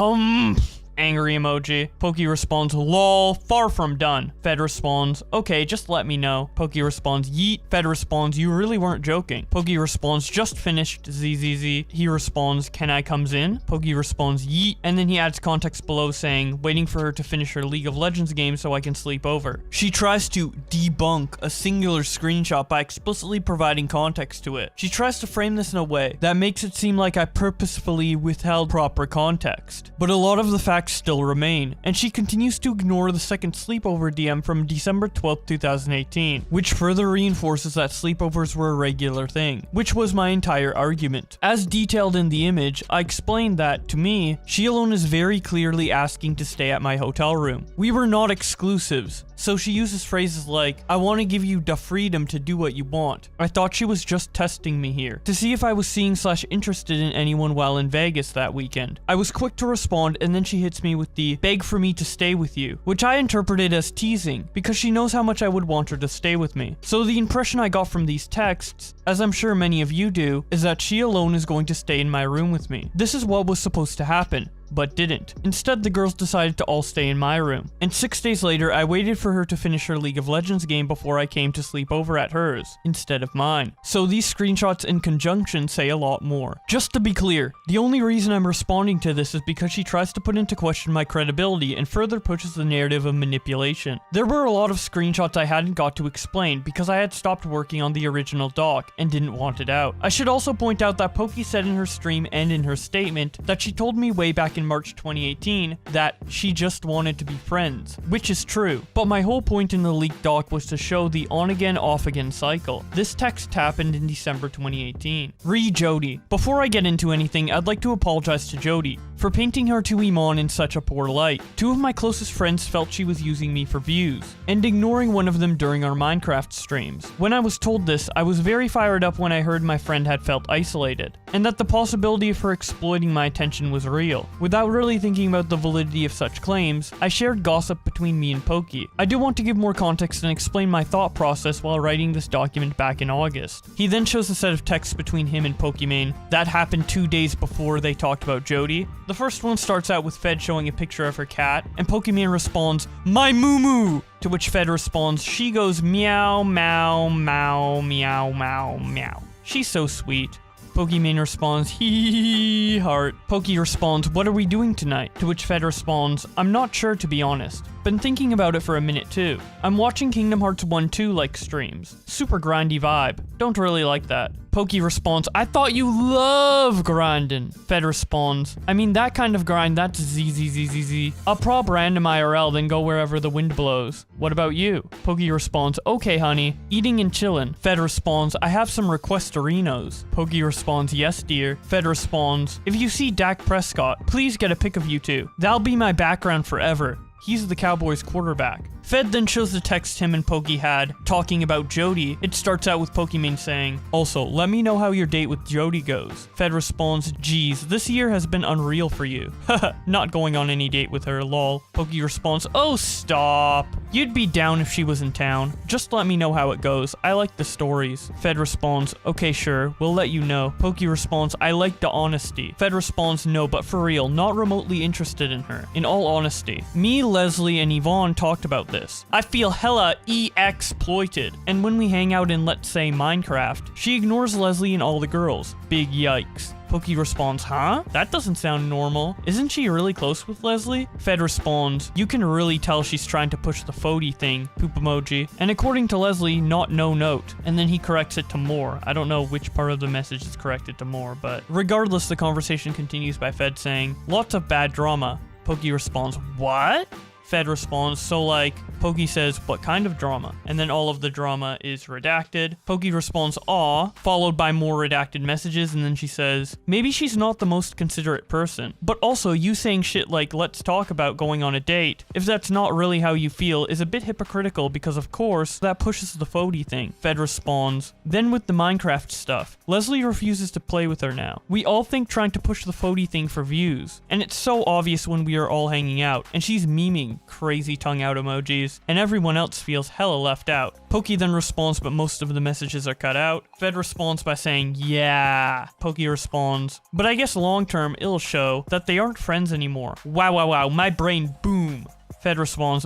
A: Angry emoji. Pokey responds, lol, far from done. Fed responds, okay, just let me know. Pokey responds, yeet. Fed responds, you really weren't joking. Pokey responds, just finished, zzz. He responds, can I comes in? Pokey responds, yeet. And then he adds context below saying, waiting for her to finish her League of Legends game so I can sleep over. She tries to debunk a singular screenshot by explicitly providing context to it. She tries to frame this in a way that makes it seem like I purposefully withheld proper context. But a lot of the facts still remain, and she continues to ignore the second sleepover DM from December 12th, 2018, which further reinforces that sleepovers were a regular thing, which was my entire argument. As detailed in the image, I explained that, to me, she alone is very clearly asking to stay at my hotel room. We were not exclusives, so she uses phrases like, I want to give you the freedom to do what you want. I thought she was just testing me here, to see if I was seeing/interested in anyone while in Vegas that weekend. I was quick to respond, and then she hits me with the beg for me to stay with you, which I interpreted as teasing, because she knows how much I would want her to stay with me. So the impression I got from these texts, as I'm sure many of you do, is that she alone is going to stay in my room with me. This is what was supposed to happen, but didn't. Instead, the girls decided to all stay in my room. And 6 days later, I waited for her to finish her League of Legends game before I came to sleep over at hers, instead of mine. So these screenshots in conjunction say a lot more. Just to be clear, the only reason I'm responding to this is because she tries to put into question my credibility and further pushes the narrative of manipulation. There were a lot of screenshots I hadn't got to explain because I had stopped working on the original doc and didn't want it out. I should also point out that Pokey said in her stream and in her statement that she told me way back in March 2018 that she just wanted to be friends, which is true. But my whole point in the leaked doc was to show the on-again, off-again cycle. This text happened in December 2018. Re Jody. Before I get into anything, I'd like to apologize to Jody for painting her to Iman in such a poor light. Two of my closest friends felt she was using me for views, and ignoring one of them during our Minecraft streams. When I was told this, I was very fired up when I heard my friend had felt isolated, and that the possibility of her exploiting my attention was real. Without really thinking about the validity of such claims, I shared gossip between me and Pokey. I do want to give more context and explain my thought process while writing this document back in August. He then shows a set of texts between him and Pokimane that happened 2 days before they talked about Jody. The first one starts out with Fed showing a picture of her cat, and Pokimane responds, my moo-moo! To which Fed responds, she goes meow, meow, meow, meow, meow, meow. She's so sweet. Pokimane responds, hee heart. Pokey responds, what are we doing tonight? To which Fed responds, I'm not sure to be honest. Been thinking about it for a minute too. I'm watching Kingdom Hearts 1-2 like streams. Super grindy vibe. Don't really like that. Pokey responds, I thought you love grinding. Fed responds, I mean that kind of grind, that's zzzzz. I'll prop random IRL then go wherever the wind blows. What about you? Pokey responds, okay honey, eating and chillin'. Fed responds, I have some requesterinos. Pokey responds, yes dear. Fed responds, if you see Dak Prescott, please get a pic of you two. That'll be my background forever. He's the Cowboys quarterback. Fed then shows the text him and Pokey had, talking about Jody. It starts out with Pokimane saying, also, let me know how your date with Jody goes. Fed responds, geez, this year has been unreal for you. Haha, not going on any date with her, lol. Pokey responds, oh stop. You'd be down if she was in town. Just let me know how it goes. I like the stories. Fed responds, okay sure, we'll let you know. Pokey responds, I like the honesty. Fed responds, no, but for real, not remotely interested in her. In all honesty. Me, Leslie, and Yvonne talked about this. I feel hella exploited, and when we hang out in, let's say, Minecraft, she ignores Leslie and all the girls. Big yikes. Pokey responds, huh? That doesn't sound normal. Isn't she really close with Leslie? Fed responds, you can really tell she's trying to push the Fody thing, poop emoji. And according to Leslie, not no note. And then he corrects it to more. I don't know which part of the message is corrected to more, but regardless, the conversation continues by Fed saying, lots of bad drama. Pokey responds, what? Fed responds, so like, Poki says, what kind of drama? And then all of the drama is redacted. Poki responds, aw, followed by more redacted messages, and then she says, maybe she's not the most considerate person, but also you saying shit like, let's talk about going on a date, if that's not really how you feel, is a bit hypocritical because of course, that pushes the Fody thing. Fed responds, then with the Minecraft stuff, Leslie refuses to play with her now. We all think trying to push the Fody thing for views, and it's so obvious when we are all hanging out, and she's memeing crazy tongue out emojis, and everyone else feels hella left out. Poki then responds, but most of the messages are cut out. Fed responds by saying, yeah. Poki responds, but I guess long term it'll show that they aren't friends anymore. Wow, wow, wow, my brain boom. Fed responds,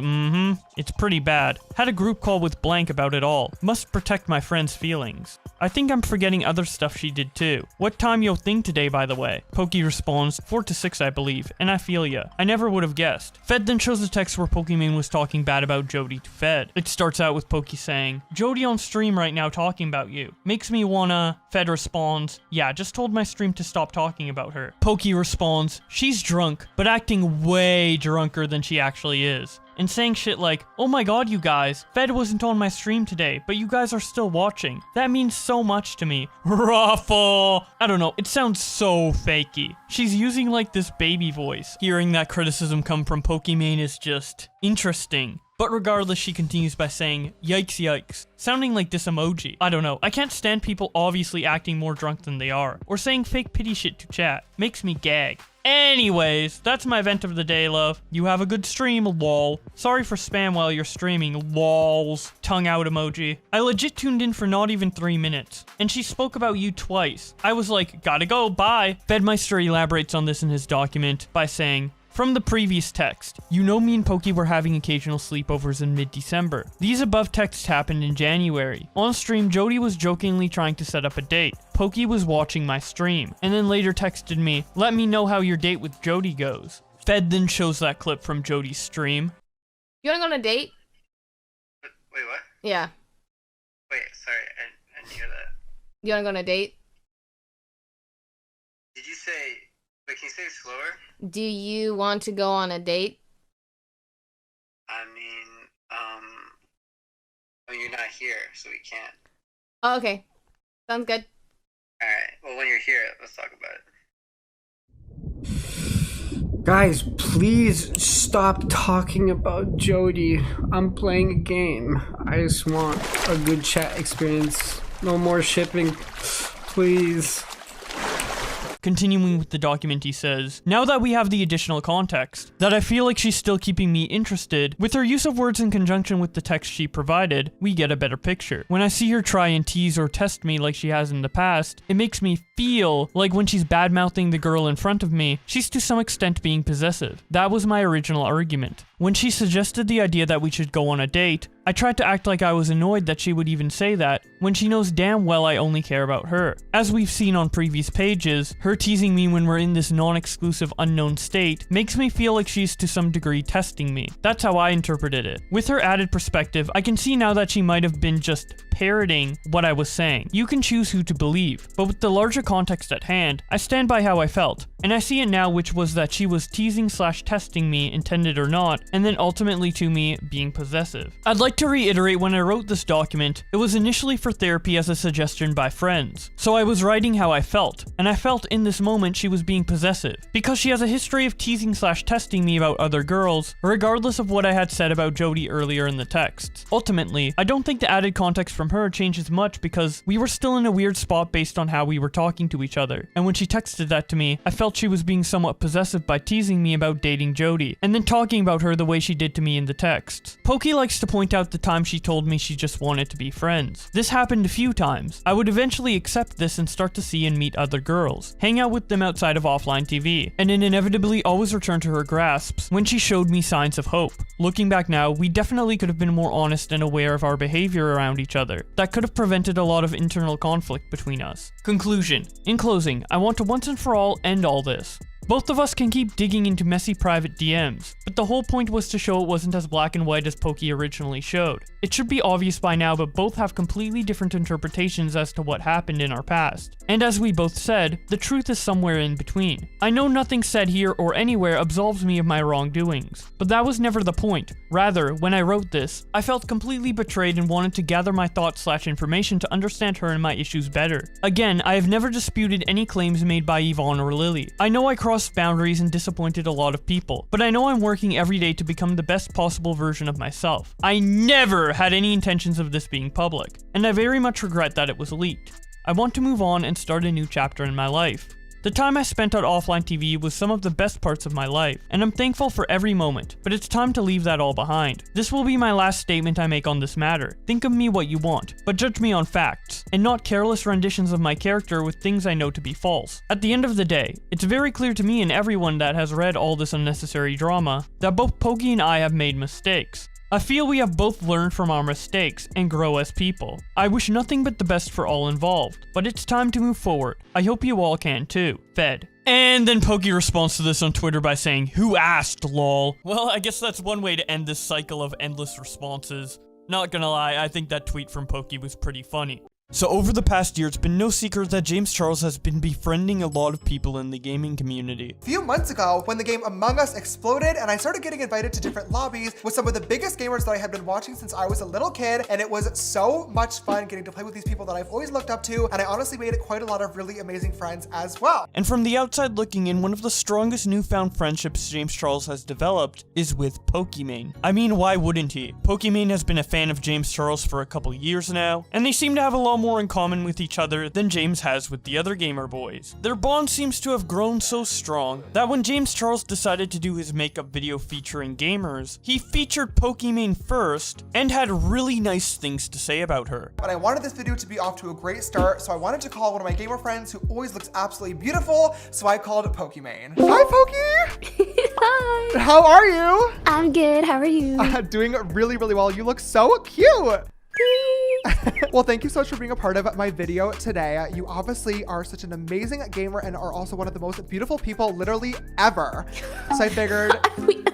A: it's pretty bad. Had a group call with blank about it all. Must protect my friend's feelings. I think I'm forgetting other stuff she did too. What time yo thing today, by the way? Poki responds, 4 to 6 I believe, and I feel ya. I never would have guessed. Fed then shows a text where Pokimane was talking bad about Jody to Fed. It starts out with Poki saying, Jody on stream right now talking about you. Makes me wanna... Fed responds, yeah, just told my stream to stop talking about her. Poki responds, she's drunk, but acting way drunker than she actually is. And saying shit like, oh my god you guys, Fed wasn't on my stream today, but you guys are still watching. That means so much to me. Ruffle! I don't know, it sounds so fakey. She's using like this baby voice. Hearing that criticism come from Pokimane is just interesting. But regardless, she continues by saying, yikes yikes, sounding like this emoji. I don't know, I can't stand people obviously acting more drunk than they are, or saying fake pity shit to chat. Makes me gag. Anyways, that's my event of the day, love. You have a good stream, lol. Sorry for spam while you're streaming, lols. Tongue out emoji. I legit tuned in for not even 3 minutes, and she spoke about you twice. I was like, gotta go, bye. FedMyster elaborates on this in his document by saying, from the previous text, you know me and Poki were having occasional sleepovers in mid-December. These above texts happened in January. On stream, Jody was jokingly trying to set up a date. Poki was watching my stream, and then later texted me, let me know how your date with Jody goes. Fed then shows that clip from Jody's stream.
F: You wanna go on a date?
Q: Wait, what?
F: Yeah.
Q: Wait, sorry, I didn't hear that.
F: You wanna go on a date?
Q: Did you say... Wait, can you say it slower?
F: Do you want to go on a date?
Q: I mean, you're not here, so we can't.
F: Oh, okay. Sounds good.
Q: Alright, well, when you're here, let's talk about it.
W: Guys, please stop talking about Jody. I'm playing a game. I just want a good chat experience. No more shipping. Please.
A: Continuing with the document, he says, now that we have the additional context, that I feel like she's still keeping me interested, with her use of words in conjunction with the text she provided, we get a better picture. When I see her try and tease or test me like she has in the past, it makes me feel like when she's bad-mouthing the girl in front of me, she's to some extent being possessive. That was my original argument. When she suggested the idea that we should go on a date, I tried to act like I was annoyed that she would even say that, when she knows damn well I only care about her. As we've seen on previous pages, her teasing me when we're in this non-exclusive unknown state makes me feel like she's to some degree testing me. That's how I interpreted it. With her added perspective, I can see now that she might have been just parroting what I was saying. You can choose who to believe, but with the larger context at hand, I stand by how I felt, and I see it now, which was that she was teasing/testing me, intended or not, and then ultimately to me being possessive. I'd like to reiterate, when I wrote this document, it was initially for therapy as a suggestion by friends. So I was writing how I felt, and I felt in this moment she was being possessive, because she has a history of teasing/testing me about other girls, regardless of what I had said about Jody earlier in the texts. Ultimately, I don't think the added context from her changes much because we were still in a weird spot based on how we were talking to each other, and when she texted that to me, I felt she was being somewhat possessive by teasing me about dating Jody, and then talking about her the way she did to me in the texts. Poki likes to point out the time she told me she just wanted to be friends. This happened a few times. I would eventually accept this and start to see and meet other girls, hang out with them outside of offline TV, and then inevitably always return to her grasps when she showed me signs of hope. Looking back now, we definitely could have been more honest and aware of our behavior around each other. That could have prevented a lot of internal conflict between us. Conclusion. In closing, I want to once and for all end all this. Both of us can keep digging into messy private DMs, but the whole point was to show it wasn't as black and white as Poki originally showed. It should be obvious by now, but both have completely different interpretations as to what happened in our past. And as we both said, the truth is somewhere in between. I know nothing said here or anywhere absolves me of my wrongdoings, but that was never the point. Rather, when I wrote this, I felt completely betrayed and wanted to gather my thoughts/information to understand her and my issues better. Again, I have never disputed any claims made by Yvonne or Lily. I know I crossed boundaries and disappointed a lot of people, but I know I'm working every day to become the best possible version of myself. I never had any intentions of this being public, and I very much regret that it was leaked. I want to move on and start a new chapter in my life. The time I spent on offline TV was some of the best parts of my life, and I'm thankful for every moment, but it's time to leave that all behind. This will be my last statement I make on this matter. Think of me what you want, but judge me on facts, and not careless renditions of my character with things I know to be false. At the end of the day, it's very clear to me and everyone that has read all this unnecessary drama, that both Poki and I have made mistakes. I feel we have both learned from our mistakes and grow as people. I wish nothing but the best for all involved, but it's time to move forward. I hope you all can too. Fed. And then Poki responds to this on Twitter by saying, "Who asked, lol?" Well, I guess that's one way to end this cycle of endless responses. Not gonna lie, I think that tweet from Poki was pretty funny. So over the past year, it's been no secret that James Charles has been befriending a lot of people in the gaming community.
D: A few months ago, when the game Among Us exploded and I started getting invited to different lobbies with some of the biggest gamers that I had been watching since I was a little kid, and it was so much fun getting to play with these people that I've always looked up to, and I honestly made it quite a lot of really amazing friends as well.
A: And from the outside looking in, one of the strongest newfound friendships James Charles has developed is with Pokimane. I mean, why wouldn't he? Pokimane has been a fan of James Charles for a couple years now, and they seem to have a lot more in common with each other than James has with the other gamer boys. Their bond seems to have grown so strong that when James Charles decided to do his makeup video featuring gamers, he featured Pokimane first and had really nice things to say about her.
D: But I wanted this video to be off to a great start, so I wanted to call one of my gamer friends who always looks absolutely beautiful, so I called Pokimane. Hi, Poki!
P: Hi!
D: How are you?
P: I'm good, how are you?
D: Doing really, really well. You look so cute! Well, thank you so much for being a part of my video today. You obviously are such an amazing gamer and are also one of the most beautiful people literally ever. So I figured...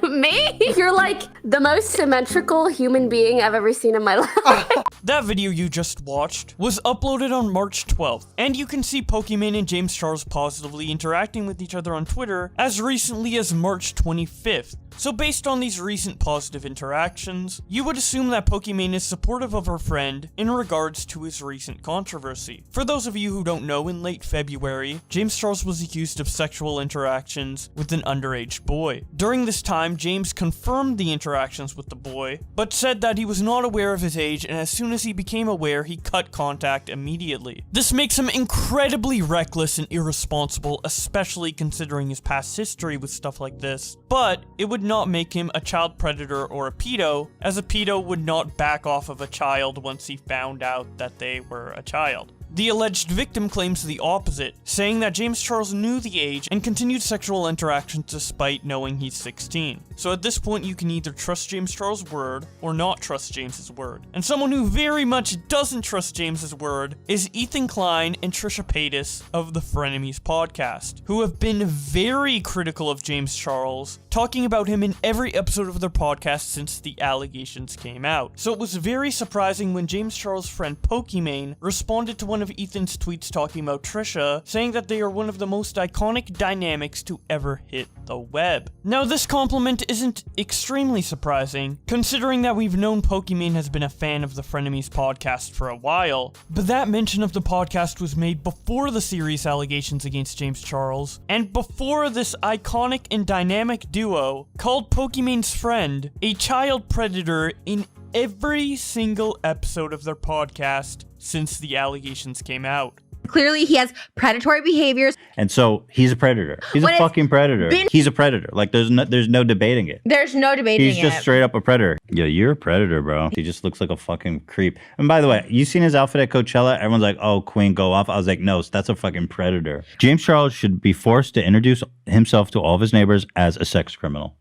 S: Me? You're like the most symmetrical human being I've ever seen in my life.
A: That video you just watched was uploaded on March 12th, and you can see Pokimane and James Charles positively interacting with each other on Twitter as recently as March 25th. So based on these recent positive interactions, you would assume that Pokimane is supportive of her friend in regards to his recent controversy. For those of you who don't know, in late February, James Charles was accused of sexual interactions with an underage boy. During this time, James confirmed the interactions with the boy, but said that he was not aware of his age, and as soon as he became aware, he cut contact immediately. This makes him incredibly reckless and irresponsible, especially considering his past history with stuff like this, but it would not make him a child predator or a pedo, as a pedo would not back off of a child once he found out that they were a child. The alleged victim claims the opposite, saying that James Charles knew the age and continued sexual interactions despite knowing he's 16. So at this point, you can either trust James Charles' word or not trust James's word. And someone who very much doesn't trust James's word is Ethan Klein and Trisha Paytas of the Frenemies podcast, who have been very critical of James Charles, talking about him in every episode of their podcast since the allegations came out. So it was very surprising when James Charles' friend Pokimane responded to one of Ethan's tweets talking about Trisha, saying that they are one of the most iconic dynamics to ever hit the web. Now, this compliment isn't extremely surprising, considering that we've known Pokimane has been a fan of the Frenemies podcast for a while, but that mention of the podcast was made before the serious allegations against James Charles, and before this iconic and dynamic duo called Pokimane's friend a child predator in every single episode of their podcast since the allegations came out.
J: Clearly, he has predatory behaviors.
K: And so he's a predator. He's a fucking predator. He's a predator. Like there's no debating it.
J: There's no debating it.
K: He's just straight up a predator. Yo, you're a predator, bro. He just looks like a fucking creep. And by the way, you seen his outfit at Coachella? Everyone's like, oh, Queen, go off. I was like, no, that's a fucking predator. James Charles should be forced to introduce himself to all of his neighbors as a sex criminal.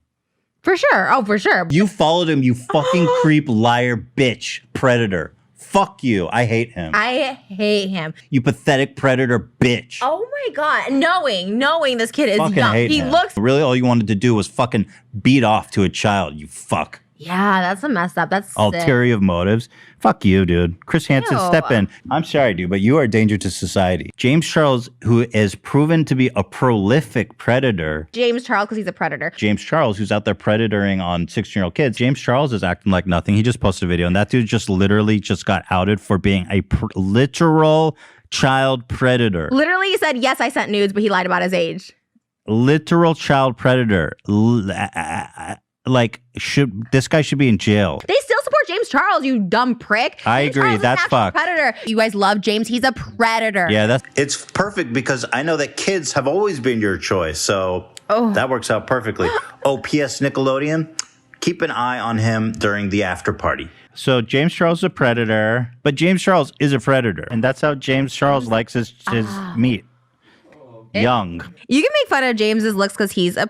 J: For sure. Oh, for sure.
K: You followed him, you fucking creep, liar, bitch, predator. Fuck you. I hate him.
J: I hate him.
K: You pathetic predator bitch.
J: Oh my god. Knowing this kid is
K: Fucking
J: young.
K: hate
J: He
K: him.
J: looks.
K: Really, all you wanted to do was fucking beat off to a child, you fuck.
J: Yeah, that's a mess up. That's sick.
K: Ulterior motives. Fuck you, dude. Chris Hansen,
J: Ew.
K: step in. I'm sorry, dude, but you are a danger to society. James Charles, who is proven to be a prolific predator.
J: James Charles, because he's a predator.
K: James Charles, who's out there predatoring on 16-year-old kids. James Charles is acting like nothing. He just posted a video, and that dude just literally just got outed for being a literal child predator.
J: Literally, he said, yes, I sent nudes, but he lied about his age.
K: Literal child predator. Like, this guy should be in jail.
J: They still support James Charles, you dumb prick.
K: I
J: James
K: agree.
J: Charles is
K: That's
J: an actual
K: fucked.
J: predator. You guys love James. He's a predator.
K: Yeah,
L: it's perfect because I know that kids have always been your choice, so that works out perfectly. Oh, P.S. Nickelodeon, keep an eye on him during the after party.
K: So James Charles is a predator, but James Charles is a predator, and that's how James Charles likes his meat. Young.
J: You can make fun of James's looks because he's a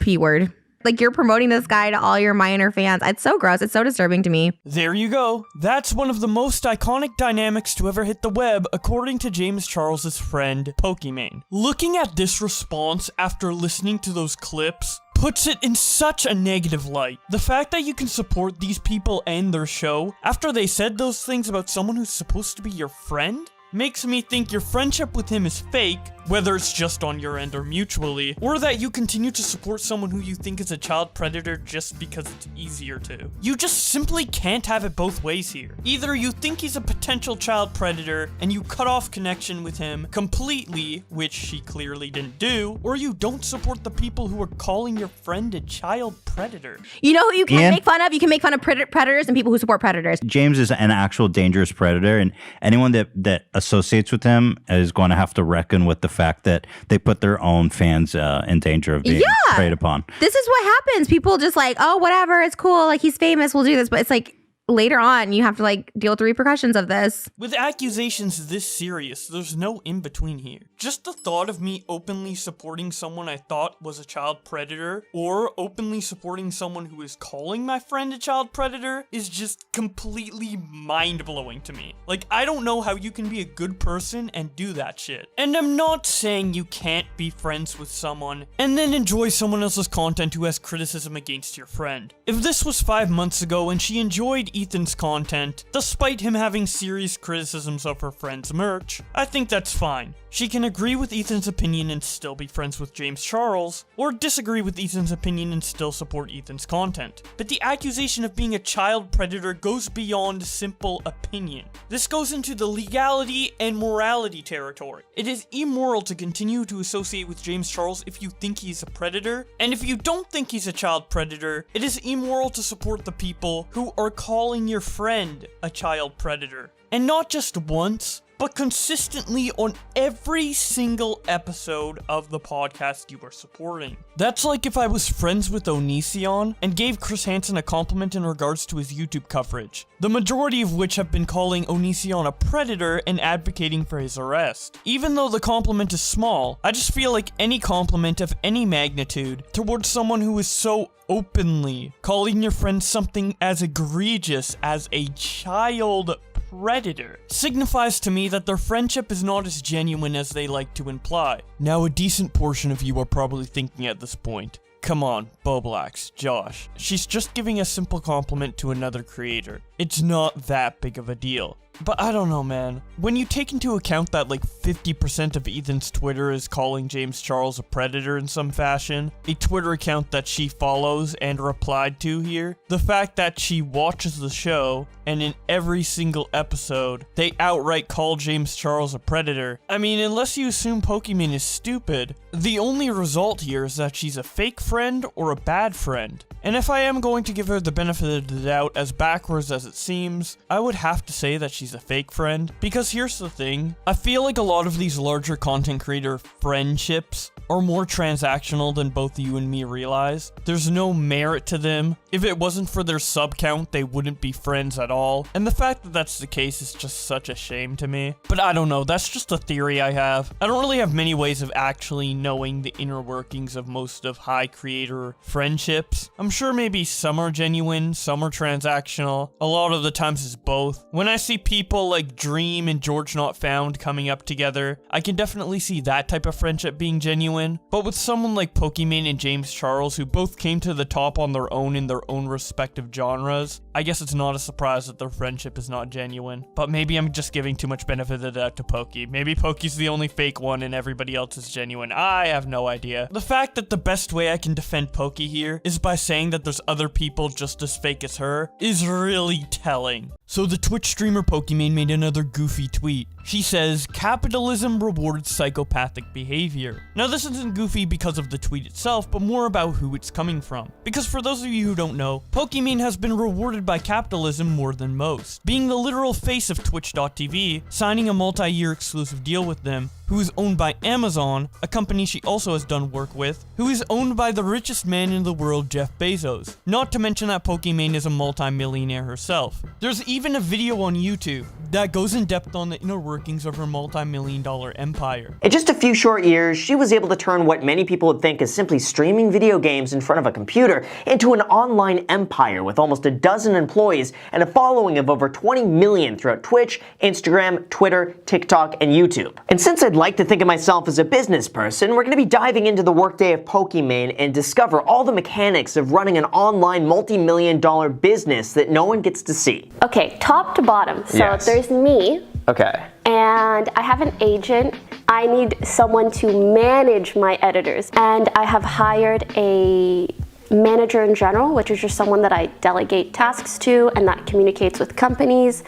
J: P word. Like, you're promoting this guy to all your minor fans. It's so gross. It's so disturbing to me.
A: There you go. That's one of the most iconic dynamics to ever hit the web, according to James Charles's friend, Pokimane. Looking at this response after listening to those clips puts it in such a negative light. The fact that you can support these people and their show after they said those things about someone who's supposed to be your friend makes me think your friendship with him is fake, whether it's just on your end or mutually, or that you continue to support someone who you think is a child predator just because it's easier to. You just simply can't have it both ways here. Either you think he's a potential child predator and you cut off connection with him completely, which she clearly didn't do, or you don't support the people who are calling your friend a child predator.
J: You know who you can make fun of? You can make fun of predators and people who support predators.
K: James is an actual dangerous predator, and anyone that associates with him is going to have to reckon with the fact that they put their own fans in danger of being preyed upon.
J: This is what happens. People just like, oh, whatever, it's cool. Like, he's famous, we'll do this. But it's like, later on, you have to like deal with the repercussions of this.
A: With accusations this serious, there's no in-between here. Just the thought of me openly supporting someone I thought was a child predator, or openly supporting someone who is calling my friend a child predator, is just completely mind-blowing to me. Like, I don't know how you can be a good person and do that shit. And I'm not saying you can't be friends with someone and then enjoy someone else's content who has criticism against your friend. If this was 5 months ago and she enjoyed Ethan's content, despite him having serious criticisms of her friend's merch, I think that's fine. She can agree with Ethan's opinion and still be friends with James Charles, or disagree with Ethan's opinion and still support Ethan's content. But the accusation of being a child predator goes beyond simple opinion. This goes into the legality and morality territory. It is immoral to continue to associate with James Charles if you think he's a predator, and if you don't think he's a child predator, it is immoral to support the people who are calling your friend a child predator. And not just once, but consistently on every single episode of the podcast you are supporting. That's like if I was friends with Onision and gave Chris Hansen a compliment in regards to his YouTube coverage, the majority of which have been calling Onision a predator and advocating for his arrest. Even though the compliment is small, I just feel like any compliment of any magnitude towards someone who is so openly calling your friend something as egregious as a child predator signifies to me that their friendship is not as genuine as they like to imply. Now, a decent portion of you are probably thinking at this point, come on, Boblax, Josh, she's just giving a simple compliment to another creator. It's not that big of a deal. But I don't know, man. When you take into account that like 50% of Ethan's Twitter is calling James Charles a predator in some fashion, a Twitter account that she follows and replied to here, the fact that she watches the show and in every single episode, they outright call James Charles a predator. I mean, unless you assume Pokimane is stupid, the only result here is that she's a fake friend or a bad friend. And if I am going to give her the benefit of the doubt, as backwards as it seems, I would have to say that she's a fake friend. Because here's the thing, I feel like a lot of these larger content creator friendships are more transactional than both you and me realize. There's no merit to them. If it wasn't for their sub count, they wouldn't be friends at all. And the fact that that's the case is just such a shame to me. But I don't know, that's just a theory I have. I don't really have many ways of actually knowing the inner workings of most of high creator friendships. I'm sure maybe some are genuine, some are transactional. A lot of the times it's both. When I see people like Dream and George Not Found coming up together, I can definitely see that type of friendship being genuine. But with someone like Pokimane and James Charles, who both came to the top on their own in their own respective genres, I guess it's not a surprise that their friendship is not genuine. But maybe I'm just giving too much benefit of the doubt to Poki. Maybe Poki's the only fake one and everybody else is genuine. I have no idea. The fact that the best way I can defend Poki here is by saying that there's other people just as fake as her is really telling. So the Twitch streamer Pokimane made another goofy tweet. She says, "Capitalism rewards psychopathic behavior." Now this isn't goofy because of the tweet itself, but more about who it's coming from. Because for those of you who don't know, Pokimane has been rewarded by capitalism more than most. Being the literal face of Twitch.tv, signing a multi-year exclusive deal with them, who is owned by Amazon, a company she also has done work with, who is owned by the richest man in the world, Jeff Bezos. Not to mention that Pokimane is a multi-millionaire herself. There's even a video on YouTube that goes in depth on the inner workings of her multi-million-dollar empire.
M: In just a few short years, she was able to turn what many people would think is simply streaming video games in front of a computer into an online empire with almost a dozen employees and a following of over 20 million throughout Twitch, Instagram, Twitter, TikTok, and YouTube. And since I'd like to think of myself as a business person, we're going to be diving into the workday of Pokimane and discover all the mechanics of running an online multi-million-dollar business that no one gets to see.
S: Okay, top to bottom. So
M: Yes.
S: there's me.
M: Okay.
S: And I have an agent. I need someone to manage my editors. And I have hired a manager in general, which is just someone that I delegate tasks to and that communicates with companies,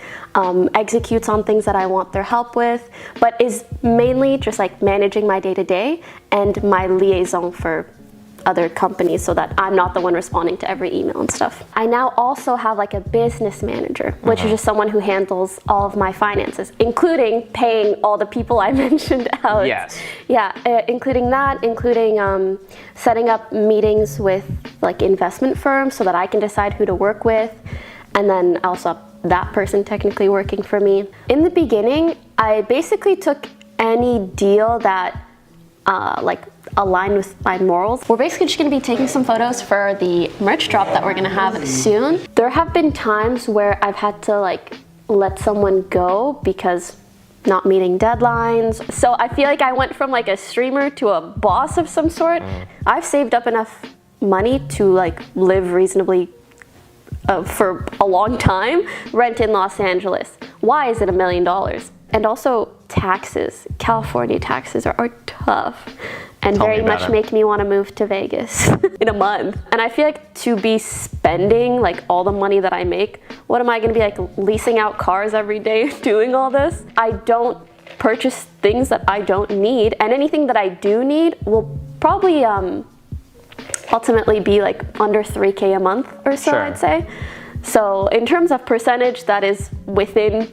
S: executes on things that I want their help with, but is mainly just like managing my day-to-day and my liaison for other companies so that I'm not the one responding to every email and stuff. I now also have like a business manager, which is just someone who handles all of my finances, including paying all the people I mentioned out.
M: Yes.
S: Yeah, including that, including setting up meetings with like investment firms so that I can decide who to work with, and then also that person technically working for me. In the beginning, I basically took any deal that like aligned with my morals. We're basically just gonna be taking some photos for the merch drop that we're gonna have soon. There have been times where I've had to like let someone go because not meeting deadlines. So I feel like I went from like a streamer to a boss of some sort. I've saved up enough money to like live reasonably for a long time, rent in Los Angeles. Why is it $1 million? And also taxes. California taxes are tough and
M: Tell me
S: very
M: about
S: much
M: it.
S: make me want to move to Vegas in a month. And I feel like to be spending like all the money that I make, what am I going to be like leasing out cars every day doing all this? I don't purchase things that I don't need, and anything that I do need will probably ultimately be like under 3K a month or so,
M: Sure.
S: I'd say. So in terms of percentage, that is within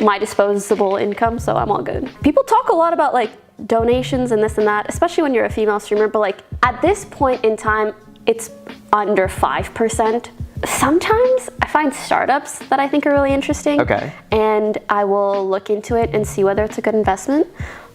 S: my disposable income, so I'm all good. People talk a lot about like donations and this and that, especially when you're a female streamer, but like at this point in time, it's under 5%. Sometimes I find startups that I think are really interesting.
M: Okay.
S: And I will look into it and see whether it's a good investment.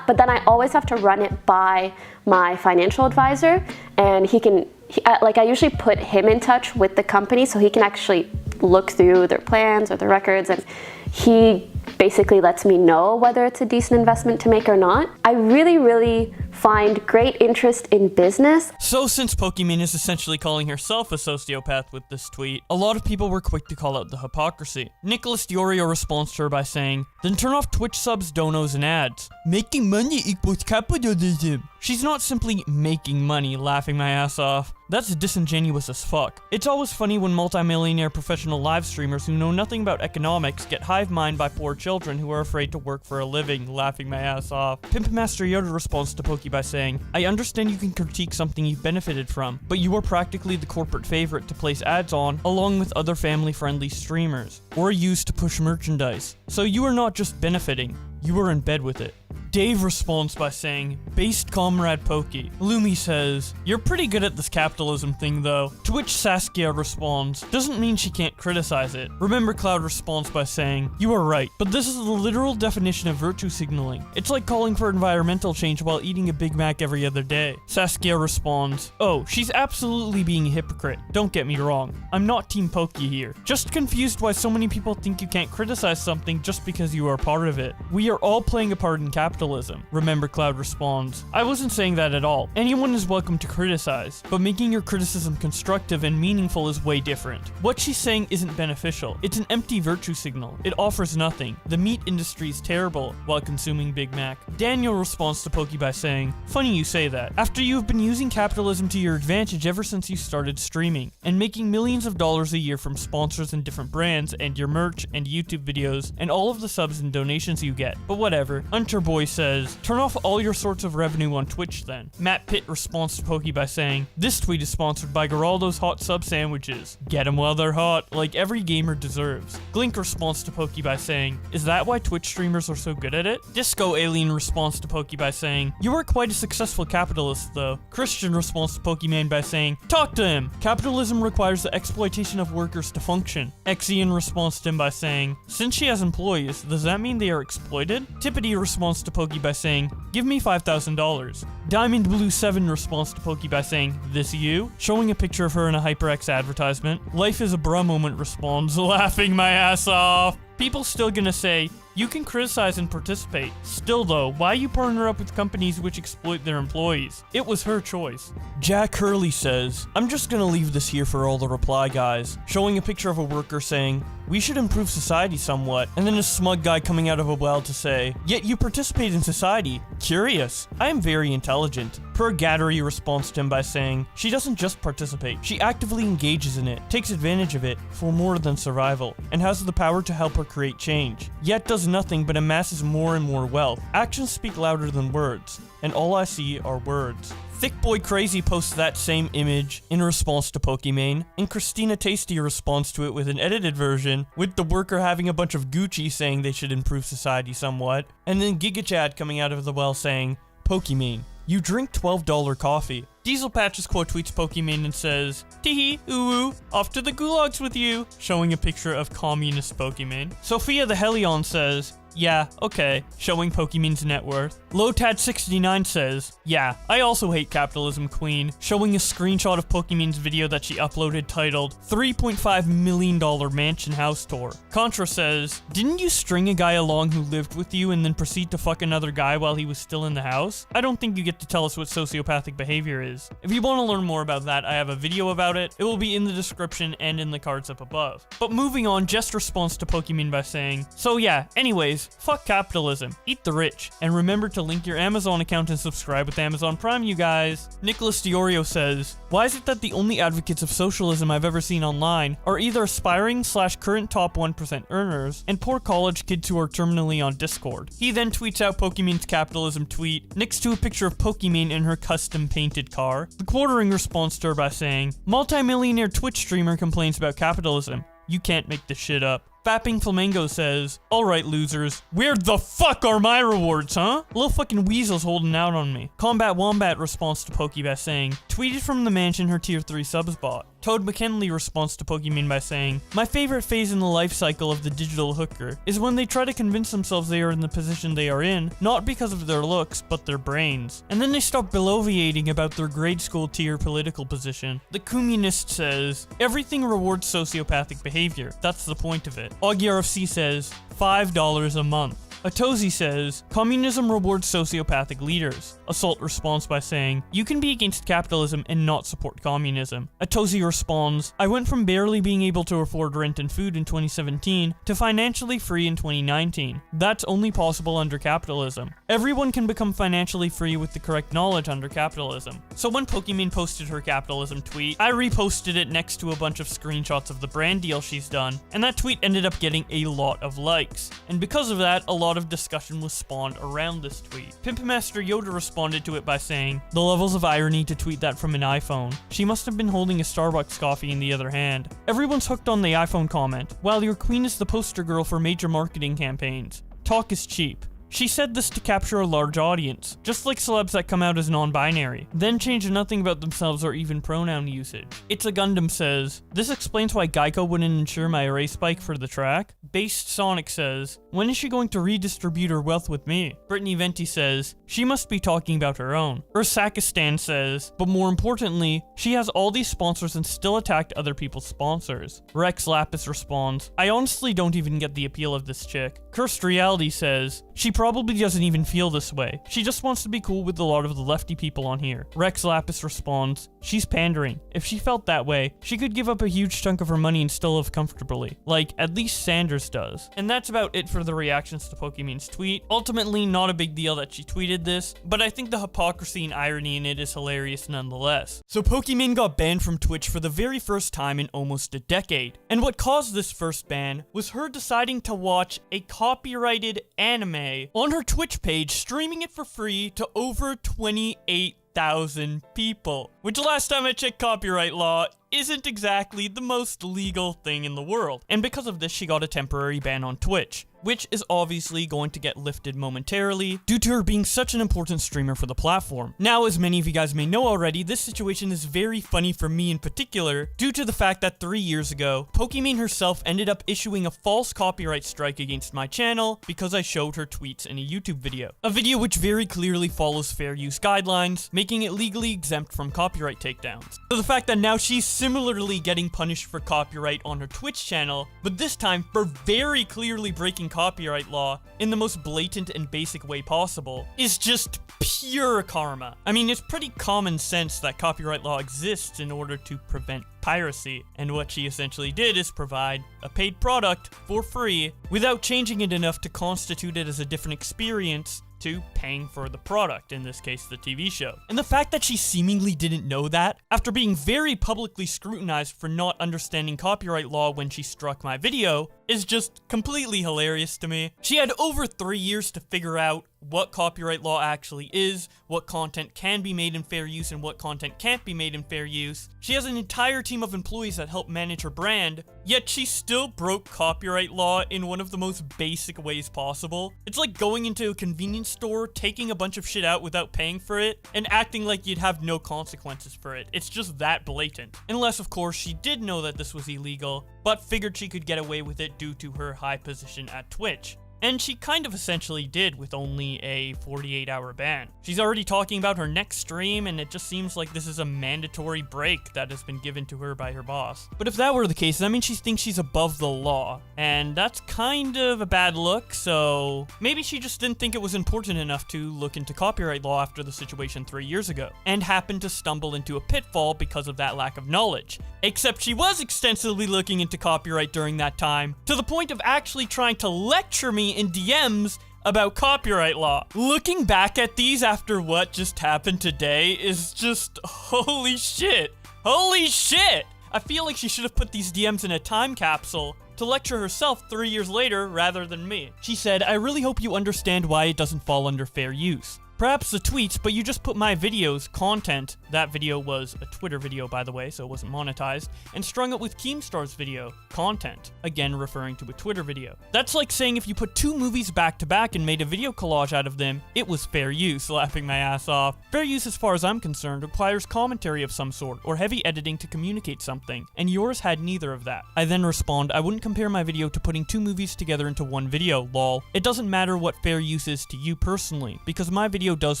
S: But then I always have to run it by my financial advisor, and I usually put him in touch with the company so he can actually look through their plans or their records, and he basically lets me know whether it's a decent investment to make or not. I really, really find great interest in business.
A: So since Pokimane is essentially calling herself a sociopath with this tweet, a lot of people were quick to call out the hypocrisy. Nicholas Diorio responds to her by saying, "Then turn off Twitch subs, donos, and ads. Making money equals capitalism." She's not simply making money, laughing my ass off. That's disingenuous as fuck. It's always funny when multimillionaire professional live streamers who know nothing about economics get hive mind by poor children who are afraid to work for a living, laughing my ass off. Pimp Master Yoda responds to Poki by saying, "I understand you can critique something you've benefited from, but you are practically the corporate favorite to place ads on along with other family-friendly streamers, or used to push merchandise. So you are not just benefiting, you are in bed with it." Dave responds by saying, based comrade Pokey. Lumi says, you're pretty good at this capitalism thing though. To which Saskia responds, doesn't mean she can't criticize it. Remember Cloud responds by saying, you are right, but this is the literal definition of virtue signaling. It's like calling for environmental change while eating a Big Mac every other day. Saskia responds, oh, she's absolutely being a hypocrite. Don't get me wrong. I'm not Team Pokey here. Just confused why so many people think you can't criticize something just because you are part of it. We are all playing a part in capitalism. Remember Cloud responds, I wasn't saying that at all. Anyone is welcome to criticize, but making your criticism constructive and meaningful is way different. What she's saying isn't beneficial. It's an empty virtue signal. It offers nothing. The meat industry is terrible while consuming Big Mac. Daniel responds to Pokey by saying, funny you say that. After you have been using capitalism to your advantage ever since you started streaming, and making millions of dollars a year from sponsors and different brands, and your merch, and YouTube videos, and all of the subs and donations you get. But whatever. Unterboy says, turn off all your sorts of revenue on Twitch then. Matt Pitt responds to Pokey by saying, this tweet is sponsored by Geraldo's Hot Sub Sandwiches. Get them while they're hot, like every gamer deserves. Glink responds to Pokey by saying, is that why Twitch streamers are so good at it? Disco Alien responds to Pokey by saying, you are quite a successful capitalist though. Christian responds to Pokimane by saying, talk to him! Capitalism requires the exploitation of workers to function. Exian responds to him by saying, since she has employees, does that mean they are exploited? Tippity responds to Pokey by saying, give me $5,000. Diamond Blue 7 responds to Pokey by saying, this you? Showing a picture of her in a HyperX advertisement. Life is a bruh moment responds, laughing my ass off. People still gonna say, you can criticize and participate. Still though, why you partner up with companies which exploit their employees? It was her choice. Jack Hurley says, I'm just gonna leave this here for all the reply guys. Showing a picture of a worker saying, we should improve society somewhat. And then a smug guy coming out of a well to say, yet you participate in society. Curious. I am very intelligent. Per Gattery responds to him by saying, she doesn't just participate, she actively engages in it, takes advantage of it for more than survival, and has the power to help her create change. Yet does nothing but amasses more and more wealth. Actions speak louder than words, and all I see are words. Thick Boy Crazy posts that same image in response to Pokimane, and Christina Tasty responds to it with an edited version, with the worker having a bunch of Gucci saying they should improve society somewhat, and then GigaChad coming out of the well saying, Pokimane, you drink $12 coffee. Diesel Patches quote tweets Pokimane and says, teehee, ooh, off to the gulags with you, showing a picture of communist Pokimane. Sophia the Helion says, yeah, okay, showing Pokimane's net worth. Lotad69 says, yeah, I also hate capitalism queen, showing a screenshot of Pokimane's video that she uploaded titled $3.5 million mansion house tour. Contra says, didn't you string a guy along who lived with you and then proceed to fuck another guy while he was still in the house? I don't think you get to tell us what sociopathic behavior is. If you want to learn more about that, I have a video about it. It will be in the description and in the cards up above. But moving on, Jest responds to Pokimane by saying, so yeah, anyways, fuck capitalism, eat the rich, and remember to link your Amazon account and subscribe with Amazon Prime, you guys. Nicholas Diorio says, why is it that the only advocates of socialism I've ever seen online are either aspiring / current top 1% earners and poor college kids who are terminally on Discord? He then tweets out Pokimane's capitalism tweet next to a picture of Pokimane in her custom painted car. The Quartering responds to her by saying, multi-millionaire Twitch streamer complains about capitalism. You can't make this shit up. Fapping Flamingo says, alright losers, where the fuck are my rewards, huh? Little fucking weasel's holding out on me. Combat Wombat responds to Pokey by saying, tweeted from the mansion her tier 3 subs bot. Toad McKinley responds to Pokimane by saying, my favorite phase in the life cycle of the digital hooker is when they try to convince themselves they are in the position they are in, not because of their looks, but their brains. And then they stop bloviating about their grade school tier political position. The Communist says, everything rewards sociopathic behavior. That's the point of it. AugRFC says, $5 a month. Atozi says, communism rewards sociopathic leaders. Assault responds by saying, you can be against capitalism and not support communism. Atozi responds, I went from barely being able to afford rent and food in 2017 to financially free in 2019. That's only possible under capitalism. Everyone can become financially free with the correct knowledge under capitalism. So when Pokimane posted her capitalism tweet, I reposted it next to a bunch of screenshots of the brand deal she's done, and that tweet ended up getting a lot of likes. And because of that, a lot of discussion was spawned around this tweet. Pimpmaster Yoda responded to it by saying, the levels of irony to tweet that from an iPhone. She must have been holding a Starbucks coffee in the other hand. Everyone's hooked on the iPhone comment, while your queen is the poster girl for major marketing campaigns. Talk is cheap. She said this to capture a large audience, just like celebs that come out as non-binary, then change nothing about themselves or even pronoun usage. ItsAGundam says, this explains why Geico wouldn't insure my array spike for the track. Based Sonic says, when is she going to redistribute her wealth with me? Brittany Venti says, she must be talking about her own. Ursakistan says, but more importantly, she has all these sponsors and still attacked other people's sponsors. Rex Lapis responds, I honestly don't even get the appeal of this chick. Cursed Reality says, she probably doesn't even feel this way. She just wants to be cool with a lot of the lefty people on here. Rex Lapis responds, she's pandering. If she felt that way, she could give up a huge chunk of her money and still live comfortably. Like, at least Sanders does. And that's about it for the reactions to Pokimane's tweet. Ultimately, not a big deal that she tweeted this, but I think the hypocrisy and irony in it is hilarious nonetheless. So Pokimane got banned from Twitch for the very first time in almost a decade. And what caused this first ban was her deciding to watch a copyrighted anime on her Twitch page, streaming it for free to over 28,000 people. Which last time I checked copyright law isn't exactly the most legal thing in the world. And because of this, she got a temporary ban on Twitch, which is obviously going to get lifted momentarily due to her being such an important streamer for the platform. Now, as many of you guys may know already, this situation is very funny for me in particular due to the fact that 3 years ago, Pokimane herself ended up issuing a false copyright strike against my channel because I showed her tweets in a YouTube video. A video which very clearly follows fair use guidelines, making it legally exempt from copyright takedowns. So the fact that now she's similarly getting punished for copyright on her Twitch channel, but this time for very clearly breaking copyright law in the most blatant and basic way possible, is just pure karma. I mean, it's pretty common sense that copyright law exists in order to prevent piracy, and what she essentially did is provide a paid product for free without changing it enough to constitute it as a different experience to paying for the product, in this case the TV show. And the fact that she seemingly didn't know that, after being very publicly scrutinized for not understanding copyright law when she struck my video, is just completely hilarious to me. She had over 3 years to figure out what copyright law actually is, what content can be made in fair use and what content can't be made in fair use. She has an entire team of employees that help manage her brand, yet she still broke copyright law in one of the most basic ways possible. It's like going into a convenience store, taking a bunch of shit out without paying for it, and acting like you'd have no consequences for it. It's just that blatant. Unless, of course, she did know that this was illegal, but figured she could get away with it due to her high position at Twitch. And she kind of essentially did with only a 48-hour ban. She's already talking about her next stream, and it just seems like this is a mandatory break that has been given to her by her boss. But if that were the case, that means she thinks she's above the law, and that's kind of a bad look, so maybe she just didn't think it was important enough to look into copyright law after the situation 3 years ago, and happened to stumble into a pitfall because of that lack of knowledge. Except she was extensively looking into copyright during that time, to the point of actually trying to lecture me in DMs about copyright law. Looking back at these after what just happened today is just holy shit. Holy shit! I feel like she should have put these DMs in a time capsule to lecture herself 3 years later rather than me. She said, I really hope you understand why it doesn't fall under fair use. Perhaps the tweets, but you just put my videos, content, that video was a Twitter video by the way, so it wasn't monetized, and strung it with Keemstar's video, content, again referring to a Twitter video. That's like saying if you put 2 movies back to back and made a video collage out of them, it was fair use, laughing my ass off. Fair use as far as I'm concerned requires commentary of some sort, or heavy editing to communicate something, and yours had neither of that. I then respond, I wouldn't compare my video to putting 2 movies together into one video, lol. It doesn't matter what fair use is to you personally, because my video does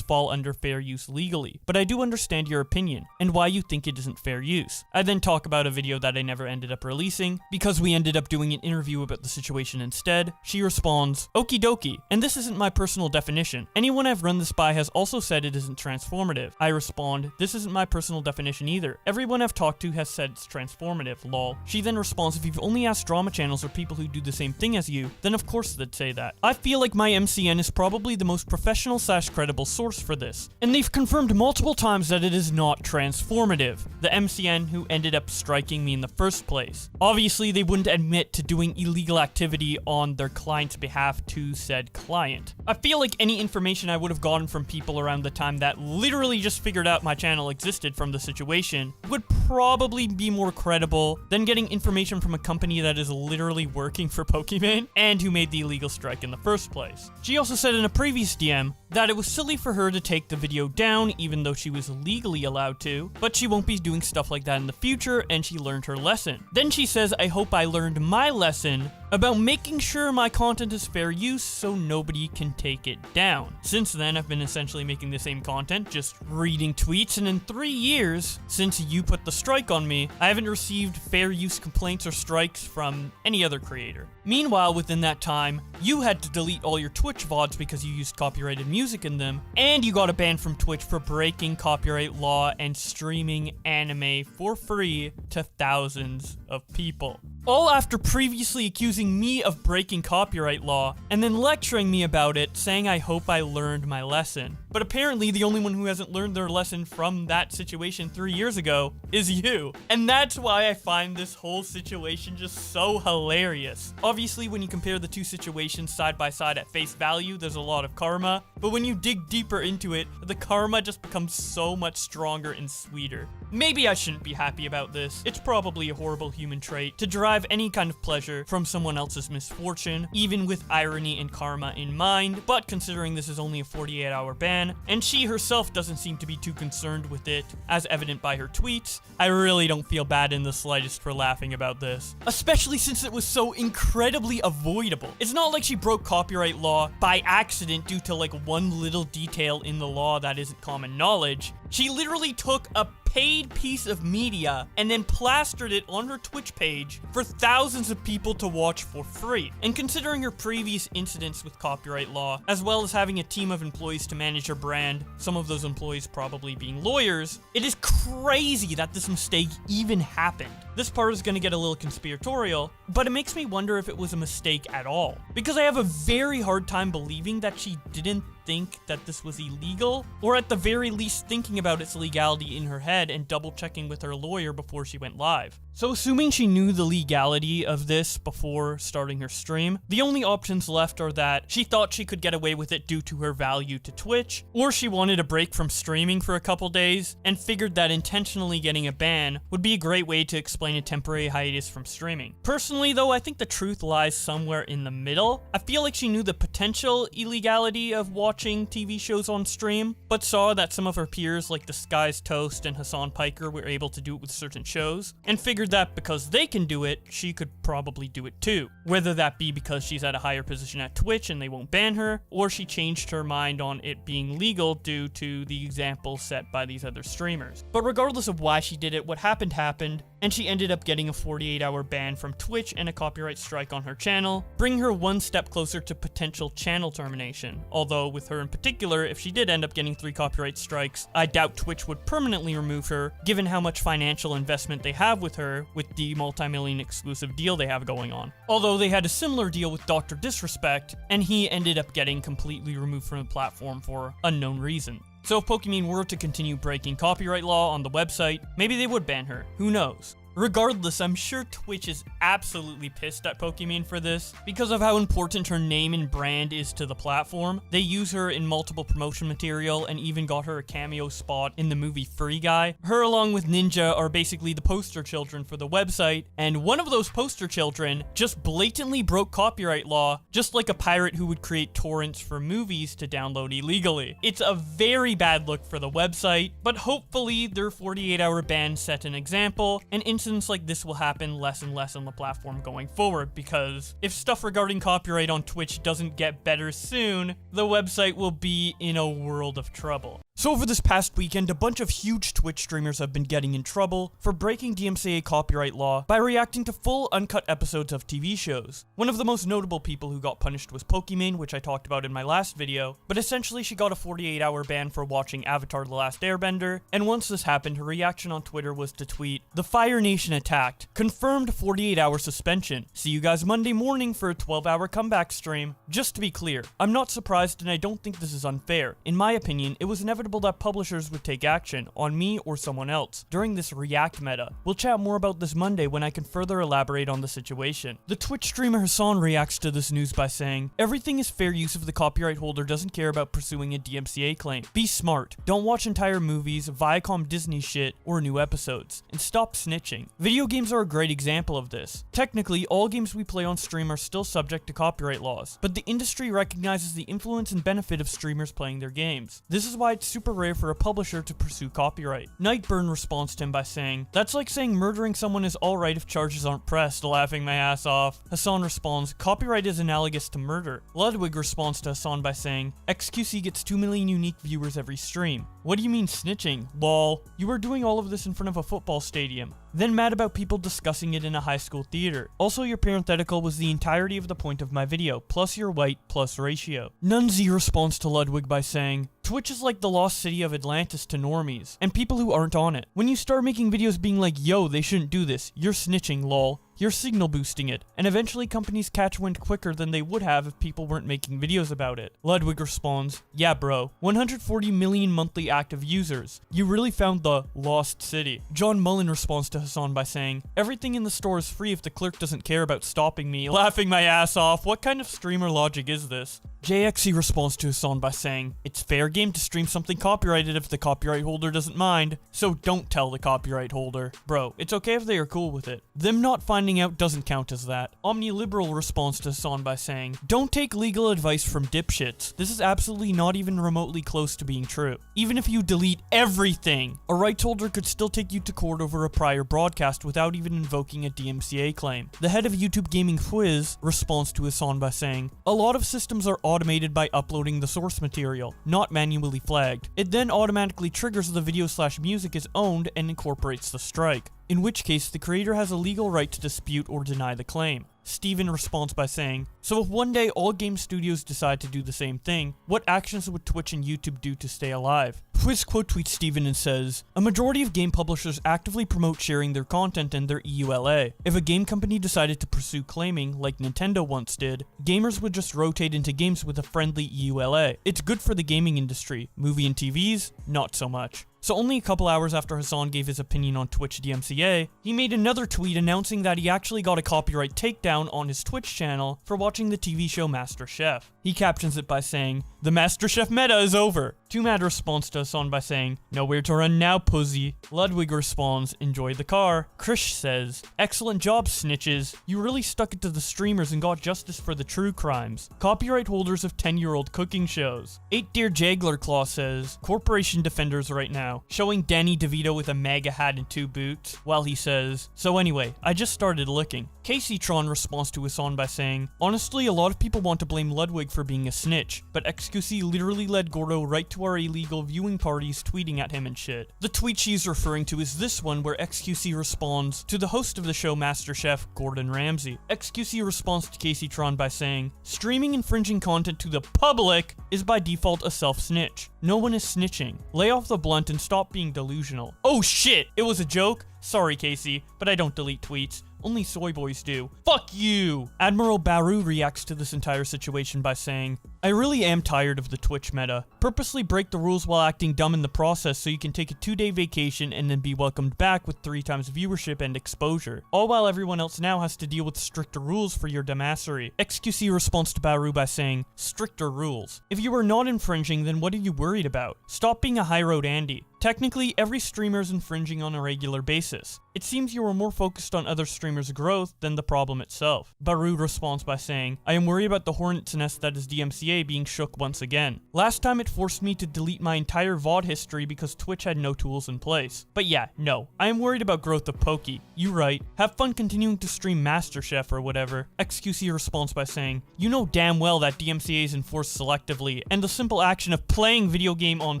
A: fall under fair use legally, but I do understand your opinion, and why you think it isn't fair use. I then talk about a video that I never ended up releasing, because we ended up doing an interview about the situation instead. She responds, okie dokie, and this isn't my personal definition. Anyone I've run this by has also said it isn't transformative. I respond, this isn't my personal definition either. Everyone I've talked to has said it's transformative, lol. She then responds, if you've only asked drama channels or people who do the same thing as you, then of course they'd say that. I feel like my MCN is probably the most professional / credible reliable source for this, and they've confirmed multiple times that it is not transformative, the MCN who ended up striking me in the first place. Obviously, they wouldn't admit to doing illegal activity on their client's behalf to said client. I feel like any information I would have gotten from people around the time that literally just figured out my channel existed from the situation would probably be more credible than getting information from a company that is literally working for Pokimane and who made the illegal strike in the first place. She also said in a previous DM that it was silly for her to take the video down even though she was legally allowed to, but she won't be doing stuff like that in the future and she learned her lesson. Then she says, I hope I learned my lesson about making sure my content is fair use so nobody can take it down. Since then, I've been essentially making the same content, just reading tweets, and in 3 years, since you put the strike on me, I haven't received fair use complaints or strikes from any other creator. Meanwhile, within that time, you had to delete all your Twitch VODs because you used copyrighted music in them, and you got a ban from Twitch for breaking copyright law and streaming anime for free to thousands of people. All after previously accusing me of breaking copyright law, and then lecturing me about it, saying I hope I learned my lesson. But apparently the only one who hasn't learned their lesson from that situation 3 years ago is you. And that's why I find this whole situation just so hilarious. Obviously, when you compare the two situations side by side at face value, there's a lot of karma, but when you dig deeper into it, the karma just becomes so much stronger and sweeter. Maybe I shouldn't be happy about this. It's probably a horrible human trait to derive any kind of pleasure from someone else's misfortune, even with irony and karma in mind, but considering this is only a 48-hour ban, and she herself doesn't seem to be too concerned with it, as evident by her tweets, I really don't feel bad in the slightest for laughing about this. Especially since it was so incredibly avoidable. It's not like she broke copyright law by accident due to like one little detail in the law that isn't common knowledge. She literally took a paid piece of media and then plastered it on her Twitch page for thousands of people to watch for free. And considering her previous incidents with copyright law, as well as having a team of employees to manage her brand, some of those employees probably being lawyers, it is crazy that this mistake even happened. This part is going to get a little conspiratorial, but it makes me wonder if it was a mistake at all. Because I have a very hard time believing that she didn't think that this was illegal, or at the very least thinking about its legality in her head and double checking with her lawyer before she went live. So assuming she knew the legality of this before starting her stream, the only options left are that she thought she could get away with it due to her value to Twitch, or she wanted a break from streaming for a couple days and figured that intentionally getting a ban would be a great way to explain a temporary hiatus from streaming. Personally though, I think the truth lies somewhere in the middle. I feel like she knew the potential illegality of watching TV shows on stream, but saw that some of her peers like Disguised Toast and Hassan Piker were able to do it with certain shows, and figured that because they can do it, she could probably do it too. Whether that be because she's at a higher position at Twitch and they won't ban her, or she changed her mind on it being legal due to the example set by these other streamers. But regardless of why she did it, what happened, and she ended up getting a 48-hour ban from Twitch and a copyright strike on her channel, bringing her one step closer to potential channel termination. Although with her in particular, if she did end up getting 3 copyright strikes, I doubt Twitch would permanently remove her, given how much financial investment they have with her with the multi-million exclusive deal they have going on. Although they had a similar deal with Dr. Disrespect, and he ended up getting completely removed from the platform for unknown reason. So if Pokimane were to continue breaking copyright law on the website, maybe they would ban her. Who knows? Regardless, I'm sure Twitch is absolutely pissed at Pokimane for this, because of how important her name and brand is to the platform. They use her in multiple promotion material and even got her a cameo spot in the movie Free Guy. Her along with Ninja are basically the poster children for the website, and one of those poster children just blatantly broke copyright law, just like a pirate who would create torrents for movies to download illegally. It's a very bad look for the website, but hopefully their 48-hour ban set an example, and incidents like this will happen less and less on the platform going forward, because if stuff regarding copyright on Twitch doesn't get better soon, the website will be in a world of trouble. So over this past weekend, a bunch of huge Twitch streamers have been getting in trouble for breaking DMCA copyright law by reacting to full uncut episodes of TV shows. One of the most notable people who got punished was Pokimane, which I talked about in my last video, but essentially she got a 48-hour ban for watching Avatar: The Last Airbender, and once this happened, her reaction on Twitter was to tweet, "The Fire Nation attacked. Confirmed 48-hour suspension. See you guys Monday morning for a 12-hour comeback stream." Just to be clear, I'm not surprised and I don't think this is unfair. In my opinion, it was inevitable that publishers would take action on me or someone else during this React meta. We'll chat more about this Monday when I can further elaborate on the situation. The Twitch streamer Hassan reacts to this news by saying, "Everything is fair use if the copyright holder doesn't care about pursuing a DMCA claim. Be smart. Don't watch entire movies, Viacom Disney shit, or new episodes. And stop snitching." Video games are a great example of this. Technically, all games we play on stream are still subject to copyright laws, but the industry recognizes the influence and benefit of streamers playing their games. This is why it's super rare for a publisher to pursue copyright. Nightburn responds to him by saying, "That's like saying murdering someone is alright if charges aren't pressed, laughing my ass off." Hassan responds, "Copyright is analogous to murder." Ludwig responds to Hassan by saying, "XQC gets 2 million unique viewers every stream. What do you mean snitching? Lol. You were doing all of this in front of a football stadium. Then mad about people discussing it in a high school theater. Also, your parenthetical was the entirety of the point of my video, plus you're white, plus ratio." Nunzi responds to Ludwig by saying, "Twitch is like the lost city of Atlantis to normies, and people who aren't on it. When you start making videos being like, yo, they shouldn't do this, you're snitching, lol. You're signal boosting it, and eventually companies catch wind quicker than they would have if people weren't making videos about it." Ludwig responds, "Yeah bro, 140 million monthly active users. You really found the lost city." John Mullen responds to Hassan by saying, "Everything in the store is free if the clerk doesn't care about stopping me," laughing my ass off. What kind of streamer logic is this? JXE responds to Hassan by saying, "It's fair game to stream something copyrighted if the copyright holder doesn't mind, so don't tell the copyright holder." Bro, it's okay if they are cool with it. Them not finding out doesn't count as that. Omniliberal responds to Hassan by saying, "Don't take legal advice from dipshits. This is absolutely not even remotely close to being true. Even if you delete everything, a rights holder could still take you to court over a prior broadcast without even invoking a DMCA claim." The head of YouTube Gaming Quiz responds to Hassan by saying, "A lot of systems are automated by uploading the source material, not manually flagged. It then automatically triggers the video/music is owned and incorporates the strike, in which case the creator has a legal right to dispute or deny the claim." Steven responds by saying, "So if one day all game studios decide to do the same thing, what actions would Twitch and YouTube do to stay alive?" Quiz quote tweets Steven and says, "A majority of game publishers actively promote sharing their content and their EULA. If a game company decided to pursue claiming, like Nintendo once did, gamers would just rotate into games with a friendly EULA. It's good for the gaming industry. Movie and TVs, not so much." So only a couple hours after Hassan gave his opinion on Twitch DMCA, he made another tweet announcing that he actually got a copyright takedown on his Twitch channel for watching the TV show MasterChef. He captions it by saying, "The MasterChef meta is over." Mad responds to Hassan by saying, "Nowhere to run now, pussy." Ludwig responds, "Enjoy the car." Krish says, "Excellent job, snitches. You really stuck it to the streamers and got justice for the true crimes. Copyright holders of 10-year-old cooking shows." 8 Dear Jagler Claw says, "Corporation defenders right now," showing Danny DeVito with a MAGA hat and 2 boots, while he says, "So anyway, I just started looking." Casey Tron responds to Hassan by saying, "Honestly, a lot of people want to blame Ludwig for being a snitch, but XQC literally led Gordo right to our illegal viewing parties tweeting at him and shit." The tweet she's referring to is this one where XQC responds to the host of the show MasterChef, Gordon Ramsay. XQC responds to Casey Tron by saying, "Streaming infringing content to the public is by default a self-snitch. No one is snitching. Lay off the blunt and stop being delusional." Oh shit, it was a joke? Sorry Casey, but I don't delete tweets. Only soy boys do. Fuck you! Admiral Baru reacts to this entire situation by saying, "I really am tired of the Twitch meta. Purposely break the rules while acting dumb in the process so you can take a 2-day vacation and then be welcomed back with 3 times viewership and exposure. All while everyone else now has to deal with stricter rules for your dumbassery." XQC responds to Baru by saying, "Stricter rules. If you are not infringing, then what are you worried about? Stop being a high road Andy. Technically, every streamer is infringing on a regular basis. It seems you are more focused on other streamers' growth than the problem itself." Baru responds by saying, "I am worried about the hornet's nest that is DMCA DMCA being shook once again. Last time it forced me to delete my entire VOD history because Twitch had no tools in place. But yeah, no, I am worried about growth of Poki. You right. Have fun continuing to stream MasterChef or whatever. XQC responds by saying, you know damn well that DMCA is enforced selectively, and the simple action of playing video game on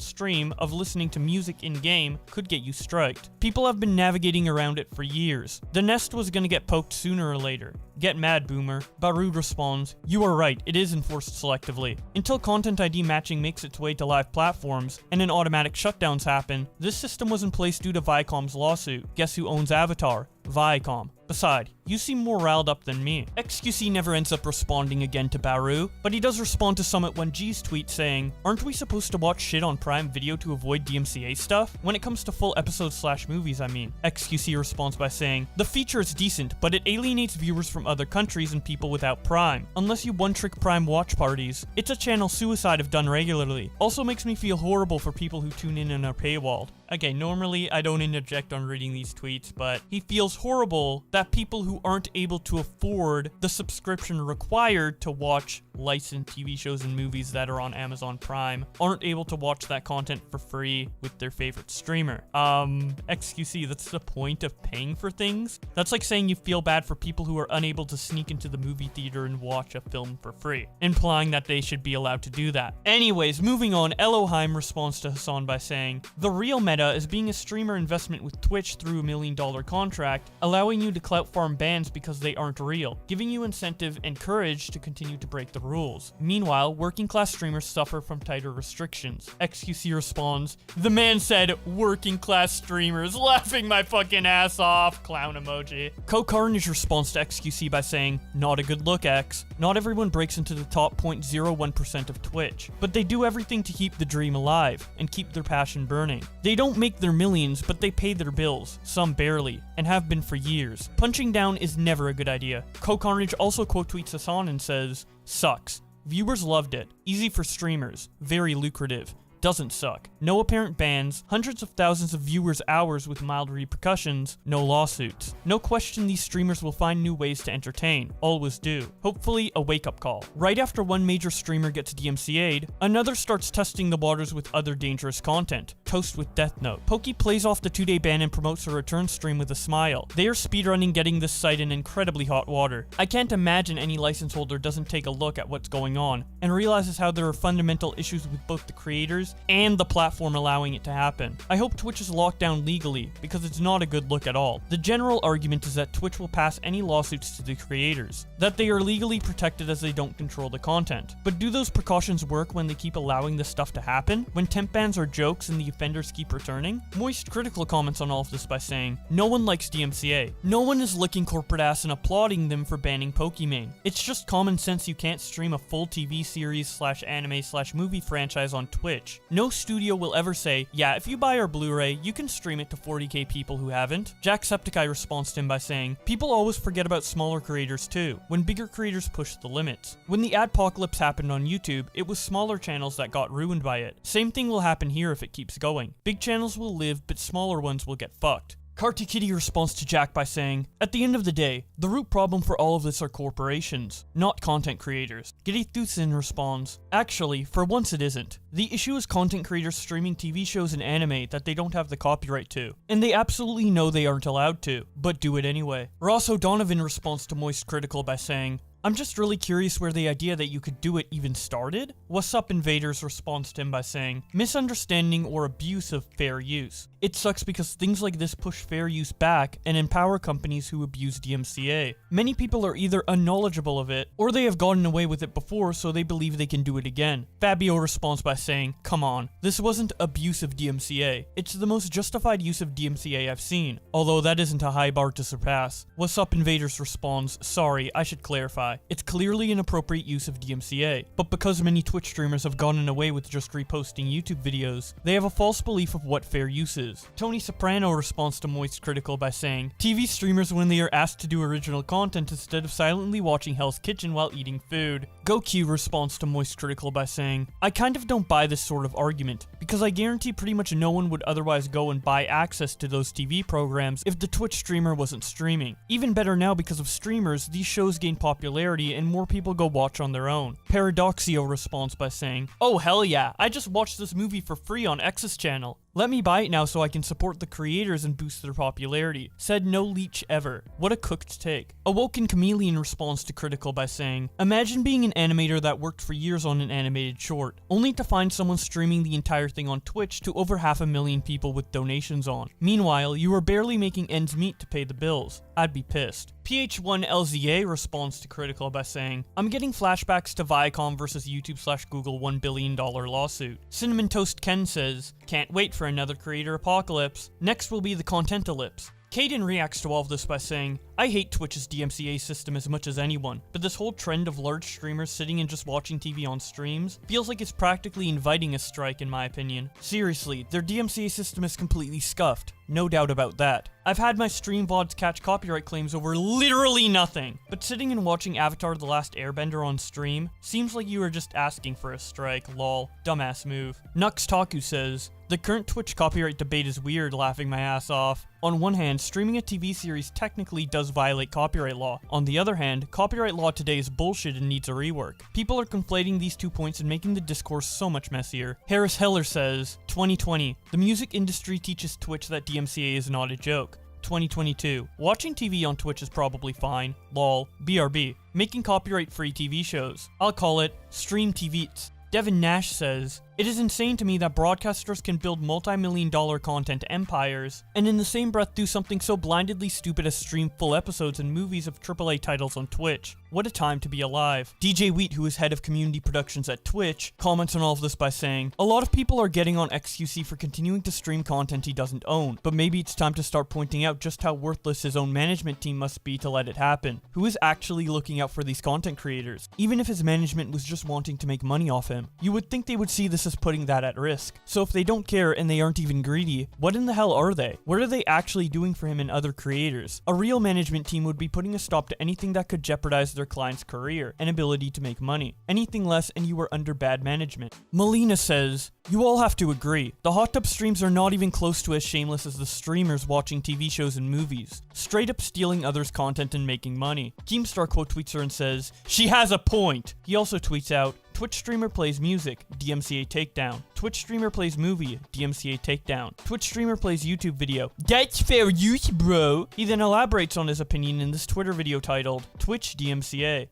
A: stream, of listening to music in-game, could get you striked. People have been navigating around it for years. The nest was gonna get poked sooner or later. Get mad, boomer. Barud responds, you are right, it is enforced selectively. Until Content ID matching makes its way to live platforms, and then automatic shutdowns happen, this system was in place due to Viacom's lawsuit. Guess who owns Avatar? Viacom. Beside, you seem more riled up than me. XQC never ends up responding again to Baru, but he does respond to Summit 1G's tweet saying, aren't we supposed to watch shit on Prime Video to avoid DMCA stuff? When it comes to full episodes/movies, I mean. XQC responds by saying, the feature is decent, but it alienates viewers from other countries and people without Prime. Unless you one-trick Prime watch parties. It's a channel suicide if done regularly. Also makes me feel horrible for people who tune in and are paywalled. Okay, normally I don't interject on reading these tweets, but he feels horrible that people who aren't able to afford the subscription required to watch licensed TV shows and movies that are on Amazon Prime aren't able to watch that content for free with their favorite streamer. XQC, that's the point of paying for things? That's like saying you feel bad for people who are unable to sneak into the movie theater and watch a film for free, implying that they should be allowed to do that. Anyways, moving on, Elohim responds to Hassan by saying, the real meta is being a streamer investment with Twitch through $1 million contract, allowing you to clout farm bans because they aren't real, giving you incentive and courage to continue to break the rules. Meanwhile, working class streamers suffer from tighter restrictions. XQC responds, the man said working class streamers, laughing my fucking ass off, clown emoji. Carnage responds to XQC by saying, not a good look, X. Not everyone breaks into the top 0.01% of Twitch, but they do everything to keep the dream alive and keep their passion burning. They don't make their millions, but they pay their bills, some barely, and have been for years. Punching down is never a good idea. Carnage also quote tweets Hassan and says, sucks. Viewers loved it. Easy for streamers. Very lucrative. Doesn't suck. No apparent bans, hundreds of thousands of viewers' hours with mild repercussions, no lawsuits. No question these streamers will find new ways to entertain. Always do. Hopefully a wake-up call. Right after one major streamer gets DMCA'd, another starts testing the waters with other dangerous content. Toast with Death Note. Poki plays off the 2-day ban and promotes her return stream with a smile. They are speedrunning getting this site in incredibly hot water. I can't imagine any license holder doesn't take a look at what's going on and realizes how there are fundamental issues with both the creators and the platform allowing it to happen. I hope Twitch is locked down legally, because it's not a good look at all. The general argument is that Twitch will pass any lawsuits to the creators, that they are legally protected as they don't control the content. But do those precautions work when they keep allowing this stuff to happen? When temp bans are jokes and the offenders keep returning? Moist Critical comments on all of this by saying, no one likes DMCA. No one is licking corporate ass and applauding them for banning Pokimane. It's just common sense you can't stream a full TV series / anime / movie franchise on Twitch. No studio will ever say, yeah, if you buy our Blu-ray, you can stream it to 40k people who haven't. Jacksepticeye responds to him by saying, people always forget about smaller creators too, when bigger creators push the limits. When the adpocalypse happened on YouTube, it was smaller channels that got ruined by it. Same thing will happen here if it keeps going. Big channels will live, but smaller ones will get fucked. Carty Kitty responds to Jack by saying, at the end of the day, the root problem for all of this are corporations, not content creators. Giddy Thusin responds, actually, for once it isn't. The issue is content creators streaming TV shows and anime that they don't have the copyright to, and they absolutely know they aren't allowed to, but do it anyway. Ross O'Donovan responds to Moist Critical by saying, I'm just really curious where the idea that you could do it even started? What's Up Invaders responds to him by saying, misunderstanding or abuse of fair use. It sucks because things like this push fair use back and empower companies who abuse DMCA. Many people are either unknowledgeable of it, or they have gotten away with it before so they believe they can do it again. Fabio responds by saying, come on, this wasn't abuse of DMCA. It's the most justified use of DMCA I've seen, although that isn't a high bar to surpass. What's Up Invaders responds, sorry, I should clarify. It's clearly an appropriate use of DMCA, but because many Twitch streamers have gotten away with just reposting YouTube videos, they have a false belief of what fair use is. choices. Tony Soprano responds to Moist Critical by saying, TV streamers when they are asked to do original content instead of silently watching Hell's Kitchen while eating food. GoQ responds to Moist Critical by saying, I kind of don't buy this sort of argument, because I guarantee pretty much no one would otherwise go and buy access to those TV programs if the Twitch streamer wasn't streaming. Even better now, because of streamers, these shows gain popularity and more people go watch on their own. Paradoxio responds by saying, oh hell yeah, I just watched this movie for free on X's channel. Let me buy it now so I can support the creators and boost their popularity. Said no leech ever. What a cooked take. Awoken Chameleon responds to Critical by saying, imagine being an animator that worked for years on an animated short, only to find someone streaming the entire thing on Twitch to over 500,000 people with donations on. Meanwhile, you are barely making ends meet to pay the bills. I'd be pissed. PH1LZA responds to Critical by saying, I'm getting flashbacks to Viacom versus YouTube/Google $1 billion lawsuit. Cinnamon Toast Ken says, can't wait for another creator apocalypse. Next will be the Contentalypse. Caden reacts to all of this by saying, I hate Twitch's DMCA system as much as anyone, but this whole trend of large streamers sitting and just watching TV on streams feels like it's practically inviting a strike in my opinion. Seriously, their DMCA system is completely scuffed. No doubt about that. I've had my stream VODs catch copyright claims over literally nothing, but sitting and watching Avatar The Last Airbender on stream seems like you are just asking for a strike, lol. Dumbass move. Nux Taku says, the current Twitch copyright debate is weird, laughing my ass off. On one hand, streaming a TV series technically does violate copyright law. On the other hand, copyright law today is bullshit and needs a rework. People are conflating these 2 points and making the discourse so much messier. Harris Heller says, 2020, the music industry teaches Twitch that DMCA is not a joke. 2022, watching TV on Twitch is probably fine. Lol. BRB, making copyright-free TV shows. I'll call it Stream TVs. Devin Nash says, it is insane to me that broadcasters can build multi-million-dollar content empires, and in the same breath do something so blindedly stupid as stream full episodes and movies of AAA titles on Twitch. What a time to be alive. DJ Wheat, who is head of community productions at Twitch, comments on all of this by saying, a lot of people are getting on XQC for continuing to stream content he doesn't own, but maybe it's time to start pointing out just how worthless his own management team must be to let it happen. Who is actually looking out for these content creators? Even if his management was just wanting to make money off him, you would think they would see this as putting that at risk. So if they don't care and they aren't even greedy, what in the hell are they? What are they actually doing for him and other creators? A real management team would be putting a stop to anything that could jeopardize their client's career and ability to make money. Anything less and you are under bad management. Melina says, you all have to agree, the hot tub streams are not even close to as shameless as the streamers watching TV shows and movies. Straight up stealing others' content and making money. Keemstar quote tweets her and says, she has a point. He also tweets out, Twitch streamer plays music, DMCA takedown. Twitch streamer plays movie, DMCA takedown. Twitch streamer plays YouTube video. That's fair use, bro. He then elaborates on his opinion in this Twitter video titled, Twitch DMCA.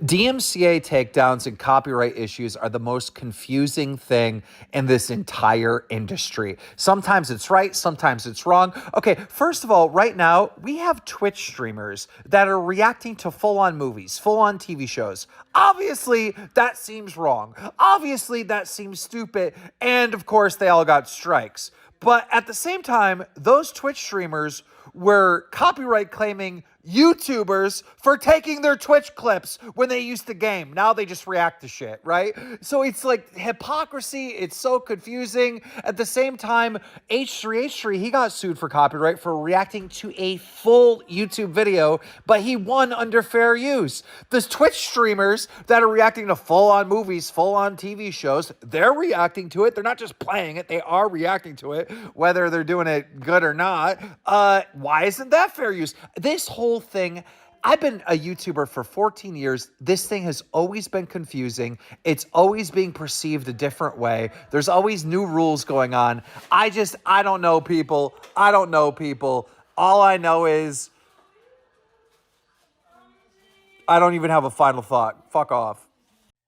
C: DMCA takedowns and copyright issues are the most confusing thing in this entire industry. Sometimes it's right, sometimes it's wrong. Okay, first of all, right now, we have Twitch streamers that are reacting to full-on movies, full-on TV shows. Obviously, that seems wrong. Obviously, that seems stupid. And of course, they all got strikes. But at the same time, those Twitch streamers were copyright claiming YouTubers for taking their Twitch clips when they used to game. Now they just react to shit, right? So it's like hypocrisy. It's so confusing. At the same time, H3H3, he got sued for copyright for reacting to a full YouTube video, but he won under fair use. The Twitch streamers that are reacting to full-on movies, full-on TV shows, they're reacting to it. They're not just playing it. They are reacting to it, whether they're doing it good or not. Why isn't that fair use? This whole thing, I've been a YouTuber for 14 years. This thing has always been confusing. It's always being perceived a different way. There's always new rules going on. I don't know people. I don't know people. All I know is I don't even have a final thought. Fuck off.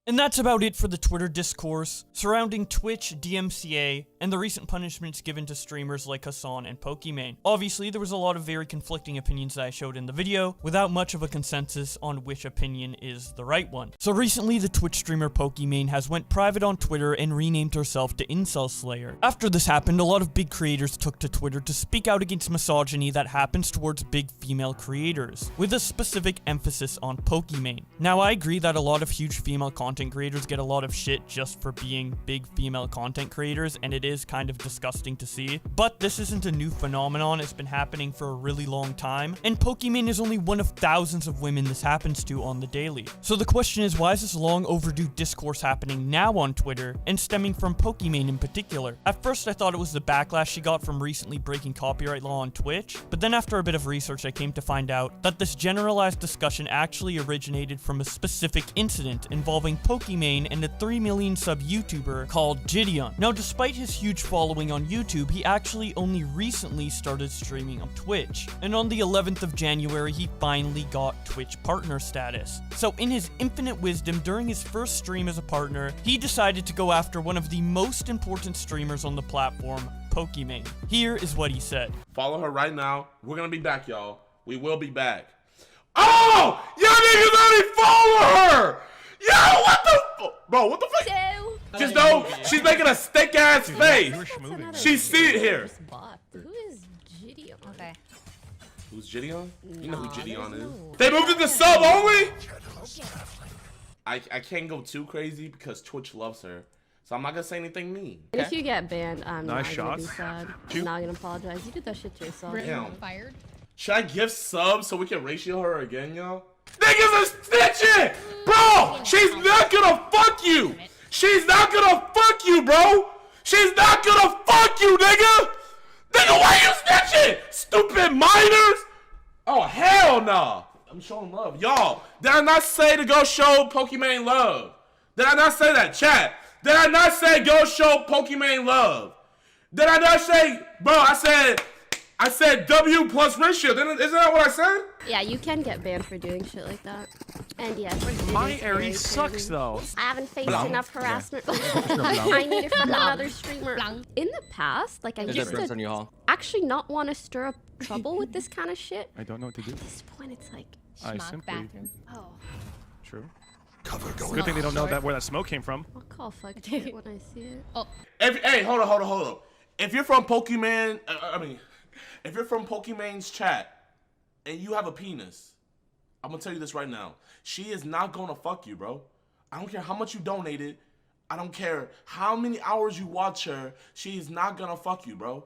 A: And that's about it for the Twitter discourse surrounding Twitch, DMCA, and the recent punishments given to streamers like Hassan and Pokimane. Obviously, there was a lot of very conflicting opinions that I showed in the video, without much of a consensus on which opinion is the right one. So recently, the Twitch streamer Pokimane has went private on Twitter and renamed herself to Incel Slayer. After this happened, a lot of big creators took to Twitter to speak out against misogyny that happens towards big female creators, with a specific emphasis on Pokimane. Now, I agree that a lot of huge female content content creators get a lot of shit just for being big female content creators, and it is kind of disgusting to see. But this isn't a new phenomenon, it's been happening for a really long time, and Pokimane is only one of thousands of women this happens to on the daily. So the question is, why is this long overdue discourse happening now on Twitter, and stemming from Pokimane in particular? At first I thought it was the backlash she got from recently breaking copyright law on Twitch, but then after a bit of research I came to find out that this generalized discussion actually originated from a specific incident involving Pokimane and a 3 million sub YouTuber called JiDion. Now, despite his huge following on YouTube, he actually only recently started streaming on Twitch, and on the 11th of January he finally got Twitch partner status. So in his infinite wisdom, during his first stream as a partner, he decided to go after one of the most important streamers on the platform, Pokimane. Here is what he said.
H: Follow her right now. We're gonna be back, y'all. We will be back. Oh! Y'all niggas already follow her! Yo, what the bro, what the fuck? Just know she's making a steak ass face. She see it here.
F: Who is JiDion? Okay.
H: Who's JiDion? You know who JiDion is. They moved it to sub only? I can't go too crazy because Twitch loves her. So I'm not gonna say anything mean.
N: And if you get banned, I'm
H: Nice
N: not gonna be
H: shots.
N: sad. I'm not gonna apologize. You did that shit to yourself.
H: Damn.
F: Fired.
H: Should I give subs so we can ratio her again, y'all? Niggas are snitching! Bro, she's not gonna fuck you! She's not gonna fuck you, bro! She's not gonna fuck you, nigga! Nigga, why you snitching? Stupid minors! Oh, hell no! I'm showing love. Y'all, did I not say to go show Pokimane love? Did I not say that, chat? Did I not say go show Pokimane love? Did I not say, bro, I said W plus ratio. Isn't that what I said?
N: Yeah, you can get banned for doing shit like that. And yes, it
O: My
N: is
O: area
N: very
O: sucks
N: crazy.
O: though.
N: I haven't faced
O: Blanc.
N: enough harassment.
O: Blanc.
N: I need it from another streamer. In the past, like I
O: There's
N: used
O: that Prince on
N: to
O: your hall.
N: actually not want to stir up trouble with this kind of shit.
B: I don't know what to do.
N: At this point, it's like,
B: I
F: Schmuck
B: simply...
F: bathroom.
N: oh,
B: True.
O: Good thing they don't know that where that smoke came from.
N: I'll call fuck it when I see it.
F: Oh.
H: Hey, hold on. If you're from Pokimane, if you're from Pokimane's chat and you have a penis, I'm gonna tell you this right now. She is not gonna fuck you, bro. I don't care how much you donated. I don't care how many hours you watch her. She is not gonna fuck you, bro.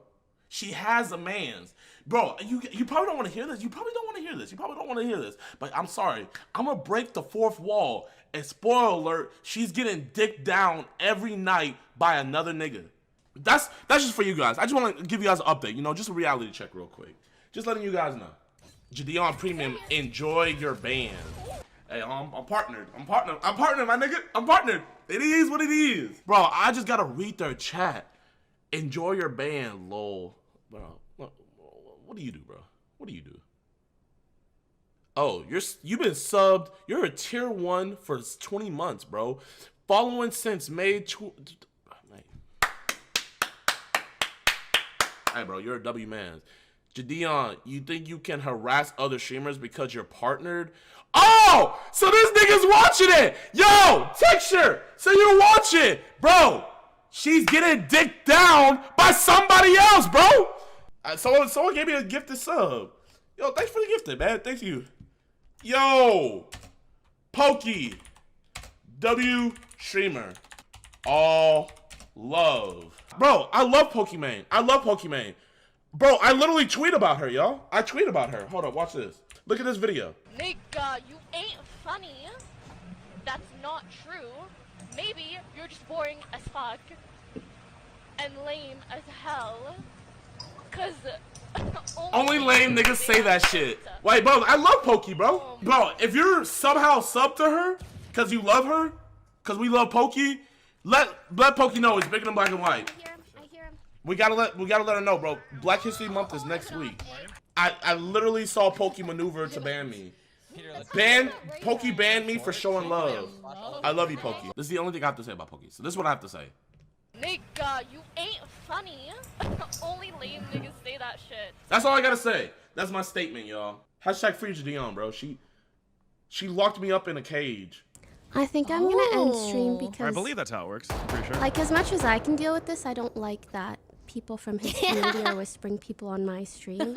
H: She has a man's. Bro, you probably don't want to hear this. You probably don't want to hear this. But I'm sorry. I'm gonna break the fourth wall. And spoiler alert, she's getting dicked down every night by another nigga. That's just for you guys. I just want to give you guys an update, just a reality check real quick. Just letting you guys know. JiDion Premium, enjoy your band. Hey, I'm partnered. I'm partnered, my nigga. I'm partnered. It is what it is. Bro, I just gotta read their chat. Enjoy your band, lol. Bro, what do you do, bro? What do you do? Oh, you've been subbed. You're a tier 1 for 20 months, bro. Following since May. Hey, bro, you're a W man. JiDion, you think you can harass other streamers because you're partnered? Oh, so this nigga's watching it. Yo, texture. So you're watching, bro. She's getting dicked down by somebody else, bro. Someone gave me a gifted sub. Yo, thanks for the gifted, man. Thank you. Yo, Pokey, W streamer, all love. Bro, I love Pokimane. Bro, I literally tweet about her, y'all. I tweet about her. Hold up, watch this. Look at this video.
X: Nigga, you ain't funny. That's not true. Maybe you're just boring as fuck and lame as hell. Cause
H: only lame niggas say that shit. Wait, bro, I love Pokey, bro. Bro, if you're somehow sub to her, cause you love her, cause we love Pokey, let Pokey know it's bigger than black and white. We gotta let her know, bro. Black History Month is next week. I literally saw Pokey maneuver to ban me. Pokey banned me for showing love. I love you, Pokey. This is the only thing I have to say about Pokey. So this is what I have to say.
X: nigga, you ain't funny. Only lame niggas say that shit.
H: That's all I gotta say. That's my statement, y'all. Hashtag free JiDion, bro. She locked me up in a cage.
N: I think I'm gonna end stream because
O: I believe that's how it works. I'm pretty sure.
N: like as much as I can deal with this, I don't like that people from his community are whispering people on my stream.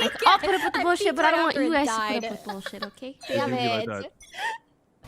N: Like, I'll put up with the bullshit, but I don't want you guys to put up with bullshit, okay?
O: Damn it.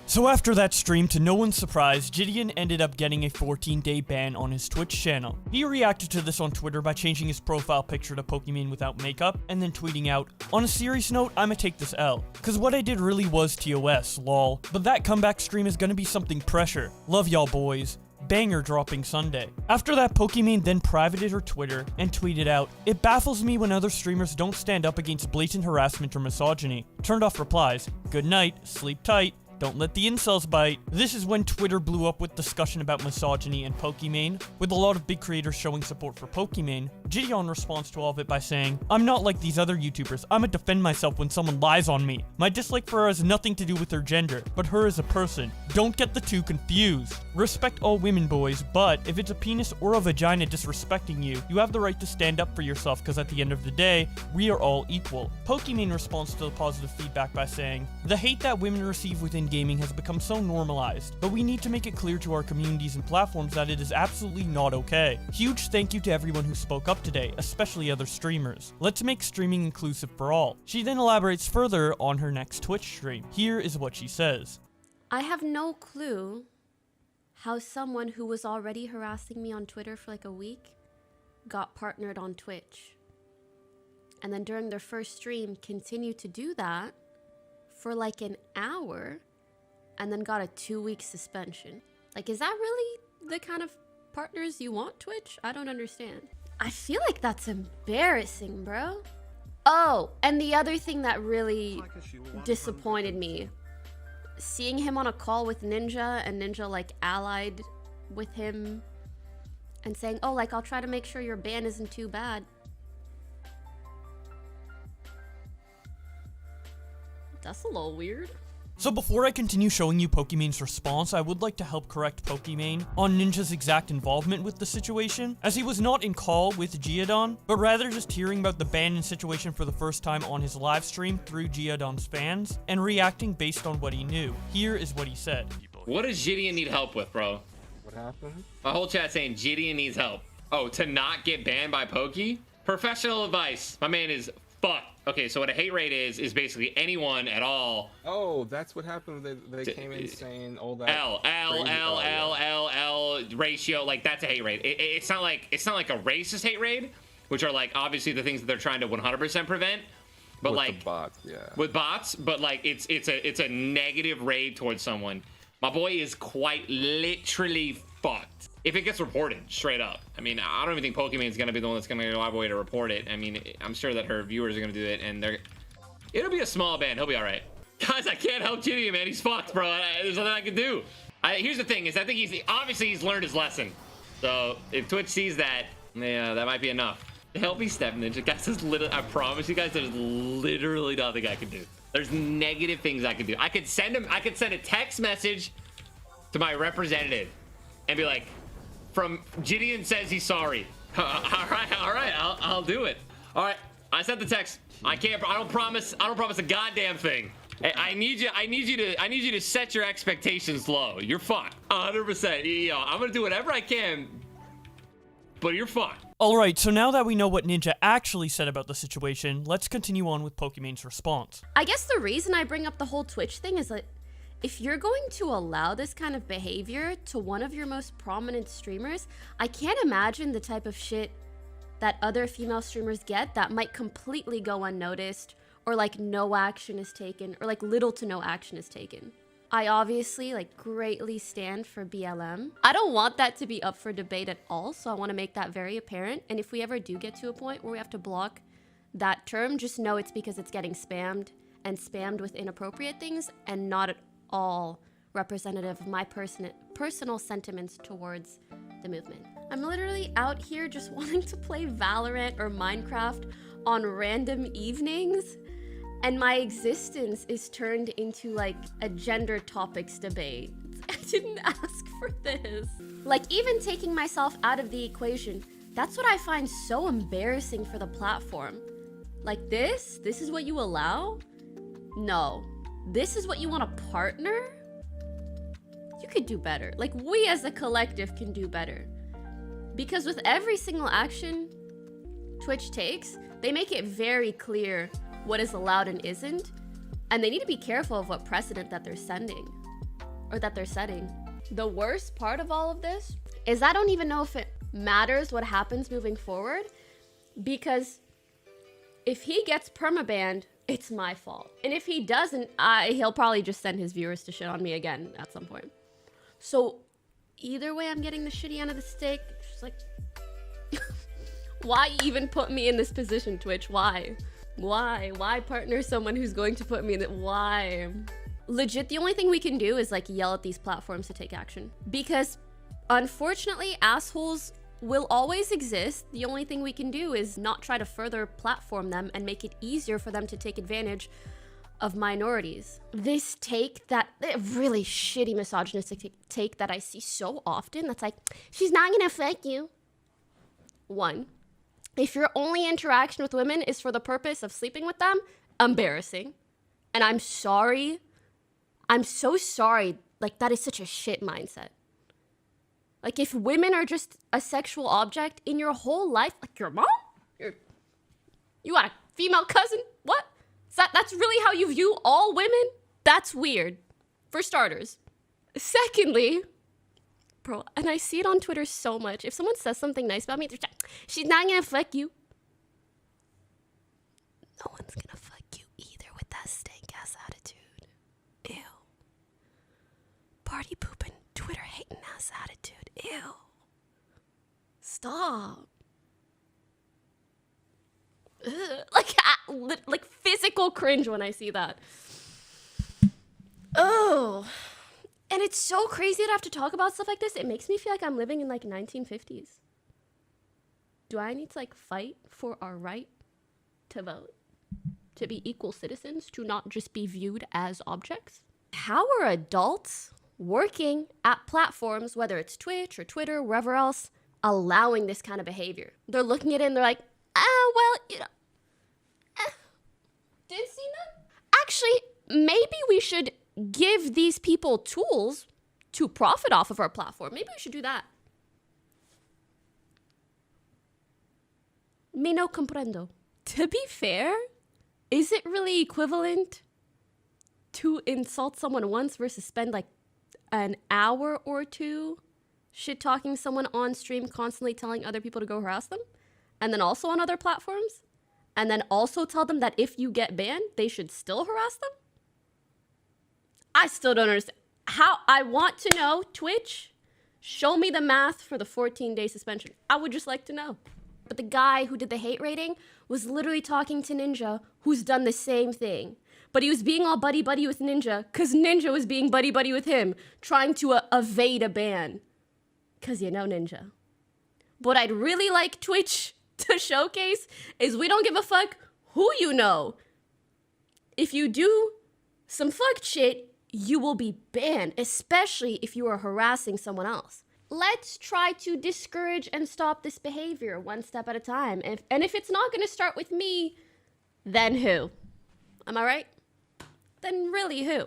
A: So after that stream, to no one's surprise, JiDion ended up getting a 14-day ban on his Twitch channel. He reacted to this on Twitter by changing his profile picture to Pokimane without makeup, and then tweeting out, "On a serious note, I'ma take this L. Cause what I did really was TOS, lol. But that comeback stream is gonna be something pressure. Love y'all boys. Banger dropping Sunday." After that, Pokimane then privated her Twitter and tweeted out, "It baffles me when other streamers don't stand up against blatant harassment or misogyny." Turned off replies. Good night, sleep tight. Don't let the incels bite. This is when Twitter blew up with discussion about misogyny and Pokimane, with a lot of big creators showing support for Pokimane. JiDion responds to all of it by saying, "I'm not like these other YouTubers. I'ma defend myself when someone lies on me. My dislike for her has nothing to do with her gender, but her as a person. Don't get the two confused. Respect all women, boys, but if it's a penis or a vagina disrespecting you, you have the right to stand up for yourself, because at the end of the day, we are all equal." Pokimane responds to the positive feedback by saying, "The hate that women receive within gaming has become so normalized, but we need to make it clear to our communities and platforms that it is absolutely not okay. Huge thank you to everyone who spoke up today, especially other streamers. Let's make streaming inclusive for all." She then elaborates further on her next Twitch stream. Here is what she says.
S: I have no clue how someone who was already harassing me on Twitter for like a week got partnered on Twitch. And then during their first stream continued to do that for like an hour and then got a 2-week suspension. Like, is that really the kind of partners you want, Twitch? I don't understand. I feel like that's embarrassing, bro. Oh, and the other thing that really disappointed me, seeing him on a call with Ninja and Ninja like allied with him and saying, "Oh, like I'll try to make sure your ban isn't too bad." That's a little weird.
A: So before I continue showing you Pokimane's response, I would like to help correct Pokimane on Ninja's exact involvement with the situation, as he was not in call with JiDion, but rather just hearing about the ban and situation for the first time on his live stream through JiDion's fans, and reacting based on what he knew. Here is what he said.
E: What does JiDion need help with, bro?
B: What happened?
E: My whole chat saying JiDion needs help. Oh, to not get banned by Poki? Professional advice. My man is fucked. Okay, so what a hate rate is basically anyone at all.
B: Oh, that's what happened. They came in saying all that.
E: L ratio, like that's a hate rate. It's not like a racist hate rate, which are like obviously the things that they're trying to 100% prevent. But with like
B: bots, yeah.
E: With bots, but like it's a negative raid towards someone. My boy is quite literally fucked. If it gets reported, straight up. I mean, I don't even think Pokimane's gonna be the one that's gonna go out of the way to report it. I mean, I'm sure that her viewers are gonna do it, and it'll be a small ban. He'll be all right. Guys, I can't help JiDion, man. He's fucked, bro. There's nothing I can do. Here's the thing: is I think he's learned his lesson. So if Twitch sees that, yeah, that might be enough. Help me, Step Ninja. Guys, I promise you guys, there's literally nothing I can do. There's negative things I can do. I could send a text message to my representative and be like, "From JiDion says he's sorry." all right, I'll do it. All right, I sent the text. I don't promise a goddamn thing. I need you to set your expectations low. You're fine. 100%. Yo, I'm gonna do whatever I can, but you're fine.
A: Alright, so now that we know what Ninja actually said about the situation, let's continue on with Pokimane's response.
S: I guess the reason I bring up the whole Twitch thing is that if you're going to allow this kind of behavior to one of your most prominent streamers, I can't imagine the type of shit that other female streamers get that might completely go unnoticed, or like no action is taken, or like little to no action is taken. I obviously like greatly stand for BLM. I don't want that to be up for debate at all, so I want to make that very apparent. And if we ever do get to a point where we have to block that term, just know it's because it's getting spammed and spammed with inappropriate things and not at all representative of my personal sentiments towards the movement. I'm literally out here just wanting to play Valorant or Minecraft on random evenings, and my existence is turned into like a gender topics debate. I didn't ask for this. Like, even taking myself out of the equation, that's what I find so embarrassing for the platform. Like this is what you allow? No. This is what you want to partner? You could do better. Like, we as a collective can do better. Because with every single action Twitch takes, they make it very clear what is allowed and isn't, and they need to be careful of what precedent that they're sending. or that they're setting. The worst part of all of this is I don't even know if it matters what happens moving forward, because if he gets permabanned, it's my fault. And if he doesn't, he'll probably just send his viewers to shit on me again at some point. So either way, I'm getting the shitty end of the stick. It's just like, why even put me in this position, Twitch? Why? Why partner someone who's going to put me in it? Why? Legit, the only thing we can do is like yell at these platforms to take action. Because unfortunately, assholes will always exist. The only thing we can do is not try to further platform them and make it easier for them to take advantage of minorities. This take, that really shitty misogynistic take that I see so often, that's like, she's not gonna fuck you. One, if your only interaction with women is for the purpose of sleeping with them, embarrassing. And I'm sorry. I'm so sorry. Like, that is such a shit mindset. Like, if women are just a sexual object in your whole life, like your mom? You got a female cousin? What? That's really how you view all women? That's weird, for starters. Secondly, bro, and I see it on Twitter so much. If someone says something nice about me, they're like, she's not gonna fuck you. No one's gonna fuck you either with that stank-ass attitude. Ew. Party pooping, Twitter hating ass attitude. Ew. Stop. Ugh. Like physical cringe when I see that. Oh. And it's so crazy to have to talk about stuff like this. It makes me feel like I'm living in like 1950s. Do I need to like fight for our right to vote? To be equal citizens? To not just be viewed as objects? How are adults working at platforms, whether it's Twitch or Twitter, wherever else, allowing this kind of behavior? They're looking at it and they're like, well, you know, didn't see that? Actually, maybe we should give these people tools to profit off of our platform. Maybe we should do that. Me no comprendo. To be fair, is it really equivalent to insult someone once versus spend like an hour or two shit-talking someone on stream, constantly telling other people to go harass them? And then also on other platforms? And then also tell them that if you get banned, they should still harass them? I still don't understand. How? I want to know, Twitch, show me the math for the 14-day suspension. I would just like to know. But the guy who did the hate rating was literally talking to Ninja, who's done the same thing. But he was being all buddy-buddy with Ninja, because Ninja was being buddy-buddy with him, trying to evade a ban. Because you know Ninja. What I'd really like Twitch to showcase is we don't give a fuck who you know. If you do some fucked shit, you will be banned, especially if you are harassing someone else. Let's try to discourage and stop this behavior one step at a time. And if it's not going to start with me, then who? Am I right? Then really who?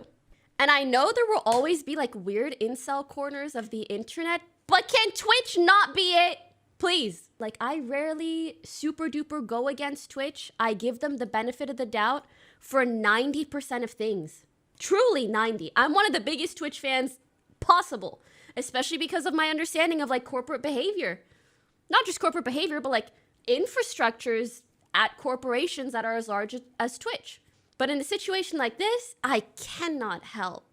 S: And I know there will always be like weird incel corners of the internet, but can Twitch not be it? Please. Like, I rarely super duper go against Twitch. I give them the benefit of the doubt for 90% of things. Truly 90. I'm one of the biggest Twitch fans possible, especially because of my understanding of like corporate behavior. Not just corporate behavior, but like infrastructures at corporations that are as large as Twitch. But in a situation like this, I cannot help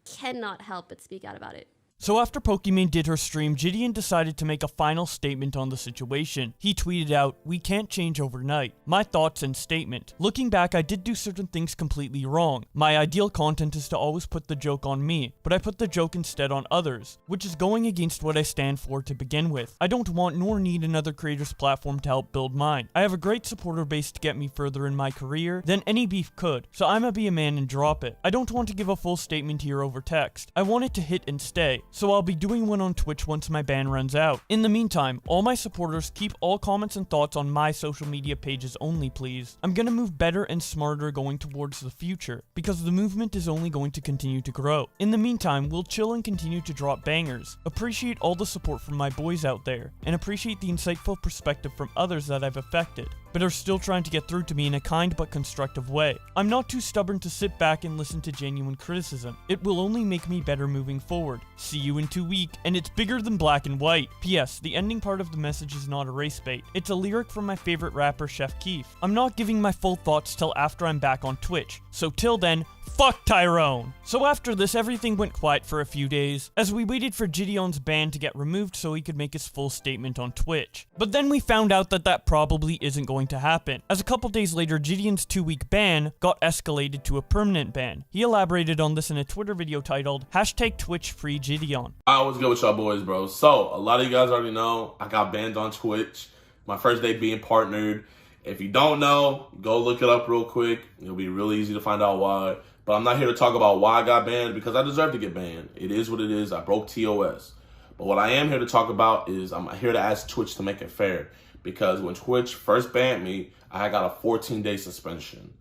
S: but speak out about it.
A: So after Pokimane did her stream, JiDion decided to make a final statement on the situation. He tweeted out, "We can't change overnight. My thoughts and statement. Looking back, I did do certain things completely wrong. My ideal content is to always put the joke on me, but I put the joke instead on others, which is going against what I stand for to begin with. I don't want nor need another creator's platform to help build mine. I have a great supporter base to get me further in my career than any beef could, so I'ma be a man and drop it. I don't want to give a full statement here over text. I want it to hit and stay. So I'll be doing one on Twitch once my ban runs out. In the meantime, all my supporters, keep all comments and thoughts on my social media pages only, please. I'm gonna move better and smarter going towards the future, because the movement is only going to continue to grow. In the meantime, we'll chill and continue to drop bangers. Appreciate all the support from my boys out there, and appreciate the insightful perspective from others that I've affected. but are still trying to get through to me in a kind but constructive way. I'm not too stubborn to sit back and listen to genuine criticism. It will only make me better moving forward. See you in 2 weeks, and it's bigger than black and white. P.S. The ending part of the message is not a race bait. It's a lyric from my favorite rapper, Chef Keef. I'm not giving my full thoughts till after I'm back on Twitch. So till then, fuck Tyrone! So after this, everything went quiet for a few days, as we waited for JiDion's ban to get removed so he could make his full statement on Twitch. But then we found out that that probably isn't going to happen, as a couple days later, JiDion's 2-week ban got escalated to a permanent ban. He elaborated on this in a Twitter video titled, #TwitchFreeJiDion.
H: I always go with y'all boys, bro. So, a lot of you guys already know, I got banned on Twitch. My first day being partnered. If you don't know, go look it up real quick. It'll be really easy to find out why. But I'm not here to talk about why I got banned, because I deserve to get banned. It is what it is. I broke TOS. But what I am here to talk about is I'm here to ask Twitch to make it fair. Because when Twitch first banned me, I got a 14-day suspension.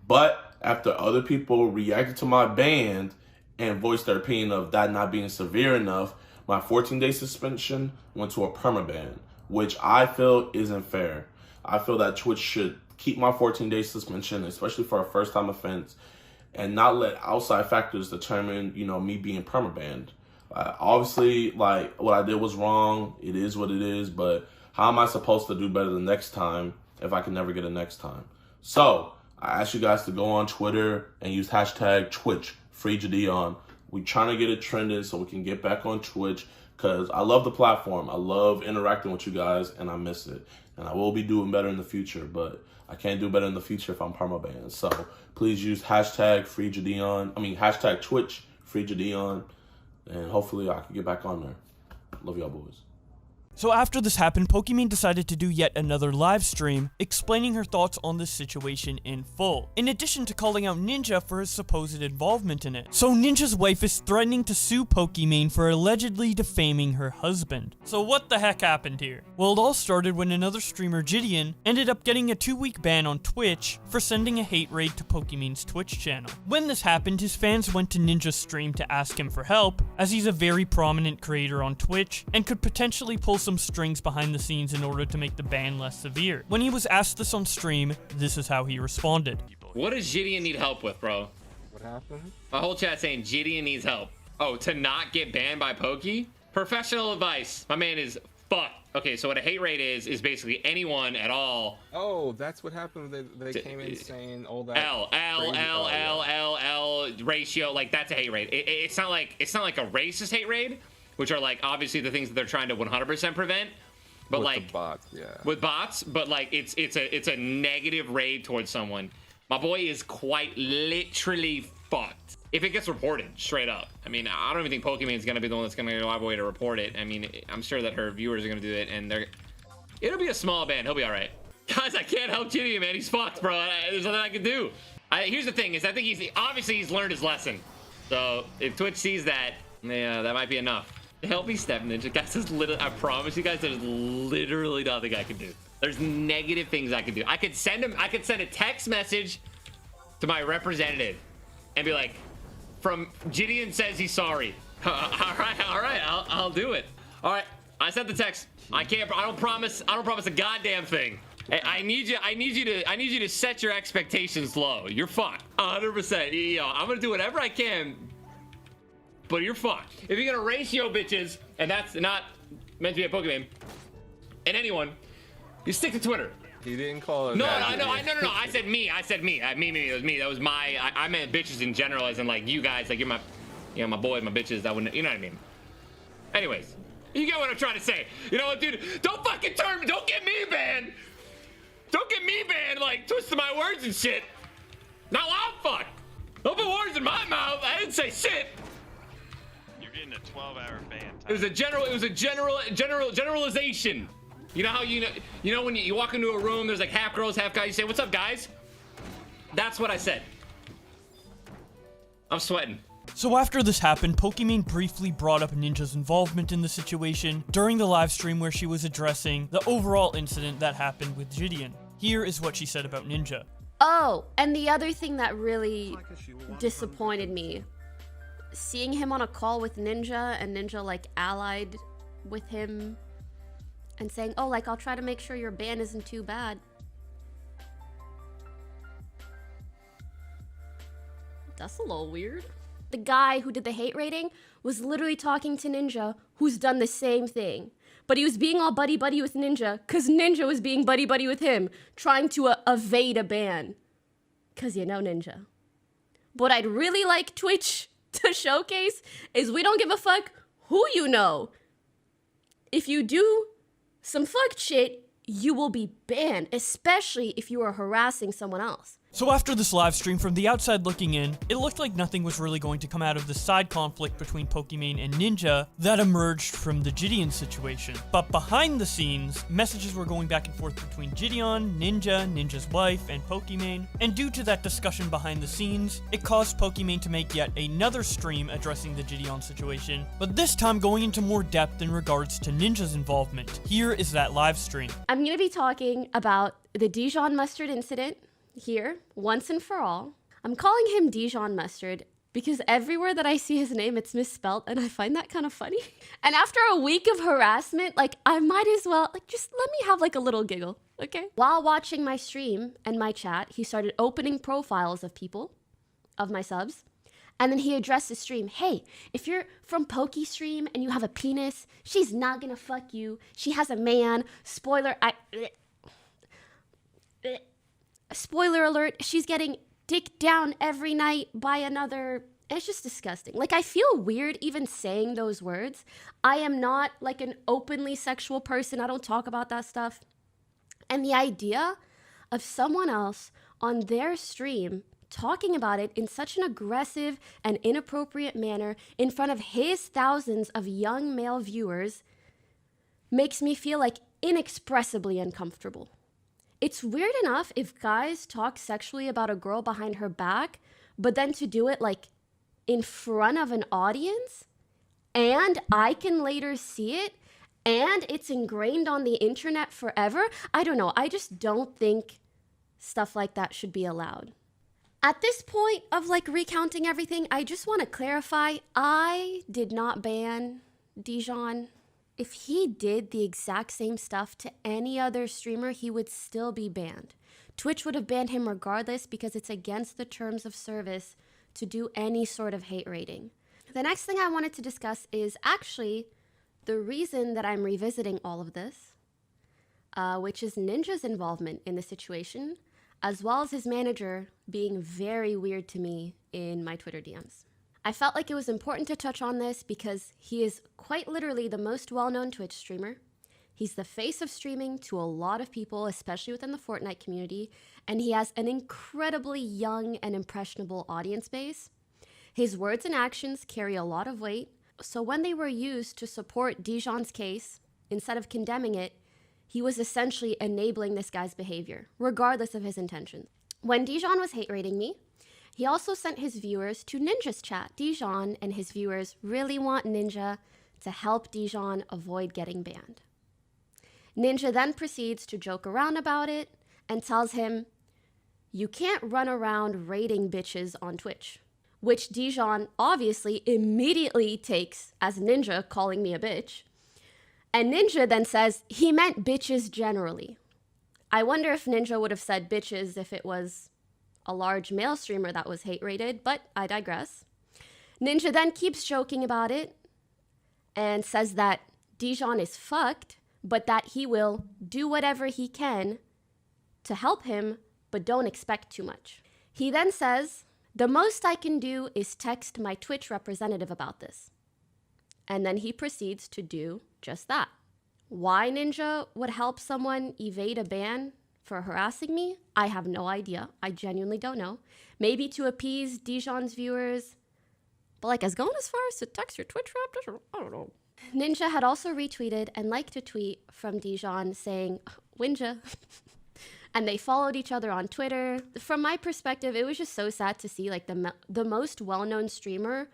H: But after other people reacted to my ban and voiced their opinion of that not being severe enough, my 14-day suspension went to a permaban, which I feel isn't fair. I feel that Twitch should keep my 14-day suspension, especially for a first-time offense, and not let outside factors determine, me being permabanned. Obviously, like, what I did was wrong. It is what it is, but how am I supposed to do better the next time if I can never get a next time? So, I ask you guys to go on Twitter and use #TwitchFreeJiDion. We're trying to get it trending so we can get back on Twitch, because I love the platform. I love interacting with you guys, and I miss it. And I will be doing better in the future, but I can't do better in the future if I'm permabanned. So please use #TwitchFreeJiDion, and hopefully I can get back on there. Love y'all boys.
A: So after this happened, Pokimane decided to do yet another live stream, explaining her thoughts on this situation in full, in addition to calling out Ninja for his supposed involvement in it. So Ninja's wife is threatening to sue Pokimane for allegedly defaming her husband. So what the heck happened here? Well, it all started when another streamer, JiDion, ended up getting a 2-week ban on Twitch for sending a hate raid to Pokimane's Twitch channel. When this happened, his fans went to Ninja's stream to ask him for help, as he's a very prominent creator on Twitch and could potentially pull some strings behind the scenes in order to make the ban less severe. When he was asked this on stream, this is how he responded.
E: What does JiDion need help with, bro?
B: What happened?
E: My whole chat saying JiDion needs help. Oh, to not get banned by Poki? Professional advice. My man is fucked. Okay, so what a hate raid is basically anyone at all.
B: Oh, that's what happened. They came in saying all that.
E: L ratio, like that's a hate raid. It's not like a racist hate raid, which are like obviously the things that they're trying to 100% prevent, but with like
B: bots, yeah.
E: With bots, but like it's a negative raid towards someone. My boy is quite literally fucked if it gets reported straight up. I mean, I don't even think Pokimane's gonna be the one that's gonna go out of the way to report it. I mean, I'm sure that her viewers are gonna do it, and it'll be a small ban. He'll be all right. Guys, I can't help JiDion, man. He's fucked, bro. There's nothing I can do. Here's the thing: is I think he's learned his lesson. So if Twitch sees that, yeah, that might be enough. Help me, Step Ninja. Guys, I promise you guys, there's literally nothing I can do. There's negative things I can do. I could send a text message to my representative and be like, from JiDion says he's sorry. all right, I'll do it. All right, I sent the text. I don't promise a goddamn thing. I need you to set your expectations low. You're fucked. 100%. I'm gonna do whatever I can, but you're fucked. If you're gonna ratio bitches, and that's not meant to be a Pokimane, and anyone, you stick to Twitter.
B: He didn't call it.
E: No. I said me. It was me. That was my. I meant bitches in general, as in like you guys, like you're my, my boys, my bitches. That wouldn't, you know what I mean. Anyways, you get what I'm trying to say. You know what, dude? Don't fucking turn me. Don't get me banned. Don't get me banned. Like twisting my words and shit. Now I'm fucked. Don't put words in my mouth. I didn't say shit.
O: You're getting a 12-hour ban time.
E: It was a generalization. You know how you know when you walk into a room, there's like half girls, half guys. You say, "What's up, guys?" That's what I said. I'm sweating.
A: So after this happened, Pokimane briefly brought up Ninja's involvement in the situation during the live stream where she was addressing the overall incident that happened with JiDion. Here is what she said about Ninja.
S: Oh, and the other thing that really disappointed me, seeing him on a call with Ninja and Ninja like allied with him and saying, oh, like, I'll try to make sure your ban isn't too bad. That's a little weird. The guy who did the hate rating was literally talking to Ninja, who's done the same thing. But he was being all buddy-buddy with Ninja, because Ninja was being buddy-buddy with him, trying to evade a ban. Because you know Ninja. What I'd really like Twitch to showcase is we don't give a fuck who you know. If you do some fucked shit, you will be banned, especially if you are harassing someone else.
A: So after this live stream, from the outside looking in, it looked like nothing was really going to come out of the side conflict between Pokimane and Ninja that emerged from the JiDion situation. But behind the scenes, messages were going back and forth between JiDion, Ninja, Ninja's wife, and Pokimane. And due to that discussion behind the scenes, it caused Pokimane to make yet another stream addressing the JiDion situation, but this time going into more depth in regards to Ninja's involvement. Here is that live stream.
S: I'm gonna be talking about the Dijon mustard incident here, once and for all. I'm calling him Dijon Mustard because everywhere that I see his name, it's misspelled, and I find that kind of funny. And after a week of harassment, like, I might as well, like, just let me have, like, a little giggle, okay? While watching my stream and my chat, he started opening profiles of people, of my subs, and then he addressed the stream, hey, if you're from PokeStream and you have a penis, she's not gonna fuck you. She has a man. Spoiler alert, she's getting dicked down every night by another. It's just disgusting. Like, I feel weird even saying those words. I am not like an openly sexual person. I don't talk about that stuff. And the idea of someone else on their stream talking about it in such an aggressive and inappropriate manner in front of his thousands of young male viewers makes me feel like inexpressibly uncomfortable. It's weird enough if guys talk sexually about a girl behind her back, but then to do it like in front of an audience, and I can later see it, and it's ingrained on the internet forever. I don't know. I just don't think stuff like that should be allowed. At this point of like recounting everything, I just want to clarify, I did not ban Dijon. If he did the exact same stuff to any other streamer, he would still be banned. Twitch would have banned him regardless because it's against the terms of service to do any sort of hate rating. The next thing I wanted to discuss is actually the reason that I'm revisiting all of this, which is Ninja's involvement in the situation, as well as his manager being very weird to me in my Twitter DMs. I felt like it was important to touch on this because he is quite literally the most well-known Twitch streamer. He's the face of streaming to a lot of people, especially within the Fortnite community, and he has an incredibly young and impressionable audience base. His words and actions carry a lot of weight, so when they were used to support Dijon's case, instead of condemning it, he was essentially enabling this guy's behavior, regardless of his intentions. When Dijon was hate rating me, he also sent his viewers to Ninja's chat. Dijon and his viewers really want Ninja to help Dijon avoid getting banned. Ninja then proceeds to joke around about it and tells him, you can't run around raiding bitches on Twitch, which Dijon obviously immediately takes as Ninja calling me a bitch. And Ninja then says he meant bitches generally. I wonder if Ninja would have said bitches if it was a large male streamer that was hate rated, but I digress. Ninja then keeps joking about it and says that Dijon is fucked, but that he will do whatever he can to help him, but don't expect too much. He then says, the most I can do is text my Twitch representative about this. And then he proceeds to do just that. Why Ninja would help someone evade a ban for harassing me, I have no idea. I genuinely don't know. Maybe to appease Dijon's viewers, but like, as going as far as to text your Twitch rep, I don't know. Ninja had also retweeted and liked a tweet from Dijon saying, Winja. And they followed each other on Twitter. From my perspective, it was just so sad to see like the most well-known streamer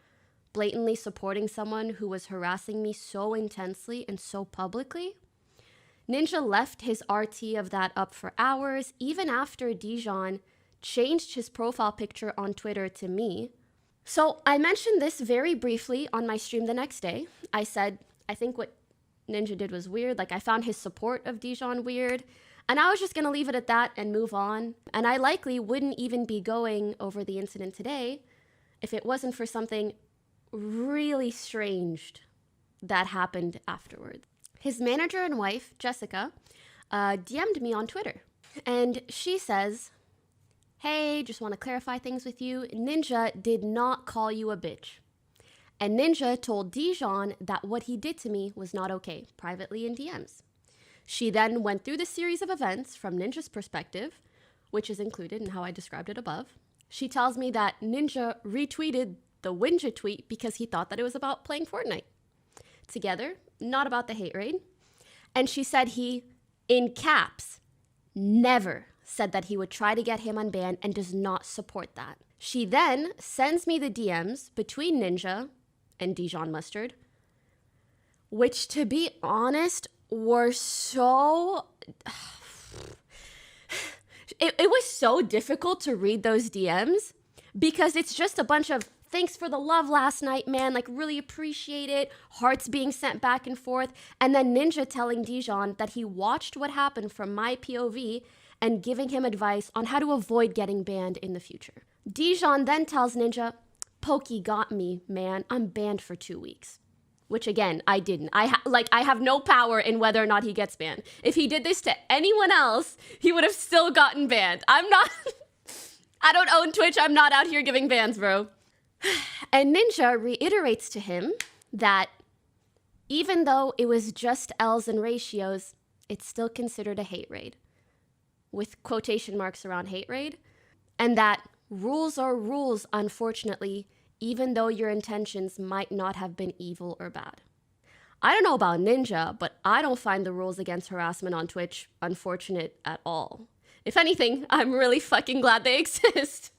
S: blatantly supporting someone who was harassing me so intensely and so publicly. Ninja left his RT of that up for hours, even after Dijon changed his profile picture on Twitter to me. So I mentioned this very briefly on my stream the next day. I said, I think what Ninja did was weird. Like, I found his support of Dijon weird. And I was just gonna leave it at that and move on. And I likely wouldn't even be going over the incident today if it wasn't for something really strange that happened afterwards. His manager and wife, Jessica, DM'd me on Twitter. And she says, "Hey, just want to clarify things with you. Ninja did not call you a bitch. And Ninja told DiJion that what he did to me was not okay, privately in DMs. She then went through the series of events from Ninja's perspective, which is included in how I described it above. She tells me that Ninja retweeted the Winja tweet because he thought that it was about playing Fortnite together, not about the hate raid. And she said he, in caps, never said that he would try to get him unbanned and does not support that. She then sends me the DMs between Ninja and Dijon Mustard, which, to be honest, were so... It was so difficult to read those DMs because it's just a bunch of thanks for the love last night, man, like really appreciate it, hearts being sent back and forth, and then Ninja telling Dijon that he watched what happened from my POV and giving him advice on how to avoid getting banned in the future. Dijon then tells Ninja, "Pokey got me, man. I'm banned for 2 weeks." Which again, I didn't. I have no power in whether or not he gets banned. If he did this to anyone else, he would have still gotten banned. I'm not, I don't own Twitch. I'm not out here giving bans, bro. And Ninja reiterates to him that even though it was just L's and ratios, it's still considered a hate raid, with quotation marks around hate raid, and that rules are rules, unfortunately, even though your intentions might not have been evil or bad. I don't know about Ninja, but I don't find the rules against harassment on Twitch unfortunate at all. If anything, I'm really fucking glad they exist.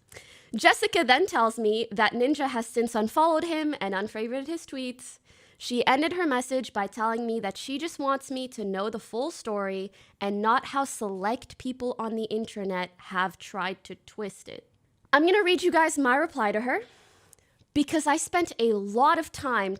S: Jessica then tells me that Ninja has since unfollowed him and unfavorited his tweets. She ended her message by telling me that she just wants me to know the full story and not how select people on the internet have tried to twist it. I'm gonna read you guys my reply to her, because I spent a lot of time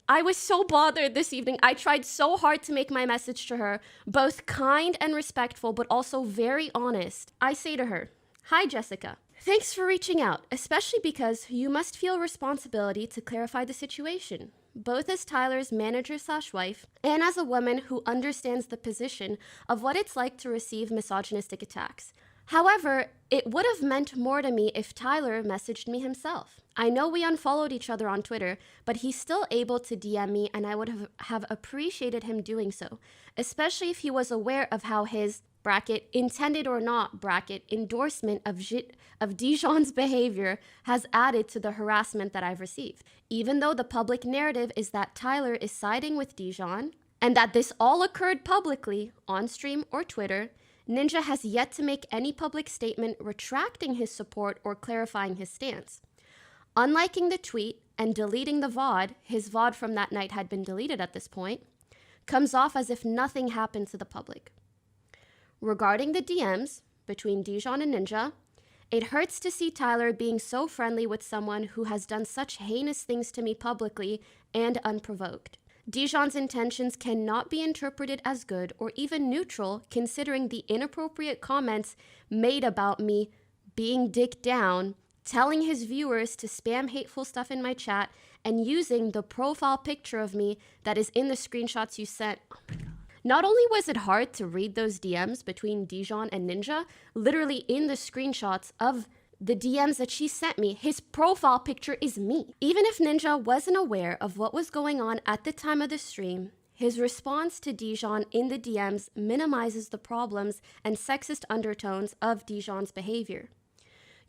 S: I was so bothered this evening. I tried so hard to make my message to her both kind and respectful, but also very honest. I say to her, "Hi, Jessica. Thanks for reaching out, especially because you must feel responsibility to clarify the situation, both as Tyler's manager/wife and as a woman who understands the position of what it's like to receive misogynistic attacks. However, it would have meant more to me if Tyler messaged me himself. I know we unfollowed each other on Twitter, but he's still able to DM me, and I would have appreciated him doing so, especially if he was aware of how his bracket intended or not bracket endorsement of Dijon's behavior has added to the harassment that I've received. Even though the public narrative is that Tyler is siding with Dijon and that this all occurred publicly on stream or Twitter, Ninja has yet to make any public statement retracting his support or clarifying his stance. Unliking the tweet and deleting the VOD, his VOD from that night had been deleted at this point, comes off as if nothing happened to the public. Regarding the DMs between Dijon and Ninja, it hurts to see Tyler being so friendly with someone who has done such heinous things to me publicly and unprovoked. Dijon's intentions cannot be interpreted as good or even neutral, considering the inappropriate comments made about me being dick down, telling his viewers to spam hateful stuff in my chat, and using the profile picture of me that is in the screenshots you sent. Oh my God. Not only was it hard to read those DMs between Dijon and Ninja, literally in the screenshots of the DMs that she sent me, his profile picture is me. Even if Ninja wasn't aware of what was going on at the time of the stream, his response to Dijon in the DMs minimizes the problems and sexist undertones of Dijon's behavior.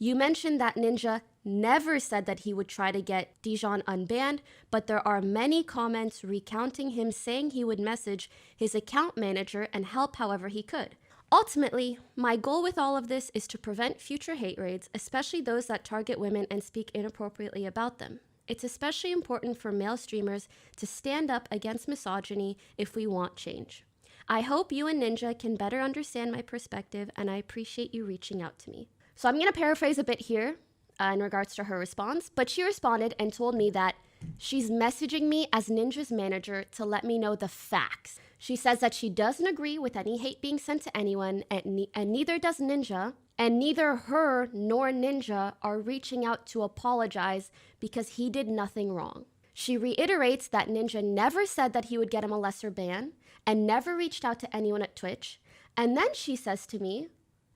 S: You mentioned that Ninja never said that he would try to get Dijon unbanned, but there are many comments recounting him saying he would message his account manager and help however he could. Ultimately, my goal with all of this is to prevent future hate raids, especially those that target women and speak inappropriately about them. It's especially important for male streamers to stand up against misogyny if we want change. I hope you and Ninja can better understand my perspective, and I appreciate you reaching out to me." So I'm going to paraphrase a bit here in regards to her response, but she responded and told me that she's messaging me as Ninja's manager to let me know the facts. She says that she doesn't agree with any hate being sent to anyone, and neither does Ninja, and neither her nor Ninja are reaching out to apologize because he did nothing wrong. She reiterates that Ninja never said that he would get him a lesser ban and never reached out to anyone at Twitch. And then she says to me,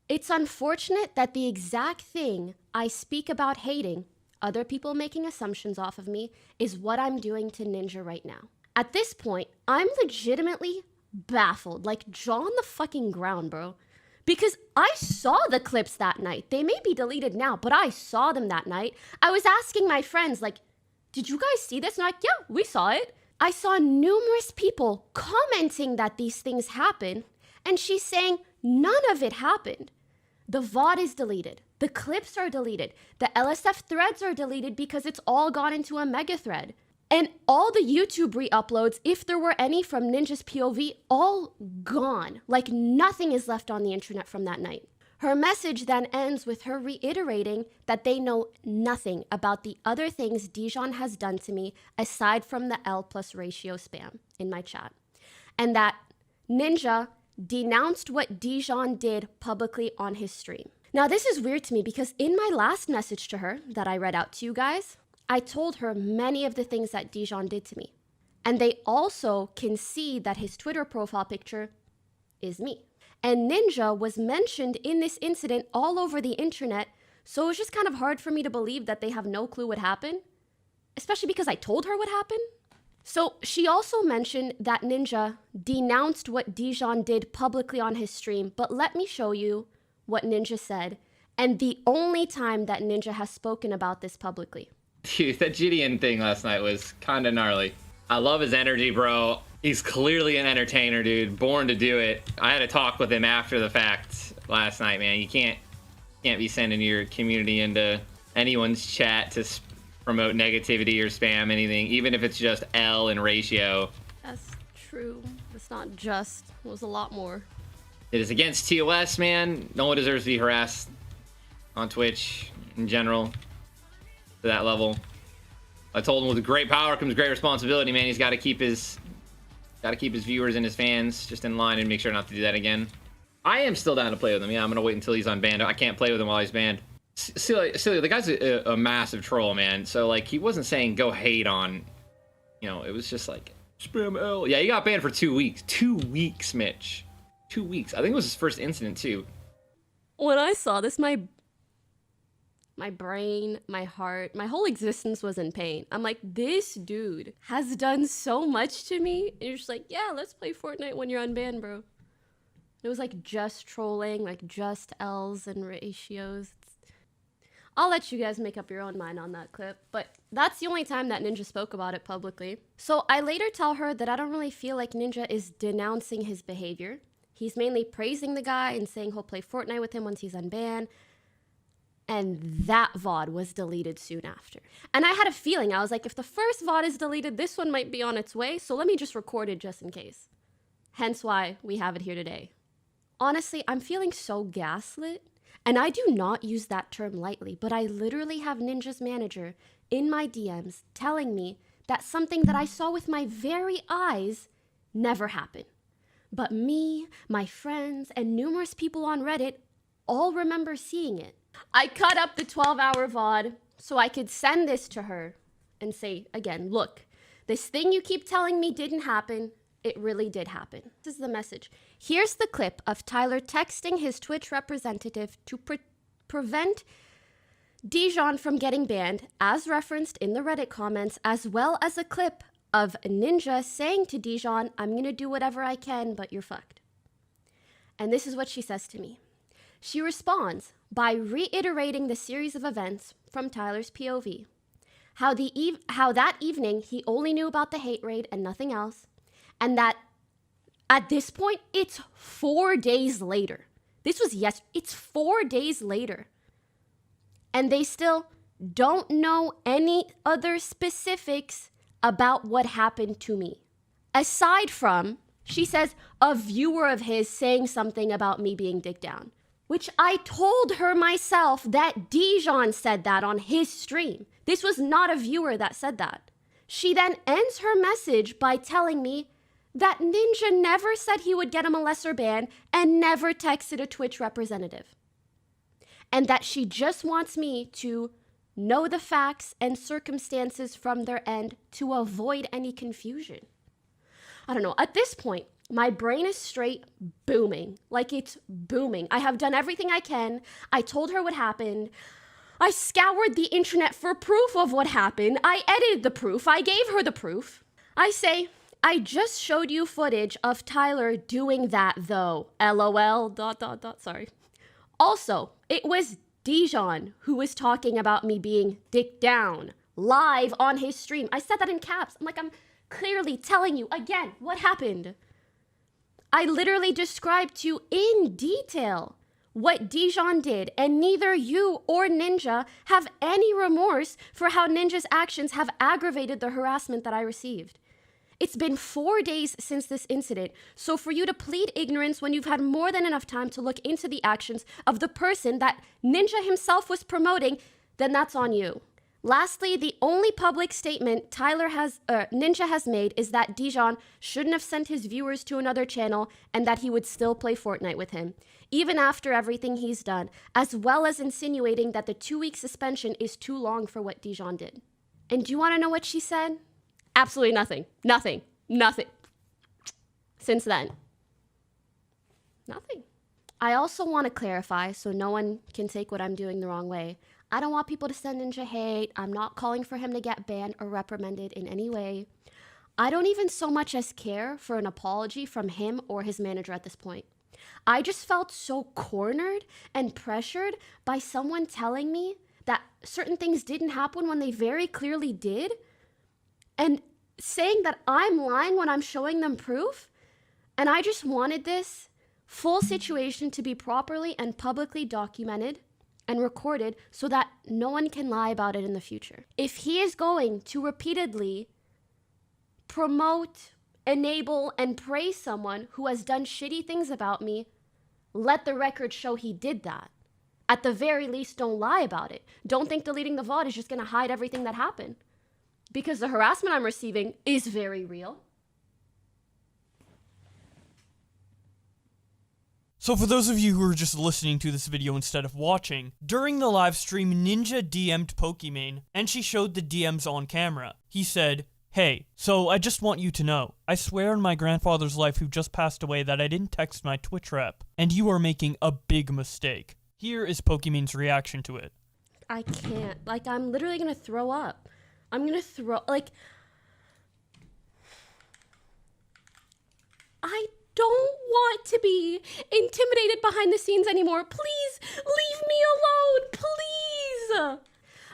S: "It's unfortunate that the exact thing I speak about hating, other people making assumptions off of me, is what I'm doing to Ninja right now." At this point, I'm legitimately baffled, like jaw on the fucking ground, bro. Because I saw the clips that night. They may be deleted now, but I saw them that night. I was asking my friends, like, did you guys see this? And I'm like, yeah, we saw it. I saw numerous people commenting that these things happen, and she's saying none of it happened. The VOD is deleted. The clips are deleted. The LSF threads are deleted because it's all gone into a mega thread. And all the YouTube re-uploads, if there were any from Ninja's POV, all gone. Like nothing is left on the internet from that night. Her message then ends with her reiterating that they know nothing about the other things DiJion has done to me aside from the L+ ratio spam in my chat. And that Ninja denounced what DiJion did publicly on his stream. Now this is weird to me because in my last message to her that I read out to you guys, I told her many of the things that DiJion did to me. And they also can see that his Twitter profile picture is me. And Ninja was mentioned in this incident all over the internet, so it was just kind of hard for me to believe that they have no clue what happened, especially because I told her what happened. So she also mentioned that Ninja denounced what DiJion did publicly on his stream, but let me show you what Ninja said, and the only time that Ninja has spoken about this publicly.
E: Dude, that JiDion thing last night was kind of gnarly. I love his energy, bro. He's clearly an entertainer, dude. Born to do it. I had a talk with him after the fact last night, man. You can't be sending your community into anyone's chat to promote negativity or spam anything, even if it's just L and ratio.
S: That's true. It's not just. It was a lot more.
E: It is against TOS, man. No one deserves to be harassed on Twitch in general to that level. I told him with great power comes great responsibility, man. He's got to keep his viewers and his fans just in line and make sure not to do that again. I am still down to play with him. Yeah, I'm gonna wait until he's unbanned. I can't play with him while he's banned. Silly, the guy's a massive troll, man. So like, he wasn't saying go hate on, you know, it was just like spam L. Yeah, he got banned for 2 weeks. 2 weeks, Mitch. 2 weeks. I think it was his first incident too.
S: When I saw this, my brain, my heart, my whole existence was in pain. I'm like, this dude has done so much to me. And you're just like, yeah, let's play Fortnite when you're unbanned, bro. It was like just trolling, like just L's and ratios. I'll let you guys make up your own mind on that clip, but that's the only time that Ninja spoke about it publicly. So I later tell her that I don't really feel like Ninja is denouncing his behavior. He's mainly praising the guy and saying he'll play Fortnite with him once he's unbanned. And that VOD was deleted soon after. And I had a feeling, I was like, if the first VOD is deleted, this one might be on its way, so let me just record it just in case. Hence why we have it here today. Honestly, I'm feeling so gaslit, and I do not use that term lightly, but I literally have Ninja's manager in my DMs telling me that something that I saw with my very eyes never happened. But me, my friends, and numerous people on Reddit all remember seeing it. I cut up the 12-hour VOD so I could send this to her and say, again, look, this thing you keep telling me didn't happen. It really did happen. This is the message. Here's the clip of Tyler texting his Twitch representative to prevent DiJion from getting banned, as referenced in the Reddit comments, as well as a clip of Ninja saying to DiJion, I'm going to do whatever I can, but you're fucked. And this is what she says to me. She responds by reiterating the series of events from Tyler's POV. How that evening he only knew about the hate raid and nothing else. And that at this point, it's 4 days later. This was it's 4 days later. And they still don't know any other specifics about what happened to me. Aside from, she says, a viewer of his saying something about me being dick down. Which I told her myself that DiJion said that on his stream. This was not a viewer that said that. She then ends her message by telling me that Ninja never said he would get him a lesser ban and never texted a Twitch representative. and that she just wants me to know the facts and circumstances from their end to avoid any confusion. I don't know. At this point, my brain is straight booming. Like, it's booming. I have done everything I can. I told her what happened. I scoured the internet for proof of what happened. I edited the proof. I gave her the proof. I say, I just showed you footage of Tyler doing that though. LOL, ... Sorry. Also, it was JiDion who was talking about me being dick down live on his stream. I said that in caps. I'm clearly telling you again what happened. I literally described to you in detail what JiDion did, and neither you or Ninja have any remorse for how Ninja's actions have aggravated the harassment that I received. It's been 4 days since this incident, so for you to plead ignorance when you've had more than enough time to look into the actions of the person that Ninja himself was promoting, then that's on you. Lastly, the only public statement Ninja has made is that JiDion shouldn't have sent his viewers to another channel and that he would still play Fortnite with him, even after everything he's done, as well as insinuating that the 2-week suspension is too long for what JiDion did. And do you want to know what she said? Absolutely nothing. Nothing. Nothing. Since then. Nothing. I also want to clarify so no one can take what I'm doing the wrong way. I don't want people to send Ninja hate. I'm not calling for him to get banned or reprimanded in any way. I don't even so much as care for an apology from him or his manager at this point. I just felt so cornered and pressured by someone telling me that certain things didn't happen when they very clearly did, and saying that I'm lying when I'm showing them proof. And I just wanted this full situation to be properly and publicly documented and recorded so that no one can lie about it in the future. If he is going to repeatedly promote, enable, and praise someone who has done shitty things about me, let the record show he did that. At the very least, don't lie about it. Don't think deleting the VOD is just gonna hide everything that happened. Because the harassment I'm receiving is very real.
A: So for those of you who are just listening to this video instead of watching, during the live stream, Ninja DM'd Pokimane, and she showed the DMs on camera. He said, "Hey, so I just want you to know, I swear on my grandfather's life who just passed away that I didn't text my Twitch rep, and you are making a big mistake." Here is Pokimane's reaction to it.
S: I can't. I'm literally gonna throw up. I'm gonna throw, I don't want to be intimidated behind the scenes anymore. Please leave me alone, please.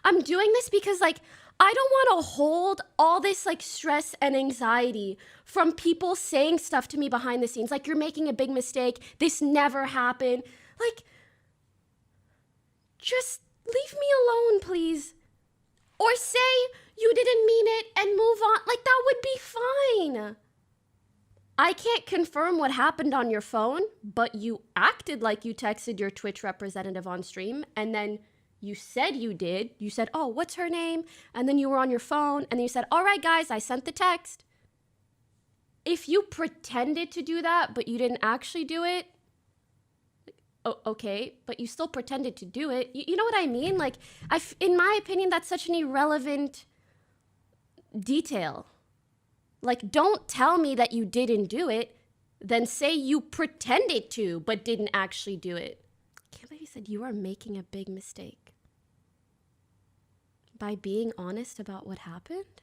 S: I'm doing this because I don't want to hold all this stress and anxiety from people saying stuff to me behind the scenes. You're making a big mistake. This never happened. Just leave me alone, please. Or say you didn't mean it and move on. That would be fine. I can't confirm what happened on your phone, but you acted like you texted your Twitch representative on stream, and then you said you did. You said, "Oh, what's her name?" And then you were on your phone, and then you said, "All right, guys, I sent the text." If you pretended to do that, but you didn't actually do it, okay, but you still pretended to do it. You know what I mean? In my opinion, that's such an irrelevant detail. Don't tell me that you didn't do it, then say you pretended to, but didn't actually do it. I can't believe you said you are making a big mistake. By being honest about what happened?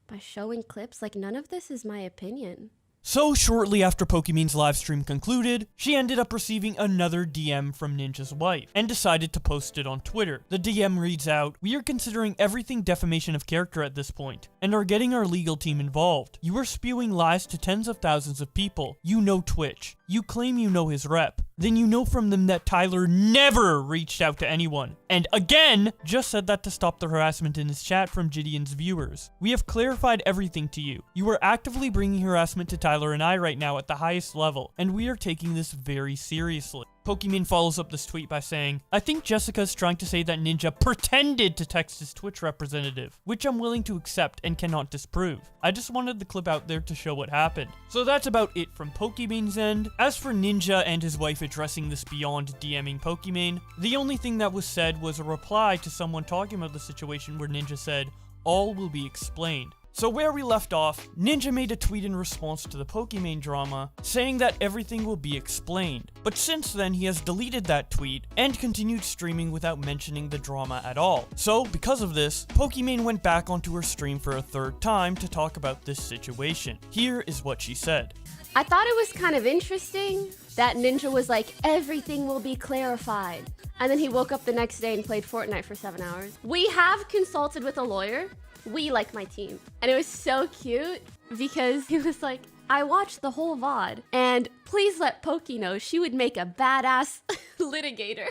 S: By showing clips? None of this is my opinion.
A: So shortly after Pokimane's livestream concluded, she ended up receiving another DM from Ninja's wife, and decided to post it on Twitter. The DM reads out, "We are considering everything defamation of character at this point, and are getting our legal team involved. You are spewing lies to tens of thousands of people. You know Twitch. You claim you know his rep. Then you know from them that Tyler never reached out to anyone. And again, just said that to stop the harassment in his chat from JiDion's viewers. We have clarified everything to you. You are actively bringing harassment to Tyler and I right now at the highest level, and we are taking this very seriously." Pokimane follows up this tweet by saying, I think Jessica's trying to say that Ninja pretended to text his Twitch representative, which I'm willing to accept and cannot disprove. I just wanted the clip out there to show what happened. So that's about it from Pokimane's end. As for Ninja and his wife addressing this beyond DMing Pokimane, the only thing that was said was a reply to someone talking about the situation where Ninja said, all will be explained. So where we left off, Ninja made a tweet in response to the Pokimane drama, saying that everything will be explained. But since then, he has deleted that tweet and continued streaming without mentioning the drama at all. So because of this, Pokimane went back onto her stream for a third time to talk about this situation. Here is what she said.
S: I thought it was kind of interesting that Ninja was like, everything will be clarified. And then he woke up the next day and played Fortnite for 7 hours. We have consulted with a lawyer. We, like my team. And it was so cute because he was like, I watched the whole VOD and please let Poki know she would make a badass litigator.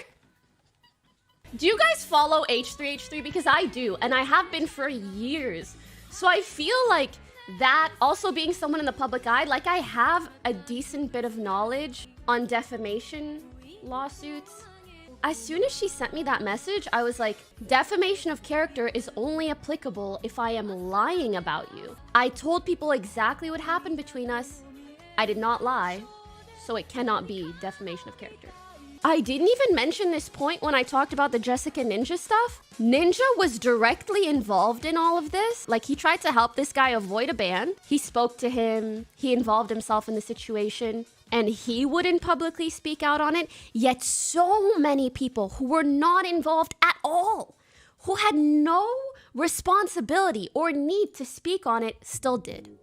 S: Do you guys follow H3H3? Because I do, and I have been for years. So I feel like that, also being someone in the public eye, like I have a decent bit of knowledge on defamation lawsuits. As soon as she sent me that message, I was like, defamation of character is only applicable if I am lying about you. I told people exactly what happened between us. I did not lie, so it cannot be defamation of character. I didn't even mention this point when I talked about the Jessica Ninja stuff. Ninja was directly involved in all of this. Like, he tried to help this guy avoid a ban. He spoke to him. He involved himself in the situation. And he wouldn't publicly speak out on it. Yet so many people who were not involved at all, who had no responsibility or need to speak on it, still did.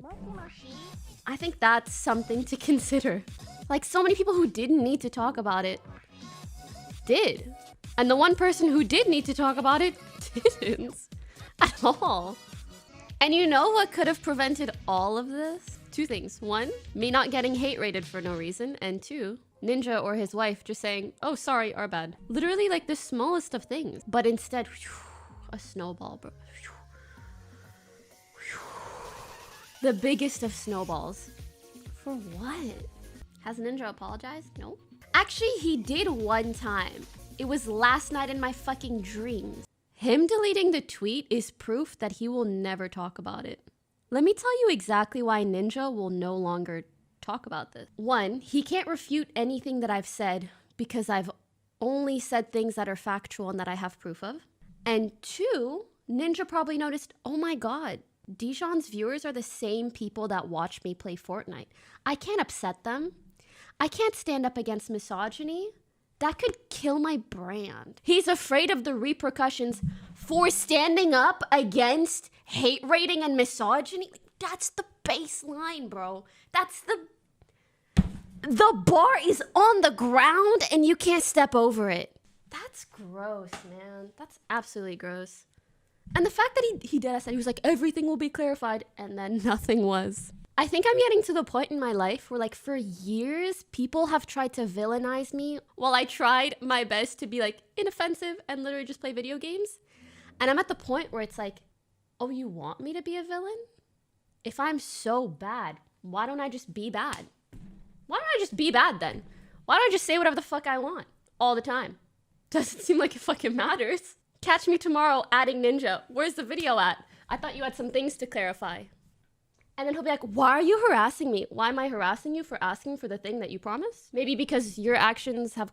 S: I think that's something to consider. Like, so many people who didn't need to talk about it did. And the one person who did need to talk about it didn't at all. And you know what could have prevented all of this? Two things. One, me not getting hate rated for no reason. And two, Ninja or his wife just saying, oh, sorry, our bad. Literally like the smallest of things. But instead, a snowball, bro. The biggest of snowballs. For what? Has Ninja apologized? No. Actually, he did one time. It was last night in my fucking dreams. Him deleting the tweet is proof that he will never talk about it. Let me tell you exactly why Ninja will no longer talk about this. One, he can't refute anything that I've said because I've only said things that are factual and that I have proof of. And two, Ninja probably noticed, oh my god, Dijon's viewers are the same people that watch me play Fortnite. I can't upset them. I can't stand up against misogyny. That could kill my brand. He's afraid of the repercussions for standing up against hate rating and misogyny. That's the baseline, bro. That's the bar is on the ground and you can't step over it. That's gross, man. That's absolutely gross. And the fact that he did, I said, he was like, everything will be clarified, and then nothing was. I think I'm getting to the point in my life where, like, for years, people have tried to villainize me while I tried my best to be, like, inoffensive and literally just play video games. And I'm at the point where it's like, oh, you want me to be a villain? If I'm so bad, why don't I just be bad? Why don't I just be bad then? Why don't I just say whatever the fuck I want all the time? Doesn't seem like it fucking matters. Catch me tomorrow adding Ninja. Where's the video at? I thought you had some things to clarify. And then he'll be like, why are you harassing me? Why am I harassing you for asking for the thing that you promised? Maybe because your actions have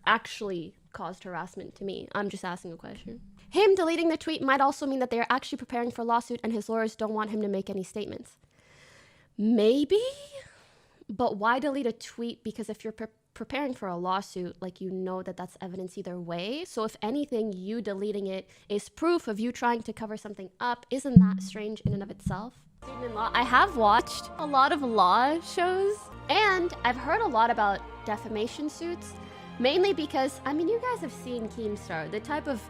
S: actually caused harassment to me. I'm just asking a question. Him deleting the tweet might also mean that they are actually preparing for a lawsuit and his lawyers don't want him to make any statements. Maybe, but why delete a tweet? Because if you're preparing for a lawsuit, like, you know that that's evidence either way. So if anything, you deleting it is proof of you trying to cover something up. Isn't that strange in and of itself? Student-in-law, I have watched a lot of law shows and I've heard a lot about defamation suits, mainly because, I mean, you guys have seen Keemstar, the type of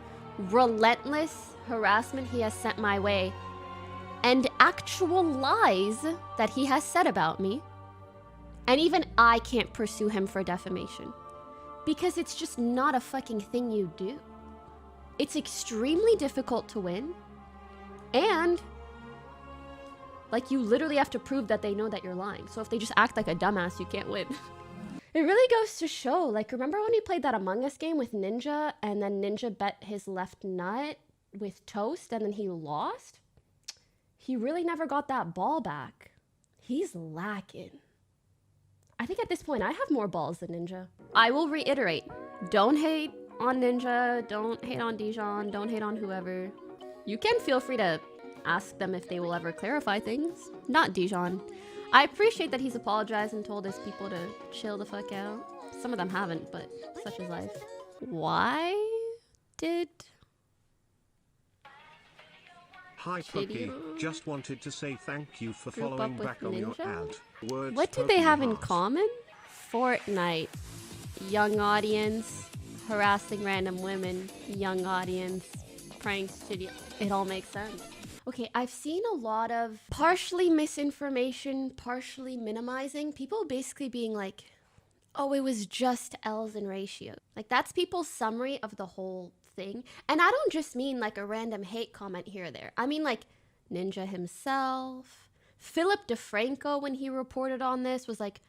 S: relentless harassment he has sent my way and actual lies that he has said about me. And even I can't pursue him for defamation because it's just not a fucking thing you do. It's extremely difficult to win, and like, you literally have to prove that they know that you're lying. So if they just act like a dumbass, you can't win. It really goes to show, like, remember when we played that Among Us game with Ninja, and then Ninja bet his left nut with Toast, and then he lost? He really never got that ball back. He's lacking. I think at this point, I have more balls than Ninja. I will reiterate, don't hate on Ninja, don't hate on DiJion, don't hate on whoever. You can feel free to ask them if they will ever clarify things. Not DiJion. I appreciate that he's apologized and told his people to chill the fuck out. Some of them haven't, but such is life. Why did...
I: Hi Puppy, just wanted to say thank you for following back on your ad. Words
S: What do they have in
I: heart.
S: common? Fortnite. Young audience. Harassing random women. Young audience. Pranks. It all makes sense. Okay, I've seen a lot of partially misinformation, partially minimizing. People basically being like, oh, it was just L's and ratios. Like, that's people's summary of the whole thing. And I don't just mean like a random hate comment here or there. I mean like Ninja himself. Philip DeFranco, when he reported on this, was like,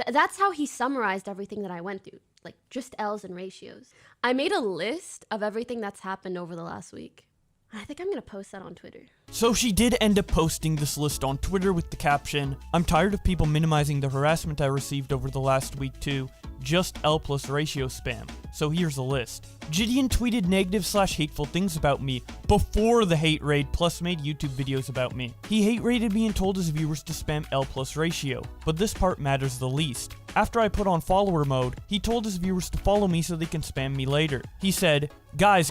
S: that's how he summarized everything that I went through. Like, just L's and ratios. I made a list of everything that's happened over the last week. I think I'm gonna post that on Twitter.
A: So she did end up posting this list on Twitter with the caption, "I'm tired of people minimizing the harassment I received over the last week too. Just L plus ratio spam. So here's a list." JiDion tweeted negative/hateful things about me before the hate raid, plus made YouTube videos about me. He hate raided me and told his viewers to spam L plus ratio, but this part matters the least. After I put on follower mode, he told his viewers to follow me so they can spam me later. He said, guys,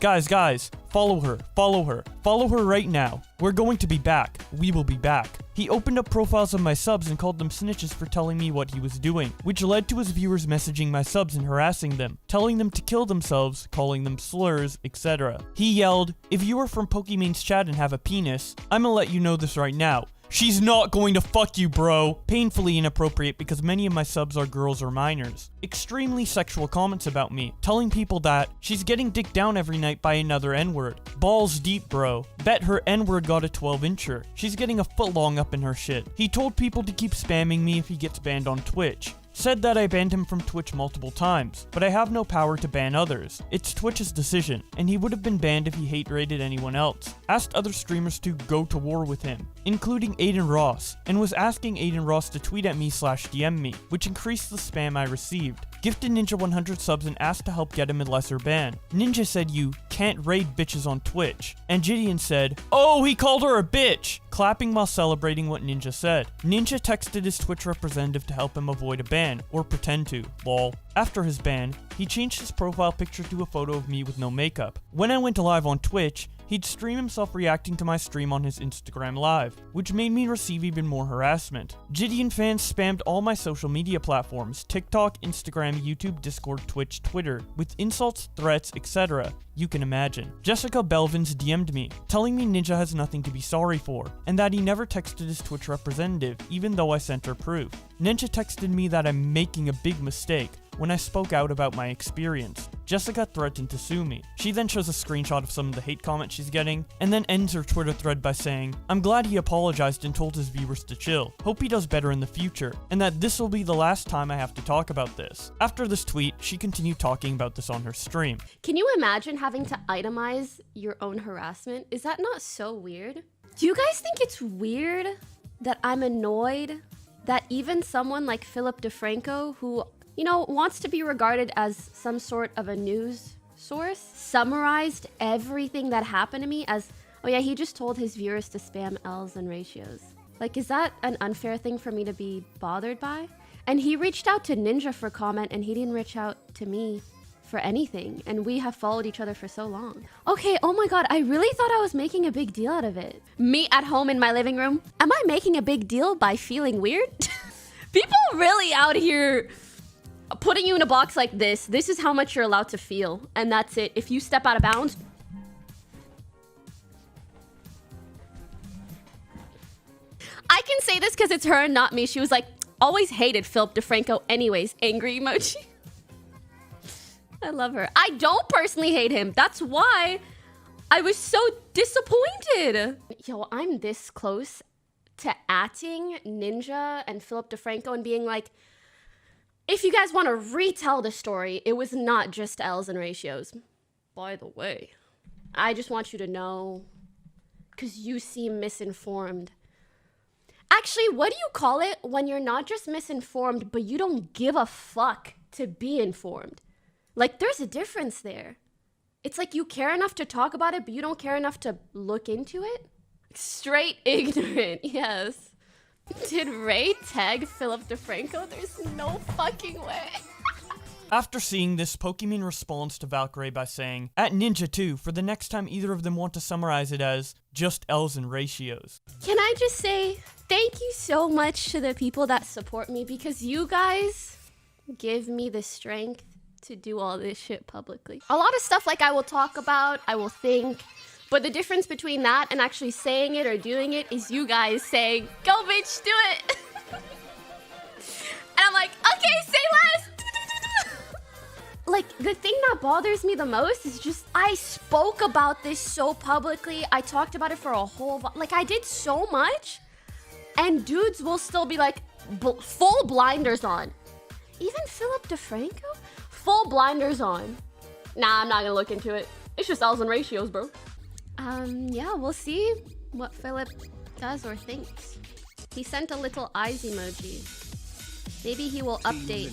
A: follow her right now. We're going to be back. We will be back. He opened up profiles of my subs and called them snitches for telling me what he was doing, which led to his viewers messaging my subs and harassing them, telling them to kill themselves, calling them slurs, etc. He yelled, "If you are from Pokimane's chat and have a penis, I'ma let you know this right now. She's not going to fuck you, bro." Painfully inappropriate because many of my subs are girls or minors. Extremely sexual comments about me, telling people that she's getting dicked down every night by another N-word. Balls deep, bro. Bet her N-word got a 12-incher. She's getting a foot long up in her shit. He told people to keep spamming me if he gets banned on Twitch. Said that I banned him from Twitch multiple times, but I have no power to ban others. It's Twitch's decision, and he would have been banned if he hate raided anyone else. Asked other streamers to go to war with him, including Aiden Ross, and was asking Aiden Ross to tweet at me/DM me, which increased the spam I received. Gifted Ninja 100 subs and asked to help get him a lesser ban. Ninja said you can't raid bitches on Twitch, and JiDion said, "Oh, he called her a bitch," clapping while celebrating what Ninja said. Ninja texted his Twitch representative to help him avoid a ban, or pretend to, lol. After his ban, he changed his profile picture to a photo of me with no makeup. When I went live on Twitch, he'd stream himself reacting to my stream on his Instagram Live, which made me receive even more harassment. JiDion fans spammed all my social media platforms, TikTok, Instagram, YouTube, Discord, Twitch, Twitter, with insults, threats, etc. You can imagine. Jessica Belvins DM'd me, telling me Ninja has nothing to be sorry for, and that he never texted his Twitch representative, even though I sent her proof. Ninja texted me that I'm making a big mistake when I spoke out about my experience. Jessica threatened to sue me. She then shows a screenshot of some of the hate comments she's getting, and then ends her Twitter thread by saying, "I'm glad he apologized and told his viewers to chill. Hope he does better in the future, and that this will be the last time I have to talk about this." After this tweet, she continued talking about this on her stream.
S: Can you imagine having to itemize your own harassment? Is that not so weird? Do you guys think it's weird that I'm annoyed that even someone like Philip DeFranco, who, you know, wants to be regarded as some sort of a news source, summarized everything that happened to me as, oh yeah, he just told his viewers to spam L's and ratios. Like, is that an unfair thing for me to be bothered by? And he reached out to Ninja for comment, and he didn't reach out to me for anything, and we have followed each other for so long. Okay, oh my god, I really thought I was making a big deal out of it. Me at home in my living room? Am I making a big deal by feeling weird? People really out here putting you in a box like this. This is how much you're allowed to feel, and that's it. If you step out of bounds, I can say this because it's her and not me. She was like, always hated Philip DeFranco anyways, angry emoji. I love her. I don't personally hate him. That's why I was so disappointed. Yo, I'm this close to atting Ninja and Philip DeFranco and being like, If you guys want to retell the story, it was not just L's and ratios. By the way, I just want you to know, because you seem misinformed. Actually, what do you call it when you're not just misinformed, but you don't give a fuck to be informed? Like, there's a difference there. It's like you care enough to talk about it, but you don't care enough to look into it. Straight ignorant, yes. Did Ray tag Philip DeFranco? There's no fucking way.
A: After seeing this, Pokimane responds to Valkyrie by saying, "At Ninja2, for the next time either of them want to summarize it as just L's and ratios."
S: Can I just say thank you so much to the people that support me, because you guys give me the strength to do all this shit publicly. A lot of stuff like I will talk about, I will think, but the difference between that and actually saying it or doing it is you guys saying, "Go bitch, do it." And I'm like, okay, say less. Like, the thing that bothers me the most is just, I spoke about this so publicly. I talked about it for a whole, like, I did so much, and dudes will still be like, full blinders on. Even Philip DeFranco? Full blinders on. Nah, I'm not gonna look into it. It's just L's and ratios, bro. Yeah, we'll see what Philip does or thinks. He sent a little eyes emoji. Maybe he will update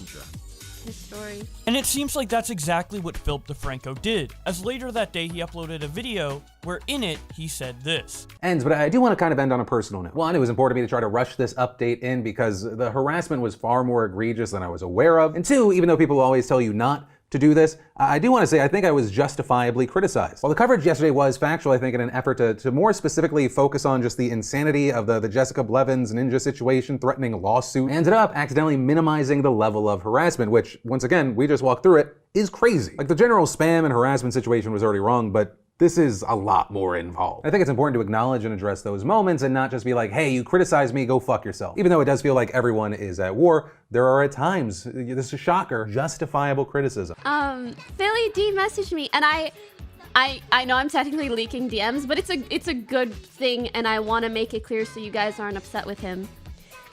S: his story.
A: And it seems like that's exactly what Philip DeFranco did, as later that day he uploaded a video where in it he said this.
R: But I do want to kind of end on a personal note. One, it was important to me to try to rush this update in because the harassment was far more egregious than I was aware of. And two, even though people always tell you not to do this, I do want to say I think I was justifiably criticized. While the coverage yesterday was factual, I think in an effort to more specifically focus on just the insanity of the Jessica Blevins Ninja situation threatening lawsuit, I ended up accidentally minimizing the level of harassment, which, once again, we just walked through it, is crazy. Like, the general spam and harassment situation was already wrong, but this is a lot more involved. I think it's important to acknowledge and address those moments and not just be like, hey, you criticize me, go fuck yourself. Even though it does feel like everyone is at war, there are at times, this is a shocker, justifiable criticism.
S: Philly D messaged me, and I know I'm technically leaking DMs, but it's a good thing, and I want to make it clear so you guys aren't upset with him.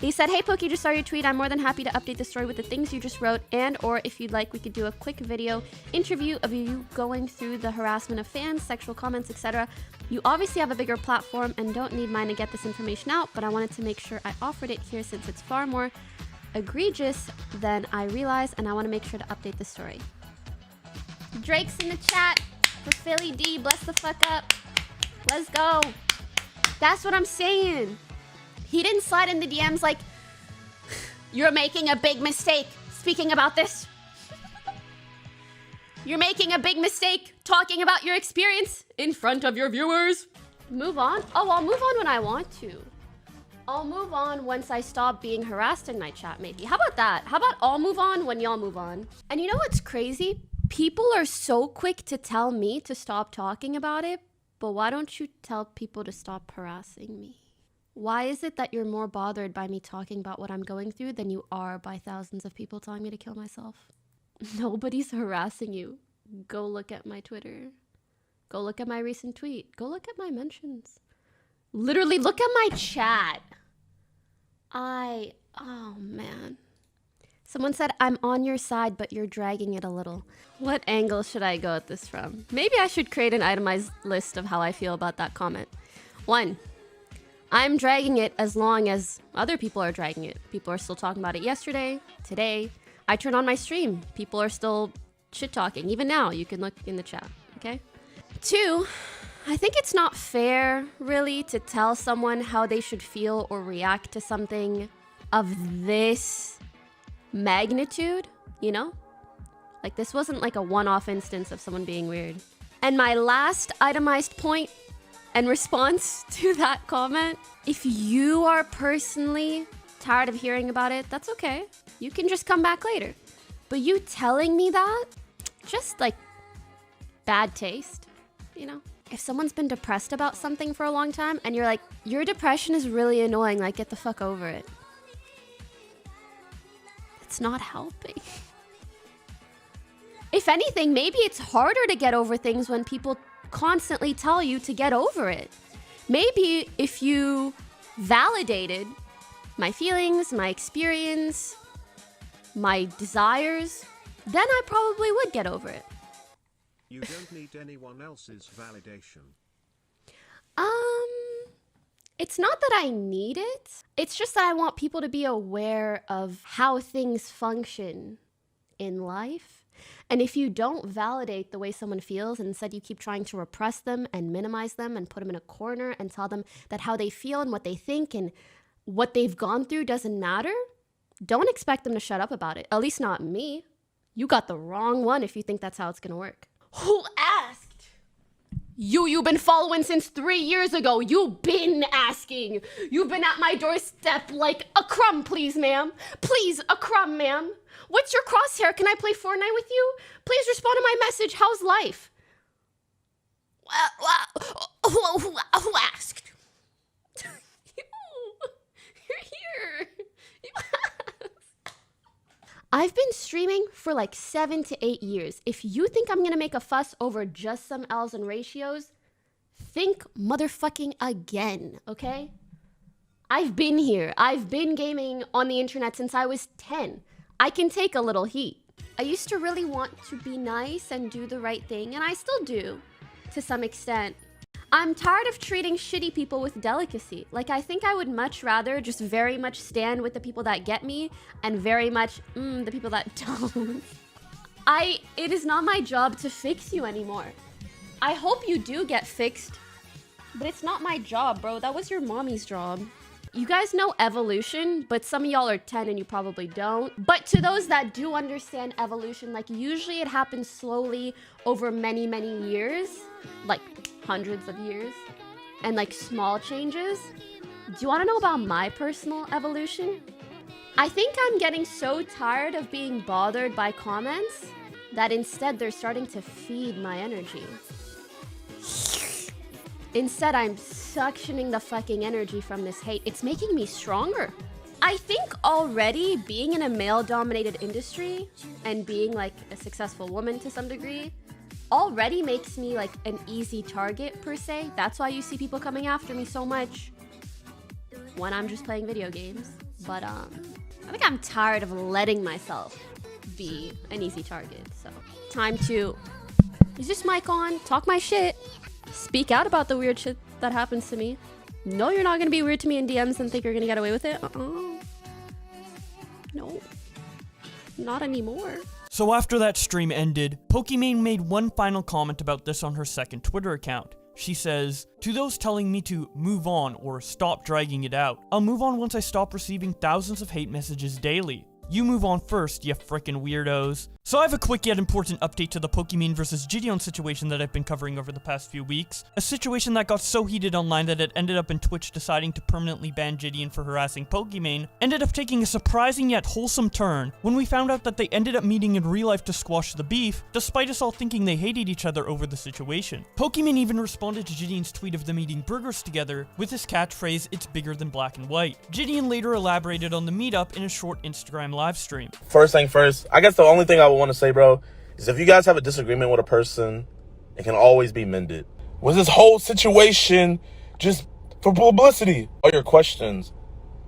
S: He said, "Hey Poki, just saw your tweet. I'm more than happy to update the story with the things you just wrote, and or if you'd like, we could do a quick video interview of you going through the harassment of fans, sexual comments, etc. You obviously have a bigger platform and don't need mine to get this information out, but I wanted to make sure I offered it here since it's far more egregious than I realized, and I want to make sure to update the story." Drake's in the chat for Philly D. Bless the fuck up. Let's go. That's what I'm saying. He didn't slide in the DMs like, "You're making a big mistake speaking about this. You're making a big mistake talking about your experience in front of your viewers." Move on? Oh, I'll move on when I want to. I'll move on once I stop being harassed in my chat, maybe. How about that? How about I'll move on when y'all move on? And you know what's crazy? People are so quick to tell me to stop talking about it, but why don't you tell people to stop harassing me? Why is it that you're more bothered by me talking about what I'm going through than you are by thousands of people telling me to kill myself? Nobody's harassing you. Go look at my Twitter. Go look at my recent tweet. Go look at my mentions. Literally, look at my chat. Oh man. Someone said, "I'm on your side, but you're dragging it a little." What angle should I go at this from? Maybe I should create an itemized list of how I feel about that comment. 1, I'm dragging it as long as other people are dragging it. People are still talking about it yesterday, today. I turn on my stream. People are still shit talking. Even now, you can look in the chat, okay? 2, I think it's not fair, really, to tell someone how they should feel or react to something of this magnitude, you know? Like, this wasn't like a one-off instance of someone being weird. And my last itemized point and response to that comment, if you are personally tired of hearing about it, that's okay. You can just come back later. But you telling me that, just like bad taste, you know? If someone's been depressed about something for a long time and you're like, "Your depression is really annoying, like get the fuck over it." It's not helping. If anything, maybe it's harder to get over things when people constantly tell you to get over it. Maybe if you validated my feelings, my experience, my desires, then I probably would get over it.
I: You don't need anyone else's validation.
S: It's not that I need it. It's just that I want people to be aware of how things function in life. And if you don't validate the way someone feels, and instead you keep trying to repress them and minimize them and put them in a corner and tell them that how they feel and what they think and what they've gone through doesn't matter, don't expect them to shut up about it. At least not me. You got the wrong one if you think that's how it's gonna work. Who asked? You've been following since 3 years ago. You've been asking. You've been at my doorstep like a crumb, please, ma'am. Please, a crumb, ma'am. What's your crosshair? Can I play Fortnite with you? Please respond to my message. How's life? Who asked? You're here. You asked. I've been streaming for like 7 to 8 years. If you think I'm gonna make a fuss over just some L's and ratios, think motherfucking again, okay? I've been here. I've been gaming on the internet since I was 10. I can take a little heat. I used to really want to be nice and do the right thing, and I still do, to some extent. I'm tired of treating shitty people with delicacy. Like, I think I would much rather just very much stand with the people that get me and very much, the people that don't. It is not my job to fix you anymore. I hope you do get fixed, but it's not my job, bro. That was your mommy's job. You guys know evolution, but some of y'all are 10 and you probably don't. But to those that do understand evolution, like usually it happens slowly over many, many years, like hundreds of years, and like small changes. Do you want to know about my personal evolution? I think I'm getting so tired of being bothered by comments that instead they're starting to feed my energy. Instead, I'm suctioning the fucking energy from this hate. It's making me stronger. I think already being in a male-dominated industry and being like a successful woman to some degree already makes me like an easy target per se. That's why you see people coming after me so much when I'm just playing video games. But I think I'm tired of letting myself be an easy target. So time to use this mic on, talk my shit, speak out about the weird shit that happens to me. No, you're not gonna be weird to me in DMs and think you're gonna get away with it. No, not anymore.
A: So after that stream ended, Pokimane made one final comment about this on her second Twitter account. She says, "To those telling me to move on or stop dragging it out, I'll move on once I stop receiving thousands of hate messages daily. You move on first, you frickin' weirdos." So I have a quick yet important update to the Pokimane vs JiDion situation that I've been covering over the past few weeks. A situation that got so heated online that it ended up in Twitch deciding to permanently ban JiDion for harassing Pokimane, ended up taking a surprising yet wholesome turn when we found out that they ended up meeting in real life to squash the beef, despite us all thinking they hated each other over the situation. Pokimane even responded to JiDion's tweet of them eating burgers together with his catchphrase, "It's bigger than black and white." JiDion later elaborated on the meetup in a short Instagram live stream.
G: First thing first, I guess the only thing I would want to say, bro, is if you guys have a disagreement with a person, it can always be mended. Was this whole situation just for publicity? All your questions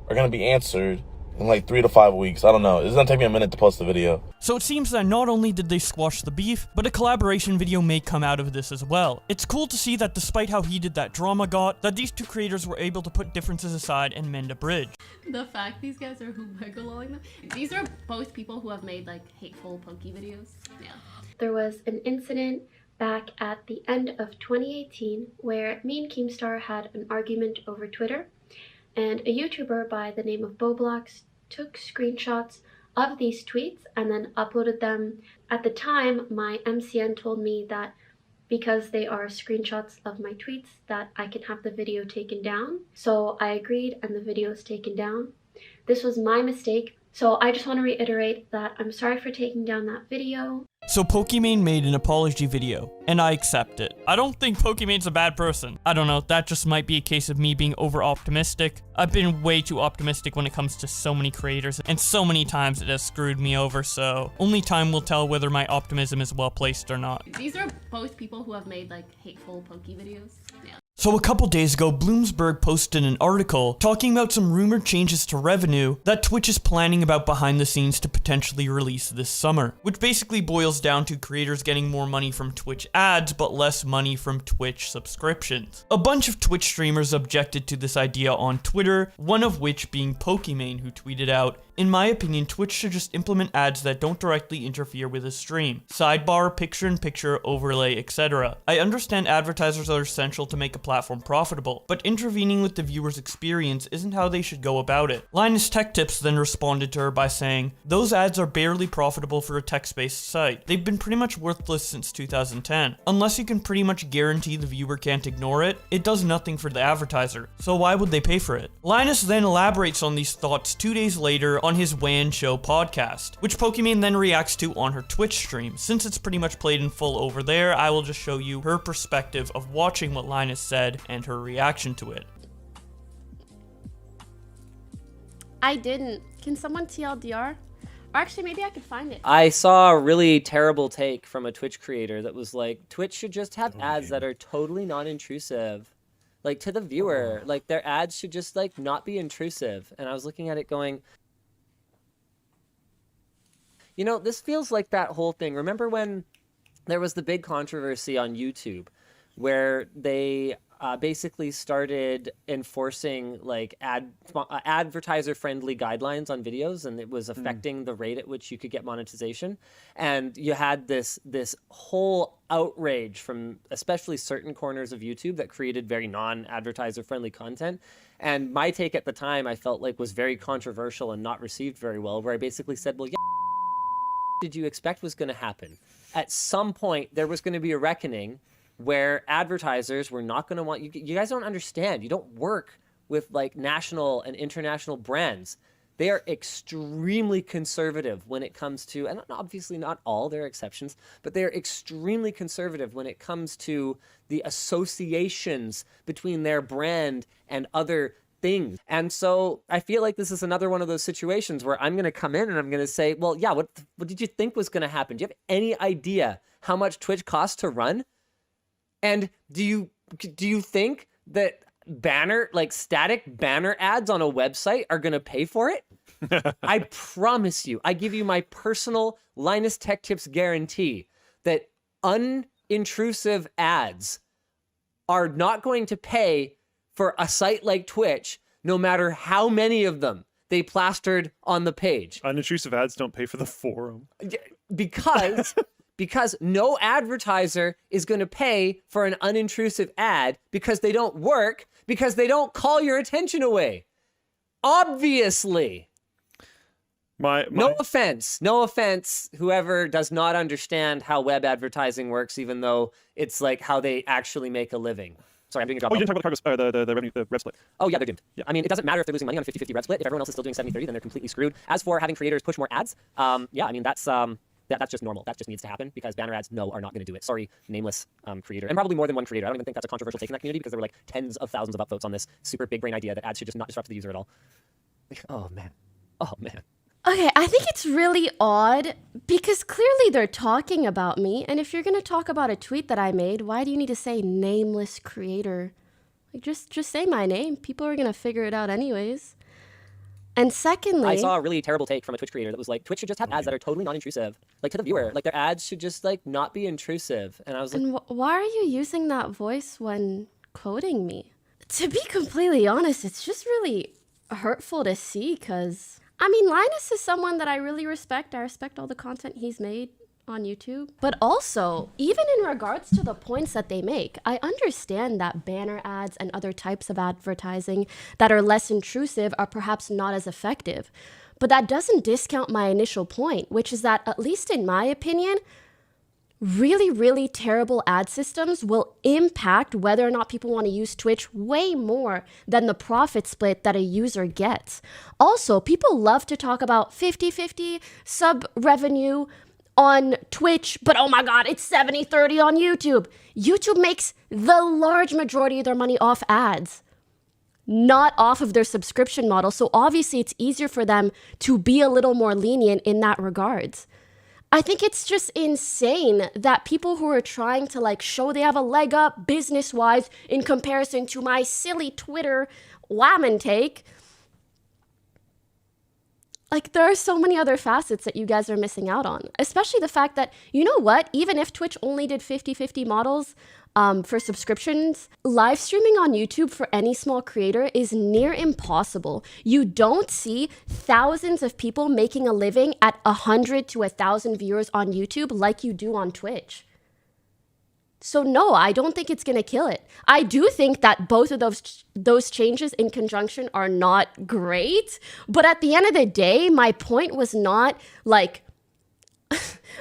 G: are going to be answered in like 3 to 5 weeks. I don't know. It's going to take me a minute to post the video.
A: So it seems that not only did they squash the beef, but a collaboration video may come out of this as well. It's cool to see that despite how heated that drama got, that these two creators were able to put differences aside and mend a bridge.
S: The fact these guys are megalowing them. These are both people who have made like hateful pokey videos. Yeah. There was an incident back at the end of 2018 where me and Keemstar had an argument over Twitter, and a YouTuber by the name of Boblox took screenshots of these tweets and then uploaded them. At the time, my MCN told me that because they are screenshots of my tweets that I can have the video taken down. So I agreed and the video is taken down. This was my mistake. So I just want to reiterate that I'm sorry for taking down that video.
A: So Pokimane made an apology video, and I accept it. I don't think Pokimane's a bad person. I don't know, that just might be a case of me being over-optimistic. I've been way too optimistic when it comes to so many creators, and so many times it has screwed me over, so only time will tell whether my optimism is well-placed or not.
S: These are both people who have made like hateful pokey videos. Yeah.
A: So a couple days ago, Bloomsburg posted an article talking about some rumored changes to revenue that Twitch is planning about behind the scenes to potentially release this summer, which basically boils down to creators getting more money from Twitch ads but less money from Twitch subscriptions. A bunch of Twitch streamers objected to this idea on Twitter, one of which being Pokimane, who tweeted out, "In my opinion, Twitch should just implement ads that don't directly interfere with a stream. Sidebar, picture-in-picture, overlay, etc. I understand advertisers are essential to make a platform profitable, but intervening with the viewer's experience isn't how they should go about it." LinusTechTips then responded to her by saying, "Those ads are barely profitable for a text-based site. They've been pretty much worthless since 2010. Unless you can pretty much guarantee the viewer can't ignore it, it does nothing for the advertiser. So why would they pay for it?" Linus then elaborates on these thoughts 2 days later on his WAN Show podcast, which Pokimane then reacts to on her Twitch stream. Since it's pretty much played in full over there, I will just show you her perspective of watching what Linus said and her reaction to it.
S: I didn't. Can someone TLDR? Or actually, maybe I could find it.
Q: I saw a really terrible take from a Twitch creator that was like, Twitch should just have ads that are totally non-intrusive. Like, to the viewer. Like, their ads should just, like, not be intrusive. And I was looking at it going, you know, this feels like that whole thing. Remember when there was the big controversy on YouTube where they basically started enforcing like advertiser-friendly guidelines on videos, and it was affecting the rate at which you could get monetization. And you had this whole outrage from especially certain corners of YouTube that created very non-advertiser-friendly content. And my take at the time, I felt like was very controversial and not received very well, where I basically said, well, yeah, did you expect was going to happen? At some point, there was going to be a reckoning where advertisers were not going to want you. You guys don't understand. You don't work with like national and international brands. They are extremely conservative when it comes to, and obviously not all, there are exceptions, but they are extremely conservative when it comes to the associations between their brand and other things. And so I feel like this is another one of those situations where I'm going to come in and I'm going to say, well, yeah, what did you think was going to happen? Do you have any idea how much Twitch costs to run? And do you think that static banner ads on a website are going to pay for it? I promise you, I give you my personal LinusTechTips guarantee that unintrusive ads are not going to pay for a site like Twitch, no matter how many of them they plastered on the page.
T: Unintrusive ads don't pay for the forum.
Q: Because no advertiser is going to pay for an unintrusive ad because they don't work, because they don't call your attention away. Obviously. No offense, whoever does not understand how web advertising works, even though it's like how they actually make a living. Sorry, I'm doing a job.
T: Oh, you didn't talk about the revenue, the rev split.
Q: Oh, yeah, they're doomed. Yeah. I mean, it doesn't matter if they're losing money on a 50-50 rev split. If everyone else is still doing 70-30, then they're completely screwed. As for having creators push more ads, yeah, I mean, that's just normal. That just needs to happen because banner ads, are not going to do it. Sorry, nameless creator. And probably more than one creator. I don't even think that's a controversial take in that community because there were like tens of thousands of upvotes on this super big brain idea that ads should just not disrupt the user at all. Oh, man. Oh, man.
S: Okay, I think it's really odd because clearly they're talking about me. And if you're going to talk about a tweet that I made, why do you need to say nameless creator? Like, just say my name. People are going to figure it out anyways. And secondly,
Q: I saw a really terrible take from a Twitch creator that was like, Twitch should just have ads that are totally non-intrusive. Like, to the viewer. Like, their ads should just, like, not be intrusive. And I was like...
S: And why are you using that voice when quoting me? To be completely honest, it's just really hurtful to see because... I mean, Linus is someone that I really respect. I respect all the content he's made on YouTube. But also, even in regards to the points that they make, I understand that banner ads and other types of advertising that are less intrusive are perhaps not as effective. But that doesn't discount my initial point, which is that, at least in my opinion, really, really terrible ad systems will impact whether or not people want to use Twitch way more than the profit split that a user gets. Also, people love to talk about 50-50 sub revenue on Twitch, but oh my God, it's 70-30 on YouTube. YouTube makes the large majority of their money off ads, not off of their subscription model. So obviously it's easier for them to be a little more lenient in that regards. I think it's just insane that people who are trying to like show they have a leg up business-wise in comparison to my silly Twitter whammon take, like there are so many other facets that you guys are missing out on, especially the fact that, you know what, even if Twitch only did 50-50 models for subscriptions, live streaming on YouTube for any small creator is near impossible. You don't see thousands of people making a living at 100 to 1,000 viewers on YouTube like you do on Twitch. So no, I don't think it's going to kill it. I do think that both of those changes in conjunction are not great, but at the end of the day, my point was not like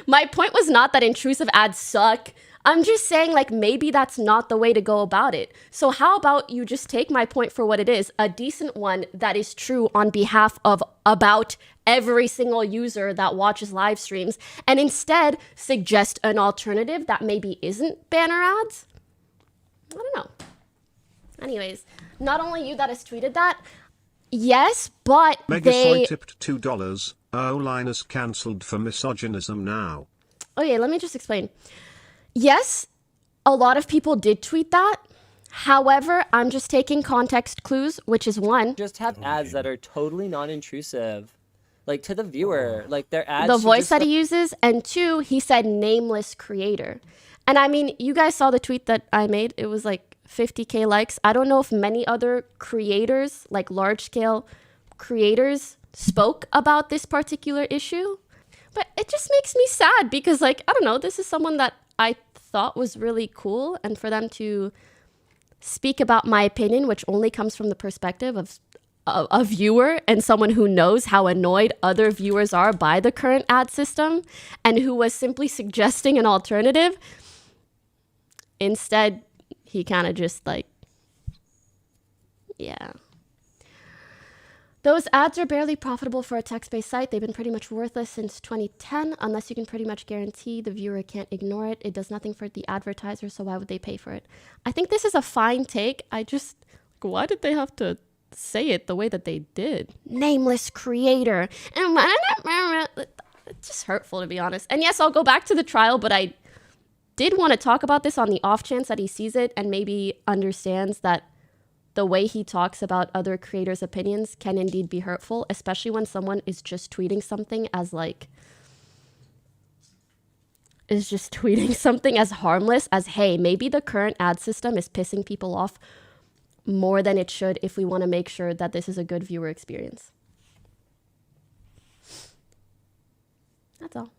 S: my point was not that intrusive ads suck. I'm just saying, like, maybe that's not the way to go about it. So how about you just take my point for what it is, a decent one that is true on behalf of about every single user that watches live streams, and instead suggest an alternative that maybe isn't banner ads? I don't know. Anyways, not only you that has tweeted that, yes, but
I: Megasoy tipped $2. Oh, Linus cancelled for misogynism now.
S: Okay, let me just explain. Yes, a lot of people did tweet that. However, I'm just taking context clues, which is one.
Q: Just have ads that are totally non-intrusive. Like to the viewer, like their ads.
S: The voice that he uses, and two, he said nameless creator. And I mean, you guys saw the tweet that I made. It was like 50K likes. I don't know if many other creators, like large scale creators, spoke about this particular issue. But it just makes me sad because, like, I don't know, this is someone that I thought was really cool, and for them to speak about my opinion, which only comes from the perspective of a viewer and someone who knows how annoyed other viewers are by the current ad system and who was simply suggesting an alternative. Instead, he kind of just like, yeah. Those ads are barely profitable for a text-based site. They've been pretty much worthless since 2010, unless you can pretty much guarantee the viewer can't ignore it. It does nothing for the advertiser, so why would they pay for it? I think this is a fine take. I just, why did they have to say it the way that they did? Nameless creator. It's just hurtful, to be honest. And yes, I'll go back to the trial, but I did want to talk about this on the off chance that he sees it and maybe understands that the way he talks about other creators' opinions can indeed be hurtful, especially when someone is just tweeting something as like, is just tweeting something as harmless as, hey, maybe the current ad system is pissing people off more than it should if we want to make sure that this is a good viewer experience. That's all.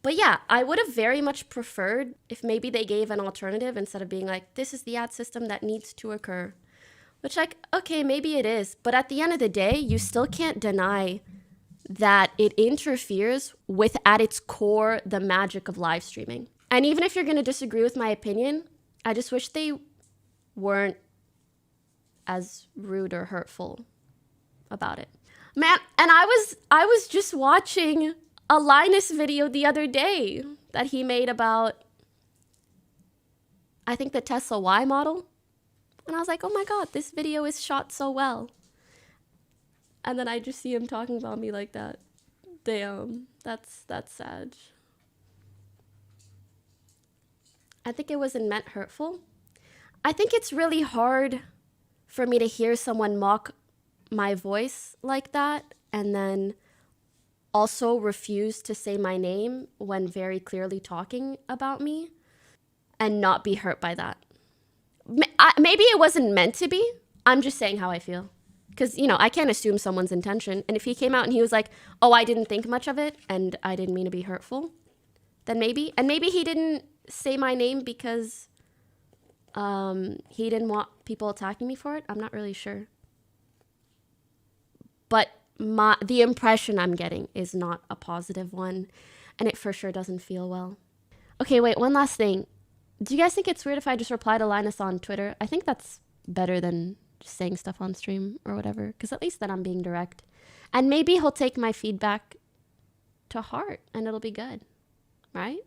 S: But yeah, I would have very much preferred if maybe they gave an alternative instead of being like, this is the ad system that needs to occur. Which, like, okay, maybe it is. But at the end of the day, you still can't deny that it interferes with, at its core, the magic of live streaming. And even if you're going to disagree with my opinion, I just wish they weren't as rude or hurtful about it. Man, and I was just watching a Linus video the other day that he made about, I think, the Tesla Y model. And I was like, oh my God, this video is shot so well. And then I just see him talking about me like that. Damn, that's sad. I think it wasn't meant hurtful. I think it's really hard for me to hear someone mock my voice like that and then also refuse to say my name when very clearly talking about me and not be hurt by that. Maybe it wasn't meant to be. I'm just saying how I feel. Because, you know, I can't assume someone's intention. And if he came out and he was like, oh, I didn't think much of it and I didn't mean to be hurtful, then maybe. And maybe he didn't say my name because he didn't want people attacking me for it. I'm not really sure. But the impression I'm getting is not a positive one. And it for sure doesn't feel well. Okay, wait, one last thing. Do you guys think it's weird if I just reply to Linus on Twitter? I think that's better than just saying stuff on stream or whatever, because at least then I'm being direct. And maybe he'll take my feedback to heart and it'll be good, right?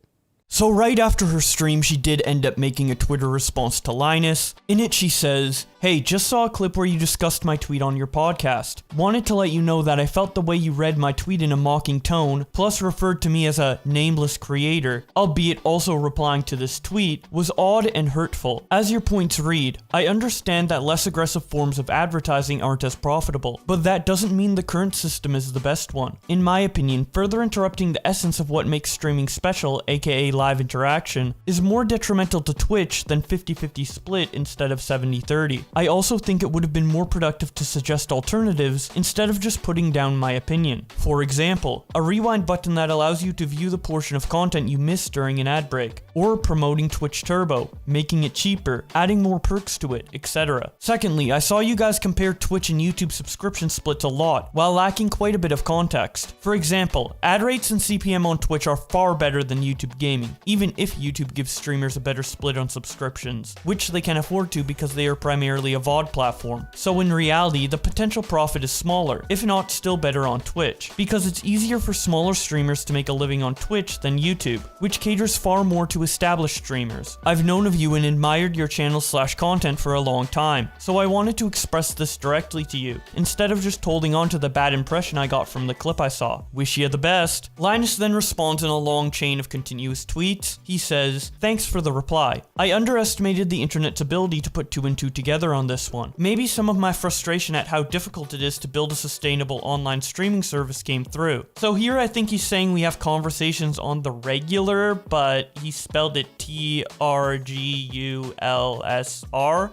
A: So right after her stream, she did end up making a Twitter response to Linus. In it, she says, "Hey, just saw a clip where you discussed my tweet on your podcast. Wanted to let you know that I felt the way you read my tweet in a mocking tone, plus referred to me as a nameless creator, albeit also replying to this tweet, was odd and hurtful. As your points read, I understand that less aggressive forms of advertising aren't as profitable, but that doesn't mean the current system is the best one. In my opinion, further interrupting the essence of what makes streaming special, aka live interaction, is more detrimental to Twitch than 50-50 split instead of 70-30. I also think it would have been more productive to suggest alternatives instead of just putting down my opinion. For example, a rewind button that allows you to view the portion of content you missed during an ad break, or promoting Twitch Turbo, making it cheaper, adding more perks to it, etc. Secondly, I saw you guys compare Twitch and YouTube subscription splits a lot, while lacking quite a bit of context. For example, ad rates and CPM on Twitch are far better than YouTube gaming, even if YouTube gives streamers a better split on subscriptions, which they can afford to because they are primarily a VOD platform. So in reality, the potential profit is smaller, if not still better on Twitch, because it's easier for smaller streamers to make a living on Twitch than YouTube, which caters far more to established streamers. I've known of you and admired your channel/content for a long time, so I wanted to express this directly to you, instead of just holding on to the bad impression I got from the clip I saw. Wish you the best." Linus then responds in a long chain of continuous tweets. He says, "Thanks for the reply. I underestimated the internet's ability to put 2 and 2 together on this one. Maybe some of my frustration at how difficult it is to build a sustainable online streaming service came through." So here I think he's saying we have conversations on the regular, but he spelled it TRGULSR.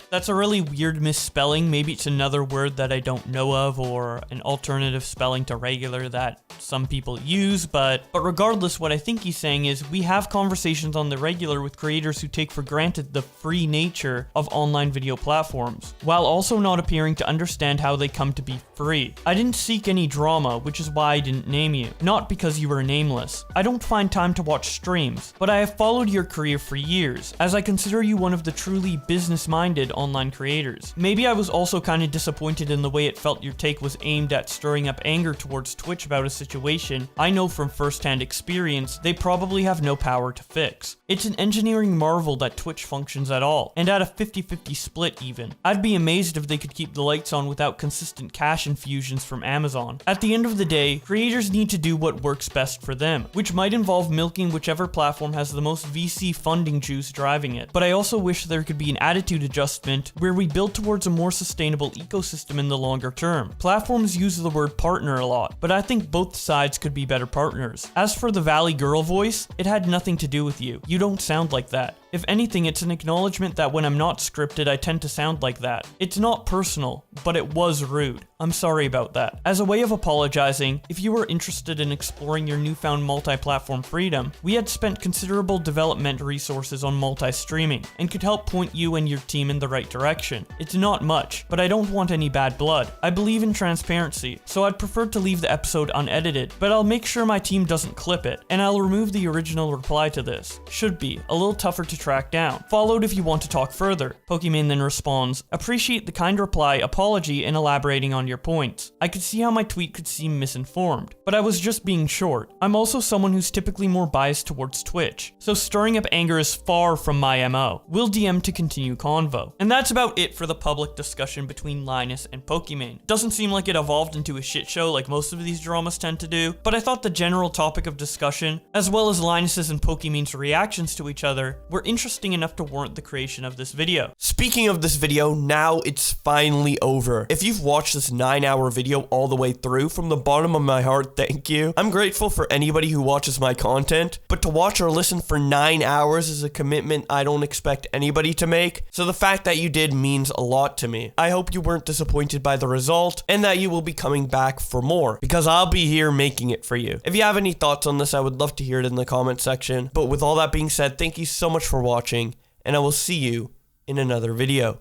A: That's a really weird misspelling. Maybe it's another word that I don't know of, or an alternative spelling to regular that some people use, but regardless, what I think he's saying is we have conversations on the regular with creators who take for granted the free nature of online video platforms, while also not appearing to understand how they come to be free. I didn't seek any drama, which is why I didn't name you, not because you were nameless. I don't find time to watch streams, but I have followed your career for years, as I consider you one of the truly business-minded online creators. Maybe I was also kind of disappointed in the way it felt your take was aimed at stirring up anger towards Twitch about a situation I know from first-hand experience they probably have no power to fix. It's an engineering marvel that Twitch functions at all, and at a 50-50 split even. I'd be amazed if they could keep the lights on without consistent cash infusions from Amazon. At the end of the day, creators need to do what works best for them, which might involve milking whichever platform has the most VC funding juice driving it. But I also wish there could be an attitude adjustment where we build towards a more sustainable ecosystem in the longer term. Platforms use the word partner a lot, but I think both sides could be better partners. As for the Valley Girl voice, it had nothing to do with you. You don't sound like that. If anything, it's an acknowledgement that when I'm not scripted, I tend to sound like that. It's not personal, but it was rude. I'm sorry about that. As a way of apologizing, if you were interested in exploring your newfound multi-platform freedom, we had spent considerable development resources on multi-streaming, and could help point you and your team in the right direction. It's not much, but I don't want any bad blood. I believe in transparency, so I'd prefer to leave the episode unedited, but I'll make sure my team doesn't clip it, and I'll remove the original reply to this. Should be a little tougher to track down. Followed if you want to talk further. Pokimane then responds, "Appreciate the kind reply, apology, and elaborating on your points. I could see how my tweet could seem misinformed, but I was just being short. I'm also someone who's typically more biased towards Twitch, so stirring up anger is far from my MO. We'll DM to continue convo." And that's about it for the public discussion between Linus and Pokimane. Doesn't seem like it evolved into a shit show like most of these dramas tend to do, but I thought the general topic of discussion, as well as Linus's and Pokimane's reactions to each other, were interesting enough to warrant the creation of this video.
P: Speaking of this video, now it's finally over. If you've watched this 9-hour video all the way through, from the bottom of my heart, thank you. I'm grateful for anybody who watches my content, but to watch or listen for 9 hours is a commitment I don't expect anybody to make, so the fact that you did means a lot to me. I hope you weren't disappointed by the result, and that you will be coming back for more, because I'll be here making it for you. If you have any thoughts on this, I would love to hear it in the comment section, but with all that being said, thank you so much for watching, and I will see you in another video.